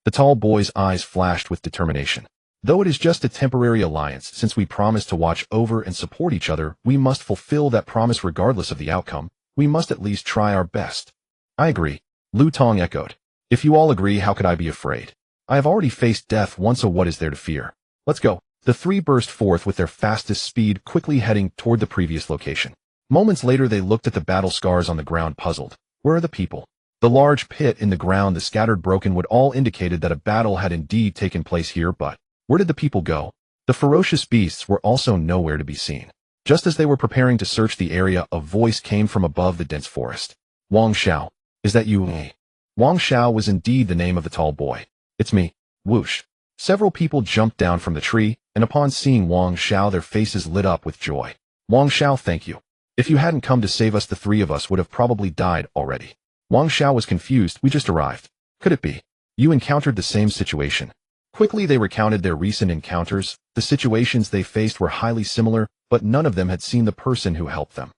The tall boy's eyes flashed with determination. "Though it is just a temporary alliance, since we promised to watch over and support each other, we must fulfill that promise regardless of the outcome. We must at least try our best." "I agree," Lu Tong echoed. "If you all agree, how could I be afraid? I have already faced death once, so what is there to fear? Let's go." The three burst forth with their fastest speed, quickly heading toward the previous location. Moments later, they looked at the battle scars on the ground, puzzled. Where are the people? The large pit in the ground, the scattered broken wood, all indicated that a battle had indeed taken place here, but where did the people go? The ferocious beasts were also nowhere to be seen. Just as they were preparing to search the area, a voice came from above the dense forest. "Wang Xiao, is that you?" Wang Xiao was indeed the name of the tall boy. "It's me." Whoosh. Several people jumped down from the tree, and upon seeing Wang Xiao, their faces lit up with joy. "Wang Xiao, thank you. If you hadn't come to save us, the three of us would have probably died already." Wang Xiao was confused. "We just arrived. Could it be you encountered the same situation?" Quickly they recounted their recent encounters. The situations they faced were highly similar, but none of them had seen the person who helped them.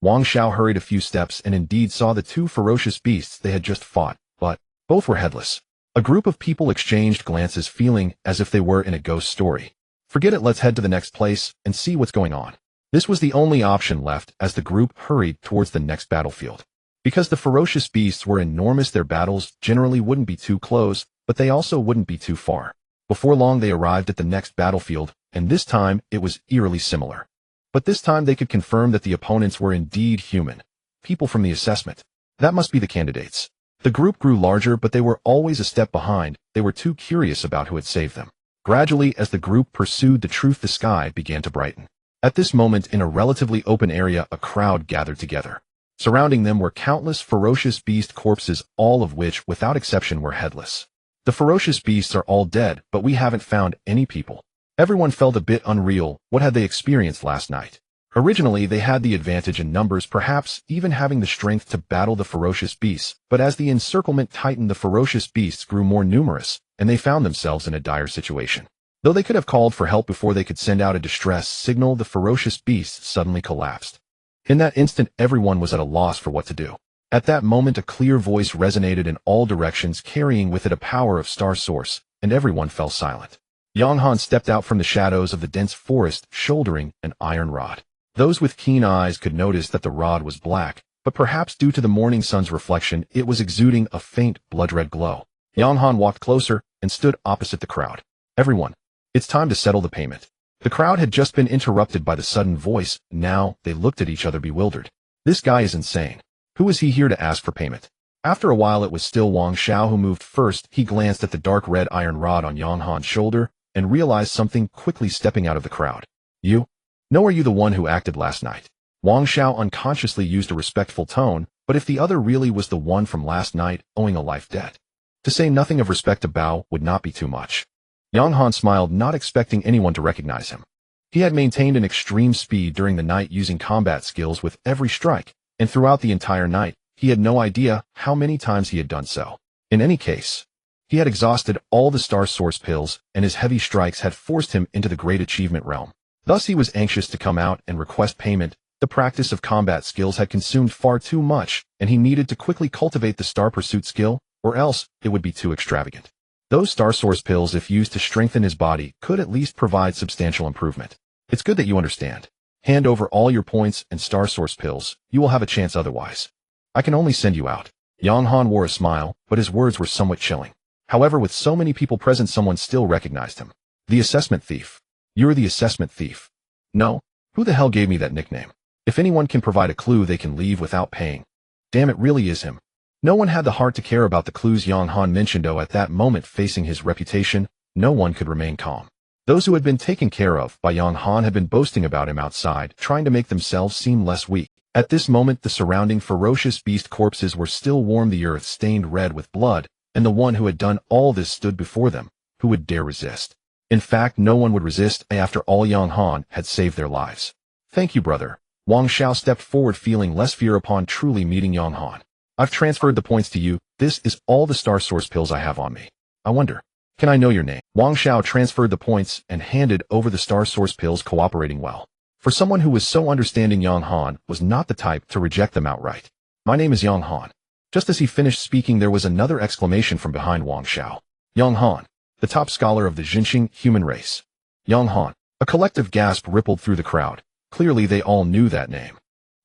Wang Xiao hurried a few steps and indeed saw the two ferocious beasts they had just fought, but both were headless. A group of people exchanged glances, feeling as if they were in a ghost story. "Forget it, let's head to the next place and see what's going on." This was the only option left as the group hurried towards the next battlefield. Because the ferocious beasts were enormous, their battles generally wouldn't be too close, but they also wouldn't be too far. Before long, they arrived at the next battlefield, and this time it was eerily similar. But this time they could confirm that the opponents were indeed human. People from the assessment. That must be the candidates. The group grew larger, but they were always a step behind. They were too curious about who had saved them. Gradually, as the group pursued the truth, the sky began to brighten. At this moment, in a relatively open area, a crowd gathered together. Surrounding them were countless ferocious beast corpses, all of which, without exception, were headless. "The ferocious beasts are all dead, but we haven't found any people." Everyone felt a bit unreal. What had they experienced last night? Originally, they had the advantage in numbers, perhaps even having the strength to battle the ferocious beasts, but as the encirclement tightened, the ferocious beasts grew more numerous, and they found themselves in a dire situation. Though they could have called for help before they could send out a distress signal, the ferocious beasts suddenly collapsed. In that instant, everyone was at a loss for what to do. At that moment, a clear voice resonated in all directions, carrying with it a power of star source, and everyone fell silent. Yang Han stepped out from the shadows of the dense forest, shouldering an iron rod. Those with keen eyes could notice that the rod was black, but perhaps due to the morning sun's reflection, it was exuding a faint blood-red glow. Yang Han walked closer and stood opposite the crowd. "Everyone, it's time to settle the payment." The crowd had just been interrupted by the sudden voice. Now they looked at each other bewildered. This guy is insane. Who is he here to ask for payment? After a while it was still Wang Xiao who moved first. He glanced at the dark red iron rod on Yang Han's shoulder and realized something, quickly stepping out of the crowd. You? No, are you the one who acted last night? Wang Xiao unconsciously used a respectful tone, but if the other really was the one from last night, owing a life debt, to say nothing of respect to Bao would not be too much. Yang Han smiled, not expecting anyone to recognize him. He had maintained an extreme speed during the night, using combat skills with every strike, and throughout the entire night, he had no idea how many times he had done so. In any case, he had exhausted all the star source pills, and his heavy strikes had forced him into the great achievement realm. Thus he was anxious to come out and request payment. The practice of combat skills had consumed far too much, and he needed to quickly cultivate the star pursuit skill, or else it would be too extravagant. Those star source pills, if used to strengthen his body, could at least provide substantial improvement. It's good that you understand. Hand over all your points and star source pills, you will have a chance otherwise. I can only send you out. Yang Han wore a smile, but his words were somewhat chilling. However, with so many people present, someone still recognized him. The assessment thief. You're the assessment thief. No? Who the hell gave me that nickname? If anyone can provide a clue, they can leave without paying. Damn, it really is him. No one had the heart to care about the clues Yang Han mentioned. At that moment, facing his reputation, no one could remain calm. Those who had been taken care of by Yang Han had been boasting about him outside, trying to make themselves seem less weak. At this moment, the surrounding ferocious beast corpses were still warm, the earth stained red with blood, and the one who had done all this stood before them. Who would dare resist? In fact, no one would resist. After all, Yang Han had saved their lives. Thank you, brother. Wang Xiao stepped forward, feeling less fear upon truly meeting Yang Han. I've transferred the points to you. This is all the star source pills I have on me. I wonder, can I know your name? Wang Xiao transferred the points and handed over the star source pills, cooperating well. For someone who was so understanding, Yang Han was not the type to reject them outright. My name is Yang Han. Just as he finished speaking, there was another exclamation from behind Wang Xiao. Yang Han, the top scholar of the Xinqing human race. Yang Han. A collective gasp rippled through the crowd. Clearly they all knew that name.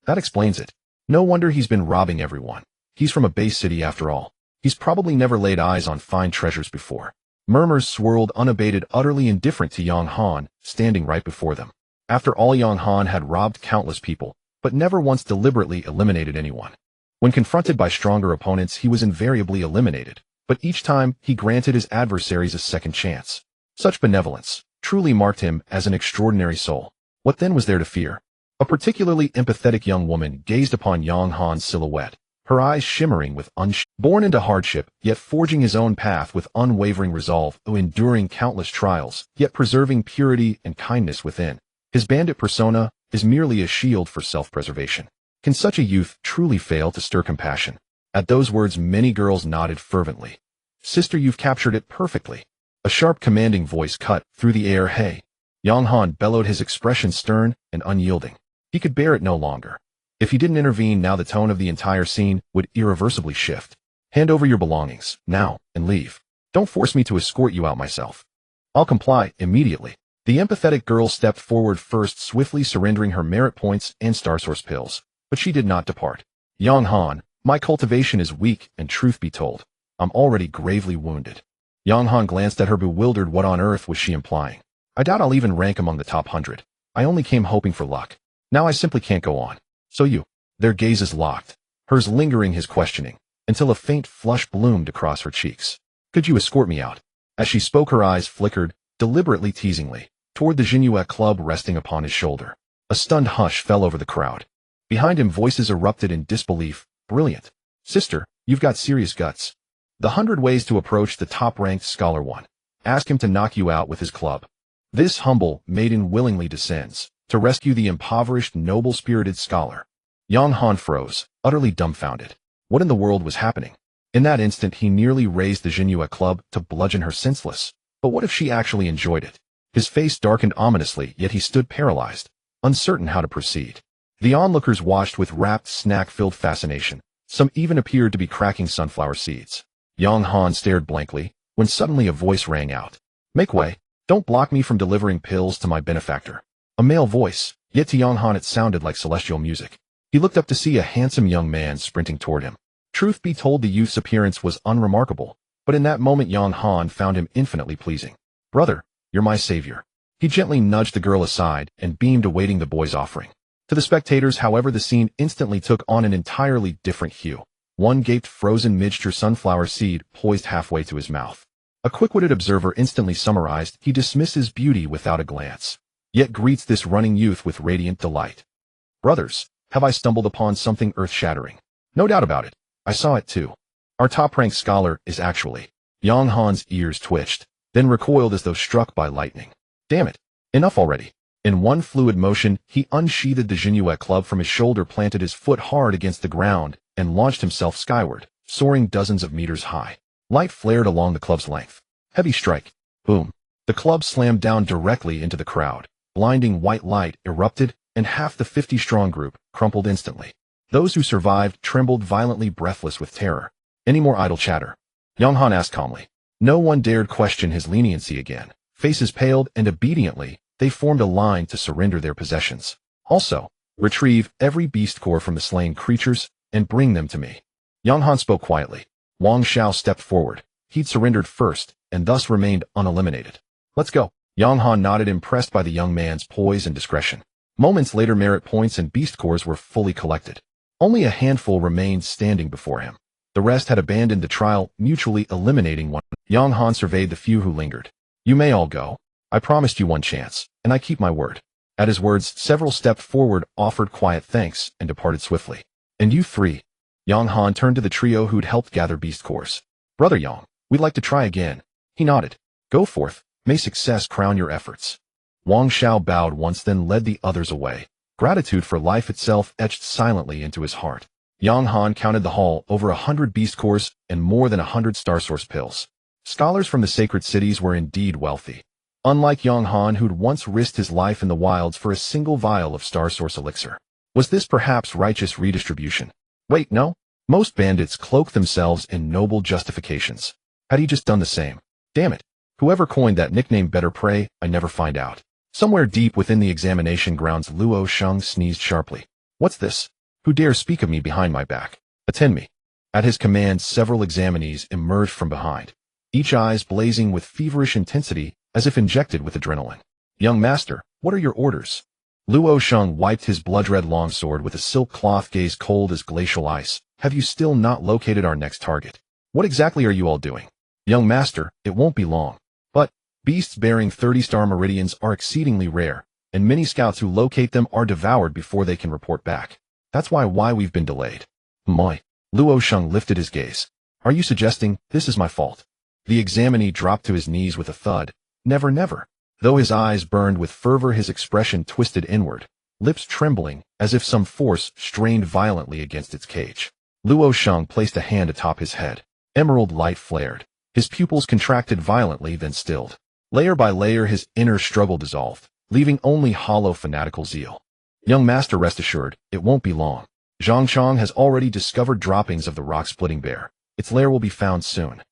That explains it. No wonder he's been robbing everyone. He's from a base city after all. He's probably never laid eyes on fine treasures before. Murmurs swirled unabated, utterly indifferent to Yang Han, standing right before them. After all, Yang Han had robbed countless people, but never once deliberately eliminated anyone. When confronted by stronger opponents, he was invariably eliminated, but each time he granted his adversaries a second chance. Such benevolence truly marked him as an extraordinary soul. What then was there to fear? A particularly empathetic young woman gazed upon Yang Han's silhouette, her eyes shimmering with born into hardship, yet forging his own path with unwavering resolve, enduring countless trials, yet preserving purity and kindness within. His bandit persona is merely a shield for self-preservation. Can such a youth truly fail to stir compassion? At those words, many girls nodded fervently. Sister, you've captured it perfectly. A sharp, commanding voice cut through the air. Hey! Yang Han bellowed, his expression stern and unyielding. He could bear it no longer. If he didn't intervene now, the tone of the entire scene would irreversibly shift. Hand over your belongings, now, and leave. Don't force me to escort you out myself. I'll comply immediately. The empathetic girl stepped forward first, swiftly surrendering her merit points and star source pills. But she did not depart. Yang Han, my cultivation is weak, and truth be told, I'm already gravely wounded. Yang Han glanced at her, bewildered. What on earth was she implying? I doubt I'll even rank among the top 100. I only came hoping for luck. Now I simply can't go on. So you? Their gazes locked, hers lingering his questioning, until a faint flush bloomed across her cheeks. Could you escort me out? As she spoke, her eyes flickered, deliberately teasingly, toward the Jinhua club resting upon his shoulder. A stunned hush fell over the crowd. Behind him, voices erupted in disbelief. Brilliant. Sister, you've got serious guts. The 100 ways to approach the top-ranked scholar. 1. Ask him to knock you out with his club. This humble maiden willingly descends to rescue the impoverished, noble-spirited scholar. Yang Han froze, utterly dumbfounded. What in the world was happening? In that instant, he nearly raised the Jinhua club to bludgeon her senseless. But what if she actually enjoyed it? His face darkened ominously, yet he stood paralyzed, uncertain how to proceed. The onlookers watched with rapt, snack-filled fascination. Some even appeared to be cracking sunflower seeds. Yang Han stared blankly, when suddenly a voice rang out. Make way. Don't block me from delivering pills to my benefactor. A male voice, yet to Yang Han it sounded like celestial music. He looked up to see a handsome young man sprinting toward him. Truth be told, the youth's appearance was unremarkable, but in that moment Yang Han found him infinitely pleasing. Brother, you're my savior. He gently nudged the girl aside and beamed, awaiting the boy's offering. To the spectators, however, the scene instantly took on an entirely different hue. One gaped frozen miniature sunflower seed poised halfway to his mouth. A quick-witted observer instantly summarized, he dismisses beauty without a glance, yet greets this running youth with radiant delight. Brothers, have I stumbled upon something earth-shattering? No doubt about it. I saw it too. Our top-ranked scholar is actually... Yang Han's ears twitched, then recoiled as though struck by lightning. Damn it. Enough already. In one fluid motion, he unsheathed the Jinuet club from his shoulder, planted his foot hard against the ground, and launched himself skyward, soaring dozens of meters high. Light flared along the club's length. Heavy strike. Boom. The club slammed down directly into the crowd. Blinding white light erupted, and half the 50-strong group crumpled instantly. Those who survived trembled violently, breathless with terror. Any more idle chatter? Yang Han asked calmly. No one dared question his leniency again. Faces paled, and obediently, they formed a line to surrender their possessions. Also, retrieve every beast core from the slain creatures, and bring them to me. Yang Han spoke quietly. Wang Xiao stepped forward. He'd surrendered first, and thus remained uneliminated. Let's go. Yang Han nodded, impressed by the young man's poise and discretion. Moments later, merit points and beast cores were fully collected. Only a handful remained standing before him. The rest had abandoned the trial, mutually eliminating one. Yang Han surveyed the few who lingered. You may all go. I promised you one chance, and I keep my word. At his words, several stepped forward, offered quiet thanks, and departed swiftly. And you three? Yang Han turned to the trio who'd helped gather beast cores. Brother Yang, we'd like to try again. He nodded. Go forth. May success crown your efforts. Wang Xiao bowed once, then led the others away. Gratitude for life itself etched silently into his heart. Yang Han counted the haul, over 100 beast cores and more than 100 star source pills. Scholars from the sacred cities were indeed wealthy. Unlike Yang Han, who'd once risked his life in the wilds for a single vial of star source elixir. Was this perhaps righteous redistribution? Wait, no? Most bandits cloak themselves in noble justifications. Had he just done the same? Damn it. Whoever coined that nickname better pray I never find out. Somewhere deep within the examination grounds, Luo Sheng sneezed sharply. What's this? Who dares speak of me behind my back? Attend me. At his command, several examinees emerged from behind, each eyes blazing with feverish intensity as if injected with adrenaline. Young master, what are your orders? Luo Sheng wiped his blood-red longsword with a silk cloth, gaze cold as glacial ice. Have you still not located our next target? What exactly are you all doing? Young master, it won't be long. But beasts bearing 30-star meridians are exceedingly rare, and many scouts who locate them are devoured before they can report back. That's why we've been delayed. Moi. Luo Sheng lifted his gaze. Are you suggesting this is my fault? The examinee dropped to his knees with a thud. Never, never. Though his eyes burned with fervor, his expression twisted inward, lips trembling as if some force strained violently against its cage. Luo Sheng placed a hand atop his head. Emerald light flared. His pupils contracted violently, then stilled. Layer by layer, his inner struggle dissolved, leaving only hollow fanatical zeal. Young master, rest assured, it won't be long. Zhangchang has already discovered droppings of the rock-splitting bear. Its lair will be found soon.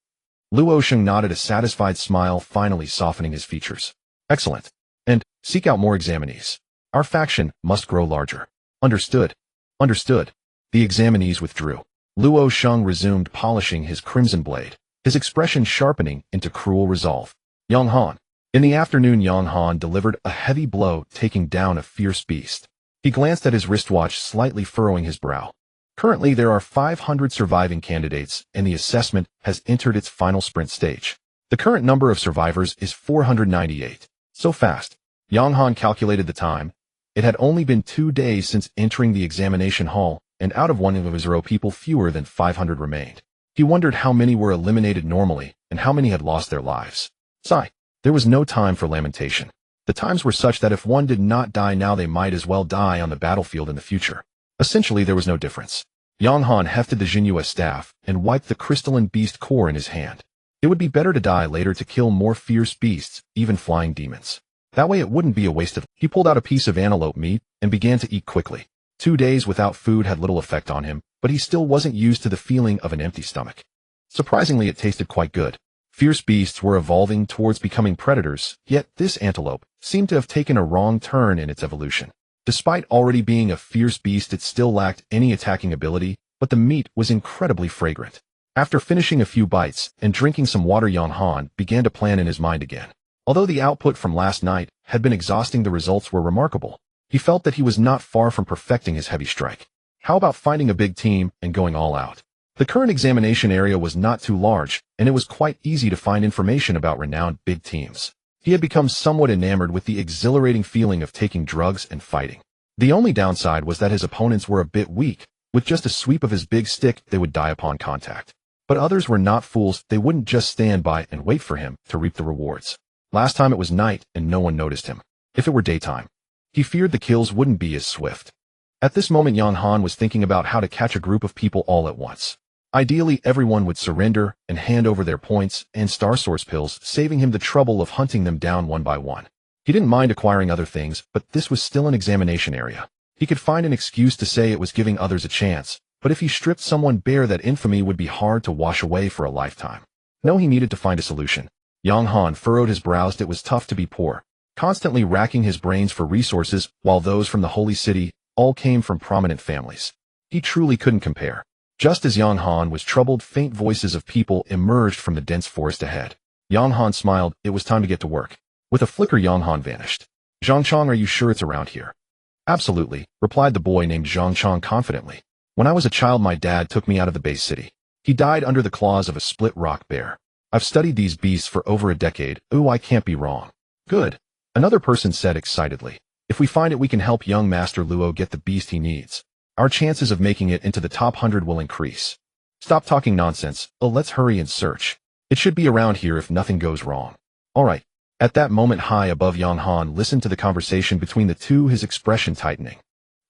Luo Sheng nodded, a satisfied smile finally softening his features. Excellent. And seek out more examinees. Our faction must grow larger. Understood. Understood. The examinees withdrew. Luo Sheng resumed polishing his crimson blade, his expression sharpening into cruel resolve. Yang Han. In the afternoon, Yang Han delivered a heavy blow, taking down a fierce beast. He glanced at his wristwatch, slightly furrowing his brow. Currently, there are 500 surviving candidates, and the assessment has entered its final sprint stage. The current number of survivors is 498. So fast. Yang Han calculated the time. It had only been 2 days since entering the examination hall, and out of 1 of his row, people fewer than 500 remained. He wondered how many were eliminated normally, and how many had lost their lives. Sigh. There was no time for lamentation. The times were such that if one did not die now, they might as well die on the battlefield in the future. Essentially, there was no difference. Yang Han hefted the Jinuet staff and wiped the crystalline beast core in his hand. It would be better to die later to kill more fierce beasts, even flying demons. That way it wouldn't be a waste of... He pulled out a piece of antelope meat and began to eat quickly. 2 days without food had little effect on him, but he still wasn't used to the feeling of an empty stomach. Surprisingly, it tasted quite good. Fierce beasts were evolving towards becoming predators, yet this antelope seemed to have taken a wrong turn in its evolution. Despite already being a fierce beast, it still lacked any attacking ability, but the meat was incredibly fragrant. After finishing a few bites and drinking some water, Yang Han began to plan in his mind again. Although the output from last night had been exhausting, the results were remarkable. He felt that he was not far from perfecting his heavy strike. How about finding a big team and going all out? The current examination area was not too large, and it was quite easy to find information about renowned big teams. He had become somewhat enamored with the exhilarating feeling of taking drugs and fighting. The only downside was that his opponents were a bit weak. With just a sweep of his big stick, they would die upon contact. But others were not fools. They wouldn't just stand by and wait for him to reap the rewards. Last time it was night and no one noticed him. If it were daytime, he feared the kills wouldn't be as swift. At this moment, Yang Han was thinking about how to catch a group of people all at once. Ideally, everyone would surrender and hand over their points and star source pills, saving him the trouble of hunting them down one by one. He didn't mind acquiring other things, but this was still an examination area. He could find an excuse to say it was giving others a chance, but if he stripped someone bare, that infamy would be hard to wash away for a lifetime. No, he needed to find a solution. Yang Han furrowed his brows. It was tough to be poor, constantly racking his brains for resources, while those from the Holy City all came from prominent families. He truly couldn't compare. Just as Yang Han was troubled, faint voices of people emerged from the dense forest ahead. Yang Han smiled. It was time to get to work. With a flicker, Yang Han vanished. Zhang Chong, are you sure it's around here? Absolutely, replied the boy named Zhang Chong confidently. When I was a child, my dad took me out of the base city. He died under the claws of a split rock bear. I've studied these beasts for over a decade. Ooh, I can't be wrong. Good. Another person said excitedly. If we find it, we can help young Master Luo get the beast he needs. Our chances of making it into the top 100 will increase. Stop talking nonsense. Oh, let's hurry and search. It should be around here if nothing goes wrong. All right. At that moment, high above, Yang Han listened to the conversation between the two, his expression tightening.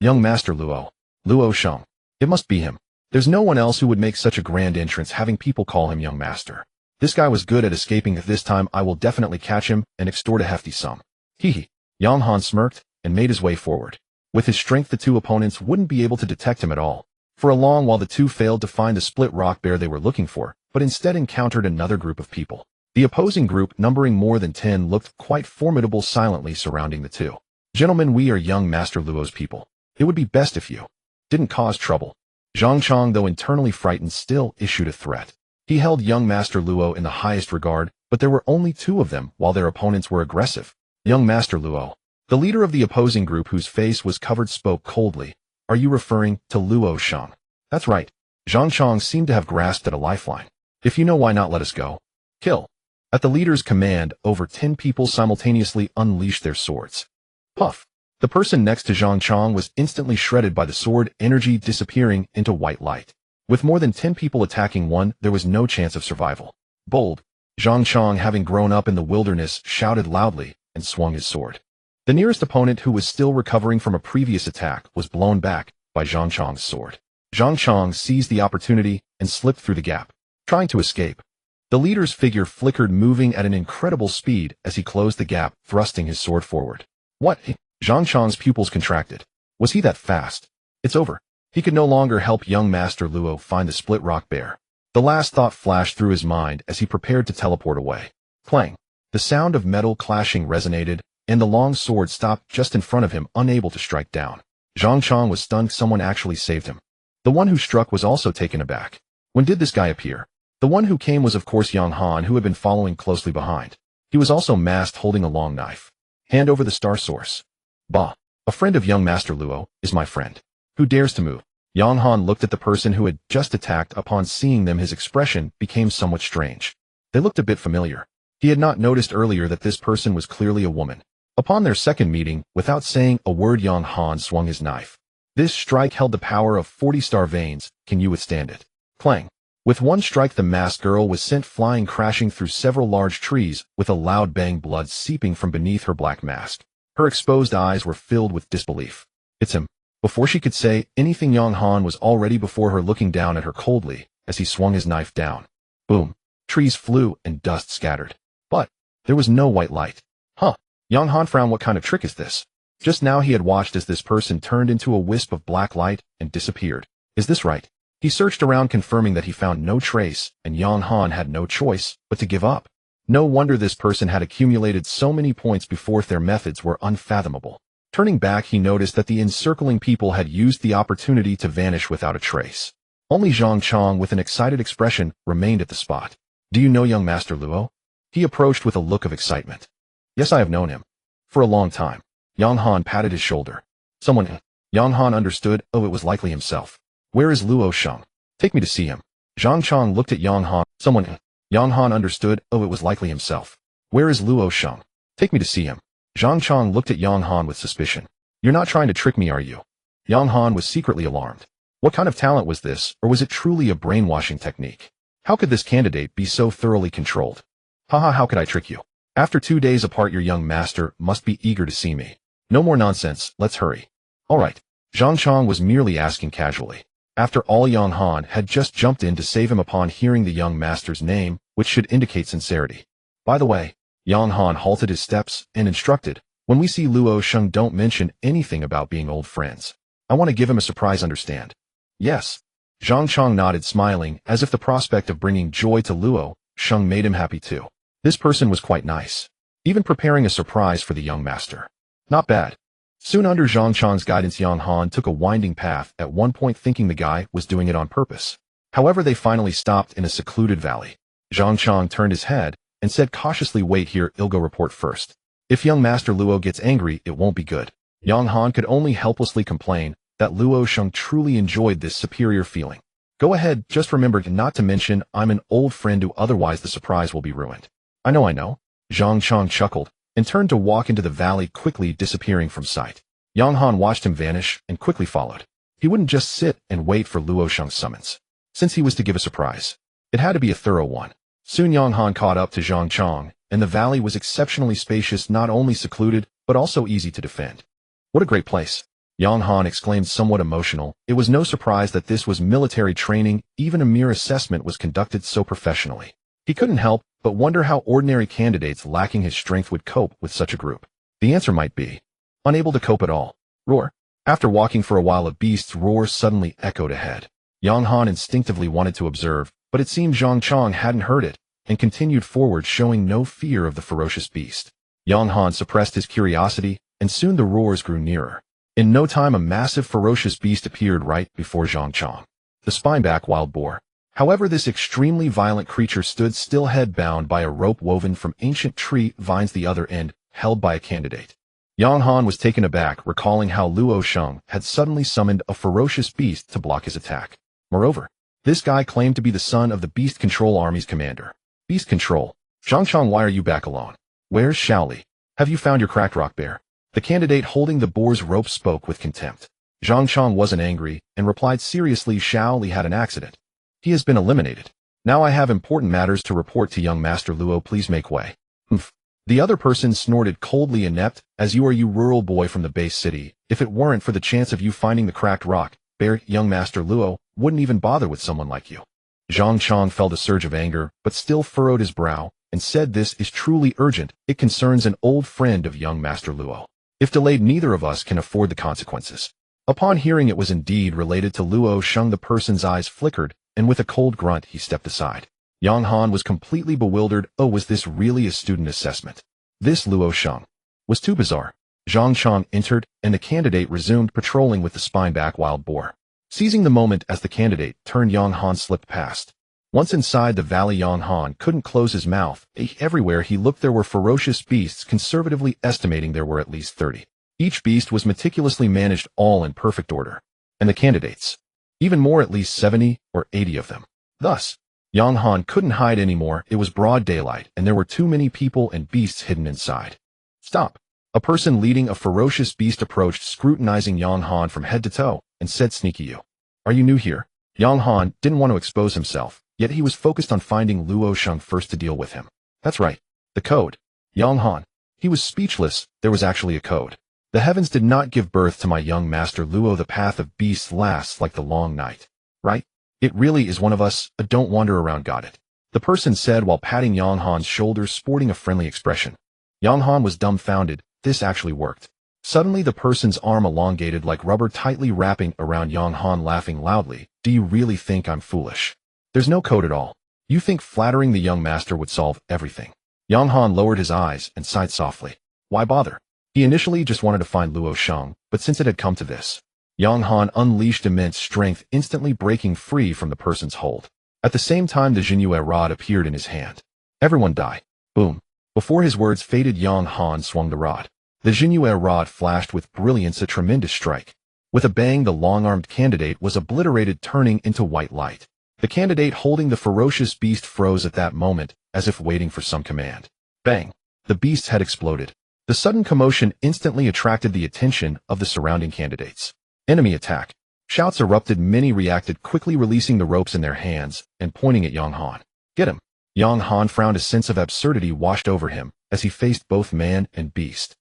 Young Master Luo. Luo Sheng. It must be him. There's no one else who would make such a grand entrance, having people call him Young Master. This guy was good at escaping. This time I will definitely catch him and extort a hefty sum. Hee. Yang Han smirked and made his way forward. With his strength, the two opponents wouldn't be able to detect him at all. For a long while, the two failed to find the split rock bear they were looking for, but instead encountered another group of people. The opposing group, numbering more than 10, looked quite formidable, silently surrounding the two. Gentlemen, we are young Master Luo's people. It would be best if you didn't cause trouble. Zhang Chong, though internally frightened, still issued a threat. He held young Master Luo in the highest regard, but there were only two of them, while their opponents were aggressive. Young Master Luo, the leader of the opposing group, whose face was covered, spoke coldly. Are you referring to Luo Sheng? That's right. Zhang Chong seemed to have grasped at a lifeline. If you know, why not let us go? Kill. At the leader's command, over 10 people simultaneously unleashed their swords. Puff. The person next to Zhang Chong was instantly shredded by the sword energy, disappearing into white light. With more than 10 people attacking one, there was no chance of survival. Bold. Zhang Chong, having grown up in the wilderness, shouted loudly and swung his sword. The nearest opponent, who was still recovering from a previous attack, was blown back by Zhang Chong's sword. Zhang Chong seized the opportunity and slipped through the gap, trying to escape. The leader's figure flickered, moving at an incredible speed as he closed the gap, thrusting his sword forward. What? Zhang Chong's pupils contracted. Was he that fast? It's over. He could no longer help young Master Luo find the split rock bear. The last thought flashed through his mind as he prepared to teleport away. Clang. The sound of metal clashing resonated, and the long sword stopped just in front of him, unable to strike down. Zhang Chong was stunned. Someone actually saved him. The one who struck was also taken aback. When did this guy appear? The one who came was of course Yang Han, who had been following closely behind. He was also masked, holding a long knife. Hand over the star source. Bah. A friend of young Master Luo is my friend. Who dares to move? Yang Han looked at the person who had just attacked. Upon seeing them, his expression became somewhat strange. They looked a bit familiar. He had not noticed earlier that this person was clearly a woman. Upon their second meeting, without saying a word, Yang Han swung his knife. This strike held the power of 40 star veins. Can you withstand it? Clang. With one strike, the masked girl was sent flying, crashing through several large trees, with a loud bang, blood seeping from beneath her black mask. Her exposed eyes were filled with disbelief. It's him. Before she could say anything, Yang Han was already before her, looking down at her coldly as he swung his knife down. Boom. Trees flew and dust scattered. But there was no white light. Huh. Yang Han frowned. What kind of trick is this? Just now he had watched as this person turned into a wisp of black light and disappeared. Is this right? He searched around, confirming that he found no trace, and Yang Han had no choice but to give up. No wonder this person had accumulated so many points before. Their methods were unfathomable. Turning back, he noticed that the encircling people had used the opportunity to vanish without a trace. Only Zhang Chong, with an excited expression, remained at the spot. Do you know young Master Luo? He approached with a look of excitement. Yes, I have known him. For a long time. Yang Han patted his shoulder. Someone. Yang Han understood. Oh, it was likely himself. Where is Luo Sheng? Take me to see him. Zhang Chong looked at Yang Han. Someone. Yang Han understood. Oh, it was likely himself. Where is Luo Sheng? Take me to see him. Zhang Chong looked at Yang Han with suspicion. You're not trying to trick me, are you? Yang Han was secretly alarmed. What kind of talent was this, or was it truly a brainwashing technique? How could this candidate be so thoroughly controlled? Haha, how could I trick you? After 2 days apart, your young master must be eager to see me. No more nonsense, let's hurry. All right. Zhang Chong was merely asking casually. After all, Yang Han had just jumped in to save him upon hearing the young master's name, which should indicate sincerity. By the way, Yang Han halted his steps and instructed, when we see Luo Sheng, don't mention anything about being old friends. I want to give him a surprise, understand? Yes. Zhang Chong nodded, smiling, as if the prospect of bringing joy to Luo Sheng made him happy too. This person was quite nice. Even preparing a surprise for the young master. Not bad. Soon under Zhang Chong's guidance, Yang Han took a winding path, at one point thinking the guy was doing it on purpose. However, they finally stopped in a secluded valley. Zhang Chong turned his head and said cautiously, wait here, I'll go report first. If young Master Luo gets angry, it won't be good. Yang Han could only helplessly complain that Luo Sheng truly enjoyed this superior feeling. Go ahead, just remember not to mention I'm an old friend who, otherwise the surprise will be ruined. I know. Zhang Chong chuckled and turned to walk into the valley, quickly disappearing from sight. Yang Han watched him vanish and quickly followed. He wouldn't just sit and wait for Luo Sheng's summons. Since he was to give a surprise, it had to be a thorough one. Soon Yang Han caught up to Zhang Chong, and the valley was exceptionally spacious, not only secluded, but also easy to defend. What a great place! Yang Han exclaimed, somewhat emotional. It was no surprise that this was military training, even a mere assessment was conducted so professionally. He couldn't help but wonder how ordinary candidates lacking his strength would cope with such a group. The answer might be unable to cope at all. Roar. After walking for a while, a beast's roar suddenly echoed ahead. Yang Han instinctively wanted to observe, but it seemed Zhang Chong hadn't heard it, and continued forward, showing no fear of the ferocious beast. Yang Han suppressed his curiosity, and soon the roars grew nearer. In no time, a massive ferocious beast appeared right before Zhang Chong. The spineback wild boar. However, this extremely violent creature stood still, head bound by a rope woven from ancient tree vines, the other end held by a candidate. Yang Han was taken aback, recalling how Luo Sheng had suddenly summoned a ferocious beast to block his attack. Moreover, this guy claimed to be the son of the Beast Control Army's commander. Beast Control? Zhang Chong, why are you back alone? Where's Shaoli? Have you found your cracked rock bear? The candidate holding the boar's rope spoke with contempt. Zhang Chong wasn't angry and replied seriously, Shaoli had an accident. He has been eliminated. Now I have important matters to report to young Master Luo, please make way. Humph. The other person snorted coldly, inept as you are, you rural boy from the base city. If it weren't for the chance of you finding the cracked rock bear, young Master Luo wouldn't even bother with someone like you. Zhang Chong felt a surge of anger, but still furrowed his brow and said, this is truly urgent. It concerns an old friend of young Master Luo. If delayed, neither of us can afford the consequences. Upon hearing it was indeed related to Luo Sheng, the person's eyes flickered, and with a cold grunt he stepped aside. Yang Han was completely bewildered. Oh, was this really a student assessment? This Luo Sheng was too bizarre. Zhang Chong entered, and the candidate resumed patrolling with the spineback wild boar. Seizing the moment as the candidate turned, Yang Han slipped past. Once inside the valley, Yang Han couldn't close his mouth. Everywhere he looked there were ferocious beasts, conservatively estimating there were at least 30. Each beast was meticulously managed, all in perfect order. And the candidates? Even more, at least 70 or 80 of them. Thus, Yang Han couldn't hide anymore. It was broad daylight, and there were too many people and beasts hidden inside. Stop. A person leading a ferocious beast approached, scrutinizing Yang Han from head to toe, and said, sneaky you. Are you new here? Yang Han didn't want to expose himself, yet he was focused on finding Luo Sheng first to deal with him. That's right. The code. Yang Han. He was speechless. There was actually a code. The heavens did not give birth to my young master Luo. The path of beasts lasts like the long night. Right? It really is one of us. Don't wander around, got it? The person said while patting Yang Han's shoulders, sporting a friendly expression. Yang Han was dumbfounded. This actually worked. Suddenly the person's arm elongated like rubber, tightly wrapping around Yang Han, laughing loudly. Do you really think I'm foolish? There's no code at all. You think flattering the young master would solve everything? Yang Han lowered his eyes and sighed softly. Why bother? He initially just wanted to find Luo Sheng, but since it had come to this, Yang Han unleashed immense strength, instantly breaking free from the person's hold. At the same time, the Jinyue rod appeared in his hand. Everyone die. Boom. Before his words faded, Yang Han swung the rod. The Jinue rod flashed with brilliance, a tremendous strike. With a bang, the long-armed candidate was obliterated, turning into white light. The candidate holding the ferocious beast froze at that moment, as if waiting for some command. Bang! The beast's head exploded. The sudden commotion instantly attracted the attention of the surrounding candidates. Enemy attack! Shouts erupted. Many reacted quickly, releasing the ropes in their hands and pointing at Yang Han. Get him! Yang Han frowned. A sense of absurdity washed over him as he faced both man and beast.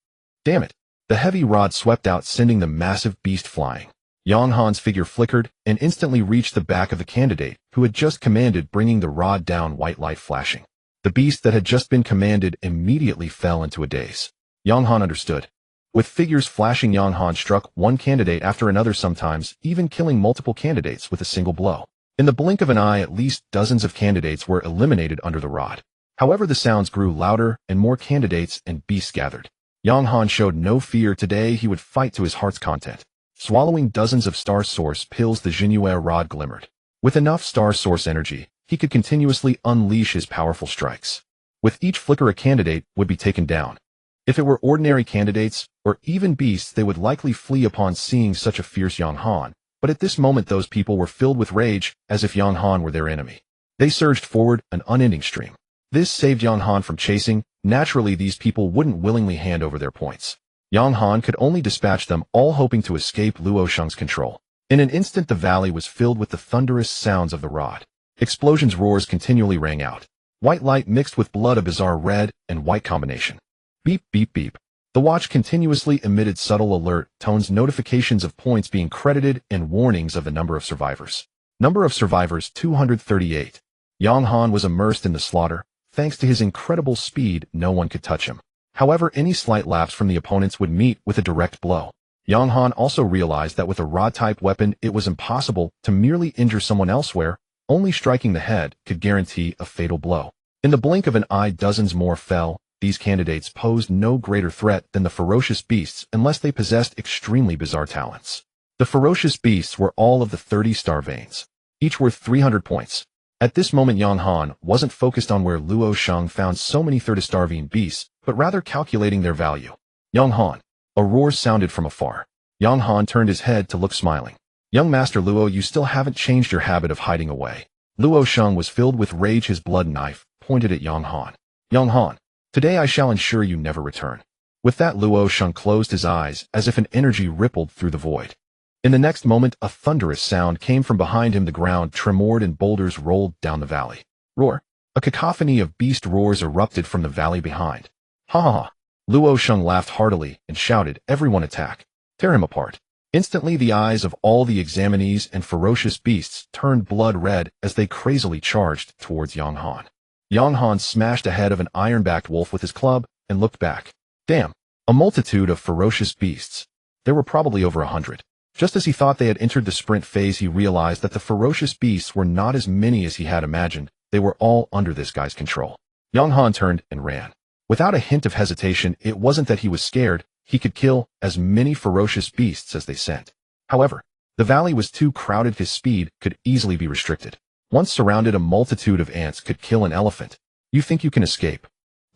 Damn it! The heavy rod swept out, sending the massive beast flying. Yang Han's figure flickered and instantly reached the back of the candidate, who had just commanded, bringing the rod down, white light flashing. The beast that had just been commanded immediately fell into a daze. Yang Han understood. With figures flashing, Yang Han struck one candidate after another, sometimes even killing multiple candidates with a single blow. In the blink of an eye, at least dozens of candidates were eliminated under the rod. However, the sounds grew louder and more candidates and beasts gathered. Yang Han showed no fear. Today he would fight to his heart's content. Swallowing dozens of star source pills, the Jinue rod glimmered. With enough star source energy, he could continuously unleash his powerful strikes. With each flicker, a candidate would be taken down. If it were ordinary candidates, or even beasts, they would likely flee upon seeing such a fierce Yang Han, but at this moment those people were filled with rage, as if Yang Han were their enemy. They surged forward, an unending stream. This saved Yang Han from chasing. Naturally, these people wouldn't willingly hand over their points. Yang Han could only dispatch them all, hoping to escape Luo Sheng's control. In an instant, the valley was filled with the thunderous sounds of the rod. Explosions, roars continually rang out. White light mixed with blood, a bizarre red and white combination. Beep, beep, beep. The watch continuously emitted subtle alert tones, notifications of points being credited, and warnings of the number of survivors. Number of survivors, 238. Yang Han was immersed in the slaughter. Thanks to his incredible speed, no one could touch him. However, any slight lapse from the opponents would meet with a direct blow. Yang Han also realized that with a rod-type weapon, it was impossible to merely injure someone elsewhere. Only striking the head could guarantee a fatal blow. In the blink of an eye, dozens more fell. These candidates posed no greater threat than the ferocious beasts unless they possessed extremely bizarre talents. The ferocious beasts were all of the 30 star veins, each worth 300 points. At this moment, Yang Han wasn't focused on where Luo Sheng found so many 30-star vein beasts, but rather calculating their value. Yang Han. A roar sounded from afar. Yang Han turned his head to look, smiling. Young Master Luo, you still haven't changed your habit of hiding away. Luo Sheng was filled with rage, his blood knife pointed at Yang Han. Yang Han. Today I shall ensure you never return. With that, Luo Sheng closed his eyes as if an energy rippled through the void. In the next moment, a thunderous sound came from behind him. The ground tremored and boulders rolled down the valley. Roar! A cacophony of beast roars erupted from the valley behind. Ha ha ha! Luo Sheng laughed heartily and shouted, everyone attack! Tear him apart! Instantly, the eyes of all the examinees and ferocious beasts turned blood red as they crazily charged towards Yang Han. Yang Han smashed a head of an iron-backed wolf with his club and looked back. Damn! A multitude of ferocious beasts. There were probably over 100. Just as he thought they had entered the sprint phase, he realized that the ferocious beasts were not as many as he had imagined. They were all under this guy's control. Yang Han turned and ran. Without a hint of hesitation, it wasn't that he was scared. He could kill as many ferocious beasts as they sent. However, the valley was too crowded. His speed could easily be restricted. Once surrounded, a multitude of ants could kill an elephant. You think you can escape?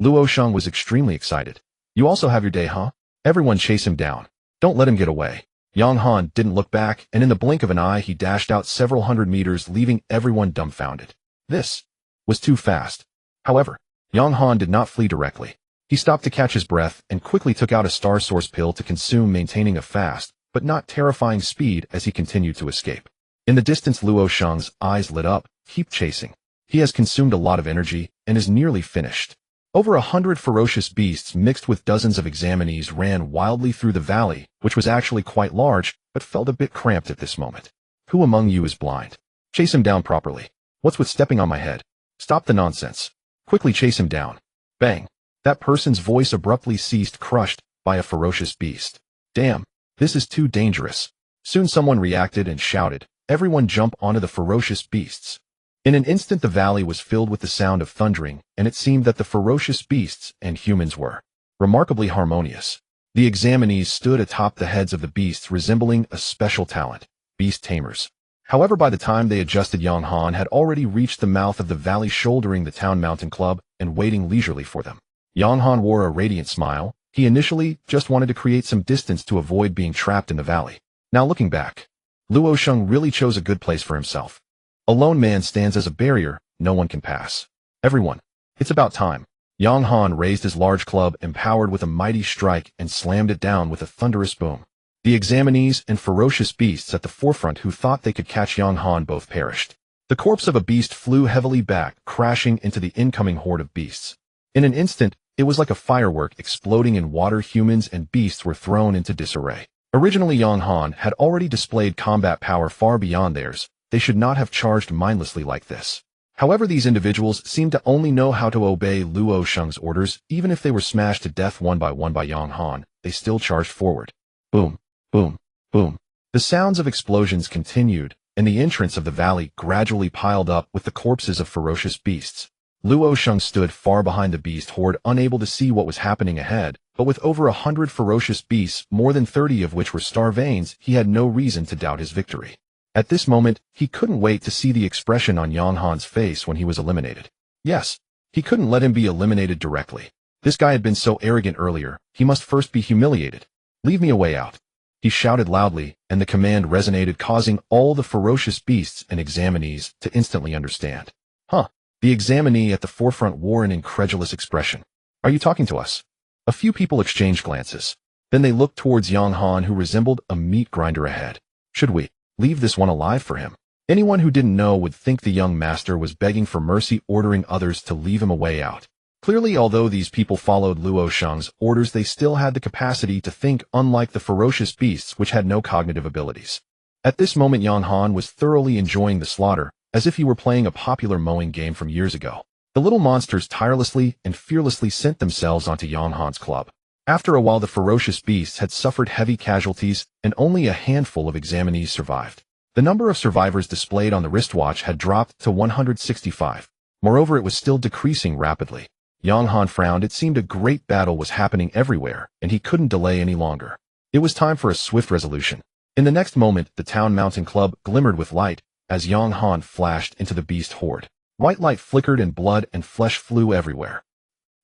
Luo Sheng was extremely excited. You also have your day, huh? Everyone chase him down. Don't let him get away. Yang Han didn't look back, and in the blink of an eye, he dashed out several hundred meters, leaving everyone dumbfounded. This was too fast. However, Yang Han did not flee directly. He stopped to catch his breath and quickly took out a star source pill to consume, maintaining a fast, but not terrifying speed as he continued to escape. In the distance, Luo Sheng's eyes lit up. Keep chasing. He has consumed a lot of energy and is nearly finished. Over 100 ferocious beasts mixed with dozens of examinees ran wildly through the valley, which was actually quite large, but felt a bit cramped at this moment. Who among you is blind? Chase him down properly. What's with stepping on my head? Stop the nonsense. Quickly chase him down. Bang. That person's voice abruptly ceased, crushed by a ferocious beast. Damn, this is too dangerous. Soon someone reacted and shouted, everyone jump onto the ferocious beasts. In an instant, the valley was filled with the sound of thundering, and it seemed that the ferocious beasts and humans were remarkably harmonious. The examinees stood atop the heads of the beasts, resembling a special talent, beast tamers. However, by the time they adjusted, Yang Han had already reached the mouth of the valley, shouldering the town mountain club and waiting leisurely for them. Yang Han wore a radiant smile. He initially just wanted to create some distance to avoid being trapped in the valley. Now looking back, Luo Sheng really chose a good place for himself. A lone man stands as a barrier no one can pass. Everyone, it's about time. Yang Han raised his large club, empowered with a mighty strike, and slammed it down with a thunderous boom. The examinees and ferocious beasts at the forefront who thought they could catch Yang Han both perished. The corpse of a beast flew heavily back, crashing into the incoming horde of beasts. In an instant, it was like a firework exploding in water. Humans and beasts were thrown into disarray. Originally, Yang Han had already displayed combat power far beyond theirs. They should not have charged mindlessly like this. However, these individuals seemed to only know how to obey Luo Sheng's orders. Even if they were smashed to death one by Yang Han, they still charged forward. Boom, boom, boom. The sounds of explosions continued, and the entrance of the valley gradually piled up with the corpses of ferocious beasts. Luo Sheng stood far behind the beast horde, unable to see what was happening ahead, but with over 100 ferocious beasts, more than 30 of which were Starvanes, he had no reason to doubt his victory. At this moment, he couldn't wait to see the expression on Yang Han's face when he was eliminated. Yes, he couldn't let him be eliminated directly. This guy had been so arrogant earlier, he must first be humiliated. Leave me a way out. He shouted loudly, and the command resonated, causing all the ferocious beasts and examinees to instantly understand. Huh. The examinee at the forefront wore an incredulous expression. Are you talking to us? A few people exchanged glances. Then they looked towards Yang Han, who resembled a meat grinder ahead. Should we leave this one alive for him? Anyone who didn't know would think the young master was begging for mercy, ordering others to leave him a way out. Clearly, although these people followed Luo Sheng's orders, they still had the capacity to think, unlike the ferocious beasts which had no cognitive abilities. At this moment, Yang Han was thoroughly enjoying the slaughter, as if he were playing a popular mowing game from years ago. The little monsters tirelessly and fearlessly sent themselves onto Yang Han's club. After a while, the ferocious beasts had suffered heavy casualties, and only a handful of examinees survived. The number of survivors displayed on the wristwatch had dropped to 165. Moreover, it was still decreasing rapidly. Yang Han frowned. It seemed a great battle was happening everywhere, and he couldn't delay any longer. It was time for a swift resolution. In the next moment, the town mountain club glimmered with light as Yang Han flashed into the beast horde. White light flickered and blood and flesh flew everywhere.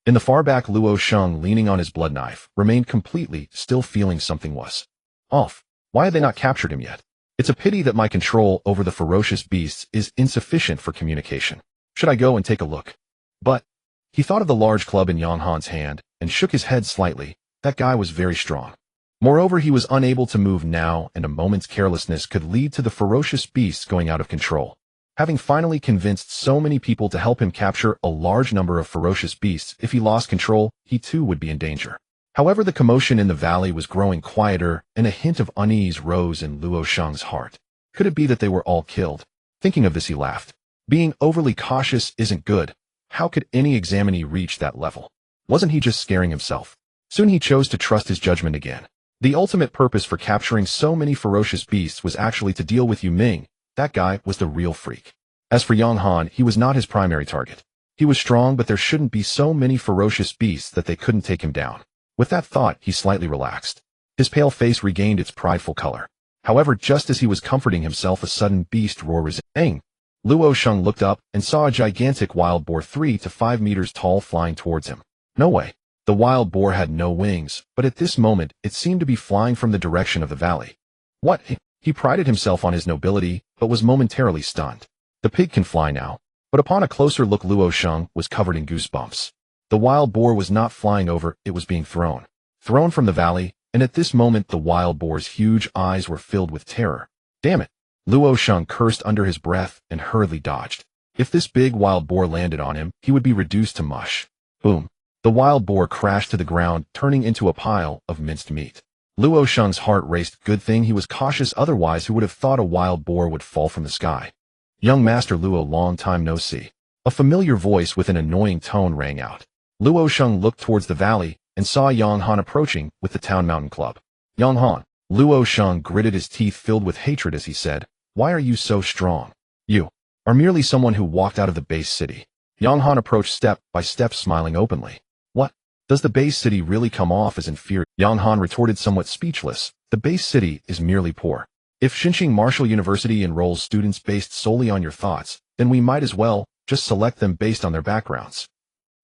In the far back, Luo Sheng, leaning on his blood knife, remained completely still, feeling something was off. Why had they not captured him yet? It's a pity that my control over the ferocious beasts is insufficient for communication. Should I go and take a look? But he thought of the large club in Yang Han's hand and shook his head slightly. That guy was very strong. Moreover, he was unable to move now, and a moment's carelessness could lead to the ferocious beasts going out of control. Having finally convinced so many people to help him capture a large number of ferocious beasts, if he lost control, he too would be in danger. However, the commotion in the valley was growing quieter, and a hint of unease rose in Luo Sheng's heart. Could it be that they were all killed? Thinking of this, he laughed. Being overly cautious isn't good. How could any examinee reach that level? Wasn't he just scaring himself? Soon he chose to trust his judgment again. The ultimate purpose for capturing so many ferocious beasts was actually to deal with Yu Ming. That guy was the real freak. As for Yang Han, he was not his primary target. He was strong, but there shouldn't be so many ferocious beasts that they couldn't take him down. With that thought, he slightly relaxed. His pale face regained its prideful color. However, just as he was comforting himself, a sudden beast roar resounded. Luo Sheng looked up and saw a gigantic wild boar 3 to 5 meters tall flying towards him. No way. The wild boar had no wings, but at this moment, it seemed to be flying from the direction of the valley. What? He prided himself on his nobility, but was momentarily stunned. The pig can fly now. But upon a closer look, Luo Sheng was covered in goosebumps. The wild boar was not flying over, it was being thrown. Thrown from the valley, and at this moment the wild boar's huge eyes were filled with terror. Damn it! Luo Sheng cursed under his breath and hurriedly dodged. If this big wild boar landed on him, he would be reduced to mush. Boom. The wild boar crashed to the ground, turning into a pile of minced meat. Luo Sheng's heart raced. Good thing he was cautious, otherwise who would have thought a wild boar would fall from the sky. Young Master Luo, long time no see. A familiar voice with an annoying tone rang out. Luo Sheng looked towards the valley and saw Yang Han approaching with the town mountain club. Yang Han. Luo Sheng gritted his teeth, filled with hatred, as he said, "Why are you so strong? You are merely someone who walked out of the base city." Yang Han approached step by step, smiling openly. What? Does the base city really come off as inferior? Yang Han retorted, somewhat speechless. The base city is merely poor. If Xinqing Martial University enrolls students based solely on your thoughts, then we might as well just select them based on their backgrounds.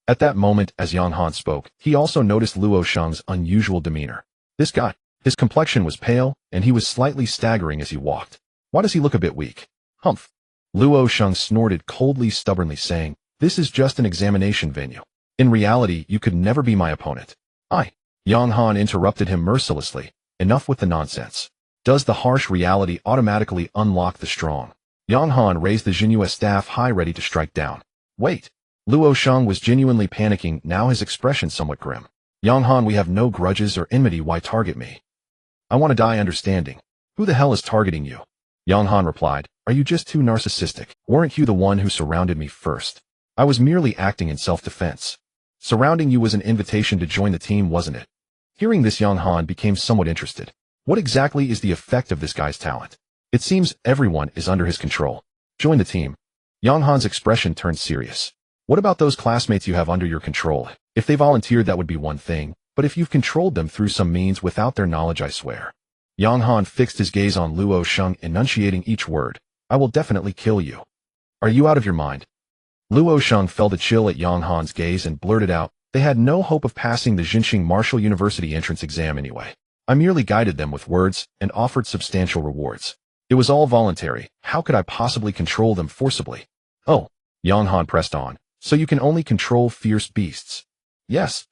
At that moment, as Yang Han spoke, he also noticed Luo Sheng's unusual demeanor. This guy, his complexion was pale, and he was slightly staggering as he walked. Why does he look a bit weak? Humph. Luo Sheng snorted coldly, stubbornly saying, "This is just an examination venue. In reality, you could never be my opponent." Yang Han interrupted him mercilessly. "Enough with the nonsense. Does the harsh reality automatically unlock the strong?" Yang Han raised the Jinhua staff high, ready to strike down. "Wait." Luo Sheng was genuinely panicking, now his expression somewhat grim. "Yang Han, we have no grudges or enmity. Why target me? I want to die understanding. Who the hell is targeting you?" Yang Han replied, "Are you just too narcissistic? Weren't you the one who surrounded me first? I was merely acting in self-defense. Surrounding you was an invitation to join the team, wasn't it?" Hearing this, Yang Han became somewhat interested. What exactly is the effect of this guy's talent? It seems everyone is under his control. Join the team. Yang Han's expression turned serious. What about those classmates you have under your control? If they volunteered, that would be one thing, but if you've controlled them through some means without their knowledge, I swear. Yang Han fixed his gaze on Luo Sheng, enunciating each word. "I will definitely kill you. Are you out of your mind?" Luo Sheng felt a chill at Yang Han's gaze and blurted out, "They had no hope of passing the Jinxing Martial University entrance exam anyway. I merely guided them with words and offered substantial rewards. It was all voluntary. How could I possibly control them forcibly?" "Oh," Yang Han pressed on, "so you can only control fierce beasts?" "Yes."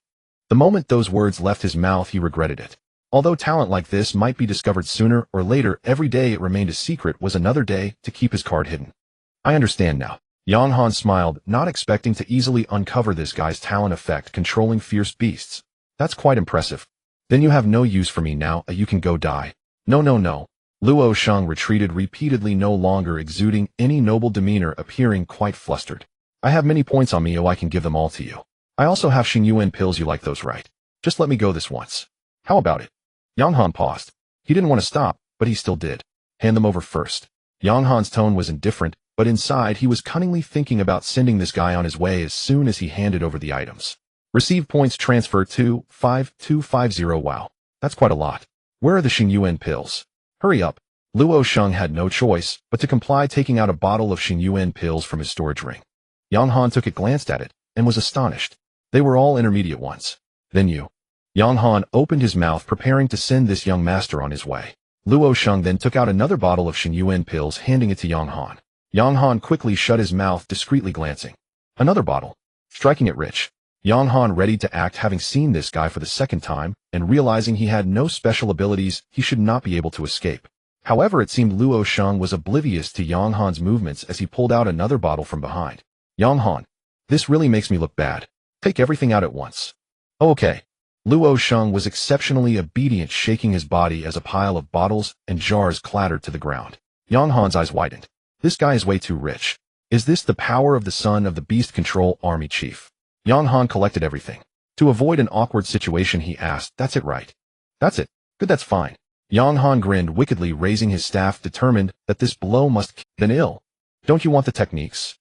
The moment those words left his mouth, he regretted it. Although talent like this might be discovered sooner or later, every day it remained a secret was another day to keep his card hidden. "I understand now." Yang Han smiled, not expecting to easily uncover this guy's talent effect, controlling fierce beasts. "That's quite impressive. Then you have no use for me now, you can go die." No. Luo Sheng retreated repeatedly, no longer exuding any noble demeanor, appearing quite flustered. "I have many points on me, I can give them all to you. I also have Xingyuan pills, you like those, right? Just let me go this once. How about it?" Yang Han paused. He didn't want to stop, but he still did. "Hand them over first." Yang Han's tone was indifferent, but inside he was cunningly thinking about sending this guy on his way as soon as he handed over the items. "Receive points, transfer to 5250. Wow, that's quite a lot. Where are the Xingyuan pills? Hurry up." Luo Sheng had no choice but to comply, taking out a bottle of Xingyuan pills from his storage ring. Yang Han took it, glanced at it, and was astonished. They were all intermediate ones. "Then you." Yang Han opened his mouth, preparing to send this young master on his way. Luo Sheng then took out another bottle of Xingyuan pills, handing it to Yang Han. Yang Han quickly shut his mouth, discreetly glancing. Another bottle. Striking it rich. Yang Han ready to act, having seen this guy for the second time, and realizing he had no special abilities, he should not be able to escape. However, it seemed Luo Sheng was oblivious to Yang Han's movements as he pulled out another bottle from behind. "Yang Han, this really makes me look bad. Take everything out at once." "Oh, okay." Luo Sheng was exceptionally obedient, shaking his body as a pile of bottles and jars clattered to the ground. Yang Han's eyes widened. This guy is way too rich. Is this the power of the son of the Beast Control Army Chief? Yang Han collected everything. To avoid an awkward situation, he asked, "That's it, right?" "That's it. Good, that's fine." Yang Han grinned wickedly, raising his staff, determined that this blow must then ill. "Don't you want the techniques?"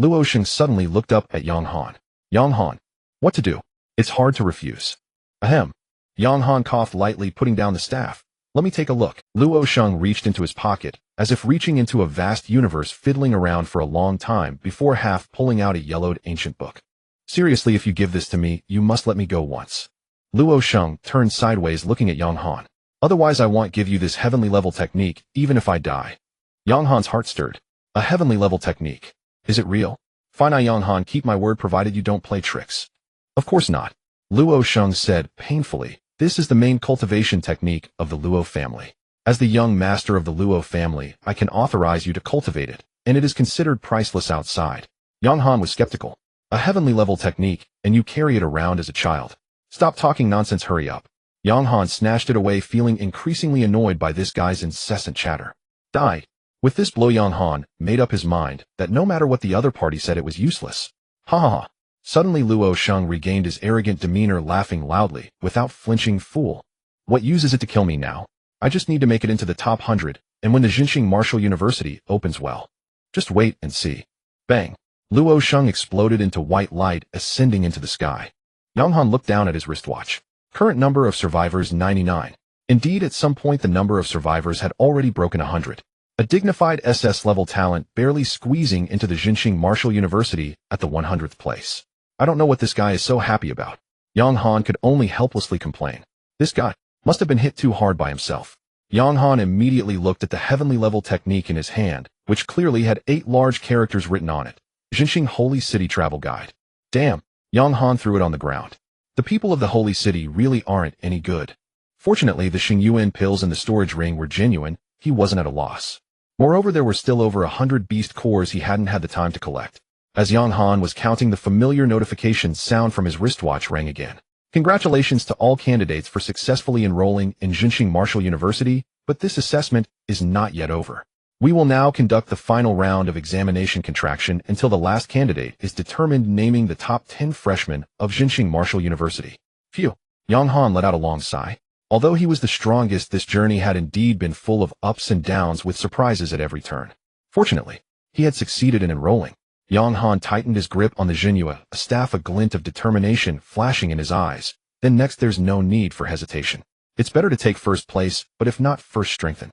Luo Sheng suddenly looked up at Yang Han. "Yang Han, what to do?" "It's hard to refuse." "Ahem." Yang Han coughed lightly, putting down the staff. "Let me take a look." Luo Sheng reached into his pocket, as if reaching into a vast universe, fiddling around for a long time before half pulling out a yellowed ancient book. "Seriously, if you give this to me, you must let me go once." Luo Sheng turned sideways, looking at Yang Han. "Otherwise I won't give you this heavenly level technique, even if I die." Yang Han's heart stirred. "A heavenly level technique? Is it real?" "Fine, Yang Han, keep my word, provided you don't play tricks." "Of course not." Luo Sheng said painfully, "This is the main cultivation technique of the Luo family. As the young master of the Luo family, I can authorize you to cultivate it, and it is considered priceless outside." Yang Han was skeptical. "A heavenly level technique, and you carry it around as a child? Stop talking nonsense, hurry up." Yang Han snatched it away, feeling increasingly annoyed by this guy's incessant chatter. "Die." With this blow, Yang Han made up his mind that no matter what the other party said, it was useless. "Ha ha ha." Suddenly Luo Sheng regained his arrogant demeanor, laughing loudly, without flinching. "Fool. What use is it to kill me now? I just need to make it into the top 100, and when the Jinxing Martial University opens, well, just wait and see." Bang. Luo Sheng exploded into white light, ascending into the sky. Yang Han looked down at his wristwatch. Current number of survivors 99. Indeed, at some point the number of survivors had already broken 100. A dignified SS-level talent barely squeezing into the Jinxing Martial University at the 100th place. I don't know what this guy is so happy about. Yang Han could only helplessly complain. This guy must have been hit too hard by himself. Yang Han immediately looked at the heavenly level technique in his hand, which clearly had 8 large characters written on it. Jinxing Holy City Travel Guide. Damn, Yang Han threw it on the ground. The people of the Holy City really aren't any good. Fortunately, the Xingyuan pills in the storage ring were genuine. He wasn't at a loss. Moreover, there were still over 100 beast cores he hadn't had the time to collect. As Yang Han was counting, the familiar notification sound from his wristwatch rang again. Congratulations to all candidates for successfully enrolling in Jinxing Martial University, but this assessment is not yet over. We will now conduct the final round of examination contraction until the last candidate is determined, naming the top 10 freshmen of Jinxing Martial University. Phew, Yang Han let out a long sigh. Although he was the strongest, this journey had indeed been full of ups and downs with surprises at every turn. Fortunately, he had succeeded in enrolling. Yang Han tightened his grip on the Jinhua, a staff, a glint of determination flashing in his eyes. Then next, there's no need for hesitation. It's better to take first place, but if not, first strengthen.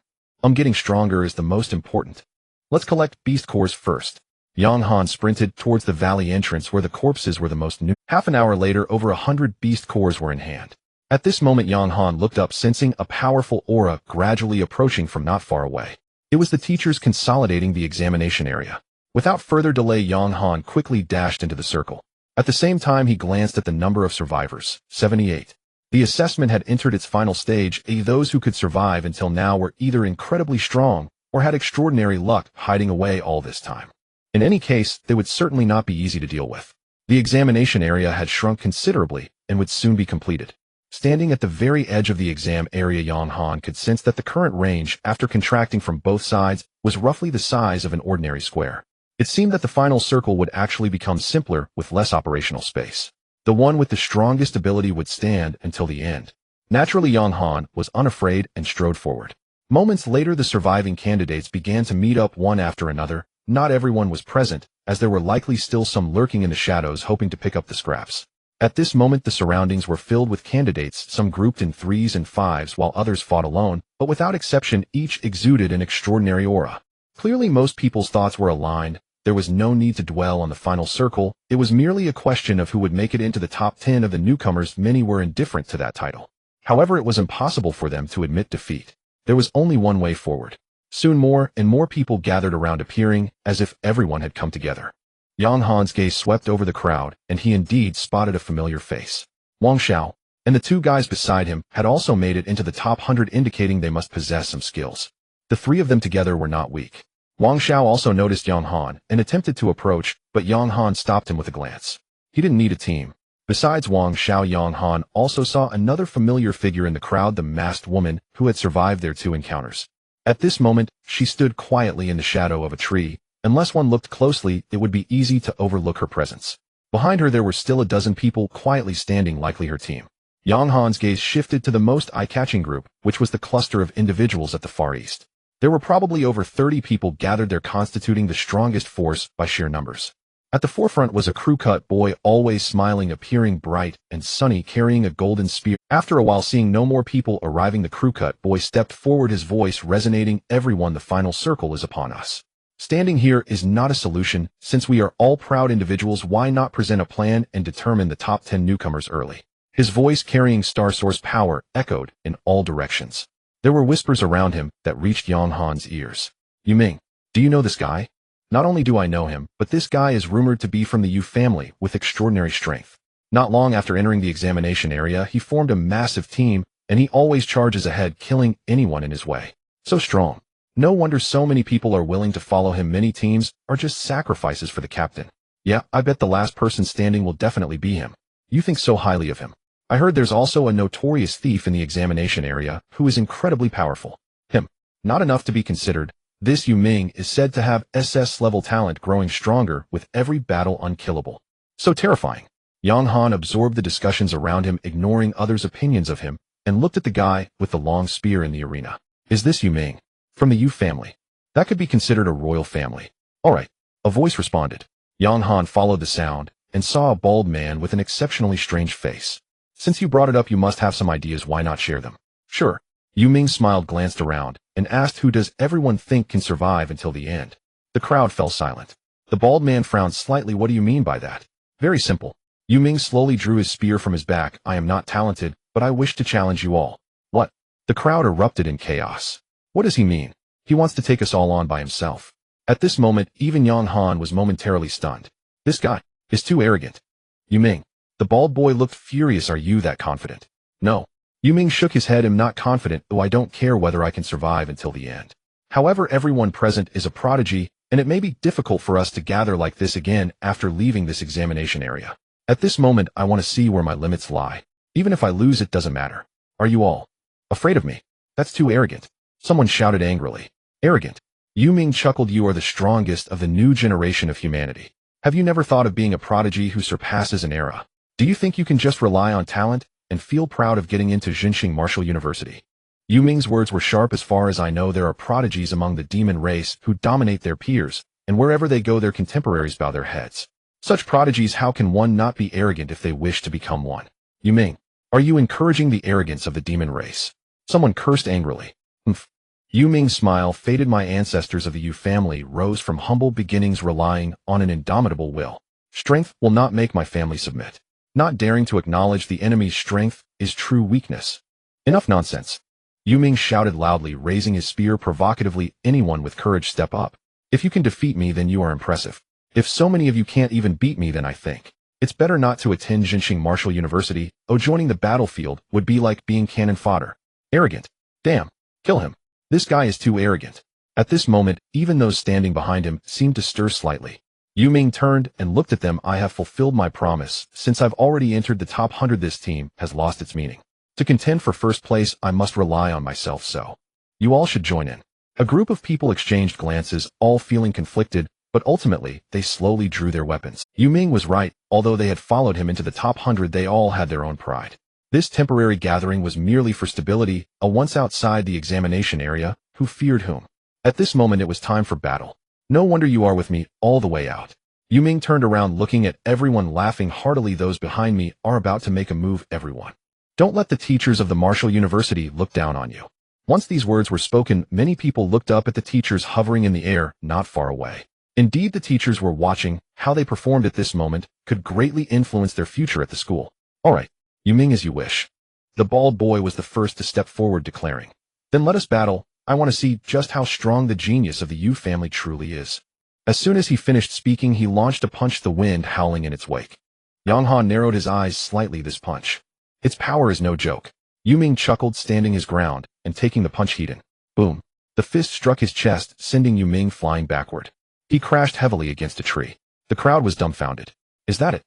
Getting stronger is the most important. Let's collect beast cores first. Yang Han sprinted towards the valley entrance where the corpses were the most new. Half an hour later, over 100 beast cores were in hand. At this moment, Yang Han looked up, sensing a powerful aura gradually approaching from not far away. It was the teachers consolidating the examination area. Without further delay, Yang Han quickly dashed into the circle. At the same time, he glanced at the number of survivors, 78. The assessment had entered its final stage. Those who could survive until now were either incredibly strong or had extraordinary luck hiding away all this time. In any case, they would certainly not be easy to deal with. The examination area had shrunk considerably and would soon be completed. Standing at the very edge of the exam area, Yang Han could sense that the current range, after contracting from both sides, was roughly the size of an ordinary square. It seemed that the final circle would actually become simpler with less operational space. The one with the strongest ability would stand until the end. Naturally, Yang Han was unafraid and strode forward. Moments later, the surviving candidates began to meet up one after another. Not everyone was present, as there were likely still some lurking in the shadows hoping to pick up the scraps. At this moment, the surroundings were filled with candidates, some grouped in 3s and 5s while others fought alone, but without exception, each exuded an extraordinary aura. Clearly, most people's thoughts were aligned. There was no need to dwell on the final circle. It was merely a question of who would make it into the top 10 of the newcomers. Many were indifferent to that title. However, it was impossible for them to admit defeat. There was only one way forward. Soon more and more people gathered around, appearing as if everyone had come together. Yang Han's gaze swept over the crowd, and he indeed spotted a familiar face. Wang Xiao and the 2 guys beside him had also made it into the top 100, indicating they must possess some skills. The 3 of them together were not weak. Wang Xiao also noticed Yang Han and attempted to approach, but Yang Han stopped him with a glance. He didn't need a team. Besides Wang Xiao, Yang Han also saw another familiar figure in the crowd, the masked woman who had survived their 2 encounters. At this moment, she stood quietly in the shadow of a tree. Unless one looked closely, it would be easy to overlook her presence. Behind her, there were still a dozen people quietly standing, likely her team. Yang Han's gaze shifted to the most eye-catching group, which was the cluster of individuals at the far east. There were probably over 30 people gathered there, constituting the strongest force by sheer numbers. At the forefront was a crew-cut boy, always smiling, appearing bright and sunny, carrying a golden spear. After a while, seeing no more people arriving, the crew-cut boy stepped forward, his voice resonating. Everyone, the final circle is upon us. Standing here is not a solution. Since we are all proud individuals, why not present a plan and determine the top 10 newcomers early? His voice, carrying star source power, echoed in all directions. There were whispers around him that reached Yang Han's ears. Yu Ming, do you know this guy? Not only do I know him, but this guy is rumored to be from the Yu family with extraordinary strength. Not long after entering the examination area, he formed a massive team, and he always charges ahead, killing anyone in his way. So strong. No wonder so many people are willing to follow him. Many teams are just sacrifices for the captain. Yeah, I bet the last person standing will definitely be him. You think so highly of him. I heard there's also a notorious thief in the examination area who is incredibly powerful. Him. Not enough to be considered. This Yu Ming is said to have SS-level talent, growing stronger with every battle, unkillable. So terrifying. Yang Han absorbed the discussions around him, ignoring others' opinions of him, and looked at the guy with the long spear in the arena. Is this Yu Ming? From the Yu family. That could be considered a royal family. All right. A voice responded. Yang Han followed the sound and saw a bald man with an exceptionally strange face. Since you brought it up, you must have some ideas. Why not share them? Sure. Yu Ming smiled, glanced around, and asked, who does everyone think can survive until the end? The crowd fell silent. The bald man frowned slightly. What do you mean by that? Very simple. Yu Ming slowly drew his spear from his back. I am not talented, but I wish to challenge you all. What? The crowd erupted in chaos. What does he mean? He wants to take us all on by himself. At this moment, even Yang Han was momentarily stunned. This guy is too arrogant. Yu Ming. The bald boy looked furious. Are you that confident? No. Yu Ming shook his head. I'm not confident, though I don't care whether I can survive until the end. However, everyone present is a prodigy, and it may be difficult for us to gather like this again after leaving this examination area. At this moment, I want to see where my limits lie. Even if I lose, it doesn't matter. Are you all afraid of me? That's too arrogant. Someone shouted angrily. Arrogant. Yu Ming chuckled. You are the strongest of the new generation of humanity. Have you never thought of being a prodigy who surpasses an era? Do you think you can just rely on talent and feel proud of getting into Jinxing Martial University? Yu Ming's words were sharp. As far as I know, there are prodigies among the demon race who dominate their peers, and wherever they go, their contemporaries bow their heads. Such prodigies, how can one not be arrogant if they wish to become one? Yu Ming, are you encouraging the arrogance of the demon race? Someone cursed angrily. Humph. Yu Ming's smile faded. My ancestors of the Yu family rose from humble beginnings, relying on an indomitable will. Strength will not make my family submit. Not daring to acknowledge the enemy's strength is true weakness. Enough nonsense. Yu Ming shouted loudly, raising his spear provocatively. Anyone with courage, step up. If you can defeat me, then you are impressive. If so many of you can't even beat me, then I think it's better not to attend Jinxing Martial University. Oh, joining the battlefield would be like being cannon fodder. Arrogant. Damn. Kill him. This guy is too arrogant. At this moment, even those standing behind him seemed to stir slightly. Yu Ming turned and looked at them. I have fulfilled my promise. Since I've already entered the top 100, this team has lost its meaning. To contend for first place, I must rely on myself, so you all should join in. A group of people exchanged glances, all feeling conflicted, but ultimately, they slowly drew their weapons. Yu Ming was right. Although they had followed him into the top 100, they all had their own pride. This temporary gathering was merely for stability. Once outside the examination area, who feared whom? At this moment, it was time for battle. No wonder you are with me all the way out. Yu Ming turned around, looking at everyone, laughing heartily. Those behind me are about to make a move. Everyone, don't let the teachers of the Martial University look down on you. Once these words were spoken, many people looked up at the teachers hovering in the air, not far away. Indeed, the teachers were watching. How they performed at this moment could greatly influence their future at the school. All right, Yu Ming, as you wish. The bald boy was the first to step forward, declaring, then let us battle. I want to see just how strong the genius of the Yu family truly is. As soon as he finished speaking, he launched a punch, the wind howling in its wake. Yang Han narrowed his eyes slightly. This punch, its power is no joke. Yu Ming chuckled, standing his ground and taking the punch heat in. Boom. The fist struck his chest, sending Yu Ming flying backward. He crashed heavily against a tree. The crowd was dumbfounded. Is that it?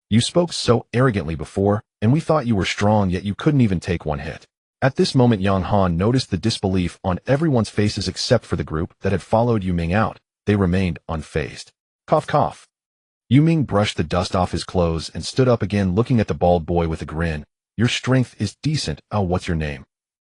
You spoke so arrogantly before, and we thought you were strong, yet you couldn't even take one hit. At this moment, Yang Han noticed the disbelief on everyone's faces except for the group that had followed Yu Ming out. They remained unfazed. Cough, cough. Yu Ming brushed the dust off his clothes and stood up again, looking at the bald boy with a grin. Your strength is decent. Oh, what's your name?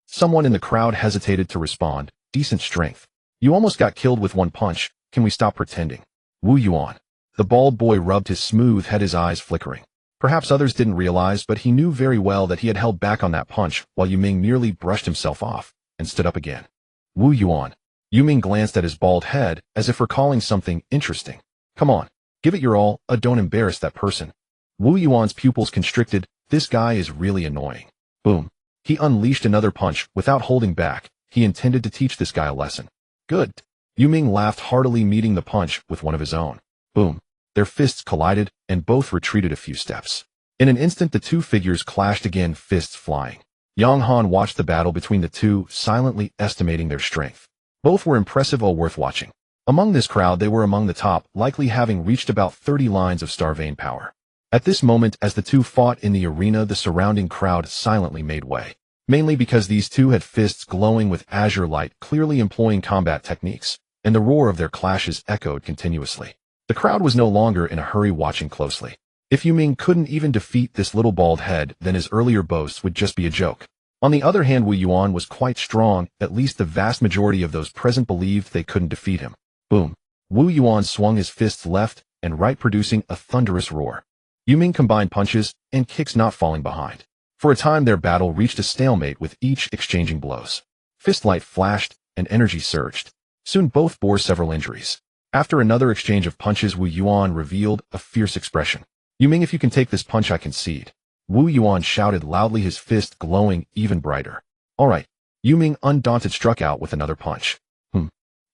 Someone in the crowd hesitated to respond. Decent strength. You almost got killed with one punch. Can we stop pretending? Wu Yuan. The bald boy rubbed his smooth head, his eyes flickering. Perhaps others didn't realize, but he knew very well that he had held back on that punch, while Yu Ming merely brushed himself off and stood up again. Wu Yuan. Yu Ming glanced at his bald head, as if recalling something interesting. Come on, give it your all. Don't embarrass that person. Wu Yuan's pupils constricted. This guy is really annoying. Boom. He unleashed another punch without holding back. He intended to teach this guy a lesson. Good. Yu Ming laughed heartily, meeting the punch with one of his own. Boom. Their fists collided, and both retreated a few steps. In an instant, the two figures clashed again, fists flying. Yang Han watched the battle between the two, silently estimating their strength. Both were impressive, all worth watching. Among this crowd, they were among the top, likely having reached about 30 lines of star vein power. At this moment, as the two fought in the arena, the surrounding crowd silently made way. Mainly because these two had fists glowing with azure light, clearly employing combat techniques, and the roar of their clashes echoed continuously. The crowd was no longer in a hurry, watching closely. If Yu Ming couldn't even defeat this little bald head, then his earlier boasts would just be a joke. On the other hand, Wu Yuan was quite strong. At least the vast majority of those present believed they couldn't defeat him. Boom. Wu Yuan swung his fists left and right, producing a thunderous roar. Yu Ming combined punches and kicks, not falling behind. For a time, their battle reached a stalemate, with each exchanging blows. Fist light flashed and energy surged. Soon both bore several injuries. After another exchange of punches, Wu Yuan revealed a fierce expression. Yu Ming, if you can take this punch, I concede. Wu Yuan shouted loudly, his fist glowing even brighter. All right. Yu Ming, undaunted, struck out with another punch.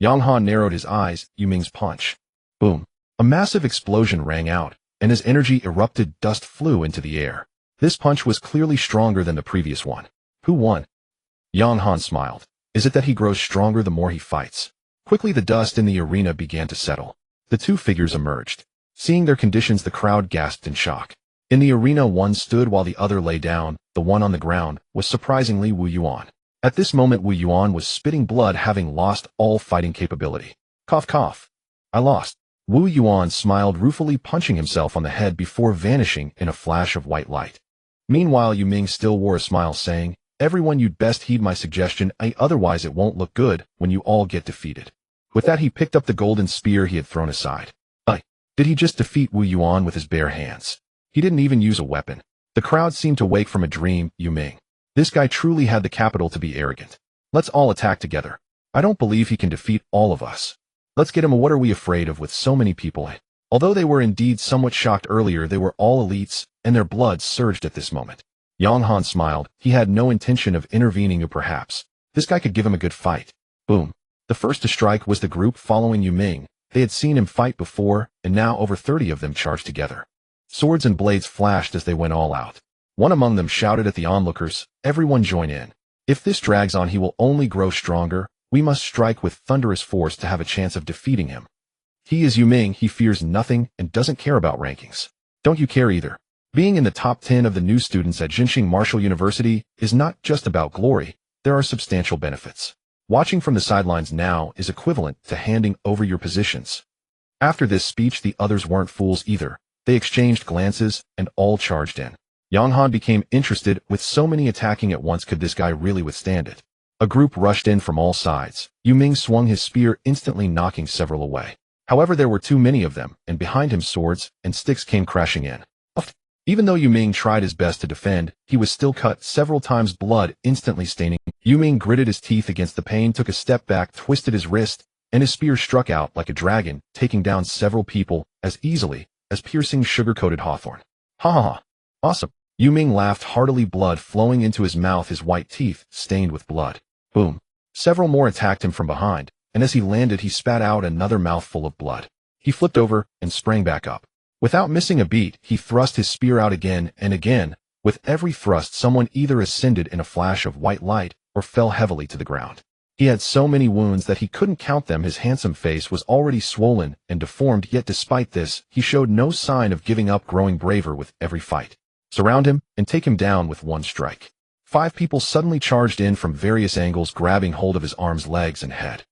Yang Han narrowed his eyes. Yu Ming's punch. Boom. A massive explosion rang out, and as energy erupted, dust flew into the air. This punch was clearly stronger than the previous one. Who won? Yang Han smiled. Is it that he grows stronger the more he fights? Quickly the dust in the arena began to settle. The two figures emerged. Seeing their conditions, the crowd gasped in shock. In the arena, one stood while the other lay down. The one on the ground was surprisingly Wu Yuan. At this moment, Wu Yuan was spitting blood, having lost all fighting capability. Cough, cough. I lost. Wu Yuan smiled ruefully, punching himself on the head before vanishing in a flash of white light. Meanwhile, Yu Ming still wore a smile, saying, Everyone, you'd best heed my suggestion, otherwise it won't look good when you all get defeated. With that, he picked up the golden spear he had thrown aside. Did he just defeat Wu Yuan with his bare hands? He didn't even use a weapon. The crowd seemed to wake from a dream. Yu Ming. This guy truly had the capital to be arrogant. Let's all attack together. I don't believe he can defeat all of us. Let's get him. What are we afraid of with so many people? Although they were indeed somewhat shocked earlier, they were all elites, and their blood surged at this moment. Yang Han smiled. He had no intention of intervening, or perhaps this guy could give him a good fight. Boom. The first to strike was the group following Yu Ming. They had seen him fight before, and now over 30 of them charged together. Swords and blades flashed as they went all out. One among them shouted at the onlookers, Everyone join in. If this drags on, he will only grow stronger. We must strike with thunderous force to have a chance of defeating him. He is Yu Ming. He fears nothing and doesn't care about rankings. Don't you care either? Being in the top 10 of the new students at Jinxing Martial University is not just about glory. There are substantial benefits. Watching from the sidelines now is equivalent to handing over your positions. After this speech, the others weren't fools either. They exchanged glances and all charged in. Yang Han became interested. With so many attacking at once, could this guy really withstand it? A group rushed in from all sides. Yu Ming swung his spear, instantly knocking several away. However, there were too many of them, and behind him swords and sticks came crashing in. Even though Yu Ming tried his best to defend, he was still cut several times, blood instantly staining. Yu Ming gritted his teeth against the pain, took a step back, twisted his wrist, and his spear struck out like a dragon, taking down several people as easily as piercing sugar-coated hawthorn. Ha ha ha. Awesome. Yu Ming laughed heartily, blood flowing into his mouth, his white teeth stained with blood. Boom. Several more attacked him from behind, and as he landed, he spat out another mouthful of blood. He flipped over and sprang back up. Without missing a beat, he thrust his spear out again and again. With every thrust, someone either ascended in a flash of white light or fell heavily to the ground. He had so many wounds that he couldn't count them. His handsome face was already swollen and deformed, yet despite this, he showed no sign of giving up, growing braver with every fight. Surround him and take him down with one strike. 5 people suddenly charged in from various angles, grabbing hold of his arms, legs, and head.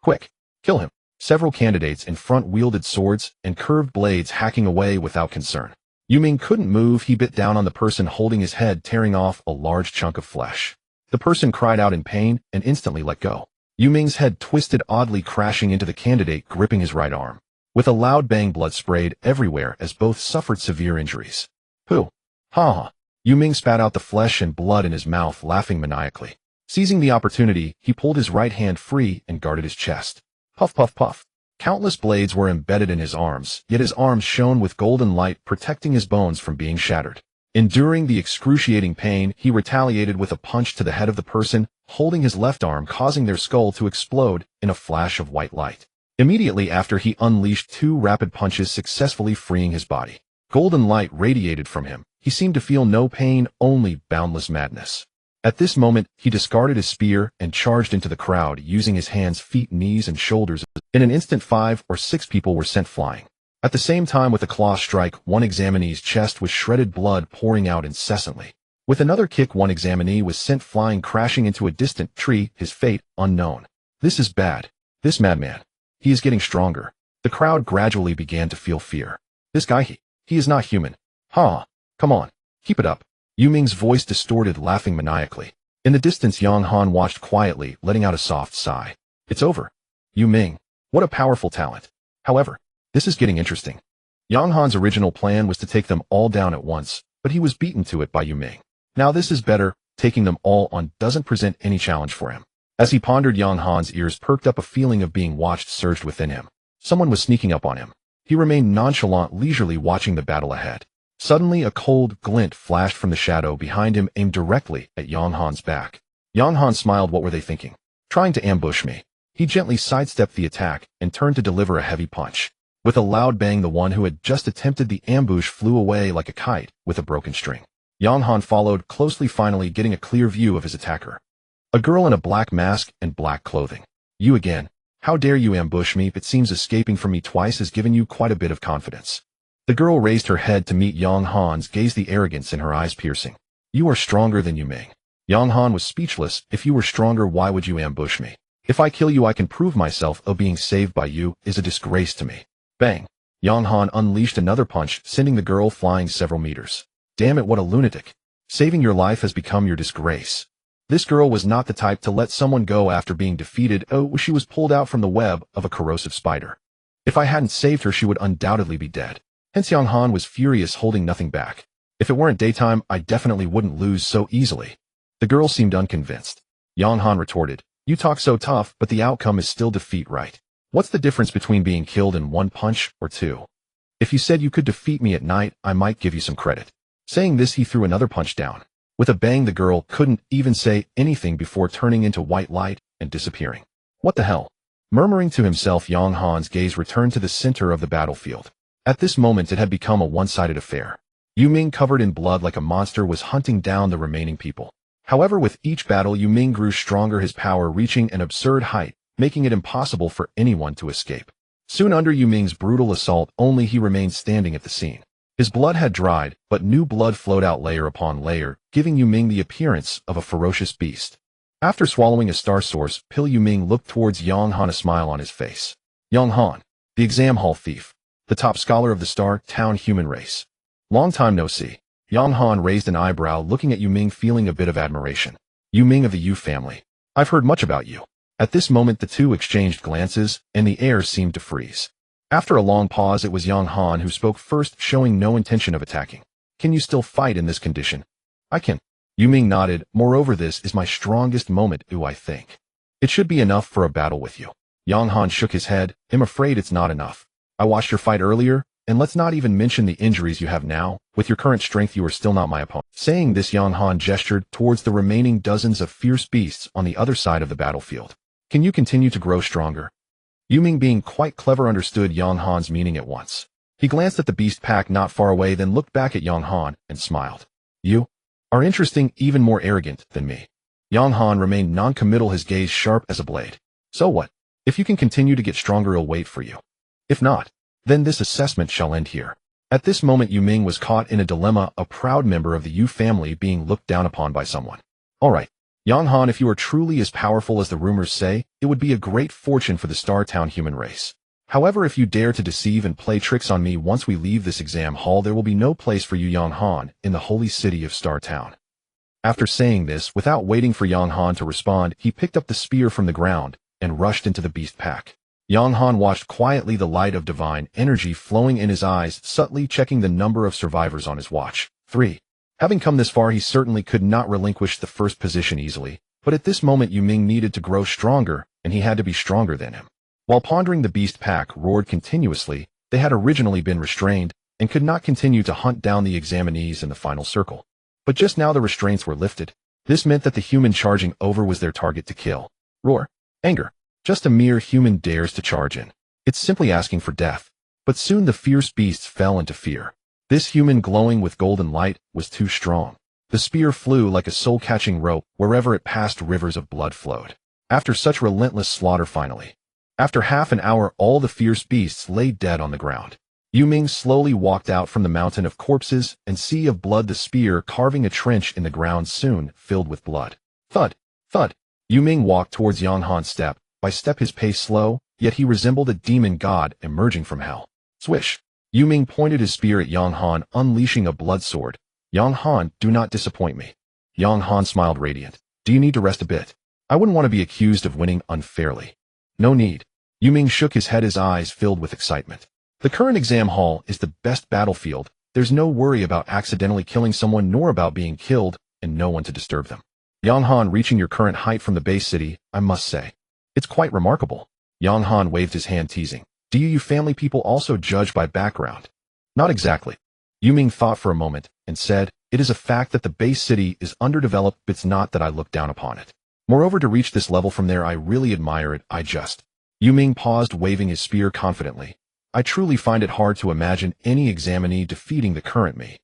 Quick! Kill him! Several candidates in front wielded swords and curved blades, hacking away without concern. Yu Ming couldn't move. He bit down on the person holding his head, tearing off a large chunk of flesh. The person cried out in pain and instantly let go. Yu Ming's head twisted oddly, crashing into the candidate gripping his right arm. With a loud bang, blood sprayed everywhere as both suffered severe injuries. Pooh! Ha ha! Yu Ming spat out the flesh and blood in his mouth, laughing maniacally. Seizing the opportunity, he pulled his right hand free and guarded his chest. Puff, puff, puff. Countless blades were embedded in his arms, yet his arms shone with golden light, protecting his bones from being shattered. Enduring the excruciating pain, he retaliated with a punch to the head of the person holding his left arm, causing their skull to explode in a flash of white light. Immediately after, he unleashed 2 rapid punches, successfully freeing his body. Golden light radiated from him. He seemed to feel no pain, only boundless madness. At this moment, he discarded his spear and charged into the crowd, using his hands, feet, knees, and shoulders. In an instant, 5 or 6 people were sent flying. At the same time, with a claw strike, one examinee's chest was shredded, blood pouring out incessantly. With another kick, one examinee was sent flying, crashing into a distant tree, his fate unknown. This is bad. This madman. He is getting stronger. The crowd gradually began to feel fear. This guy, he is not human. Ha! Come on. Keep it up. Yu Ming's voice distorted, laughing maniacally. In the distance, Yang Han watched quietly, letting out a soft sigh. It's over. Yu Ming. What a powerful talent. However, this is getting interesting. Yang Han's original plan was to take them all down at once, but he was beaten to it by Yu Ming. Now this is better. Taking them all on doesn't present any challenge for him. As he pondered, Yang Han's ears perked up. A feeling of being watched surged within him. Someone was sneaking up on him. He remained nonchalant, leisurely watching the battle ahead. Suddenly, a cold glint flashed from the shadow behind him, aimed directly at Yang Han's back. Yang Han smiled. What were they thinking? Trying to ambush me. He gently sidestepped the attack and turned to deliver a heavy punch. With a loud bang, the one who had just attempted the ambush flew away like a kite with a broken string. Yang Han followed closely, finally getting a clear view of his attacker. A girl in a black mask and black clothing. You again. How dare you ambush me? It seems escaping from me twice has given you quite a bit of confidence. The girl raised her head to meet Yang Han's gaze, the arrogance in her eyes piercing. You are stronger than Yu Ming. Yang Han was speechless. If you were stronger, why would you ambush me? If I kill you, I can prove myself. Oh, being saved by you is a disgrace to me. Bang! Yang Han unleashed another punch, sending the girl flying several meters. Damn it, what a lunatic. Saving your life has become your disgrace. This girl was not the type to let someone go after being defeated. Oh, she was pulled out from the web of a corrosive spider. If I hadn't saved her, she would undoubtedly be dead. Hence Yang Han was furious, holding nothing back. If it weren't daytime, I definitely wouldn't lose so easily. The girl seemed unconvinced. Yang Han retorted, you talk so tough, but the outcome is still defeat, right? What's the difference between being killed in one punch or two? If you said you could defeat me at night, I might give you some credit. Saying this, he threw another punch down. With a bang, the girl couldn't even say anything before turning into white light and disappearing. What the hell? Murmuring to himself, Yang Han's gaze returned to the center of the battlefield. At this moment, it had become a one-sided affair. Yu Ming, covered in blood like a monster, was hunting down the remaining people. However, with each battle, Yu Ming grew stronger, his power reaching an absurd height, making it impossible for anyone to escape. Soon, under Yu Ming's brutal assault, only he remained standing at the scene. His blood had dried, but new blood flowed out layer upon layer, giving Yu Ming the appearance of a ferocious beast. After swallowing a star source pill, Yu Ming looked towards Yang Han, a smile on his face. Yang Han, the exam hall thief, the top scholar of the Star Town human race. Long time no see. Yang Han raised an eyebrow, looking at Yu Ming, feeling a bit of admiration. Yu Ming of the Yu family. I've heard much about you. At this moment, the two exchanged glances, and the air seemed to freeze. After a long pause, it was Yang Han who spoke first, showing no intention of attacking. Can you still fight in this condition? I can. Yu Ming nodded. Moreover, this is my strongest moment, I think. It should be enough for a battle with you. Yang Han shook his head. I'm afraid it's not enough. I watched your fight earlier, and let's not even mention the injuries you have now. With your current strength, you are still not my opponent. Saying this, Yang Han gestured towards the remaining dozens of fierce beasts on the other side of the battlefield. Can you continue to grow stronger? Yu Ming, being quite clever, understood Yang Han's meaning at once. He glanced at the beast pack not far away, then looked back at Yang Han and smiled. You are interesting, even more arrogant than me. Yang Han remained non-committal, his gaze sharp as a blade. So what? If you can continue to get stronger, I'll wait for you. If not, then this assessment shall end here. At this moment, Yu Ming was caught in a dilemma, a proud member of the Yu family being looked down upon by someone. All right, Yang Han, if you are truly as powerful as the rumors say, it would be a great fortune for the Star Town human race. However, if you dare to deceive and play tricks on me once we leave this exam hall, there will be no place for you, Yang Han, in the holy city of Star Town. After saying this, without waiting for Yang Han to respond, he picked up the spear from the ground and rushed into the beast pack. Yang Han watched quietly, the light of divine energy flowing in his eyes, subtly checking the number of survivors on his watch. 3. Having come this far, he certainly could not relinquish the first position easily, but at this moment Yu Ming needed to grow stronger, and he had to be stronger than him. While pondering, the beast pack roared continuously. They had originally been restrained, and could not continue to hunt down the examinees in the final circle. But just now the restraints were lifted. This meant that the human charging over was their target to kill. Roar. Anger. Just a mere human dares to charge in. It's simply asking for death. But soon the fierce beasts fell into fear. This human, glowing with golden light, was too strong. The spear flew like a soul-catching rope. Wherever it passed, rivers of blood flowed. After such relentless slaughter, finally, after half an hour, all the fierce beasts lay dead on the ground. Yu Ming slowly walked out from the mountain of corpses and sea of blood, the spear carving a trench in the ground soon filled with blood. Thud, thud. Yu Ming walked towards Yang Han, step by step, his pace slow, yet he resembled a demon god emerging from hell. Swish. Yu Ming pointed his spear at Yang Han, unleashing a blood sword. Yang Han, do not disappoint me. Yang Han smiled, radiant. Do you need to rest a bit? I wouldn't want to be accused of winning unfairly. No need. Yu Ming shook his head, his eyes filled with excitement. The current exam hall is the best battlefield. There's no worry about accidentally killing someone, nor about being killed, and no one to disturb them. Yang Han, reaching your current height from the base city, I must say, it's quite remarkable. Yang Han waved his hand, teasing. Do you family people also judge by background? Not exactly. Ming thought for a moment and said, "It is a fact that the base city is underdeveloped, but it's not that I look down upon it. Moreover, to reach this level from there, I really admire it. Ming paused, waving his spear confidently. "I truly find it hard to imagine any examinee defeating the current me."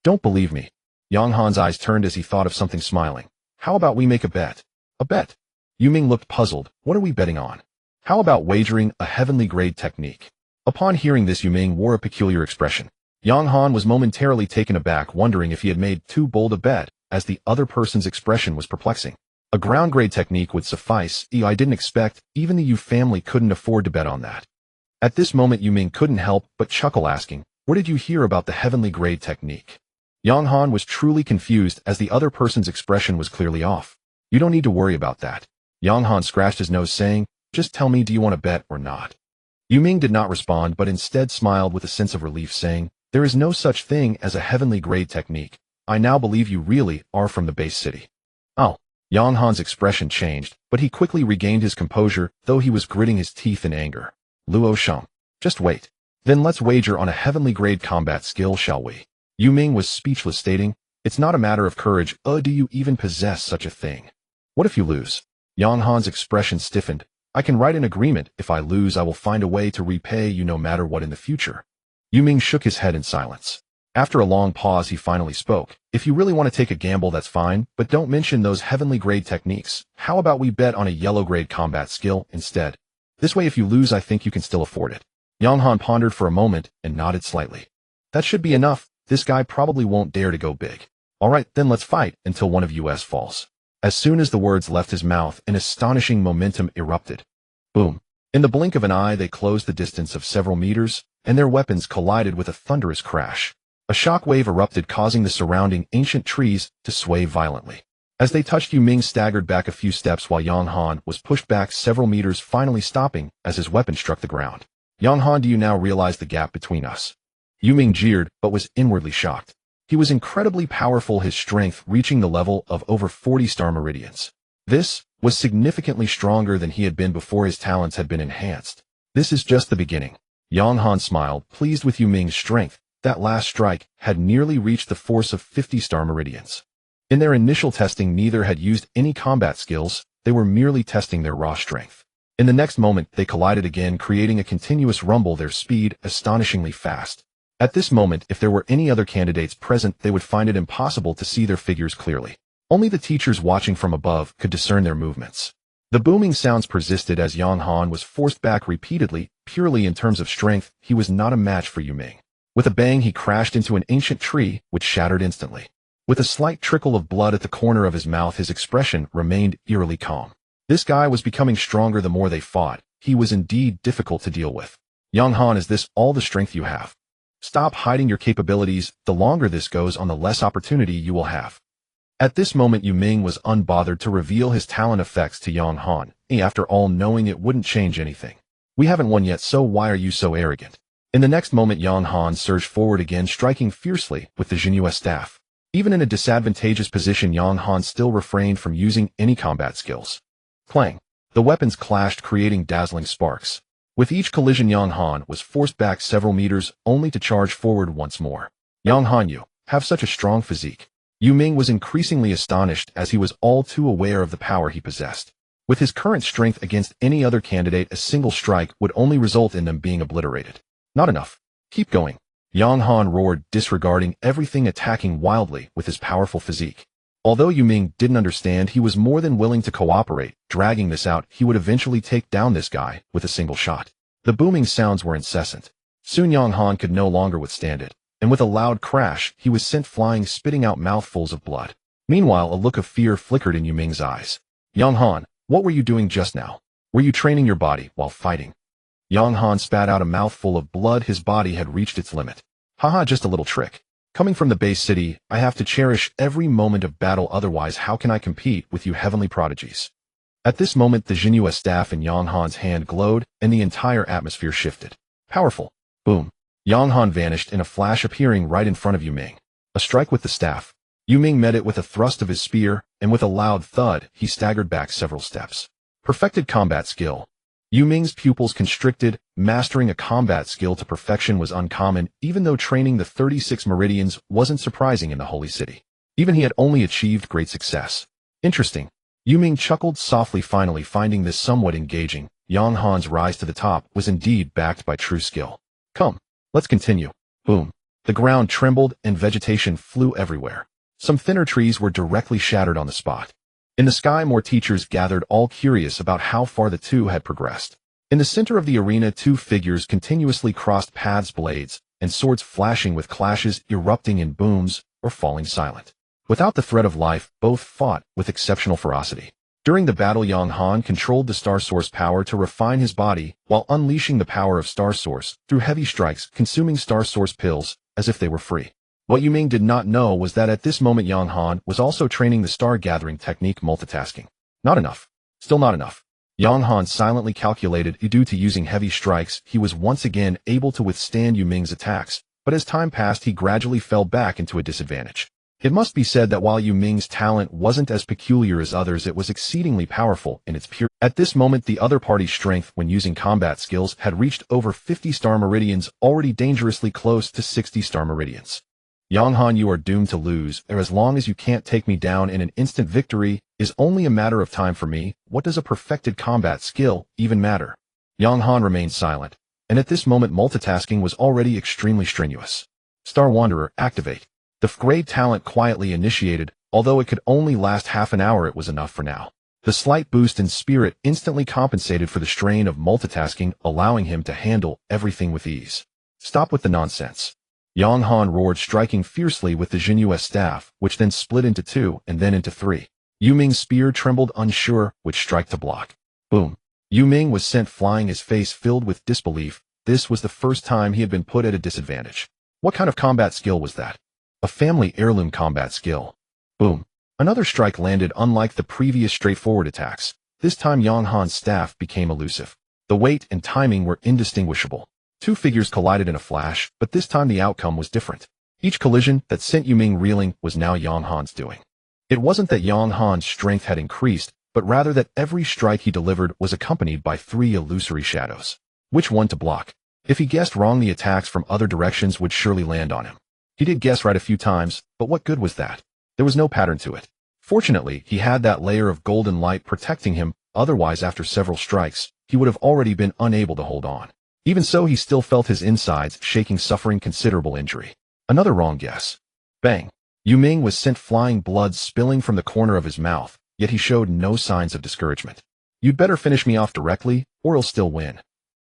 "Don't believe me." Yang Han's eyes turned as he thought of something, smiling. "How about we make a bet?" "A bet?" Ming looked puzzled. "What are we betting on?" "How about wagering a heavenly grade technique?" Upon hearing this, Ming wore a peculiar expression. Yang Han was momentarily taken aback, wondering if he had made too bold a bet, as the other person's expression was perplexing. "A ground grade technique would suffice. I didn't expect, even the Yu family couldn't afford to bet on that." At this moment, Ming couldn't help but chuckle, asking, "Where did you hear about the heavenly grade technique?" Yang Han was truly confused, as the other person's expression was clearly off. "You don't need to worry about that." Yang Han scratched his nose, saying, "Just tell me, do you want to bet or not?" Ming did not respond, but instead smiled with a sense of relief, saying, "There is no such thing as a heavenly grade technique. I now believe you really are from the base city." "Oh." Yang Han's expression changed, but he quickly regained his composure, though he was gritting his teeth in anger. "Luo Sheng. Just wait. Then let's wager on a heavenly grade combat skill, shall we?" Ming was speechless, stating, "It's not a matter of courage. Do you even possess such a thing?" "What if you lose?" Yang Han's expression stiffened. "I can write an agreement. If I lose, I will find a way to repay you no matter what in the future." Ming shook his head in silence. After a long pause, he finally spoke. "If you really want to take a gamble, that's fine, but don't mention those heavenly grade techniques. How about we bet on a yellow grade combat skill instead? This way, if you lose, I think you can still afford it." Yang Han pondered for a moment and nodded slightly. "That should be enough. This guy probably won't dare to go big. All right, then let's fight until one of us falls." As soon as the words left his mouth, an astonishing momentum erupted. Boom. In the blink of an eye, they closed the distance of several meters, and their weapons collided with a thunderous crash. A shock wave erupted, causing the surrounding ancient trees to sway violently. As they touched, Ming staggered back a few steps while Yang Han was pushed back several meters, finally stopping as his weapon struck the ground. "Yang Han, do you now realize the gap between us?" Ming jeered, but was inwardly shocked. He was incredibly powerful, his strength reaching the level of over 40 star meridians. This was significantly stronger than he had been before his talents had been enhanced. "This is just the beginning." Yang Han smiled, pleased with Ming's strength. That last strike had nearly reached the force of 50 star meridians. In their initial testing, neither had used any combat skills. They were merely testing their raw strength. In the next moment, they collided again, creating a continuous rumble, their speed astonishingly fast. At this moment, if there were any other candidates present, they would find it impossible to see their figures clearly. Only the teachers watching from above could discern their movements. The booming sounds persisted as Yang Han was forced back repeatedly. Purely in terms of strength, he was not a match for Ming. With a bang, he crashed into an ancient tree, which shattered instantly. With a slight trickle of blood at the corner of his mouth, his expression remained eerily calm. This guy was becoming stronger the more they fought. He was indeed difficult to deal with. "Yang Han, is this all the strength you have? Stop hiding your capabilities. The longer this goes on, the less opportunity you will have." At this moment, Ming was unbothered to reveal his talent effects to Yang Han. After all, knowing it wouldn't change anything. "We haven't won yet, so why are you so arrogant?" In the next moment, Yang Han surged forward again, striking fiercely with the Jinhua staff. Even in a disadvantageous position, Yang Han still refrained from using any combat skills. Clang! The weapons clashed, creating dazzling sparks. With each collision, Yang Han was forced back several meters, only to charge forward once more. "Yang Han, you have such a strong physique." Ming was increasingly astonished, as he was all too aware of the power he possessed. With his current strength, against any other candidate, a single strike would only result in them being obliterated. "Not enough. Keep going." Yang Han roared, disregarding everything, attacking wildly with his powerful physique. Although Ming didn't understand, he was more than willing to cooperate. Dragging this out, he would eventually take down this guy with a single shot. The booming sounds were incessant. Soon Yang Han could no longer withstand it, and with a loud crash, he was sent flying, spitting out mouthfuls of blood. Meanwhile, a look of fear flickered in Ming's eyes. "Yang Han, what were you doing just now? Were you training your body while fighting?" Yang Han spat out a mouthful of blood. His body had reached its limit. "Haha, just a little trick. Coming from the base city, I have to cherish every moment of battle, otherwise how can I compete with you heavenly prodigies?" At this moment, the Jinhua staff in Yang Han's hand glowed, and the entire atmosphere shifted. Powerful. Boom. Yang Han vanished in a flash, appearing right in front of Ming. A strike with the staff. Ming met it with a thrust of his spear, and with a loud thud, he staggered back several steps. Perfected combat skill. Yu Ming's pupils constricted. Mastering a combat skill to perfection was uncommon, even though training the 36 meridians wasn't surprising in the Holy City. Even he had only achieved great success. Interesting. Yu Ming chuckled softly, finally finding this somewhat engaging. Yang Han's rise to the top was indeed backed by true skill. Come, let's continue. Boom. The ground trembled and vegetation flew everywhere. Some thinner trees were directly shattered on the spot. In the sky, more teachers gathered, all curious about how far the two had progressed. In the center of the arena, two figures continuously crossed paths, blades and swords flashing with clashes, erupting in booms or falling silent. Without the threat of life, both fought with exceptional ferocity. During the battle, Yang Han controlled the Star Source power to refine his body while unleashing the power of Star Source through heavy strikes, consuming Star Source pills as if they were free. What Yu Ming did not know was that at this moment Yang Han was also training the star-gathering technique, multitasking. Not enough. Still not enough. Yang Han silently calculated due to using heavy strikes, he was once again able to withstand Yu Ming's attacks, but as time passed he gradually fell back into a disadvantage. It must be said that while Yu Ming's talent wasn't as peculiar as others, it was exceedingly powerful in its pure. At this moment, the other party's strength when using combat skills had reached over 50 star meridians, already dangerously close to 60 star meridians. Yang Han, you are doomed to lose, or as long as you can't take me down in an instant, victory is only a matter of time for me. What does a perfected combat skill even matter? Yang Han remained silent, and at this moment multitasking was already extremely strenuous. Star Wanderer, activate. The grade talent quietly initiated, although it could only last half an hour, it was enough for now. The slight boost in spirit instantly compensated for the strain of multitasking, allowing him to handle everything with ease. Stop with the nonsense. Yang Han roared, striking fiercely with the Jinyue staff, which then split into two and then into three. Yu Ming's spear trembled, unsure which strike to block. Boom. Yu Ming was sent flying, his face filled with disbelief. This was the first time he had been put at a disadvantage. What kind of combat skill was that? A family heirloom combat skill. Boom. Another strike landed. Unlike the previous straightforward attacks, this time Yang Han's staff became elusive. The weight and timing were indistinguishable. Two figures collided in a flash, but this time the outcome was different. Each collision that sent Yu Ming reeling was now Yang Han's doing. It wasn't that Yang Han's strength had increased, but rather that every strike he delivered was accompanied by three illusory shadows. Which one to block? If he guessed wrong, the attacks from other directions would surely land on him. He did guess right a few times, but what good was that? There was no pattern to it. Fortunately, he had that layer of golden light protecting him, otherwise after several strikes, he would have already been unable to hold on. Even so, he still felt his insides shaking, suffering considerable injury. Another wrong guess. Bang. Yu Ming was sent flying, blood spilling from the corner of his mouth, yet he showed no signs of discouragement. You'd better finish me off directly, or you'll still win.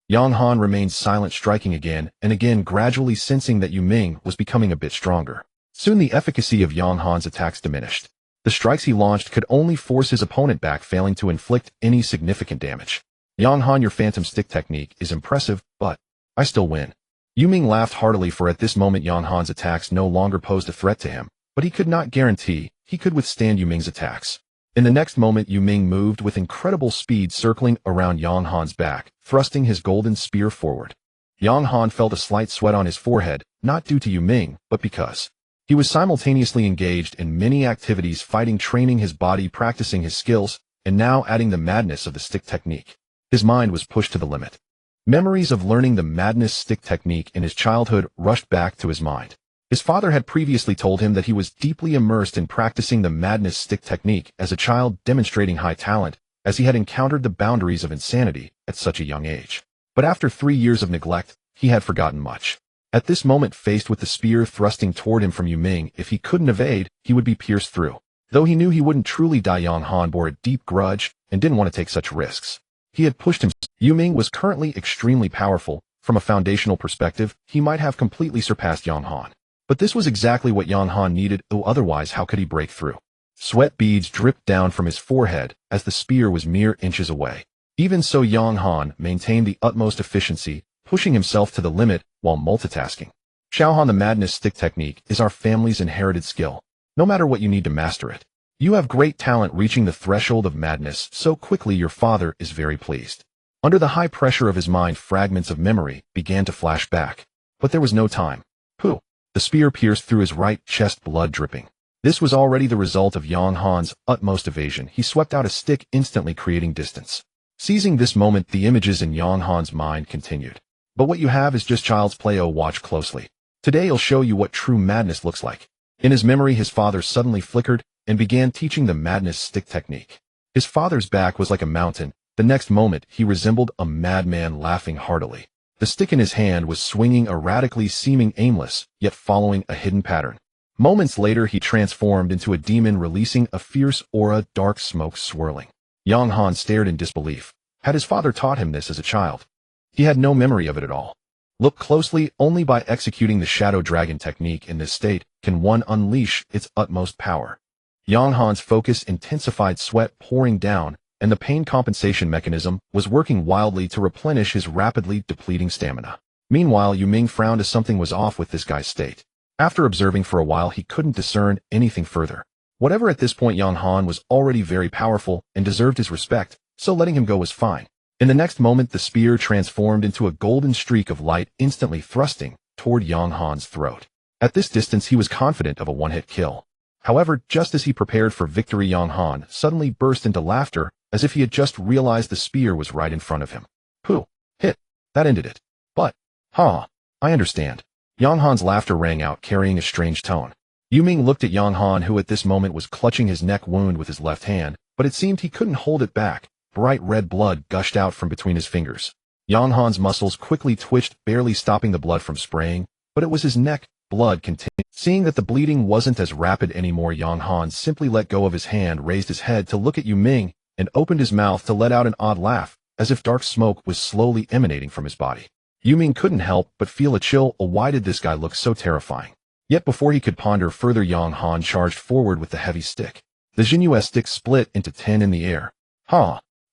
Yang Han remained silent, striking again and again, gradually sensing that Yu Ming was becoming a bit stronger. Soon the efficacy of Yang Han's attacks diminished. The strikes he launched could only force his opponent back, failing to inflict any significant damage. Yang Han, your phantom stick technique is impressive, but I still win. Yu Ming laughed heartily, for at this moment Yang Han's attacks no longer posed a threat to him, but he could not guarantee he could withstand Yu Ming's attacks. In the next moment, Yu Ming moved with incredible speed, circling around Yang Han's back, thrusting his golden spear forward. Yang Han felt a slight sweat on his forehead, not due to Yu Ming, but because he was simultaneously engaged in many activities, fighting, training his body, practicing his skills, and now adding the madness of the stick technique. His mind was pushed to the limit. Memories of learning the madness stick technique in his childhood rushed back to his mind. His father had previously told him that he was deeply immersed in practicing the madness stick technique as a child, demonstrating high talent, as he had encountered the boundaries of insanity at such a young age. But after 3 years of neglect, he had forgotten much. At this moment, faced with the spear thrusting toward him from Yu Ming, if he couldn't evade, he would be pierced through. Though he knew he wouldn't truly die, Yang Han bore a deep grudge and didn't want to take such risks. He had pushed himself. Yu Ming was currently extremely powerful. From a foundational perspective, he might have completely surpassed Yang Han. But this was exactly what Yang Han needed, though otherwise how could he break through? Sweat beads dripped down from his forehead as the spear was mere inches away. Even so, Yang Han maintained the utmost efficiency, pushing himself to the limit while multitasking. Xiaohan, the madness stick technique is our family's inherited skill. No matter what, you need to master it. You have great talent, reaching the threshold of madness so quickly. Your father is very pleased. Under the high pressure of his mind, fragments of memory began to flash back. But there was no time. Pooh! The spear pierced through his right chest, blood dripping. This was already the result of Yang Han's utmost evasion. He swept out a stick, instantly creating distance. Seizing this moment, the images in Yang Han's mind continued. But what you have is just child's play. Oh, watch closely. Today I'll show you what true madness looks like. In his memory, his father suddenly flickered and began teaching the madness stick technique. His father's back was like a mountain. The next moment, he resembled a madman laughing heartily. The stick in his hand was swinging erratically, seeming aimless, yet following a hidden pattern. Moments later, he transformed into a demon, releasing a fierce aura, dark smoke swirling. Yang Han stared in disbelief. Had his father taught him this as a child? He had no memory of it at all. Look closely. Only by executing the Shadow Dragon technique in this state can one unleash its utmost power. Yang Han's focus intensified, sweat pouring down, and the pain compensation mechanism was working wildly to replenish his rapidly depleting stamina. Meanwhile, Yu Ming frowned as something was off with this guy's state. After observing for a while, he couldn't discern anything further. Whatever, at this point, Yang Han was already very powerful and deserved his respect, so letting him go was fine. In the next moment, the spear transformed into a golden streak of light, instantly thrusting toward Yang Han's throat. At this distance, he was confident of a one-hit kill. However, just as he prepared for victory, Yang Han suddenly burst into laughter, as if he had just realized the spear was right in front of him. Pooh! Hit! That ended it. But, I understand. Yang Han's laughter rang out, carrying a strange tone. Yu Ming looked at Yang Han, who at this moment was clutching his neck wound with his left hand, but it seemed he couldn't hold it back. Bright red blood gushed out from between his fingers. Yang Han's muscles quickly twitched, barely stopping the blood from spraying, but it was his neck. Blood continued. Seeing that the bleeding wasn't as rapid anymore, Yang Han simply let go of his hand, raised his head to look at Yu Ming, and opened his mouth to let out an odd laugh, as if dark smoke was slowly emanating from his body. Yu Ming couldn't help but feel a chill. Why did this guy look so terrifying? Yet before he could ponder further, Yang Han charged forward with the heavy stick. The Jinyu stick split into 10 in the air.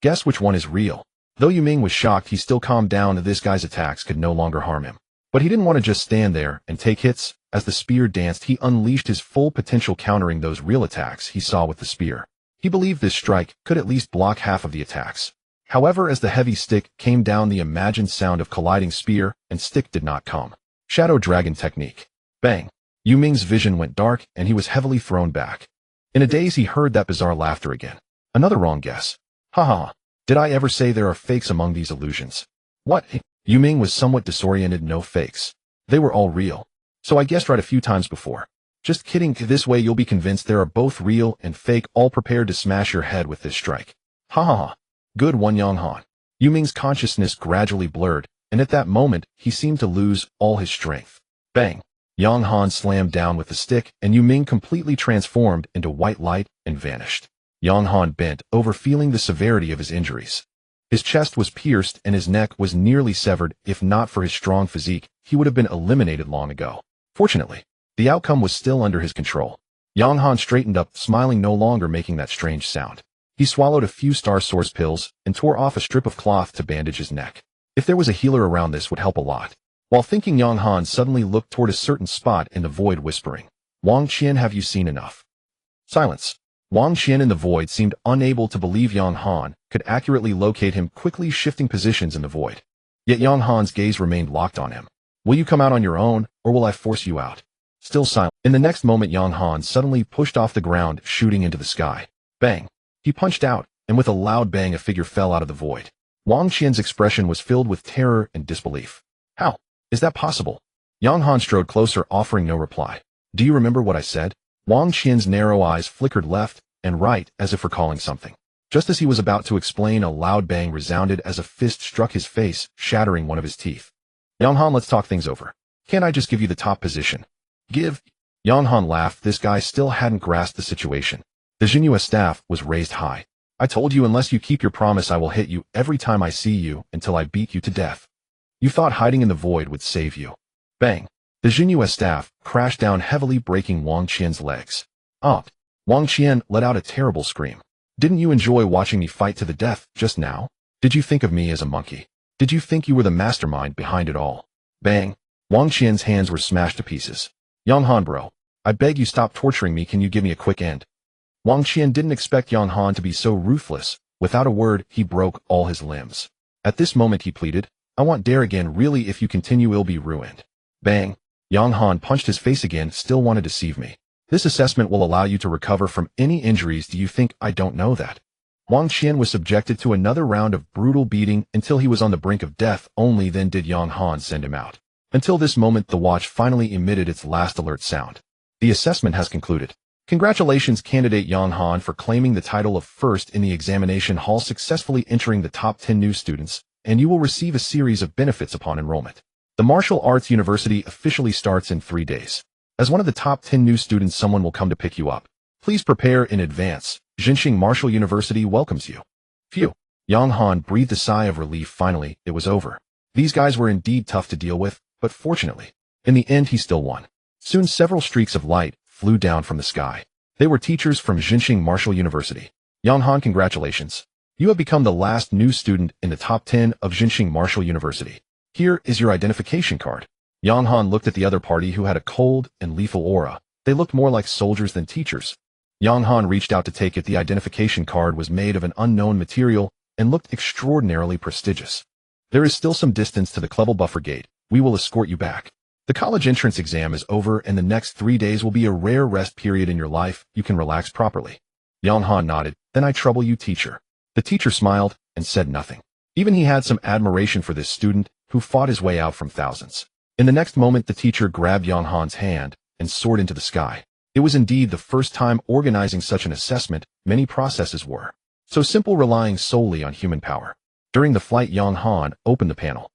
Guess which one is real? Though Yu Ming was shocked, he still calmed down. This guy's attacks could no longer harm him. But he didn't want to just stand there and take hits. As the spear danced, he unleashed his full potential, countering those real attacks he saw with the spear. He believed this strike could at least block half of the attacks. However, as the heavy stick came down, the imagined sound of colliding spear and stick did not come. Shadow Dragon technique. Bang! Yu Ming's vision went dark, and he was heavily thrown back. In a daze, he heard that bizarre laughter again. Another wrong guess. Did I ever say there are fakes among these illusions? What? Yu Ming was somewhat disoriented. No fakes. They were all real. So I guessed right a few times before. Just kidding. This way you'll be convinced there are both real and fake, all prepared to smash your head with this strike. Good one, Yang Han. Yu Ming's consciousness gradually blurred, and at that moment, he seemed to lose all his strength. Bang! Yang Han slammed down with the stick, and Yu Ming completely transformed into white light and vanished. Yang Han bent over, feeling the severity of his injuries. His chest was pierced and his neck was nearly severed. If not for his strong physique, he would have been eliminated long ago. Fortunately, the outcome was still under his control. Yang Han straightened up, smiling, no longer making that strange sound. He swallowed a few Star Source pills and tore off a strip of cloth to bandage his neck. If there was a healer around, this would help a lot. While thinking, Yang Han suddenly looked toward a certain spot in the void, whispering, "Wang Qian, have you seen enough?" Silence. Wang Qian in the void seemed unable to believe Yang Han could accurately locate him, quickly shifting positions in the void. Yet Yang Han's gaze remained locked on him. "Will you come out on your own, or will I force you out?" Still silent. In the next moment, Yang Han suddenly pushed off the ground, shooting into the sky. Bang! He punched out, and with a loud bang, a figure fell out of the void. Wang Qian's expression was filled with terror and disbelief. "How? Is that possible?" Yang Han strode closer, offering no reply. "Do you remember what I said?" Wang Qian's narrow eyes flickered left and right, as if recalling something. Just as he was about to explain, a loud bang resounded as a fist struck his face, shattering one of his teeth. "Yang Han, let's talk things over. Can't I just give you the top position?" "Give?" Yang Han laughed. This guy still hadn't grasped the situation. The Jinyu staff was raised high. "I told you, unless you keep your promise, I will hit you every time I see you until I beat you to death. You thought hiding in the void would save you." Bang! The Jinyu staff crashed down heavily, breaking Wang Qian's legs. Wang Qian let out a terrible scream. "Didn't you enjoy watching me fight to the death just now? Did you think of me as a monkey? Did you think you were the mastermind behind it all?" Bang! Wang Qian's hands were smashed to pieces. "Yang Han, bro, I beg you, stop torturing me. Can you give me a quick end?" Wang Qian didn't expect Yang Han to be so ruthless. Without a word, he broke all his limbs. At this moment, he pleaded, "I want dare again. Really, if you continue, you'll be ruined." Bang! Yang Han punched his face again. "Still want to deceive me? This assessment will allow you to recover from any injuries. Do you think I don't know that?" Wang Qian was subjected to another round of brutal beating until he was on the brink of death. Only then did Yang Han send him out. Until this moment, the watch finally emitted its last alert sound. The assessment has concluded. Congratulations, candidate Yang Han, for claiming the title of first in the examination hall, successfully entering the top 10 new students, and you will receive a series of benefits upon enrollment. The Martial Arts University officially starts in 3 days. As one of the top 10 new students, someone will come to pick you up. Please prepare in advance. Jinxing Martial University welcomes you. Phew. Yang Han breathed a sigh of relief. Finally, it was over. These guys were indeed tough to deal with, but fortunately, in the end he still won. Soon several streaks of light flew down from the sky. They were teachers from Jinxing Martial University. Yang Han, congratulations. You have become the last new student in the top 10 of Jinxing Martial University. Here is your identification card. Yang Han looked at the other party, who had a cold and lethal aura. They looked more like soldiers than teachers. Yang Han reached out to take it. The identification card was made of an unknown material and looked extraordinarily prestigious. There is still some distance to the Clevel Buffer Gate. We will escort you back. The college entrance exam is over, and the next 3 days will be a rare rest period in your life. You can relax properly. Yang Han nodded. Then I trouble you, teacher. The teacher smiled and said nothing. Even he had some admiration for this student who fought his way out from thousands. In the next moment, the teacher grabbed Yang Han's hand and soared into the sky. It was indeed the first time organizing such an assessment. Many processes were so simple, relying solely on human power. During the flight, Yang Han opened the panel.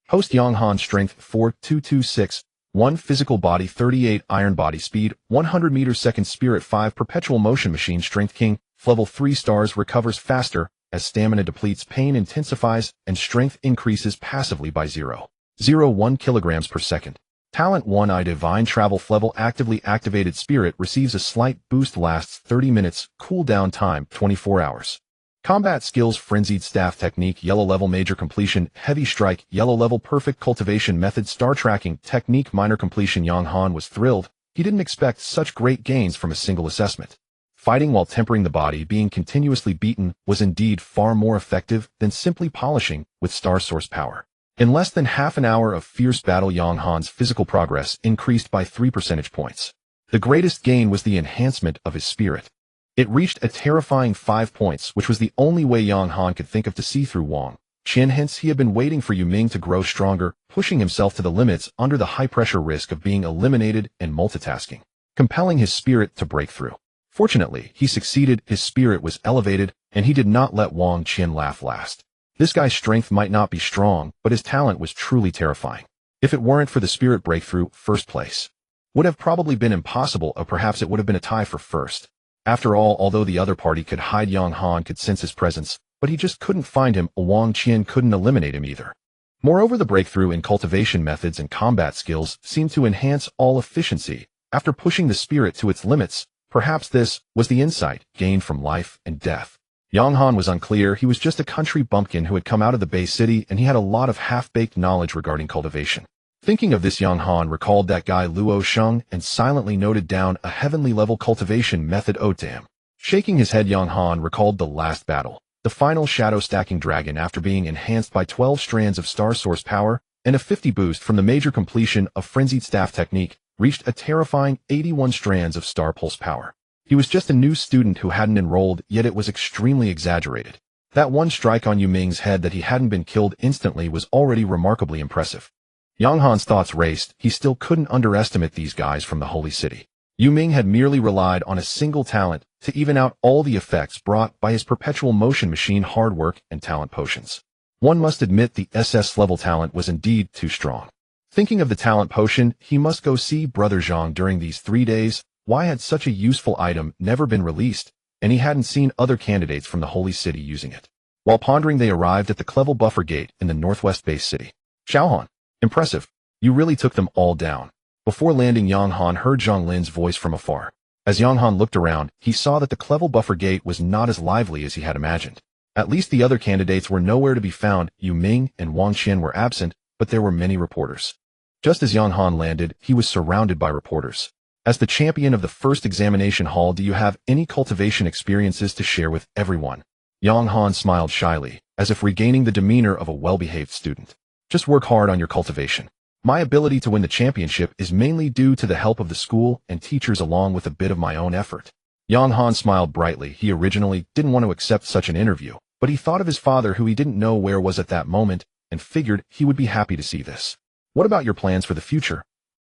Host Yang Han, strength 4226, 1 physical body 38, iron body speed 100 meters second, spirit 5, perpetual motion machine, strength king, level 3 stars, recovers faster as stamina depletes, pain intensifies, and strength increases passively by 0.01 kilograms per second. Talent 1, I divine travel, level actively activated, spirit receives a slight boost, lasts 30 minutes, cooldown time 24 hours. Combat skills, frenzied staff technique, yellow level, major completion, heavy strike, yellow level, perfect cultivation method, star tracking technique, minor completion. Yang Han was thrilled. He didn't expect such great gains from a single assessment. Fighting while tempering the body, being continuously beaten, was indeed far more effective than simply polishing with star source power. In less than half an hour of fierce battle, Yang Han's physical progress increased by 3 percentage points. The greatest gain was the enhancement of his spirit. It reached a terrifying 5 points, which was the only way Yang Han could think of to see through Wang Qian. Hence, he had been waiting for Yu Ming to grow stronger, pushing himself to the limits under the high-pressure risk of being eliminated and multitasking, compelling his spirit to break through. Fortunately, he succeeded. His spirit was elevated, and he did not let Wang Qian laugh last. This guy's strength might not be strong, but his talent was truly terrifying. If it weren't for the spirit breakthrough, first place would have probably been impossible, or perhaps it would have been a tie for first. After all, although the other party could hide, Yang Han could sense his presence, but he just couldn't find him. Wang Qian couldn't eliminate him either. Moreover, the breakthrough in cultivation methods and combat skills seemed to enhance all efficiency. After pushing the spirit to its limits, perhaps this was the insight gained from life and death. Yang Han was unclear. He was just a country bumpkin who had come out of the Bay City, and he had a lot of half-baked knowledge regarding cultivation. Thinking of this, Yang Han recalled that guy Luo Sheng and silently noted down a heavenly level cultivation method owed to him. Shaking his head, Yang Han recalled the last battle. The final shadow stacking dragon, after being enhanced by 12 strands of star source power and a 50 boost from the major completion of frenzied staff technique, reached a terrifying 81 strands of star pulse power. He was just a new student who hadn't enrolled, yet it was extremely exaggerated. That one strike on Yu Ming's head that he hadn't been killed instantly was already remarkably impressive. Yang Han's thoughts raced. He still couldn't underestimate these guys from the Holy City. Yu Ming had merely relied on a single talent to even out all the effects brought by his perpetual motion machine, hard work, and talent potions. One must admit the SS-level talent was indeed too strong. Thinking of the talent potion, he must go see Brother Zhang during these 3 days. Why had such a useful item never been released, and he hadn't seen other candidates from the Holy City using it? While pondering, they arrived at the Clevel Buffer Gate in the northwest base city. Xiaohan, impressive. You really took them all down. Before landing, Yang Han heard Zhang Lin's voice from afar. As Yang Han looked around, he saw that the Clevel Buffer Gate was not as lively as he had imagined. At least the other candidates were nowhere to be found. Yu Ming and Wang Qian were absent, but there were many reporters. Just as Yang Han landed, he was surrounded by reporters. As the champion of the first examination hall, do you have any cultivation experiences to share with everyone? Yang Han smiled shyly, as if regaining the demeanor of a well-behaved student. Just work hard on your cultivation. My ability to win the championship is mainly due to the help of the school and teachers, along with a bit of my own effort. Yang Han smiled brightly. He originally didn't want to accept such an interview, but he thought of his father who he didn't know where was at that moment and figured he would be happy to see this. What about your plans for the future?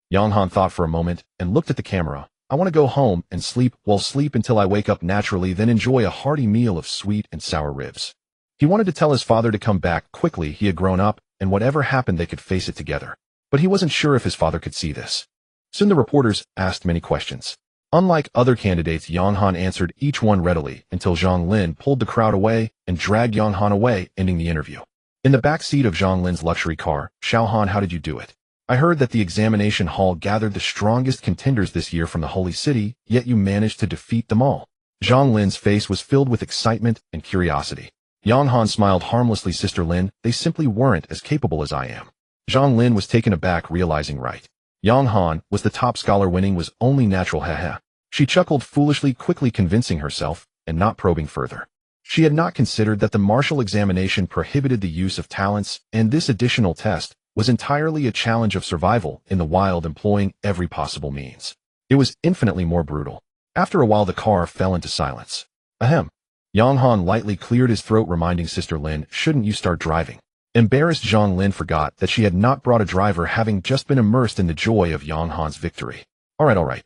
Yang Han thought for a moment and looked at the camera. I want to go home and sleep until I wake up naturally, then enjoy a hearty meal of sweet and sour ribs. He wanted to tell his father to come back quickly. He had grown up, and whatever happened they could face it together. But he wasn't sure if his father could see this. Soon the reporters asked many questions. Unlike other candidates, Yang Han answered each one readily until Zhang Lin pulled the crowd away and dragged Yang Han away, ending the interview. In the back seat of Zhang Lin's luxury car, Xiao Han, how did you do it? I heard that the examination hall gathered the strongest contenders this year from the Holy City, yet you managed to defeat them all. Zhang Lin's face was filled with excitement and curiosity. Yang Han smiled harmlessly. Sister Lin, they simply weren't as capable as I am. Zhang Lin was taken aback, realizing right. Yang Han was the top scholar, winning was only natural. Haha. She chuckled foolishly, quickly convincing herself and not probing further. She had not considered that the martial examination prohibited the use of talents, and this additional test was entirely a challenge of survival in the wild, employing every possible means. It was infinitely more brutal. After a while the car fell into silence. Ahem. Yang Han lightly cleared his throat, reminding Sister Lin, shouldn't you start driving? Embarrassed, Zhang Lin forgot that she had not brought a driver, having just been immersed in the joy of Yang Han's victory. Alright.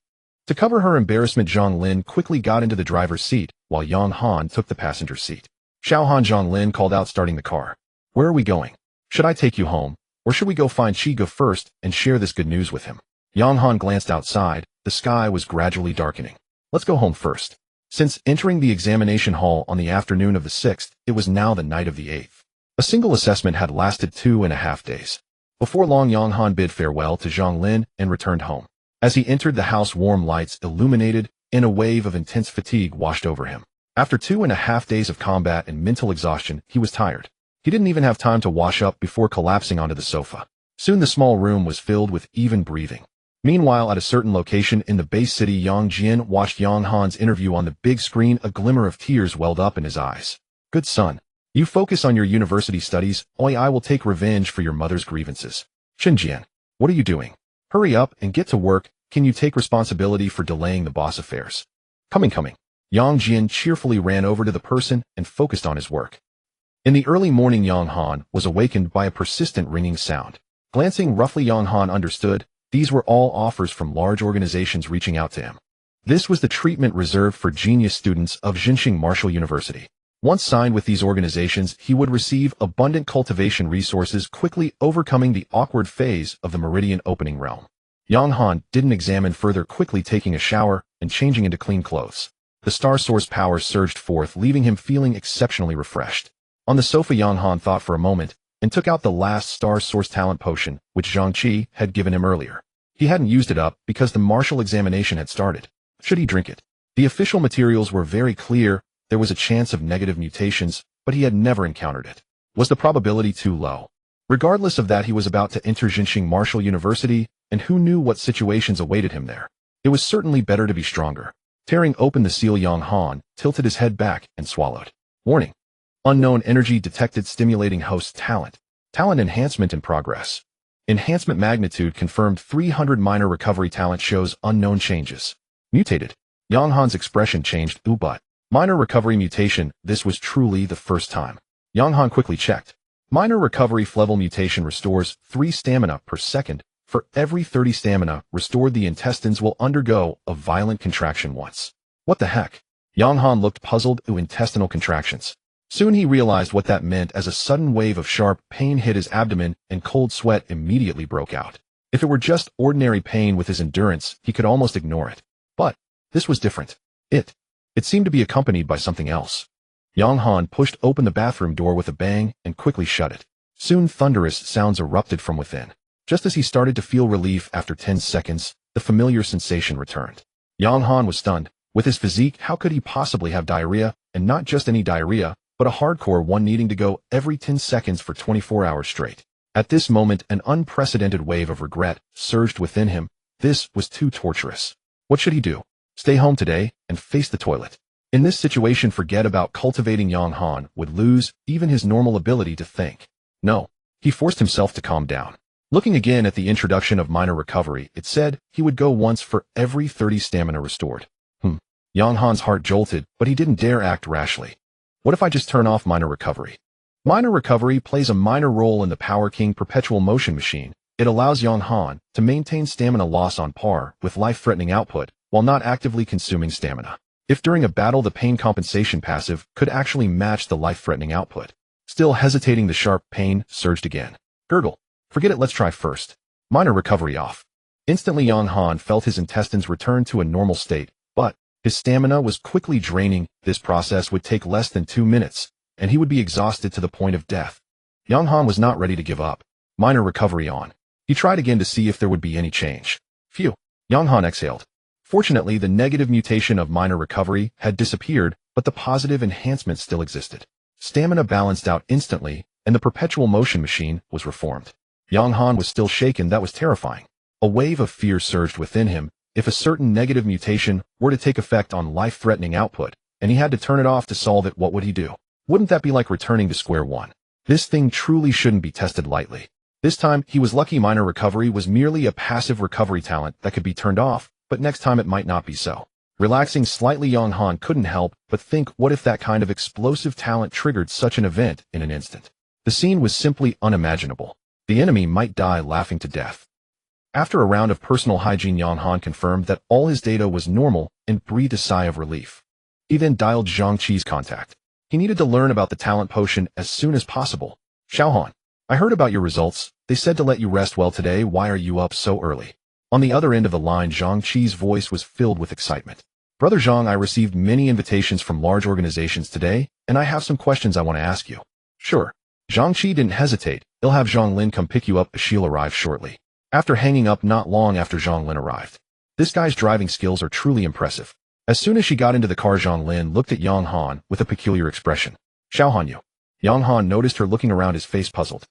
To cover her embarrassment, Zhang Lin quickly got into the driver's seat, while Yang Han took the passenger seat. Xiao Han, Zhang Lin called out, starting the car. Where are we going? Should I take you home? Or should we go find Shiga first and share this good news with him? Yang Han glanced outside. The sky was gradually darkening. Let's go home first. Since entering the examination hall on the afternoon of the 6th, it was now the night of the 8th. A single assessment had lasted 2.5 days. Before long, Yang Han bid farewell to Zhang Lin and returned home. As he entered the house, warm lights illuminated, and a wave of intense fatigue washed over him. After 2.5 days of combat and mental exhaustion, he was tired. He didn't even have time to wash up before collapsing onto the sofa. Soon the small room was filled with even breathing. Meanwhile, at a certain location in the base city, Yang Jian watched Yang Han's interview on the big screen. A glimmer of tears welled up in his eyes. Good son. You focus on your university studies, or I will take revenge for your mother's grievances. Xinjian, what are you doing? Hurry up and get to work. Can you take responsibility for delaying the boss affairs? Coming. Yang Jian cheerfully ran over to the person and focused on his work. In the early morning, Yang Han was awakened by a persistent ringing sound. Glancing roughly, Yang Han understood these were all offers from large organizations reaching out to him. This was the treatment reserved for genius students of Jinxing Martial University. Once signed with these organizations, he would receive abundant cultivation resources, quickly overcoming the awkward phase of the Meridian opening realm. Yang Han didn't examine further, quickly taking a shower and changing into clean clothes. The star source power surged forth, leaving him feeling exceptionally refreshed. On the sofa, Yang Han thought for a moment and took out the last star source talent potion, which Zhang Qi had given him earlier. He hadn't used it up because the martial examination had started. Should he drink it? The official materials were very clear. There was a chance of negative mutations, but he had never encountered it. Was the probability too low? Regardless of that, he was about to enter Jinxing Martial University, and who knew what situations awaited him there. It was certainly better to be stronger. Tearing open the seal, Yang Han tilted his head back and swallowed. Warning. Unknown energy detected, stimulating host talent. Talent enhancement in progress. Enhancement magnitude confirmed. 300 minor recovery. Talent shows unknown changes. Mutated. Yang Han's expression changed. But minor recovery mutation. This was truly the first time. Yang Han quickly checked. Minor recovery level mutation restores 3 stamina per second. For every 30 stamina restored, the intestines will undergo a violent contraction once. What the heck? Yang Han looked puzzled. Intestinal contractions. Soon he realized what that meant as a sudden wave of sharp pain hit his abdomen and cold sweat immediately broke out. If it were just ordinary pain with his endurance, he could almost ignore it. But this was different. It seemed to be accompanied by something else. Yang Han pushed open the bathroom door with a bang and quickly shut it. Soon thunderous sounds erupted from within. Just as he started to feel relief after 10 seconds, the familiar sensation returned. Yang Han was stunned. With his physique, how could he possibly have diarrhea, and not just any diarrhea, but a hardcore one, needing to go every 10 seconds for 24 hours straight. At this moment, an unprecedented wave of regret surged within him. This was too torturous. What should he do? Stay home today and face the toilet. In this situation, forget about cultivating. Yang Han would lose even his normal ability to think. No, he forced himself to calm down. Looking again at the introduction of minor recovery, it said he would go once for every 30 stamina restored. Yang Han's heart jolted, but he didn't dare act rashly. What if I just turn off minor recovery? Minor recovery plays a minor role in the Power King Perpetual Motion machine. It allows Yang Han to maintain stamina loss on par with life-threatening output while not actively consuming stamina. If during a battle the pain compensation passive could actually match the life-threatening output. Still hesitating, the sharp pain surged again. Gurgle. Forget it, let's try first. Minor recovery off. Instantly Yang Han felt his intestines return to a normal state, but his stamina was quickly draining. This process would take less than 2 minutes, and he would be exhausted to the point of death. Yang Han was not ready to give up. Minor recovery on. He tried again to see if there would be any change. Phew. Yang Han exhaled. Fortunately, the negative mutation of minor recovery had disappeared, but the positive enhancement still existed. Stamina balanced out instantly, and the Perpetual Motion machine was reformed. Yang Han was still shaken. That was terrifying. A wave of fear surged within him. If a certain negative mutation were to take effect on life-threatening output, and he had to turn it off to solve it, what would he do? Wouldn't that be like returning to square one? This thing truly shouldn't be tested lightly. This time, he was lucky minor recovery was merely a passive recovery talent that could be turned off, but next time it might not be so. Relaxing slightly, Yang Han couldn't help but think, what if that kind of explosive talent triggered such an event in an instant? The scene was simply unimaginable. The enemy might die laughing to death. After a round of personal hygiene, Yang Han confirmed that all his data was normal and breathed a sigh of relief. He then dialed Zhang Qi's contact. He needed to learn about the talent potion as soon as possible. Xiaohan, I heard about your results. They said to let you rest well today. Why are you up so early? On the other end of the line, Zhang Qi's voice was filled with excitement. Brother Zhang, I received many invitations from large organizations today, and I have some questions I want to ask you. Sure. Zhang Qi didn't hesitate. I'll have Zhang Lin come pick you up. She'll arrive shortly. After hanging up not long after Zhang Lin arrived. This guy's driving skills are truly impressive. As soon as she got into the car, Zhang Lin looked at Yang Han with a peculiar expression. Xiaohan, you. Yang Han noticed her looking around, his face puzzled.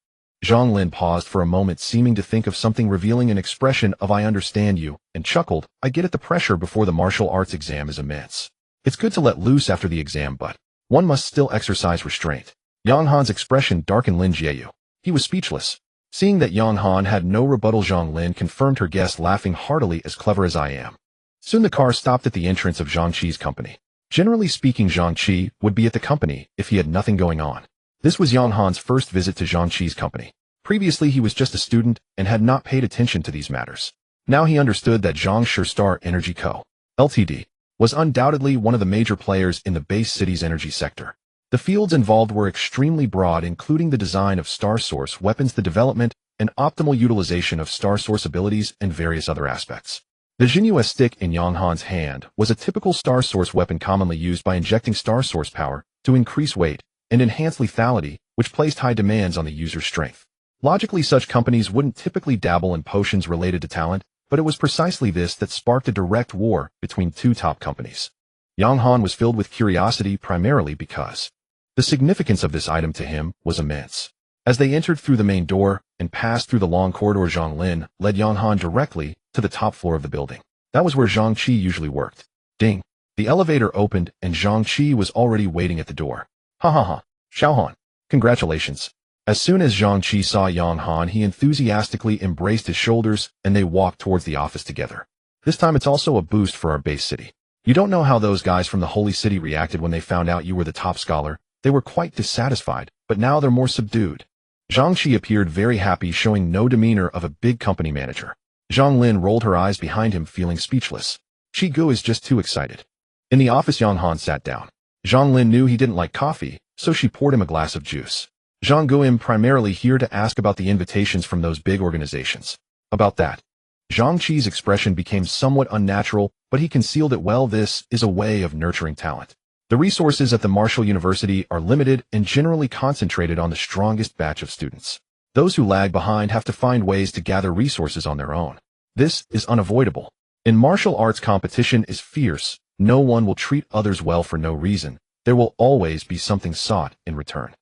Zhang Lin paused for a moment, seeming to think of something, revealing an expression of I understand you, and chuckled. I get it, the pressure before the martial arts exam is immense. It's good to let loose after the exam, but one must still exercise restraint. Yang Han's expression darkened. Lin Jieyu. He was speechless. Seeing that Yang Han had no rebuttal, Zhang Lin confirmed her guest, laughing heartily. As clever as I am. Soon the car stopped at the entrance of Zhang Qi's company. Generally speaking, Zhang Qi would be at the company if he had nothing going on. This was Yang Han's first visit to Zhang Qi's company. Previously, he was just a student and had not paid attention to these matters. Now he understood that Zhang Star Energy Co., Ltd., was undoubtedly one of the major players in the base city's energy sector. The fields involved were extremely broad, including the design of Star Source weapons, the development and optimal utilization of Star Source abilities, and various other aspects. The Jinyu stick in Yang Han's hand was a typical Star Source weapon commonly used by injecting Star Source power to increase weight and enhance lethality, which placed high demands on the user's strength. Logically, such companies wouldn't typically dabble in potions related to talent, but it was precisely this that sparked a direct war between two top companies. Yang Han was filled with curiosity, primarily because the significance of this item to him was immense. As they entered through the main door and passed through the long corridor, Zhang Lin led Yang Han directly to the top floor of the building. That was where Zhang Qi usually worked. Ding! The elevator opened and Zhang Qi was already waiting at the door. Ha ha ha! Xiaohan! Congratulations! As soon as Zhang Qi saw Yang Han, he enthusiastically embraced his shoulders and they walked towards the office together. This time it's also a boost for our base city. You don't know how those guys from the Holy City reacted when they found out you were the top scholar. They were quite dissatisfied, but now they're more subdued. Zhang Qi appeared very happy, showing no demeanor of a big company manager. Zhang Lin rolled her eyes behind him, feeling speechless. Qi Gu is just too excited. In the office, Yang Han sat down. Zhang Lin knew he didn't like coffee, so she poured him a glass of juice. Zhang Gu, I'm primarily here to ask about the invitations from those big organizations. About that. Zhang Qi's expression became somewhat unnatural, but he concealed it well. This is a way of nurturing talent. The resources at the Martial University are limited and generally concentrated on the strongest batch of students. Those who lag behind have to find ways to gather resources on their own. This is unavoidable. In martial arts, competition is fierce. No one will treat others well for no reason. There will always be something sought in return.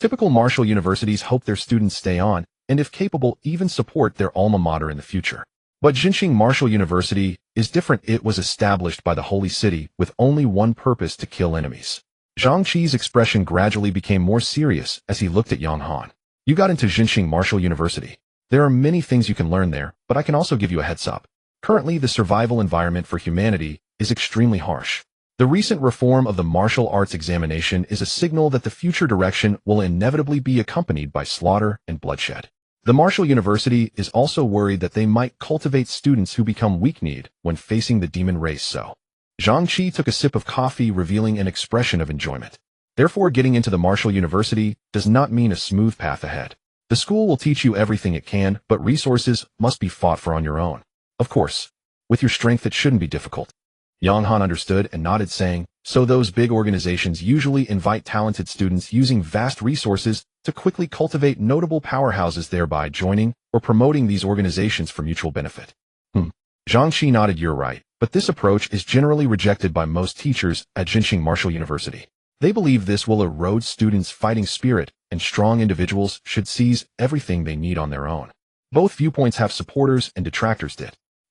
Typical martial universities hope their students stay on, and if capable, even support their alma mater in the future. But Jinxing Martial University is different. It was established by the Holy City with only one purpose: to kill enemies. Zhang Qi's expression gradually became more serious as he looked at Yang Han. You got into Jinxing Martial University. There are many things you can learn there, but I can also give you a heads up. Currently, the survival environment for humanity is extremely harsh. The recent reform of the martial arts examination is a signal that the future direction will inevitably be accompanied by slaughter and bloodshed. The Martial University is also worried that they might cultivate students who become weak-kneed when facing the demon race. So, Zhang Qi took a sip of coffee, revealing an expression of enjoyment. Therefore, getting into the Martial University does not mean a smooth path ahead. The school will teach you everything it can, but resources must be fought for on your own. Of course, with your strength it shouldn't be difficult. Yang Han understood and nodded, saying, so those big organizations usually invite talented students using vast resources to quickly cultivate notable powerhouses, thereby joining or promoting these organizations for mutual benefit. Zhang Qi nodded. You're right, but this approach is generally rejected by most teachers at Jinqing Martial University. They believe this will erode students' fighting spirit, and strong individuals should seize everything they need on their own. Both viewpoints have supporters and detractors.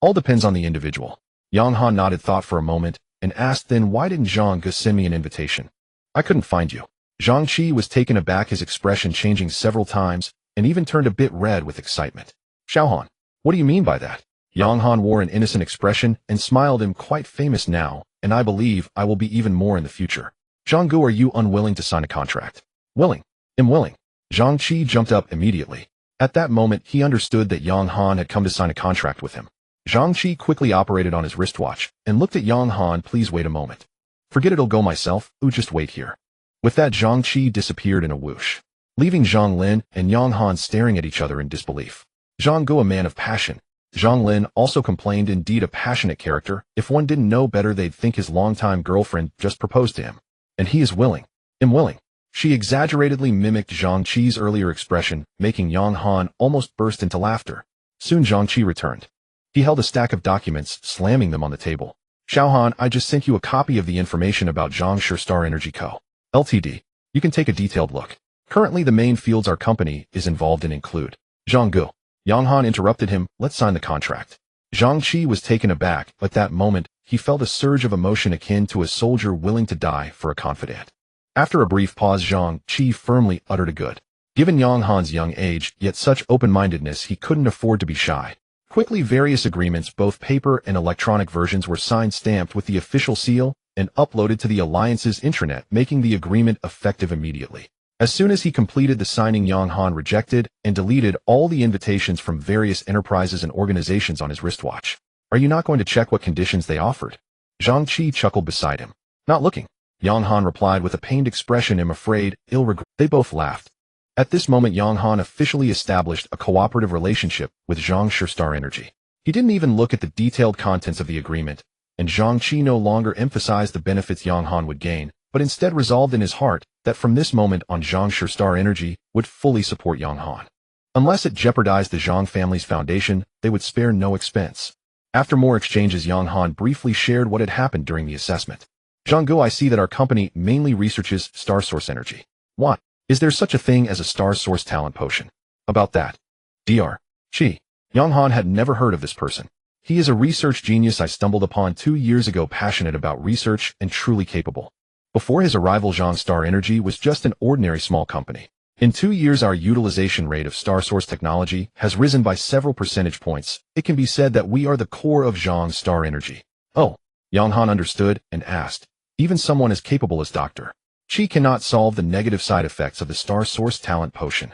All depends on the individual. Yang Han nodded, thought for a moment, and asked, then why didn't Zhang Ge send me an invitation? I couldn't find you. Zhang Qi was taken aback, his expression changing several times, and even turned a bit red with excitement. Xiaohan, what do you mean by that? Yang Han wore an innocent expression and smiled. I'm quite famous now, and I believe I will be even more in the future. Zhang Ge, are you unwilling to sign a contract? Willing. I'm willing. Zhang Qi jumped up immediately. At that moment, he understood that Yang Han had come to sign a contract with him. Zhang Qi quickly operated on his wristwatch and looked at Yang Han. Please wait a moment. Forget it'll go myself. Just wait here. With that, Zhang Qi disappeared in a whoosh, leaving Zhang Lin and Yang Han staring at each other in disbelief. Zhang Ge, a man of passion. Zhang Lin also complained, indeed a passionate character. If one didn't know better, they'd think his longtime girlfriend just proposed to him. And he is willing. I'm willing. She exaggeratedly mimicked Zhang Qi's earlier expression, making Yang Han almost burst into laughter. Soon Zhang Qi returned. He held a stack of documents, slamming them on the table. Xiaohan, I just sent you a copy of the information about Zhangshi Star Energy Co. Ltd. You can take a detailed look. Currently the main fields our company is involved in include. Zhang Ge. Yang Han interrupted him, let's sign the contract. Zhang Qi was taken aback, but that moment, he felt a surge of emotion akin to a soldier willing to die for a confidant. After a brief pause, Zhang Qi firmly uttered a good. Given Yang Han's young age, yet such open-mindedness, he couldn't afford to be shy. Quickly, various agreements, both paper and electronic versions, were signed, stamped with the official seal, and uploaded to the Alliance's intranet, making the agreement effective immediately. As soon as he completed the signing, Yang Han rejected and deleted all the invitations from various enterprises and organizations on his wristwatch. Are you not going to check what conditions they offered? Zhang Qi chuckled beside him. Not looking. Yang Han replied with a pained expression. I'm afraid, ill regret. They both laughed. At this moment, Yang Han officially established a cooperative relationship with Zhangshi Star Energy. He didn't even look at the detailed contents of the agreement, and Zhang Qi no longer emphasized the benefits Yang Han would gain, but instead resolved in his heart that from this moment on Zhangshi Star Energy would fully support Yang Han. Unless it jeopardized the Zhang family's foundation, they would spare no expense. After more exchanges, Yang Han briefly shared what had happened during the assessment. Zhang Ge, I see that our company mainly researches star source energy. What? Is there such a thing as a star source talent potion? About that. Dr. Qi. Yang Han had never heard of this person. He is a research genius I stumbled upon 2 years ago, passionate about research and truly capable. Before his arrival, Zhang Star Energy was just an ordinary small company. In 2 years, our utilization rate of star source technology has risen by several percentage points. It can be said that we are the core of Zhang Star Energy. Oh. Yang Han understood and asked, even someone as capable as Dr. Qi cannot solve the negative side effects of the star source talent potion.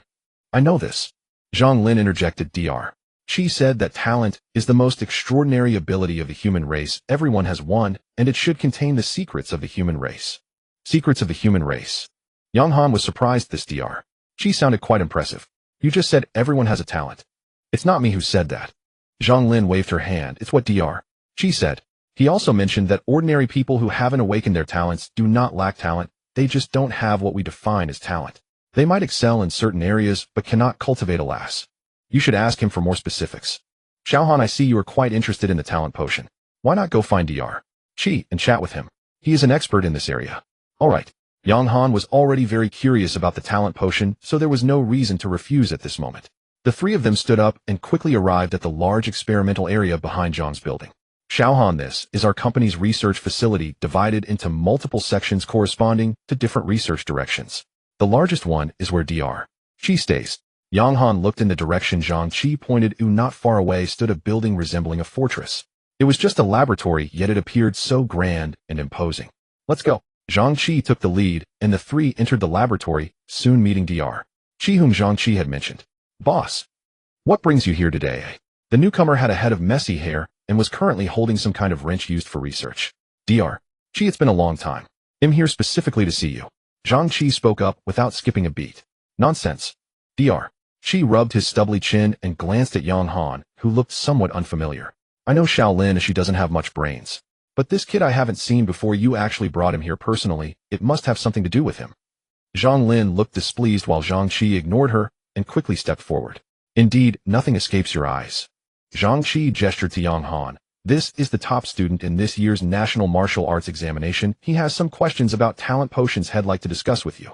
I know this. Zhang Lin interjected. Dr. Qi said that talent is the most extraordinary ability of the human race. Everyone has one, and it should contain the secrets of the human race. Secrets of the human race. Yang Han was surprised. This Dr. Qi sounded quite impressive. You just said everyone has a talent. It's not me who said that. Zhang Lin waved her hand. It's what Dr. Qi said. He also mentioned that ordinary people who haven't awakened their talents do not lack talent. They just don't have what we define as talent. They might excel in certain areas, but cannot cultivate, alas. You should ask him for more specifics. Xiaohan, I see you are quite interested in the talent potion. Why not go find Dr. Qi and chat with him? He is an expert in this area. Alright. Yang Han was already very curious about the talent potion, so there was no reason to refuse at this moment. The three of them stood up and quickly arrived at the large experimental area behind Zhang's building. Xiaohan, this is our company's research facility, divided into multiple sections corresponding to different research directions. The largest one is where Dr. Qi stays. Yang Han looked in the direction Zhang Qi pointed. Not far away stood a building resembling a fortress. It was just a laboratory, yet it appeared so grand and imposing. Let's go. Zhang Qi took the lead, and the three entered the laboratory, soon meeting Dr. Qi, whom Zhang Qi had mentioned. Boss, what brings you here today? The newcomer had a head of messy hair and was currently holding some kind of wrench used for research. Dr. Qi, it's been a long time. I'm here specifically to see you. Zhang Qi spoke up without skipping a beat. Nonsense. Dr. Qi rubbed his stubbly chin and glanced at Yang Han, who looked somewhat unfamiliar. I know Shaolin as she doesn't have much brains. But this kid I haven't seen before. You actually brought him here personally. It must have something to do with him. Zhang Lin looked displeased while Zhang Qi ignored her and quickly stepped forward. Indeed, nothing escapes your eyes. Zhang Qi gestured to Yang Han. This is the top student in this year's National Martial Arts Examination. He has some questions about talent potions he'd like to discuss with you.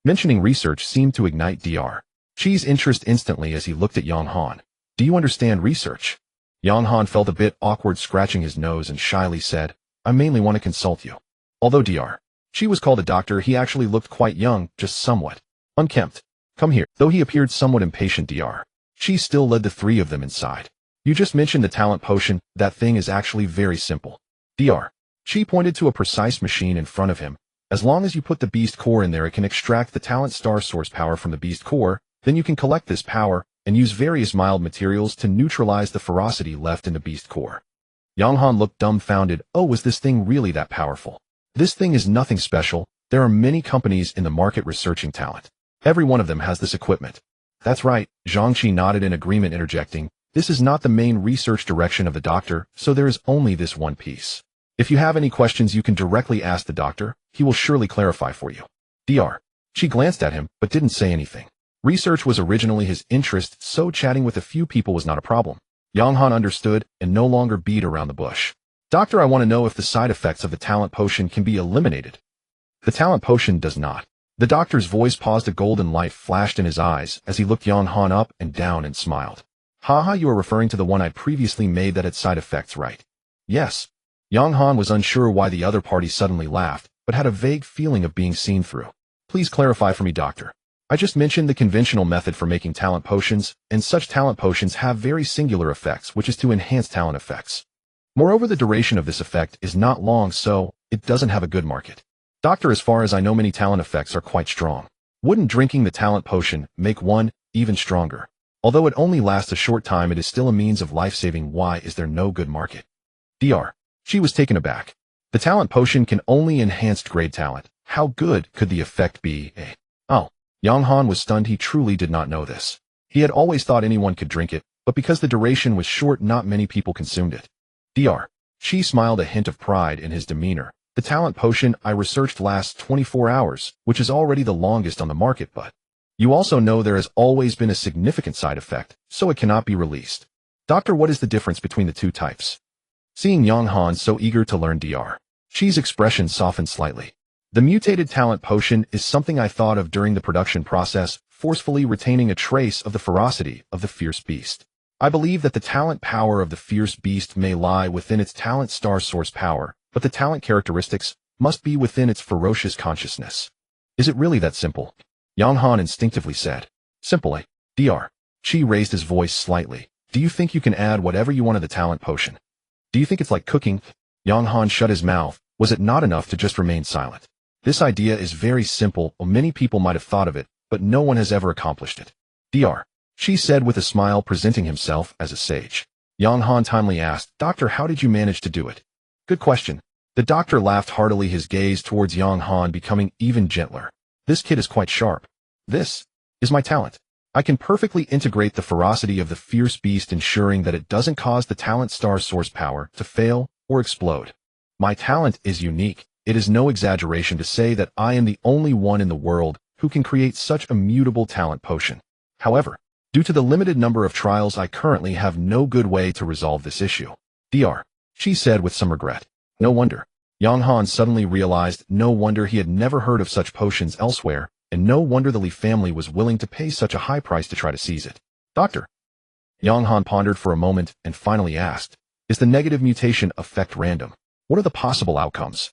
Mentioning research seemed to ignite Dr. Qi's interest instantly as he looked at Yang Han. Do you understand research? Yang Han felt a bit awkward, scratching his nose, and shyly said, I mainly want to consult you. Although Dr. Qi was called a doctor, he actually looked quite young, just somewhat unkempt. Come here. Though he appeared somewhat impatient, Dr. Qi still led the three of them inside. You just mentioned the talent potion. That thing is actually very simple. Dr. Qi pointed to a precise machine in front of him. As long as you put the beast core in there, it can extract the talent star source power from the beast core. Then you can collect this power and use various mild materials to neutralize the ferocity left in the beast core. Yang Han looked dumbfounded. Oh, was this thing really that powerful? This thing is nothing special. There are many companies in the market researching talent. Every one of them has this equipment. That's right. Zhang Qi nodded in agreement, interjecting, this is not the main research direction of the doctor, so there is only this one piece. If you have any questions, you can directly ask the doctor. He will surely clarify for you. Dr. Qi glanced at him, but didn't say anything. Research was originally his interest, so chatting with a few people was not a problem. Yang Han understood and no longer beat around the bush. Doctor, I want to know if the side effects of the talent potion can be eliminated. The talent potion does not. The doctor's voice paused. A golden light flashed in his eyes as he looked Yang Han up and down and smiled. Haha, you are referring to the one I previously made that had side effects, right? Yes. Yang Han was unsure why the other party suddenly laughed, but had a vague feeling of being seen through. Please clarify for me, doctor. I just mentioned the conventional method for making talent potions, and such talent potions have very singular effects, which is to enhance talent effects. Moreover, the duration of this effect is not long, so it doesn't have a good market. Doctor, as far as I know, many talent effects are quite strong. Wouldn't drinking the talent potion make one even stronger? Although it only lasts a short time, it is still a means of life-saving. Why is there no good market? Dr. She was taken aback. The talent potion can only enhance grade talent. How good could the effect be? Oh. Yang Han was stunned. He truly did not know this. He had always thought anyone could drink it, but because the duration was short, not many people consumed it. Dr. Qi smiled, a hint of pride in his demeanor. The talent potion I researched lasts 24 hours, which is already the longest on the market, but you also know there has always been a significant side effect, so it cannot be released. Doctor, what is the difference between the two types? Seeing Yang Han so eager to learn, Dr. Qi's expression softened slightly. The mutated talent potion is something I thought of during the production process, forcefully retaining a trace of the ferocity of the fierce beast. I believe that the talent power of the fierce beast may lie within its talent star source power, but the talent characteristics must be within its ferocious consciousness. Is it really that simple? Yang Han instinctively said. Simple, Dr. Qi raised his voice slightly. Do you think you can add whatever you want to the talent potion? Do you think it's like cooking? Yang Han shut his mouth. Was it not enough to just remain silent? This idea is very simple. Many people might have thought of it, but no one has ever accomplished it. Dr. Qi said with a smile, presenting himself as a sage. Yang Han timely asked, Doctor, how did you manage to do it? Good question. The doctor laughed heartily, his gaze towards Yang Han becoming even gentler. This kid is quite sharp. This is my talent. I can perfectly integrate the ferocity of the fierce beast, ensuring that it doesn't cause the talent star source power to fail or explode. My talent is unique. It is no exaggeration to say that I am the only one in the world who can create such a mutable talent potion. However, due to the limited number of trials, I currently have no good way to resolve this issue. Dr. Qi said with some regret. No wonder. Yang Han suddenly realized no wonder he had never heard of such potions elsewhere, and no wonder the Li family was willing to pay such a high price to try to seize it. Doctor. Yang Han pondered for a moment and finally asked, is the negative mutation effect random? What are the possible outcomes?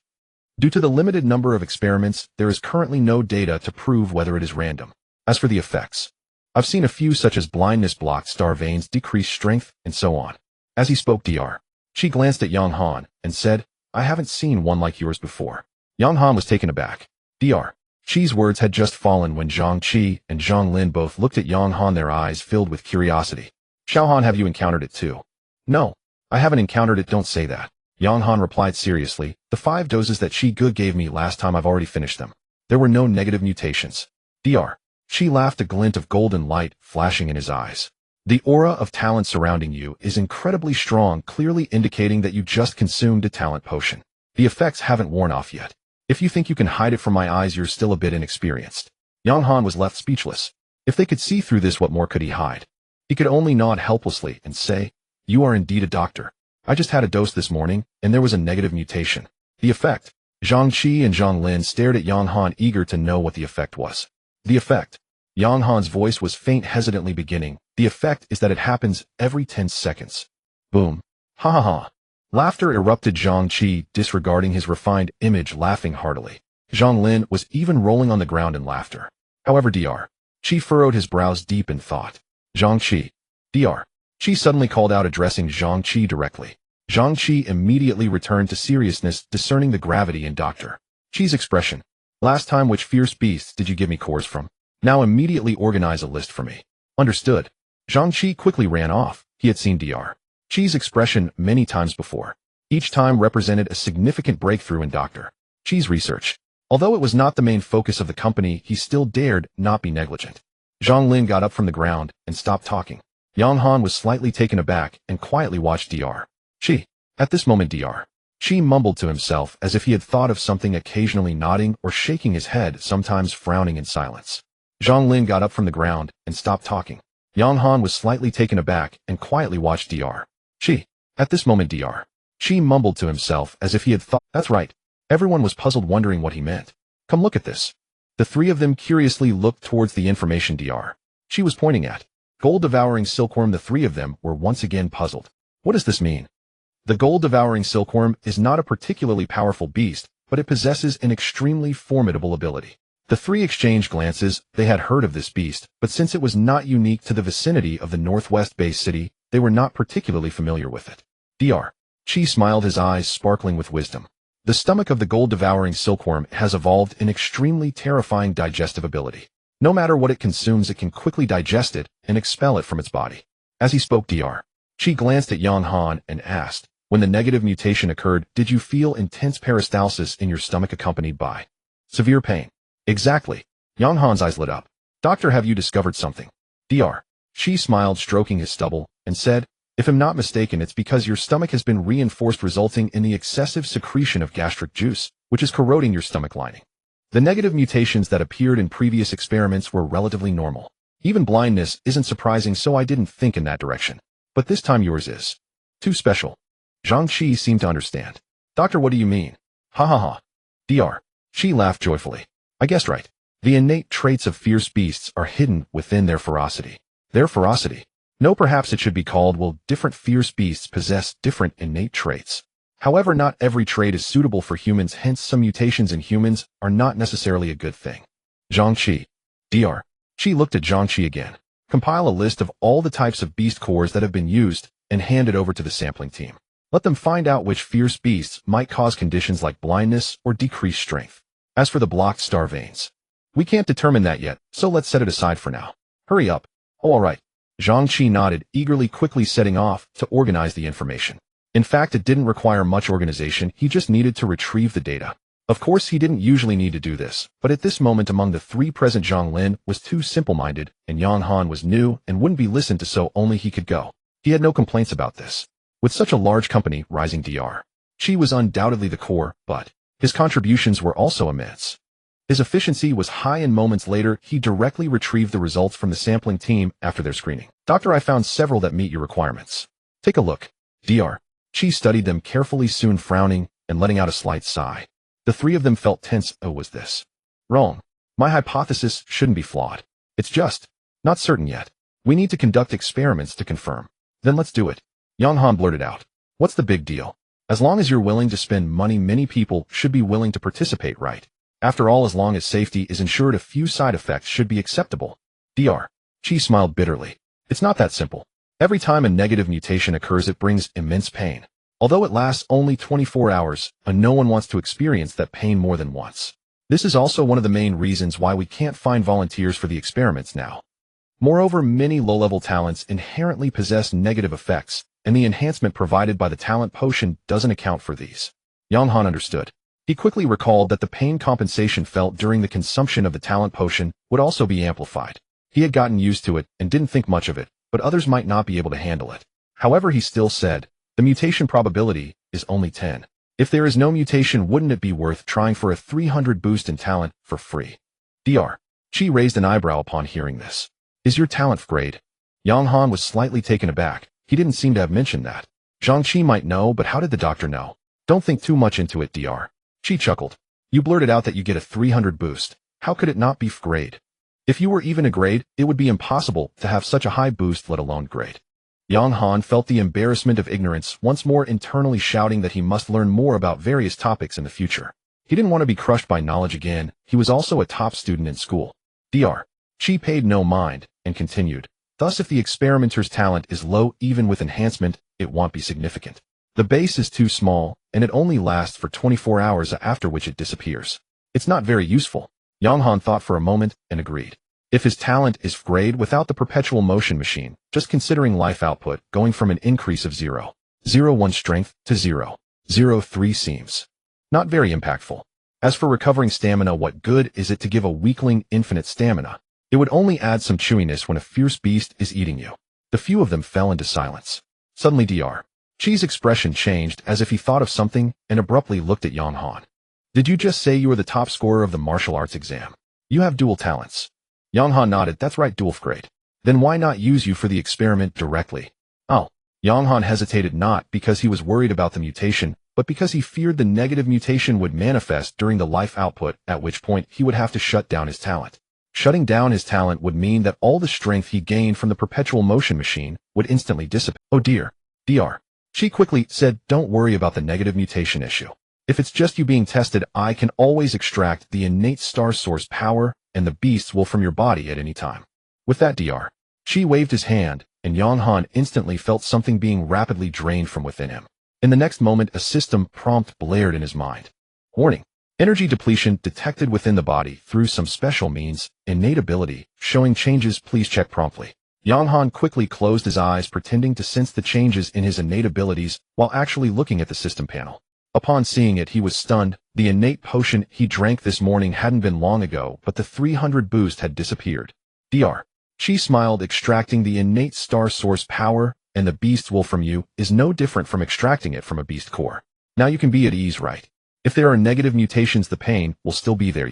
Due to the limited number of experiments, there is currently no data to prove whether it is random. As for the effects, I've seen a few such as blindness, blocked star veins, decreased strength, and so on. As he spoke, Dr. Qi glanced at Yang Han and said, I haven't seen one like yours before. Yang Han was taken aback. Dr. Chi's words had just fallen when Zhang Qi and Zhang Lin both looked at Yang Han, their eyes filled with curiosity. Xiao Han, have you encountered it too? No, I haven't encountered it, don't say that. Yang Han replied seriously. The 5 doses that Qi Ge gave me last time, I've already finished them. There were no negative mutations. Dr. Qi laughed, a glint of golden light flashing in his eyes. The aura of talent surrounding you is incredibly strong, clearly indicating that you just consumed a talent potion. The effects haven't worn off yet. If you think you can hide it from my eyes, you're still a bit inexperienced. Yang Han was left speechless. If they could see through this, what more could he hide? He could only nod helplessly and say, "You are indeed a doctor. I just had a dose this morning, and there was a negative mutation." The effect. Zhang Qi and Zhang Lin stared at Yang Han, eager to know what the effect was. The effect. Yang Han's voice was faint, hesitantly beginning. The effect is that it happens every 10 seconds. Boom. Ha ha ha. Laughter erupted. Zhang Qi, disregarding his refined image, laughing heartily. Zhang Lin was even rolling on the ground in laughter. However, Dr. Qi furrowed his brows deep in thought. Zhang Qi. Dr. Qi suddenly called out, addressing Zhang Qi directly. Zhang Qi immediately returned to seriousness, discerning the gravity in Dr. Qi's expression. Last time, which fierce beasts did you give me cores from? Now immediately organize a list for me. Understood. Zhang Qi quickly ran off. He had seen Dr. Qi's expression many times before. Each time represented a significant breakthrough in Dr. Qi's research. Although it was not the main focus of the company, he still dared not be negligent. Zhang Lin got up from the ground and stopped talking. Yang Han was slightly taken aback and quietly watched Dr. Qi. At this moment, Dr. Qi mumbled to himself as if he had thought of something, occasionally nodding or shaking his head, sometimes frowning in silence. Zhang Lin got up from the ground and stopped talking. Yang Han was slightly taken aback and quietly watched Dr. Qi. At this moment, Dr. Qi mumbled to himself as if he had thought, that's right. Everyone was puzzled, wondering what he meant. Come look at this. The 3 of them curiously looked towards the information Dr. Qi was pointing at. Gold-devouring silkworm. The 3 of them were once again puzzled. What does this mean? The gold-devouring silkworm is not a particularly powerful beast, but it possesses an extremely formidable ability. The 3 exchanged glances. They had heard of this beast, but since it was not unique to the vicinity of the northwest-based city, they were not particularly familiar with it. Dr. Qi smiled, his eyes sparkling with wisdom. The stomach of the gold-devouring silkworm has evolved an extremely terrifying digestive ability. No matter what it consumes, it can quickly digest it and expel it from its body. As he spoke, Dr. Qi glanced at Yang Han and asked, when the negative mutation occurred, did you feel intense peristalsis in your stomach accompanied by severe pain? Exactly. Yang Han's eyes lit up. Doctor, have you discovered something? Dr. Qi smiled, stroking his stubble, and said, if I'm not mistaken, it's because your stomach has been reinforced, resulting in the excessive secretion of gastric juice, which is corroding your stomach lining. The negative mutations that appeared in previous experiments were relatively normal. Even blindness isn't surprising, so I didn't think in that direction. But this time yours is too special. Zhang Qi seemed to understand. Doctor, what do you mean? Ha ha ha. Dr. Qi laughed joyfully. I guessed right. The innate traits of fierce beasts are hidden within their ferocity. Their ferocity? No, perhaps it should be called, well, different fierce beasts possess different innate traits. However, not every trait is suitable for humans, hence some mutations in humans are not necessarily a good thing. Zhang Qi. Dr. Qi looked at Zhang Qi again. Compile a list of all the types of beast cores that have been used and hand it over to the sampling team. Let them find out which fierce beasts might cause conditions like blindness or decreased strength. As for the blocked star veins, we can't determine that yet, so let's set it aside for now. Hurry up. Oh, all right. Zhang Qi nodded, eagerly, quickly setting off to organize the information. In fact, it didn't require much organization, he just needed to retrieve the data. Of course, he didn't usually need to do this, but at this moment among the 3 present, Zhang Lin was too simple-minded, and Yang Han was new and wouldn't be listened to, so only he could go. He had no complaints about this. With such a large company rising, Dr. Qi was undoubtedly the core, but his contributions were also immense. His efficiency was high, and moments later, he directly retrieved the results from the sampling team after their screening. Doctor, I found several that meet your requirements. Take a look. Dr. Qi studied them carefully, soon frowning and letting out a slight sigh. The 3 of them felt tense. Oh, was this wrong? My hypothesis shouldn't be flawed. It's just not certain yet. We need to conduct experiments to confirm. Then let's do it. Yang Han blurted out. What's the big deal? As long as you're willing to spend money, many people should be willing to participate, right? After all, as long as safety is ensured, a few side effects should be acceptable. Dr. Qi smiled bitterly. It's not that simple. Every time a negative mutation occurs, it brings immense pain. Although it lasts only 24 hours, and no one wants to experience that pain more than once. This is also one of the main reasons why we can't find volunteers for the experiments now. Moreover, many low-level talents inherently possess negative effects, and the enhancement provided by the talent potion doesn't account for these. Yang Han understood. He quickly recalled that the pain compensation felt during the consumption of the talent potion would also be amplified. He had gotten used to it and didn't think much of it, but others might not be able to handle it. However, he still said, the mutation probability is only 10. If there is no mutation, wouldn't it be worth trying for a 300 boost in talent for free? Dr. Chi raised an eyebrow upon hearing this. Is your talent grade? Yang Han was slightly taken aback. He didn't seem to have mentioned that. Zhang Qi might know, but how did the doctor know? Don't think too much into it, Dr. Chi chuckled. You blurted out that you get a 300 boost. How could it not be grade? If you were even a grade, it would be impossible to have such a high boost, let alone grade. Yang Han felt the embarrassment of ignorance, once more internally shouting that he must learn more about various topics in the future. He didn't want to be crushed by knowledge again. He was also a top student in school. Dr. Chi paid no mind and continued. Thus, if the experimenter's talent is low even with enhancement, it won't be significant. The base is too small, and it only lasts for 24 hours after which it disappears. It's not very useful. Yang Han thought for a moment and agreed. If his talent is grade without the Perpetual Motion machine, just considering life output going from an increase of 0.01 strength to 0.03 seems not very impactful. As for recovering stamina, what good is it to give a weakling infinite stamina? It would only add some chewiness when a fierce beast is eating you. The few of them fell into silence. Suddenly Dr. Chi's expression changed as if he thought of something and abruptly looked at Yang Han. Did you just say you were the top scorer of the martial arts exam? You have dual talents. Yang Han nodded. That's right, dual grade. Then why not use you for the experiment directly? Oh. Yang Han hesitated, not because he was worried about the mutation, but because he feared the negative mutation would manifest during the life output, at which point he would have to shut down his talent. Shutting down his talent would mean that all the strength he gained from the Perpetual Motion machine would instantly dissipate. Oh dear. Dr. Chi quickly said, don't worry about the negative mutation issue. If it's just you being tested, I can always extract the innate star source power and the beasts will from your body at any time. With that, Dr. Chi waved his hand, and Yang Han instantly felt something being rapidly drained from within him. In the next moment, a system prompt blared in his mind. Warning. Energy depletion detected within the body through some special means. Innate ability, showing changes, please check promptly. Yang Han quickly closed his eyes, pretending to sense the changes in his innate abilities while actually looking at the system panel. Upon seeing it, he was stunned. The innate potion he drank this morning hadn't been long ago, but the 300 boost had disappeared. Dr. Chi smiled. Extracting the innate star source power and the beast will from you is no different from extracting it from a beast core. Now you can be at ease, right? If there are negative mutations, the pain will still be there.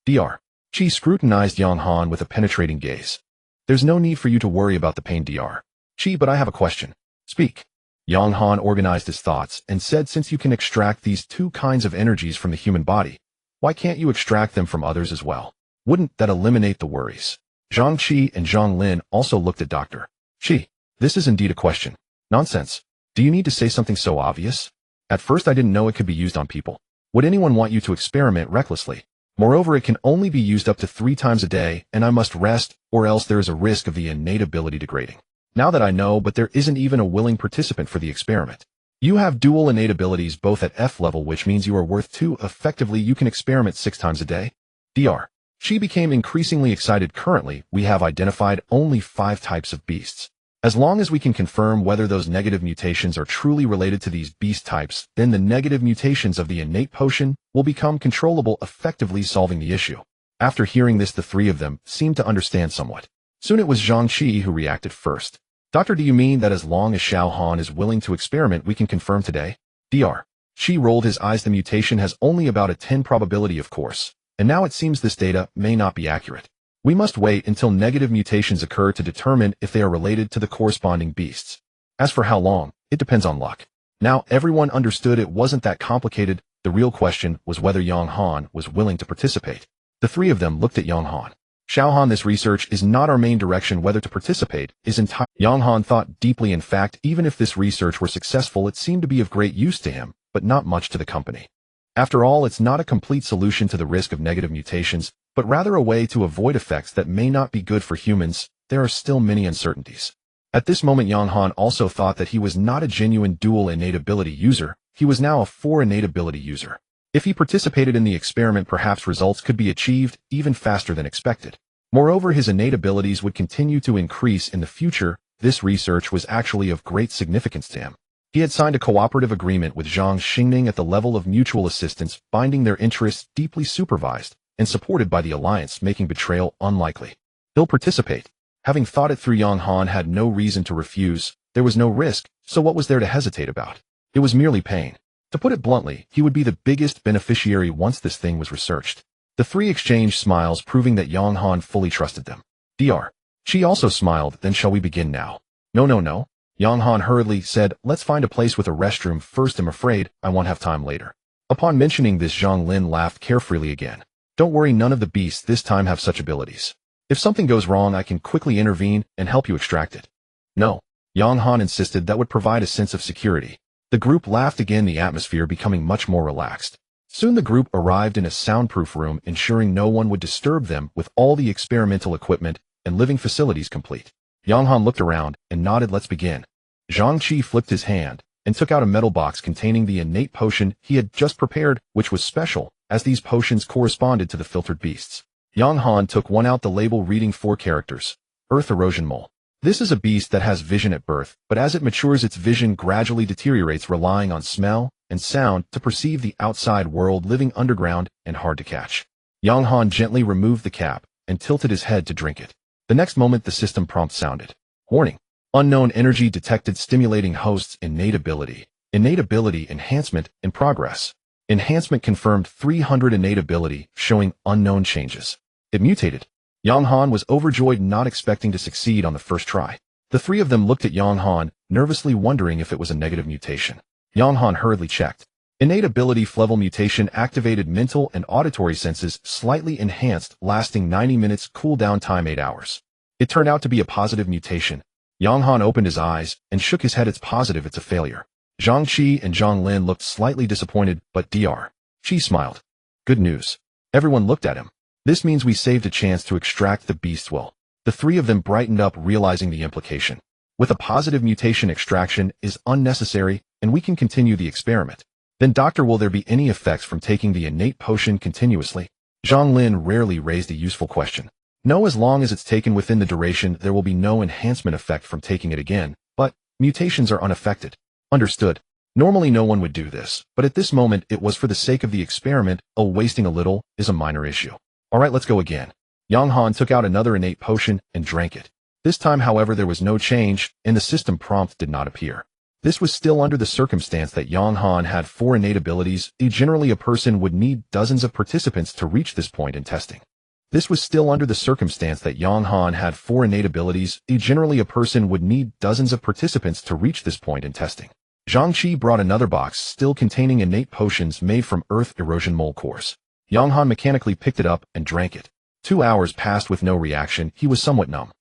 Dr. Chi scrutinized Yang Han with a penetrating gaze. There's no need for you to worry about the pain, Dr. Chi, but I have a question. Speak. Yang Han organized his thoughts and said, since you can extract these two kinds of energies from the human body, why can't you extract them from others as well? Wouldn't that eliminate the worries? Zhang Qi and Zhang Lin also looked at Dr. Chi. This is indeed a question. Nonsense. Do you need to say something so obvious? At first I didn't know it could be used on people. Would anyone want you to experiment recklessly? Moreover, it can only be used up to 3 times a day, and I must rest, or else there is a risk of the innate ability degrading. Now that I know, but there isn't even a willing participant for the experiment. You have dual innate abilities both at F level, which means you are worth 2. Effectively, you can experiment 6 times a day. Dr. She became increasingly excited. Currently, we have identified only 5 types of beasts. As long as we can confirm whether those negative mutations are truly related to these beast types, then the negative mutations of the innate potion will become controllable, effectively solving the issue. After hearing this, the 3 of them seemed to understand somewhat. Soon it was Zhang Qi who reacted first. Doctor, do you mean that as long as Xiao Han is willing to experiment, we can confirm today? Dr. Qi rolled his eyes. The mutation has only about a 10 probability, of course, and now it seems this data may not be accurate. We must wait until negative mutations occur to determine if they are related to the corresponding beasts. As for how long, it depends on luck. Now everyone understood it wasn't that complicated. The real question was whether Yang Han was willing to participate. The 3 of them looked at Yang Han. Xiao Han, this research is not our main direction. Whether to participate is entirely. Yang Han thought deeply. In fact, even if this research were successful, it seemed to be of great use to him, but not much to the company. After all, it's not a complete solution to the risk of negative mutations, but rather a way to avoid effects that may not be good for humans. There are still many uncertainties. At this moment Yang Han also thought that he was not a genuine dual innate ability user, he was now a 4 innate ability user. If he participated in the experiment, perhaps results could be achieved even faster than expected. Moreover, his innate abilities would continue to increase in the future. This research was actually of great significance to him. He had signed a cooperative agreement with Zhang Xingning at the level of mutual assistance, binding their interests, deeply supervised and supported by the alliance, making betrayal unlikely. He'll participate. Having thought it through, Yang Han had no reason to refuse. There was no risk, so what was there to hesitate about? It was merely pain. To put it bluntly, he would be the biggest beneficiary once this thing was researched. The three exchanged smiles, proving that Yang Han fully trusted them. Dr. She also smiled. Then shall we begin now? No. Yang Han hurriedly said, let's find a place with a restroom first. I'm afraid I won't have time later. Upon mentioning this, Zhang Lin laughed carefreely again. Don't worry, none of the beasts this time have such abilities. If something goes wrong, I can quickly intervene and help you extract it. No. Yang Han insisted. That would provide a sense of security. The group laughed again, the atmosphere becoming much more relaxed. Soon the group arrived in a soundproof room, ensuring no one would disturb them, with all the experimental equipment and living facilities complete. Yang Han looked around and nodded. Let's begin. Zhang Qi flipped his hand and took out a metal box containing the innate potion he had just prepared, which was special, as these potions corresponded to the filtered beasts. Yang Han took one out, the label reading 4 characters. Earth Erosion Mole. This is a beast that has vision at birth, but as it matures its vision gradually deteriorates, relying on smell and sound to perceive the outside world, living underground and hard to catch. Yang Han gently removed the cap and tilted his head to drink it. The next moment the system prompt sounded. Warning. Unknown energy detected, stimulating host's innate ability. Innate ability enhancement in progress. Enhancement confirmed, 300 innate ability, showing unknown changes. It mutated. Yang Han was overjoyed, not expecting to succeed on the first try. The three of them looked at Yang Han, nervously wondering if it was a negative mutation. Yang Han hurriedly checked. Innate ability level mutation activated, mental and auditory senses slightly enhanced, lasting 90 minutes, cooldown time 8 hours. It turned out to be a positive mutation. Yang Han opened his eyes and shook his head. It's positive, it's a failure. Zhang Qi and Zhang Lin looked slightly disappointed, but Dr. Qi smiled. Good news. Everyone looked at him. This means we saved a chance to extract the beast's will. The three of them brightened up, realizing the implication. With a positive mutation, extraction is unnecessary, and we can continue the experiment. Then, Doctor, will there be any effects from taking the innate potion continuously? Zhang Lin rarely raised a useful question. No, as long as it's taken within the duration, there will be no enhancement effect from taking it again, but mutations are unaffected. Understood. Normally no one would do this, but at this moment it was for the sake of the experiment. Wasting a little is a minor issue. Alright, let's go again. Yang Han took out another innate potion and drank it. This time, however, there was no change, and the system prompt did not appear. This was still under the circumstance that Yang Han had 4 innate abilities. Generally, a person would need dozens of participants to reach this point in testing. This was still under the circumstance that Yang Han had 4 innate abilities. Generally, a person would need dozens of participants to reach this point in testing. Zhang Qi brought another box, still containing innate potions made from Earth Erosion Mole cores. Yang Han mechanically picked it up and drank it. 2 hours passed with no reaction. He was somewhat numb.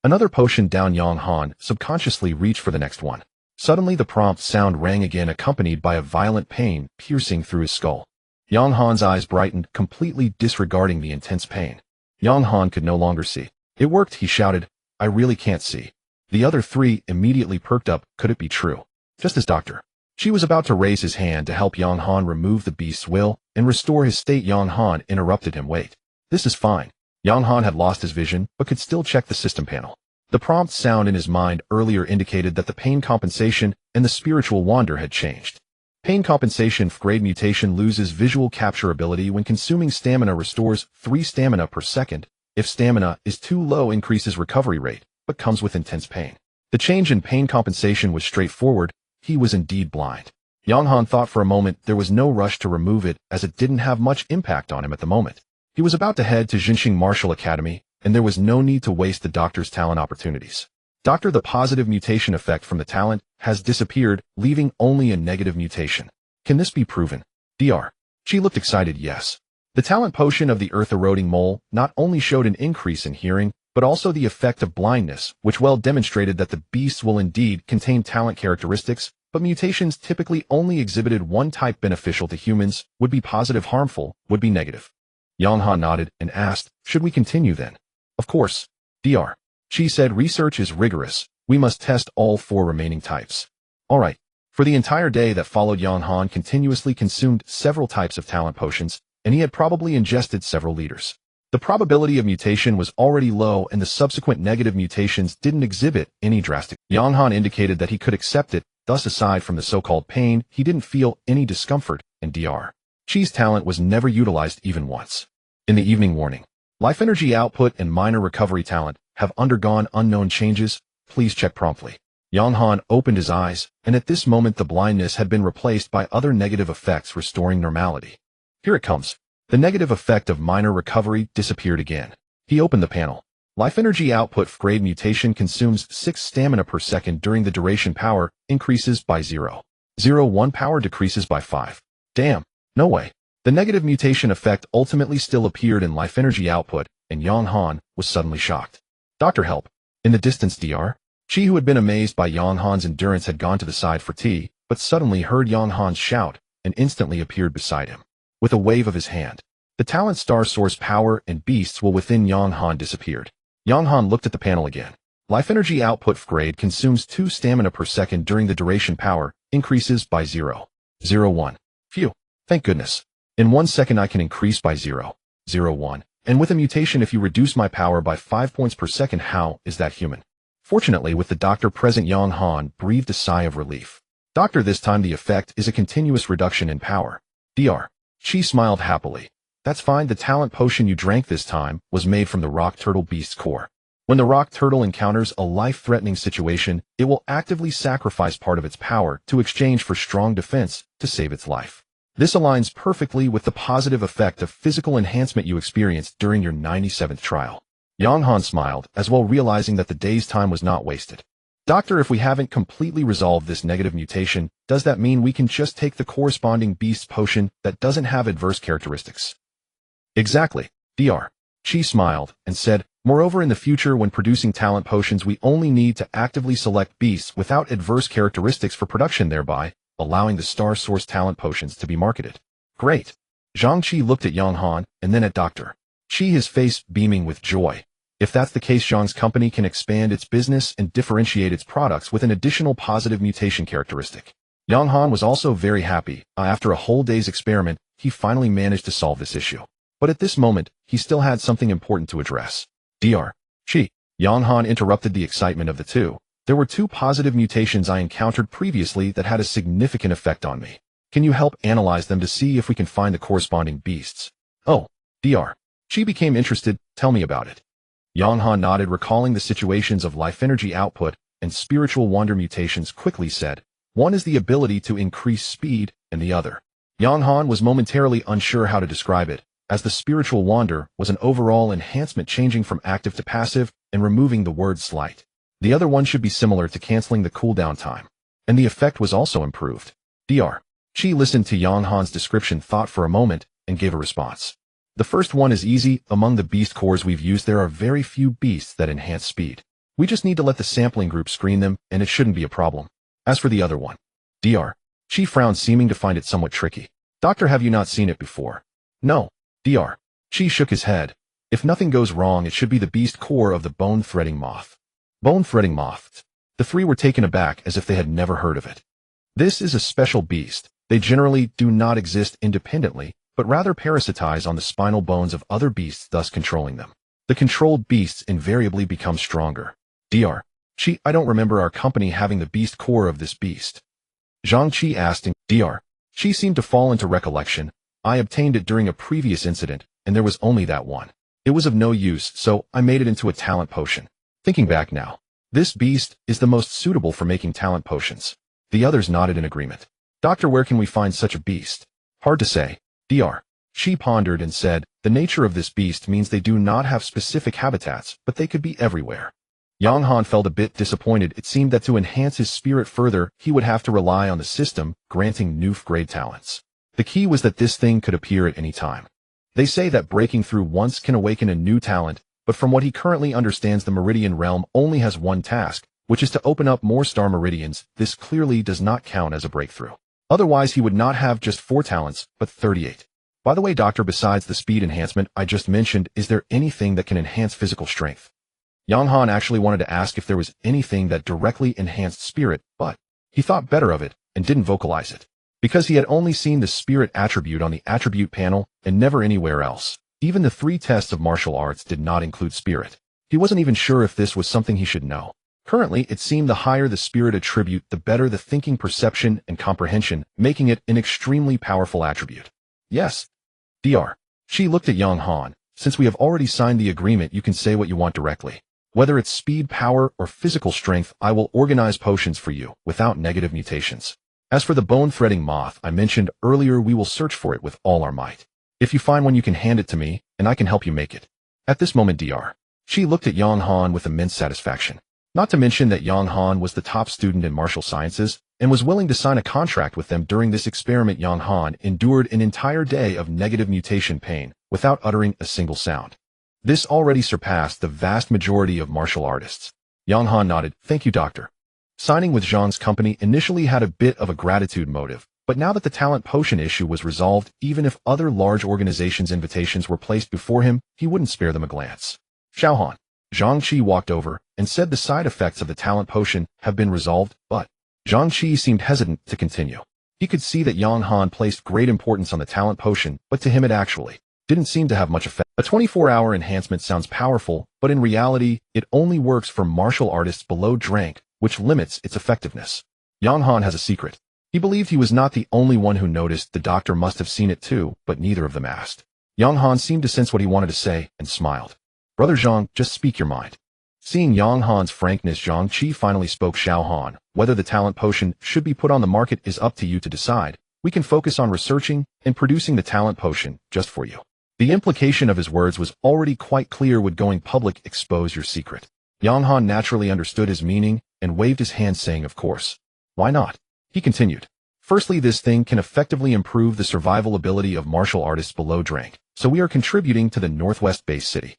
Another potion down. Yang Han subconsciously reached for the next one. Suddenly the prompt sound rang again, accompanied by a violent pain piercing through his skull. Yang Han's eyes brightened, completely disregarding the intense pain. Yang Han could no longer see. It worked, he shouted. I really can't see. The other three immediately perked up. Could it be true? Just as Dr. She was about to raise his hand to help Yang Han remove the beast's will and restore his state, Yang Han interrupted him. Wait. This is fine. Yang Han had lost his vision, but could still check the system panel. The prompt sound in his mind earlier indicated that the pain compensation and the spiritual wander had changed. Pain compensation grade mutation loses visual capture ability when consuming stamina, restores 3 stamina per second. If stamina is too low, increases recovery rate, but comes with intense pain. The change in pain compensation was straightforward. He was indeed blind. Yang Han thought for a moment. There was no rush to remove it, as it didn't have much impact on him at the moment. He was about to head to Jinxing Martial Academy, and there was no need to waste the doctor's talent opportunities. Doctor, the positive mutation effect from the talent has disappeared, leaving only a negative mutation. Can this be proven? Dr. She looked excited. Yes. The talent potion of the earth-eroding mole not only showed an increase in hearing, but also the effect of blindness, which well demonstrated that the beasts will indeed contain talent characteristics, but mutations typically only exhibited one type. Beneficial to humans, would be positive; harmful, would be negative. Yang Han nodded and asked, should we continue then? Of course. Dr. She said, research is rigorous, We must test all 4 remaining types. Alright. For the entire day that followed, Yang Han continuously consumed several types of talent potions, and he had probably ingested several liters. The probability of mutation was already low, and the subsequent negative mutations didn't exhibit any drastic. Yang Han indicated that he could accept it, thus aside from the so-called pain, he didn't feel any discomfort, and Dr. Chi's talent was never utilized even once. In the evening, warning. Life energy output and minor recovery talent have undergone unknown changes. Please check promptly. Yang Han opened his eyes, and at this moment the blindness had been replaced by other negative effects restoring normality. Here it comes. The negative effect of minor recovery disappeared again. He opened the panel. Life energy output grade mutation consumes 6 stamina per second during the duration. Power increases by 0.01 power decreases by 5. Damn, no way. The negative mutation effect ultimately still appeared in life energy output, and Yang Han was suddenly shocked. Doctor, help. In the distance, Dr. Chi, who had been amazed by Yang Han's endurance, had gone to the side for tea, but suddenly heard Yang Han's shout and instantly appeared beside him. With a wave of his hand, the talent star source power and beasts will within Yang Han disappeared. Yang Han looked at the panel again. Life energy output grade consumes 2 stamina per second during the duration. Power increases by 0.01. Phew. Thank goodness. In 1 second I can increase by 0.01. And with a mutation, if you reduce my power by 5 points per second, how is that human? Fortunately, with the doctor present, Yang Han breathed a sigh of relief. Doctor, this time the effect is a continuous reduction in power. Dr. Chi smiled happily. That's fine. The talent potion you drank this time was made from the rock turtle beast's core. When the rock turtle encounters a life-threatening situation, it will actively sacrifice part of its power to exchange for strong defense to save its life. This aligns perfectly with the positive effect of physical enhancement you experienced during your 97th trial. Yang Han smiled, as well realizing that the day's time was not wasted. Doctor, if we haven't completely resolved this negative mutation, does that mean we can just take the corresponding beast potion that doesn't have adverse characteristics? Exactly. Dr. Chi smiled and said, moreover, in the future when producing talent potions, we only need to actively select beasts without adverse characteristics for production, thereby allowing the star source talent potions to be marketed. Great. Zhang Qi looked at Yang Han and then at Dr. Chi, his face beaming with joy. If that's the case, Zhang's company can expand its business and differentiate its products with an additional positive mutation characteristic. Yang Han was also very happy. After a whole day's experiment, he finally managed to solve this issue. But at this moment, he still had something important to address. Dr. Chi. Yang Han interrupted the excitement of the two. There were 2 positive mutations I encountered previously that had a significant effect on me. Can you help analyze them to see if we can find the corresponding beasts? Oh, Dr. Chi became interested. Tell me about it. Yang Han nodded, recalling the situations of life energy output and spiritual wander mutations, quickly said, one is the ability to increase speed, and the other. Yang Han was momentarily unsure how to describe it, as the spiritual wander was an overall enhancement changing from active to passive and removing the word slight. The other one should be similar to canceling the cooldown time. And the effect was also improved. Dr. Chi listened to Yang Han's description, thought for a moment, and gave a response. The first one is easy. Among the beast cores we've used, there are very few beasts that enhance speed. We just need to let the sampling group screen them, and it shouldn't be a problem. As for the other one, Dr. Chi frowned, seeming to find it somewhat tricky. Doctor, have you not seen it before? No. Dr. Chi shook his head. If nothing goes wrong, it should be the beast core of the bone-threading moth. Bone-threading moths. The 3 were taken aback, as if they had never heard of it. This is a special beast. They generally do not exist independently, but rather parasitize on the spinal bones of other beasts, thus controlling them. The controlled beasts invariably become stronger. Dr. Chi, I don't remember our company having the beast core of this beast. Zhang Qi asked, and Dr. Chi seemed to fall into recollection. I obtained it during a previous incident, and there was only that one. It was of no use, so I made it into a talent potion. Thinking back now, this beast is the most suitable for making talent potions. The others nodded in agreement. Doctor, where can we find such a beast? Hard to say. Dr. Chi pondered and said, the nature of this beast means they do not have specific habitats, but they could be everywhere. Yang Han felt a bit disappointed. It seemed that to enhance his spirit further, he would have to rely on the system granting new grade talents. The key was that this thing could appear at any time. They say that breaking through once can awaken a new talent, but from what he currently understands, the Meridian realm only has one task, which is to open up more star meridians. This clearly does not count as a breakthrough. Otherwise, he would not have just 4 talents, but 38. By the way, Doctor, besides the speed enhancement I just mentioned, is there anything that can enhance physical strength? Yang Han actually wanted to ask if there was anything that directly enhanced spirit, but he thought better of it and didn't vocalize it. Because he had only seen the spirit attribute on the attribute panel and never anywhere else. Even the 3 tests of martial arts did not include spirit. He wasn't even sure if this was something he should know. Currently, it seemed the higher the spirit attribute, the better the thinking perception and comprehension, making it an extremely powerful attribute. Yes. Dr. She looked at Yang Han. Since we have already signed the agreement, you can say what you want directly. Whether it's speed, power, or physical strength, I will organize potions for you, without negative mutations. As for the bone-threading moth I mentioned earlier, we will search for it with all our might. If you find one, you can hand it to me, and I can help you make it. At this moment, Dr. She looked at Yang Han with immense satisfaction. Not to mention that Yang Han was the top student in martial sciences, and was willing to sign a contract with them during this experiment. Yang Han endured an entire day of negative mutation pain, without uttering a single sound. This already surpassed the vast majority of martial artists. Yang Han nodded. Thank you, doctor. Signing with Zhang's company initially had a bit of a gratitude motive, but now that the talent potion issue was resolved, even if other large organizations' invitations were placed before him, he wouldn't spare them a glance. Xiaohan. Zhang Qi walked over and said the side effects of the talent potion have been resolved, but Zhang Qi seemed hesitant to continue. He could see that Yang Han placed great importance on the talent potion, but to him it actually didn't seem to have much effect. A 24-hour enhancement sounds powerful, but in reality, it only works for martial artists below rank, which limits its effectiveness. Yang Han has a secret. He believed he was not the only one who noticed. The doctor must have seen it too, but neither of them asked. Yang Han seemed to sense what he wanted to say and smiled. Brother Zhang, just speak your mind. Seeing Yang Han's frankness, Zhang Qi finally spoke. Xiao Han, whether the talent potion should be put on the market is up to you to decide. We can focus on researching and producing the talent potion just for you. The implication of his words was already quite clear. Would going public expose your secret? Yang Han naturally understood his meaning and waved his hand, saying, of course. Why not? He continued. Firstly, this thing can effectively improve the survival ability of martial artists below rank, so we are contributing to the northwest-based city.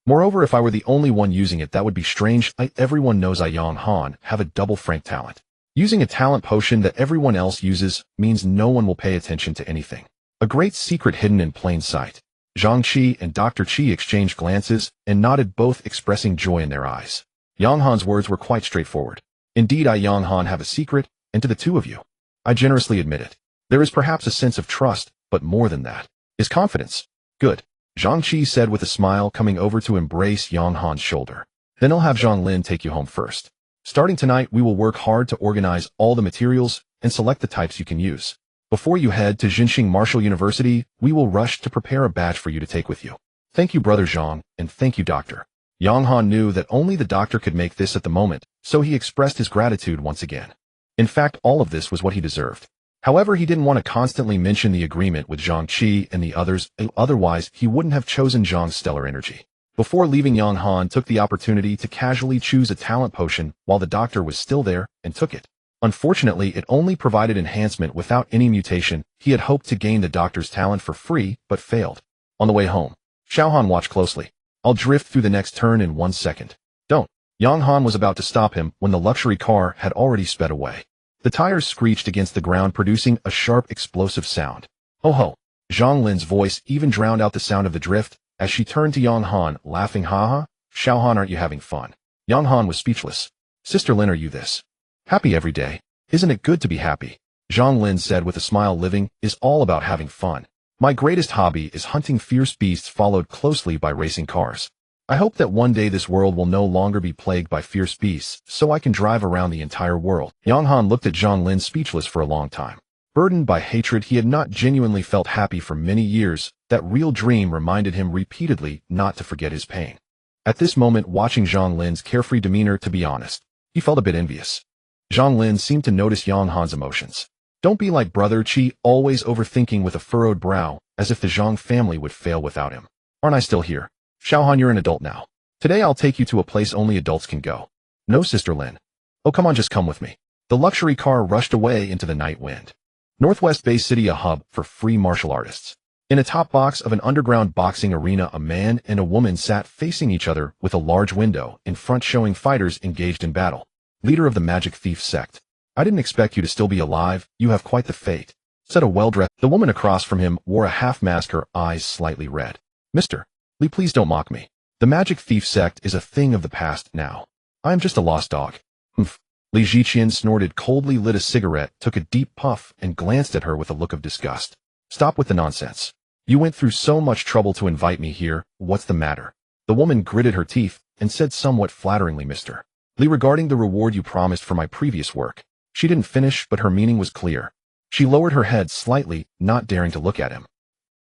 Moreover, if I were the only one using it, that would be strange. Everyone knows I, Yang Han, have a double frank talent. Using a talent potion that everyone else uses means no one will pay attention to anything. A great secret hidden in plain sight. Zhang Qi and Dr. Qi exchanged glances and nodded, both expressing joy in their eyes. Yang Han's words were quite straightforward. Indeed, I, Yang Han, have a secret, and to the two of you, I generously admit it. There is perhaps a sense of trust, but more than that is confidence. Good. Zhang Qi said with a smile, coming over to embrace Yang Han's shoulder. Then I'll have Zhang Lin take you home first. Starting tonight, we will work hard to organize all the materials and select the types you can use. Before you head to Jinxing Martial University, we will rush to prepare a badge for you to take with you. Thank you, Brother Zhang, and thank you, Doctor. Yang Han knew that only the doctor could make this at the moment, so he expressed his gratitude once again. In fact, all of this was what he deserved. However, he didn't want to constantly mention the agreement with Zhang Qi and the others, otherwise he wouldn't have chosen Zhang's stellar energy. Before leaving, Yang Han took the opportunity to casually choose a talent potion while the doctor was still there, and took it. Unfortunately, it only provided enhancement without any mutation. He had hoped to gain the doctor's talent for free, but failed. On the way home, Xiaohan watched closely. I'll drift through the next turn in 1 second. Don't. Yang Han was about to stop him when the luxury car had already sped away. The tires screeched against the ground, producing a sharp, explosive sound. Oh ho! Zhang Lin's voice even drowned out the sound of the drift, as she turned to Yang Han, laughing. Haha, Xiaohan, aren't you having fun? Yang Han was speechless. Sister Lin, are you this happy every day? Isn't it good to be happy? Zhang Lin said with a smile. Living is all about having fun. My greatest hobby is hunting fierce beasts, followed closely by racing cars. I hope that one day this world will no longer be plagued by fierce beasts, so I can drive around the entire world. Yang Han looked at Zhang Lin, speechless for a long time. Burdened by hatred, he had not genuinely felt happy for many years. That real dream reminded him repeatedly not to forget his pain. At this moment, watching Zhang Lin's carefree demeanor, to be honest, he felt a bit envious. Zhang Lin seemed to notice Yang Han's emotions. Don't be like Brother Qi, always overthinking with a furrowed brow, as if the Zhang family would fail without him. Aren't I still here? Xiaohan, you're an adult now. Today I'll take you to a place only adults can go. No, Sister Lin. Oh, come on, just come with me. The luxury car rushed away into the night wind. Northwest Bay City, a hub for free martial artists. In a top box of an underground boxing arena, a man and a woman sat facing each other with a large window in front showing fighters engaged in battle. Leader of the Magic Thief sect. I didn't expect you to still be alive. You have quite the fate, said a well-dressed. The woman across from him wore a half mask, her eyes slightly red. Mr. Lee, please don't mock me. The magic thief sect is a thing of the past now. I am just a lost dog. Humph. Li Ziqian snorted coldly, lit a cigarette, took a deep puff, and glanced at her with a look of disgust. Stop with the nonsense. You went through so much trouble to invite me here, what's the matter? The woman gritted her teeth and said somewhat flatteringly, Mr. Li, regarding the reward you promised for my previous work. She didn't finish, but her meaning was clear. She lowered her head slightly, not daring to look at him.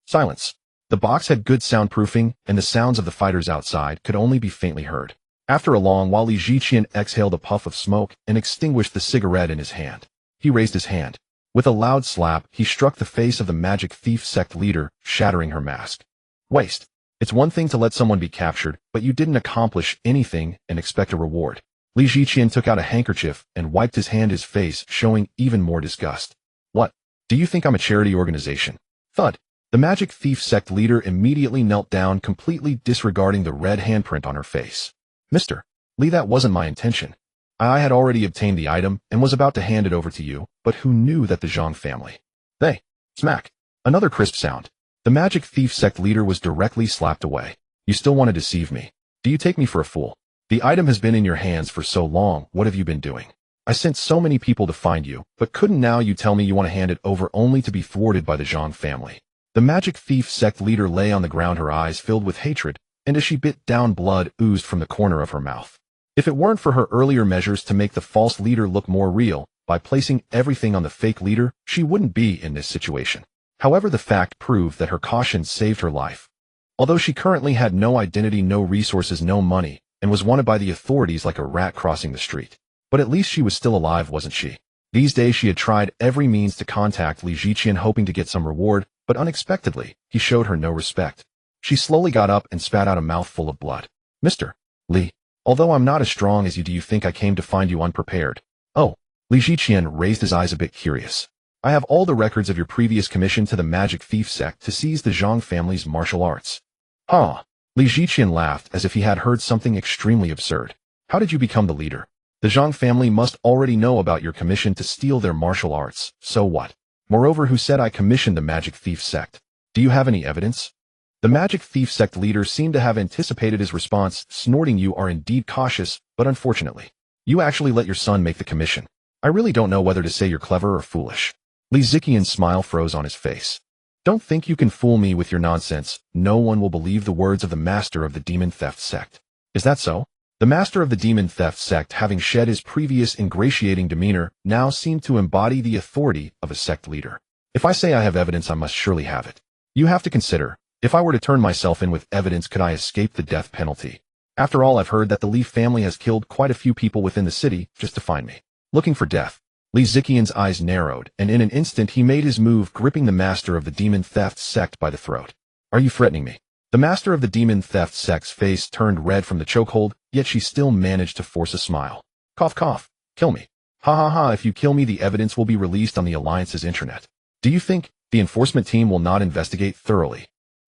Silence. The box had good soundproofing, and the sounds of the fighters outside could only be faintly heard. After a long while, Li Ziqian exhaled a puff of smoke and extinguished the cigarette in his hand. He raised his hand. With a loud slap, he struck the face of the magic thief sect leader, shattering her mask. Waste. It's one thing to let someone be captured, but you didn't accomplish anything and expect a reward. Li Ziqian took out a handkerchief and wiped his face, showing even more disgust. What? Do you think I'm a charity organization? Thud. The magic thief sect leader immediately knelt down, completely disregarding the red handprint on her face. Mr. Li, that wasn't my intention. I had already obtained the item and was about to hand it over to you, but who knew that the Zhang family? They. Smack. Another crisp sound. The magic thief sect leader was directly slapped away. You still want to deceive me? Do you take me for a fool? The item has been in your hands for so long, what have you been doing? I sent so many people to find you, but couldn't now you tell me you want to hand it over only to be thwarted by the Zhang family? The magic thief sect leader lay on the ground, her eyes filled with hatred, and as she bit down, blood oozed from the corner of her mouth. If it weren't for her earlier measures to make the false leader look more real, by placing everything on the fake leader, she wouldn't be in this situation. However, the fact proved that her caution saved her life. Although she currently had no identity, no resources, no money, and was wanted by the authorities like a rat crossing the street. But at least she was still alive, wasn't she? These days she had tried every means to contact Li Ziqian, hoping to get some reward, but unexpectedly, he showed her no respect. She slowly got up and spat out a mouthful of blood. Mr. Li, although I'm not as strong as you, do you think I came to find you unprepared? Oh. Li Ziqian raised his eyes, a bit curious. I have all the records of your previous commission to the magic thief sect to seize the Zhang family's martial arts. Ah. Li Ziqian laughed as if he had heard something extremely absurd. How did you become the leader? The Zhang family must already know about your commission to steal their martial arts, so what? Moreover, who said I commissioned the magic thief sect? Do you have any evidence? The magic thief sect leader seemed to have anticipated his response, snorting, you are indeed cautious, but unfortunately, you actually let your son make the commission. I really don't know whether to say you're clever or foolish. Li Ziqian's smile froze on his face. Don't think you can fool me with your nonsense. No one will believe the words of the master of the demon theft sect. Is that so? The master of the demon theft sect, having shed his previous ingratiating demeanor, now seemed to embody the authority of a sect leader. If I say I have evidence, I must surely have it. You have to consider, if I were to turn myself in with evidence, could I escape the death penalty? After all, I've heard that the Li family has killed quite a few people within the city just to find me. Looking for death. Li Ziqian's eyes narrowed, and in an instant he made his move, gripping the master of the demon theft sect by the throat. Are you threatening me? The master of the demon theft sect's face turned red from the chokehold, yet she still managed to force a smile. Cough, cough. Kill me. Ha ha ha, if you kill me, the evidence will be released on the Alliance's intranet. Do you think the enforcement team will not investigate thoroughly?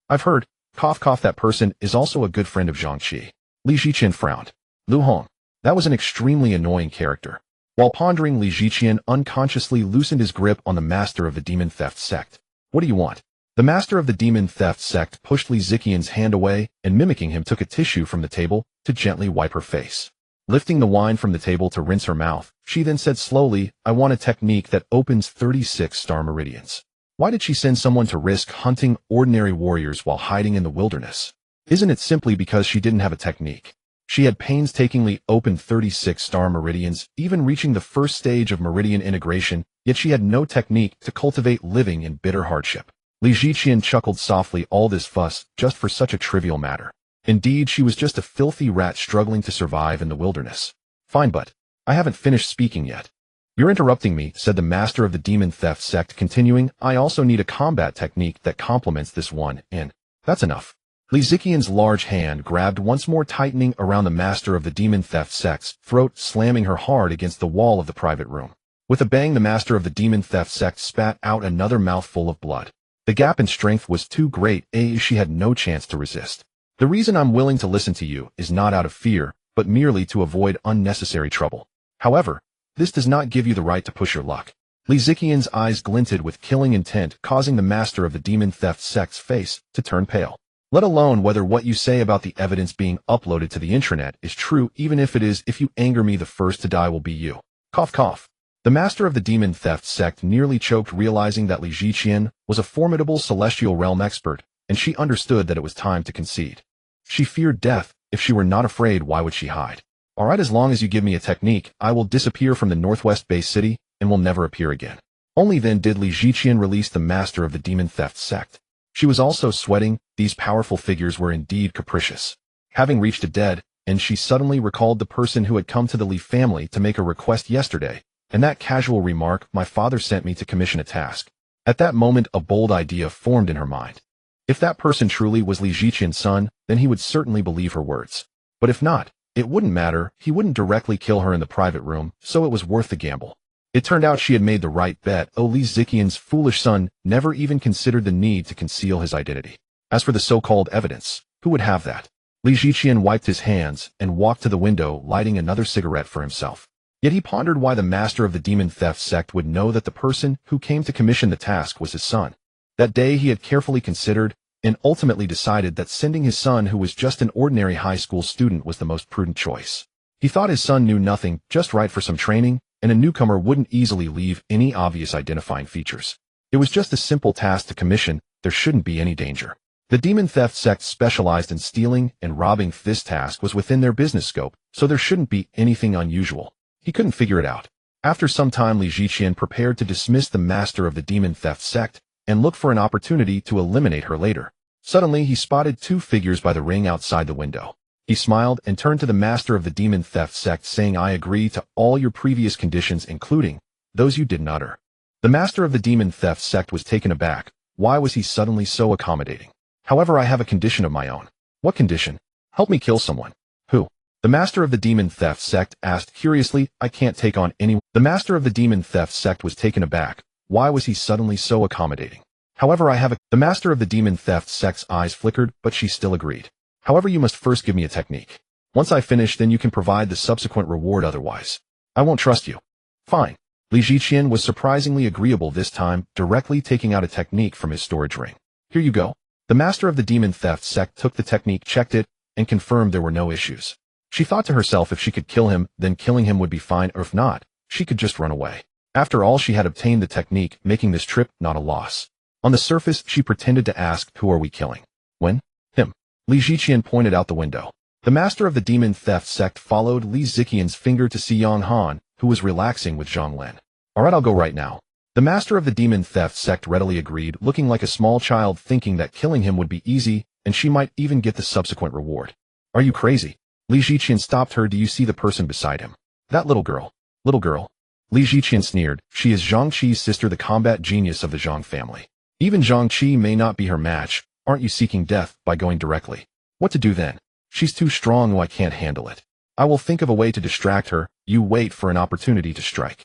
I've heard, cough, cough, that person is also a good friend of Zhangqi. Li Ziqian frowned. Lu Hong. That was an extremely annoying character. While pondering, Li Ziqian unconsciously loosened his grip on the master of the demon theft sect. What do you want? The master of the demon theft sect pushed Li Ziqian's hand away and, mimicking him, took a tissue from the table to gently wipe her face. Lifting the wine from the table to rinse her mouth, she then said slowly, I want a technique that opens 36 star meridians. Why did she send someone to risk hunting ordinary warriors while hiding in the wilderness? Isn't it simply because she didn't have a technique? She had painstakingly opened 36 star meridians, even reaching the first stage of meridian integration, yet she had no technique to cultivate living in bitter hardship. Li Ziqian chuckled softly, all this fuss just for such a trivial matter. Indeed, she was just a filthy rat struggling to survive in the wilderness. Fine, but I haven't finished speaking yet. You're interrupting me, said the master of the demon theft sect, continuing, I also need a combat technique that complements this one, and that's enough. Li Ziqian's large hand grabbed once more, tightening around the master of the demon theft sect's throat, slamming her hard against the wall of the private room. With a bang, the master of the demon theft sect spat out another mouthful of blood. The gap in strength was too great, she had no chance to resist. The reason I'm willing to listen to you is not out of fear, but merely to avoid unnecessary trouble. However, this does not give you the right to push your luck. Li Ziqian's eyes glinted with killing intent, causing the master of the demon theft sect's face to turn pale. let alone whether what you say about the evidence being uploaded to the intranet is true. Even if it is, if you anger me, the first to die will be you. Cough cough. The master of the demon theft sect nearly choked, realizing that Li Ziqian was a formidable celestial realm expert, and she understood that it was time to concede. She feared death. If she were not afraid, why would she hide? Alright, as long as you give me a technique, I will disappear from the northwest base city and will never appear again. Only then did Li Ziqian release the master of the demon theft sect. She was also sweating. These powerful figures were indeed capricious. Having reached a dead end, she suddenly recalled the person who had come to the Li family to make a request yesterday, and that casual remark, "My father sent me to commission a task." At that moment, a bold idea formed in her mind. If that person truly was Li Ziqian's son, then he would certainly believe her words. But if not, it wouldn't matter. He wouldn't directly kill her in the private room, so it was worth the gamble. It turned out she had made the right bet. Li Ziqian's foolish son never even considered the need to conceal his identity. As for the so-called evidence, who would have that? Li Ziqian wiped his hands and walked to the window, lighting another cigarette for himself. Yet he pondered why the master of the demon theft sect would know that the person who came to commission the task was his son. That day he had carefully considered and ultimately decided that sending his son, who was just an ordinary high school student, was the most prudent choice. He thought his son knew nothing, just right for some training, and a newcomer wouldn't easily leave any obvious identifying features. It was just a simple task to commission. There shouldn't be any danger. The demon theft sect specialized in stealing and robbing. This task was within their business scope, so there shouldn't be anything unusual. He couldn't figure it out. After some time, Li Ziqian prepared to dismiss the master of the demon theft sect and look for an opportunity to eliminate her later. Suddenly, he spotted two figures by the ring outside the window. He smiled and turned to the master of the demon theft sect, saying, "I agree to all your previous conditions, including those you didn't utter." The master of the demon theft sect was taken aback. Why was he suddenly so accommodating? "However, I have a condition of my own." "What condition?" "Help me kill someone." "Who?" The master of the demon theft sect asked curiously. "I can't take on anyone." The master of the demon theft sect was taken aback. Why was he suddenly so accommodating? "However, I have a..." The master of the demon theft sect's eyes flickered, but she still agreed. "However, you must first give me a technique. Once I finish, then you can provide the subsequent reward. Otherwise, I won't trust you." "Fine." Li Ziqian was surprisingly agreeable this time, directly taking out a technique from his storage ring. "Here you go." The master of the demon theft sect took the technique, checked it, and confirmed there were no issues. She thought to herself, if she could kill him, then killing him would be fine, or if not, she could just run away. After all, she had obtained the technique, making this trip not a loss. On the surface, she pretended to ask, "Who are we killing?" "When?" "Him." Li Ziqian pointed out the window. The master of the demon theft sect followed Li Ziqian's finger to see Yang Han, who was relaxing with Zhang Lin. "Alright, I'll go right now." The master of the demon theft sect readily agreed, looking like a small child, thinking that killing him would be easy, and she might even get the subsequent reward. "Are you crazy?" Li Ziqian stopped her. "Do you see the person beside him? That little girl." "Little girl?" Li Ziqian sneered. "She is Zhang Qi's sister, the combat genius of the Zhang family. Even Zhang Qi may not be her match. Aren't you seeking death by going directly?" "What to do then?" "She's too strong. I can't handle it. I will think of a way to distract her. You wait for an opportunity to strike."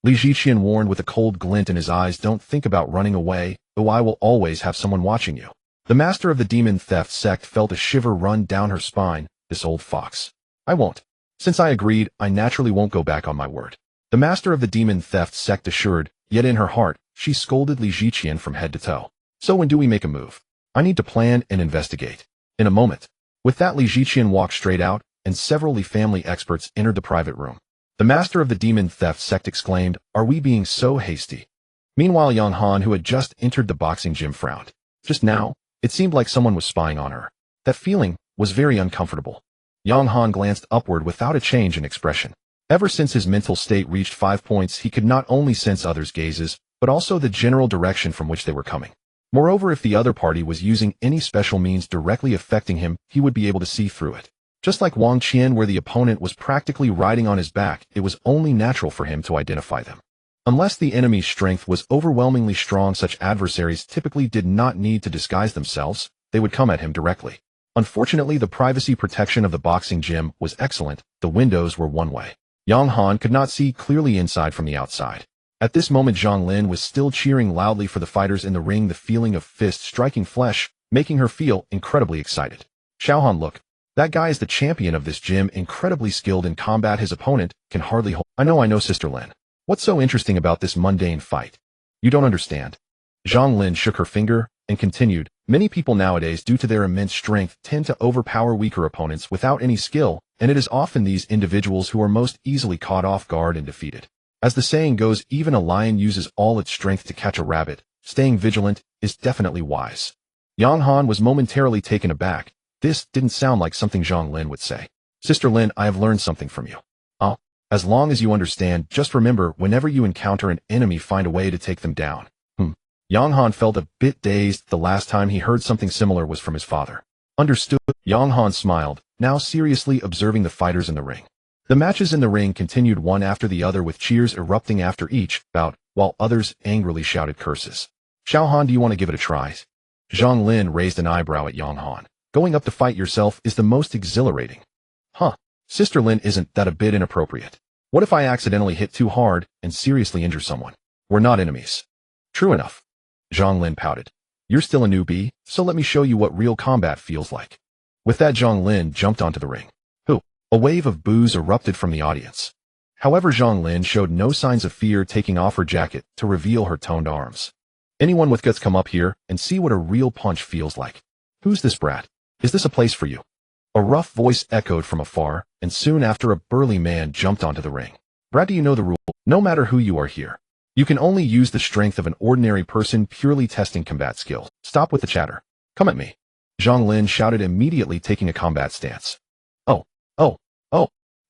Li Ziqian warned with a cold glint in his eyes. "Don't think about running away, though I will always have someone watching you." The master of the demon theft sect felt a shiver run down her spine. This old fox. "I won't. Since I agreed, I naturally won't go back on my word." The master of the demon theft sect assured, yet in her heart, she scolded Li Ziqian from head to toe. "So when do we make a move? I need to plan and investigate." "In a moment." With that, Li Ziqian walked straight out, and several Li family experts entered the private room. The master of the demon theft sect exclaimed, "Are we being so hasty?" Meanwhile, Yang Han, who had just entered the boxing gym, frowned. Just now, it seemed like someone was spying on her. That feeling was very uncomfortable. Yang Han glanced upward without a change in expression. Ever since his mental state reached 5 points, he could not only sense others' gazes, but also the general direction from which they were coming. Moreover, if the other party was using any special means directly affecting him, he would be able to see through it. Just like Wang Qian, where the opponent was practically riding on his back, it was only natural for him to identify them. Unless the enemy's strength was overwhelmingly strong, such adversaries typically did not need to disguise themselves. They would come at him directly. Unfortunately, the privacy protection of the boxing gym was excellent. The windows were one way. Yang Han could not see clearly inside from the outside. At this moment, Zhang Lin was still cheering loudly for the fighters in the ring, the feeling of fists striking flesh, making her feel incredibly excited. "Xiaohan, look. That guy is the champion of this gym, incredibly skilled in combat. His opponent can hardly hold." I know, Sister Lin. What's so interesting about this mundane fight?" "You don't understand." Zhang Lin shook her finger and continued, Many people nowadays, due to their immense strength, tend to overpower weaker opponents without any skill, and it is often these individuals who are most easily caught off guard and defeated. As the saying goes, even a lion uses all its strength to catch a rabbit. Staying vigilant is definitely wise. Yang Han was momentarily taken aback. This didn't sound like something Zhang Lin would say. Sister Lin, I have learned something from you. Oh, as long as you understand, just remember, whenever you encounter an enemy, find a way to take them down. Yang Han felt a bit dazed. The last time he heard something similar was from his father. Understood. Yang Han smiled, now seriously observing the fighters in the ring. The matches in the ring continued one after the other, with cheers erupting after each bout, while others angrily shouted curses. Xiao Han, do you want to give it a try? Zhang Lin raised an eyebrow at Yang Han. Going up to fight yourself is the most exhilarating. Huh. Sister Lin, isn't that a bit inappropriate? What if I accidentally hit too hard and seriously injure someone? We're not enemies. True enough. Zhang Lin pouted. You're still a newbie, so let me show you what real combat feels like. With that, Zhang Lin jumped onto the ring. Hoo! A wave of boos erupted from the audience. However, Zhang Lin showed no signs of fear, taking off her jacket to reveal her toned arms. Anyone with guts, come up here and see what a real punch feels like. Who's this brat? Is this a place for you? A rough voice echoed from afar, and soon after, a burly man jumped onto the ring. Brat, do you know the rule? No matter who you are here, you can only use the strength of an ordinary person, purely testing combat skills. Stop with the chatter. Come at me. Zhang Lin shouted, immediately taking a combat stance. Oh.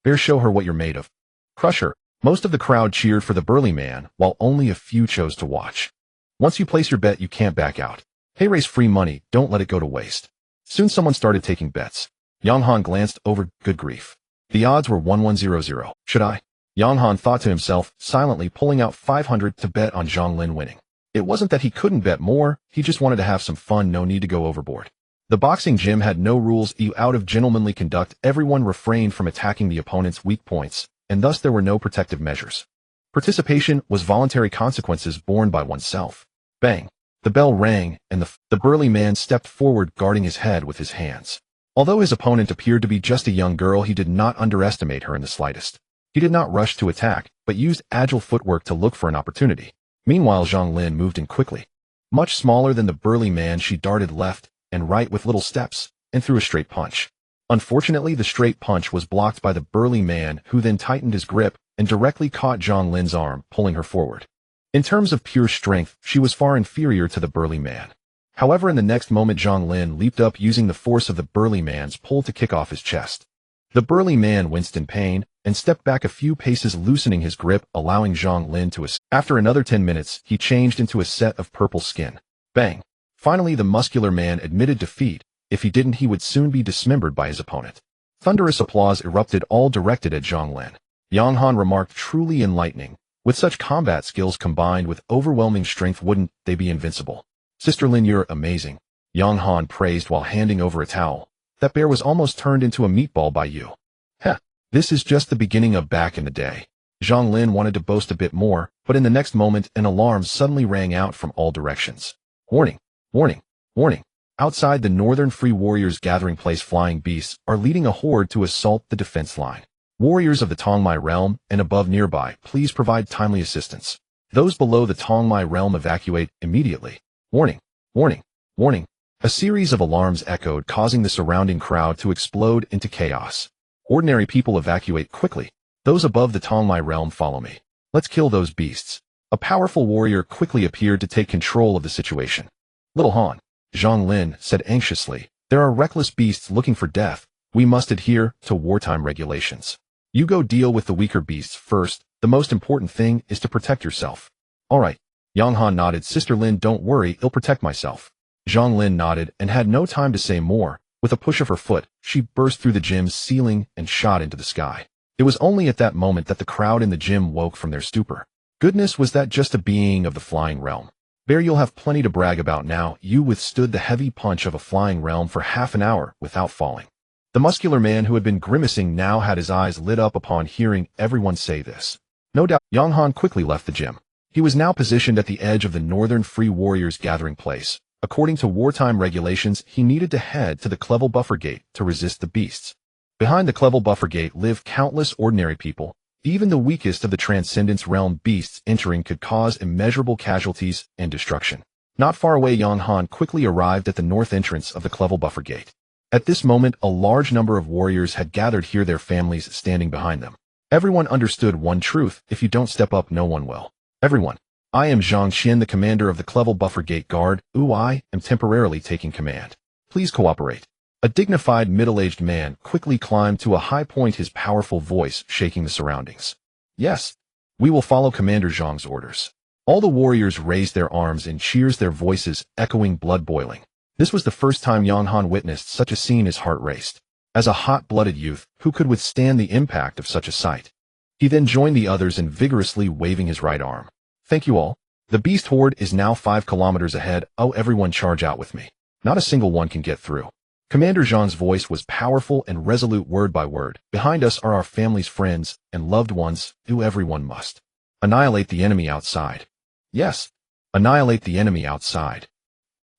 Bear, show her what you're made of. Crush her. Most of the crowd cheered for the burly man, while only a few chose to watch. Once you place your bet, you can't back out. Hey, raise free money, don't let it go to waste. Soon someone started taking bets. Yang Han glanced over. Good grief. The odds were 1100. Should I? Yang Han thought to himself, silently pulling out 500 to bet on Zhang Lin winning. It wasn't that he couldn't bet more, he just wanted to have some fun, no need to go overboard. The boxing gym had no rules. Out of gentlemanly conduct, everyone refrained from attacking the opponent's weak points, and thus there were no protective measures. Participation was voluntary consequences borne by oneself. Bang! The bell rang, and the burly man stepped forward, guarding his head with his hands. Although his opponent appeared to be just a young girl, he did not underestimate her in the slightest. He did not rush to attack, but used agile footwork to look for an opportunity. Meanwhile, Zhang Lin moved in quickly. Much smaller than the burly man, she darted left and right with little steps, and threw a straight punch. Unfortunately, the straight punch was blocked by the burly man, who then tightened his grip and directly caught Zhang Lin's arm, pulling her forward. In terms of pure strength, she was far inferior to the burly man. However, in the next moment, Zhang Lin leaped up, using the force of the burly man's pull to kick off his chest. The burly man winced in pain and stepped back a few paces, loosening his grip, allowing Zhang Lin to escape. After another 10 minutes, he changed into a set of purple skin. Bang! Finally, the muscular man admitted defeat. If he didn't, he would soon be dismembered by his opponent. Thunderous applause erupted, all directed at Zhang Lin. Yang Han remarked, truly enlightening. With such combat skills combined with overwhelming strength, wouldn't they be invincible? Sister Lin, you're amazing. Yang Han praised while handing over a towel. That bear was almost turned into a meatball by you. Heh, this is just the beginning of back in the day. Zhang Lin wanted to boast a bit more, but in the next moment, an alarm suddenly rang out from all directions. Warning! Warning! Warning! Outside the Northern Free Warriors gathering place, flying beasts are leading a horde to assault the defense line. Warriors of the Tongmai realm and above nearby, please provide timely assistance. Those below the Tongmai realm, evacuate immediately. Warning! Warning! Warning! A series of alarms echoed, causing the surrounding crowd to explode into chaos. Ordinary people, evacuate quickly. Those above the Tongmai realm, follow me. Let's kill those beasts. A powerful warrior quickly appeared to take control of the situation. Little Han, Zhang Lin said anxiously, there are reckless beasts looking for death. We must adhere to wartime regulations. You go deal with the weaker beasts first. The most important thing is to protect yourself. All right. Yang Han nodded. Sister Lin, don't worry, I'll protect myself. Zhang Lin nodded and had no time to say more. With a push of her foot, she burst through the gym's ceiling and shot into the sky. It was only at that moment that the crowd in the gym woke from their stupor. Goodness, was that just a being of the flying realm? Bear, you'll have plenty to brag about now. You withstood the heavy punch of a flying realm for half an hour without falling. The muscular man who had been grimacing now had his eyes lit up upon hearing everyone say this. No doubt, Yang Han quickly left the gym. He was now positioned at the edge of the Northern Free Warriors gathering place. According to wartime regulations, he needed to head to the Clevel Buffer Gate to resist the beasts. Behind the Clevel Buffer Gate lived countless ordinary people. Even the weakest of the Transcendence Realm beasts entering could cause immeasurable casualties and destruction. Not far away, Yang Han quickly arrived at the north entrance of the Clevel Buffer Gate. At this moment, a large number of warriors had gathered here, their families standing behind them. Everyone understood one truth: if you don't step up, no one will. Everyone. I am Zhang Xin, the commander of the Clevel Buffer Gate Guard. I am temporarily taking command. Please cooperate. A dignified middle-aged man quickly climbed to a high point, his powerful voice shaking the surroundings. Yes, we will follow Commander Zhang's orders. All the warriors raised their arms in cheers, their voices echoing, blood boiling. This was the first time Yang Han witnessed such a scene. His heart raced. As a hot-blooded youth, who could withstand the impact of such a sight? He then joined the others in vigorously waving his right arm. Thank you all. The beast horde is now 5 kilometers ahead. Oh, everyone charge out with me. Not a single one can get through. Commander Zhang's voice was powerful and resolute, word by word. Behind us are our families, friends, and loved ones. Everyone must annihilate the enemy outside. Yes, annihilate the enemy outside.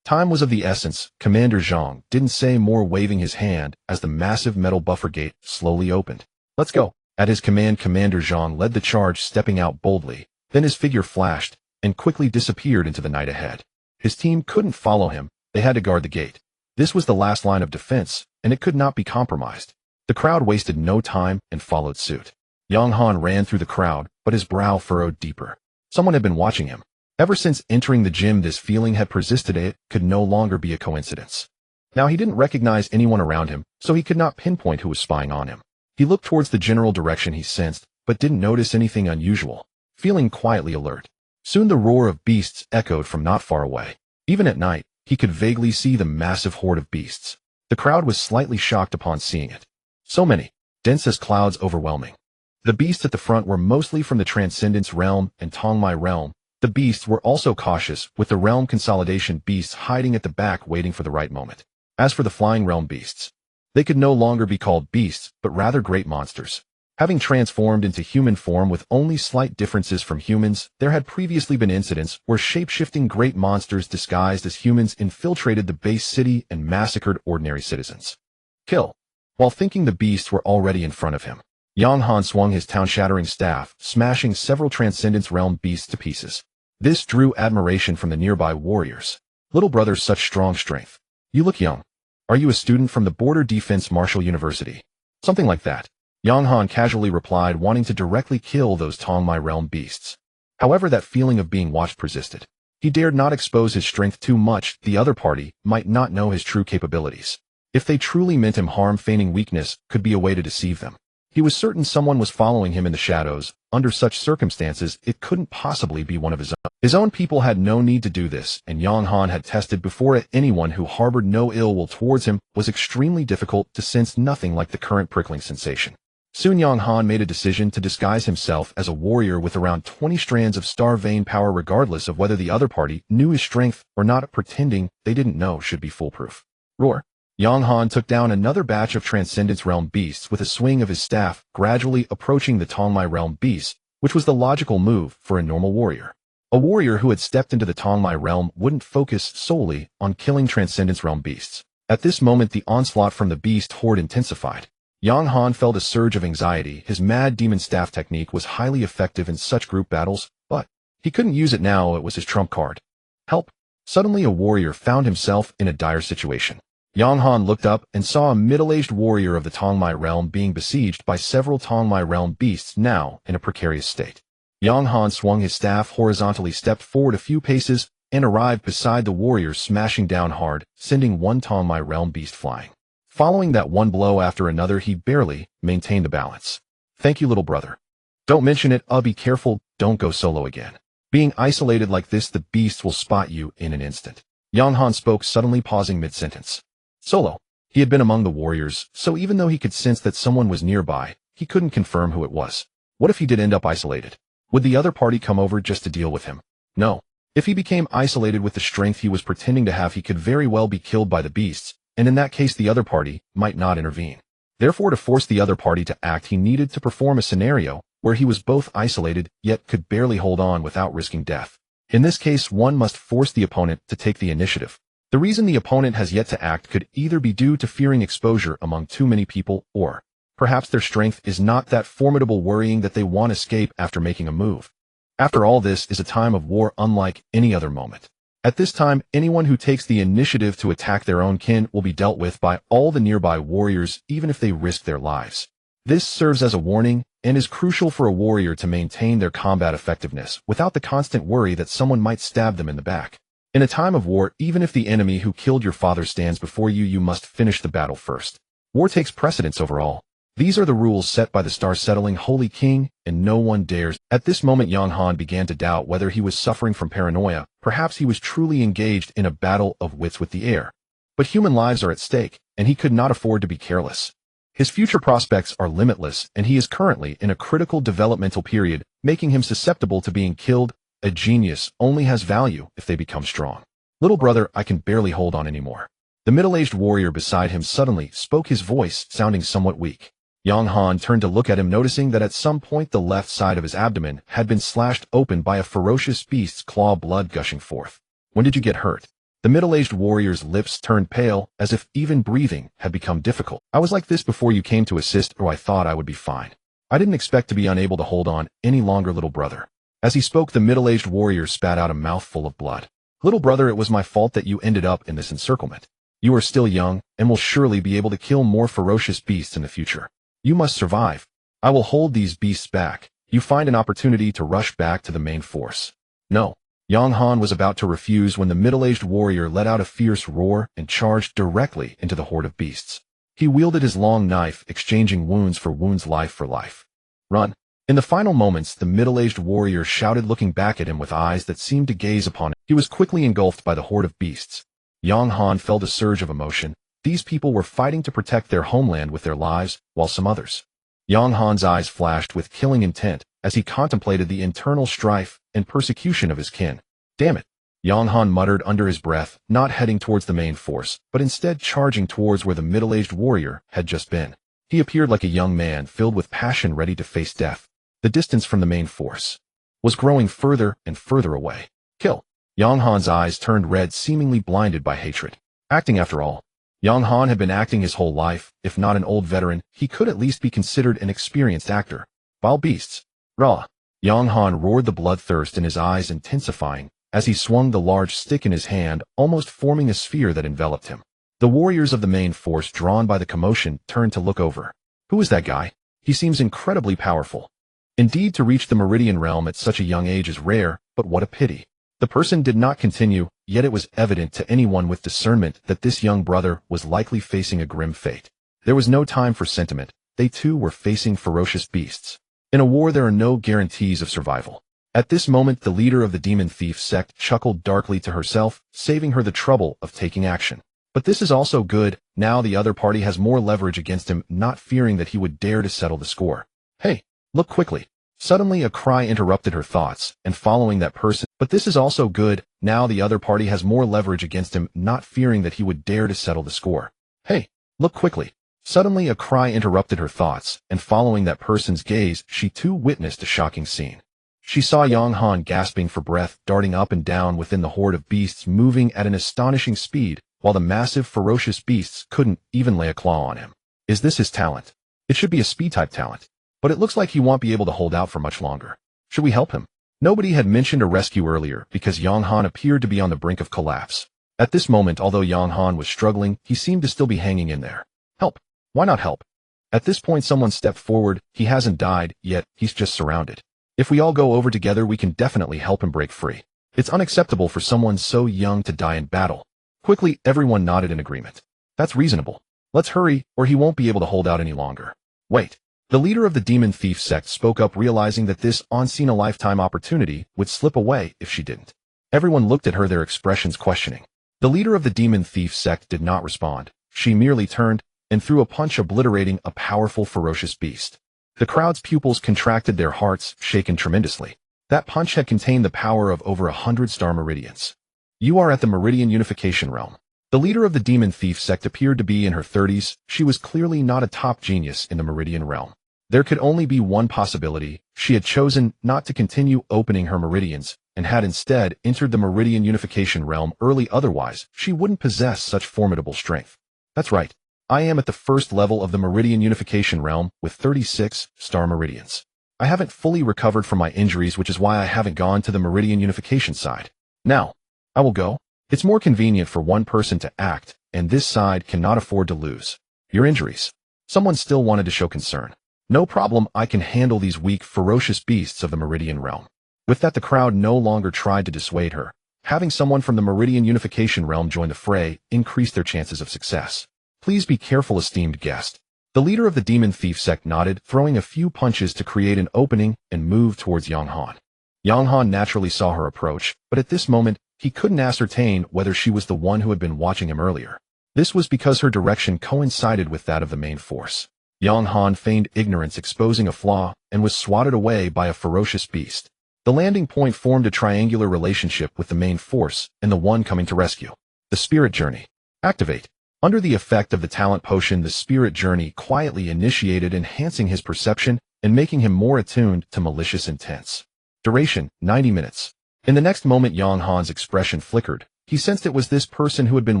Time was of the essence. Commander Zhang didn't say more, waving his hand as the massive metal buffer gate slowly opened. Let's go. At his command, Commander Zhang led the charge, stepping out boldly. Then his figure flashed and quickly disappeared into the night ahead. His team couldn't follow him. They had to guard the gate. This was the last line of defense, and it could not be compromised. The crowd wasted no time and followed suit. Yang Han ran through the crowd, but his brow furrowed deeper. Someone had been watching him. Ever since entering the gym, this feeling had persisted. It could no longer be a coincidence. Now he didn't recognize anyone around him, so he could not pinpoint who was spying on him. He looked towards the general direction he sensed, but didn't notice anything unusual. Feeling quietly alert. Soon the roar of beasts echoed from not far away. Even at night, he could vaguely see the massive horde of beasts. The crowd was slightly shocked upon seeing it. So many, dense as clouds, overwhelming. The beasts at the front were mostly from the Transcendence realm and Tongmai realm. The beasts were also cautious, with the realm consolidation beasts hiding at the back, waiting for the right moment. As for the flying realm beasts, they could no longer be called beasts, but rather great monsters. Having transformed into human form with only slight differences from humans, there had previously been incidents where shape-shifting great monsters disguised as humans infiltrated the base city and massacred ordinary citizens. Kill. While thinking the beasts were already in front of him, Yang Han swung his town-shattering staff, smashing several Transcendence realm beasts to pieces. This drew admiration from the nearby warriors. Little brother, such strong strength. You look young. Are you a student from the Border Defense Martial University? Something like that. Yang Han casually replied, wanting to directly kill those Tongmai realm beasts. However, that feeling of being watched persisted. He dared not expose his strength too much. The other party might not know his true capabilities. If they truly meant him harm, feigning weakness could be a way to deceive them. He was certain someone was following him in the shadows. Under such circumstances, it couldn't possibly be one of his own. His own people had no need to do this, and Yang Han had tested before it. Anyone who harbored no ill will towards him was extremely difficult to sense, nothing like the current prickling sensation. Soon Yang Han made a decision to disguise himself as a warrior with around 20 strands of star vein power, regardless of whether the other party knew his strength or not. Pretending they didn't know should be foolproof. Roar. Yang Han took down another batch of Transcendence realm beasts with a swing of his staff, gradually approaching the Tongmai realm beasts, which was the logical move for a normal warrior. A warrior who had stepped into the Tongmai realm wouldn't focus solely on killing Transcendence realm beasts. At this moment, the onslaught from the beast horde intensified. Yang Han felt a surge of anxiety. His mad demon staff technique was highly effective in such group battles, but he couldn't use it now. It was his trump card. Help! Suddenly a warrior found himself in a dire situation. Yang Han looked up and saw a middle-aged warrior of the Tongmai realm being besieged by several Tongmai realm beasts, now in a precarious state. Yang Han swung his staff horizontally, stepped forward a few paces, and arrived beside the warrior, smashing down hard, sending one Tongmai realm beast flying. Following that one blow after another, he barely maintained the balance. Thank you, little brother. Don't mention it. Be careful. Don't go solo again. Being isolated like this, the beasts will spot you in an instant. Yang Han spoke, suddenly pausing mid-sentence. Solo. He had been among the warriors, so even though he could sense that someone was nearby, he couldn't confirm who it was. What if he did end up isolated? Would the other party come over just to deal with him? No. If he became isolated with the strength he was pretending to have, he could very well be killed by the beasts, and in that case the other party might not intervene. Therefore, to force the other party to act, he needed to perform a scenario where he was both isolated yet could barely hold on without risking death. In this case, one must force the opponent to take the initiative. The reason the opponent has yet to act could either be due to fearing exposure among too many people, or perhaps their strength is not that formidable, worrying that they won't escape after making a move. After all, this is a time of war unlike any other moment. At this time, anyone who takes the initiative to attack their own kin will be dealt with by all the nearby warriors, even if they risk their lives. This serves as a warning and is crucial for a warrior to maintain their combat effectiveness without the constant worry that someone might stab them in the back. In a time of war, even if the enemy who killed your father stands before you, you must finish the battle first. War takes precedence over all. These are the rules set by the star-settling Holy King, and no one dares. At this moment, Yang Han began to doubt whether he was suffering from paranoia. Perhaps he was truly engaged in a battle of wits with the air. But human lives are at stake, and he could not afford to be careless. His future prospects are limitless, and he is currently in a critical developmental period, making him susceptible to being killed. A genius only has value if they become strong. Little brother, I can barely hold on anymore. The middle-aged warrior beside him suddenly spoke, his voice sounding somewhat weak. Yang Han turned to look at him, noticing that at some point the left side of his abdomen had been slashed open by a ferocious beast's claw, blood gushing forth. When did you get hurt? The middle-aged warrior's lips turned pale, as if even breathing had become difficult. I was like this before you came to assist, or I thought I would be fine. I didn't expect to be unable to hold on any longer, little brother. As he spoke, the middle-aged warrior spat out a mouthful of blood. Little brother, it was my fault that you ended up in this encirclement. You are still young, and will surely be able to kill more ferocious beasts in the future. You must survive. I will hold these beasts back. You find an opportunity to rush back to the main force. No. Yang Han was about to refuse when the middle-aged warrior let out a fierce roar and charged directly into the horde of beasts. He wielded his long knife, exchanging wounds for wounds, life for life. Run. In the final moments, the middle-aged warrior shouted, looking back at him with eyes that seemed to gaze upon him. He was quickly engulfed by the horde of beasts. Yang Han felt a surge of emotion. These people were fighting to protect their homeland with their lives, while some others. Yang Han's eyes flashed with killing intent as he contemplated the internal strife and persecution of his kin. Damn it! Yang Han muttered under his breath, not heading towards the main force, but instead charging towards where the middle-aged warrior had just been. He appeared like a young man filled with passion, ready to face death. The distance from the main force was growing further and further away. Kill! Yang Han's eyes turned red, seemingly blinded by hatred. Acting, after all. Yang Han had been acting his whole life. If not an old veteran, he could at least be considered an experienced actor. Wild beasts. Raw. Yang Han roared, the bloodthirst in his eyes intensifying as he swung the large stick in his hand, almost forming a sphere that enveloped him. The warriors of the main force, drawn by the commotion, turned to look over. Who is that guy? He seems incredibly powerful. Indeed, to reach the Meridian realm at such a young age is rare, but what a pity. The person did not continue, yet it was evident to anyone with discernment that this young brother was likely facing a grim fate. There was no time for sentiment. They too were facing ferocious beasts. In a war, there are no guarantees of survival. At this moment, the leader of the demon thief sect chuckled darkly to herself, saving her the trouble of taking action. But this is also good. Now the other party has more leverage against him, not fearing that he would dare to settle the score. Hey, look quickly. Suddenly a cry interrupted her thoughts, and following that person, but this is also good. Now the other party has more leverage against him, not fearing that he would dare to settle the score. Hey, look quickly. Suddenly a cry interrupted her thoughts, and following that person's gaze, she too witnessed a shocking scene. She saw Yang Han gasping for breath, darting up and down within the horde of beasts, moving at an astonishing speed, while the massive, ferocious beasts couldn't even lay a claw on him. Is this his talent? It should be a speed-type talent. But it looks like he won't be able to hold out for much longer. Should we help him? Nobody had mentioned a rescue earlier because Yang Han appeared to be on the brink of collapse. At this moment, although Yang Han was struggling, he seemed to still be hanging in there. Help! Why not help? At this point, someone stepped forward. He hasn't died yet, he's just surrounded. If we all go over together, we can definitely help him break free. It's unacceptable for someone so young to die in battle. Quickly, everyone nodded in agreement. That's reasonable. Let's hurry, or he won't be able to hold out any longer. Wait. The leader of the demon thief sect spoke up, realizing that this once-in-a-lifetime opportunity would slip away if she didn't. Everyone looked at her, their expressions questioning. The leader of the demon thief sect did not respond. She merely turned and threw a punch, obliterating a powerful, ferocious beast. The crowd's pupils contracted, their hearts shaken tremendously. That punch had contained the power of over 100 star meridians. You are at the Meridian Unification realm. The leader of the demon thief sect appeared to be in her 30s. She was clearly not a top genius in the Meridian realm. There could only be one possibility. She had chosen not to continue opening her meridians, and had instead entered the Meridian Unification realm early, otherwise she wouldn't possess such formidable strength. That's right. I am at the first level of the Meridian Unification realm with 36 star meridians. I haven't fully recovered from my injuries, which is why I haven't gone to the Meridian Unification side. Now, I will go. It's more convenient for one person to act, and this side cannot afford to lose. Your injuries. Someone still wanted to show concern. No problem, I can handle these weak, ferocious beasts of the Meridian realm. With that, the crowd no longer tried to dissuade her. Having someone from the Meridian Unification realm join the fray increased their chances of success. Please be careful, esteemed guest. The leader of the Demon Thief sect nodded, throwing a few punches to create an opening and moved towards Yang Han. Yang Han naturally saw her approach, but at this moment, he couldn't ascertain whether she was the one who had been watching him earlier. This was because her direction coincided with that of the main force. Yang Han feigned ignorance, exposing a flaw, and was swatted away by a ferocious beast. The landing point formed a triangular relationship with the main force and the one coming to rescue. The Spirit Journey. Activate. Under the effect of the talent potion, the Spirit Journey quietly initiated, enhancing his perception and making him more attuned to malicious intents. Duration, 90 minutes. In the next moment, Yang Han's expression flickered. He sensed it was this person who had been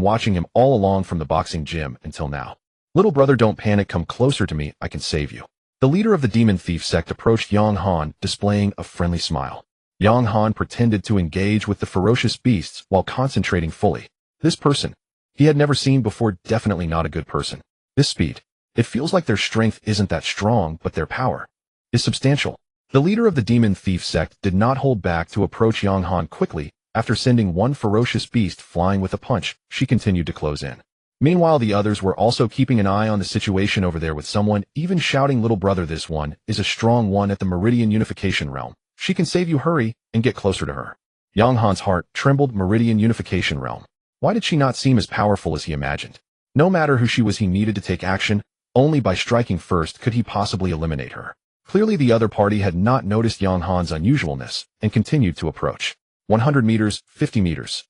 watching him all along from the boxing gym until now. Little brother, don't panic, come closer to me, I can save you. The leader of the Demon Thief sect approached Yang Han, displaying a friendly smile. Yang Han pretended to engage with the ferocious beasts while concentrating fully. This person he had never seen before, definitely not a good person. This speed. It feels like their strength isn't that strong, but their power is substantial. The leader of the Demon Thief sect did not hold back to approach Yang Han quickly. After sending one ferocious beast flying with a punch, she continued to close in. Meanwhile, the others were also keeping an eye on the situation over there, with someone even shouting, little brother, this one is a strong one at the Meridian Unification realm. She can save you, hurry and get closer to her. Yang Han's heart trembled. Meridian Unification realm. Why did she not seem as powerful as he imagined? No matter who she was, he needed to take action. Only by striking first could he possibly eliminate her. Clearly the other party had not noticed Yang Han's unusualness and continued to approach. 100 meters, 50 meters.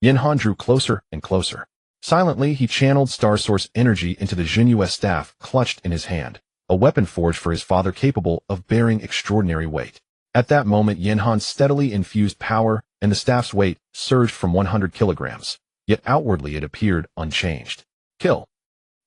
Yan Han drew closer and closer. Silently, he channeled Star Source energy into the Jinhua staff clutched in his hand, a weapon forged for his father capable of bearing extraordinary weight. At that moment, Yan Han steadily infused power, and the staff's weight surged from 100 kilograms, yet outwardly it appeared unchanged. Kill.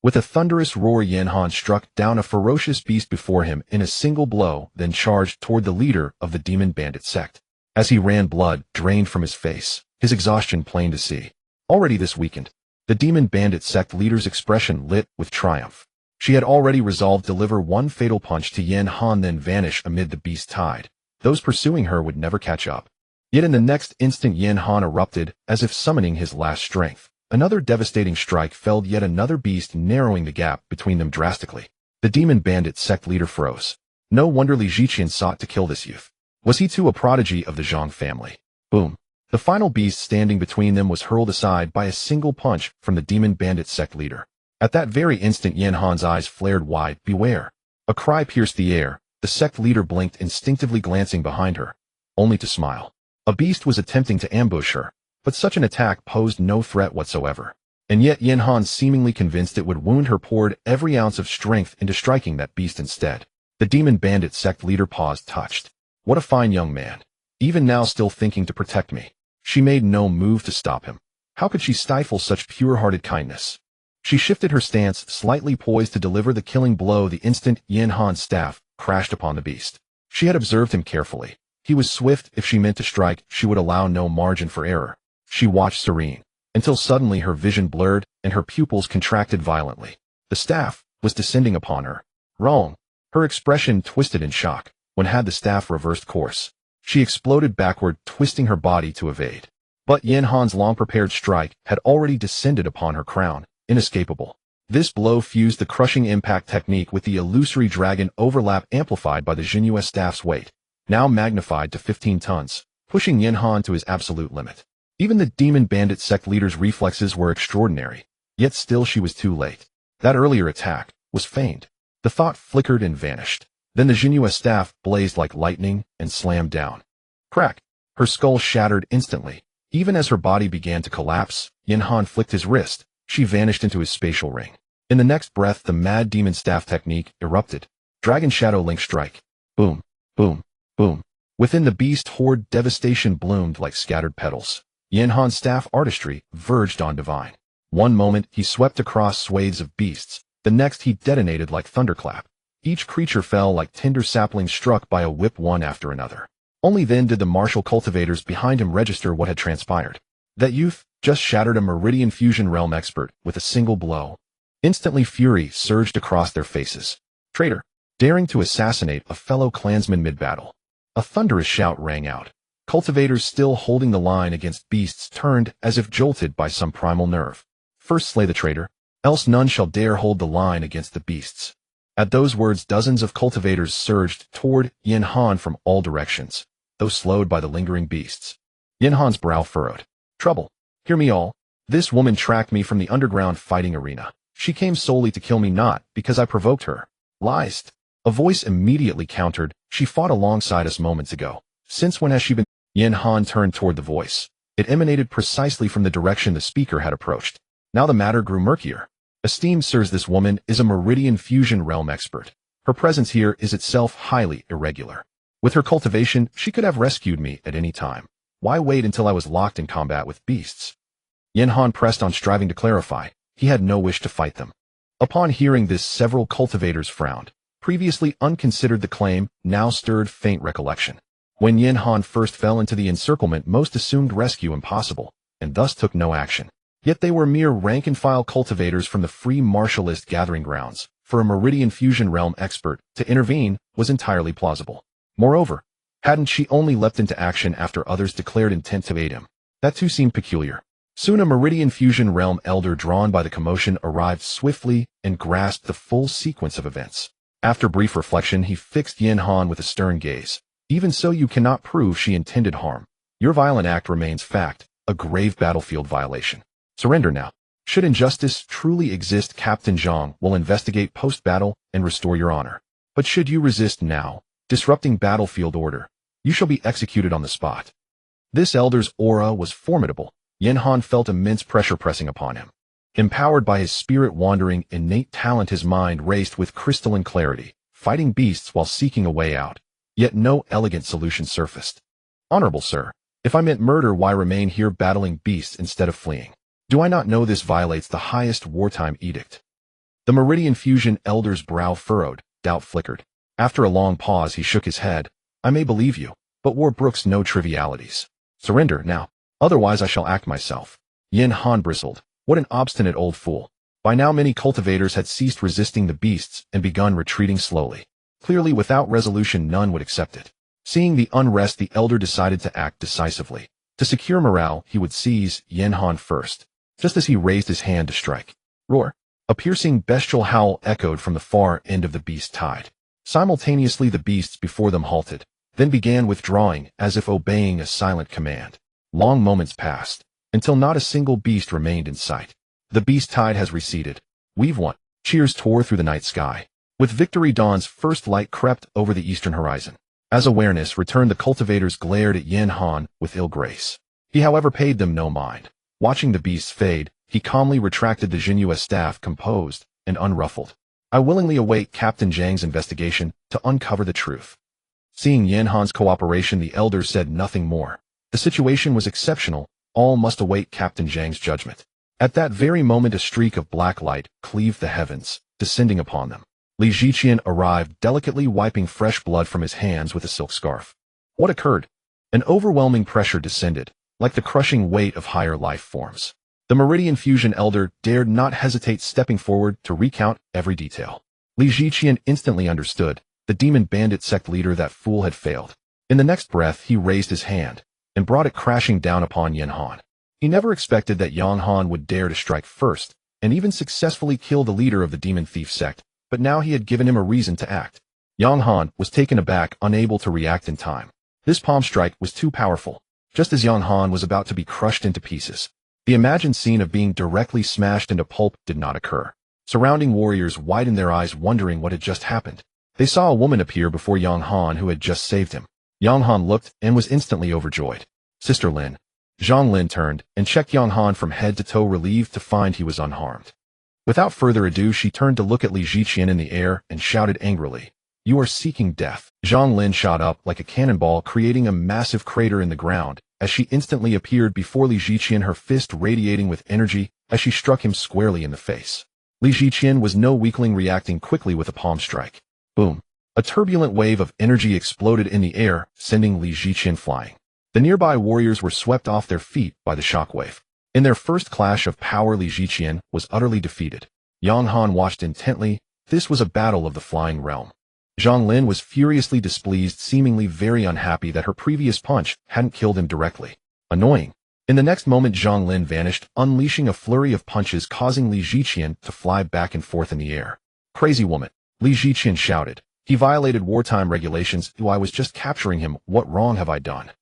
With a thunderous roar, Yan Han struck down a ferocious beast before him in a single blow, then charged toward the leader of the Demon Bandit sect. As he ran, blood drained from his face, his exhaustion plain to see. Already this weakened, the Demon Bandit sect leader's expression lit with triumph. She had already resolved to deliver one fatal punch to Yan Han, then vanish amid the beast's tide. Those pursuing her would never catch up. Yet in the next instant, Yan Han erupted, as if summoning his last strength. Another devastating strike felled yet another beast, narrowing the gap between them drastically. The Demon Bandit sect leader froze. No wonder Li Ziqian sought to kill this youth. Was he too a prodigy of the Zhang family? Boom. The final beast standing between them was hurled aside by a single punch from the Demon Bandit sect leader. At that very instant, Yan Han's eyes flared wide. Beware. A cry pierced the air. The sect leader blinked, instinctively glancing behind her, only to smile. A beast was attempting to ambush her, but such an attack posed no threat whatsoever. And yet Yan Han, seemingly convinced it would wound her, poured every ounce of strength into striking that beast instead. The Demon Bandit sect leader paused, touched. What a fine young man. Even now still thinking to protect me. She made no move to stop him. How could she stifle such pure-hearted kindness? She shifted her stance, slightly poised to deliver the killing blow the instant Yan Han's staff crashed upon the beast. She had observed him carefully. He was swift. If she meant to strike, she would allow no margin for error. She watched serene, until suddenly her vision blurred and her pupils contracted violently. The staff was descending upon her. Wrong. Her expression twisted in shock. When had the staff reversed course? She exploded backward, twisting her body to evade. But Yan Han's long-prepared strike had already descended upon her crown, inescapable. This blow fused the crushing impact technique with the illusory dragon overlap, amplified by the Jinhua staff's weight, now magnified to 15 tons, pushing Yan Han to his absolute limit. Even the Demon Bandit sect leader's reflexes were extraordinary, yet still she was too late. That earlier attack was feigned. The thought flickered and vanished. Then the Jinhua staff blazed like lightning and slammed down. Crack! Her skull shattered instantly. Even as her body began to collapse, Yan Han flicked his wrist. She vanished into his spatial ring. In the next breath, the mad demon staff technique erupted. Dragon Shadow Link Strike. Boom, boom, boom. Within the beast horde, devastation bloomed like scattered petals. Yan Han's staff artistry verged on divine. One moment, he swept across swathes of beasts. The next, he detonated like thunderclap. Each creature fell like tender saplings struck by a whip, one after another. Only then did the martial cultivators behind him register what had transpired. That youth just shattered a Meridian Fusion Realm expert with a single blow. Instantly fury surged across their faces. Traitor, daring to assassinate a fellow clansman mid-battle. A thunderous shout rang out. Cultivators still holding the line against beasts turned as if jolted by some primal nerve. First slay the traitor, else none shall dare hold the line against the beasts. At those words, dozens of cultivators surged toward Yin Han from all directions, though slowed by the lingering beasts. Yin Han's brow furrowed. Trouble. Hear me all. This woman tracked me from the underground fighting arena. She came solely to kill me, not because I provoked her. Lies. A voice immediately countered. She fought alongside us moments ago. Since when has she been? Yin Han turned toward the voice. It emanated precisely from the direction the speaker had approached. Now the matter grew murkier. Esteemed sirs, this woman is a Meridian Fusion Realm expert. Her presence here is itself highly irregular. With her cultivation, she could have rescued me at any time. Why wait until I was locked in combat with beasts? Yin Han pressed on, striving to clarify. He had no wish to fight them. Upon hearing this, several cultivators frowned. Previously unconsidered, the claim now stirred faint recollection. When Yin Han first fell into the encirclement, most assumed rescue impossible, and thus took no action. Yet they were mere rank-and-file cultivators from the free martialist gathering grounds. For a Meridian Fusion Realm expert to intervene was entirely plausible. Moreover, hadn't she only leapt into action after others declared intent to aid him? That too seemed peculiar. Soon a Meridian Fusion Realm elder, drawn by the commotion, arrived swiftly and grasped the full sequence of events. After brief reflection, he fixed Yin Han with a stern gaze. Even so, you cannot prove she intended harm. Your violent act remains fact, a grave battlefield violation. Surrender now. Should injustice truly exist, Captain Zhang will investigate post-battle and restore your honor. But should you resist now, disrupting battlefield order, you shall be executed on the spot. This elder's aura was formidable. Yin Han felt immense pressure pressing upon him. Empowered by his spirit-wandering innate talent, his mind raced with crystalline clarity, fighting beasts while seeking a way out. Yet no elegant solution surfaced. Honorable sir, if I meant murder, why remain here battling beasts instead of fleeing? Do I not know this violates the highest wartime edict? The Meridian Fusion elder's brow furrowed, doubt flickered. After a long pause, he shook his head. I may believe you, but war brooks no trivialities. Surrender now, otherwise I shall act myself. Yin Han bristled. What an obstinate old fool. By now many cultivators had ceased resisting the beasts and begun retreating slowly. Clearly without resolution, none would accept it. Seeing the unrest, the elder decided to act decisively. To secure morale, he would seize Yin Han first. Just as he raised his hand to strike, roar! A piercing bestial howl echoed from the far end of the beast tide. Simultaneously the beasts before them halted, then began withdrawing as if obeying a silent command. Long moments passed, until not a single beast remained in sight. The beast tide has receded. We've won. Cheers tore through the night sky. With victory, dawn's first light crept over the eastern horizon. As awareness returned, the cultivators glared at Yin Han with ill grace. He, however, paid them no mind. Watching the beasts fade, he calmly retracted the Jinhua staff, composed and unruffled. I willingly await Captain Zhang's investigation to uncover the truth. Seeing Yin Han's cooperation, the elder said nothing more. The situation was exceptional. All must await Captain Zhang's judgment. At that very moment, a streak of black light cleaved the heavens, descending upon them. Li Ziqian arrived, delicately wiping fresh blood from his hands with a silk scarf. What occurred? An overwhelming pressure descended, like the crushing weight of higher life forms. The Meridian Fusion elder dared not hesitate, stepping forward to recount every detail. Li Ziqian instantly understood. The demon bandit sect leader, that fool, had failed. In the next breath, he raised his hand and brought it crashing down upon Yin Han. He never expected that Yang Han would dare to strike first, and even successfully kill the leader of the demon thief sect, but now he had given him a reason to act. Yang Han was taken aback, unable to react in time. This palm strike was too powerful. Just as Yang Han was about to be crushed into pieces, the imagined scene of being directly smashed into pulp did not occur. Surrounding warriors widened their eyes, wondering what had just happened. They saw a woman appear before Yang Han who had just saved him. Yang Han looked and was instantly overjoyed. Sister Lin. Zhang Lin turned and checked Yang Han from head to toe, relieved to find he was unharmed. Without further ado, she turned to look at Li Ziqian in the air and shouted angrily, "You are seeking death." Zhang Lin shot up like a cannonball, creating a massive crater in the ground, as she instantly appeared before Li Ziqian, her fist radiating with energy as she struck him squarely in the face. Li Ziqian was no weakling, reacting quickly with a palm strike. Boom! A turbulent wave of energy exploded in the air, sending Li Ziqian flying. The nearby warriors were swept off their feet by the shockwave. In their first clash of power, Li Ziqian was utterly defeated. Yang Han watched intently. This was a battle of the flying realm. Zhang Lin was furiously displeased, seemingly very unhappy that her previous punch hadn't killed him directly. Annoying. In the next moment, Zhang Lin vanished, unleashing a flurry of punches, causing Li Ziqian to fly back and forth in the air. Crazy woman, Li Ziqian shouted. He violated wartime regulations. I was just capturing him. What wrong have I done?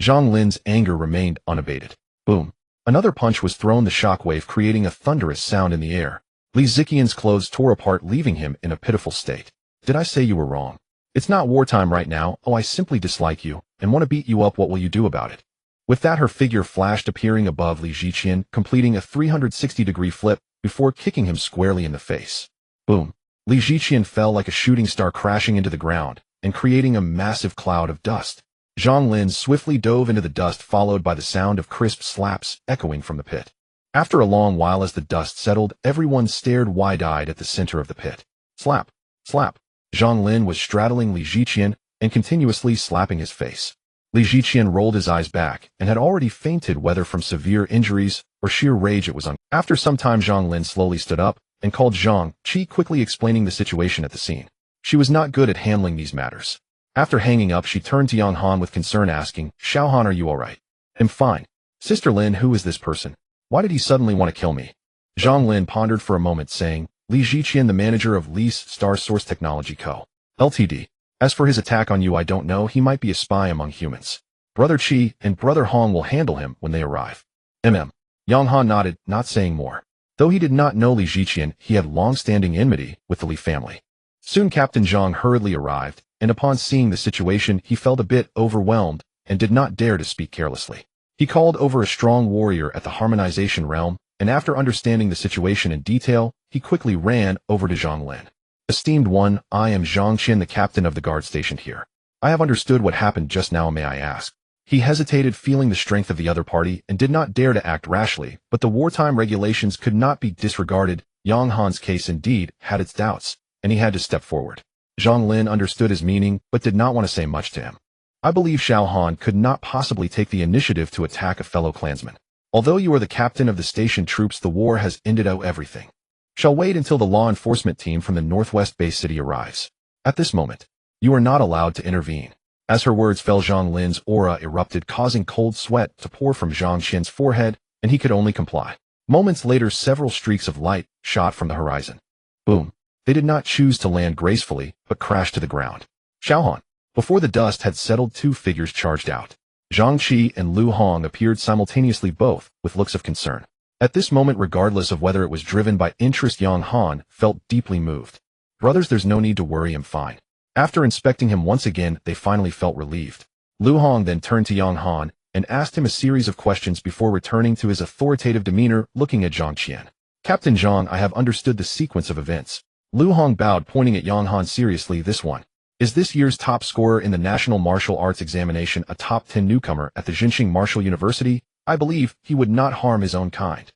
Zhang Lin's anger remained unabated. Boom. Another punch was thrown, the shockwave creating a thunderous sound in the air. Li Ziqian's clothes tore apart, leaving him in a pitiful state. Did I say you were wrong? It's not wartime right now. I simply dislike you and want to beat you up. What will you do about it? With that, her figure flashed, appearing above Li Ziqian, completing a 360-degree flip before kicking him squarely in the face. Boom. Li Ziqian fell like a shooting star, crashing into the ground and creating a massive cloud of dust. Zhang Lin swiftly dove into the dust, followed by the sound of crisp slaps echoing from the pit. After a long while, as the dust settled, everyone stared wide-eyed at the center of the pit. Slap. Slap. Zhang Lin was straddling Li Ziqian and continuously slapping his face. Li Ziqian rolled his eyes back and had already fainted, whether from severe injuries or sheer rage. It was After some time, Zhang Lin slowly stood up and called Zhang Qi, quickly explaining the situation at the scene. She was not good at handling these matters. After hanging up, she turned to Yang Han with concern, asking, Xiao Han, are you all right? I'm fine. Sister Lin, who is this person? Why did he suddenly want to kill me? Zhang Lin pondered for a moment, saying, Li Ziqian, the manager of Li's Star Source Technology Co. Ltd. As for his attack on you, I don't know. He might be a spy among humans. Brother Qi and Brother Hong will handle him when they arrive. Yang Han nodded, not saying more. Though he did not know Li Ziqian, he had long-standing enmity with the Li family. Soon Captain Zhang hurriedly arrived, and upon seeing the situation, he felt a bit overwhelmed and did not dare to speak carelessly. He called over a strong warrior at the harmonization realm, and after understanding the situation in detail, he quickly ran over to Zhang Lin. Esteemed one, I am Zhang Qin, the captain of the guard stationed here. I have understood what happened just now, may I ask? He hesitated, feeling the strength of the other party, and did not dare to act rashly, but the wartime regulations could not be disregarded. Yang Han's case indeed had its doubts, and he had to step forward. Zhang Lin understood his meaning, but did not want to say much to him. I believe Xiao Han could not possibly take the initiative to attack a fellow clansman. Although you are the captain of the station troops, the war has ended everything. Shall wait until the law enforcement team from the Northwest Bay City arrives. At this moment, you are not allowed to intervene. As her words fell, Zhang Lin's aura erupted, causing cold sweat to pour from Zhang Qin's forehead, and he could only comply. Moments later, several streaks of light shot from the horizon. Boom. They did not choose to land gracefully, but crashed to the ground. Xiao Han. Before the dust had settled, two figures charged out. Zhang Qi and Lu Hong appeared simultaneously, both with looks of concern. At this moment, regardless of whether it was driven by interest, Yang Han felt deeply moved. Brothers, there's no need to worry, I'm fine. After inspecting him once again, they finally felt relieved. Lu Hong then turned to Yang Han and asked him a series of questions before returning to his authoritative demeanor, looking at Zhang Qian. Captain Zhang, I have understood the sequence of events. Lu Hong bowed, pointing at Yang Han seriously. This one is this year's top scorer in the National Martial Arts Examination, a top 10 newcomer at the Jinxing Martial University. I believe he would not harm his own kind.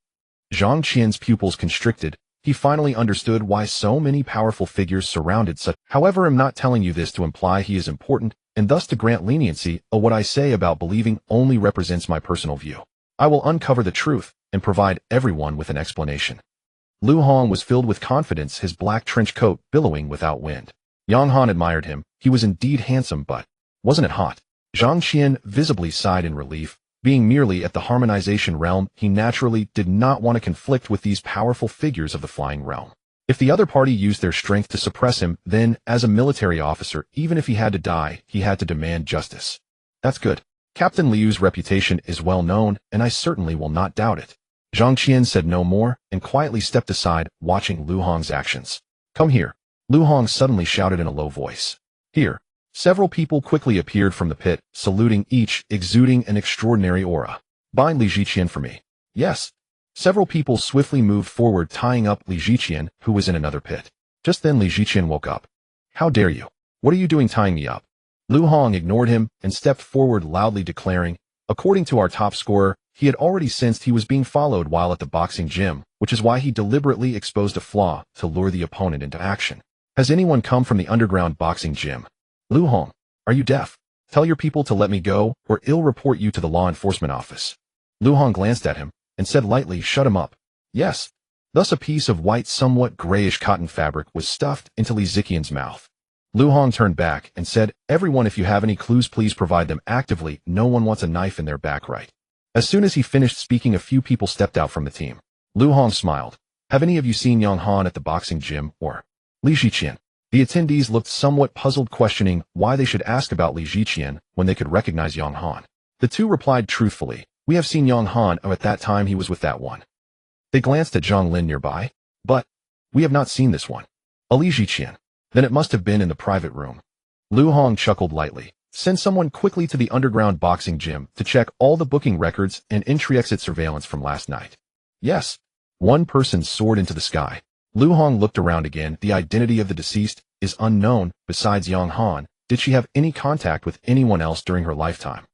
Zhang Qian's pupils constricted. He finally understood why so many powerful figures surrounded such. However, I'm not telling you this to imply he is important, and thus to grant leniency. What I say about believing only represents my personal view. I will uncover the truth and provide everyone with an explanation. Lu Hong was filled with confidence, his black trench coat billowing without wind. Yang Han admired him. He was indeed handsome, but wasn't it hot? Zhang Qian visibly sighed in relief. Being merely at the harmonization realm, he naturally did not want to conflict with these powerful figures of the flying realm. If the other party used their strength to suppress him, then, as a military officer, even if he had to die, he had to demand justice. That's good. Captain Liu's reputation is well known, and I certainly will not doubt it. Zhang Qian said no more and quietly stepped aside, watching Lu Hong's actions. Come here. Lu Hong suddenly shouted in a low voice. Here. Several people quickly appeared from the pit, saluting, each exuding an extraordinary aura. Bind Li Ziqian for me. Yes. Several people swiftly moved forward, tying up Li Ziqian, who was in another pit. Just then Li Ziqian woke up. How dare you? What are you doing tying me up? Lu Hong ignored him and stepped forward, loudly declaring, according to our top scorer, he had already sensed he was being followed while at the boxing gym, which is why he deliberately exposed a flaw to lure the opponent into action. Has anyone come from the underground boxing gym? Lu Hong, are you deaf? Tell your people to let me go, or I'll report you to the law enforcement office. Lu Hong glanced at him and said lightly, shut him up. Yes. Thus a piece of white, somewhat grayish cotton fabric was stuffed into Li Ziqian's mouth. Lu Hong turned back and said, everyone, if you have any clues, please provide them actively. No one wants a knife in their back, right? As soon as he finished speaking, a few people stepped out from the team. Lu Hong smiled. Have any of you seen Yang Han at the boxing gym, or Li Ziqian? The attendees looked somewhat puzzled, questioning why they should ask about Li Ziqian when they could recognize Yang Han. The two replied truthfully, we have seen Yang Han, at that time he was with that one. They glanced at Zhang Lin nearby. But we have not seen this one. Li Ziqian. Then it must have been in the private room. Lu Hong chuckled lightly. Send someone quickly to the underground boxing gym to check all the booking records and entry-exit surveillance from last night. Yes. One person soared into the sky. Lu Hong looked around again. The identity of the deceased is unknown. Besides Yang Han, did she have any contact with anyone else during her lifetime?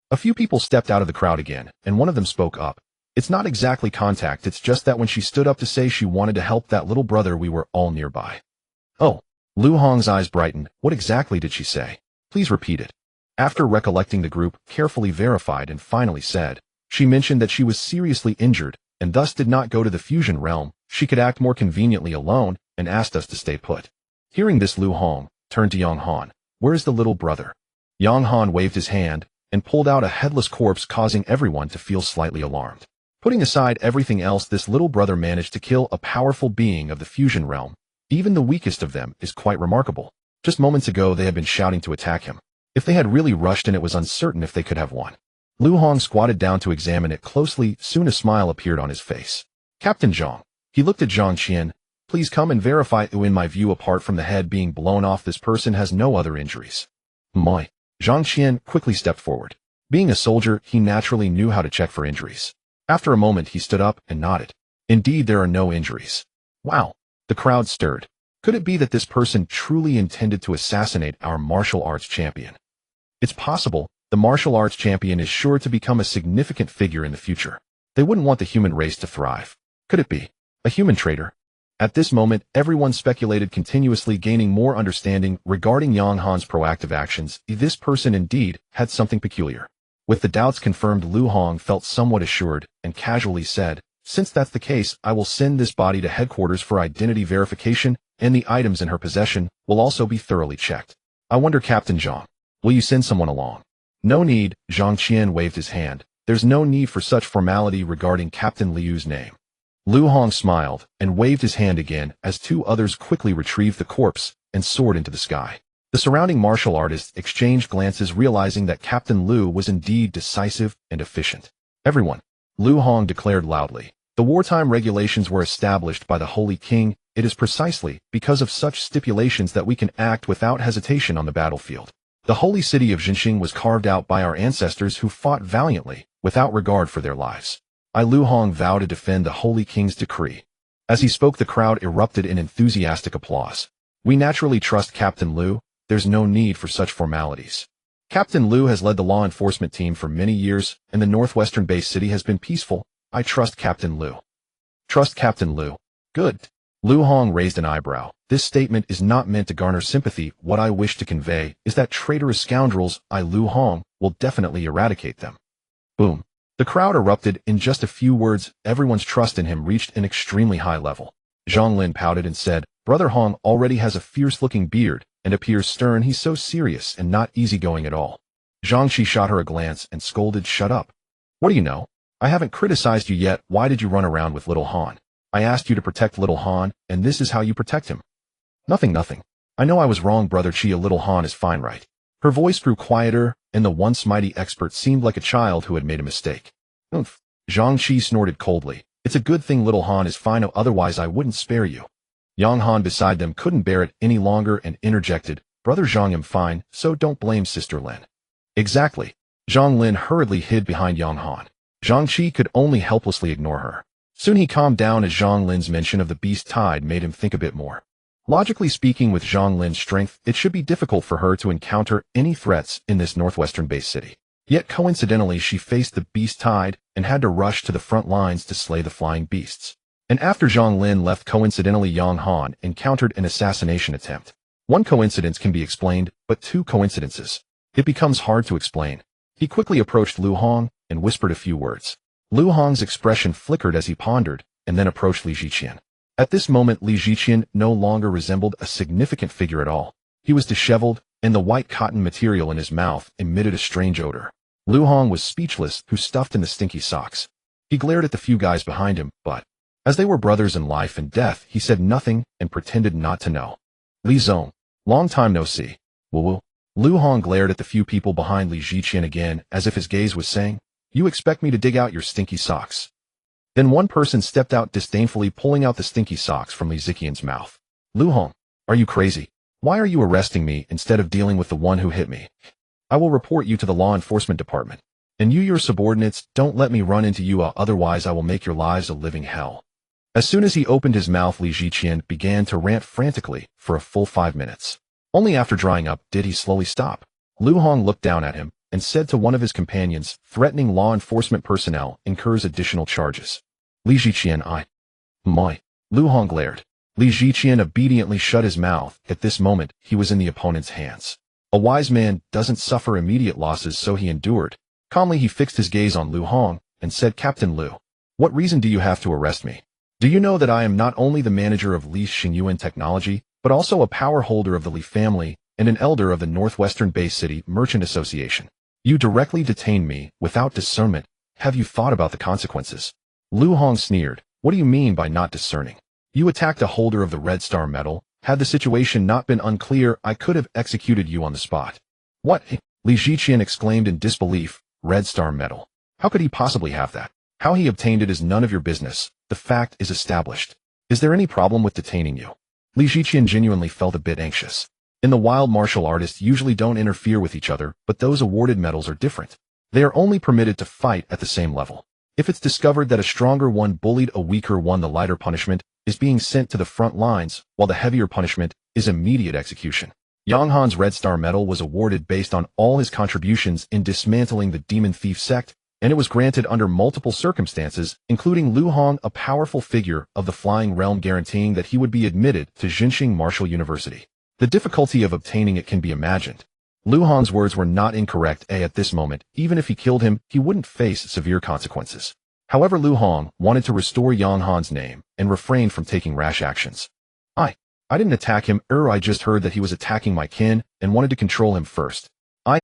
A few people stepped out of the crowd again, and one of them spoke up. It's not exactly contact, it's just that when she stood up to say she wanted to help that little brother, we were all nearby. Oh. Lu Hong's eyes brightened. What exactly did she say? Please repeat it. After recollecting, the group carefully verified and finally said, she mentioned that she was seriously injured and thus did not go to the fusion realm. She could act more conveniently alone and asked us to stay put. Hearing this, Lu Hong turned to Yang Han. Where is the little brother? Yang Han waved his hand and pulled out a headless corpse, causing everyone to feel slightly alarmed. Putting aside everything else, this little brother managed to kill a powerful being of the fusion realm. Even the weakest of them is quite remarkable. Just moments ago they had been shouting to attack him. If they had really rushed, and it was uncertain if they could have won. Lu Hong squatted down to examine it closely. Soon a smile appeared on his face. Captain Zhang. He looked at Zhang Qian. Please come and verify. In my view, apart from the head being blown off, this person has no other injuries. Moi. Zhang Qian quickly stepped forward. Being a soldier, he naturally knew how to check for injuries. After a moment, he stood up and nodded. Indeed, there are no injuries. Wow. The crowd stirred. Could it be that this person truly intended to assassinate our martial arts champion? It's possible. The martial arts champion is sure to become a significant figure in the future. They wouldn't want the human race to thrive. Could it be a human traitor? At this moment, everyone speculated, continuously gaining more understanding regarding Yang Han's proactive actions. This person indeed had something peculiar. With the doubts confirmed, Lu Hong felt somewhat assured and casually said, since that's the case, I will send this body to headquarters for identity verification, and the items in her possession will also be thoroughly checked. I wonder, Captain Zhang, will you send someone along? No need. Zhang Qian waved his hand. There's no need for such formality regarding Captain Liu's name. Lu Hong smiled and waved his hand again as two others quickly retrieved the corpse and soared into the sky. The surrounding martial artists exchanged glances, realizing that Captain Liu was indeed decisive and efficient. Everyone, Lu Hong declared loudly, the wartime regulations were established by the Holy King. It is precisely because of such stipulations that we can act without hesitation on the battlefield. The holy city of Jinxing was carved out by our ancestors who fought valiantly without regard for their lives. I, Lu Hong, vow to defend the Holy King's decree. As he spoke, the crowd erupted in enthusiastic applause. We naturally trust Captain Liu. There's no need for such formalities. Captain Liu has led the law enforcement team for many years, and the northwestern base city has been peaceful. I trust Captain Liu. Trust Captain Liu. Good. Lu Hong raised an eyebrow. This statement is not meant to garner sympathy. What I wish to convey is that traitorous scoundrels, I, Lu Hong, will definitely eradicate them. Boom. The crowd erupted. In just a few words, everyone's trust in him reached an extremely high level. Zhang Lin pouted and said, Brother Hong already has a fierce-looking beard and appears stern. He's so serious and not easygoing at all. Zhang Shi shot her a glance and scolded, shut up. What do you know? I haven't criticized you yet. Why did you run around with little Han? I asked you to protect little Han, and this is how you protect him. Nothing. I know I was wrong, Brother Chia. Little Han is fine, right? Her voice grew quieter, and the once mighty expert seemed like a child who had made a mistake. Oomph. Zhang Shi snorted coldly. It's a good thing little Han is fine, otherwise I wouldn't spare you. Yang Han beside them couldn't bear it any longer and interjected, Brother Zhang, I'm fine, so don't blame Sister Lin. Exactly. Zhang Lin hurriedly hid behind Yang Han. Zhang Shi could only helplessly ignore her. Soon he calmed down as Zhang Lin's mention of the beast tide made him think a bit more. Logically speaking, with Zhang Lin's strength, it should be difficult for her to encounter any threats in this northwestern base city. Yet coincidentally, she faced the beast tide and had to rush to the front lines to slay the flying beasts. And after Zhang Lin left, coincidentally, Yang Han encountered an assassination attempt. One coincidence can be explained, but two coincidences. It becomes hard to explain. He quickly approached Lu Hong and whispered a few words. Lu Hong's expression flickered as he pondered, and then approached Li Ziqian. At this moment, Li Ziqian no longer resembled a significant figure at all. He was disheveled, and the white cotton material in his mouth emitted a strange odor. Lu Hong was speechless, who stuffed in the stinky socks. He glared at the few guys behind him, but, as they were brothers in life and death, he said nothing and pretended not to know. Li Zong, long time no see. Woo-woo. Lu Hong glared at the few people behind Li Ziqian again, as if his gaze was saying, "You expect me to dig out your stinky socks?" Then one person stepped out disdainfully, pulling out the stinky socks from Li Ziqian's mouth. "Lu Hong, are you crazy? Why are you arresting me instead of dealing with the one who hit me? I will report you to the law enforcement department. And you, your subordinates, don't let me run into you, otherwise I will make your lives a living hell." As soon as he opened his mouth, Li Ziqian began to rant frantically for a full 5 minutes. Only after drying up did he slowly stop. Lu Hong looked down at him and said to one of his companions, "Threatening law enforcement personnel incurs additional charges." Li Ziqian, My. Lu Hong glared. Li Ziqian obediently shut his mouth. At this moment, he was in the opponent's hands. A wise man doesn't suffer immediate losses, so he endured. Calmly he fixed his gaze on Lu Hong and said, "Captain Lu, what reason do you have to arrest me? Do you know that I am not only the manager of Li Xingyuan Technology, but also a power holder of the Li family and an elder of the Northwestern Bay City Merchant Association? You directly detained me without discernment. Have you thought about the consequences?" Lu Hong sneered. "What do you mean by not discerning? You attacked a holder of the Red Star medal. Had the situation not been unclear, I could have executed you on the spot." "What?" Li Ziqian exclaimed in disbelief. "Red Star medal? How could he possibly have that? How he obtained it is none of your business. The fact is established. Is there any problem with detaining you?" Li Ziqian genuinely felt a bit anxious. In the wild, martial artists usually don't interfere with each other, but those awarded medals are different. They are only permitted to fight at the same level. If it's discovered that a stronger one bullied a weaker one, the lighter punishment is being sent to the front lines, while the heavier punishment is immediate execution. Yang Han's Red Star medal was awarded based on all his contributions in dismantling the Demon Thief sect, and it was granted under multiple circumstances, including Lu Hong, a powerful figure of the Flying Realm, guaranteeing that he would be admitted to Jinxing Martial University. The difficulty of obtaining it can be imagined. Lu Hong's words were not incorrect. At this moment, even if he killed him, he wouldn't face severe consequences. However, Lu Hong wanted to restore Yang Han's name and refrained from taking rash actions. I didn't attack him, I just heard that he was attacking my kin and wanted to control him first."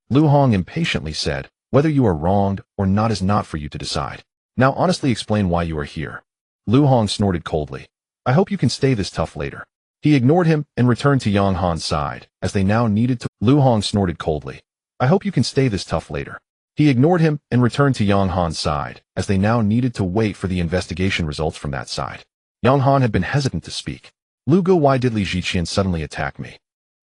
Lu Hong impatiently said, "Whether you are wronged or not is not for you to decide. Now honestly explain why you are here." Lu Hong snorted coldly. "I hope you can stay this tough later." He ignored him and returned to Yang Han's side, as they now needed to. Lu Hong snorted coldly. "I hope you can stay this tough later." He ignored him and returned to Yang Han's side, as they now needed to wait for the investigation results from that side. Yang Han had been hesitant to speak. "Lu Go, why did Li Ziqian suddenly attack me?"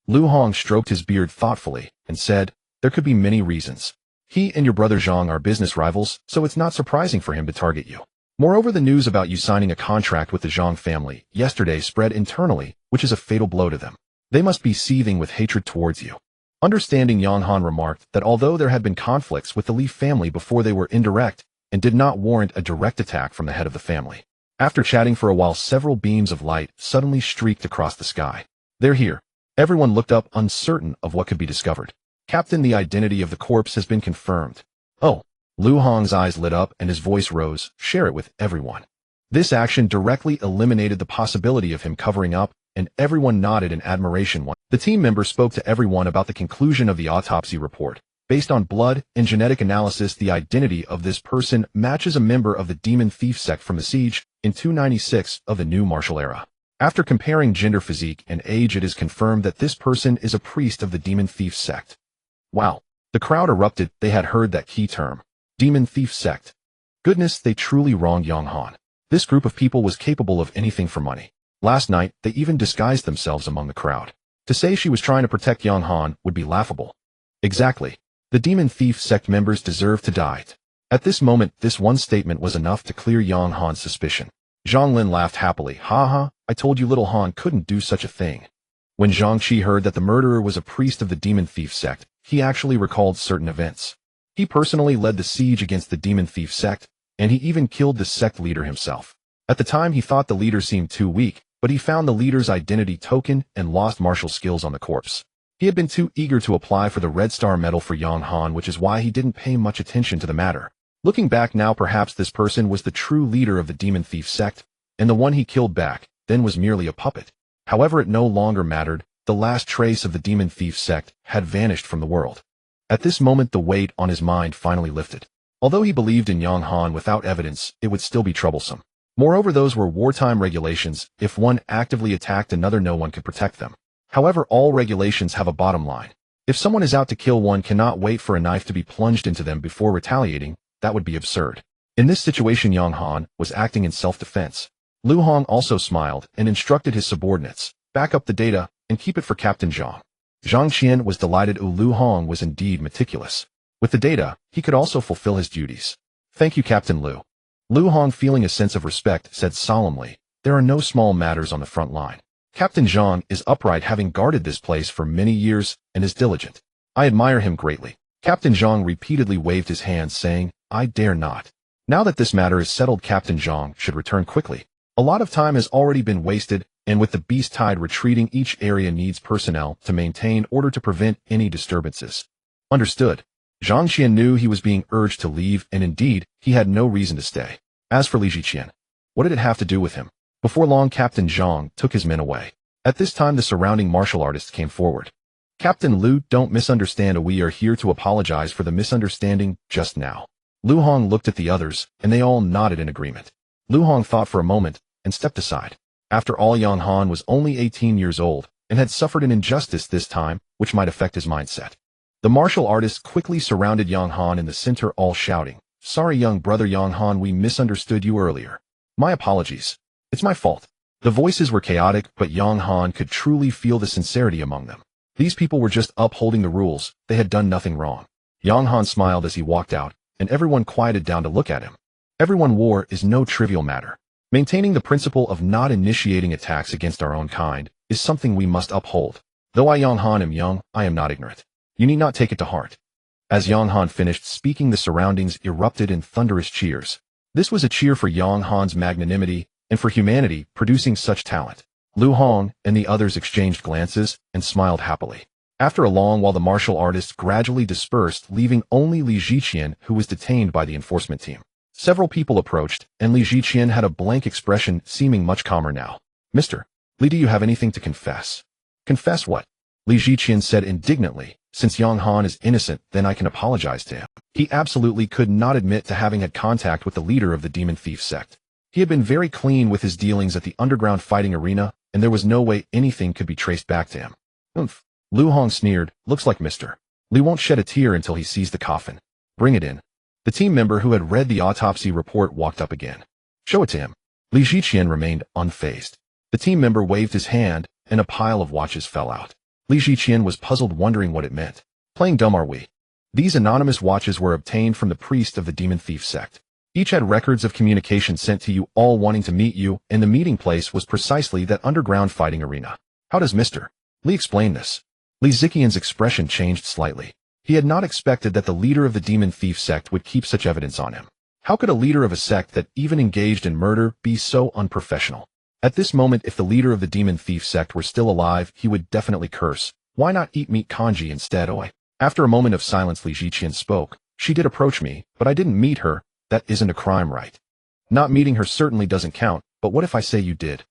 Lu Hong stroked his beard thoughtfully and said, "There could be many reasons. He and your brother Zhang are business rivals, so it's not surprising for him to target you. Moreover, the news about you signing a contract with the Zhang family yesterday spread internally, which is a fatal blow to them. They must be seething with hatred towards you." Understanding, Yang Han remarked that although there had been conflicts with the Li family before, they were indirect and did not warrant a direct attack from the head of the family. After chatting for a while, several beams of light suddenly streaked across the sky. "They're here." Everyone looked up, uncertain of what could be discovered. "Captain, the identity of the corpse has been confirmed." "Oh." Lu Hong's eyes lit up and his voice rose. "Share it with everyone." This action directly eliminated the possibility of him covering up, and everyone nodded in admiration. The team member spoke to everyone about the conclusion of the autopsy report. Based on blood and genetic analysis, the identity of this person matches a member of the Demon Thief sect from the Siege in 296 of the New Martial Era. After comparing gender, physique, and age, it is confirmed that this person is a priest of the Demon Thief sect. Wow. The crowd erupted. They had heard that key term. Demon Thief sect. Goodness, they truly wronged Yang Han. This group of people was capable of anything for money. Last night, they even disguised themselves among the crowd. To say she was trying to protect Yang Han would be laughable. Exactly. The Demon Thief sect members deserve to die. At this moment, this one statement was enough to clear Yang Han's suspicion. Zhang Lin laughed happily. "Ha ha, I told you little Han couldn't do such a thing." When Zhang Qi heard that the murderer was a priest of the Demon Thief sect, he actually recalled certain events. He personally led the siege against the Demon Thief sect, and he even killed the sect leader himself. At the time, he thought the leader seemed too weak, but he found the leader's identity token and lost martial skills on the corpse. He had been too eager to apply for the Red Star medal for Yang Han, which is why he didn't pay much attention to the matter. Looking back now, perhaps this person was the true leader of the demon thief sect, and the one he killed back then was merely a puppet. However, it no longer mattered. The last trace of the demon thief sect had vanished from the world. At this moment, the weight on his mind finally lifted. Although he believed in Yang Han without evidence, it would still be troublesome. Moreover, those were wartime regulations. If one actively attacked another, no one could protect them. However, all regulations have a bottom line. If someone is out to kill, one cannot wait for a knife to be plunged into them before retaliating. That would be absurd. In this situation, Yang Han was acting in self-defense. Lu Hong also smiled and instructed his subordinates, back up the data and keep it for Captain Zhang. Zhang Qian was delighted. Lu Hong was indeed meticulous. With the data, he could also fulfill his duties. Thank you, Captain Lu. Lu Hong, feeling a sense of respect, said solemnly, there are no small matters on the front line. Captain Zhang is upright, having guarded this place for many years, and is diligent. I admire him greatly. Captain Zhang repeatedly waved his hands, saying, I dare not. Now that this matter is settled, Captain Zhang should return quickly. A lot of time has already been wasted, and with the beast tide retreating, each area needs personnel to maintain order to prevent any disturbances. Understood. Zhang Qian knew he was being urged to leave, and indeed, he had no reason to stay. As for Li Ziqian, what did it have to do with him? Before long, Captain Zhang took his men away. At this time, the surrounding martial artists came forward. Captain Lu, don't misunderstand. We are here to apologize for the misunderstanding just now. Lu Hong looked at the others, and they all nodded in agreement. Lu Hong thought for a moment and stepped aside. After all, Yang Han was only 18 years old and had suffered an injustice this time, which might affect his mindset. The martial artists quickly surrounded Yang Han in the center, all shouting, Sorry, young brother Yang Han, we misunderstood you earlier. My apologies. It's my fault. The voices were chaotic, but Yang Han could truly feel the sincerity among them. These people were just upholding the rules. They had done nothing wrong. Yang Han smiled as he walked out, and everyone quieted down to look at him. Everyone, war is no trivial matter. Maintaining the principle of not initiating attacks against our own kind is something we must uphold. Though I, Yang Han, am young, I am not ignorant. You need not take it to heart. As Yang Han finished speaking, the surroundings erupted in thunderous cheers. This was a cheer for Yang Han's magnanimity and for humanity producing such talent. Lu Hong and the others exchanged glances and smiled happily. After a long while, the martial artists gradually dispersed, leaving only Li Ziqian, who was detained by the enforcement team. Several people approached, and Li Ziqian had a blank expression, seeming much calmer now. Mr. Li, do you have anything to confess? Confess what? Li Ziqian said indignantly. Since Yang Han is innocent, then I can apologize to him. He absolutely could not admit to having had contact with the leader of the demon thief sect. He had been very clean with his dealings at the underground fighting arena, and there was no way anything could be traced back to him. Oomph. Lu Hong sneered. Looks like Mr. Li won't shed a tear until he sees the coffin. Bring it in. The team member who had read the autopsy report walked up again. Show it to him. Li Ziqian remained unfazed. The team member waved his hand, and a pile of watches fell out. Li Ziqian was puzzled, wondering what it meant. Playing dumb, are we? These anonymous watches were obtained from the priest of the demon thief sect. Each had records of communication sent to you, all wanting to meet you, and the meeting place was precisely that underground fighting arena. How does Mr. Li explain this? Li Ziqian's expression changed slightly. He had not expected that the leader of the demon thief sect would keep such evidence on him. How could a leader of a sect that even engaged in murder be so unprofessional? At this moment, if the leader of the demon thief sect were still alive, he would definitely curse. Why not eat meat kanji instead? After a moment of silence, Li Ziqian spoke. She did approach me, but I didn't meet her. That isn't a crime, right? Not meeting her certainly doesn't count, but what if I say you did?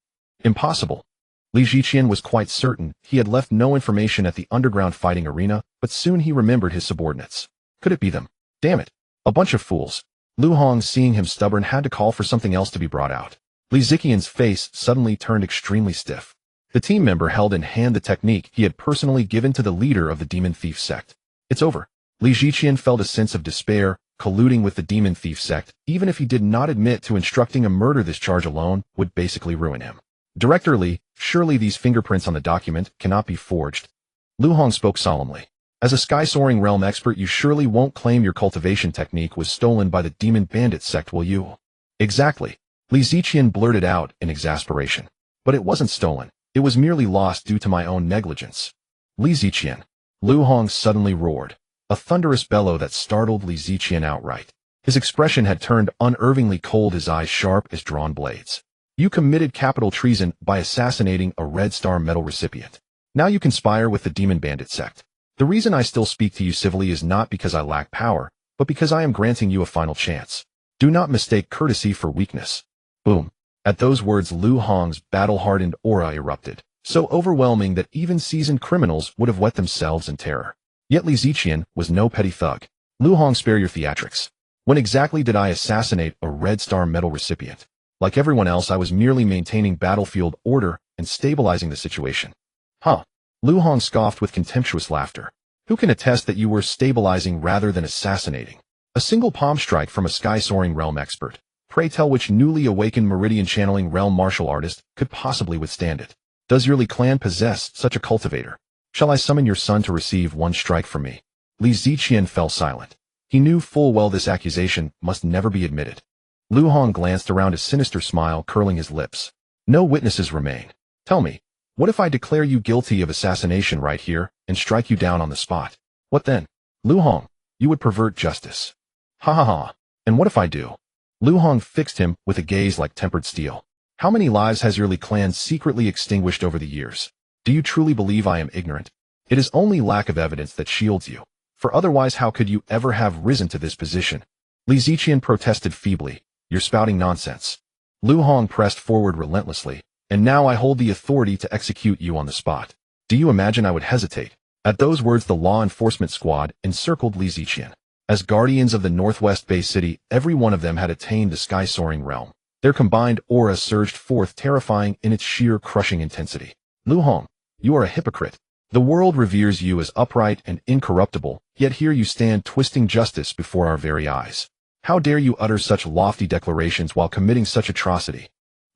Impossible. Li Ziqian was quite certain he had left no information at the underground fighting arena, but soon he remembered his subordinates. Could it be them? Damn it. A bunch of fools. Lu Hong, seeing him stubborn, had to call for something else to be brought out. Li Ziqian's face suddenly turned extremely stiff. The team member held in hand the technique he had personally given to the leader of the demon thief sect. It's over. Li Ziqian felt a sense of despair. Colluding with the demon thief sect, even if he did not admit to instructing a murder, this charge alone would basically ruin him. Director Li, surely these fingerprints on the document cannot be forged. Lu Hong spoke solemnly. As a sky-soaring realm expert, you surely won't claim your cultivation technique was stolen by the demon bandit sect, will you? Exactly. Li Ziqian blurted out in exasperation. But it wasn't stolen. It was merely lost due to my own negligence. Li Ziqian. Lu Hong suddenly roared. A thunderous bellow that startled Li Ziqian outright. His expression had turned unnervingly cold, his eyes sharp as drawn blades. You committed capital treason by assassinating a Red Star medal recipient. Now you conspire with the Demon Bandit sect. The reason I still speak to you civilly is not because I lack power, but because I am granting you a final chance. Do not mistake courtesy for weakness. Boom. At those words, Lu Hong's battle-hardened aura erupted, so overwhelming that even seasoned criminals would have wet themselves in terror. Yet Li Ziqian was no petty thug. Lu Hong, spare your theatrics. When exactly did I assassinate a Red Star medal recipient? Like everyone else, I was merely maintaining battlefield order and stabilizing the situation. Huh. Lu Hong scoffed with contemptuous laughter. Who can attest that you were stabilizing rather than assassinating? A single palm strike from a sky-soaring realm expert. Pray tell which newly awakened meridian-channeling realm martial artist could possibly withstand it. Does your Li clan possess such a cultivator? Shall I summon your son to receive one strike from me? Li Ziqian fell silent. He knew full well this accusation must never be admitted. Lu Hong glanced around, a sinister smile curling his lips. No witnesses remain. Tell me, what if I declare you guilty of assassination right here and strike you down on the spot? What then? Lu Hong, you would pervert justice. Ha ha ha. And what if I do? Lu Hong fixed him with a gaze like tempered steel. How many lives has your Li clan secretly extinguished over the years? Do you truly believe I am ignorant? It is only lack of evidence that shields you, for otherwise how could you ever have risen to this position? Li Ziqian protested feebly. You're spouting nonsense. Lu Hong pressed forward relentlessly. And now I hold the authority to execute you on the spot. Do you imagine I would hesitate? At those words, the law enforcement squad encircled Li Ziqian. As guardians of the Northwest Bay City, every one of them had attained the sky-soaring realm. Their combined aura surged forth, terrifying in its sheer crushing intensity. Lu Hong, you are a hypocrite. The world reveres you as upright and incorruptible, yet here you stand twisting justice before our very eyes. How dare you utter such lofty declarations while committing such atrocity?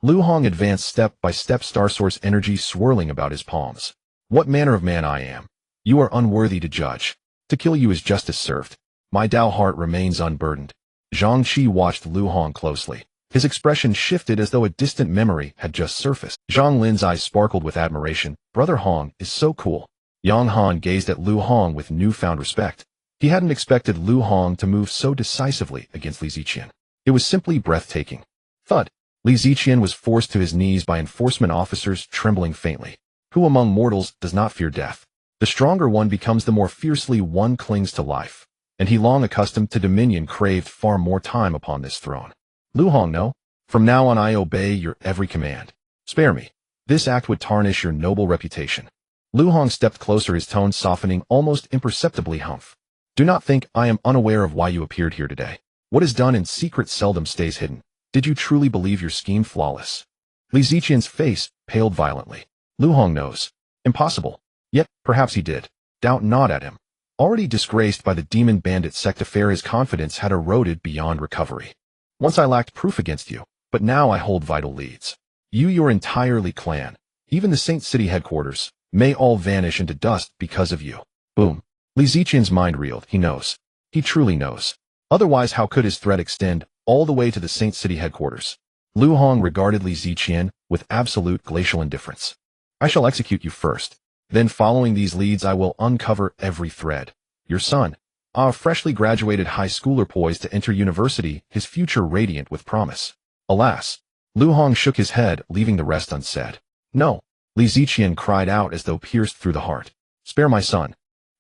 Lu Hong advanced step by step, star source energy swirling about his palms. What manner of man I am? You are unworthy to judge. To kill you is justice served. My Dao heart remains unburdened. Zhang Qi watched Lu Hong closely. His expression shifted as though a distant memory had just surfaced. Zhang Lin's eyes sparkled with admiration. Brother Hong is so cool. Yang Han gazed at Lu Hong with newfound respect. He hadn't expected Lu Hong to move so decisively against Li Ziqian. It was simply breathtaking. Thud. Li Ziqian was forced to his knees by enforcement officers, trembling faintly. Who among mortals does not fear death? The stronger one becomes, the more fiercely one clings to life. And he, long accustomed to dominion, craved far more time upon this throne. Lu Hong, no. From now on I obey your every command. Spare me. This act would tarnish your noble reputation. Lu Hong stepped closer, his tone softening almost imperceptibly. Humph. Do not think I am unaware of why you appeared here today. What is done in secret seldom stays hidden. Did you truly believe your scheme flawless? Li Ziqian's face paled violently. Lu Hong knows. Impossible. Yet, perhaps he did. Doubt not at him. Already disgraced by the Demon Bandit sect affair, his confidence had eroded beyond recovery. Once I lacked proof against you, but now I hold vital leads. You, your entire Li clan, even the Saint City headquarters, may all vanish into dust because of you. Boom. Li Ziqian's mind reeled. He knows. He truly knows. Otherwise, how could his threat extend all the way to the Saint City headquarters? Lu Hong regarded Li Ziqian with absolute glacial indifference. I shall execute you first. Then, following these leads, I will uncover every thread. Your son, a freshly graduated high schooler poised to enter university, his future radiant with promise. Alas. Lu Hong shook his head, leaving the rest unsaid. No. Li Ziqian cried out as though pierced through the heart. Spare my son.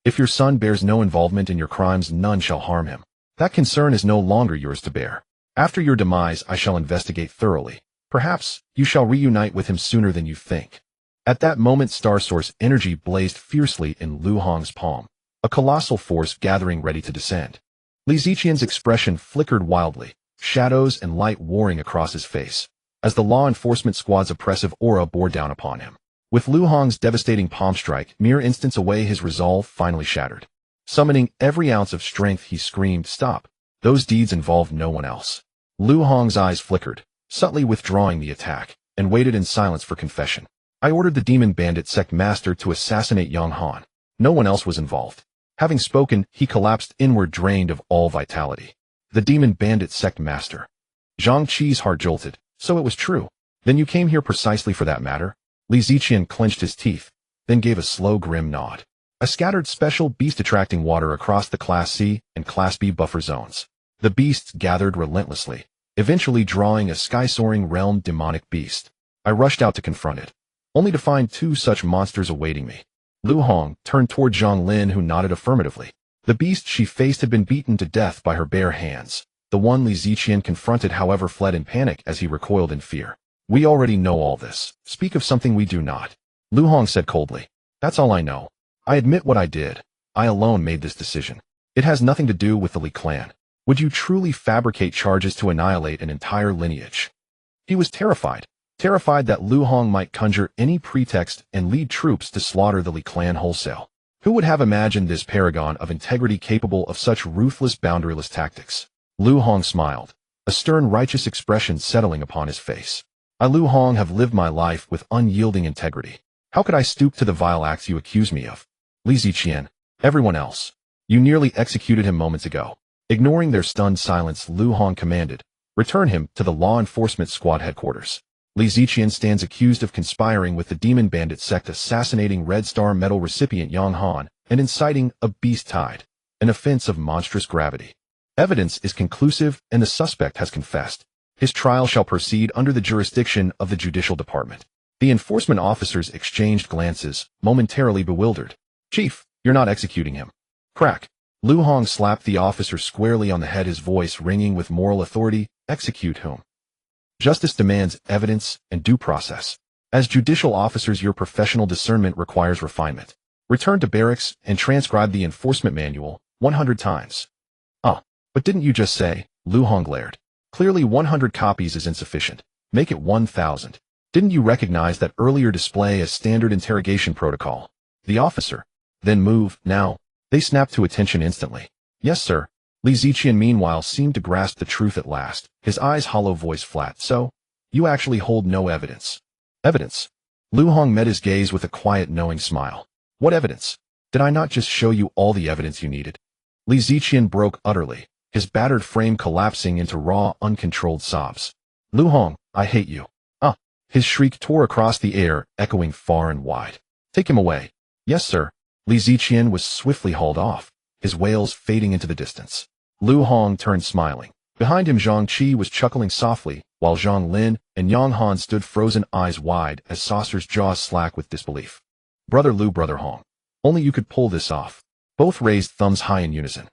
If your son bears no involvement in your crimes, none shall harm him. That concern is no longer yours to bear. After your demise, I shall investigate thoroughly. Perhaps you shall reunite with him sooner than you think. At that moment, star source energy blazed fiercely in Lu Hong's palm, a colossal force gathering ready to descend. Li Ziqian's expression flickered wildly, shadows and light warring across his face, as the law enforcement squad's oppressive aura bore down upon him. With Lu Hong's devastating palm strike mere instants away, his resolve finally shattered. Summoning every ounce of strength, he screamed, "Stop! Those deeds involved no one else." Lu Hong's eyes flickered, subtly withdrawing the attack, and waited in silence for confession. I ordered the Demon Bandit sect master to assassinate Yang Han. No one else was involved. Having spoken, he collapsed inward, drained of all vitality. The Demon Bandit sect master. Zhang Qi's heart jolted. So it was true. Then you came here precisely for that matter? Li Ziqian clenched his teeth, then gave a slow, grim nod. I scattered special beast-attracting water across the Class C and Class B buffer zones. The beasts gathered relentlessly, eventually drawing a sky-soaring realm demonic beast. I rushed out to confront it, only to find two such monsters awaiting me. Lu Hong turned toward Zhang Lin, who nodded affirmatively. The beast she faced had been beaten to death by her bare hands. The one Li Ziqian confronted, however, fled in panic as he recoiled in fear. We already know all this. Speak of something we do not. Lu Hong said coldly. That's all I know. I admit what I did. I alone made this decision. It has nothing to do with the Li clan. Would you truly fabricate charges to annihilate an entire lineage? He was terrified that Lu Hong might conjure any pretext and lead troops to slaughter the Li clan wholesale. Who would have imagined this paragon of integrity capable of such ruthless, boundaryless tactics? Lu Hong smiled, a stern, righteous expression settling upon his face. I, Lu Hong, have lived my life with unyielding integrity. How could I stoop to the vile acts you accuse me of? Li Ziqian, everyone else. You nearly executed him moments ago. Ignoring their stunned silence, Lu Hong commanded, return him to the law enforcement squad headquarters. Li Ziqian stands accused of conspiring with the demon bandit sect, assassinating Red Star Medal recipient Yang Han, and inciting a beast tide, an offense of monstrous gravity. Evidence is conclusive and the suspect has confessed. His trial shall proceed under the jurisdiction of the Judicial Department. The enforcement officers exchanged glances, momentarily bewildered. Chief, you're not executing him. Crack. Lu Hong slapped the officer squarely on the head, his voice ringing with moral authority. Execute whom? Justice demands evidence and due process. As judicial officers, your professional discernment requires refinement. Return to barracks and transcribe the enforcement manual 100 times. But didn't you just say? Lu Hong glared. Clearly 100 copies is insufficient. Make it 1,000. Didn't you recognize that earlier display as standard interrogation protocol? The officer. Then move, now. They snapped to attention instantly. Yes, sir. Li Ziqian meanwhile seemed to grasp the truth at last, his eyes hollow, voice flat. So, you actually hold no evidence. Evidence? Lu Hong met his gaze with a quiet, knowing smile. What evidence? Did I not just show you all the evidence you needed? Li Ziqian broke utterly, his battered frame collapsing into raw, uncontrolled sobs. Lu Hong, I hate you. His shriek tore across the air, echoing far and wide. Take him away. Yes, sir. Li Ziqian was swiftly hauled off, his wails fading into the distance. Lu Hong turned smiling. Behind him, Zhang Qi was chuckling softly, while Zhang Lin and Yang Han stood frozen, eyes wide as Saucer's jaws slack with disbelief. Brother Lu, Brother Hong. Only you could pull this off. Both raised thumbs high in unison.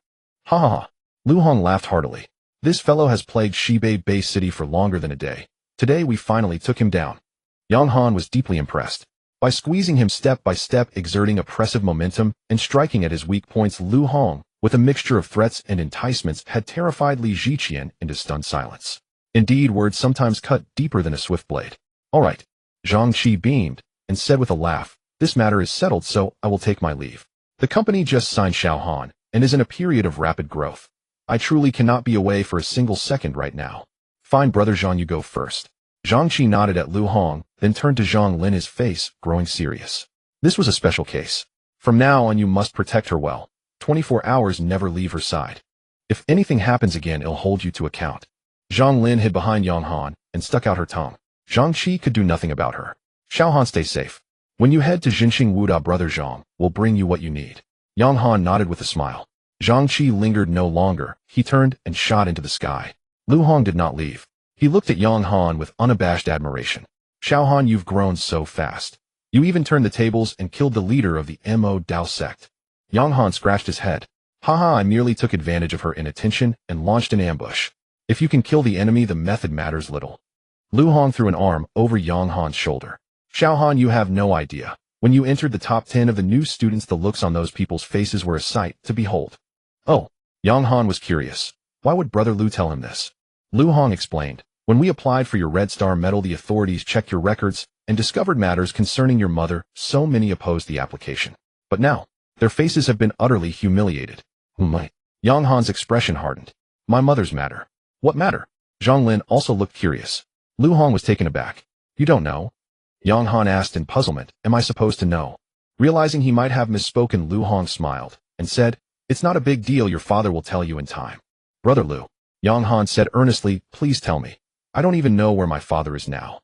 Ha ha ha. Lu Hong laughed heartily. This fellow has plagued Xibei Bay City for longer than a day. Today we finally took him down. Yang Han was deeply impressed. By squeezing him step by step, exerting oppressive momentum, and striking at his weak points, Lu Hong, with a mixture of threats and enticements, had terrified Li Ziqian into stunned silence. Indeed, words sometimes cut deeper than a swift blade. All right. Zhang Qi beamed, and said with a laugh, this matter is settled, so I will take my leave. The company just signed Xiao Han, and is in a period of rapid growth. I truly cannot be away for a single second right now. Fine, Brother Zhang, you go first. Zhang Qi nodded at Lu Hong, then turned to Zhang Lin, his face growing serious. This was a special case. From now on you must protect her well. 24 hours, never leave her side. If anything happens again, I'll hold you to account. Zhang Lin hid behind Yang Han and stuck out her tongue. Zhang Qi could do nothing about her. Xiao Han, stay safe. When you head to Jinxing Wuda, Brother Zhang will bring you what you need. Yang Han nodded with a smile. Zhang Qi lingered no longer. He turned and shot into the sky. Lu Hong did not leave. He looked at Yang Han with unabashed admiration. Xiao Han, you've grown so fast. You even turned the tables and killed the leader of the Mo Dao sect. Yang Han scratched his head. Haha, I merely took advantage of her inattention and launched an ambush. If you can kill the enemy, the method matters little. Lu Hong threw an arm over Yang Han's shoulder. Xiao Han, you have no idea. When you entered the top 10 of the new students, the looks on those people's faces were a sight to behold. Oh, Yang Han was curious. Why would Brother Lu tell him this? Lu Hong explained. When we applied for your Red Star medal, the authorities checked your records and discovered matters concerning your mother. So many opposed the application. But now, their faces have been utterly humiliated. Yang Han's expression hardened. My mother's matter. What matter? Zhang Lin also looked curious. Lu Hong was taken aback. You don't know? Yang Han asked in puzzlement. Am I supposed to know? Realizing he might have misspoken, Lu Hong smiled and said, it's not a big deal, your father will tell you in time. Brother Lu, Yang Han said earnestly, please tell me. I don't even know where my father is now.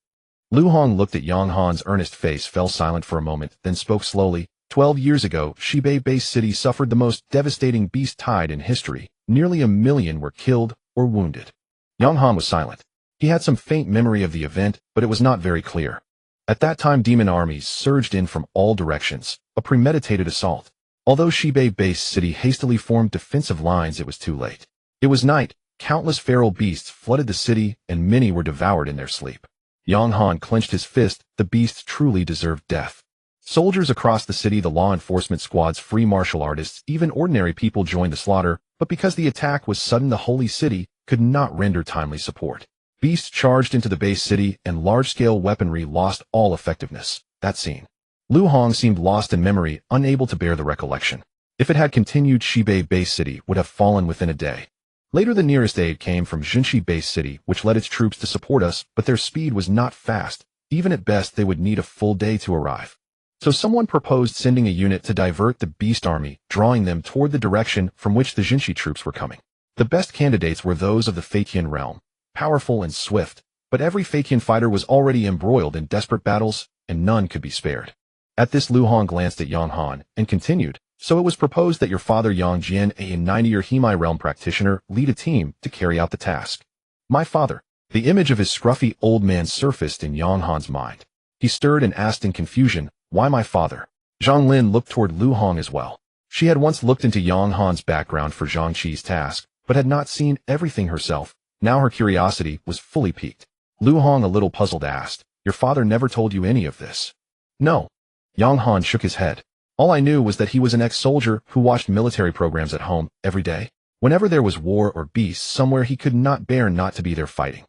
Lu Hong looked at Yang Han's earnest face, fell silent for a moment, then spoke slowly. 12 years ago, Xibei Bay City suffered the most devastating beast tide in history. Nearly 1 million were killed or wounded. Yang Han was silent. He had some faint memory of the event, but it was not very clear. At that time, demon armies surged in from all directions, a premeditated assault. Although Shibei-based city hastily formed defensive lines, it was too late. It was night, countless feral beasts flooded the city, and many were devoured in their sleep. Yang Han clenched his fist. The beasts truly deserved death. Soldiers across the city, the law enforcement squads, free martial artists, even ordinary people joined the slaughter, but because the attack was sudden, the holy city could not render timely support. Beasts charged into the base city, and large-scale weaponry lost all effectiveness. That scene. Lu Hong seemed lost in memory, unable to bear the recollection. If it had continued, Shibei base city would have fallen within a day. Later, the nearest aid came from Junshi base city, which led its troops to support us, but their speed was not fast. Even at best, they would need a full day to arrive. So someone proposed sending a unit to divert the beast army, drawing them toward the direction from which the Junshi troops were coming. The best candidates were those of the Feiqian realm, powerful and swift, but every Feiqian fighter was already embroiled in desperate battles, and none could be spared. At this, Lu Hong glanced at Yang Han and continued, "So it was proposed that your father Yang Jian, a 90-year Hemai realm practitioner, lead a team to carry out the task." My father. The image of his scruffy old man surfaced in Yang Han's mind. He stirred and asked in confusion, "Why my father?" Zhang Lin looked toward Lu Hong as well. She had once looked into Yang Han's background for Zhang Qi's task, but had not seen everything herself. Now her curiosity was fully piqued. Lu Hong, a little puzzled, asked, "Your father never told you any of this?" "No." Yang Han shook his head. "All I knew was that he was an ex-soldier who watched military programs at home every day. Whenever there was war or beasts somewhere, he could not bear not to be there fighting."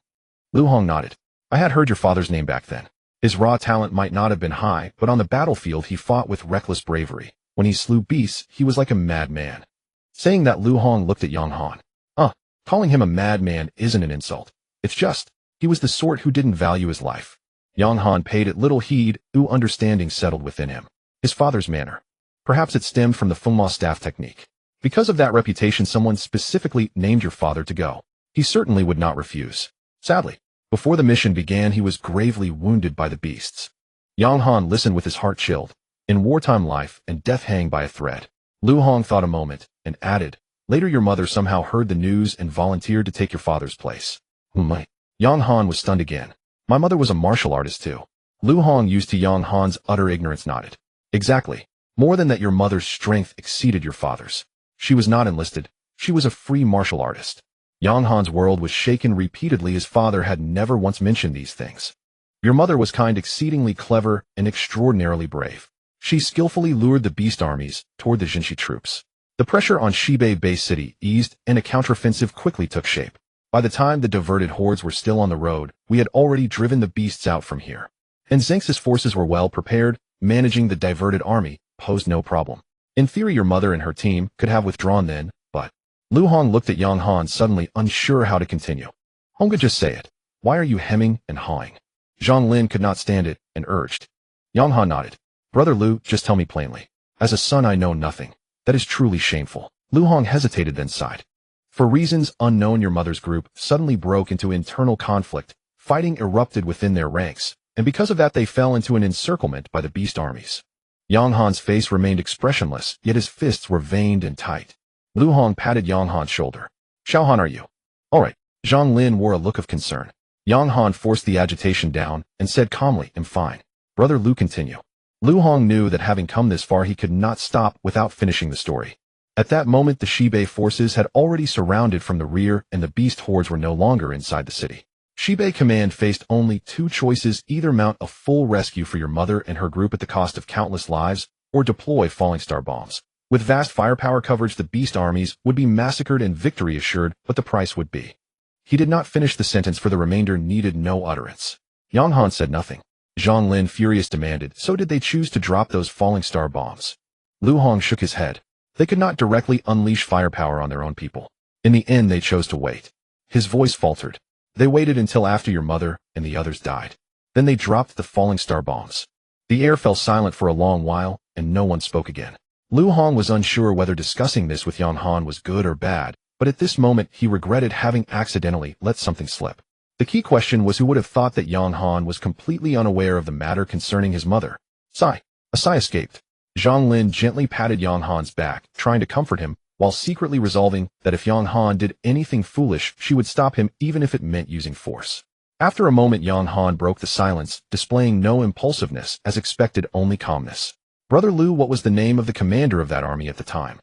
Lu Hong nodded. "I had heard your father's name back then. His raw talent might not have been high, but on the battlefield he fought with reckless bravery. When he slew beasts, he was like a madman." Saying that, Lu Hong looked at Yang Han. Calling him a madman isn't an insult. It's just, he was the sort who didn't value his life." Yang Han paid it little heed. Understanding settled within him. His father's manner. Perhaps it stemmed from the Fengma staff technique. Because of that reputation, someone specifically named your father to go. He certainly would not refuse. Sadly, before the mission began, he was gravely wounded by the beasts. Yang Han listened with his heart chilled. In wartime, life and death hang by a thread. Lu Hong thought a moment and added, "Later your mother somehow heard the news and volunteered to take your father's place." Yang Han was stunned again. "My mother was a martial artist too." Lu Hong, used to Yang Han's utter ignorance, nodded. "Exactly. More than that, your mother's strength exceeded your father's. She was not enlisted. She was a free martial artist." Yang Han's world was shaken repeatedly. His father had never once mentioned these things. "Your mother was kind, exceedingly clever, and extraordinarily brave. She skillfully lured the beast armies toward the Jinshi troops." The pressure on Shibei base city eased, and a counteroffensive quickly took shape. By the time the diverted hordes were still on the road, we had already driven the beasts out from here. And Zeng's forces were well prepared. Managing the diverted army posed no problem. In theory, your mother and her team could have withdrawn then, but... Lu Hong looked at Yang Han, suddenly unsure how to continue. "Honga, just say it. Why are you hemming and hawing?" Zhang Lin could not stand it and urged. Yang Han nodded. "Brother Lu, just tell me plainly. As a son, I know nothing. That is truly shameful." Lu Hong hesitated, then sighed. "For reasons unknown, your mother's group suddenly broke into internal conflict. Fighting erupted within their ranks, and because of that they fell into an encirclement by the beast armies." Yang Han's face remained expressionless, yet his fists were veined and tight. Lu Hong patted Yang Han's shoulder. "Xiao Han, are you all right?" Zhang Lin wore a look of concern. Yang Han forced the agitation down and said calmly, "I'm fine." Brother Lu, continue. Lu Hong knew that having come this far, he could not stop without finishing the story. At that moment, the Shibei forces had already surrounded from the rear, and the beast hordes were no longer inside the city. Shibei command faced only two choices: either mount a full rescue for your mother and her group at the cost of countless lives, or deploy falling star bombs. With vast firepower coverage, the beast armies would be massacred and victory assured, but the price would be... He did not finish the sentence, for the remainder needed no utterance. Yang Han said nothing. Zhang Lin, furious, demanded, "So did they choose to drop those falling star bombs?" Lu Hong shook his head. "They could not directly unleash firepower on their own people. In the end, they chose to wait." His voice faltered. "They waited until after your mother and the others died. Then they dropped the falling star bombs." The air fell silent for a long while, and no one spoke again. Lu Hong was unsure whether discussing this with Yang Han was good or bad, but at this moment he regretted having accidentally let something slip. The key question was, who would have thought that Yang Han was completely unaware of the matter concerning his mother? Sigh. A sigh escaped. Zhang Lin gently patted Yang Han's back, trying to comfort him, while secretly resolving that if Yang Han did anything foolish, she would stop him, even if it meant using force. After a moment, Yang Han broke the silence, displaying no impulsiveness, as expected, only calmness. Brother Liu, what was the name of the commander of that army at the time?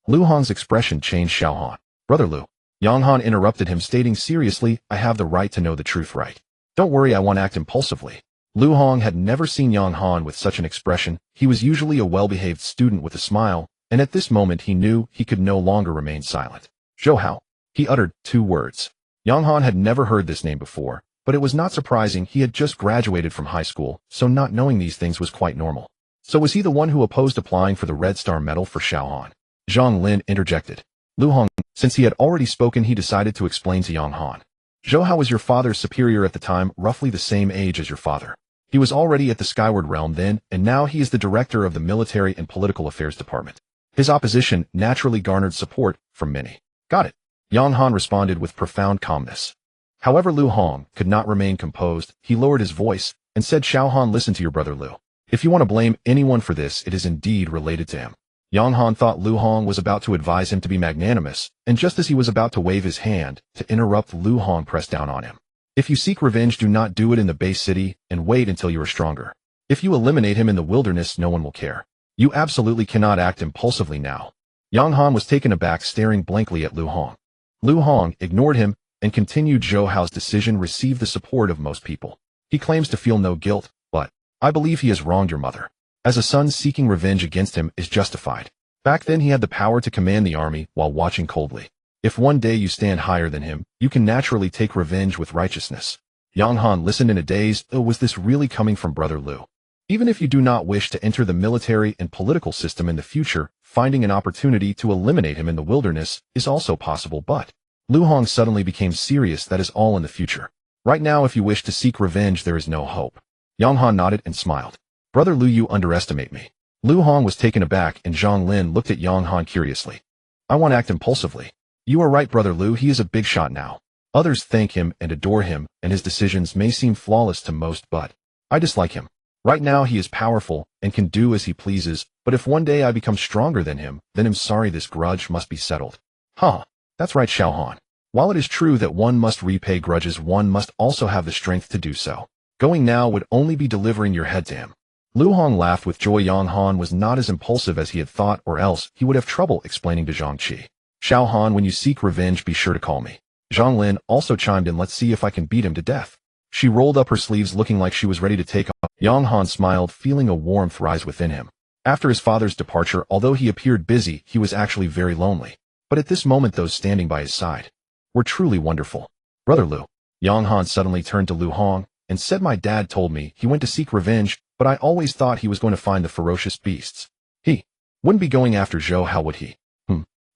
Lu Hong's expression changed. Xiao Han. Brother Liu. Yang Han interrupted him, stating seriously, I have the right to know the truth, right? Don't worry, I won't act impulsively. Lu Hong had never seen Yang Han with such an expression. He was usually a well-behaved student with a smile, and at this moment he knew he could no longer remain silent. Zhou Hao. He uttered 2 words. Yang Han had never heard this name before, but it was not surprising. He had just graduated from high school, so not knowing these things was quite normal. So was he the one who opposed applying for the Red Star Medal for Xiao Han? Zhang Lin interjected. Lu Hong, since he had already spoken, he decided to explain to Yang Han. Zhou Hao was your father's superior at the time, roughly the same age as your father. He was already at the Skyward Realm then, and now he is the director of the Military and Political Affairs Department. His opposition naturally garnered support from many. Got it. Yang Han responded with profound calmness. However, Lu Hong could not remain composed. He lowered his voice and said, Xiao Han, listen to your brother Lu. If you want to blame anyone for this, it is indeed related to him. Yang Han thought Lu Hong was about to advise him to be magnanimous, and just as he was about to wave his hand to interrupt, Lu Hong pressed down on him. If you seek revenge, do not do it in the base city, and wait until you are stronger. If you eliminate him in the wilderness, no one will care. You absolutely cannot act impulsively now. Yang Han was taken aback, staring blankly at Lu Hong. Lu Hong ignored him and continued. Zhou Hao's decision received the support of most people. He claims to feel no guilt, but I believe he has wronged your mother. As a son, seeking revenge against him is justified. Back then he had the power to command the army while watching coldly. If one day you stand higher than him, you can naturally take revenge with righteousness. Yang Han listened in a daze. Oh, was this really coming from Brother Liu? Even if you do not wish to enter the military and political system in the future, finding an opportunity to eliminate him in the wilderness is also possible, but Lu Hong suddenly became serious. That is all in the future. Right now, if you wish to seek revenge, there is no hope. Yang Han nodded and smiled. Brother Liu, you underestimate me. Lu Hong was taken aback, and Zhang Lin looked at Yang Han curiously. I want to act impulsively. You are right, Brother Liu, he is a big shot now. Others thank him and adore him, and his decisions may seem flawless to most, but I dislike him. Right now he is powerful and can do as he pleases, but if one day I become stronger than him, then I'm sorry, this grudge must be settled. Huh, that's right, Xiao Han. While it is true that one must repay grudges, one must also have the strength to do so. Going now would only be delivering your head to him. Lu Hong laughed with joy. Yang Han was not as impulsive as he had thought, or else he would have trouble explaining to Zhang Qi. Xiao Han, when you seek revenge, be sure to call me. Zhang Lin also chimed in, let's see if I can beat him to death. She rolled up her sleeves, looking like she was ready to take off. Yang Han smiled, feeling a warmth rise within him. After his father's departure, although he appeared busy, he was actually very lonely. But at this moment, those standing by his side were truly wonderful. Brother Liu. Yang Han suddenly turned to Lu Hong and said, my dad told me he went to seek revenge, but I always thought he was going to find the ferocious beasts. He wouldn't be going after Zhou. How would he?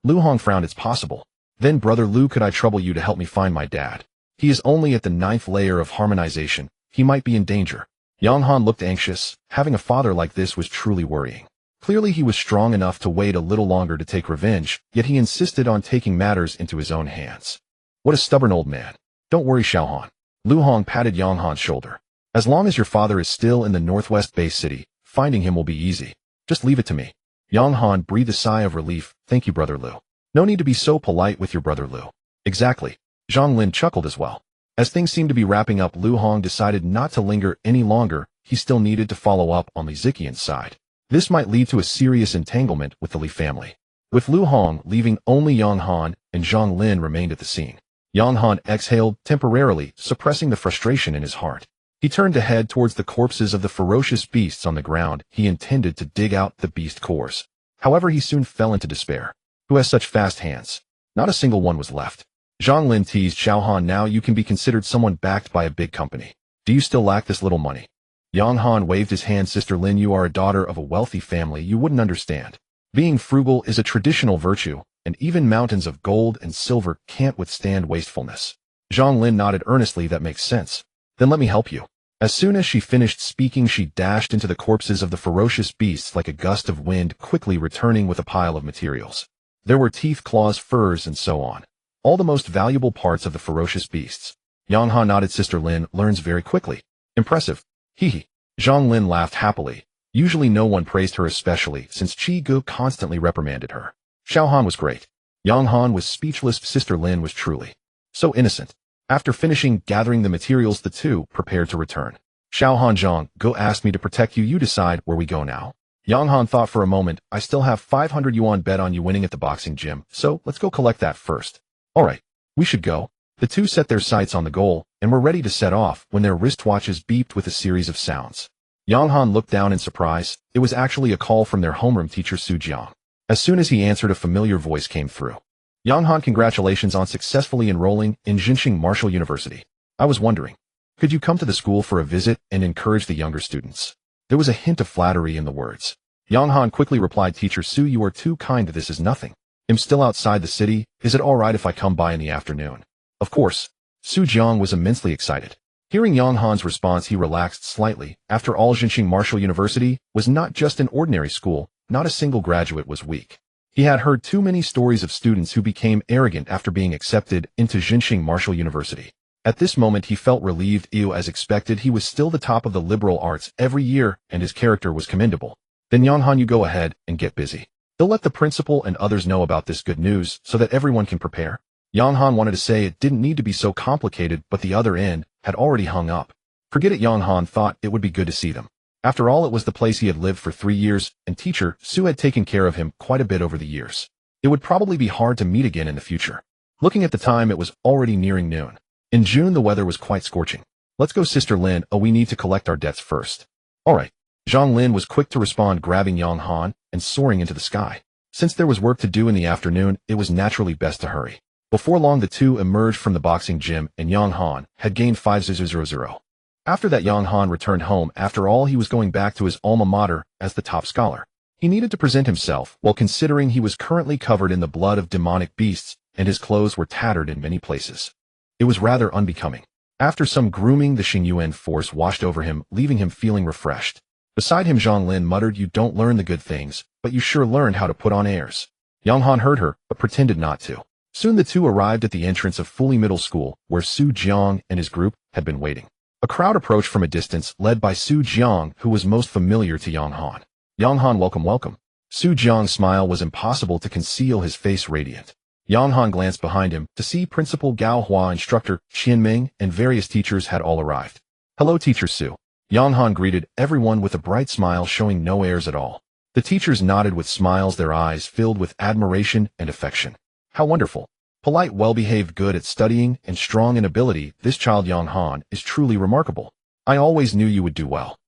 Lu Hong frowned. It's possible. Then, Brother Liu, could I trouble you to help me find my dad? He is only at the 9th layer of harmonization. He might be in danger. Yang Han looked anxious. Having a father like this was truly worrying. Clearly he was strong enough to wait a little longer to take revenge, yet he insisted on taking matters into his own hands. What a stubborn old man. Don't worry, Xiao Han. Lu Hong patted Yang Han's shoulder. As long as your father is still in the northwest base city, finding him will be easy. Just leave it to me. Yang Han breathed a sigh of relief. Thank you, Brother Liu. No need to be so polite with your Brother Liu. Exactly. Zhang Lin chuckled as well. As things seemed to be wrapping up, Lu Hong decided not to linger any longer. He still needed to follow up on Li Ziqian's side. This might lead to a serious entanglement with the Li family. With Lu Hong leaving, only Yang Han and Zhang Lin remained at the scene. Yang Han exhaled temporarily, suppressing the frustration in his heart. He turned to head towards the corpses of the ferocious beasts on the ground. He intended to dig out the beast cores. However, he soon fell into despair. Who has such fast hands? Not a single one was left. Zhang Lin teased, Xiao Han, now you can be considered someone backed by a big company. Do you still lack this little money? Yang Han waved his hand. Sister Lin, you are a daughter of a wealthy family. You wouldn't understand. Being frugal is a traditional virtue, and even mountains of gold and silver can't withstand wastefulness. Zhang Lin nodded earnestly. That makes sense. Then let me help you. As soon as she finished speaking, she dashed into the corpses of the ferocious beasts like a gust of wind, quickly returning with a pile of materials. There were teeth, claws, furs, and so on. All the most valuable parts of the ferocious beasts. Yang Han nodded. Sister Lin learns very quickly. Impressive. Hee. Zhang Lin laughed happily. Usually no one praised her, especially since Qi Gu constantly reprimanded her. Xiao Han was great. Yang Han was speechless. Sister Lin was truly so innocent. After finishing gathering the materials, the two prepared to return. Xiao Hanzhong, Go asked me to protect you. You decide where we go now. Yang Han thought for a moment. I still have 500 yuan bet on you winning at the boxing gym, so let's go collect that first. Alright, we should go. The two set their sights on the goal and were ready to set off when their wristwatches beeped with a series of sounds. Yang Han looked down in surprise. It was actually a call from their homeroom teacher Su Jiang. As soon as he answered, a familiar voice came through. Yang Han, congratulations on successfully enrolling in Jinxing Martial University. I was wondering, could you come to the school for a visit and encourage the younger students? There was a hint of flattery in the words. Yang Han quickly replied, Teacher Su, you are too kind. This is nothing. I'm still outside the city. Is it alright if I come by in the afternoon? Of course. Su Jiang was immensely excited. Hearing Yang Han's response, he relaxed slightly. After all, Jinxing Martial University was not just an ordinary school. Not a single graduate was weak. He had heard too many stories of students who became arrogant after being accepted into Jinxing Martial University. At this moment, he felt relieved. As expected, he was still the top of the liberal arts every year, and his character was commendable. Then Yang Han, you go ahead and get busy. They'll let the principal and others know about this good news so that everyone can prepare. Yang Han wanted to say it didn't need to be so complicated, but the other end had already hung up. Forget it. Yang Han thought it would be good to see them. After all, it was the place he had lived for 3 years, and teacher Su had taken care of him quite a bit over the years. It would probably be hard to meet again in the future. Looking at the time, it was already nearing noon. In June, the weather was quite scorching. Let's go, Sister Lin. Oh, we need to collect our debts first. Alright. Zhang Lin was quick to respond, grabbing Yang Han and soaring into the sky. Since there was work to do in the afternoon, it was naturally best to hurry. Before long, the two emerged from the boxing gym, and Yang Han had gained 5,000. After that, Yang Han returned home. After all, he was going back to his alma mater as the top scholar. He needed to present himself, while considering he was currently covered in the blood of demonic beasts, and his clothes were tattered in many places. It was rather unbecoming. After some grooming, the Xingyuan force washed over him, leaving him feeling refreshed. Beside him, Zhang Lin muttered, you don't learn the good things, but you sure learned how to put on airs. Yang Han heard her, but pretended not to. Soon the two arrived at the entrance of Fully Middle School, where Su Jiang and his group had been waiting. A crowd approached from a distance, led by Su Jiang, who was most familiar to Yang Han. Yang Han, welcome, welcome. Su Jiang's smile was impossible to conceal, his face radiant. Yang Han glanced behind him to see Principal Gao Hua, instructor Qian Ming, and various teachers had all arrived. Hello, Teacher Su. Yang Han greeted everyone with a bright smile, showing no airs at all. The teachers nodded with smiles, their eyes filled with admiration and affection. How wonderful. Polite, well-behaved, good at studying, and strong in ability, this child Yang Han is truly remarkable. I always knew you would do well.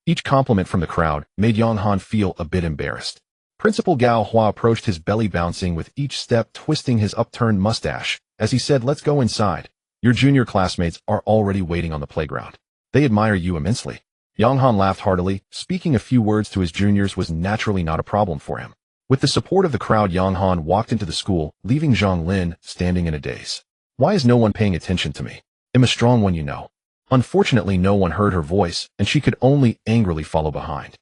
Each compliment from the crowd made Yang Han feel a bit embarrassed. Principal Gao Hua approached, his belly bouncing with each step, twisting his upturned mustache, as he said, let's go inside. Your junior classmates are already waiting on the playground. They admire you immensely. Yang Han laughed heartily. Speaking a few words to his juniors was naturally not a problem for him. With the support of the crowd, Yang Han walked into the school, leaving Zhang Lin standing in a daze. Why is no one paying attention to me? I'm a strong one, you know. Unfortunately, no one heard her voice, and she could only angrily follow behind.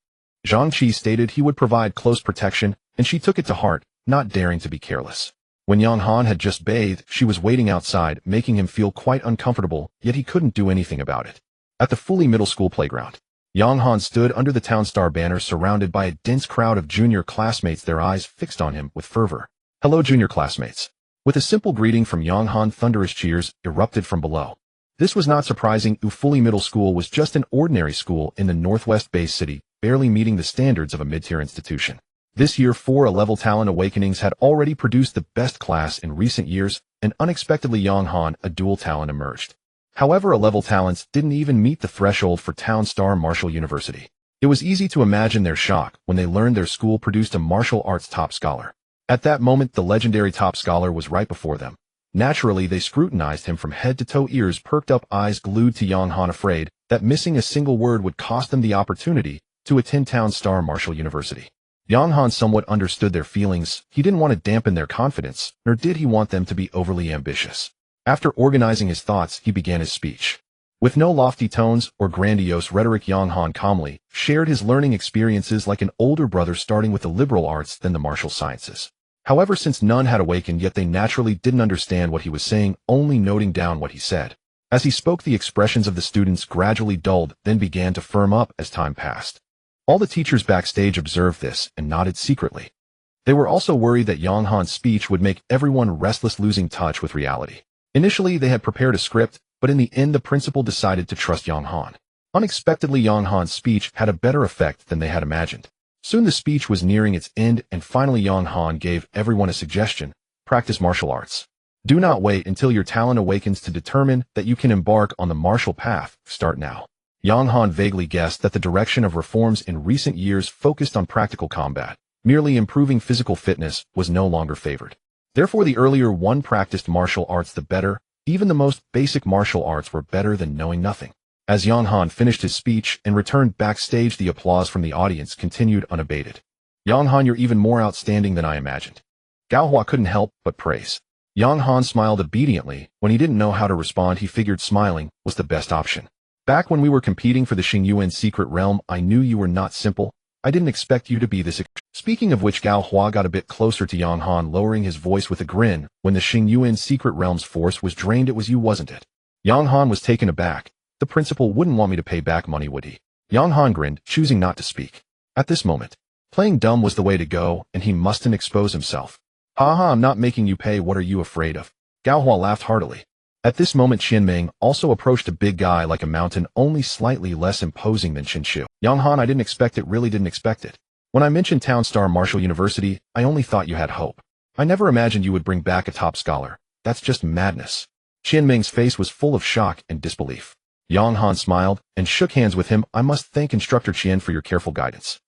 Zhang Qi stated he would provide close protection, and she took it to heart, not daring to be careless. When Yang Han had just bathed, she was waiting outside, making him feel quite uncomfortable, yet he couldn't do anything about it. At the Fully Middle School playground, Yang Han stood under the Town Star banner, surrounded by a dense crowd of junior classmates, their eyes fixed on him with fervor. Hello, junior classmates. With a simple greeting from Yang Han, thunderous cheers erupted from below. This was not surprising. Fully Middle School was just an ordinary school in the northwest-based city, barely meeting the standards of a mid-tier institution. This year, 4 A-level talent awakenings had already produced the best class in recent years, and unexpectedly Yang Han, a dual talent, emerged. However, A-level talents didn't even meet the threshold for Town Star Martial University. It was easy to imagine their shock when they learned their school produced a martial arts top scholar. At that moment, the legendary top scholar was right before them. Naturally, they scrutinized him from head to toe, ears perked up, eyes glued to Yang Han, afraid that missing a single word would cost them the opportunity to attend Town Star Martial University. Yang Han somewhat understood their feelings. He didn't want to dampen their confidence, nor did he want them to be overly ambitious. After organizing his thoughts, he began his speech. With no lofty tones or grandiose rhetoric, Yang Han calmly shared his learning experiences like an older brother, starting with the liberal arts, then the martial sciences. However, since none had awakened yet, they naturally didn't understand what he was saying, only noting down what he said. As he spoke, the expressions of the students gradually dulled, then began to firm up as time passed. All the teachers backstage observed this and nodded secretly. They were also worried that Yang Han's speech would make everyone restless, losing touch with reality. Initially, they had prepared a script, but in the end the principal decided to trust Yang Han. Unexpectedly, Yang Han's speech had a better effect than they had imagined. Soon the speech was nearing its end, and finally Yang Han gave everyone a suggestion: practice martial arts. Do not wait until your talent awakens to determine that you can embark on the martial path. Start now. Yang Han vaguely guessed that the direction of reforms in recent years focused on practical combat. Merely improving physical fitness was no longer favored. Therefore, the earlier one practiced martial arts, the better. Even the most basic martial arts were better than knowing nothing. As Yang Han finished his speech and returned backstage, the applause from the audience continued unabated. Yang Han, you're even more outstanding than I imagined. Gao Hua couldn't help but praise. Yang Han smiled obediently. When he didn't know how to respond, he figured smiling was the best option. Back when we were competing for the Xingyuan secret realm, I knew you were not simple. I didn't expect you to be this. Speaking of which, Gao Hua got a bit closer to Yang Han, lowering his voice with a grin. When the Xingyuan secret realm's force was drained, it was you, wasn't it? Yang Han was taken aback. The principal wouldn't want me to pay back money, would he? Yang Han grinned, choosing not to speak. At this moment, playing dumb was the way to go, and he mustn't expose himself. Haha, I'm not making you pay. What are you afraid of? Gao Hua laughed heartily. At this moment, Qianming also approached, a big guy like a mountain, only slightly less imposing than Qinshu. Yang Han, I didn't expect it, really didn't expect it. When I mentioned Town Star Martial University, I only thought you had hope. I never imagined you would bring back a top scholar. That's just madness. Qianming's face was full of shock and disbelief. Yang Han smiled and shook hands with him. I must thank Instructor Qian for your careful guidance.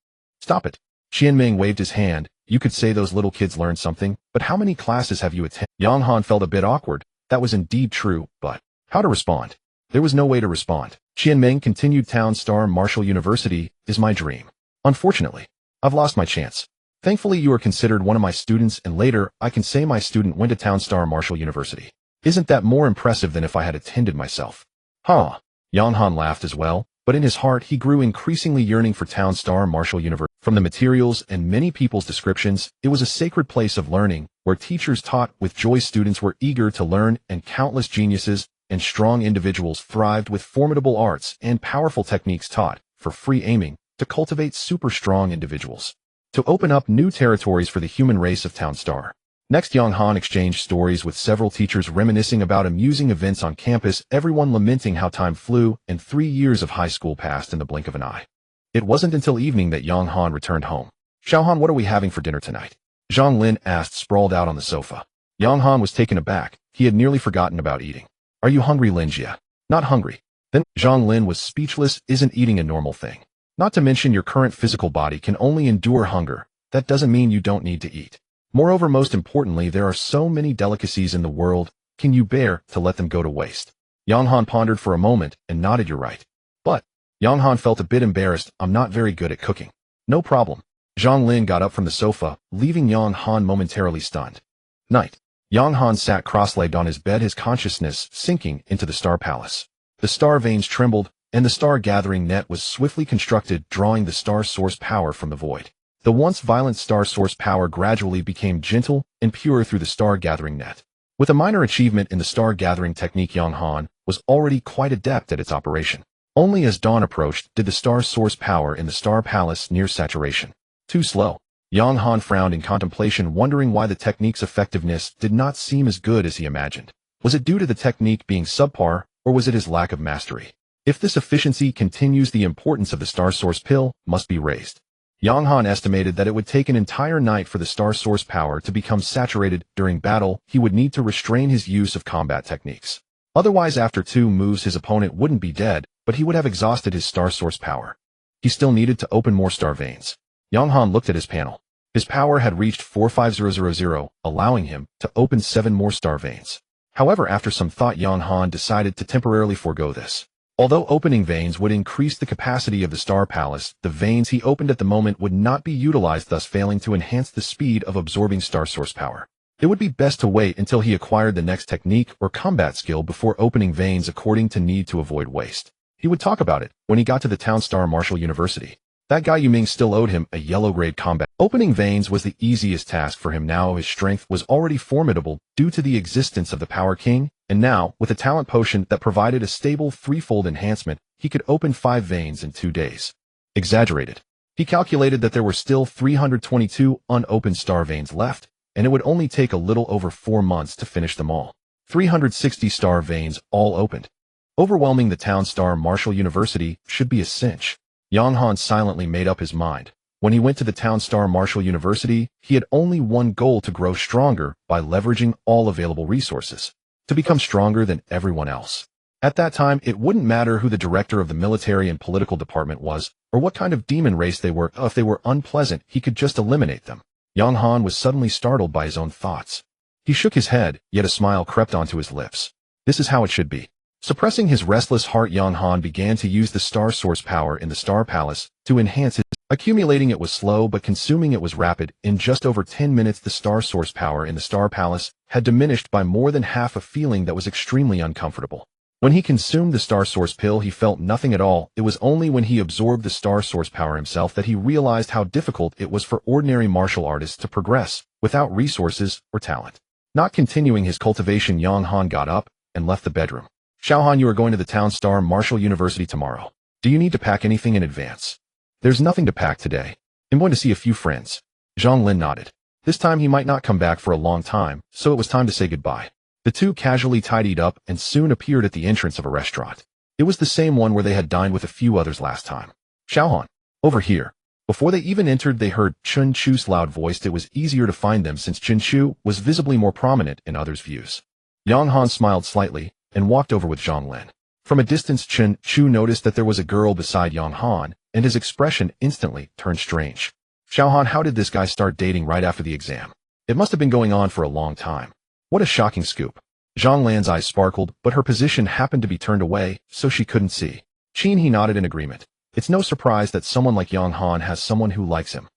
Stop it. Qianming waved his hand. You could say those little kids learned something, but how many classes have you attended? Yang Han felt a bit awkward. That was indeed true, but how to respond? There was no way to respond. Qianming continued. Town Star Martial University is my dream. Unfortunately, I've lost my chance. Thankfully, you are considered one of my students, and later, I can say my student went to Town Star Martial University. Isn't that more impressive than if I had attended myself? Huh. Yang Han laughed as well, but in his heart he grew increasingly yearning for Town Star Martial University. From the materials and many people's descriptions, it was a sacred place of learning, where teachers taught with joy, students were eager to learn, and countless geniuses and strong individuals thrived with formidable arts and powerful techniques taught for free, aiming to cultivate super strong individuals, to open up new territories for the human race of Town Star. Next, Yang Han exchanged stories with several teachers, reminiscing about amusing events on campus, everyone lamenting how time flew, and 3 years of high school passed in the blink of an eye. It wasn't until evening that Yang Han returned home. Xiaohan, what are we having for dinner tonight? Zhang Lin asked, sprawled out on the sofa. Yang Han was taken aback. He had nearly forgotten about eating. Are you hungry, Linjia? Not hungry. Then Zhang Lin was speechless. Isn't eating a normal thing? Not to mention your current physical body can only endure hunger. That doesn't mean you don't need to eat. Moreover, most importantly, there are so many delicacies in the world. Can you bear to let them go to waste? Yang Han pondered for a moment and nodded. You're right. But Yang Han felt a bit embarrassed. I'm not very good at cooking. No problem. Zhang Lin got up from the sofa, leaving Yang Han momentarily stunned. Night. Yang Han sat cross-legged on his bed, his consciousness sinking into the star palace. The star veins trembled, and the star-gathering net was swiftly constructed, drawing the star source power from the void. The once violent star source power gradually became gentle and pure through the star-gathering net. With a minor achievement in the star-gathering technique, Yang Han was already quite adept at its operation. Only as dawn approached did the star source power in the star palace near saturation. Too slow. Yang Han frowned in contemplation, wondering why the technique's effectiveness did not seem as good as he imagined. Was it due to the technique being subpar, or was it his lack of mastery? If this efficiency continues, the importance of the star source pill must be raised. Yang Han estimated that it would take an entire night for the star source power to become saturated. During battle, he would need to restrain his use of combat techniques. Otherwise, after 2 moves, his opponent wouldn't be dead, but he would have exhausted his star source power. He still needed to open more star veins. Yang Han looked at his panel. His power had reached 45000, allowing him to open 7 more star veins. However, after some thought, Yang Han decided to temporarily forego this. Although opening veins would increase the capacity of the star palace, the veins he opened at the moment would not be utilized, thus failing to enhance the speed of absorbing star source power. It would be best to wait until he acquired the next technique or combat skill before opening veins, according to need to avoid waste. He would talk about it when he got to the Town Star Martial University. That guy Yuming still owed him a yellow-grade combat. Opening veins was the easiest task for him now. His strength was already formidable due to the existence of the Power King, and now, with a talent potion that provided a stable 3-fold enhancement, he could open 5 veins in 2 days. Exaggerated. He calculated that there were still 322 unopened star veins left, and it would only take a little over 4 months to finish them all. 360-star veins all opened. Overwhelming the town star Marshall University should be a cinch. Yang Han silently made up his mind. When he went to the town star Marshall University, he had only one goal: to grow stronger by leveraging all available resources, to become stronger than everyone else. At that time, it wouldn't matter who the director of the military and political department was, or what kind of demon race they were. If they were unpleasant, he could just eliminate them. Yang Han was suddenly startled by his own thoughts. He shook his head, yet a smile crept onto his lips. This is how it should be. Suppressing his restless heart, Yang Han began to use the star source power in the Star Palace to enhance his. Accumulating it was slow, but consuming it was rapid. In just over 10 minutes, the star source power in the Star Palace had diminished by more than half, a feeling that was extremely uncomfortable. When he consumed the star source pill, he felt nothing at all. It was only when he absorbed the star source power himself that he realized how difficult it was for ordinary martial artists to progress without resources or talent. Not continuing his cultivation, Yang Han got up and left the bedroom. Xiaohan, you are going to the town star Marshall University tomorrow. Do you need to pack anything in advance? There's nothing to pack today. I'm going to see a few friends. Zhang Lin nodded. This time he might not come back for a long time, so it was time to say goodbye. The two casually tidied up and soon appeared at the entrance of a restaurant. It was the same one where they had dined with a few others last time. Xiaohan, over here. Before they even entered, they heard Chen Chu's loud voice. It was easier to find them since Chen Chu was visibly more prominent in others' views. Yang Han smiled slightly and walked over with Zhang Lin. From a distance, Chen Chu noticed that there was a girl beside Yang Han, and his expression instantly turned strange. Xiaohan, how did this guy start dating right after the exam? It must have been going on for a long time. What a shocking scoop. Zhang Lan's eyes sparkled, but her position happened to be turned away, so she couldn't see. Qin, he nodded in agreement. It's no surprise that someone like Yang Han has someone who likes him.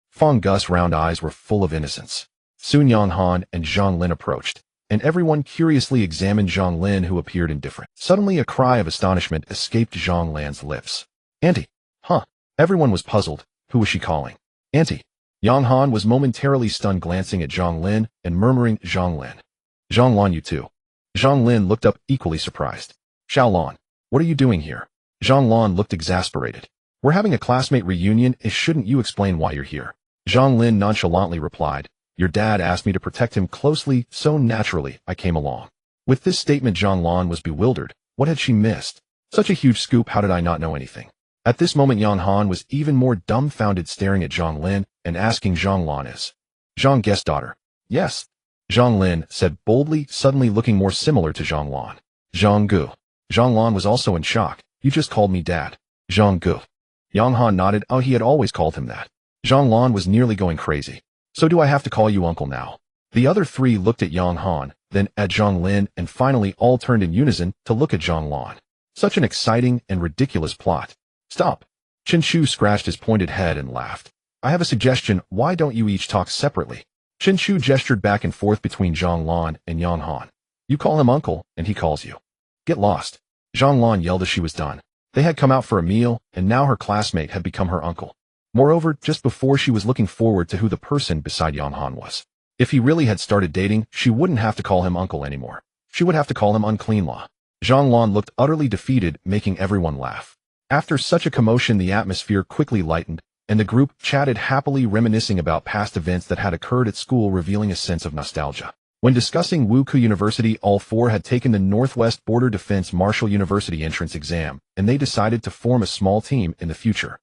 Fang Gus' round eyes were full of innocence. Soon Yang Han and Zhang Lin approached, and everyone curiously examined Zhang Lin, who appeared indifferent. Suddenly a cry of astonishment escaped Zhang Lan's lips. Auntie. Huh. Everyone was puzzled. Who was she calling? Auntie. Yang Han was momentarily stunned, glancing at Zhang Lin and murmuring, Zhang Lin. Zhang Lan, you too. Zhang Lin looked up, equally surprised. Xiao Lan, what are you doing here? Zhang Lan looked exasperated. We're having a classmate reunion. Shouldn't you explain why you're here? Zhang Lin nonchalantly replied. Your dad asked me to protect him closely, so naturally I came along. With this statement, Zhang Lan was bewildered. What had she missed? Such a huge scoop, how did I not know anything? At this moment, Yang Han was even more dumbfounded, staring at Zhang Lin and asking, Zhang Lan is Zhang Guest's daughter? Yes. Zhang Lin said boldly, suddenly looking more similar to Zhang Lan. Zhang Gu. Zhang Lan was also in shock. You just called me dad. Zhang Gu. Yang Han nodded. Oh, he had always called him that. Zhang Lan was nearly going crazy. So do I have to call you uncle now? The other three looked at Yang Han, then at Zhang Lin, and finally all turned in unison to look at Zhang Lan. Such an exciting and ridiculous plot. Stop. Chen Chu scratched his pointed head and laughed. I have a suggestion. Why don't you each talk separately? Chen Chu gestured back and forth between Zhang Lan and Yang Han. You call him uncle, and he calls you. Get lost. Zhang Lan yelled as she was done. They had come out for a meal, and now her classmate had become her uncle. Moreover, just before, she was looking forward to who the person beside Yang Han was. If he really had started dating, she wouldn't have to call him uncle anymore. She would have to call him unclean law. Zhang Lan looked utterly defeated, making everyone laugh. After such a commotion, the atmosphere quickly lightened, and the group chatted happily, reminiscing about past events that had occurred at school, revealing a sense of nostalgia. When discussing Wuku University, all four had taken the Northwest Border Defense Marshall University entrance exam, and they decided to form a small team in the future.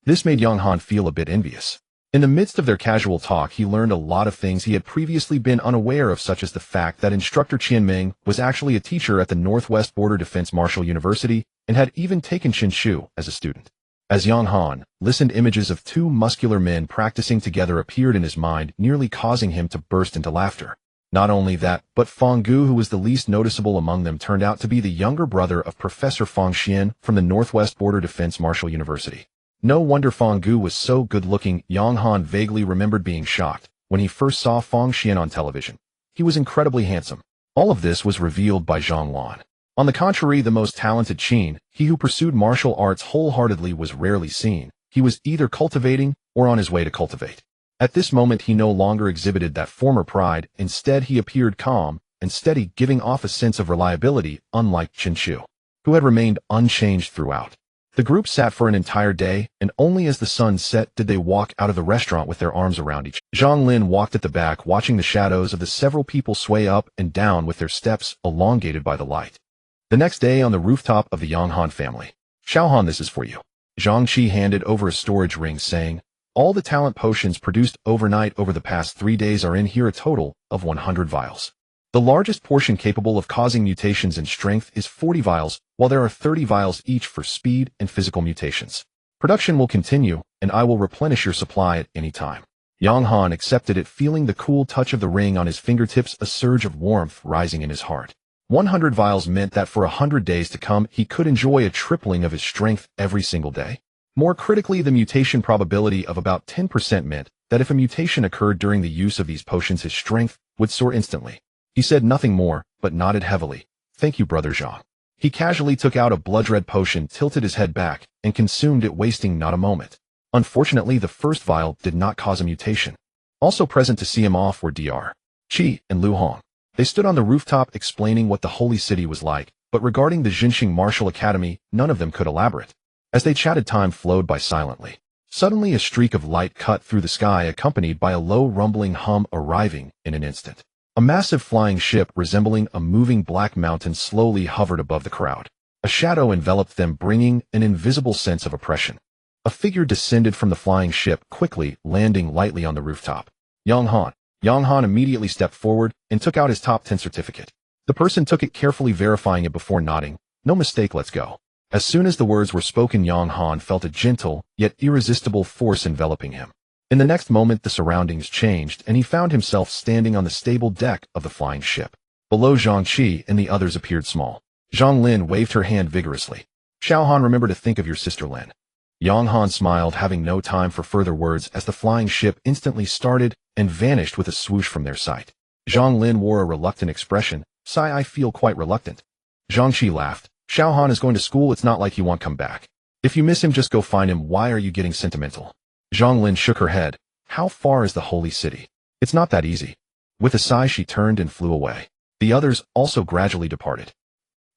This made Yang Han feel a bit envious. In the midst of their casual talk, he learned a lot of things he had previously been unaware of, such as the fact that instructor Qian Ming was actually a teacher at the Northwest Border Defense Marshall University and had even taken Chen Shu as a student. As Yang Han listened, images of two muscular men practicing together appeared in his mind, nearly causing him to burst into laughter. Not only that, but Fang Gu, who was the least noticeable among them, turned out to be the younger brother of Professor Fang Xian from the Northwest Border Defense Marshall University. No wonder Fang Gu was so good-looking. Yang Han vaguely remembered being shocked when he first saw Fang Xian on television. He was incredibly handsome. All of this was revealed by Zhang Lan. On the contrary, the most talented Qin, he who pursued martial arts wholeheartedly, was rarely seen. He was either cultivating or on his way to cultivate. At this moment, he no longer exhibited that former pride. Instead, he appeared calm and steady, giving off a sense of reliability, unlike Chen Chu, who had remained unchanged throughout. The group sat for an entire day, and only as the sun set did they walk out of the restaurant with their arms around each. Zhang Lin walked at the back, watching the shadows of the several people sway up and down with their steps elongated by the light. The next day on the rooftop of the Yanghan family. Xiaohan, this is for you. Zhang Qi handed over a storage ring, saying, all the talent potions produced overnight over the past 3 days are in here, a total of 100 vials. The largest portion capable of causing mutations in strength is 40 vials, while there are 30 vials each for speed and physical mutations. Production will continue, and I will replenish your supply at any time. Yang Han accepted it, feeling the cool touch of the ring on his fingertips, a surge of warmth rising in his heart. 100 vials meant that for 100 days to come, he could enjoy a tripling of his strength every single day. More critically, the mutation probability of about 10% meant that if a mutation occurred during the use of these potions, his strength would soar instantly. He said nothing more, but nodded heavily. Thank you, Brother Zhang. He casually took out a blood-red potion, tilted his head back, and consumed it, wasting not a moment. Unfortunately, the first vial did not cause a mutation. Also present to see him off were Dr. Qi and Lu Hong. They stood on the rooftop explaining what the holy city was like, but regarding the Jinxing Martial Academy, none of them could elaborate. As they chatted, time flowed by silently. Suddenly, a streak of light cut through the sky, accompanied by a low rumbling hum, arriving in an instant. A massive flying ship resembling a moving black mountain slowly hovered above the crowd. A shadow enveloped them, bringing an invisible sense of oppression. A figure descended from the flying ship, quickly landing lightly on the rooftop. Yang Han. Yang Han immediately stepped forward and took out his top 10 certificate. The person took it, carefully verifying it before nodding. No mistake, let's go. As soon as the words were spoken, Yang Han felt a gentle, yet irresistible force enveloping him. In the next moment, the surroundings changed, and he found himself standing on the stable deck of the flying ship. Below, Zhang Qi and the others appeared small. Zhang Lin waved her hand vigorously. Xiaohan, remember to think of your sister Lin. Yang Han smiled, having no time for further words, as the flying ship instantly started and vanished with a swoosh from their sight. Zhang Lin wore a reluctant expression. Sigh, I feel quite reluctant. Zhang Qi laughed. Xiaohan is going to school, it's not like he won't come back. If you miss him, just go find him. Why are you getting sentimental? Zhang Lin shook her head. How far is the holy city? It's not that easy. With a sigh, she turned and flew away. The others also gradually departed.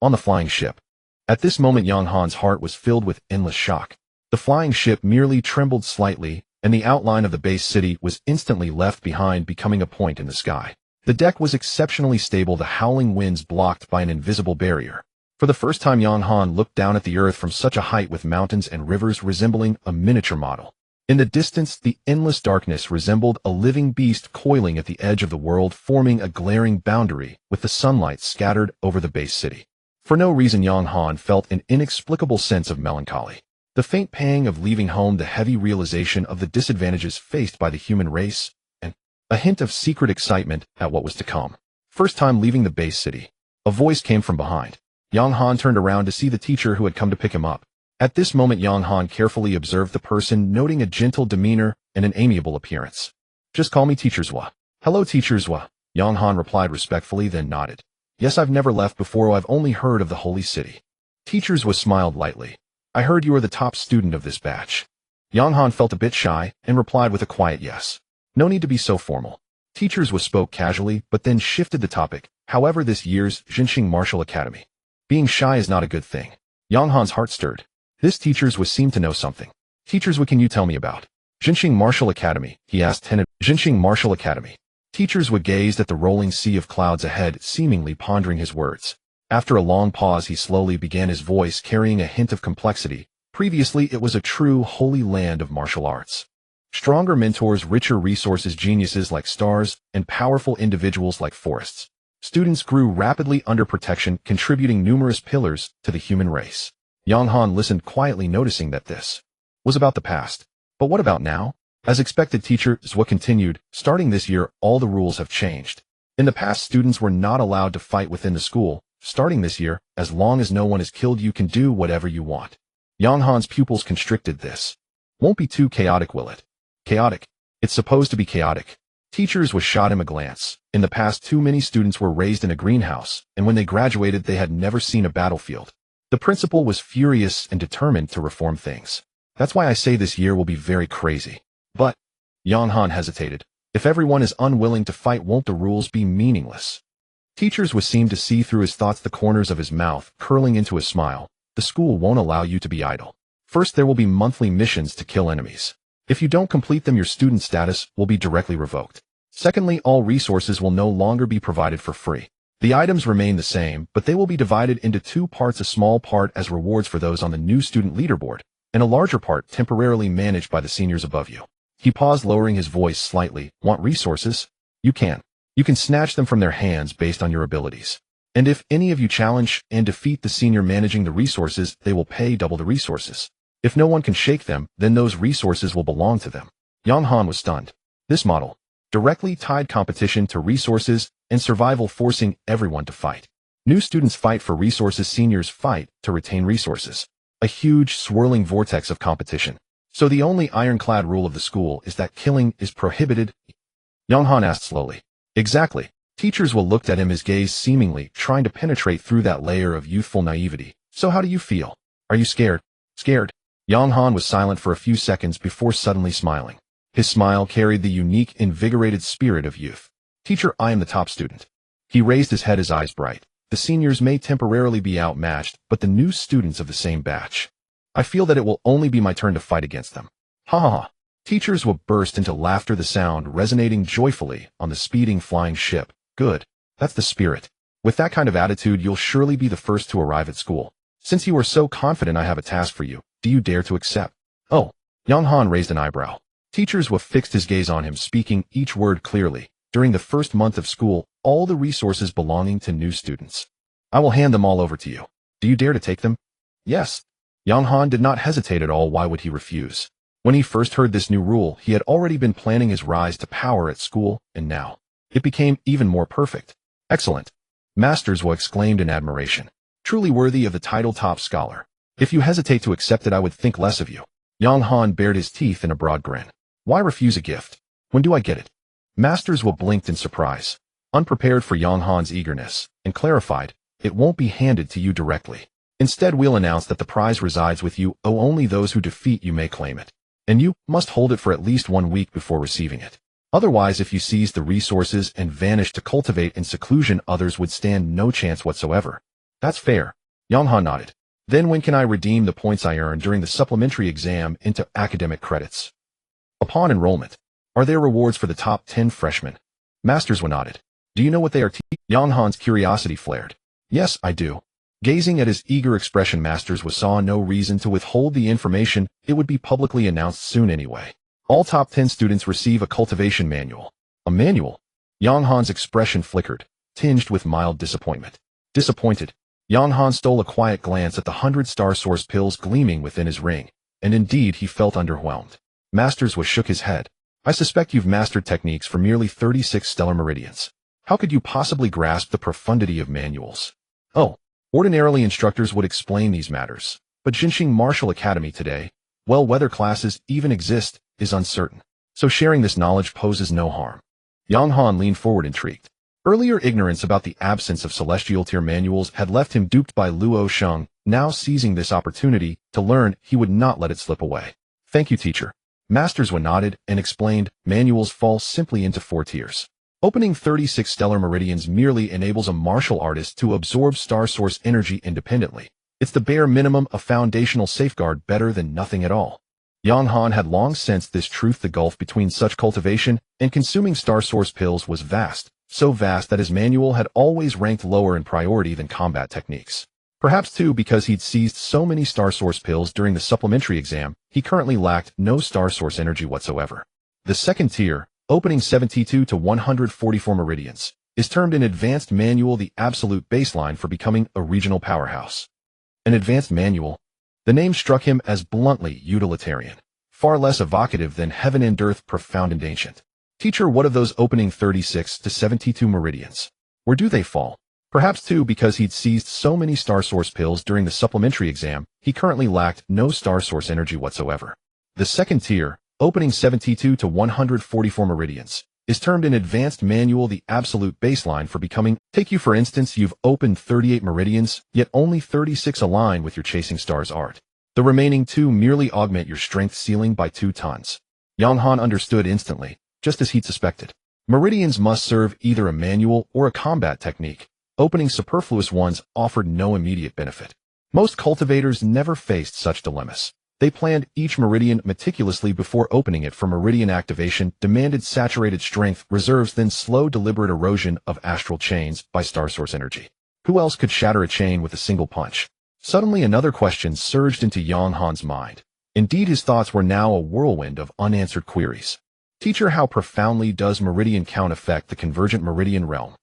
On the flying ship. At this moment, Yang Han's heart was filled with endless shock. The flying ship merely trembled slightly, and the outline of the base city was instantly left behind, becoming a point in the sky. The deck was exceptionally stable, the howling winds blocked by an invisible barrier. For the first time, Yang Han looked down at the earth from such a height, with mountains and rivers resembling a miniature model. In the distance, the endless darkness resembled a living beast coiling at the edge of the world, forming a glaring boundary with the sunlight scattered over the base city. For no reason, Yang Han felt an inexplicable sense of melancholy. The faint pang of leaving home, the heavy realization of the disadvantages faced by the human race, and a hint of secret excitement at what was to come. First time leaving the base city. A voice came from behind. Yang Han turned around to see the teacher who had come to pick him up. At this moment, Yang Han carefully observed the person, noting a gentle demeanor and an amiable appearance. Just call me Teacher Zhua. Hello, Teacher Zhua. Yang Han replied respectfully, then nodded. Yes, I've never left before. I've only heard of the holy city. Teacher Zhua smiled lightly. I heard you are the top student of this batch. Yang Han felt a bit shy and replied with a quiet yes. No need to be so formal. Teacher Zhua spoke casually, but then shifted the topic. However, this year's Jinxing Martial Academy. Being shy is not a good thing. Yang Han's heart stirred. This Teacher Zhua seemed to know something. Teacher Zhua, can you tell me about Jinxing Martial Academy? He asked tentatively. Jinxing Martial Academy. Teacher Zhua gazed at the rolling sea of clouds ahead, seemingly pondering his words. After a long pause, he slowly began, his voice carrying a hint of complexity. Previously, it was a true holy land of martial arts. Stronger mentors, richer resources, geniuses like stars, and powerful individuals like forests. Students grew rapidly under protection, contributing numerous pillars to the human race. Yang Han listened quietly, noticing that this was about the past. But what about now? As expected, Teacher Zhua continued, starting this year, all the rules have changed. In the past, students were not allowed to fight within the school. Starting this year, as long as no one is killed, you can do whatever you want. Yang Han's pupils constricted. This won't be too chaotic, will it? Chaotic? It's supposed to be chaotic. Teacher Zhua shot him a glance. In the past, too many students were raised in a greenhouse, and when they graduated, they had never seen a battlefield. The principal was furious and determined to reform things. That's why I say this year will be very crazy. But, Yang Han hesitated. If everyone is unwilling to fight, won't the rules be meaningless? Teacher Zhua seemed to see through his thoughts, the corners of his mouth curling into a smile. The school won't allow you to be idle. First, there will be monthly missions to kill enemies. If you don't complete them, your student status will be directly revoked. Secondly, all resources will no longer be provided for free. The items remain the same, but they will be divided into two parts, a small part as rewards for those on the new student leaderboard, and a larger part temporarily managed by the seniors above you. He paused, lowering his voice slightly. Want resources? You can. You can snatch them from their hands based on your abilities. And if any of you challenge and defeat the senior managing the resources, they will pay double the resources. If no one can shake them, then those resources will belong to them. Yang Han was stunned. This model directly tied competition to resources and survival, forcing everyone to fight. New students fight for resources, seniors fight to retain resources. A huge, swirling vortex of competition. So the only ironclad rule of the school is that killing is prohibited? Yang Han asked slowly. Exactly. Teachers will look at him, his gaze seemingly trying to penetrate through that layer of youthful naivety. So how do you feel? Are you scared? Scared? Yang Han was silent for a few seconds before suddenly smiling. His smile carried the unique, invigorated spirit of youth. Teacher, I am the top student. He raised his head, his eyes bright. The seniors may temporarily be outmatched, but the new students of the same batch. I feel that it will only be my turn to fight against them. Ha ha ha. Teachers will burst into laughter, the sound resonating joyfully on the speeding flying ship. Good. That's the spirit. With that kind of attitude, you'll surely be the first to arrive at school. Since you are so confident, I have a task for you. Do you dare to accept? Oh. Yang Han raised an eyebrow. Teachers will fixed his gaze on him, speaking each word clearly. During the first month of school, all the resources belonging to new students. I will hand them all over to you. Do you dare to take them? Yes. Yang Han did not hesitate at all. Why would he refuse? When he first heard this new rule, he had already been planning his rise to power at school, and now it became even more perfect. Excellent. Masters Wu exclaimed in admiration. Truly worthy of the title top scholar. If you hesitate to accept it, I would think less of you. Yang Han bared his teeth in a broad grin. Why refuse a gift? When do I get it? Masters Wu blinked in surprise, unprepared for Yang Han's eagerness, and clarified, it won't be handed to you directly. Instead, we'll announce that the prize resides with you. Oh, only those who defeat you may claim it. And you must hold it for at least 1 week before receiving it. Otherwise, if you seize the resources and vanish to cultivate in seclusion, others would stand no chance whatsoever. That's fair. Yang Han nodded. Then when can I redeem the points I earned during the supplementary exam into academic credits? Upon enrollment. Are there rewards for the top 10 freshmen? Masters Wu nodded. Do you know what they are? Yang Han's curiosity flared. Yes, I do. Gazing at his eager expression, Masters Wu saw no reason to withhold the information. It would be publicly announced soon anyway. All top 10 students receive a cultivation manual. A manual? Yang Han's expression flickered, tinged with mild disappointment. Disappointed, Yang Han stole a quiet glance at the 100 star source pills gleaming within his ring, and indeed he felt underwhelmed. Masters Wu shook his head. I suspect you've mastered techniques for merely 36 stellar meridians. How could you possibly grasp the profundity of manuals? Oh, ordinarily instructors would explain these matters, but Jinxing Martial Academy today, well, whether classes even exist, is uncertain. So sharing this knowledge poses no harm. Yang Han leaned forward, intrigued. Earlier ignorance about the absence of celestial tier manuals had left him duped by Luo Sheng. Now seizing this opportunity to learn, he would not let it slip away. Thank you, teacher. Masters Wu nodded and explained, manuals fall simply into 4 tiers. Opening 36 stellar meridians merely enables a martial artist to absorb star source energy independently. It's the bare minimum, a foundational safeguard, better than nothing at all. Yang Han had long sensed this truth. The gulf between such cultivation and consuming star source pills was vast, so vast that his manual had always ranked lower in priority than combat techniques. Perhaps too because he'd seized so many star source pills during the supplementary exam, he currently lacked no star source energy whatsoever. The second tier, opening 72 to 144 meridians, is termed an advanced manual, the absolute baseline for becoming a regional powerhouse. An advanced manual? The name struck him as bluntly utilitarian, far less evocative than heaven and earth, profound and ancient. Teacher, what of those opening 36 to 72 meridians? Where do they fall? Perhaps too because he'd seized so many star source pills during the supplementary exam, he currently lacked no star source energy whatsoever. The second tier, opening 72 to 144 meridians, is termed an advanced manual, the absolute baseline for becoming. Take you for instance, you've opened 38 meridians, yet only 36 align with your chasing stars art. The remaining 2 merely augment your strength ceiling by 2 tons. Yang Han understood instantly, just as he'd suspected. Meridians must serve either a manual or a combat technique. Opening superfluous ones offered no immediate benefit. Most cultivators never faced such dilemmas. They planned each meridian meticulously before opening it for meridian activation, demanded saturated strength reserves, then slow deliberate erosion of astral chains by star source energy. Who else could shatter a chain with a single punch? Suddenly another question surged into Yang Han's mind. Indeed, his thoughts were now a whirlwind of unanswered queries. Teacher, how profoundly does meridian count affect the convergent meridian realm?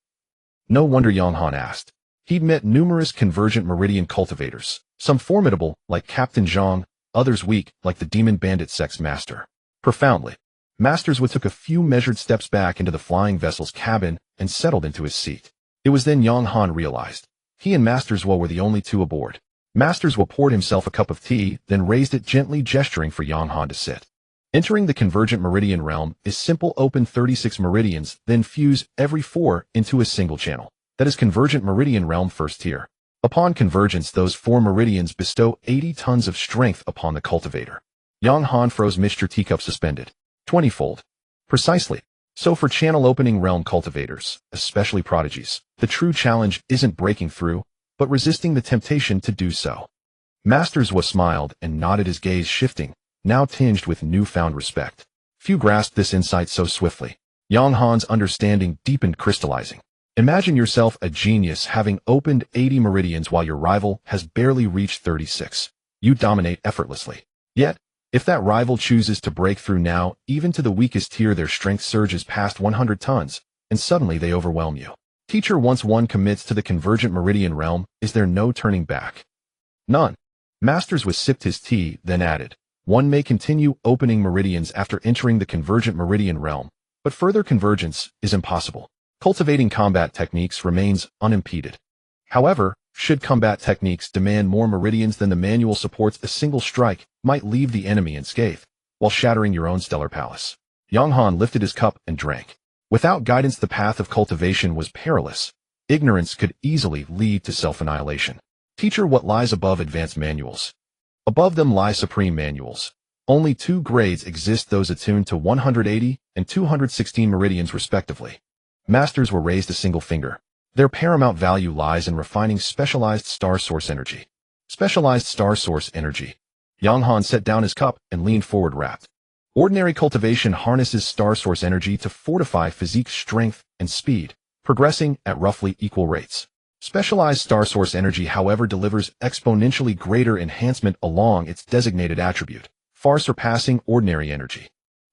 No wonder, Yang Han asked. He'd met numerous convergent meridian cultivators, some formidable, like Captain Zhang, others weak, like the demon bandit sex master. Profoundly. Masterswood took a few measured steps back into the flying vessel's cabin and settled into his seat. It was then Yang Han realized. He and Masterswood were the only two aboard. Masterswood poured himself a cup of tea, then raised it gently, gesturing for Yang Han to sit. Entering the convergent meridian realm is simple. Open 36 meridians, then fuse every 4 into a single channel. That is convergent meridian realm first tier. Upon convergence, those 4 meridians bestow 80 tons of strength upon the cultivator. Yang Han froze. Mr. Teacup suspended. 20-fold. Precisely. So for channel opening realm cultivators, especially prodigies, the true challenge isn't breaking through, but resisting the temptation to do so. Masterswood smiled and nodded, his gaze shifting, now tinged with newfound respect. Few grasped this insight so swiftly. Yang Han's understanding deepened, crystallizing. Imagine yourself a genius having opened 80 meridians while your rival has barely reached 36. You dominate effortlessly. Yet, if that rival chooses to break through now, even to the weakest tier, their strength surges past 100 tons, and suddenly they overwhelm you. Teacher, once one commits to the convergent meridian realm, is there no turning back? None. Masterswood sipped his tea, then added, one may continue opening meridians after entering the convergent meridian realm, but further convergence is impossible. Cultivating combat techniques remains unimpeded. However, should combat techniques demand more meridians than the manual supports, a single strike might leave the enemy unscathed, while shattering your own stellar palace. Yang Han lifted his cup and drank. Without guidance, the path of cultivation was perilous. Ignorance could easily lead to self-annihilation. Teacher, what lies above advanced manuals? Above them lie supreme manuals. Only 2 grades exist, those attuned to 180 and 216 meridians respectively. Masters were raised a single finger. Their paramount value lies in refining specialized star source energy. Specialized star source energy. Yang Han set down his cup and leaned forward, rapt. Ordinary cultivation harnesses star source energy to fortify physique strength and speed, progressing at roughly equal rates. Specialized star source energy, however, delivers exponentially greater enhancement along its designated attribute, far surpassing ordinary energy.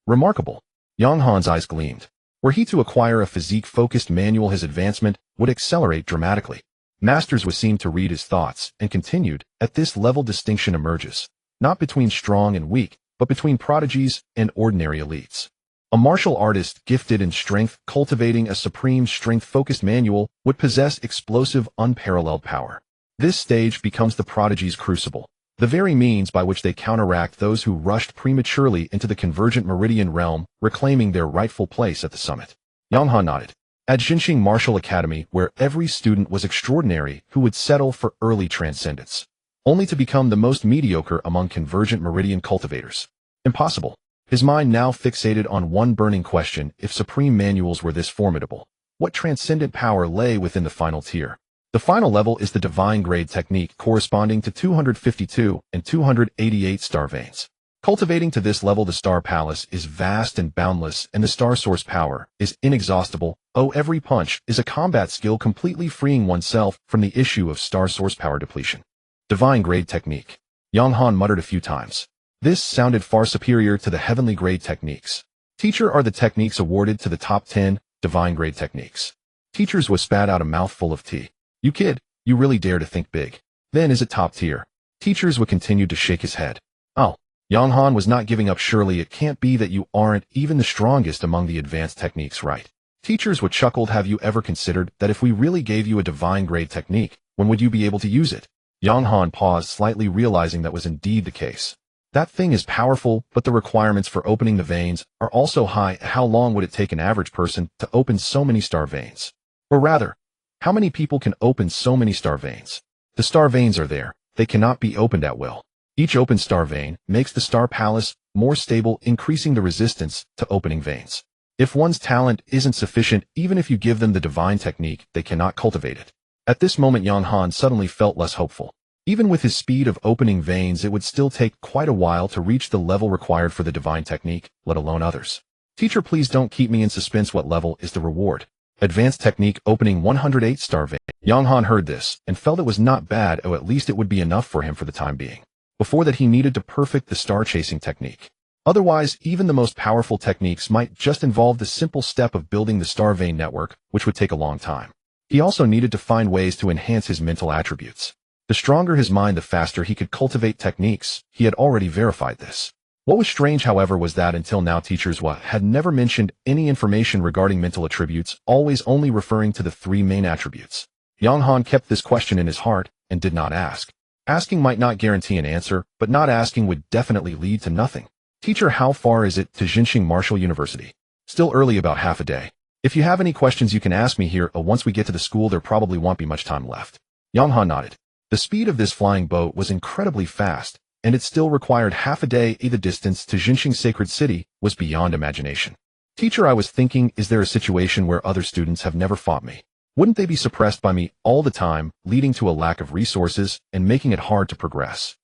Remarkable. Yang Han's eyes gleamed. Were he to acquire a physique-focused manual, his advancement would accelerate dramatically. Masterswood seemed to read his thoughts and continued, at this level distinction emerges, not between strong and weak, but between prodigies and ordinary elites. A martial artist gifted in strength cultivating a supreme strength-focused manual would possess explosive, unparalleled power. This stage becomes the prodigy's crucible, the very means by which they counteract those who rushed prematurely into the convergent meridian realm, reclaiming their rightful place at the summit. Yang Han nodded. At Jinxing Martial Academy, where every student was extraordinary who would settle for early transcendence, only to become the most mediocre among convergent meridian cultivators. Impossible. His mind now fixated on one burning question: if supreme manuals were this formidable, what transcendent power lay within the final tier? The final level is the divine grade technique, corresponding to 252 and 288 star veins. Cultivating to this level, the star palace is vast and boundless, and the star source power is inexhaustible. Every punch is a combat skill, completely freeing oneself from the issue of star source power depletion. Divine grade technique. Yang Han muttered a few times. This sounded far superior to the heavenly grade techniques. Teacher, are the techniques awarded to the top 10 divine grade techniques? Teachers was spat out a mouthful of tea. You kid, you really dare to think big. Then is it top tier? Teachers would continue to shake his head. Oh, Yang Han was not giving up. Surely it can't be that you aren't even the strongest among the advanced techniques, right? Teachers would chuckled. Have you ever considered that if we really gave you a divine grade technique, when would you be able to use it? Yang Han paused slightly, realizing that was indeed the case. That thing is powerful, but the requirements for opening the veins are also high. How long would it take an average person to open so many star veins? Or rather, how many people can open so many star veins? The star veins are there. They cannot be opened at will. Each open star vein makes the star palace more stable, increasing the resistance to opening veins. If one's talent isn't sufficient, even if you give them the divine technique, they cannot cultivate it. At this moment, Yang Han suddenly felt less hopeful. Even with his speed of opening veins, it would still take quite a while to reach the level required for the divine technique, let alone others. Teacher, please don't keep me in suspense. What level is the reward? Advanced technique opening 108-star vein. Yang Han heard this and felt it was not bad, or at least it would be enough for him for the time being. Before that, he needed to perfect the star-chasing technique. Otherwise, even the most powerful techniques might just involve the simple step of building the star vein network, which would take a long time. He also needed to find ways to enhance his mental attributes. The stronger his mind, the faster he could cultivate techniques. He had already verified this. What was strange, however, was that until now teachers had never mentioned any information regarding mental attributes, always only referring to the three main attributes. Yang Han kept this question in his heart and did not ask. Asking might not guarantee an answer, but not asking would definitely lead to nothing. Teacher, how far is it to Jinxing Martial University? Still early, about half a day. If you have any questions you can ask me here. Once we get to the school there probably won't be much time left. Yang Han nodded. The speed of this flying boat was incredibly fast, and it still required half a day. The distance to Jinxing Sacred City was beyond imagination. Teacher, I was thinking, is there a situation where other students have never fought me? Wouldn't they be suppressed by me all the time, leading to a lack of resources and making it hard to progress?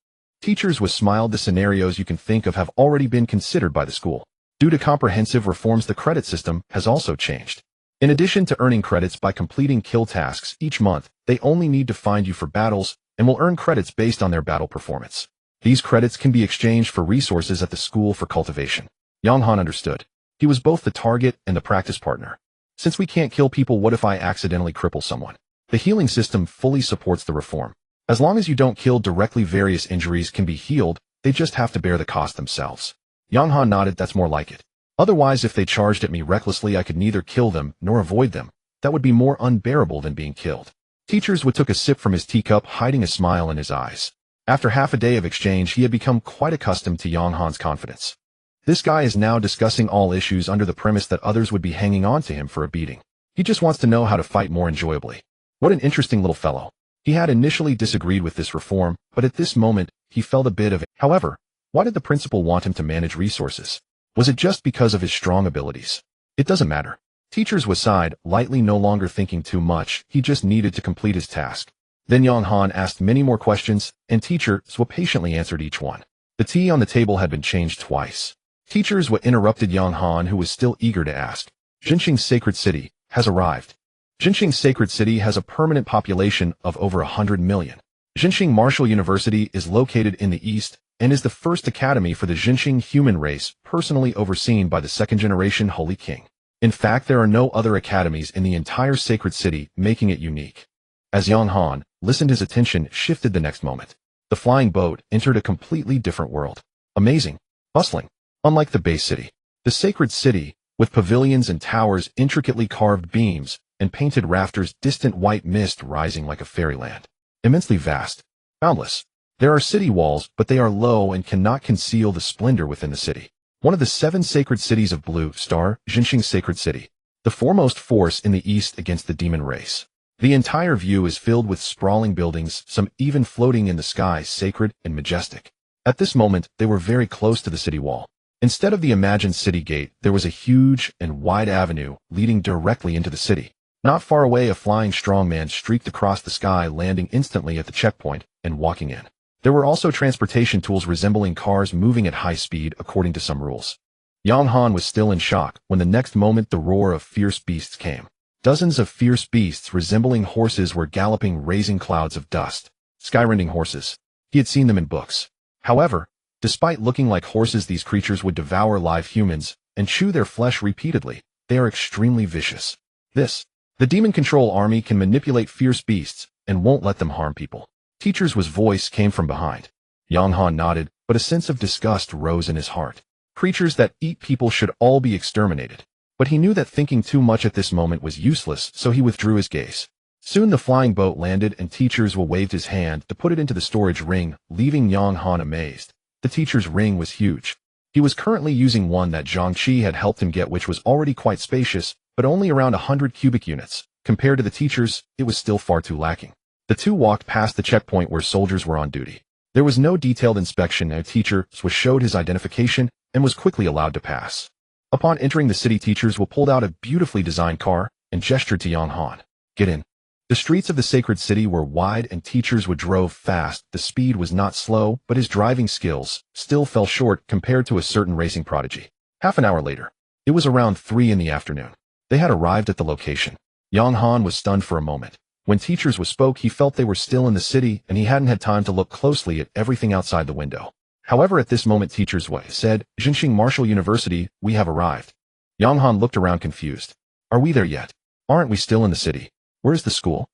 Teachers smiled. The scenarios you can think of have already been considered by the school. Due to comprehensive reforms, the credit system has also changed. In addition to earning credits by completing kill tasks each month, they only need to find you for battles and will earn credits based on their battle performance. These credits can be exchanged for resources at the school for cultivation. Yang Han understood. He was both the target and the practice partner. Since we can't kill people, what if I accidentally cripple someone? The healing system fully supports the reform. As long as you don't kill directly, various injuries can be healed, they just have to bear the cost themselves. Yang Han nodded. That's more like it. Otherwise, if they charged at me recklessly, I could neither kill them nor avoid them. That would be more unbearable than being killed. Teachers took a sip from his teacup, hiding a smile in his eyes. After half a day of exchange, he had become quite accustomed to Yang Han's confidence. This guy is now discussing all issues under the premise that others would be hanging on to him for a beating. He just wants to know how to fight more enjoyably. What an interesting little fellow. He had initially disagreed with this reform, but at this moment, he felt a bit of it. However, why did the principal want him to manage resources? Was it just because of his strong abilities? It doesn't matter. Teachers sighed, lightly, no longer thinking too much. He just needed to complete his task. Then Yang Han asked many more questions, and teachers patiently answered each one. The tea on the table had been changed twice. Teachers interrupted Yang Han, who was still eager to ask. Jinxing Sacred City has arrived. Jinxing Sacred City has a permanent population of over 100 million. Jinxing Martial University is located in the east and is the first academy for the Jinxing human race, personally overseen by the second-generation Holy King. In fact, there are no other academies in the entire Sacred City, making it unique. As Yang Han listened, his attention shifted the next moment. The flying boat entered a completely different world. Amazing, bustling. Unlike the base city, the Sacred City, with pavilions and towers, intricately carved beams, and painted rafters, distant white mist rising like a fairyland. Immensely vast, boundless. There are city walls, but they are low and cannot conceal the splendor within the city. One of the 7 sacred cities of Blue Star, Jinxing Sacred City, the foremost force in the east against the demon race. The entire view is filled with sprawling buildings, some even floating in the sky, sacred and majestic. At this moment, they were very close to the city wall. Instead of the imagined city gate, there was a huge and wide avenue leading directly into the city. Not far away, a flying strongman streaked across the sky, landing instantly at the checkpoint and walking in. There were also transportation tools resembling cars moving at high speed according to some rules. Yang Han was still in shock when the next moment the roar of fierce beasts came. Dozens of fierce beasts resembling horses were galloping, raising clouds of dust. Skyrending horses. He had seen them in books. However, despite looking like horses, these creatures would devour live humans and chew their flesh repeatedly. They are extremely vicious. The Demon Control Army can manipulate fierce beasts and won't let them harm people. Teacher's voice came from behind. Yang Han nodded, but a sense of disgust rose in his heart. Creatures that eat people should all be exterminated. But he knew that thinking too much at this moment was useless, so he withdrew his gaze. Soon the flying boat landed and Teacher's waved his hand to put it into the storage ring, leaving Yang Han amazed. The Teacher's ring was huge. He was currently using one that Zhang Qi had helped him get, which was already quite spacious, but only around 100 cubic units. Compared to the Teacher's, it was still far too lacking. The two walked past the checkpoint where soldiers were on duty. There was no detailed inspection. A teacher showed his identification and was quickly allowed to pass. Upon entering the city, Teachers pulled out a beautifully designed car and gestured to Yang Han. Get in. The streets of the sacred city were wide and teachers would drove fast. The speed was not slow, but his driving skills still fell short compared to a certain racing prodigy. Half an hour later, it was around 3 in the afternoon. They had arrived at the location. Yang Han was stunned for a moment. When teachers spoke, he felt they were still in the city and he hadn't had time to look closely at everything outside the window. However, at this moment teachers said, "Jinxing Martial University, we have arrived." Yang Han looked around confused. "Are we there yet? Aren't we still in the city? Where's the school?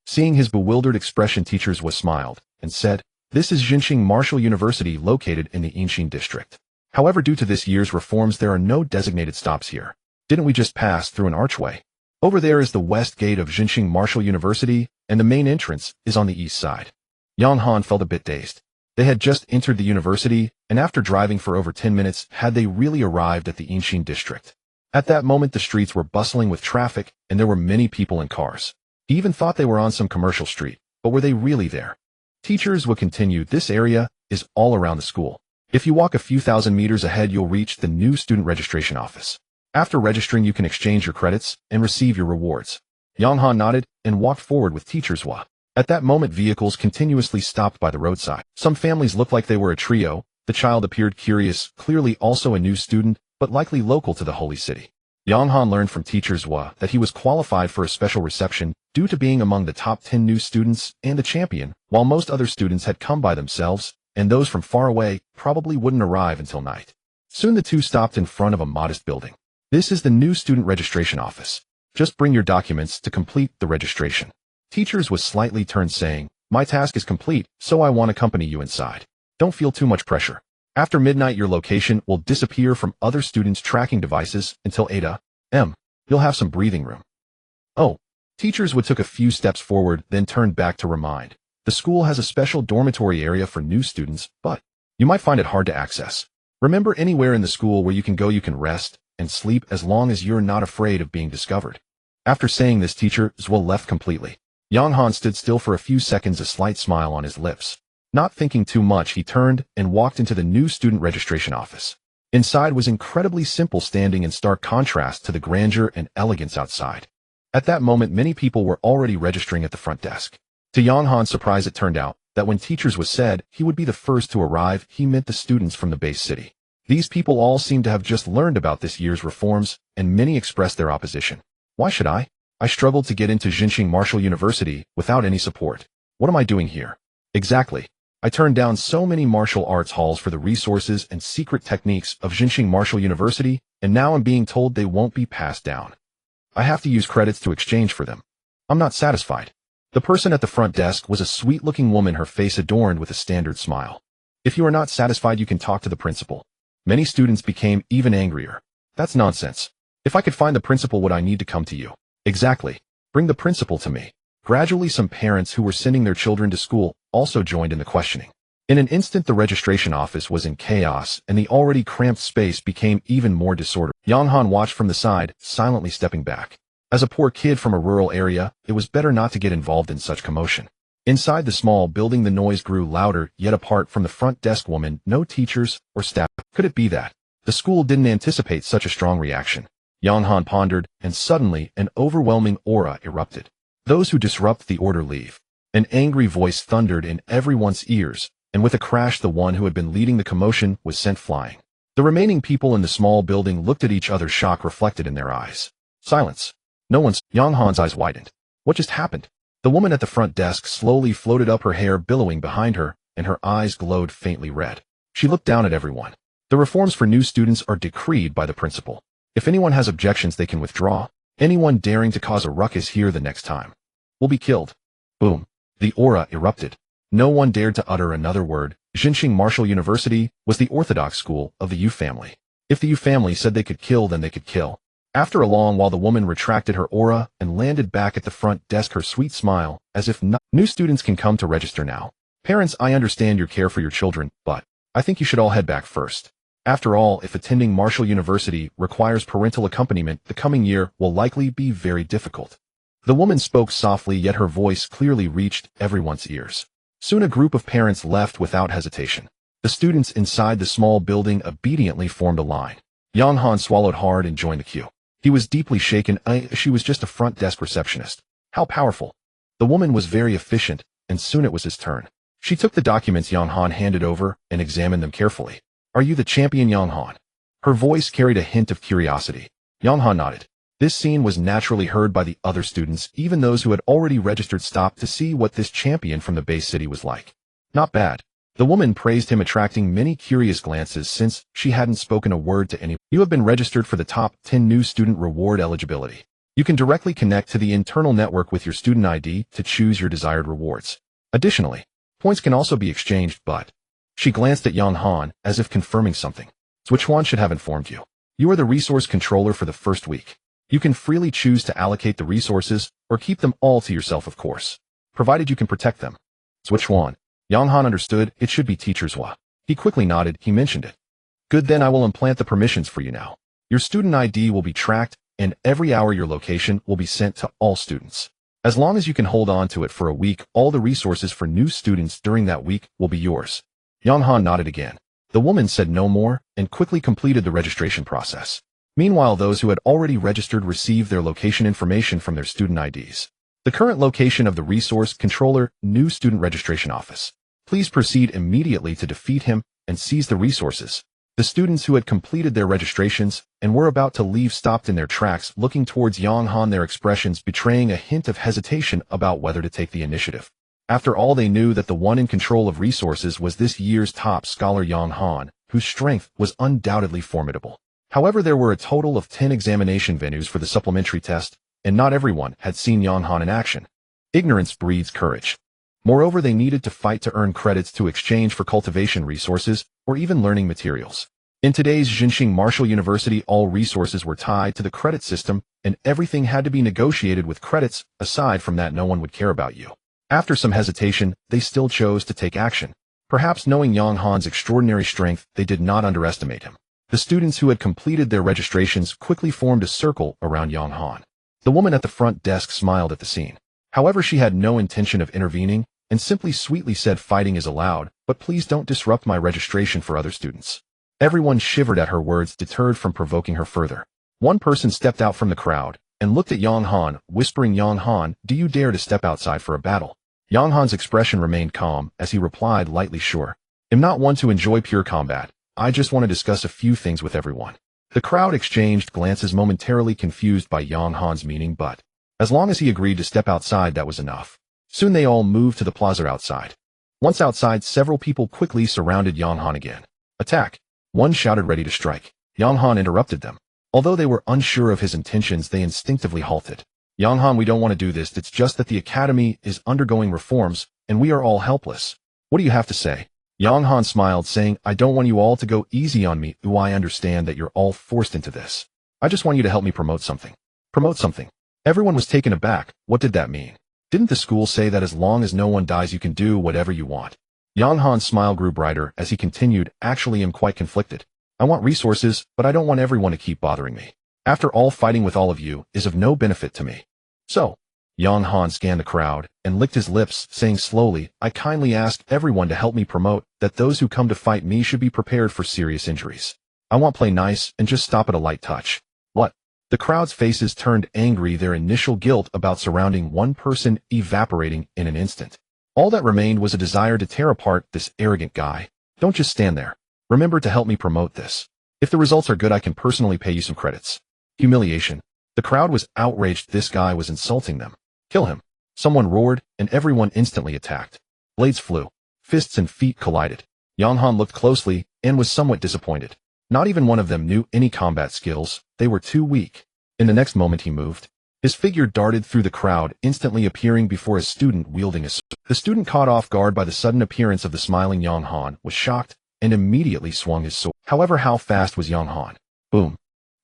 Seeing his bewildered expression, teachers smiled and said, "This is Jinxing Martial University located in the Yinxin district. However, due to this year's reforms, there are no designated stops here. Didn't we just pass through an archway? Over there is the west gate of Jinxing Martial University, and the main entrance is on the east side." Yang Han felt a bit dazed. They had just entered the university, and after driving for over 10 minutes, had they really arrived at the Yinxin district? At that moment, the streets were bustling with traffic, and there were many people in cars. He even thought they were on some commercial street, but were they really there? Teachers would continue, "This area is all around the school. If you walk a few thousand meters ahead, you'll reach the new student registration office. After registering, you can exchange your credits and receive your rewards." Yang Han nodded and walked forward with teachers. At that moment, vehicles continuously stopped by the roadside. Some families looked like they were a trio. The child appeared curious, clearly also a new student, but likely local to the holy city. Yang Han learned from teachers that he was qualified for a special reception due to being among the top 10 new students and the champion, while most other students had come by themselves, and those from far away probably wouldn't arrive until night. Soon the two stopped in front of a modest building. "This is the new student registration office. Just bring your documents to complete the registration." Teachers was slightly turned, saying, "My task is complete, so I want to accompany you inside. Don't feel too much pressure. After midnight, your location will disappear from other students' tracking devices until 8 a.m. You'll have some breathing room." "Oh." Teachers took a few steps forward, then turned back to remind, "The school has a special dormitory area for new students, but you might find it hard to access. Remember, anywhere in the school where you can go, you can rest and sleep as long as you're not afraid of being discovered." After saying this, teacher left completely. Yang Han stood still for a few seconds, a slight smile on his lips. Not thinking too much, he turned and walked into the new student registration office. Inside was incredibly simple, standing in stark contrast to the grandeur and elegance outside. At that moment, many people were already registering at the front desk. To Yang Han's surprise, it turned out that when teachers said he would be the first to arrive, he meant the students from the base city. These people all seemed to have just learned about this year's reforms, and many expressed their opposition. "Why should I? I struggled to get into Jinxing Martial University without any support. What am I doing here? Exactly. I turned down so many martial arts halls for the resources and secret techniques of Jinxing Martial University, and now I'm being told they won't be passed down. I have to use credits to exchange for them. I'm not satisfied." The person at the front desk was a sweet-looking woman, her face adorned with a standard smile. "If you are not satisfied, you can talk to the principal." Many students became even angrier. "That's nonsense. If I could find the principal, would I need to come to you?" "Exactly. Bring the principal to me." Gradually, some parents who were sending their children to school also joined in the questioning. In an instant, the registration office was in chaos, and the already cramped space became even more disordered. Yang Han watched from the side, silently stepping back. As a poor kid from a rural area, it was better not to get involved in such commotion. Inside the small building, the noise grew louder, yet apart from the front desk woman, no teachers or staff. Could it be that the school didn't anticipate such a strong reaction? Yang Han pondered, and suddenly an overwhelming aura erupted. "Those who disrupt the order leave." An angry voice thundered in everyone's ears, and with a crash, the one who had been leading the commotion was sent flying. The remaining people in the small building looked at each other, shock reflected in their eyes. Silence. No one's. Yang Han's eyes widened. What just happened? The woman at the front desk slowly floated up, her hair billowing behind her, and her eyes glowed faintly red. She looked down at everyone. "The reforms for new students are decreed by the principal. If anyone has objections, they can withdraw. Anyone daring to cause a ruckus here the next time will be killed." Boom. The aura erupted. No one dared to utter another word. Jinxing Martial University was the orthodox school of the Yu family. If the Yu family said they could kill, then they could kill. After a long while, the woman retracted her aura and landed back at the front desk, her sweet smile, as if new students can come to register now. "Parents, I understand your care for your children, but I think you should all head back first. After all, if attending Martial University requires parental accompaniment, the coming year will likely be very difficult." The woman spoke softly, yet her voice clearly reached everyone's ears. Soon a group of parents left without hesitation. The students inside the small building obediently formed a line. Yang Han swallowed hard and joined the queue. He was deeply shaken. She was just a front desk receptionist. How powerful. The woman was very efficient, and soon it was his turn. She took the documents Yang Han handed over and examined them carefully. "Are you the champion, Yang Han?" Her voice carried a hint of curiosity. Yang Han nodded. This scene was naturally heard by the other students, even those who had already registered stopped to see what this champion from the base city was like. Not bad. The woman praised him, attracting many curious glances since she hadn't spoken a word to anyone. "You have been registered for the top 10 new student reward eligibility. You can directly connect to the internal network with your student ID to choose your desired rewards. Additionally, points can also be exchanged, but..." She glanced at Yang Han as if confirming something. "Zhuchuan should have informed you. You are the resource controller for the first week. You can freely choose to allocate the resources or keep them all to yourself, of course, provided you can protect them." "Zhuchuan." Yang Han understood it should be Teacher Zhua. He quickly nodded. He mentioned it. "Good, then I will implant the permissions for you now. Your student ID will be tracked, and every hour your location will be sent to all students. As long as you can hold on to it for a week, all the resources for new students during that week will be yours." Yang Han nodded again. The woman said no more and quickly completed the registration process. Meanwhile, those who had already registered received their location information from their student IDs. The current location of the Resource Controller New Student Registration Office. Please proceed immediately to defeat him and seize the resources. The students who had completed their registrations and were about to leave stopped in their tracks, looking towards Yang Han, their expressions betraying a hint of hesitation about whether to take the initiative. After all, they knew that the one in control of resources was this year's top scholar Yang Han, whose strength was undoubtedly formidable. However, there were a total of 10 examination venues for the supplementary test, and not everyone had seen Yang Han in action. Ignorance breeds courage. Moreover, they needed to fight to earn credits to exchange for cultivation resources or even learning materials. In today's Jinxing Martial University, all resources were tied to the credit system, and everything had to be negotiated with credits. Aside from that, no one would care about you. After some hesitation, they still chose to take action. Perhaps knowing Yang Han's extraordinary strength, they did not underestimate him. The students who had completed their registrations quickly formed a circle around Yang Han. The woman at the front desk smiled at the scene. However, she had no intention of intervening and simply sweetly said, "Fighting is allowed, but please don't disrupt my registration for other students." Everyone shivered at her words, deterred from provoking her further. One person stepped out from the crowd and looked at Yang Han, whispering, "Yang Han, do you dare to step outside for a battle?" Yang Han's expression remained calm as he replied lightly, "Sure. I'm not one to enjoy pure combat. I just want to discuss a few things with everyone." The crowd exchanged glances, momentarily confused by Yang Han's meaning, but as long as he agreed to step outside, that was enough. Soon they all moved to the plaza outside. Once outside, several people quickly surrounded Yang Han again. "Attack!" One shouted, ready to strike. Yang Han interrupted them. Although they were unsure of his intentions, they instinctively halted. "Yang Han, we don't want to do this. It's just that the academy is undergoing reforms, and we are all helpless. What do you have to say?" Yang Han smiled, saying, "I don't want you all to go easy on me. I understand that you're all forced into this. I just want you to help me promote something." "Promote something?" Everyone was taken aback. What did that mean? Didn't the school say that as long as no one dies you can do whatever you want? Yang Han's smile grew brighter as he continued, "Actually, I'm quite conflicted. I want resources, but I don't want everyone to keep bothering me. After all, fighting with all of you is of no benefit to me. So," Yang Han scanned the crowd and licked his lips, saying slowly, "I kindly ask everyone to help me promote that those who come to fight me should be prepared for serious injuries. I want play nice and just stop at a light touch." "What?" The crowd's faces turned angry, their initial guilt about surrounding one person evaporating in an instant. All that remained was a desire to tear apart this arrogant guy. "Don't just stand there. Remember to help me promote this. If the results are good, I can personally pay you some credits." Humiliation. The crowd was outraged. This guy was insulting them. "Kill him!" Someone roared, and everyone instantly attacked. Blades flew. Fists and feet collided. Yang Han looked closely and was somewhat disappointed. Not even one of them knew any combat skills. They were too weak. In the next moment, he moved. His figure darted through the crowd, instantly appearing before a student wielding a sword. The student, caught off guard by the sudden appearance of the smiling Yang Han, was shocked and immediately swung his sword. However, how fast was Yang Han? Boom.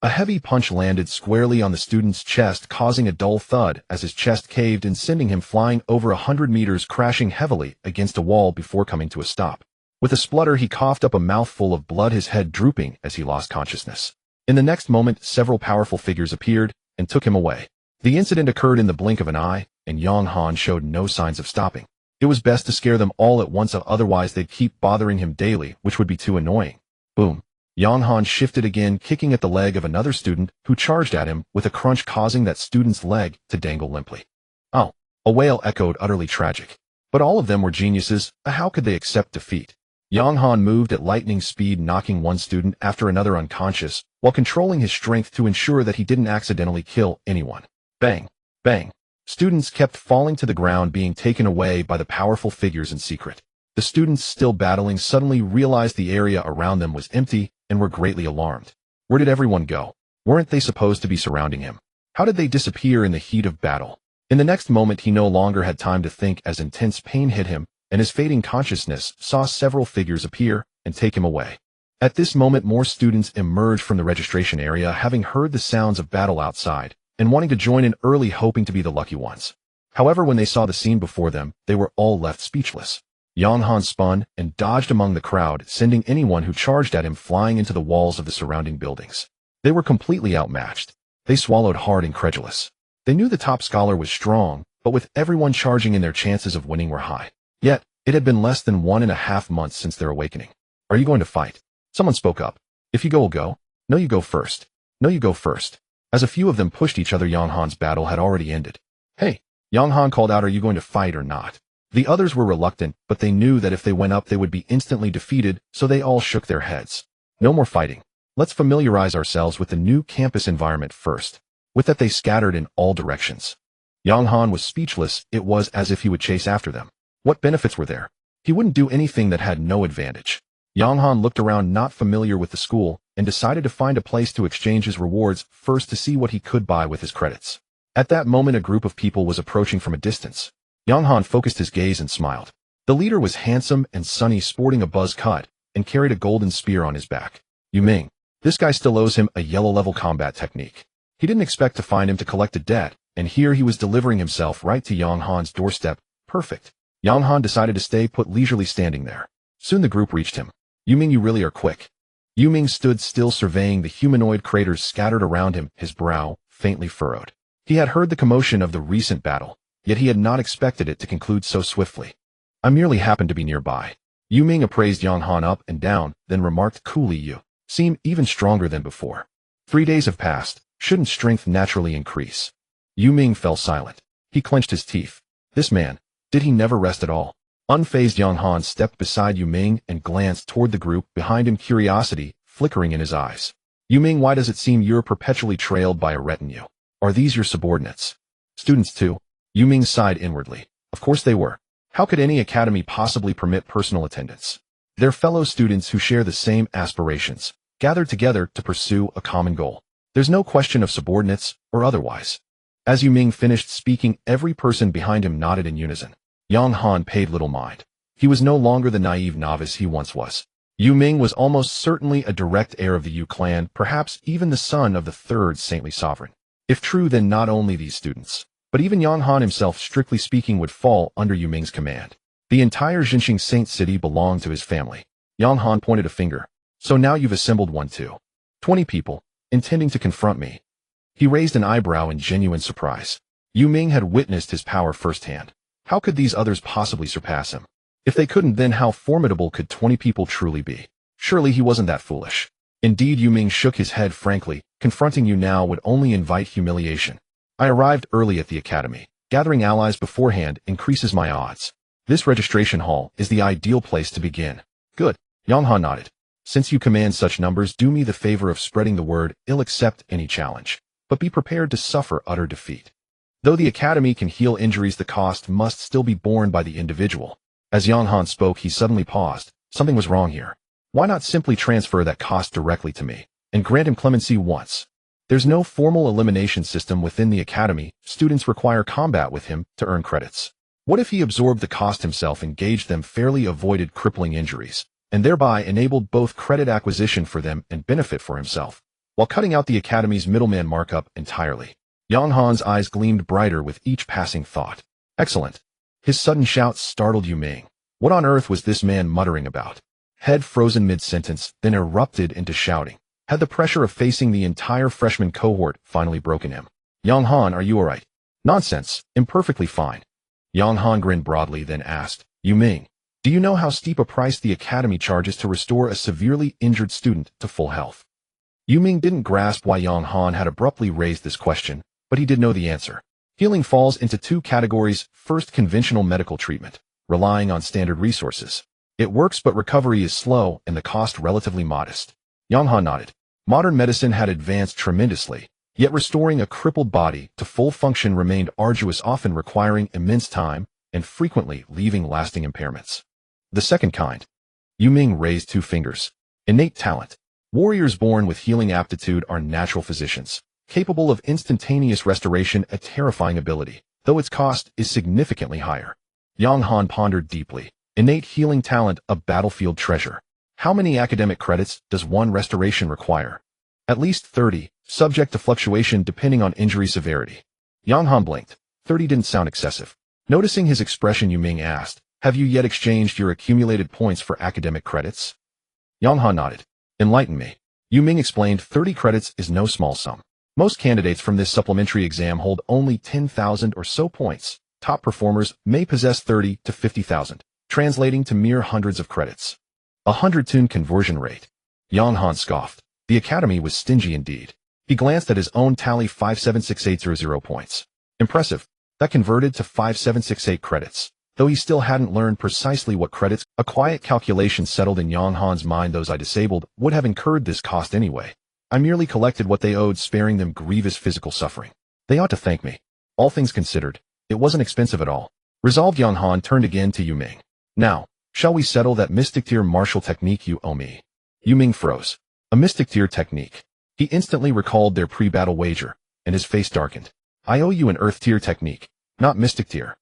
A heavy punch landed squarely on the student's chest, causing a dull thud as his chest caved and sending him flying over 100 meters, crashing heavily against a wall before coming to a stop. With a splutter, he coughed up a mouthful of blood, his head drooping as he lost consciousness. In the next moment, several powerful figures appeared and took him away. The incident occurred in the blink of an eye, and Yang Han showed no signs of stopping. It was best to scare them all at once, otherwise they'd keep bothering him daily, which would be too annoying. Boom. Yang Han shifted again, kicking at the leg of another student who charged at him with a crunch, causing that student's leg to dangle limply. "Oh." A wail echoed, utterly tragic. But all of them were geniuses. How could they accept defeat? Yang Han moved at lightning speed, knocking one student after another unconscious, while controlling his strength to ensure that he didn't accidentally kill anyone. Bang! Bang! Students kept falling to the ground, being taken away by the powerful figures in secret. The students still battling suddenly realized the area around them was empty and were greatly alarmed. Where did everyone go? Weren't they supposed to be surrounding him? How did they disappear in the heat of battle? In the next moment, he no longer had time to think as intense pain hit him, and his fading consciousness saw several figures appear and take him away. At this moment, more students emerged from the registration area, having heard the sounds of battle outside, and wanting to join in early, hoping to be the lucky ones. However, when they saw the scene before them, they were all left speechless. Yang Han spun and dodged among the crowd, sending anyone who charged at him flying into the walls of the surrounding buildings. They were completely outmatched. They swallowed hard, incredulous. They knew the top scholar was strong, but with everyone charging in, their chances of winning were high. Yet, it had been less than 1.5 months since their awakening. Are you going to fight? Someone spoke up. If you go, we'll go. No, you go first. No, you go first. As a few of them pushed each other, Yang Han's battle had already ended. Hey! Yang Han called out, are you going to fight or not? The others were reluctant, but they knew that if they went up they would be instantly defeated, so they all shook their heads. No more fighting. Let's familiarize ourselves with the new campus environment first. With that, they scattered in all directions. Yang Han was speechless. It was as if he would chase after them. What benefits were there? He wouldn't do anything that had no advantage. Yang Han looked around, not familiar with the school, and decided to find a place to exchange his rewards first to see what he could buy with his credits. At that moment, a group of people was approaching from a distance. Yang Han focused his gaze and smiled. The leader was handsome and sunny, sporting a buzz cut, and carried a golden spear on his back. Yu Ming. This guy still owes him a yellow-level combat technique. He didn't expect to find him to collect a debt, and here he was delivering himself right to Yang Han's doorstep. Perfect. Yang Han decided to stay put, leisurely standing there. Soon the group reached him. Yu Ming, you really are quick. Yu Ming stood still, surveying the humanoid craters scattered around him, his brow faintly furrowed. He had heard the commotion of the recent battle, yet he had not expected it to conclude so swiftly. I merely happened to be nearby. Yu Ming appraised Yang Han up and down, then remarked coolly, you seem even stronger than before. 3 days have passed. Shouldn't strength naturally increase? Yu Ming fell silent. He clenched his teeth. This man, did he never rest at all? Unfazed, Yang Han stepped beside Yu Ming and glanced toward the group behind him, curiosity flickering in his eyes. Yu Ming, why does it seem you're perpetually trailed by a retinue? Are these your subordinates? Students too? Yu Ming sighed inwardly. Of course they were. How could any academy possibly permit personal attendance? Their fellow students who share the same aspirations, gathered together to pursue a common goal. There's no question of subordinates or otherwise. As Yu Ming finished speaking, every person behind him nodded in unison. Yang Han paid little mind. He was no longer the naive novice he once was. Yu Ming was almost certainly a direct heir of the Yu clan, perhaps even the son of the third saintly sovereign. If true, then not only these students, but even Yang Han himself, strictly speaking, would fall under Yu Ming's command. The entire Jinxing Saint City belonged to his family. Yang Han pointed a finger. So now you've assembled one too. 20 people, intending to confront me. He raised an eyebrow in genuine surprise. Yu Ming had witnessed his power firsthand. How could these others possibly surpass him? If they couldn't, then how formidable could 20 people truly be? Surely he wasn't that foolish. Indeed, Yu Ming shook his head frankly. Confronting you now would only invite humiliation. I arrived early at the academy. Gathering allies beforehand increases my odds. This registration hall is the ideal place to begin. Good. Yang Han nodded. Since you command such numbers, do me the favor of spreading the word. I'll accept any challenge, but be prepared to suffer utter defeat. Though the academy can heal injuries, the cost must still be borne by the individual. As Yang Han spoke, he suddenly paused. Something was wrong here. Why not simply transfer that cost directly to me and grant him clemency once? There's no formal elimination system within the academy. Students require combat with him to earn credits. What if he absorbed the cost himself, engaged them fairly, avoided crippling injuries, and thereby enabled both credit acquisition for them and benefit for himself, while cutting out the academy's middleman markup entirely? Yang Han's eyes gleamed brighter with each passing thought. Excellent. His sudden shout startled Yu Ming. What on earth was this man muttering about? Head frozen mid-sentence, then erupted into shouting. Had the pressure of facing the entire freshman cohort finally broken him? Yang Han, are you alright? Nonsense. I'm perfectly fine. Yang Han grinned broadly, then asked, Yu Ming, do you know how steep a price the academy charges to restore a severely injured student to full health? Yu Ming didn't grasp why Yang Han had abruptly raised this question, but he did know the answer. Healing falls into two categories. First, conventional medical treatment, relying on standard resources. It works, but recovery is slow and the cost relatively modest. Yang Han nodded. Modern medicine had advanced tremendously, yet restoring a crippled body to full function remained arduous, often requiring immense time and frequently leaving lasting impairments. The second kind. Yu Ming raised two fingers. Innate talent. Warriors born with healing aptitude are natural physicians, capable of instantaneous restoration, a terrifying ability, though its cost is significantly higher. Yang Han pondered deeply. Innate healing talent, a battlefield treasure. How many academic credits does one restoration require? At least 30, subject to fluctuation depending on injury severity. Yang Han blinked. 30 didn't sound excessive. Noticing his expression, Yu Ming asked, "Have you yet exchanged your accumulated points for academic credits?" Yang Han nodded. "Enlighten me." Yu Ming explained, 30 credits is no small sum. Most candidates from this supplementary exam hold only 10,000 or so points. Top performers may possess 30 to 50,000, translating to mere hundreds of credits. 100-tune conversion rate. Yang Han scoffed. The academy was stingy indeed. He glanced at his own tally, 576800 points. Impressive. That converted to 5768 credits. Though he still hadn't learned precisely what credits, a quiet calculation settled in Yang Han's mind. Those I disabled would have incurred this cost anyway. I merely collected what they owed, sparing them grievous physical suffering. They ought to thank me. All things considered, it wasn't expensive at all. Resolved, Yang Han turned again to Yu Ming. Now, shall we settle that mystic tier martial technique you owe me? Yu Ming froze. A mystic tier technique. He instantly recalled their pre-battle wager, and his face darkened. I owe you an earth tier technique, not mystic tier.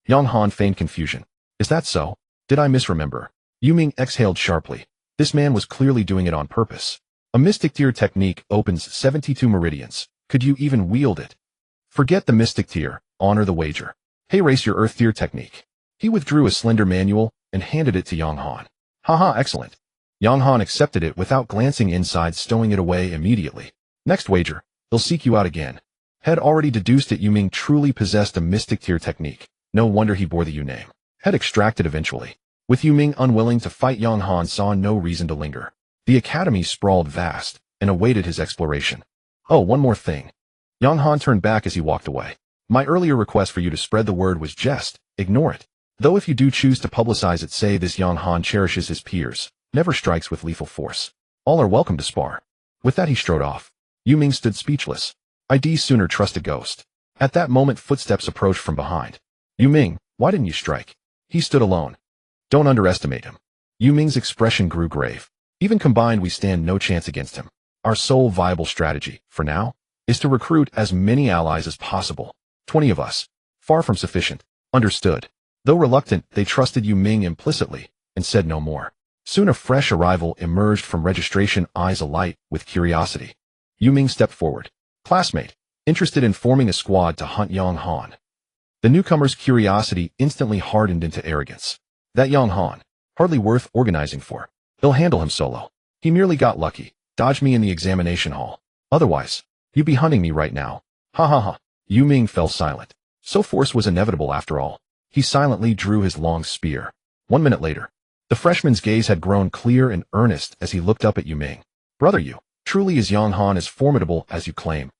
Yang Han feigned confusion. Is that so? Did I misremember? Yu Ming exhaled sharply. This man was clearly doing it on purpose. A mystic tier technique opens 72 meridians. Could you even wield it? Forget the mystic tier, honor the wager. Hey, race your earth tier technique. He withdrew a slender manual and handed it to Yang Han. Haha, excellent. Yang Han accepted it without glancing inside, stowing it away immediately. Next wager, they'll seek you out again. Had already deduced it. Yu Ming truly possessed a mystic tier technique. No wonder he bore the Yu name. Had extracted eventually. With Yu Ming unwilling to fight, Yang Han saw no reason to linger. The academy sprawled vast and awaited his exploration. Oh, one more thing. Yang Han turned back as he walked away. My earlier request for you to spread the word was jest. Ignore it. Though if you do choose to publicize it, say this: Yang Han cherishes his peers, never strikes with lethal force. All are welcome to spar. With that he strode off. Yu Ming stood speechless. I'd sooner trust a ghost. At that moment footsteps approached from behind. Yu Ming, why didn't you strike? He stood alone. Don't underestimate him. Yu Ming's expression grew grave. Even combined, we stand no chance against him. Our sole viable strategy, for now, is to recruit as many allies as possible. 20 of us. Far from sufficient. Understood. Though reluctant, they trusted Yu Ming implicitly and said no more. Soon a fresh arrival emerged from registration, eyes alight with curiosity. Yu Ming stepped forward. Classmate, interested in forming a squad to hunt Yang Han. The newcomer's curiosity instantly hardened into arrogance. That Yang Han, hardly worth organizing for. They'll handle him solo. He merely got lucky, dodged me in the examination hall. Otherwise, you'd be hunting me right now. Ha ha ha. Yu Ming fell silent. So force was inevitable after all. He silently drew his long spear. 1 minute later, the freshman's gaze had grown clear and earnest as he looked up at Yu Ming. Brother, you, truly is Yang Han as formidable as you claim?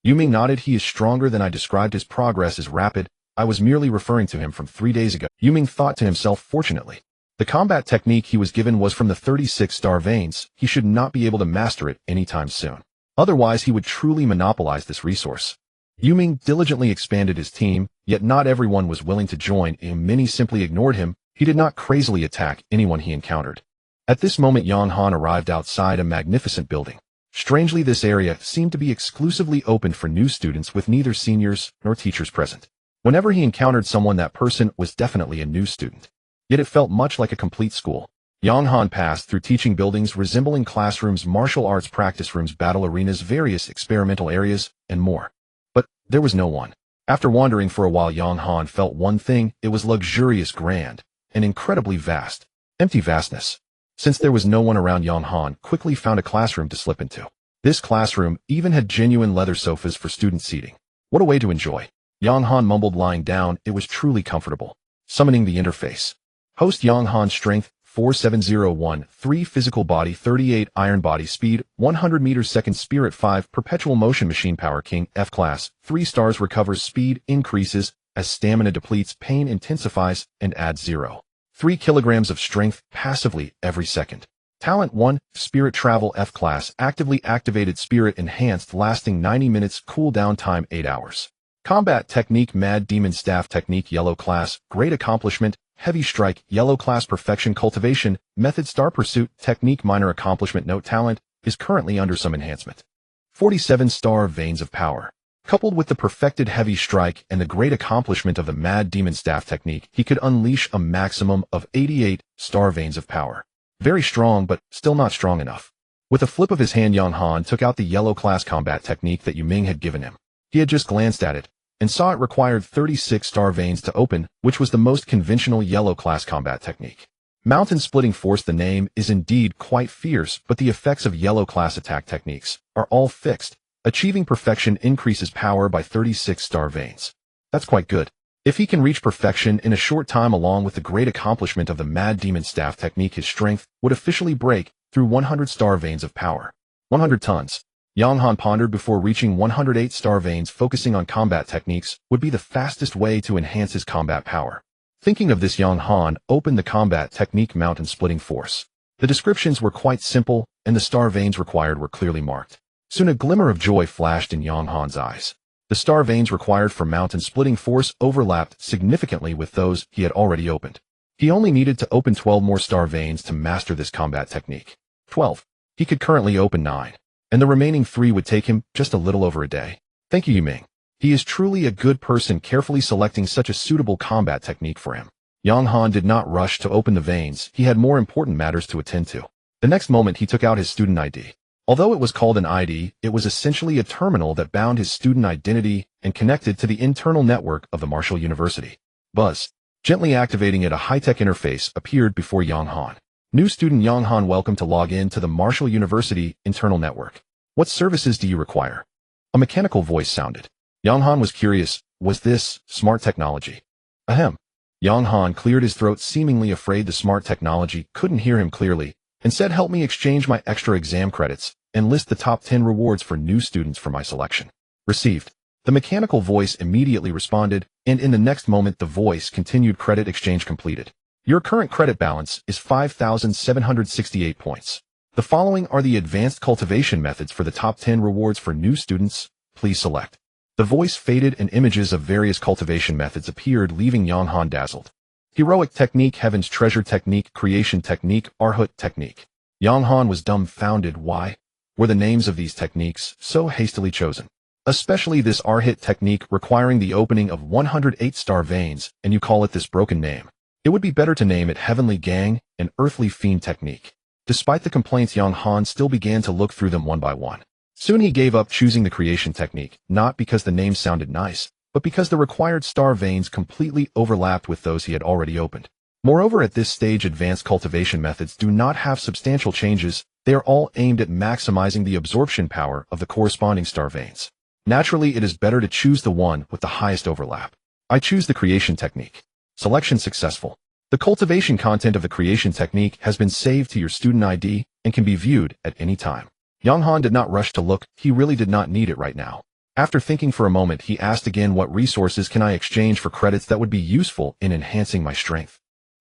Yu Ming nodded. He is stronger than I described. His progress is rapid. I was merely referring to him from 3 days ago. Yu Ming thought to himself, fortunately. The combat technique he was given was from the 36-star veins. He should not be able to master it anytime soon. Otherwise, he would truly monopolize this resource. Yu Ming diligently expanded his team, yet not everyone was willing to join, and many simply ignored him. He did not crazily attack anyone he encountered. At this moment, Yang Han arrived outside a magnificent building. Strangely, this area seemed to be exclusively open for new students, with neither seniors nor teachers present. Whenever he encountered someone, that person was definitely a new student. Yet it felt much like a complete school. Yang Han passed through teaching buildings resembling classrooms, martial arts practice rooms, battle arenas, various experimental areas, and more. But there was no one. After wandering for a while, Yang Han felt one thing: it was luxurious, grand, and incredibly vast. Empty vastness. Since there was no one around, Yang Han quickly found a classroom to slip into. This classroom even had genuine leather sofas for student seating. What a way to enjoy. Yang Han mumbled, lying down. It was truly comfortable. Summoning the interface. Host Yang Han's strength 4701, 3 physical body, 38 iron body speed, 100 meters second spirit, 5 perpetual motion machine power, king, F class, 3 stars, recovers speed, increases as stamina depletes, pain intensifies, and adds 0.3 kilograms of strength passively every second. Talent 1, Spirit Travel, F class, actively activated spirit enhanced, lasting 90 minutes, cooldown time 8 hours. Combat technique, Mad Demon Staff technique, yellow class, great accomplishment, heavy strike, yellow class, perfection, cultivation, method, star pursuit, technique, minor accomplishment, note, talent is currently under some enhancement. 47 star, veins of power. Coupled with the perfected heavy strike and the great accomplishment of the Mad Demon Staff technique, he could unleash a maximum of 88 star veins of power. Very strong, but still not strong enough. With a flip of his hand, Yang Han took out the yellow class combat technique that Yu Ming had given him. He had just glanced at it and saw it required 36 star veins to open, which was the most conventional yellow class combat technique. Mountain Splitting Force, the name is indeed quite fierce, but the effects of yellow class attack techniques are all fixed. Achieving perfection increases power by 36 star veins. That's quite good. If he can reach perfection in a short time along with the great accomplishment of the Mad Demon Staff technique, his strength would officially break through 100 star veins of power. 100 tons. Yang Han pondered before reaching 108 star veins. Focusing on combat techniques would be the fastest way to enhance his combat power. Thinking of this, Yang Han opened the combat technique Mountain Splitting Force. The descriptions were quite simple, and the star veins required were clearly marked. Soon a glimmer of joy flashed in Yang Han's eyes. The star veins required for Mountain Splitting Force overlapped significantly with those he had already opened. He only needed to open 12 more star veins to master this combat technique. 12. He could currently open 9, and the remaining 3 would take him just a little over a day. Thank you, Yu Ming. He is truly a good person, carefully selecting such a suitable combat technique for him. Yang Han did not rush to open the veins. He had more important matters to attend to. The next moment he took out his student ID. Although it was called an ID, it was essentially a terminal that bound his student identity and connected to the internal network of the Marshall University. Buzz, gently activating it, a high-tech interface appeared before Yang Han. New student Yang Han, welcome to log in to the Marshall University internal network. What services do you require? A mechanical voice sounded. Yang Han was curious. Was this smart technology? Ahem. Yang Han cleared his throat, seemingly afraid the smart technology couldn't hear him clearly, and said, help me exchange my extra exam credits and list the top 10 rewards for new students for my selection. Received. The mechanical voice immediately responded, and in the next moment the voice continued, credit exchange completed. Your current credit balance is 5,768 points. The following are the advanced cultivation methods for the top 10 rewards for new students. Please select. The voice faded and images of various cultivation methods appeared, leaving Yang Han dazzled. Heroic technique, Heaven's Treasure technique, Creation technique, Arhut technique. Yang Han was dumbfounded. Why were the names of these techniques so hastily chosen? Especially this Arhut technique requiring the opening of 108 star veins, and you call it this broken name. It would be better to name it Heavenly Gang and Earthly Fiend technique. Despite the complaints, Yang Han still began to look through them one by one. Soon he gave up choosing the Creation technique, not because the name sounded nice, but because the required star veins completely overlapped with those he had already opened. Moreover, at this stage, advanced cultivation methods do not have substantial changes. They are all aimed at maximizing the absorption power of the corresponding star veins. Naturally, it is better to choose the one with the highest overlap. I choose the Creation technique. Selection successful. The cultivation content of the Creation technique has been saved to your student ID and can be viewed at any time. Yang Han did not rush to look. He really did not need it right now. After thinking for a moment, he asked again, what resources can I exchange for credits that would be useful in enhancing my strength?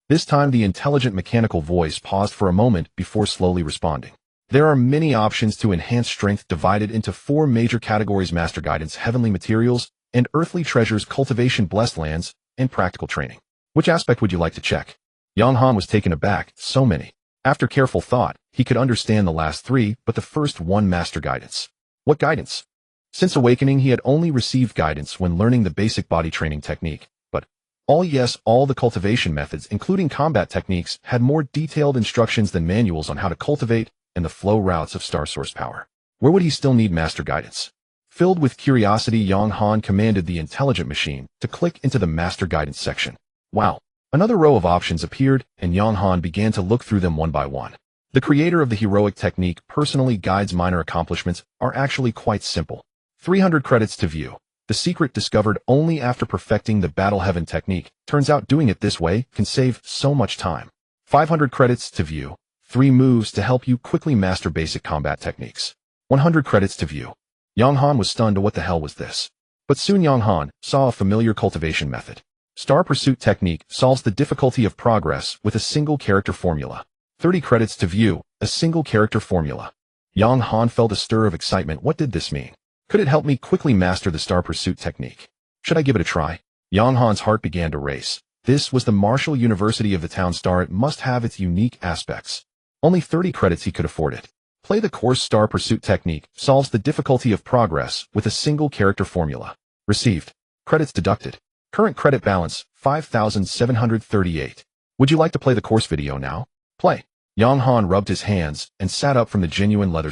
This time the intelligent mechanical voice paused for a moment before slowly responding. There are many options to enhance strength, divided into 4 major categories: Master Guidance, Heavenly Materials, and Earthly Treasures, Cultivation, Blessed Lands, and Practical Training. Which aspect would you like to check? Yang Han was taken aback. So many. After careful thought, he could understand the last 3, but the first one, Master Guidance. What guidance? Since awakening, he had only received guidance when learning the basic body training technique, but all the cultivation methods, including combat techniques, had more detailed instructions than manuals on how to cultivate and the flow routes of star source power. Where would he still need master guidance? Filled with curiosity, Yang Han commanded the intelligent machine to click into the master guidance section. Wow! Another row of options appeared, and Yang Han began to look through them one by one. The creator of the heroic technique personally guides minor accomplishments are actually quite simple. 300 credits to view. The secret discovered only after perfecting the Battle Heaven technique. Turns out doing it this way can save so much time. 500 credits to view. 3 moves to help you quickly master basic combat techniques. 100 credits to view. Yang Han was stunned to what the hell was this. But soon Yang Han saw a familiar cultivation method. Star Pursuit technique solves the difficulty of progress with a single character formula. 30 credits to view. A single character formula. Yang Han felt a stir of excitement. What did this mean? Could it help me quickly master the Star Pursuit technique? Should I give it a try? Yang Han's heart began to race. This was the Martial University of the Town Star. It must have its unique aspects. Only 30 credits he could afford it. Play the course. Star Pursuit technique solves the difficulty of progress with a single character formula. Received. Credits deducted. Current credit balance, 5,738. Would you like to play the course video now? Play. Yang Han rubbed his hands and sat up from the genuine leather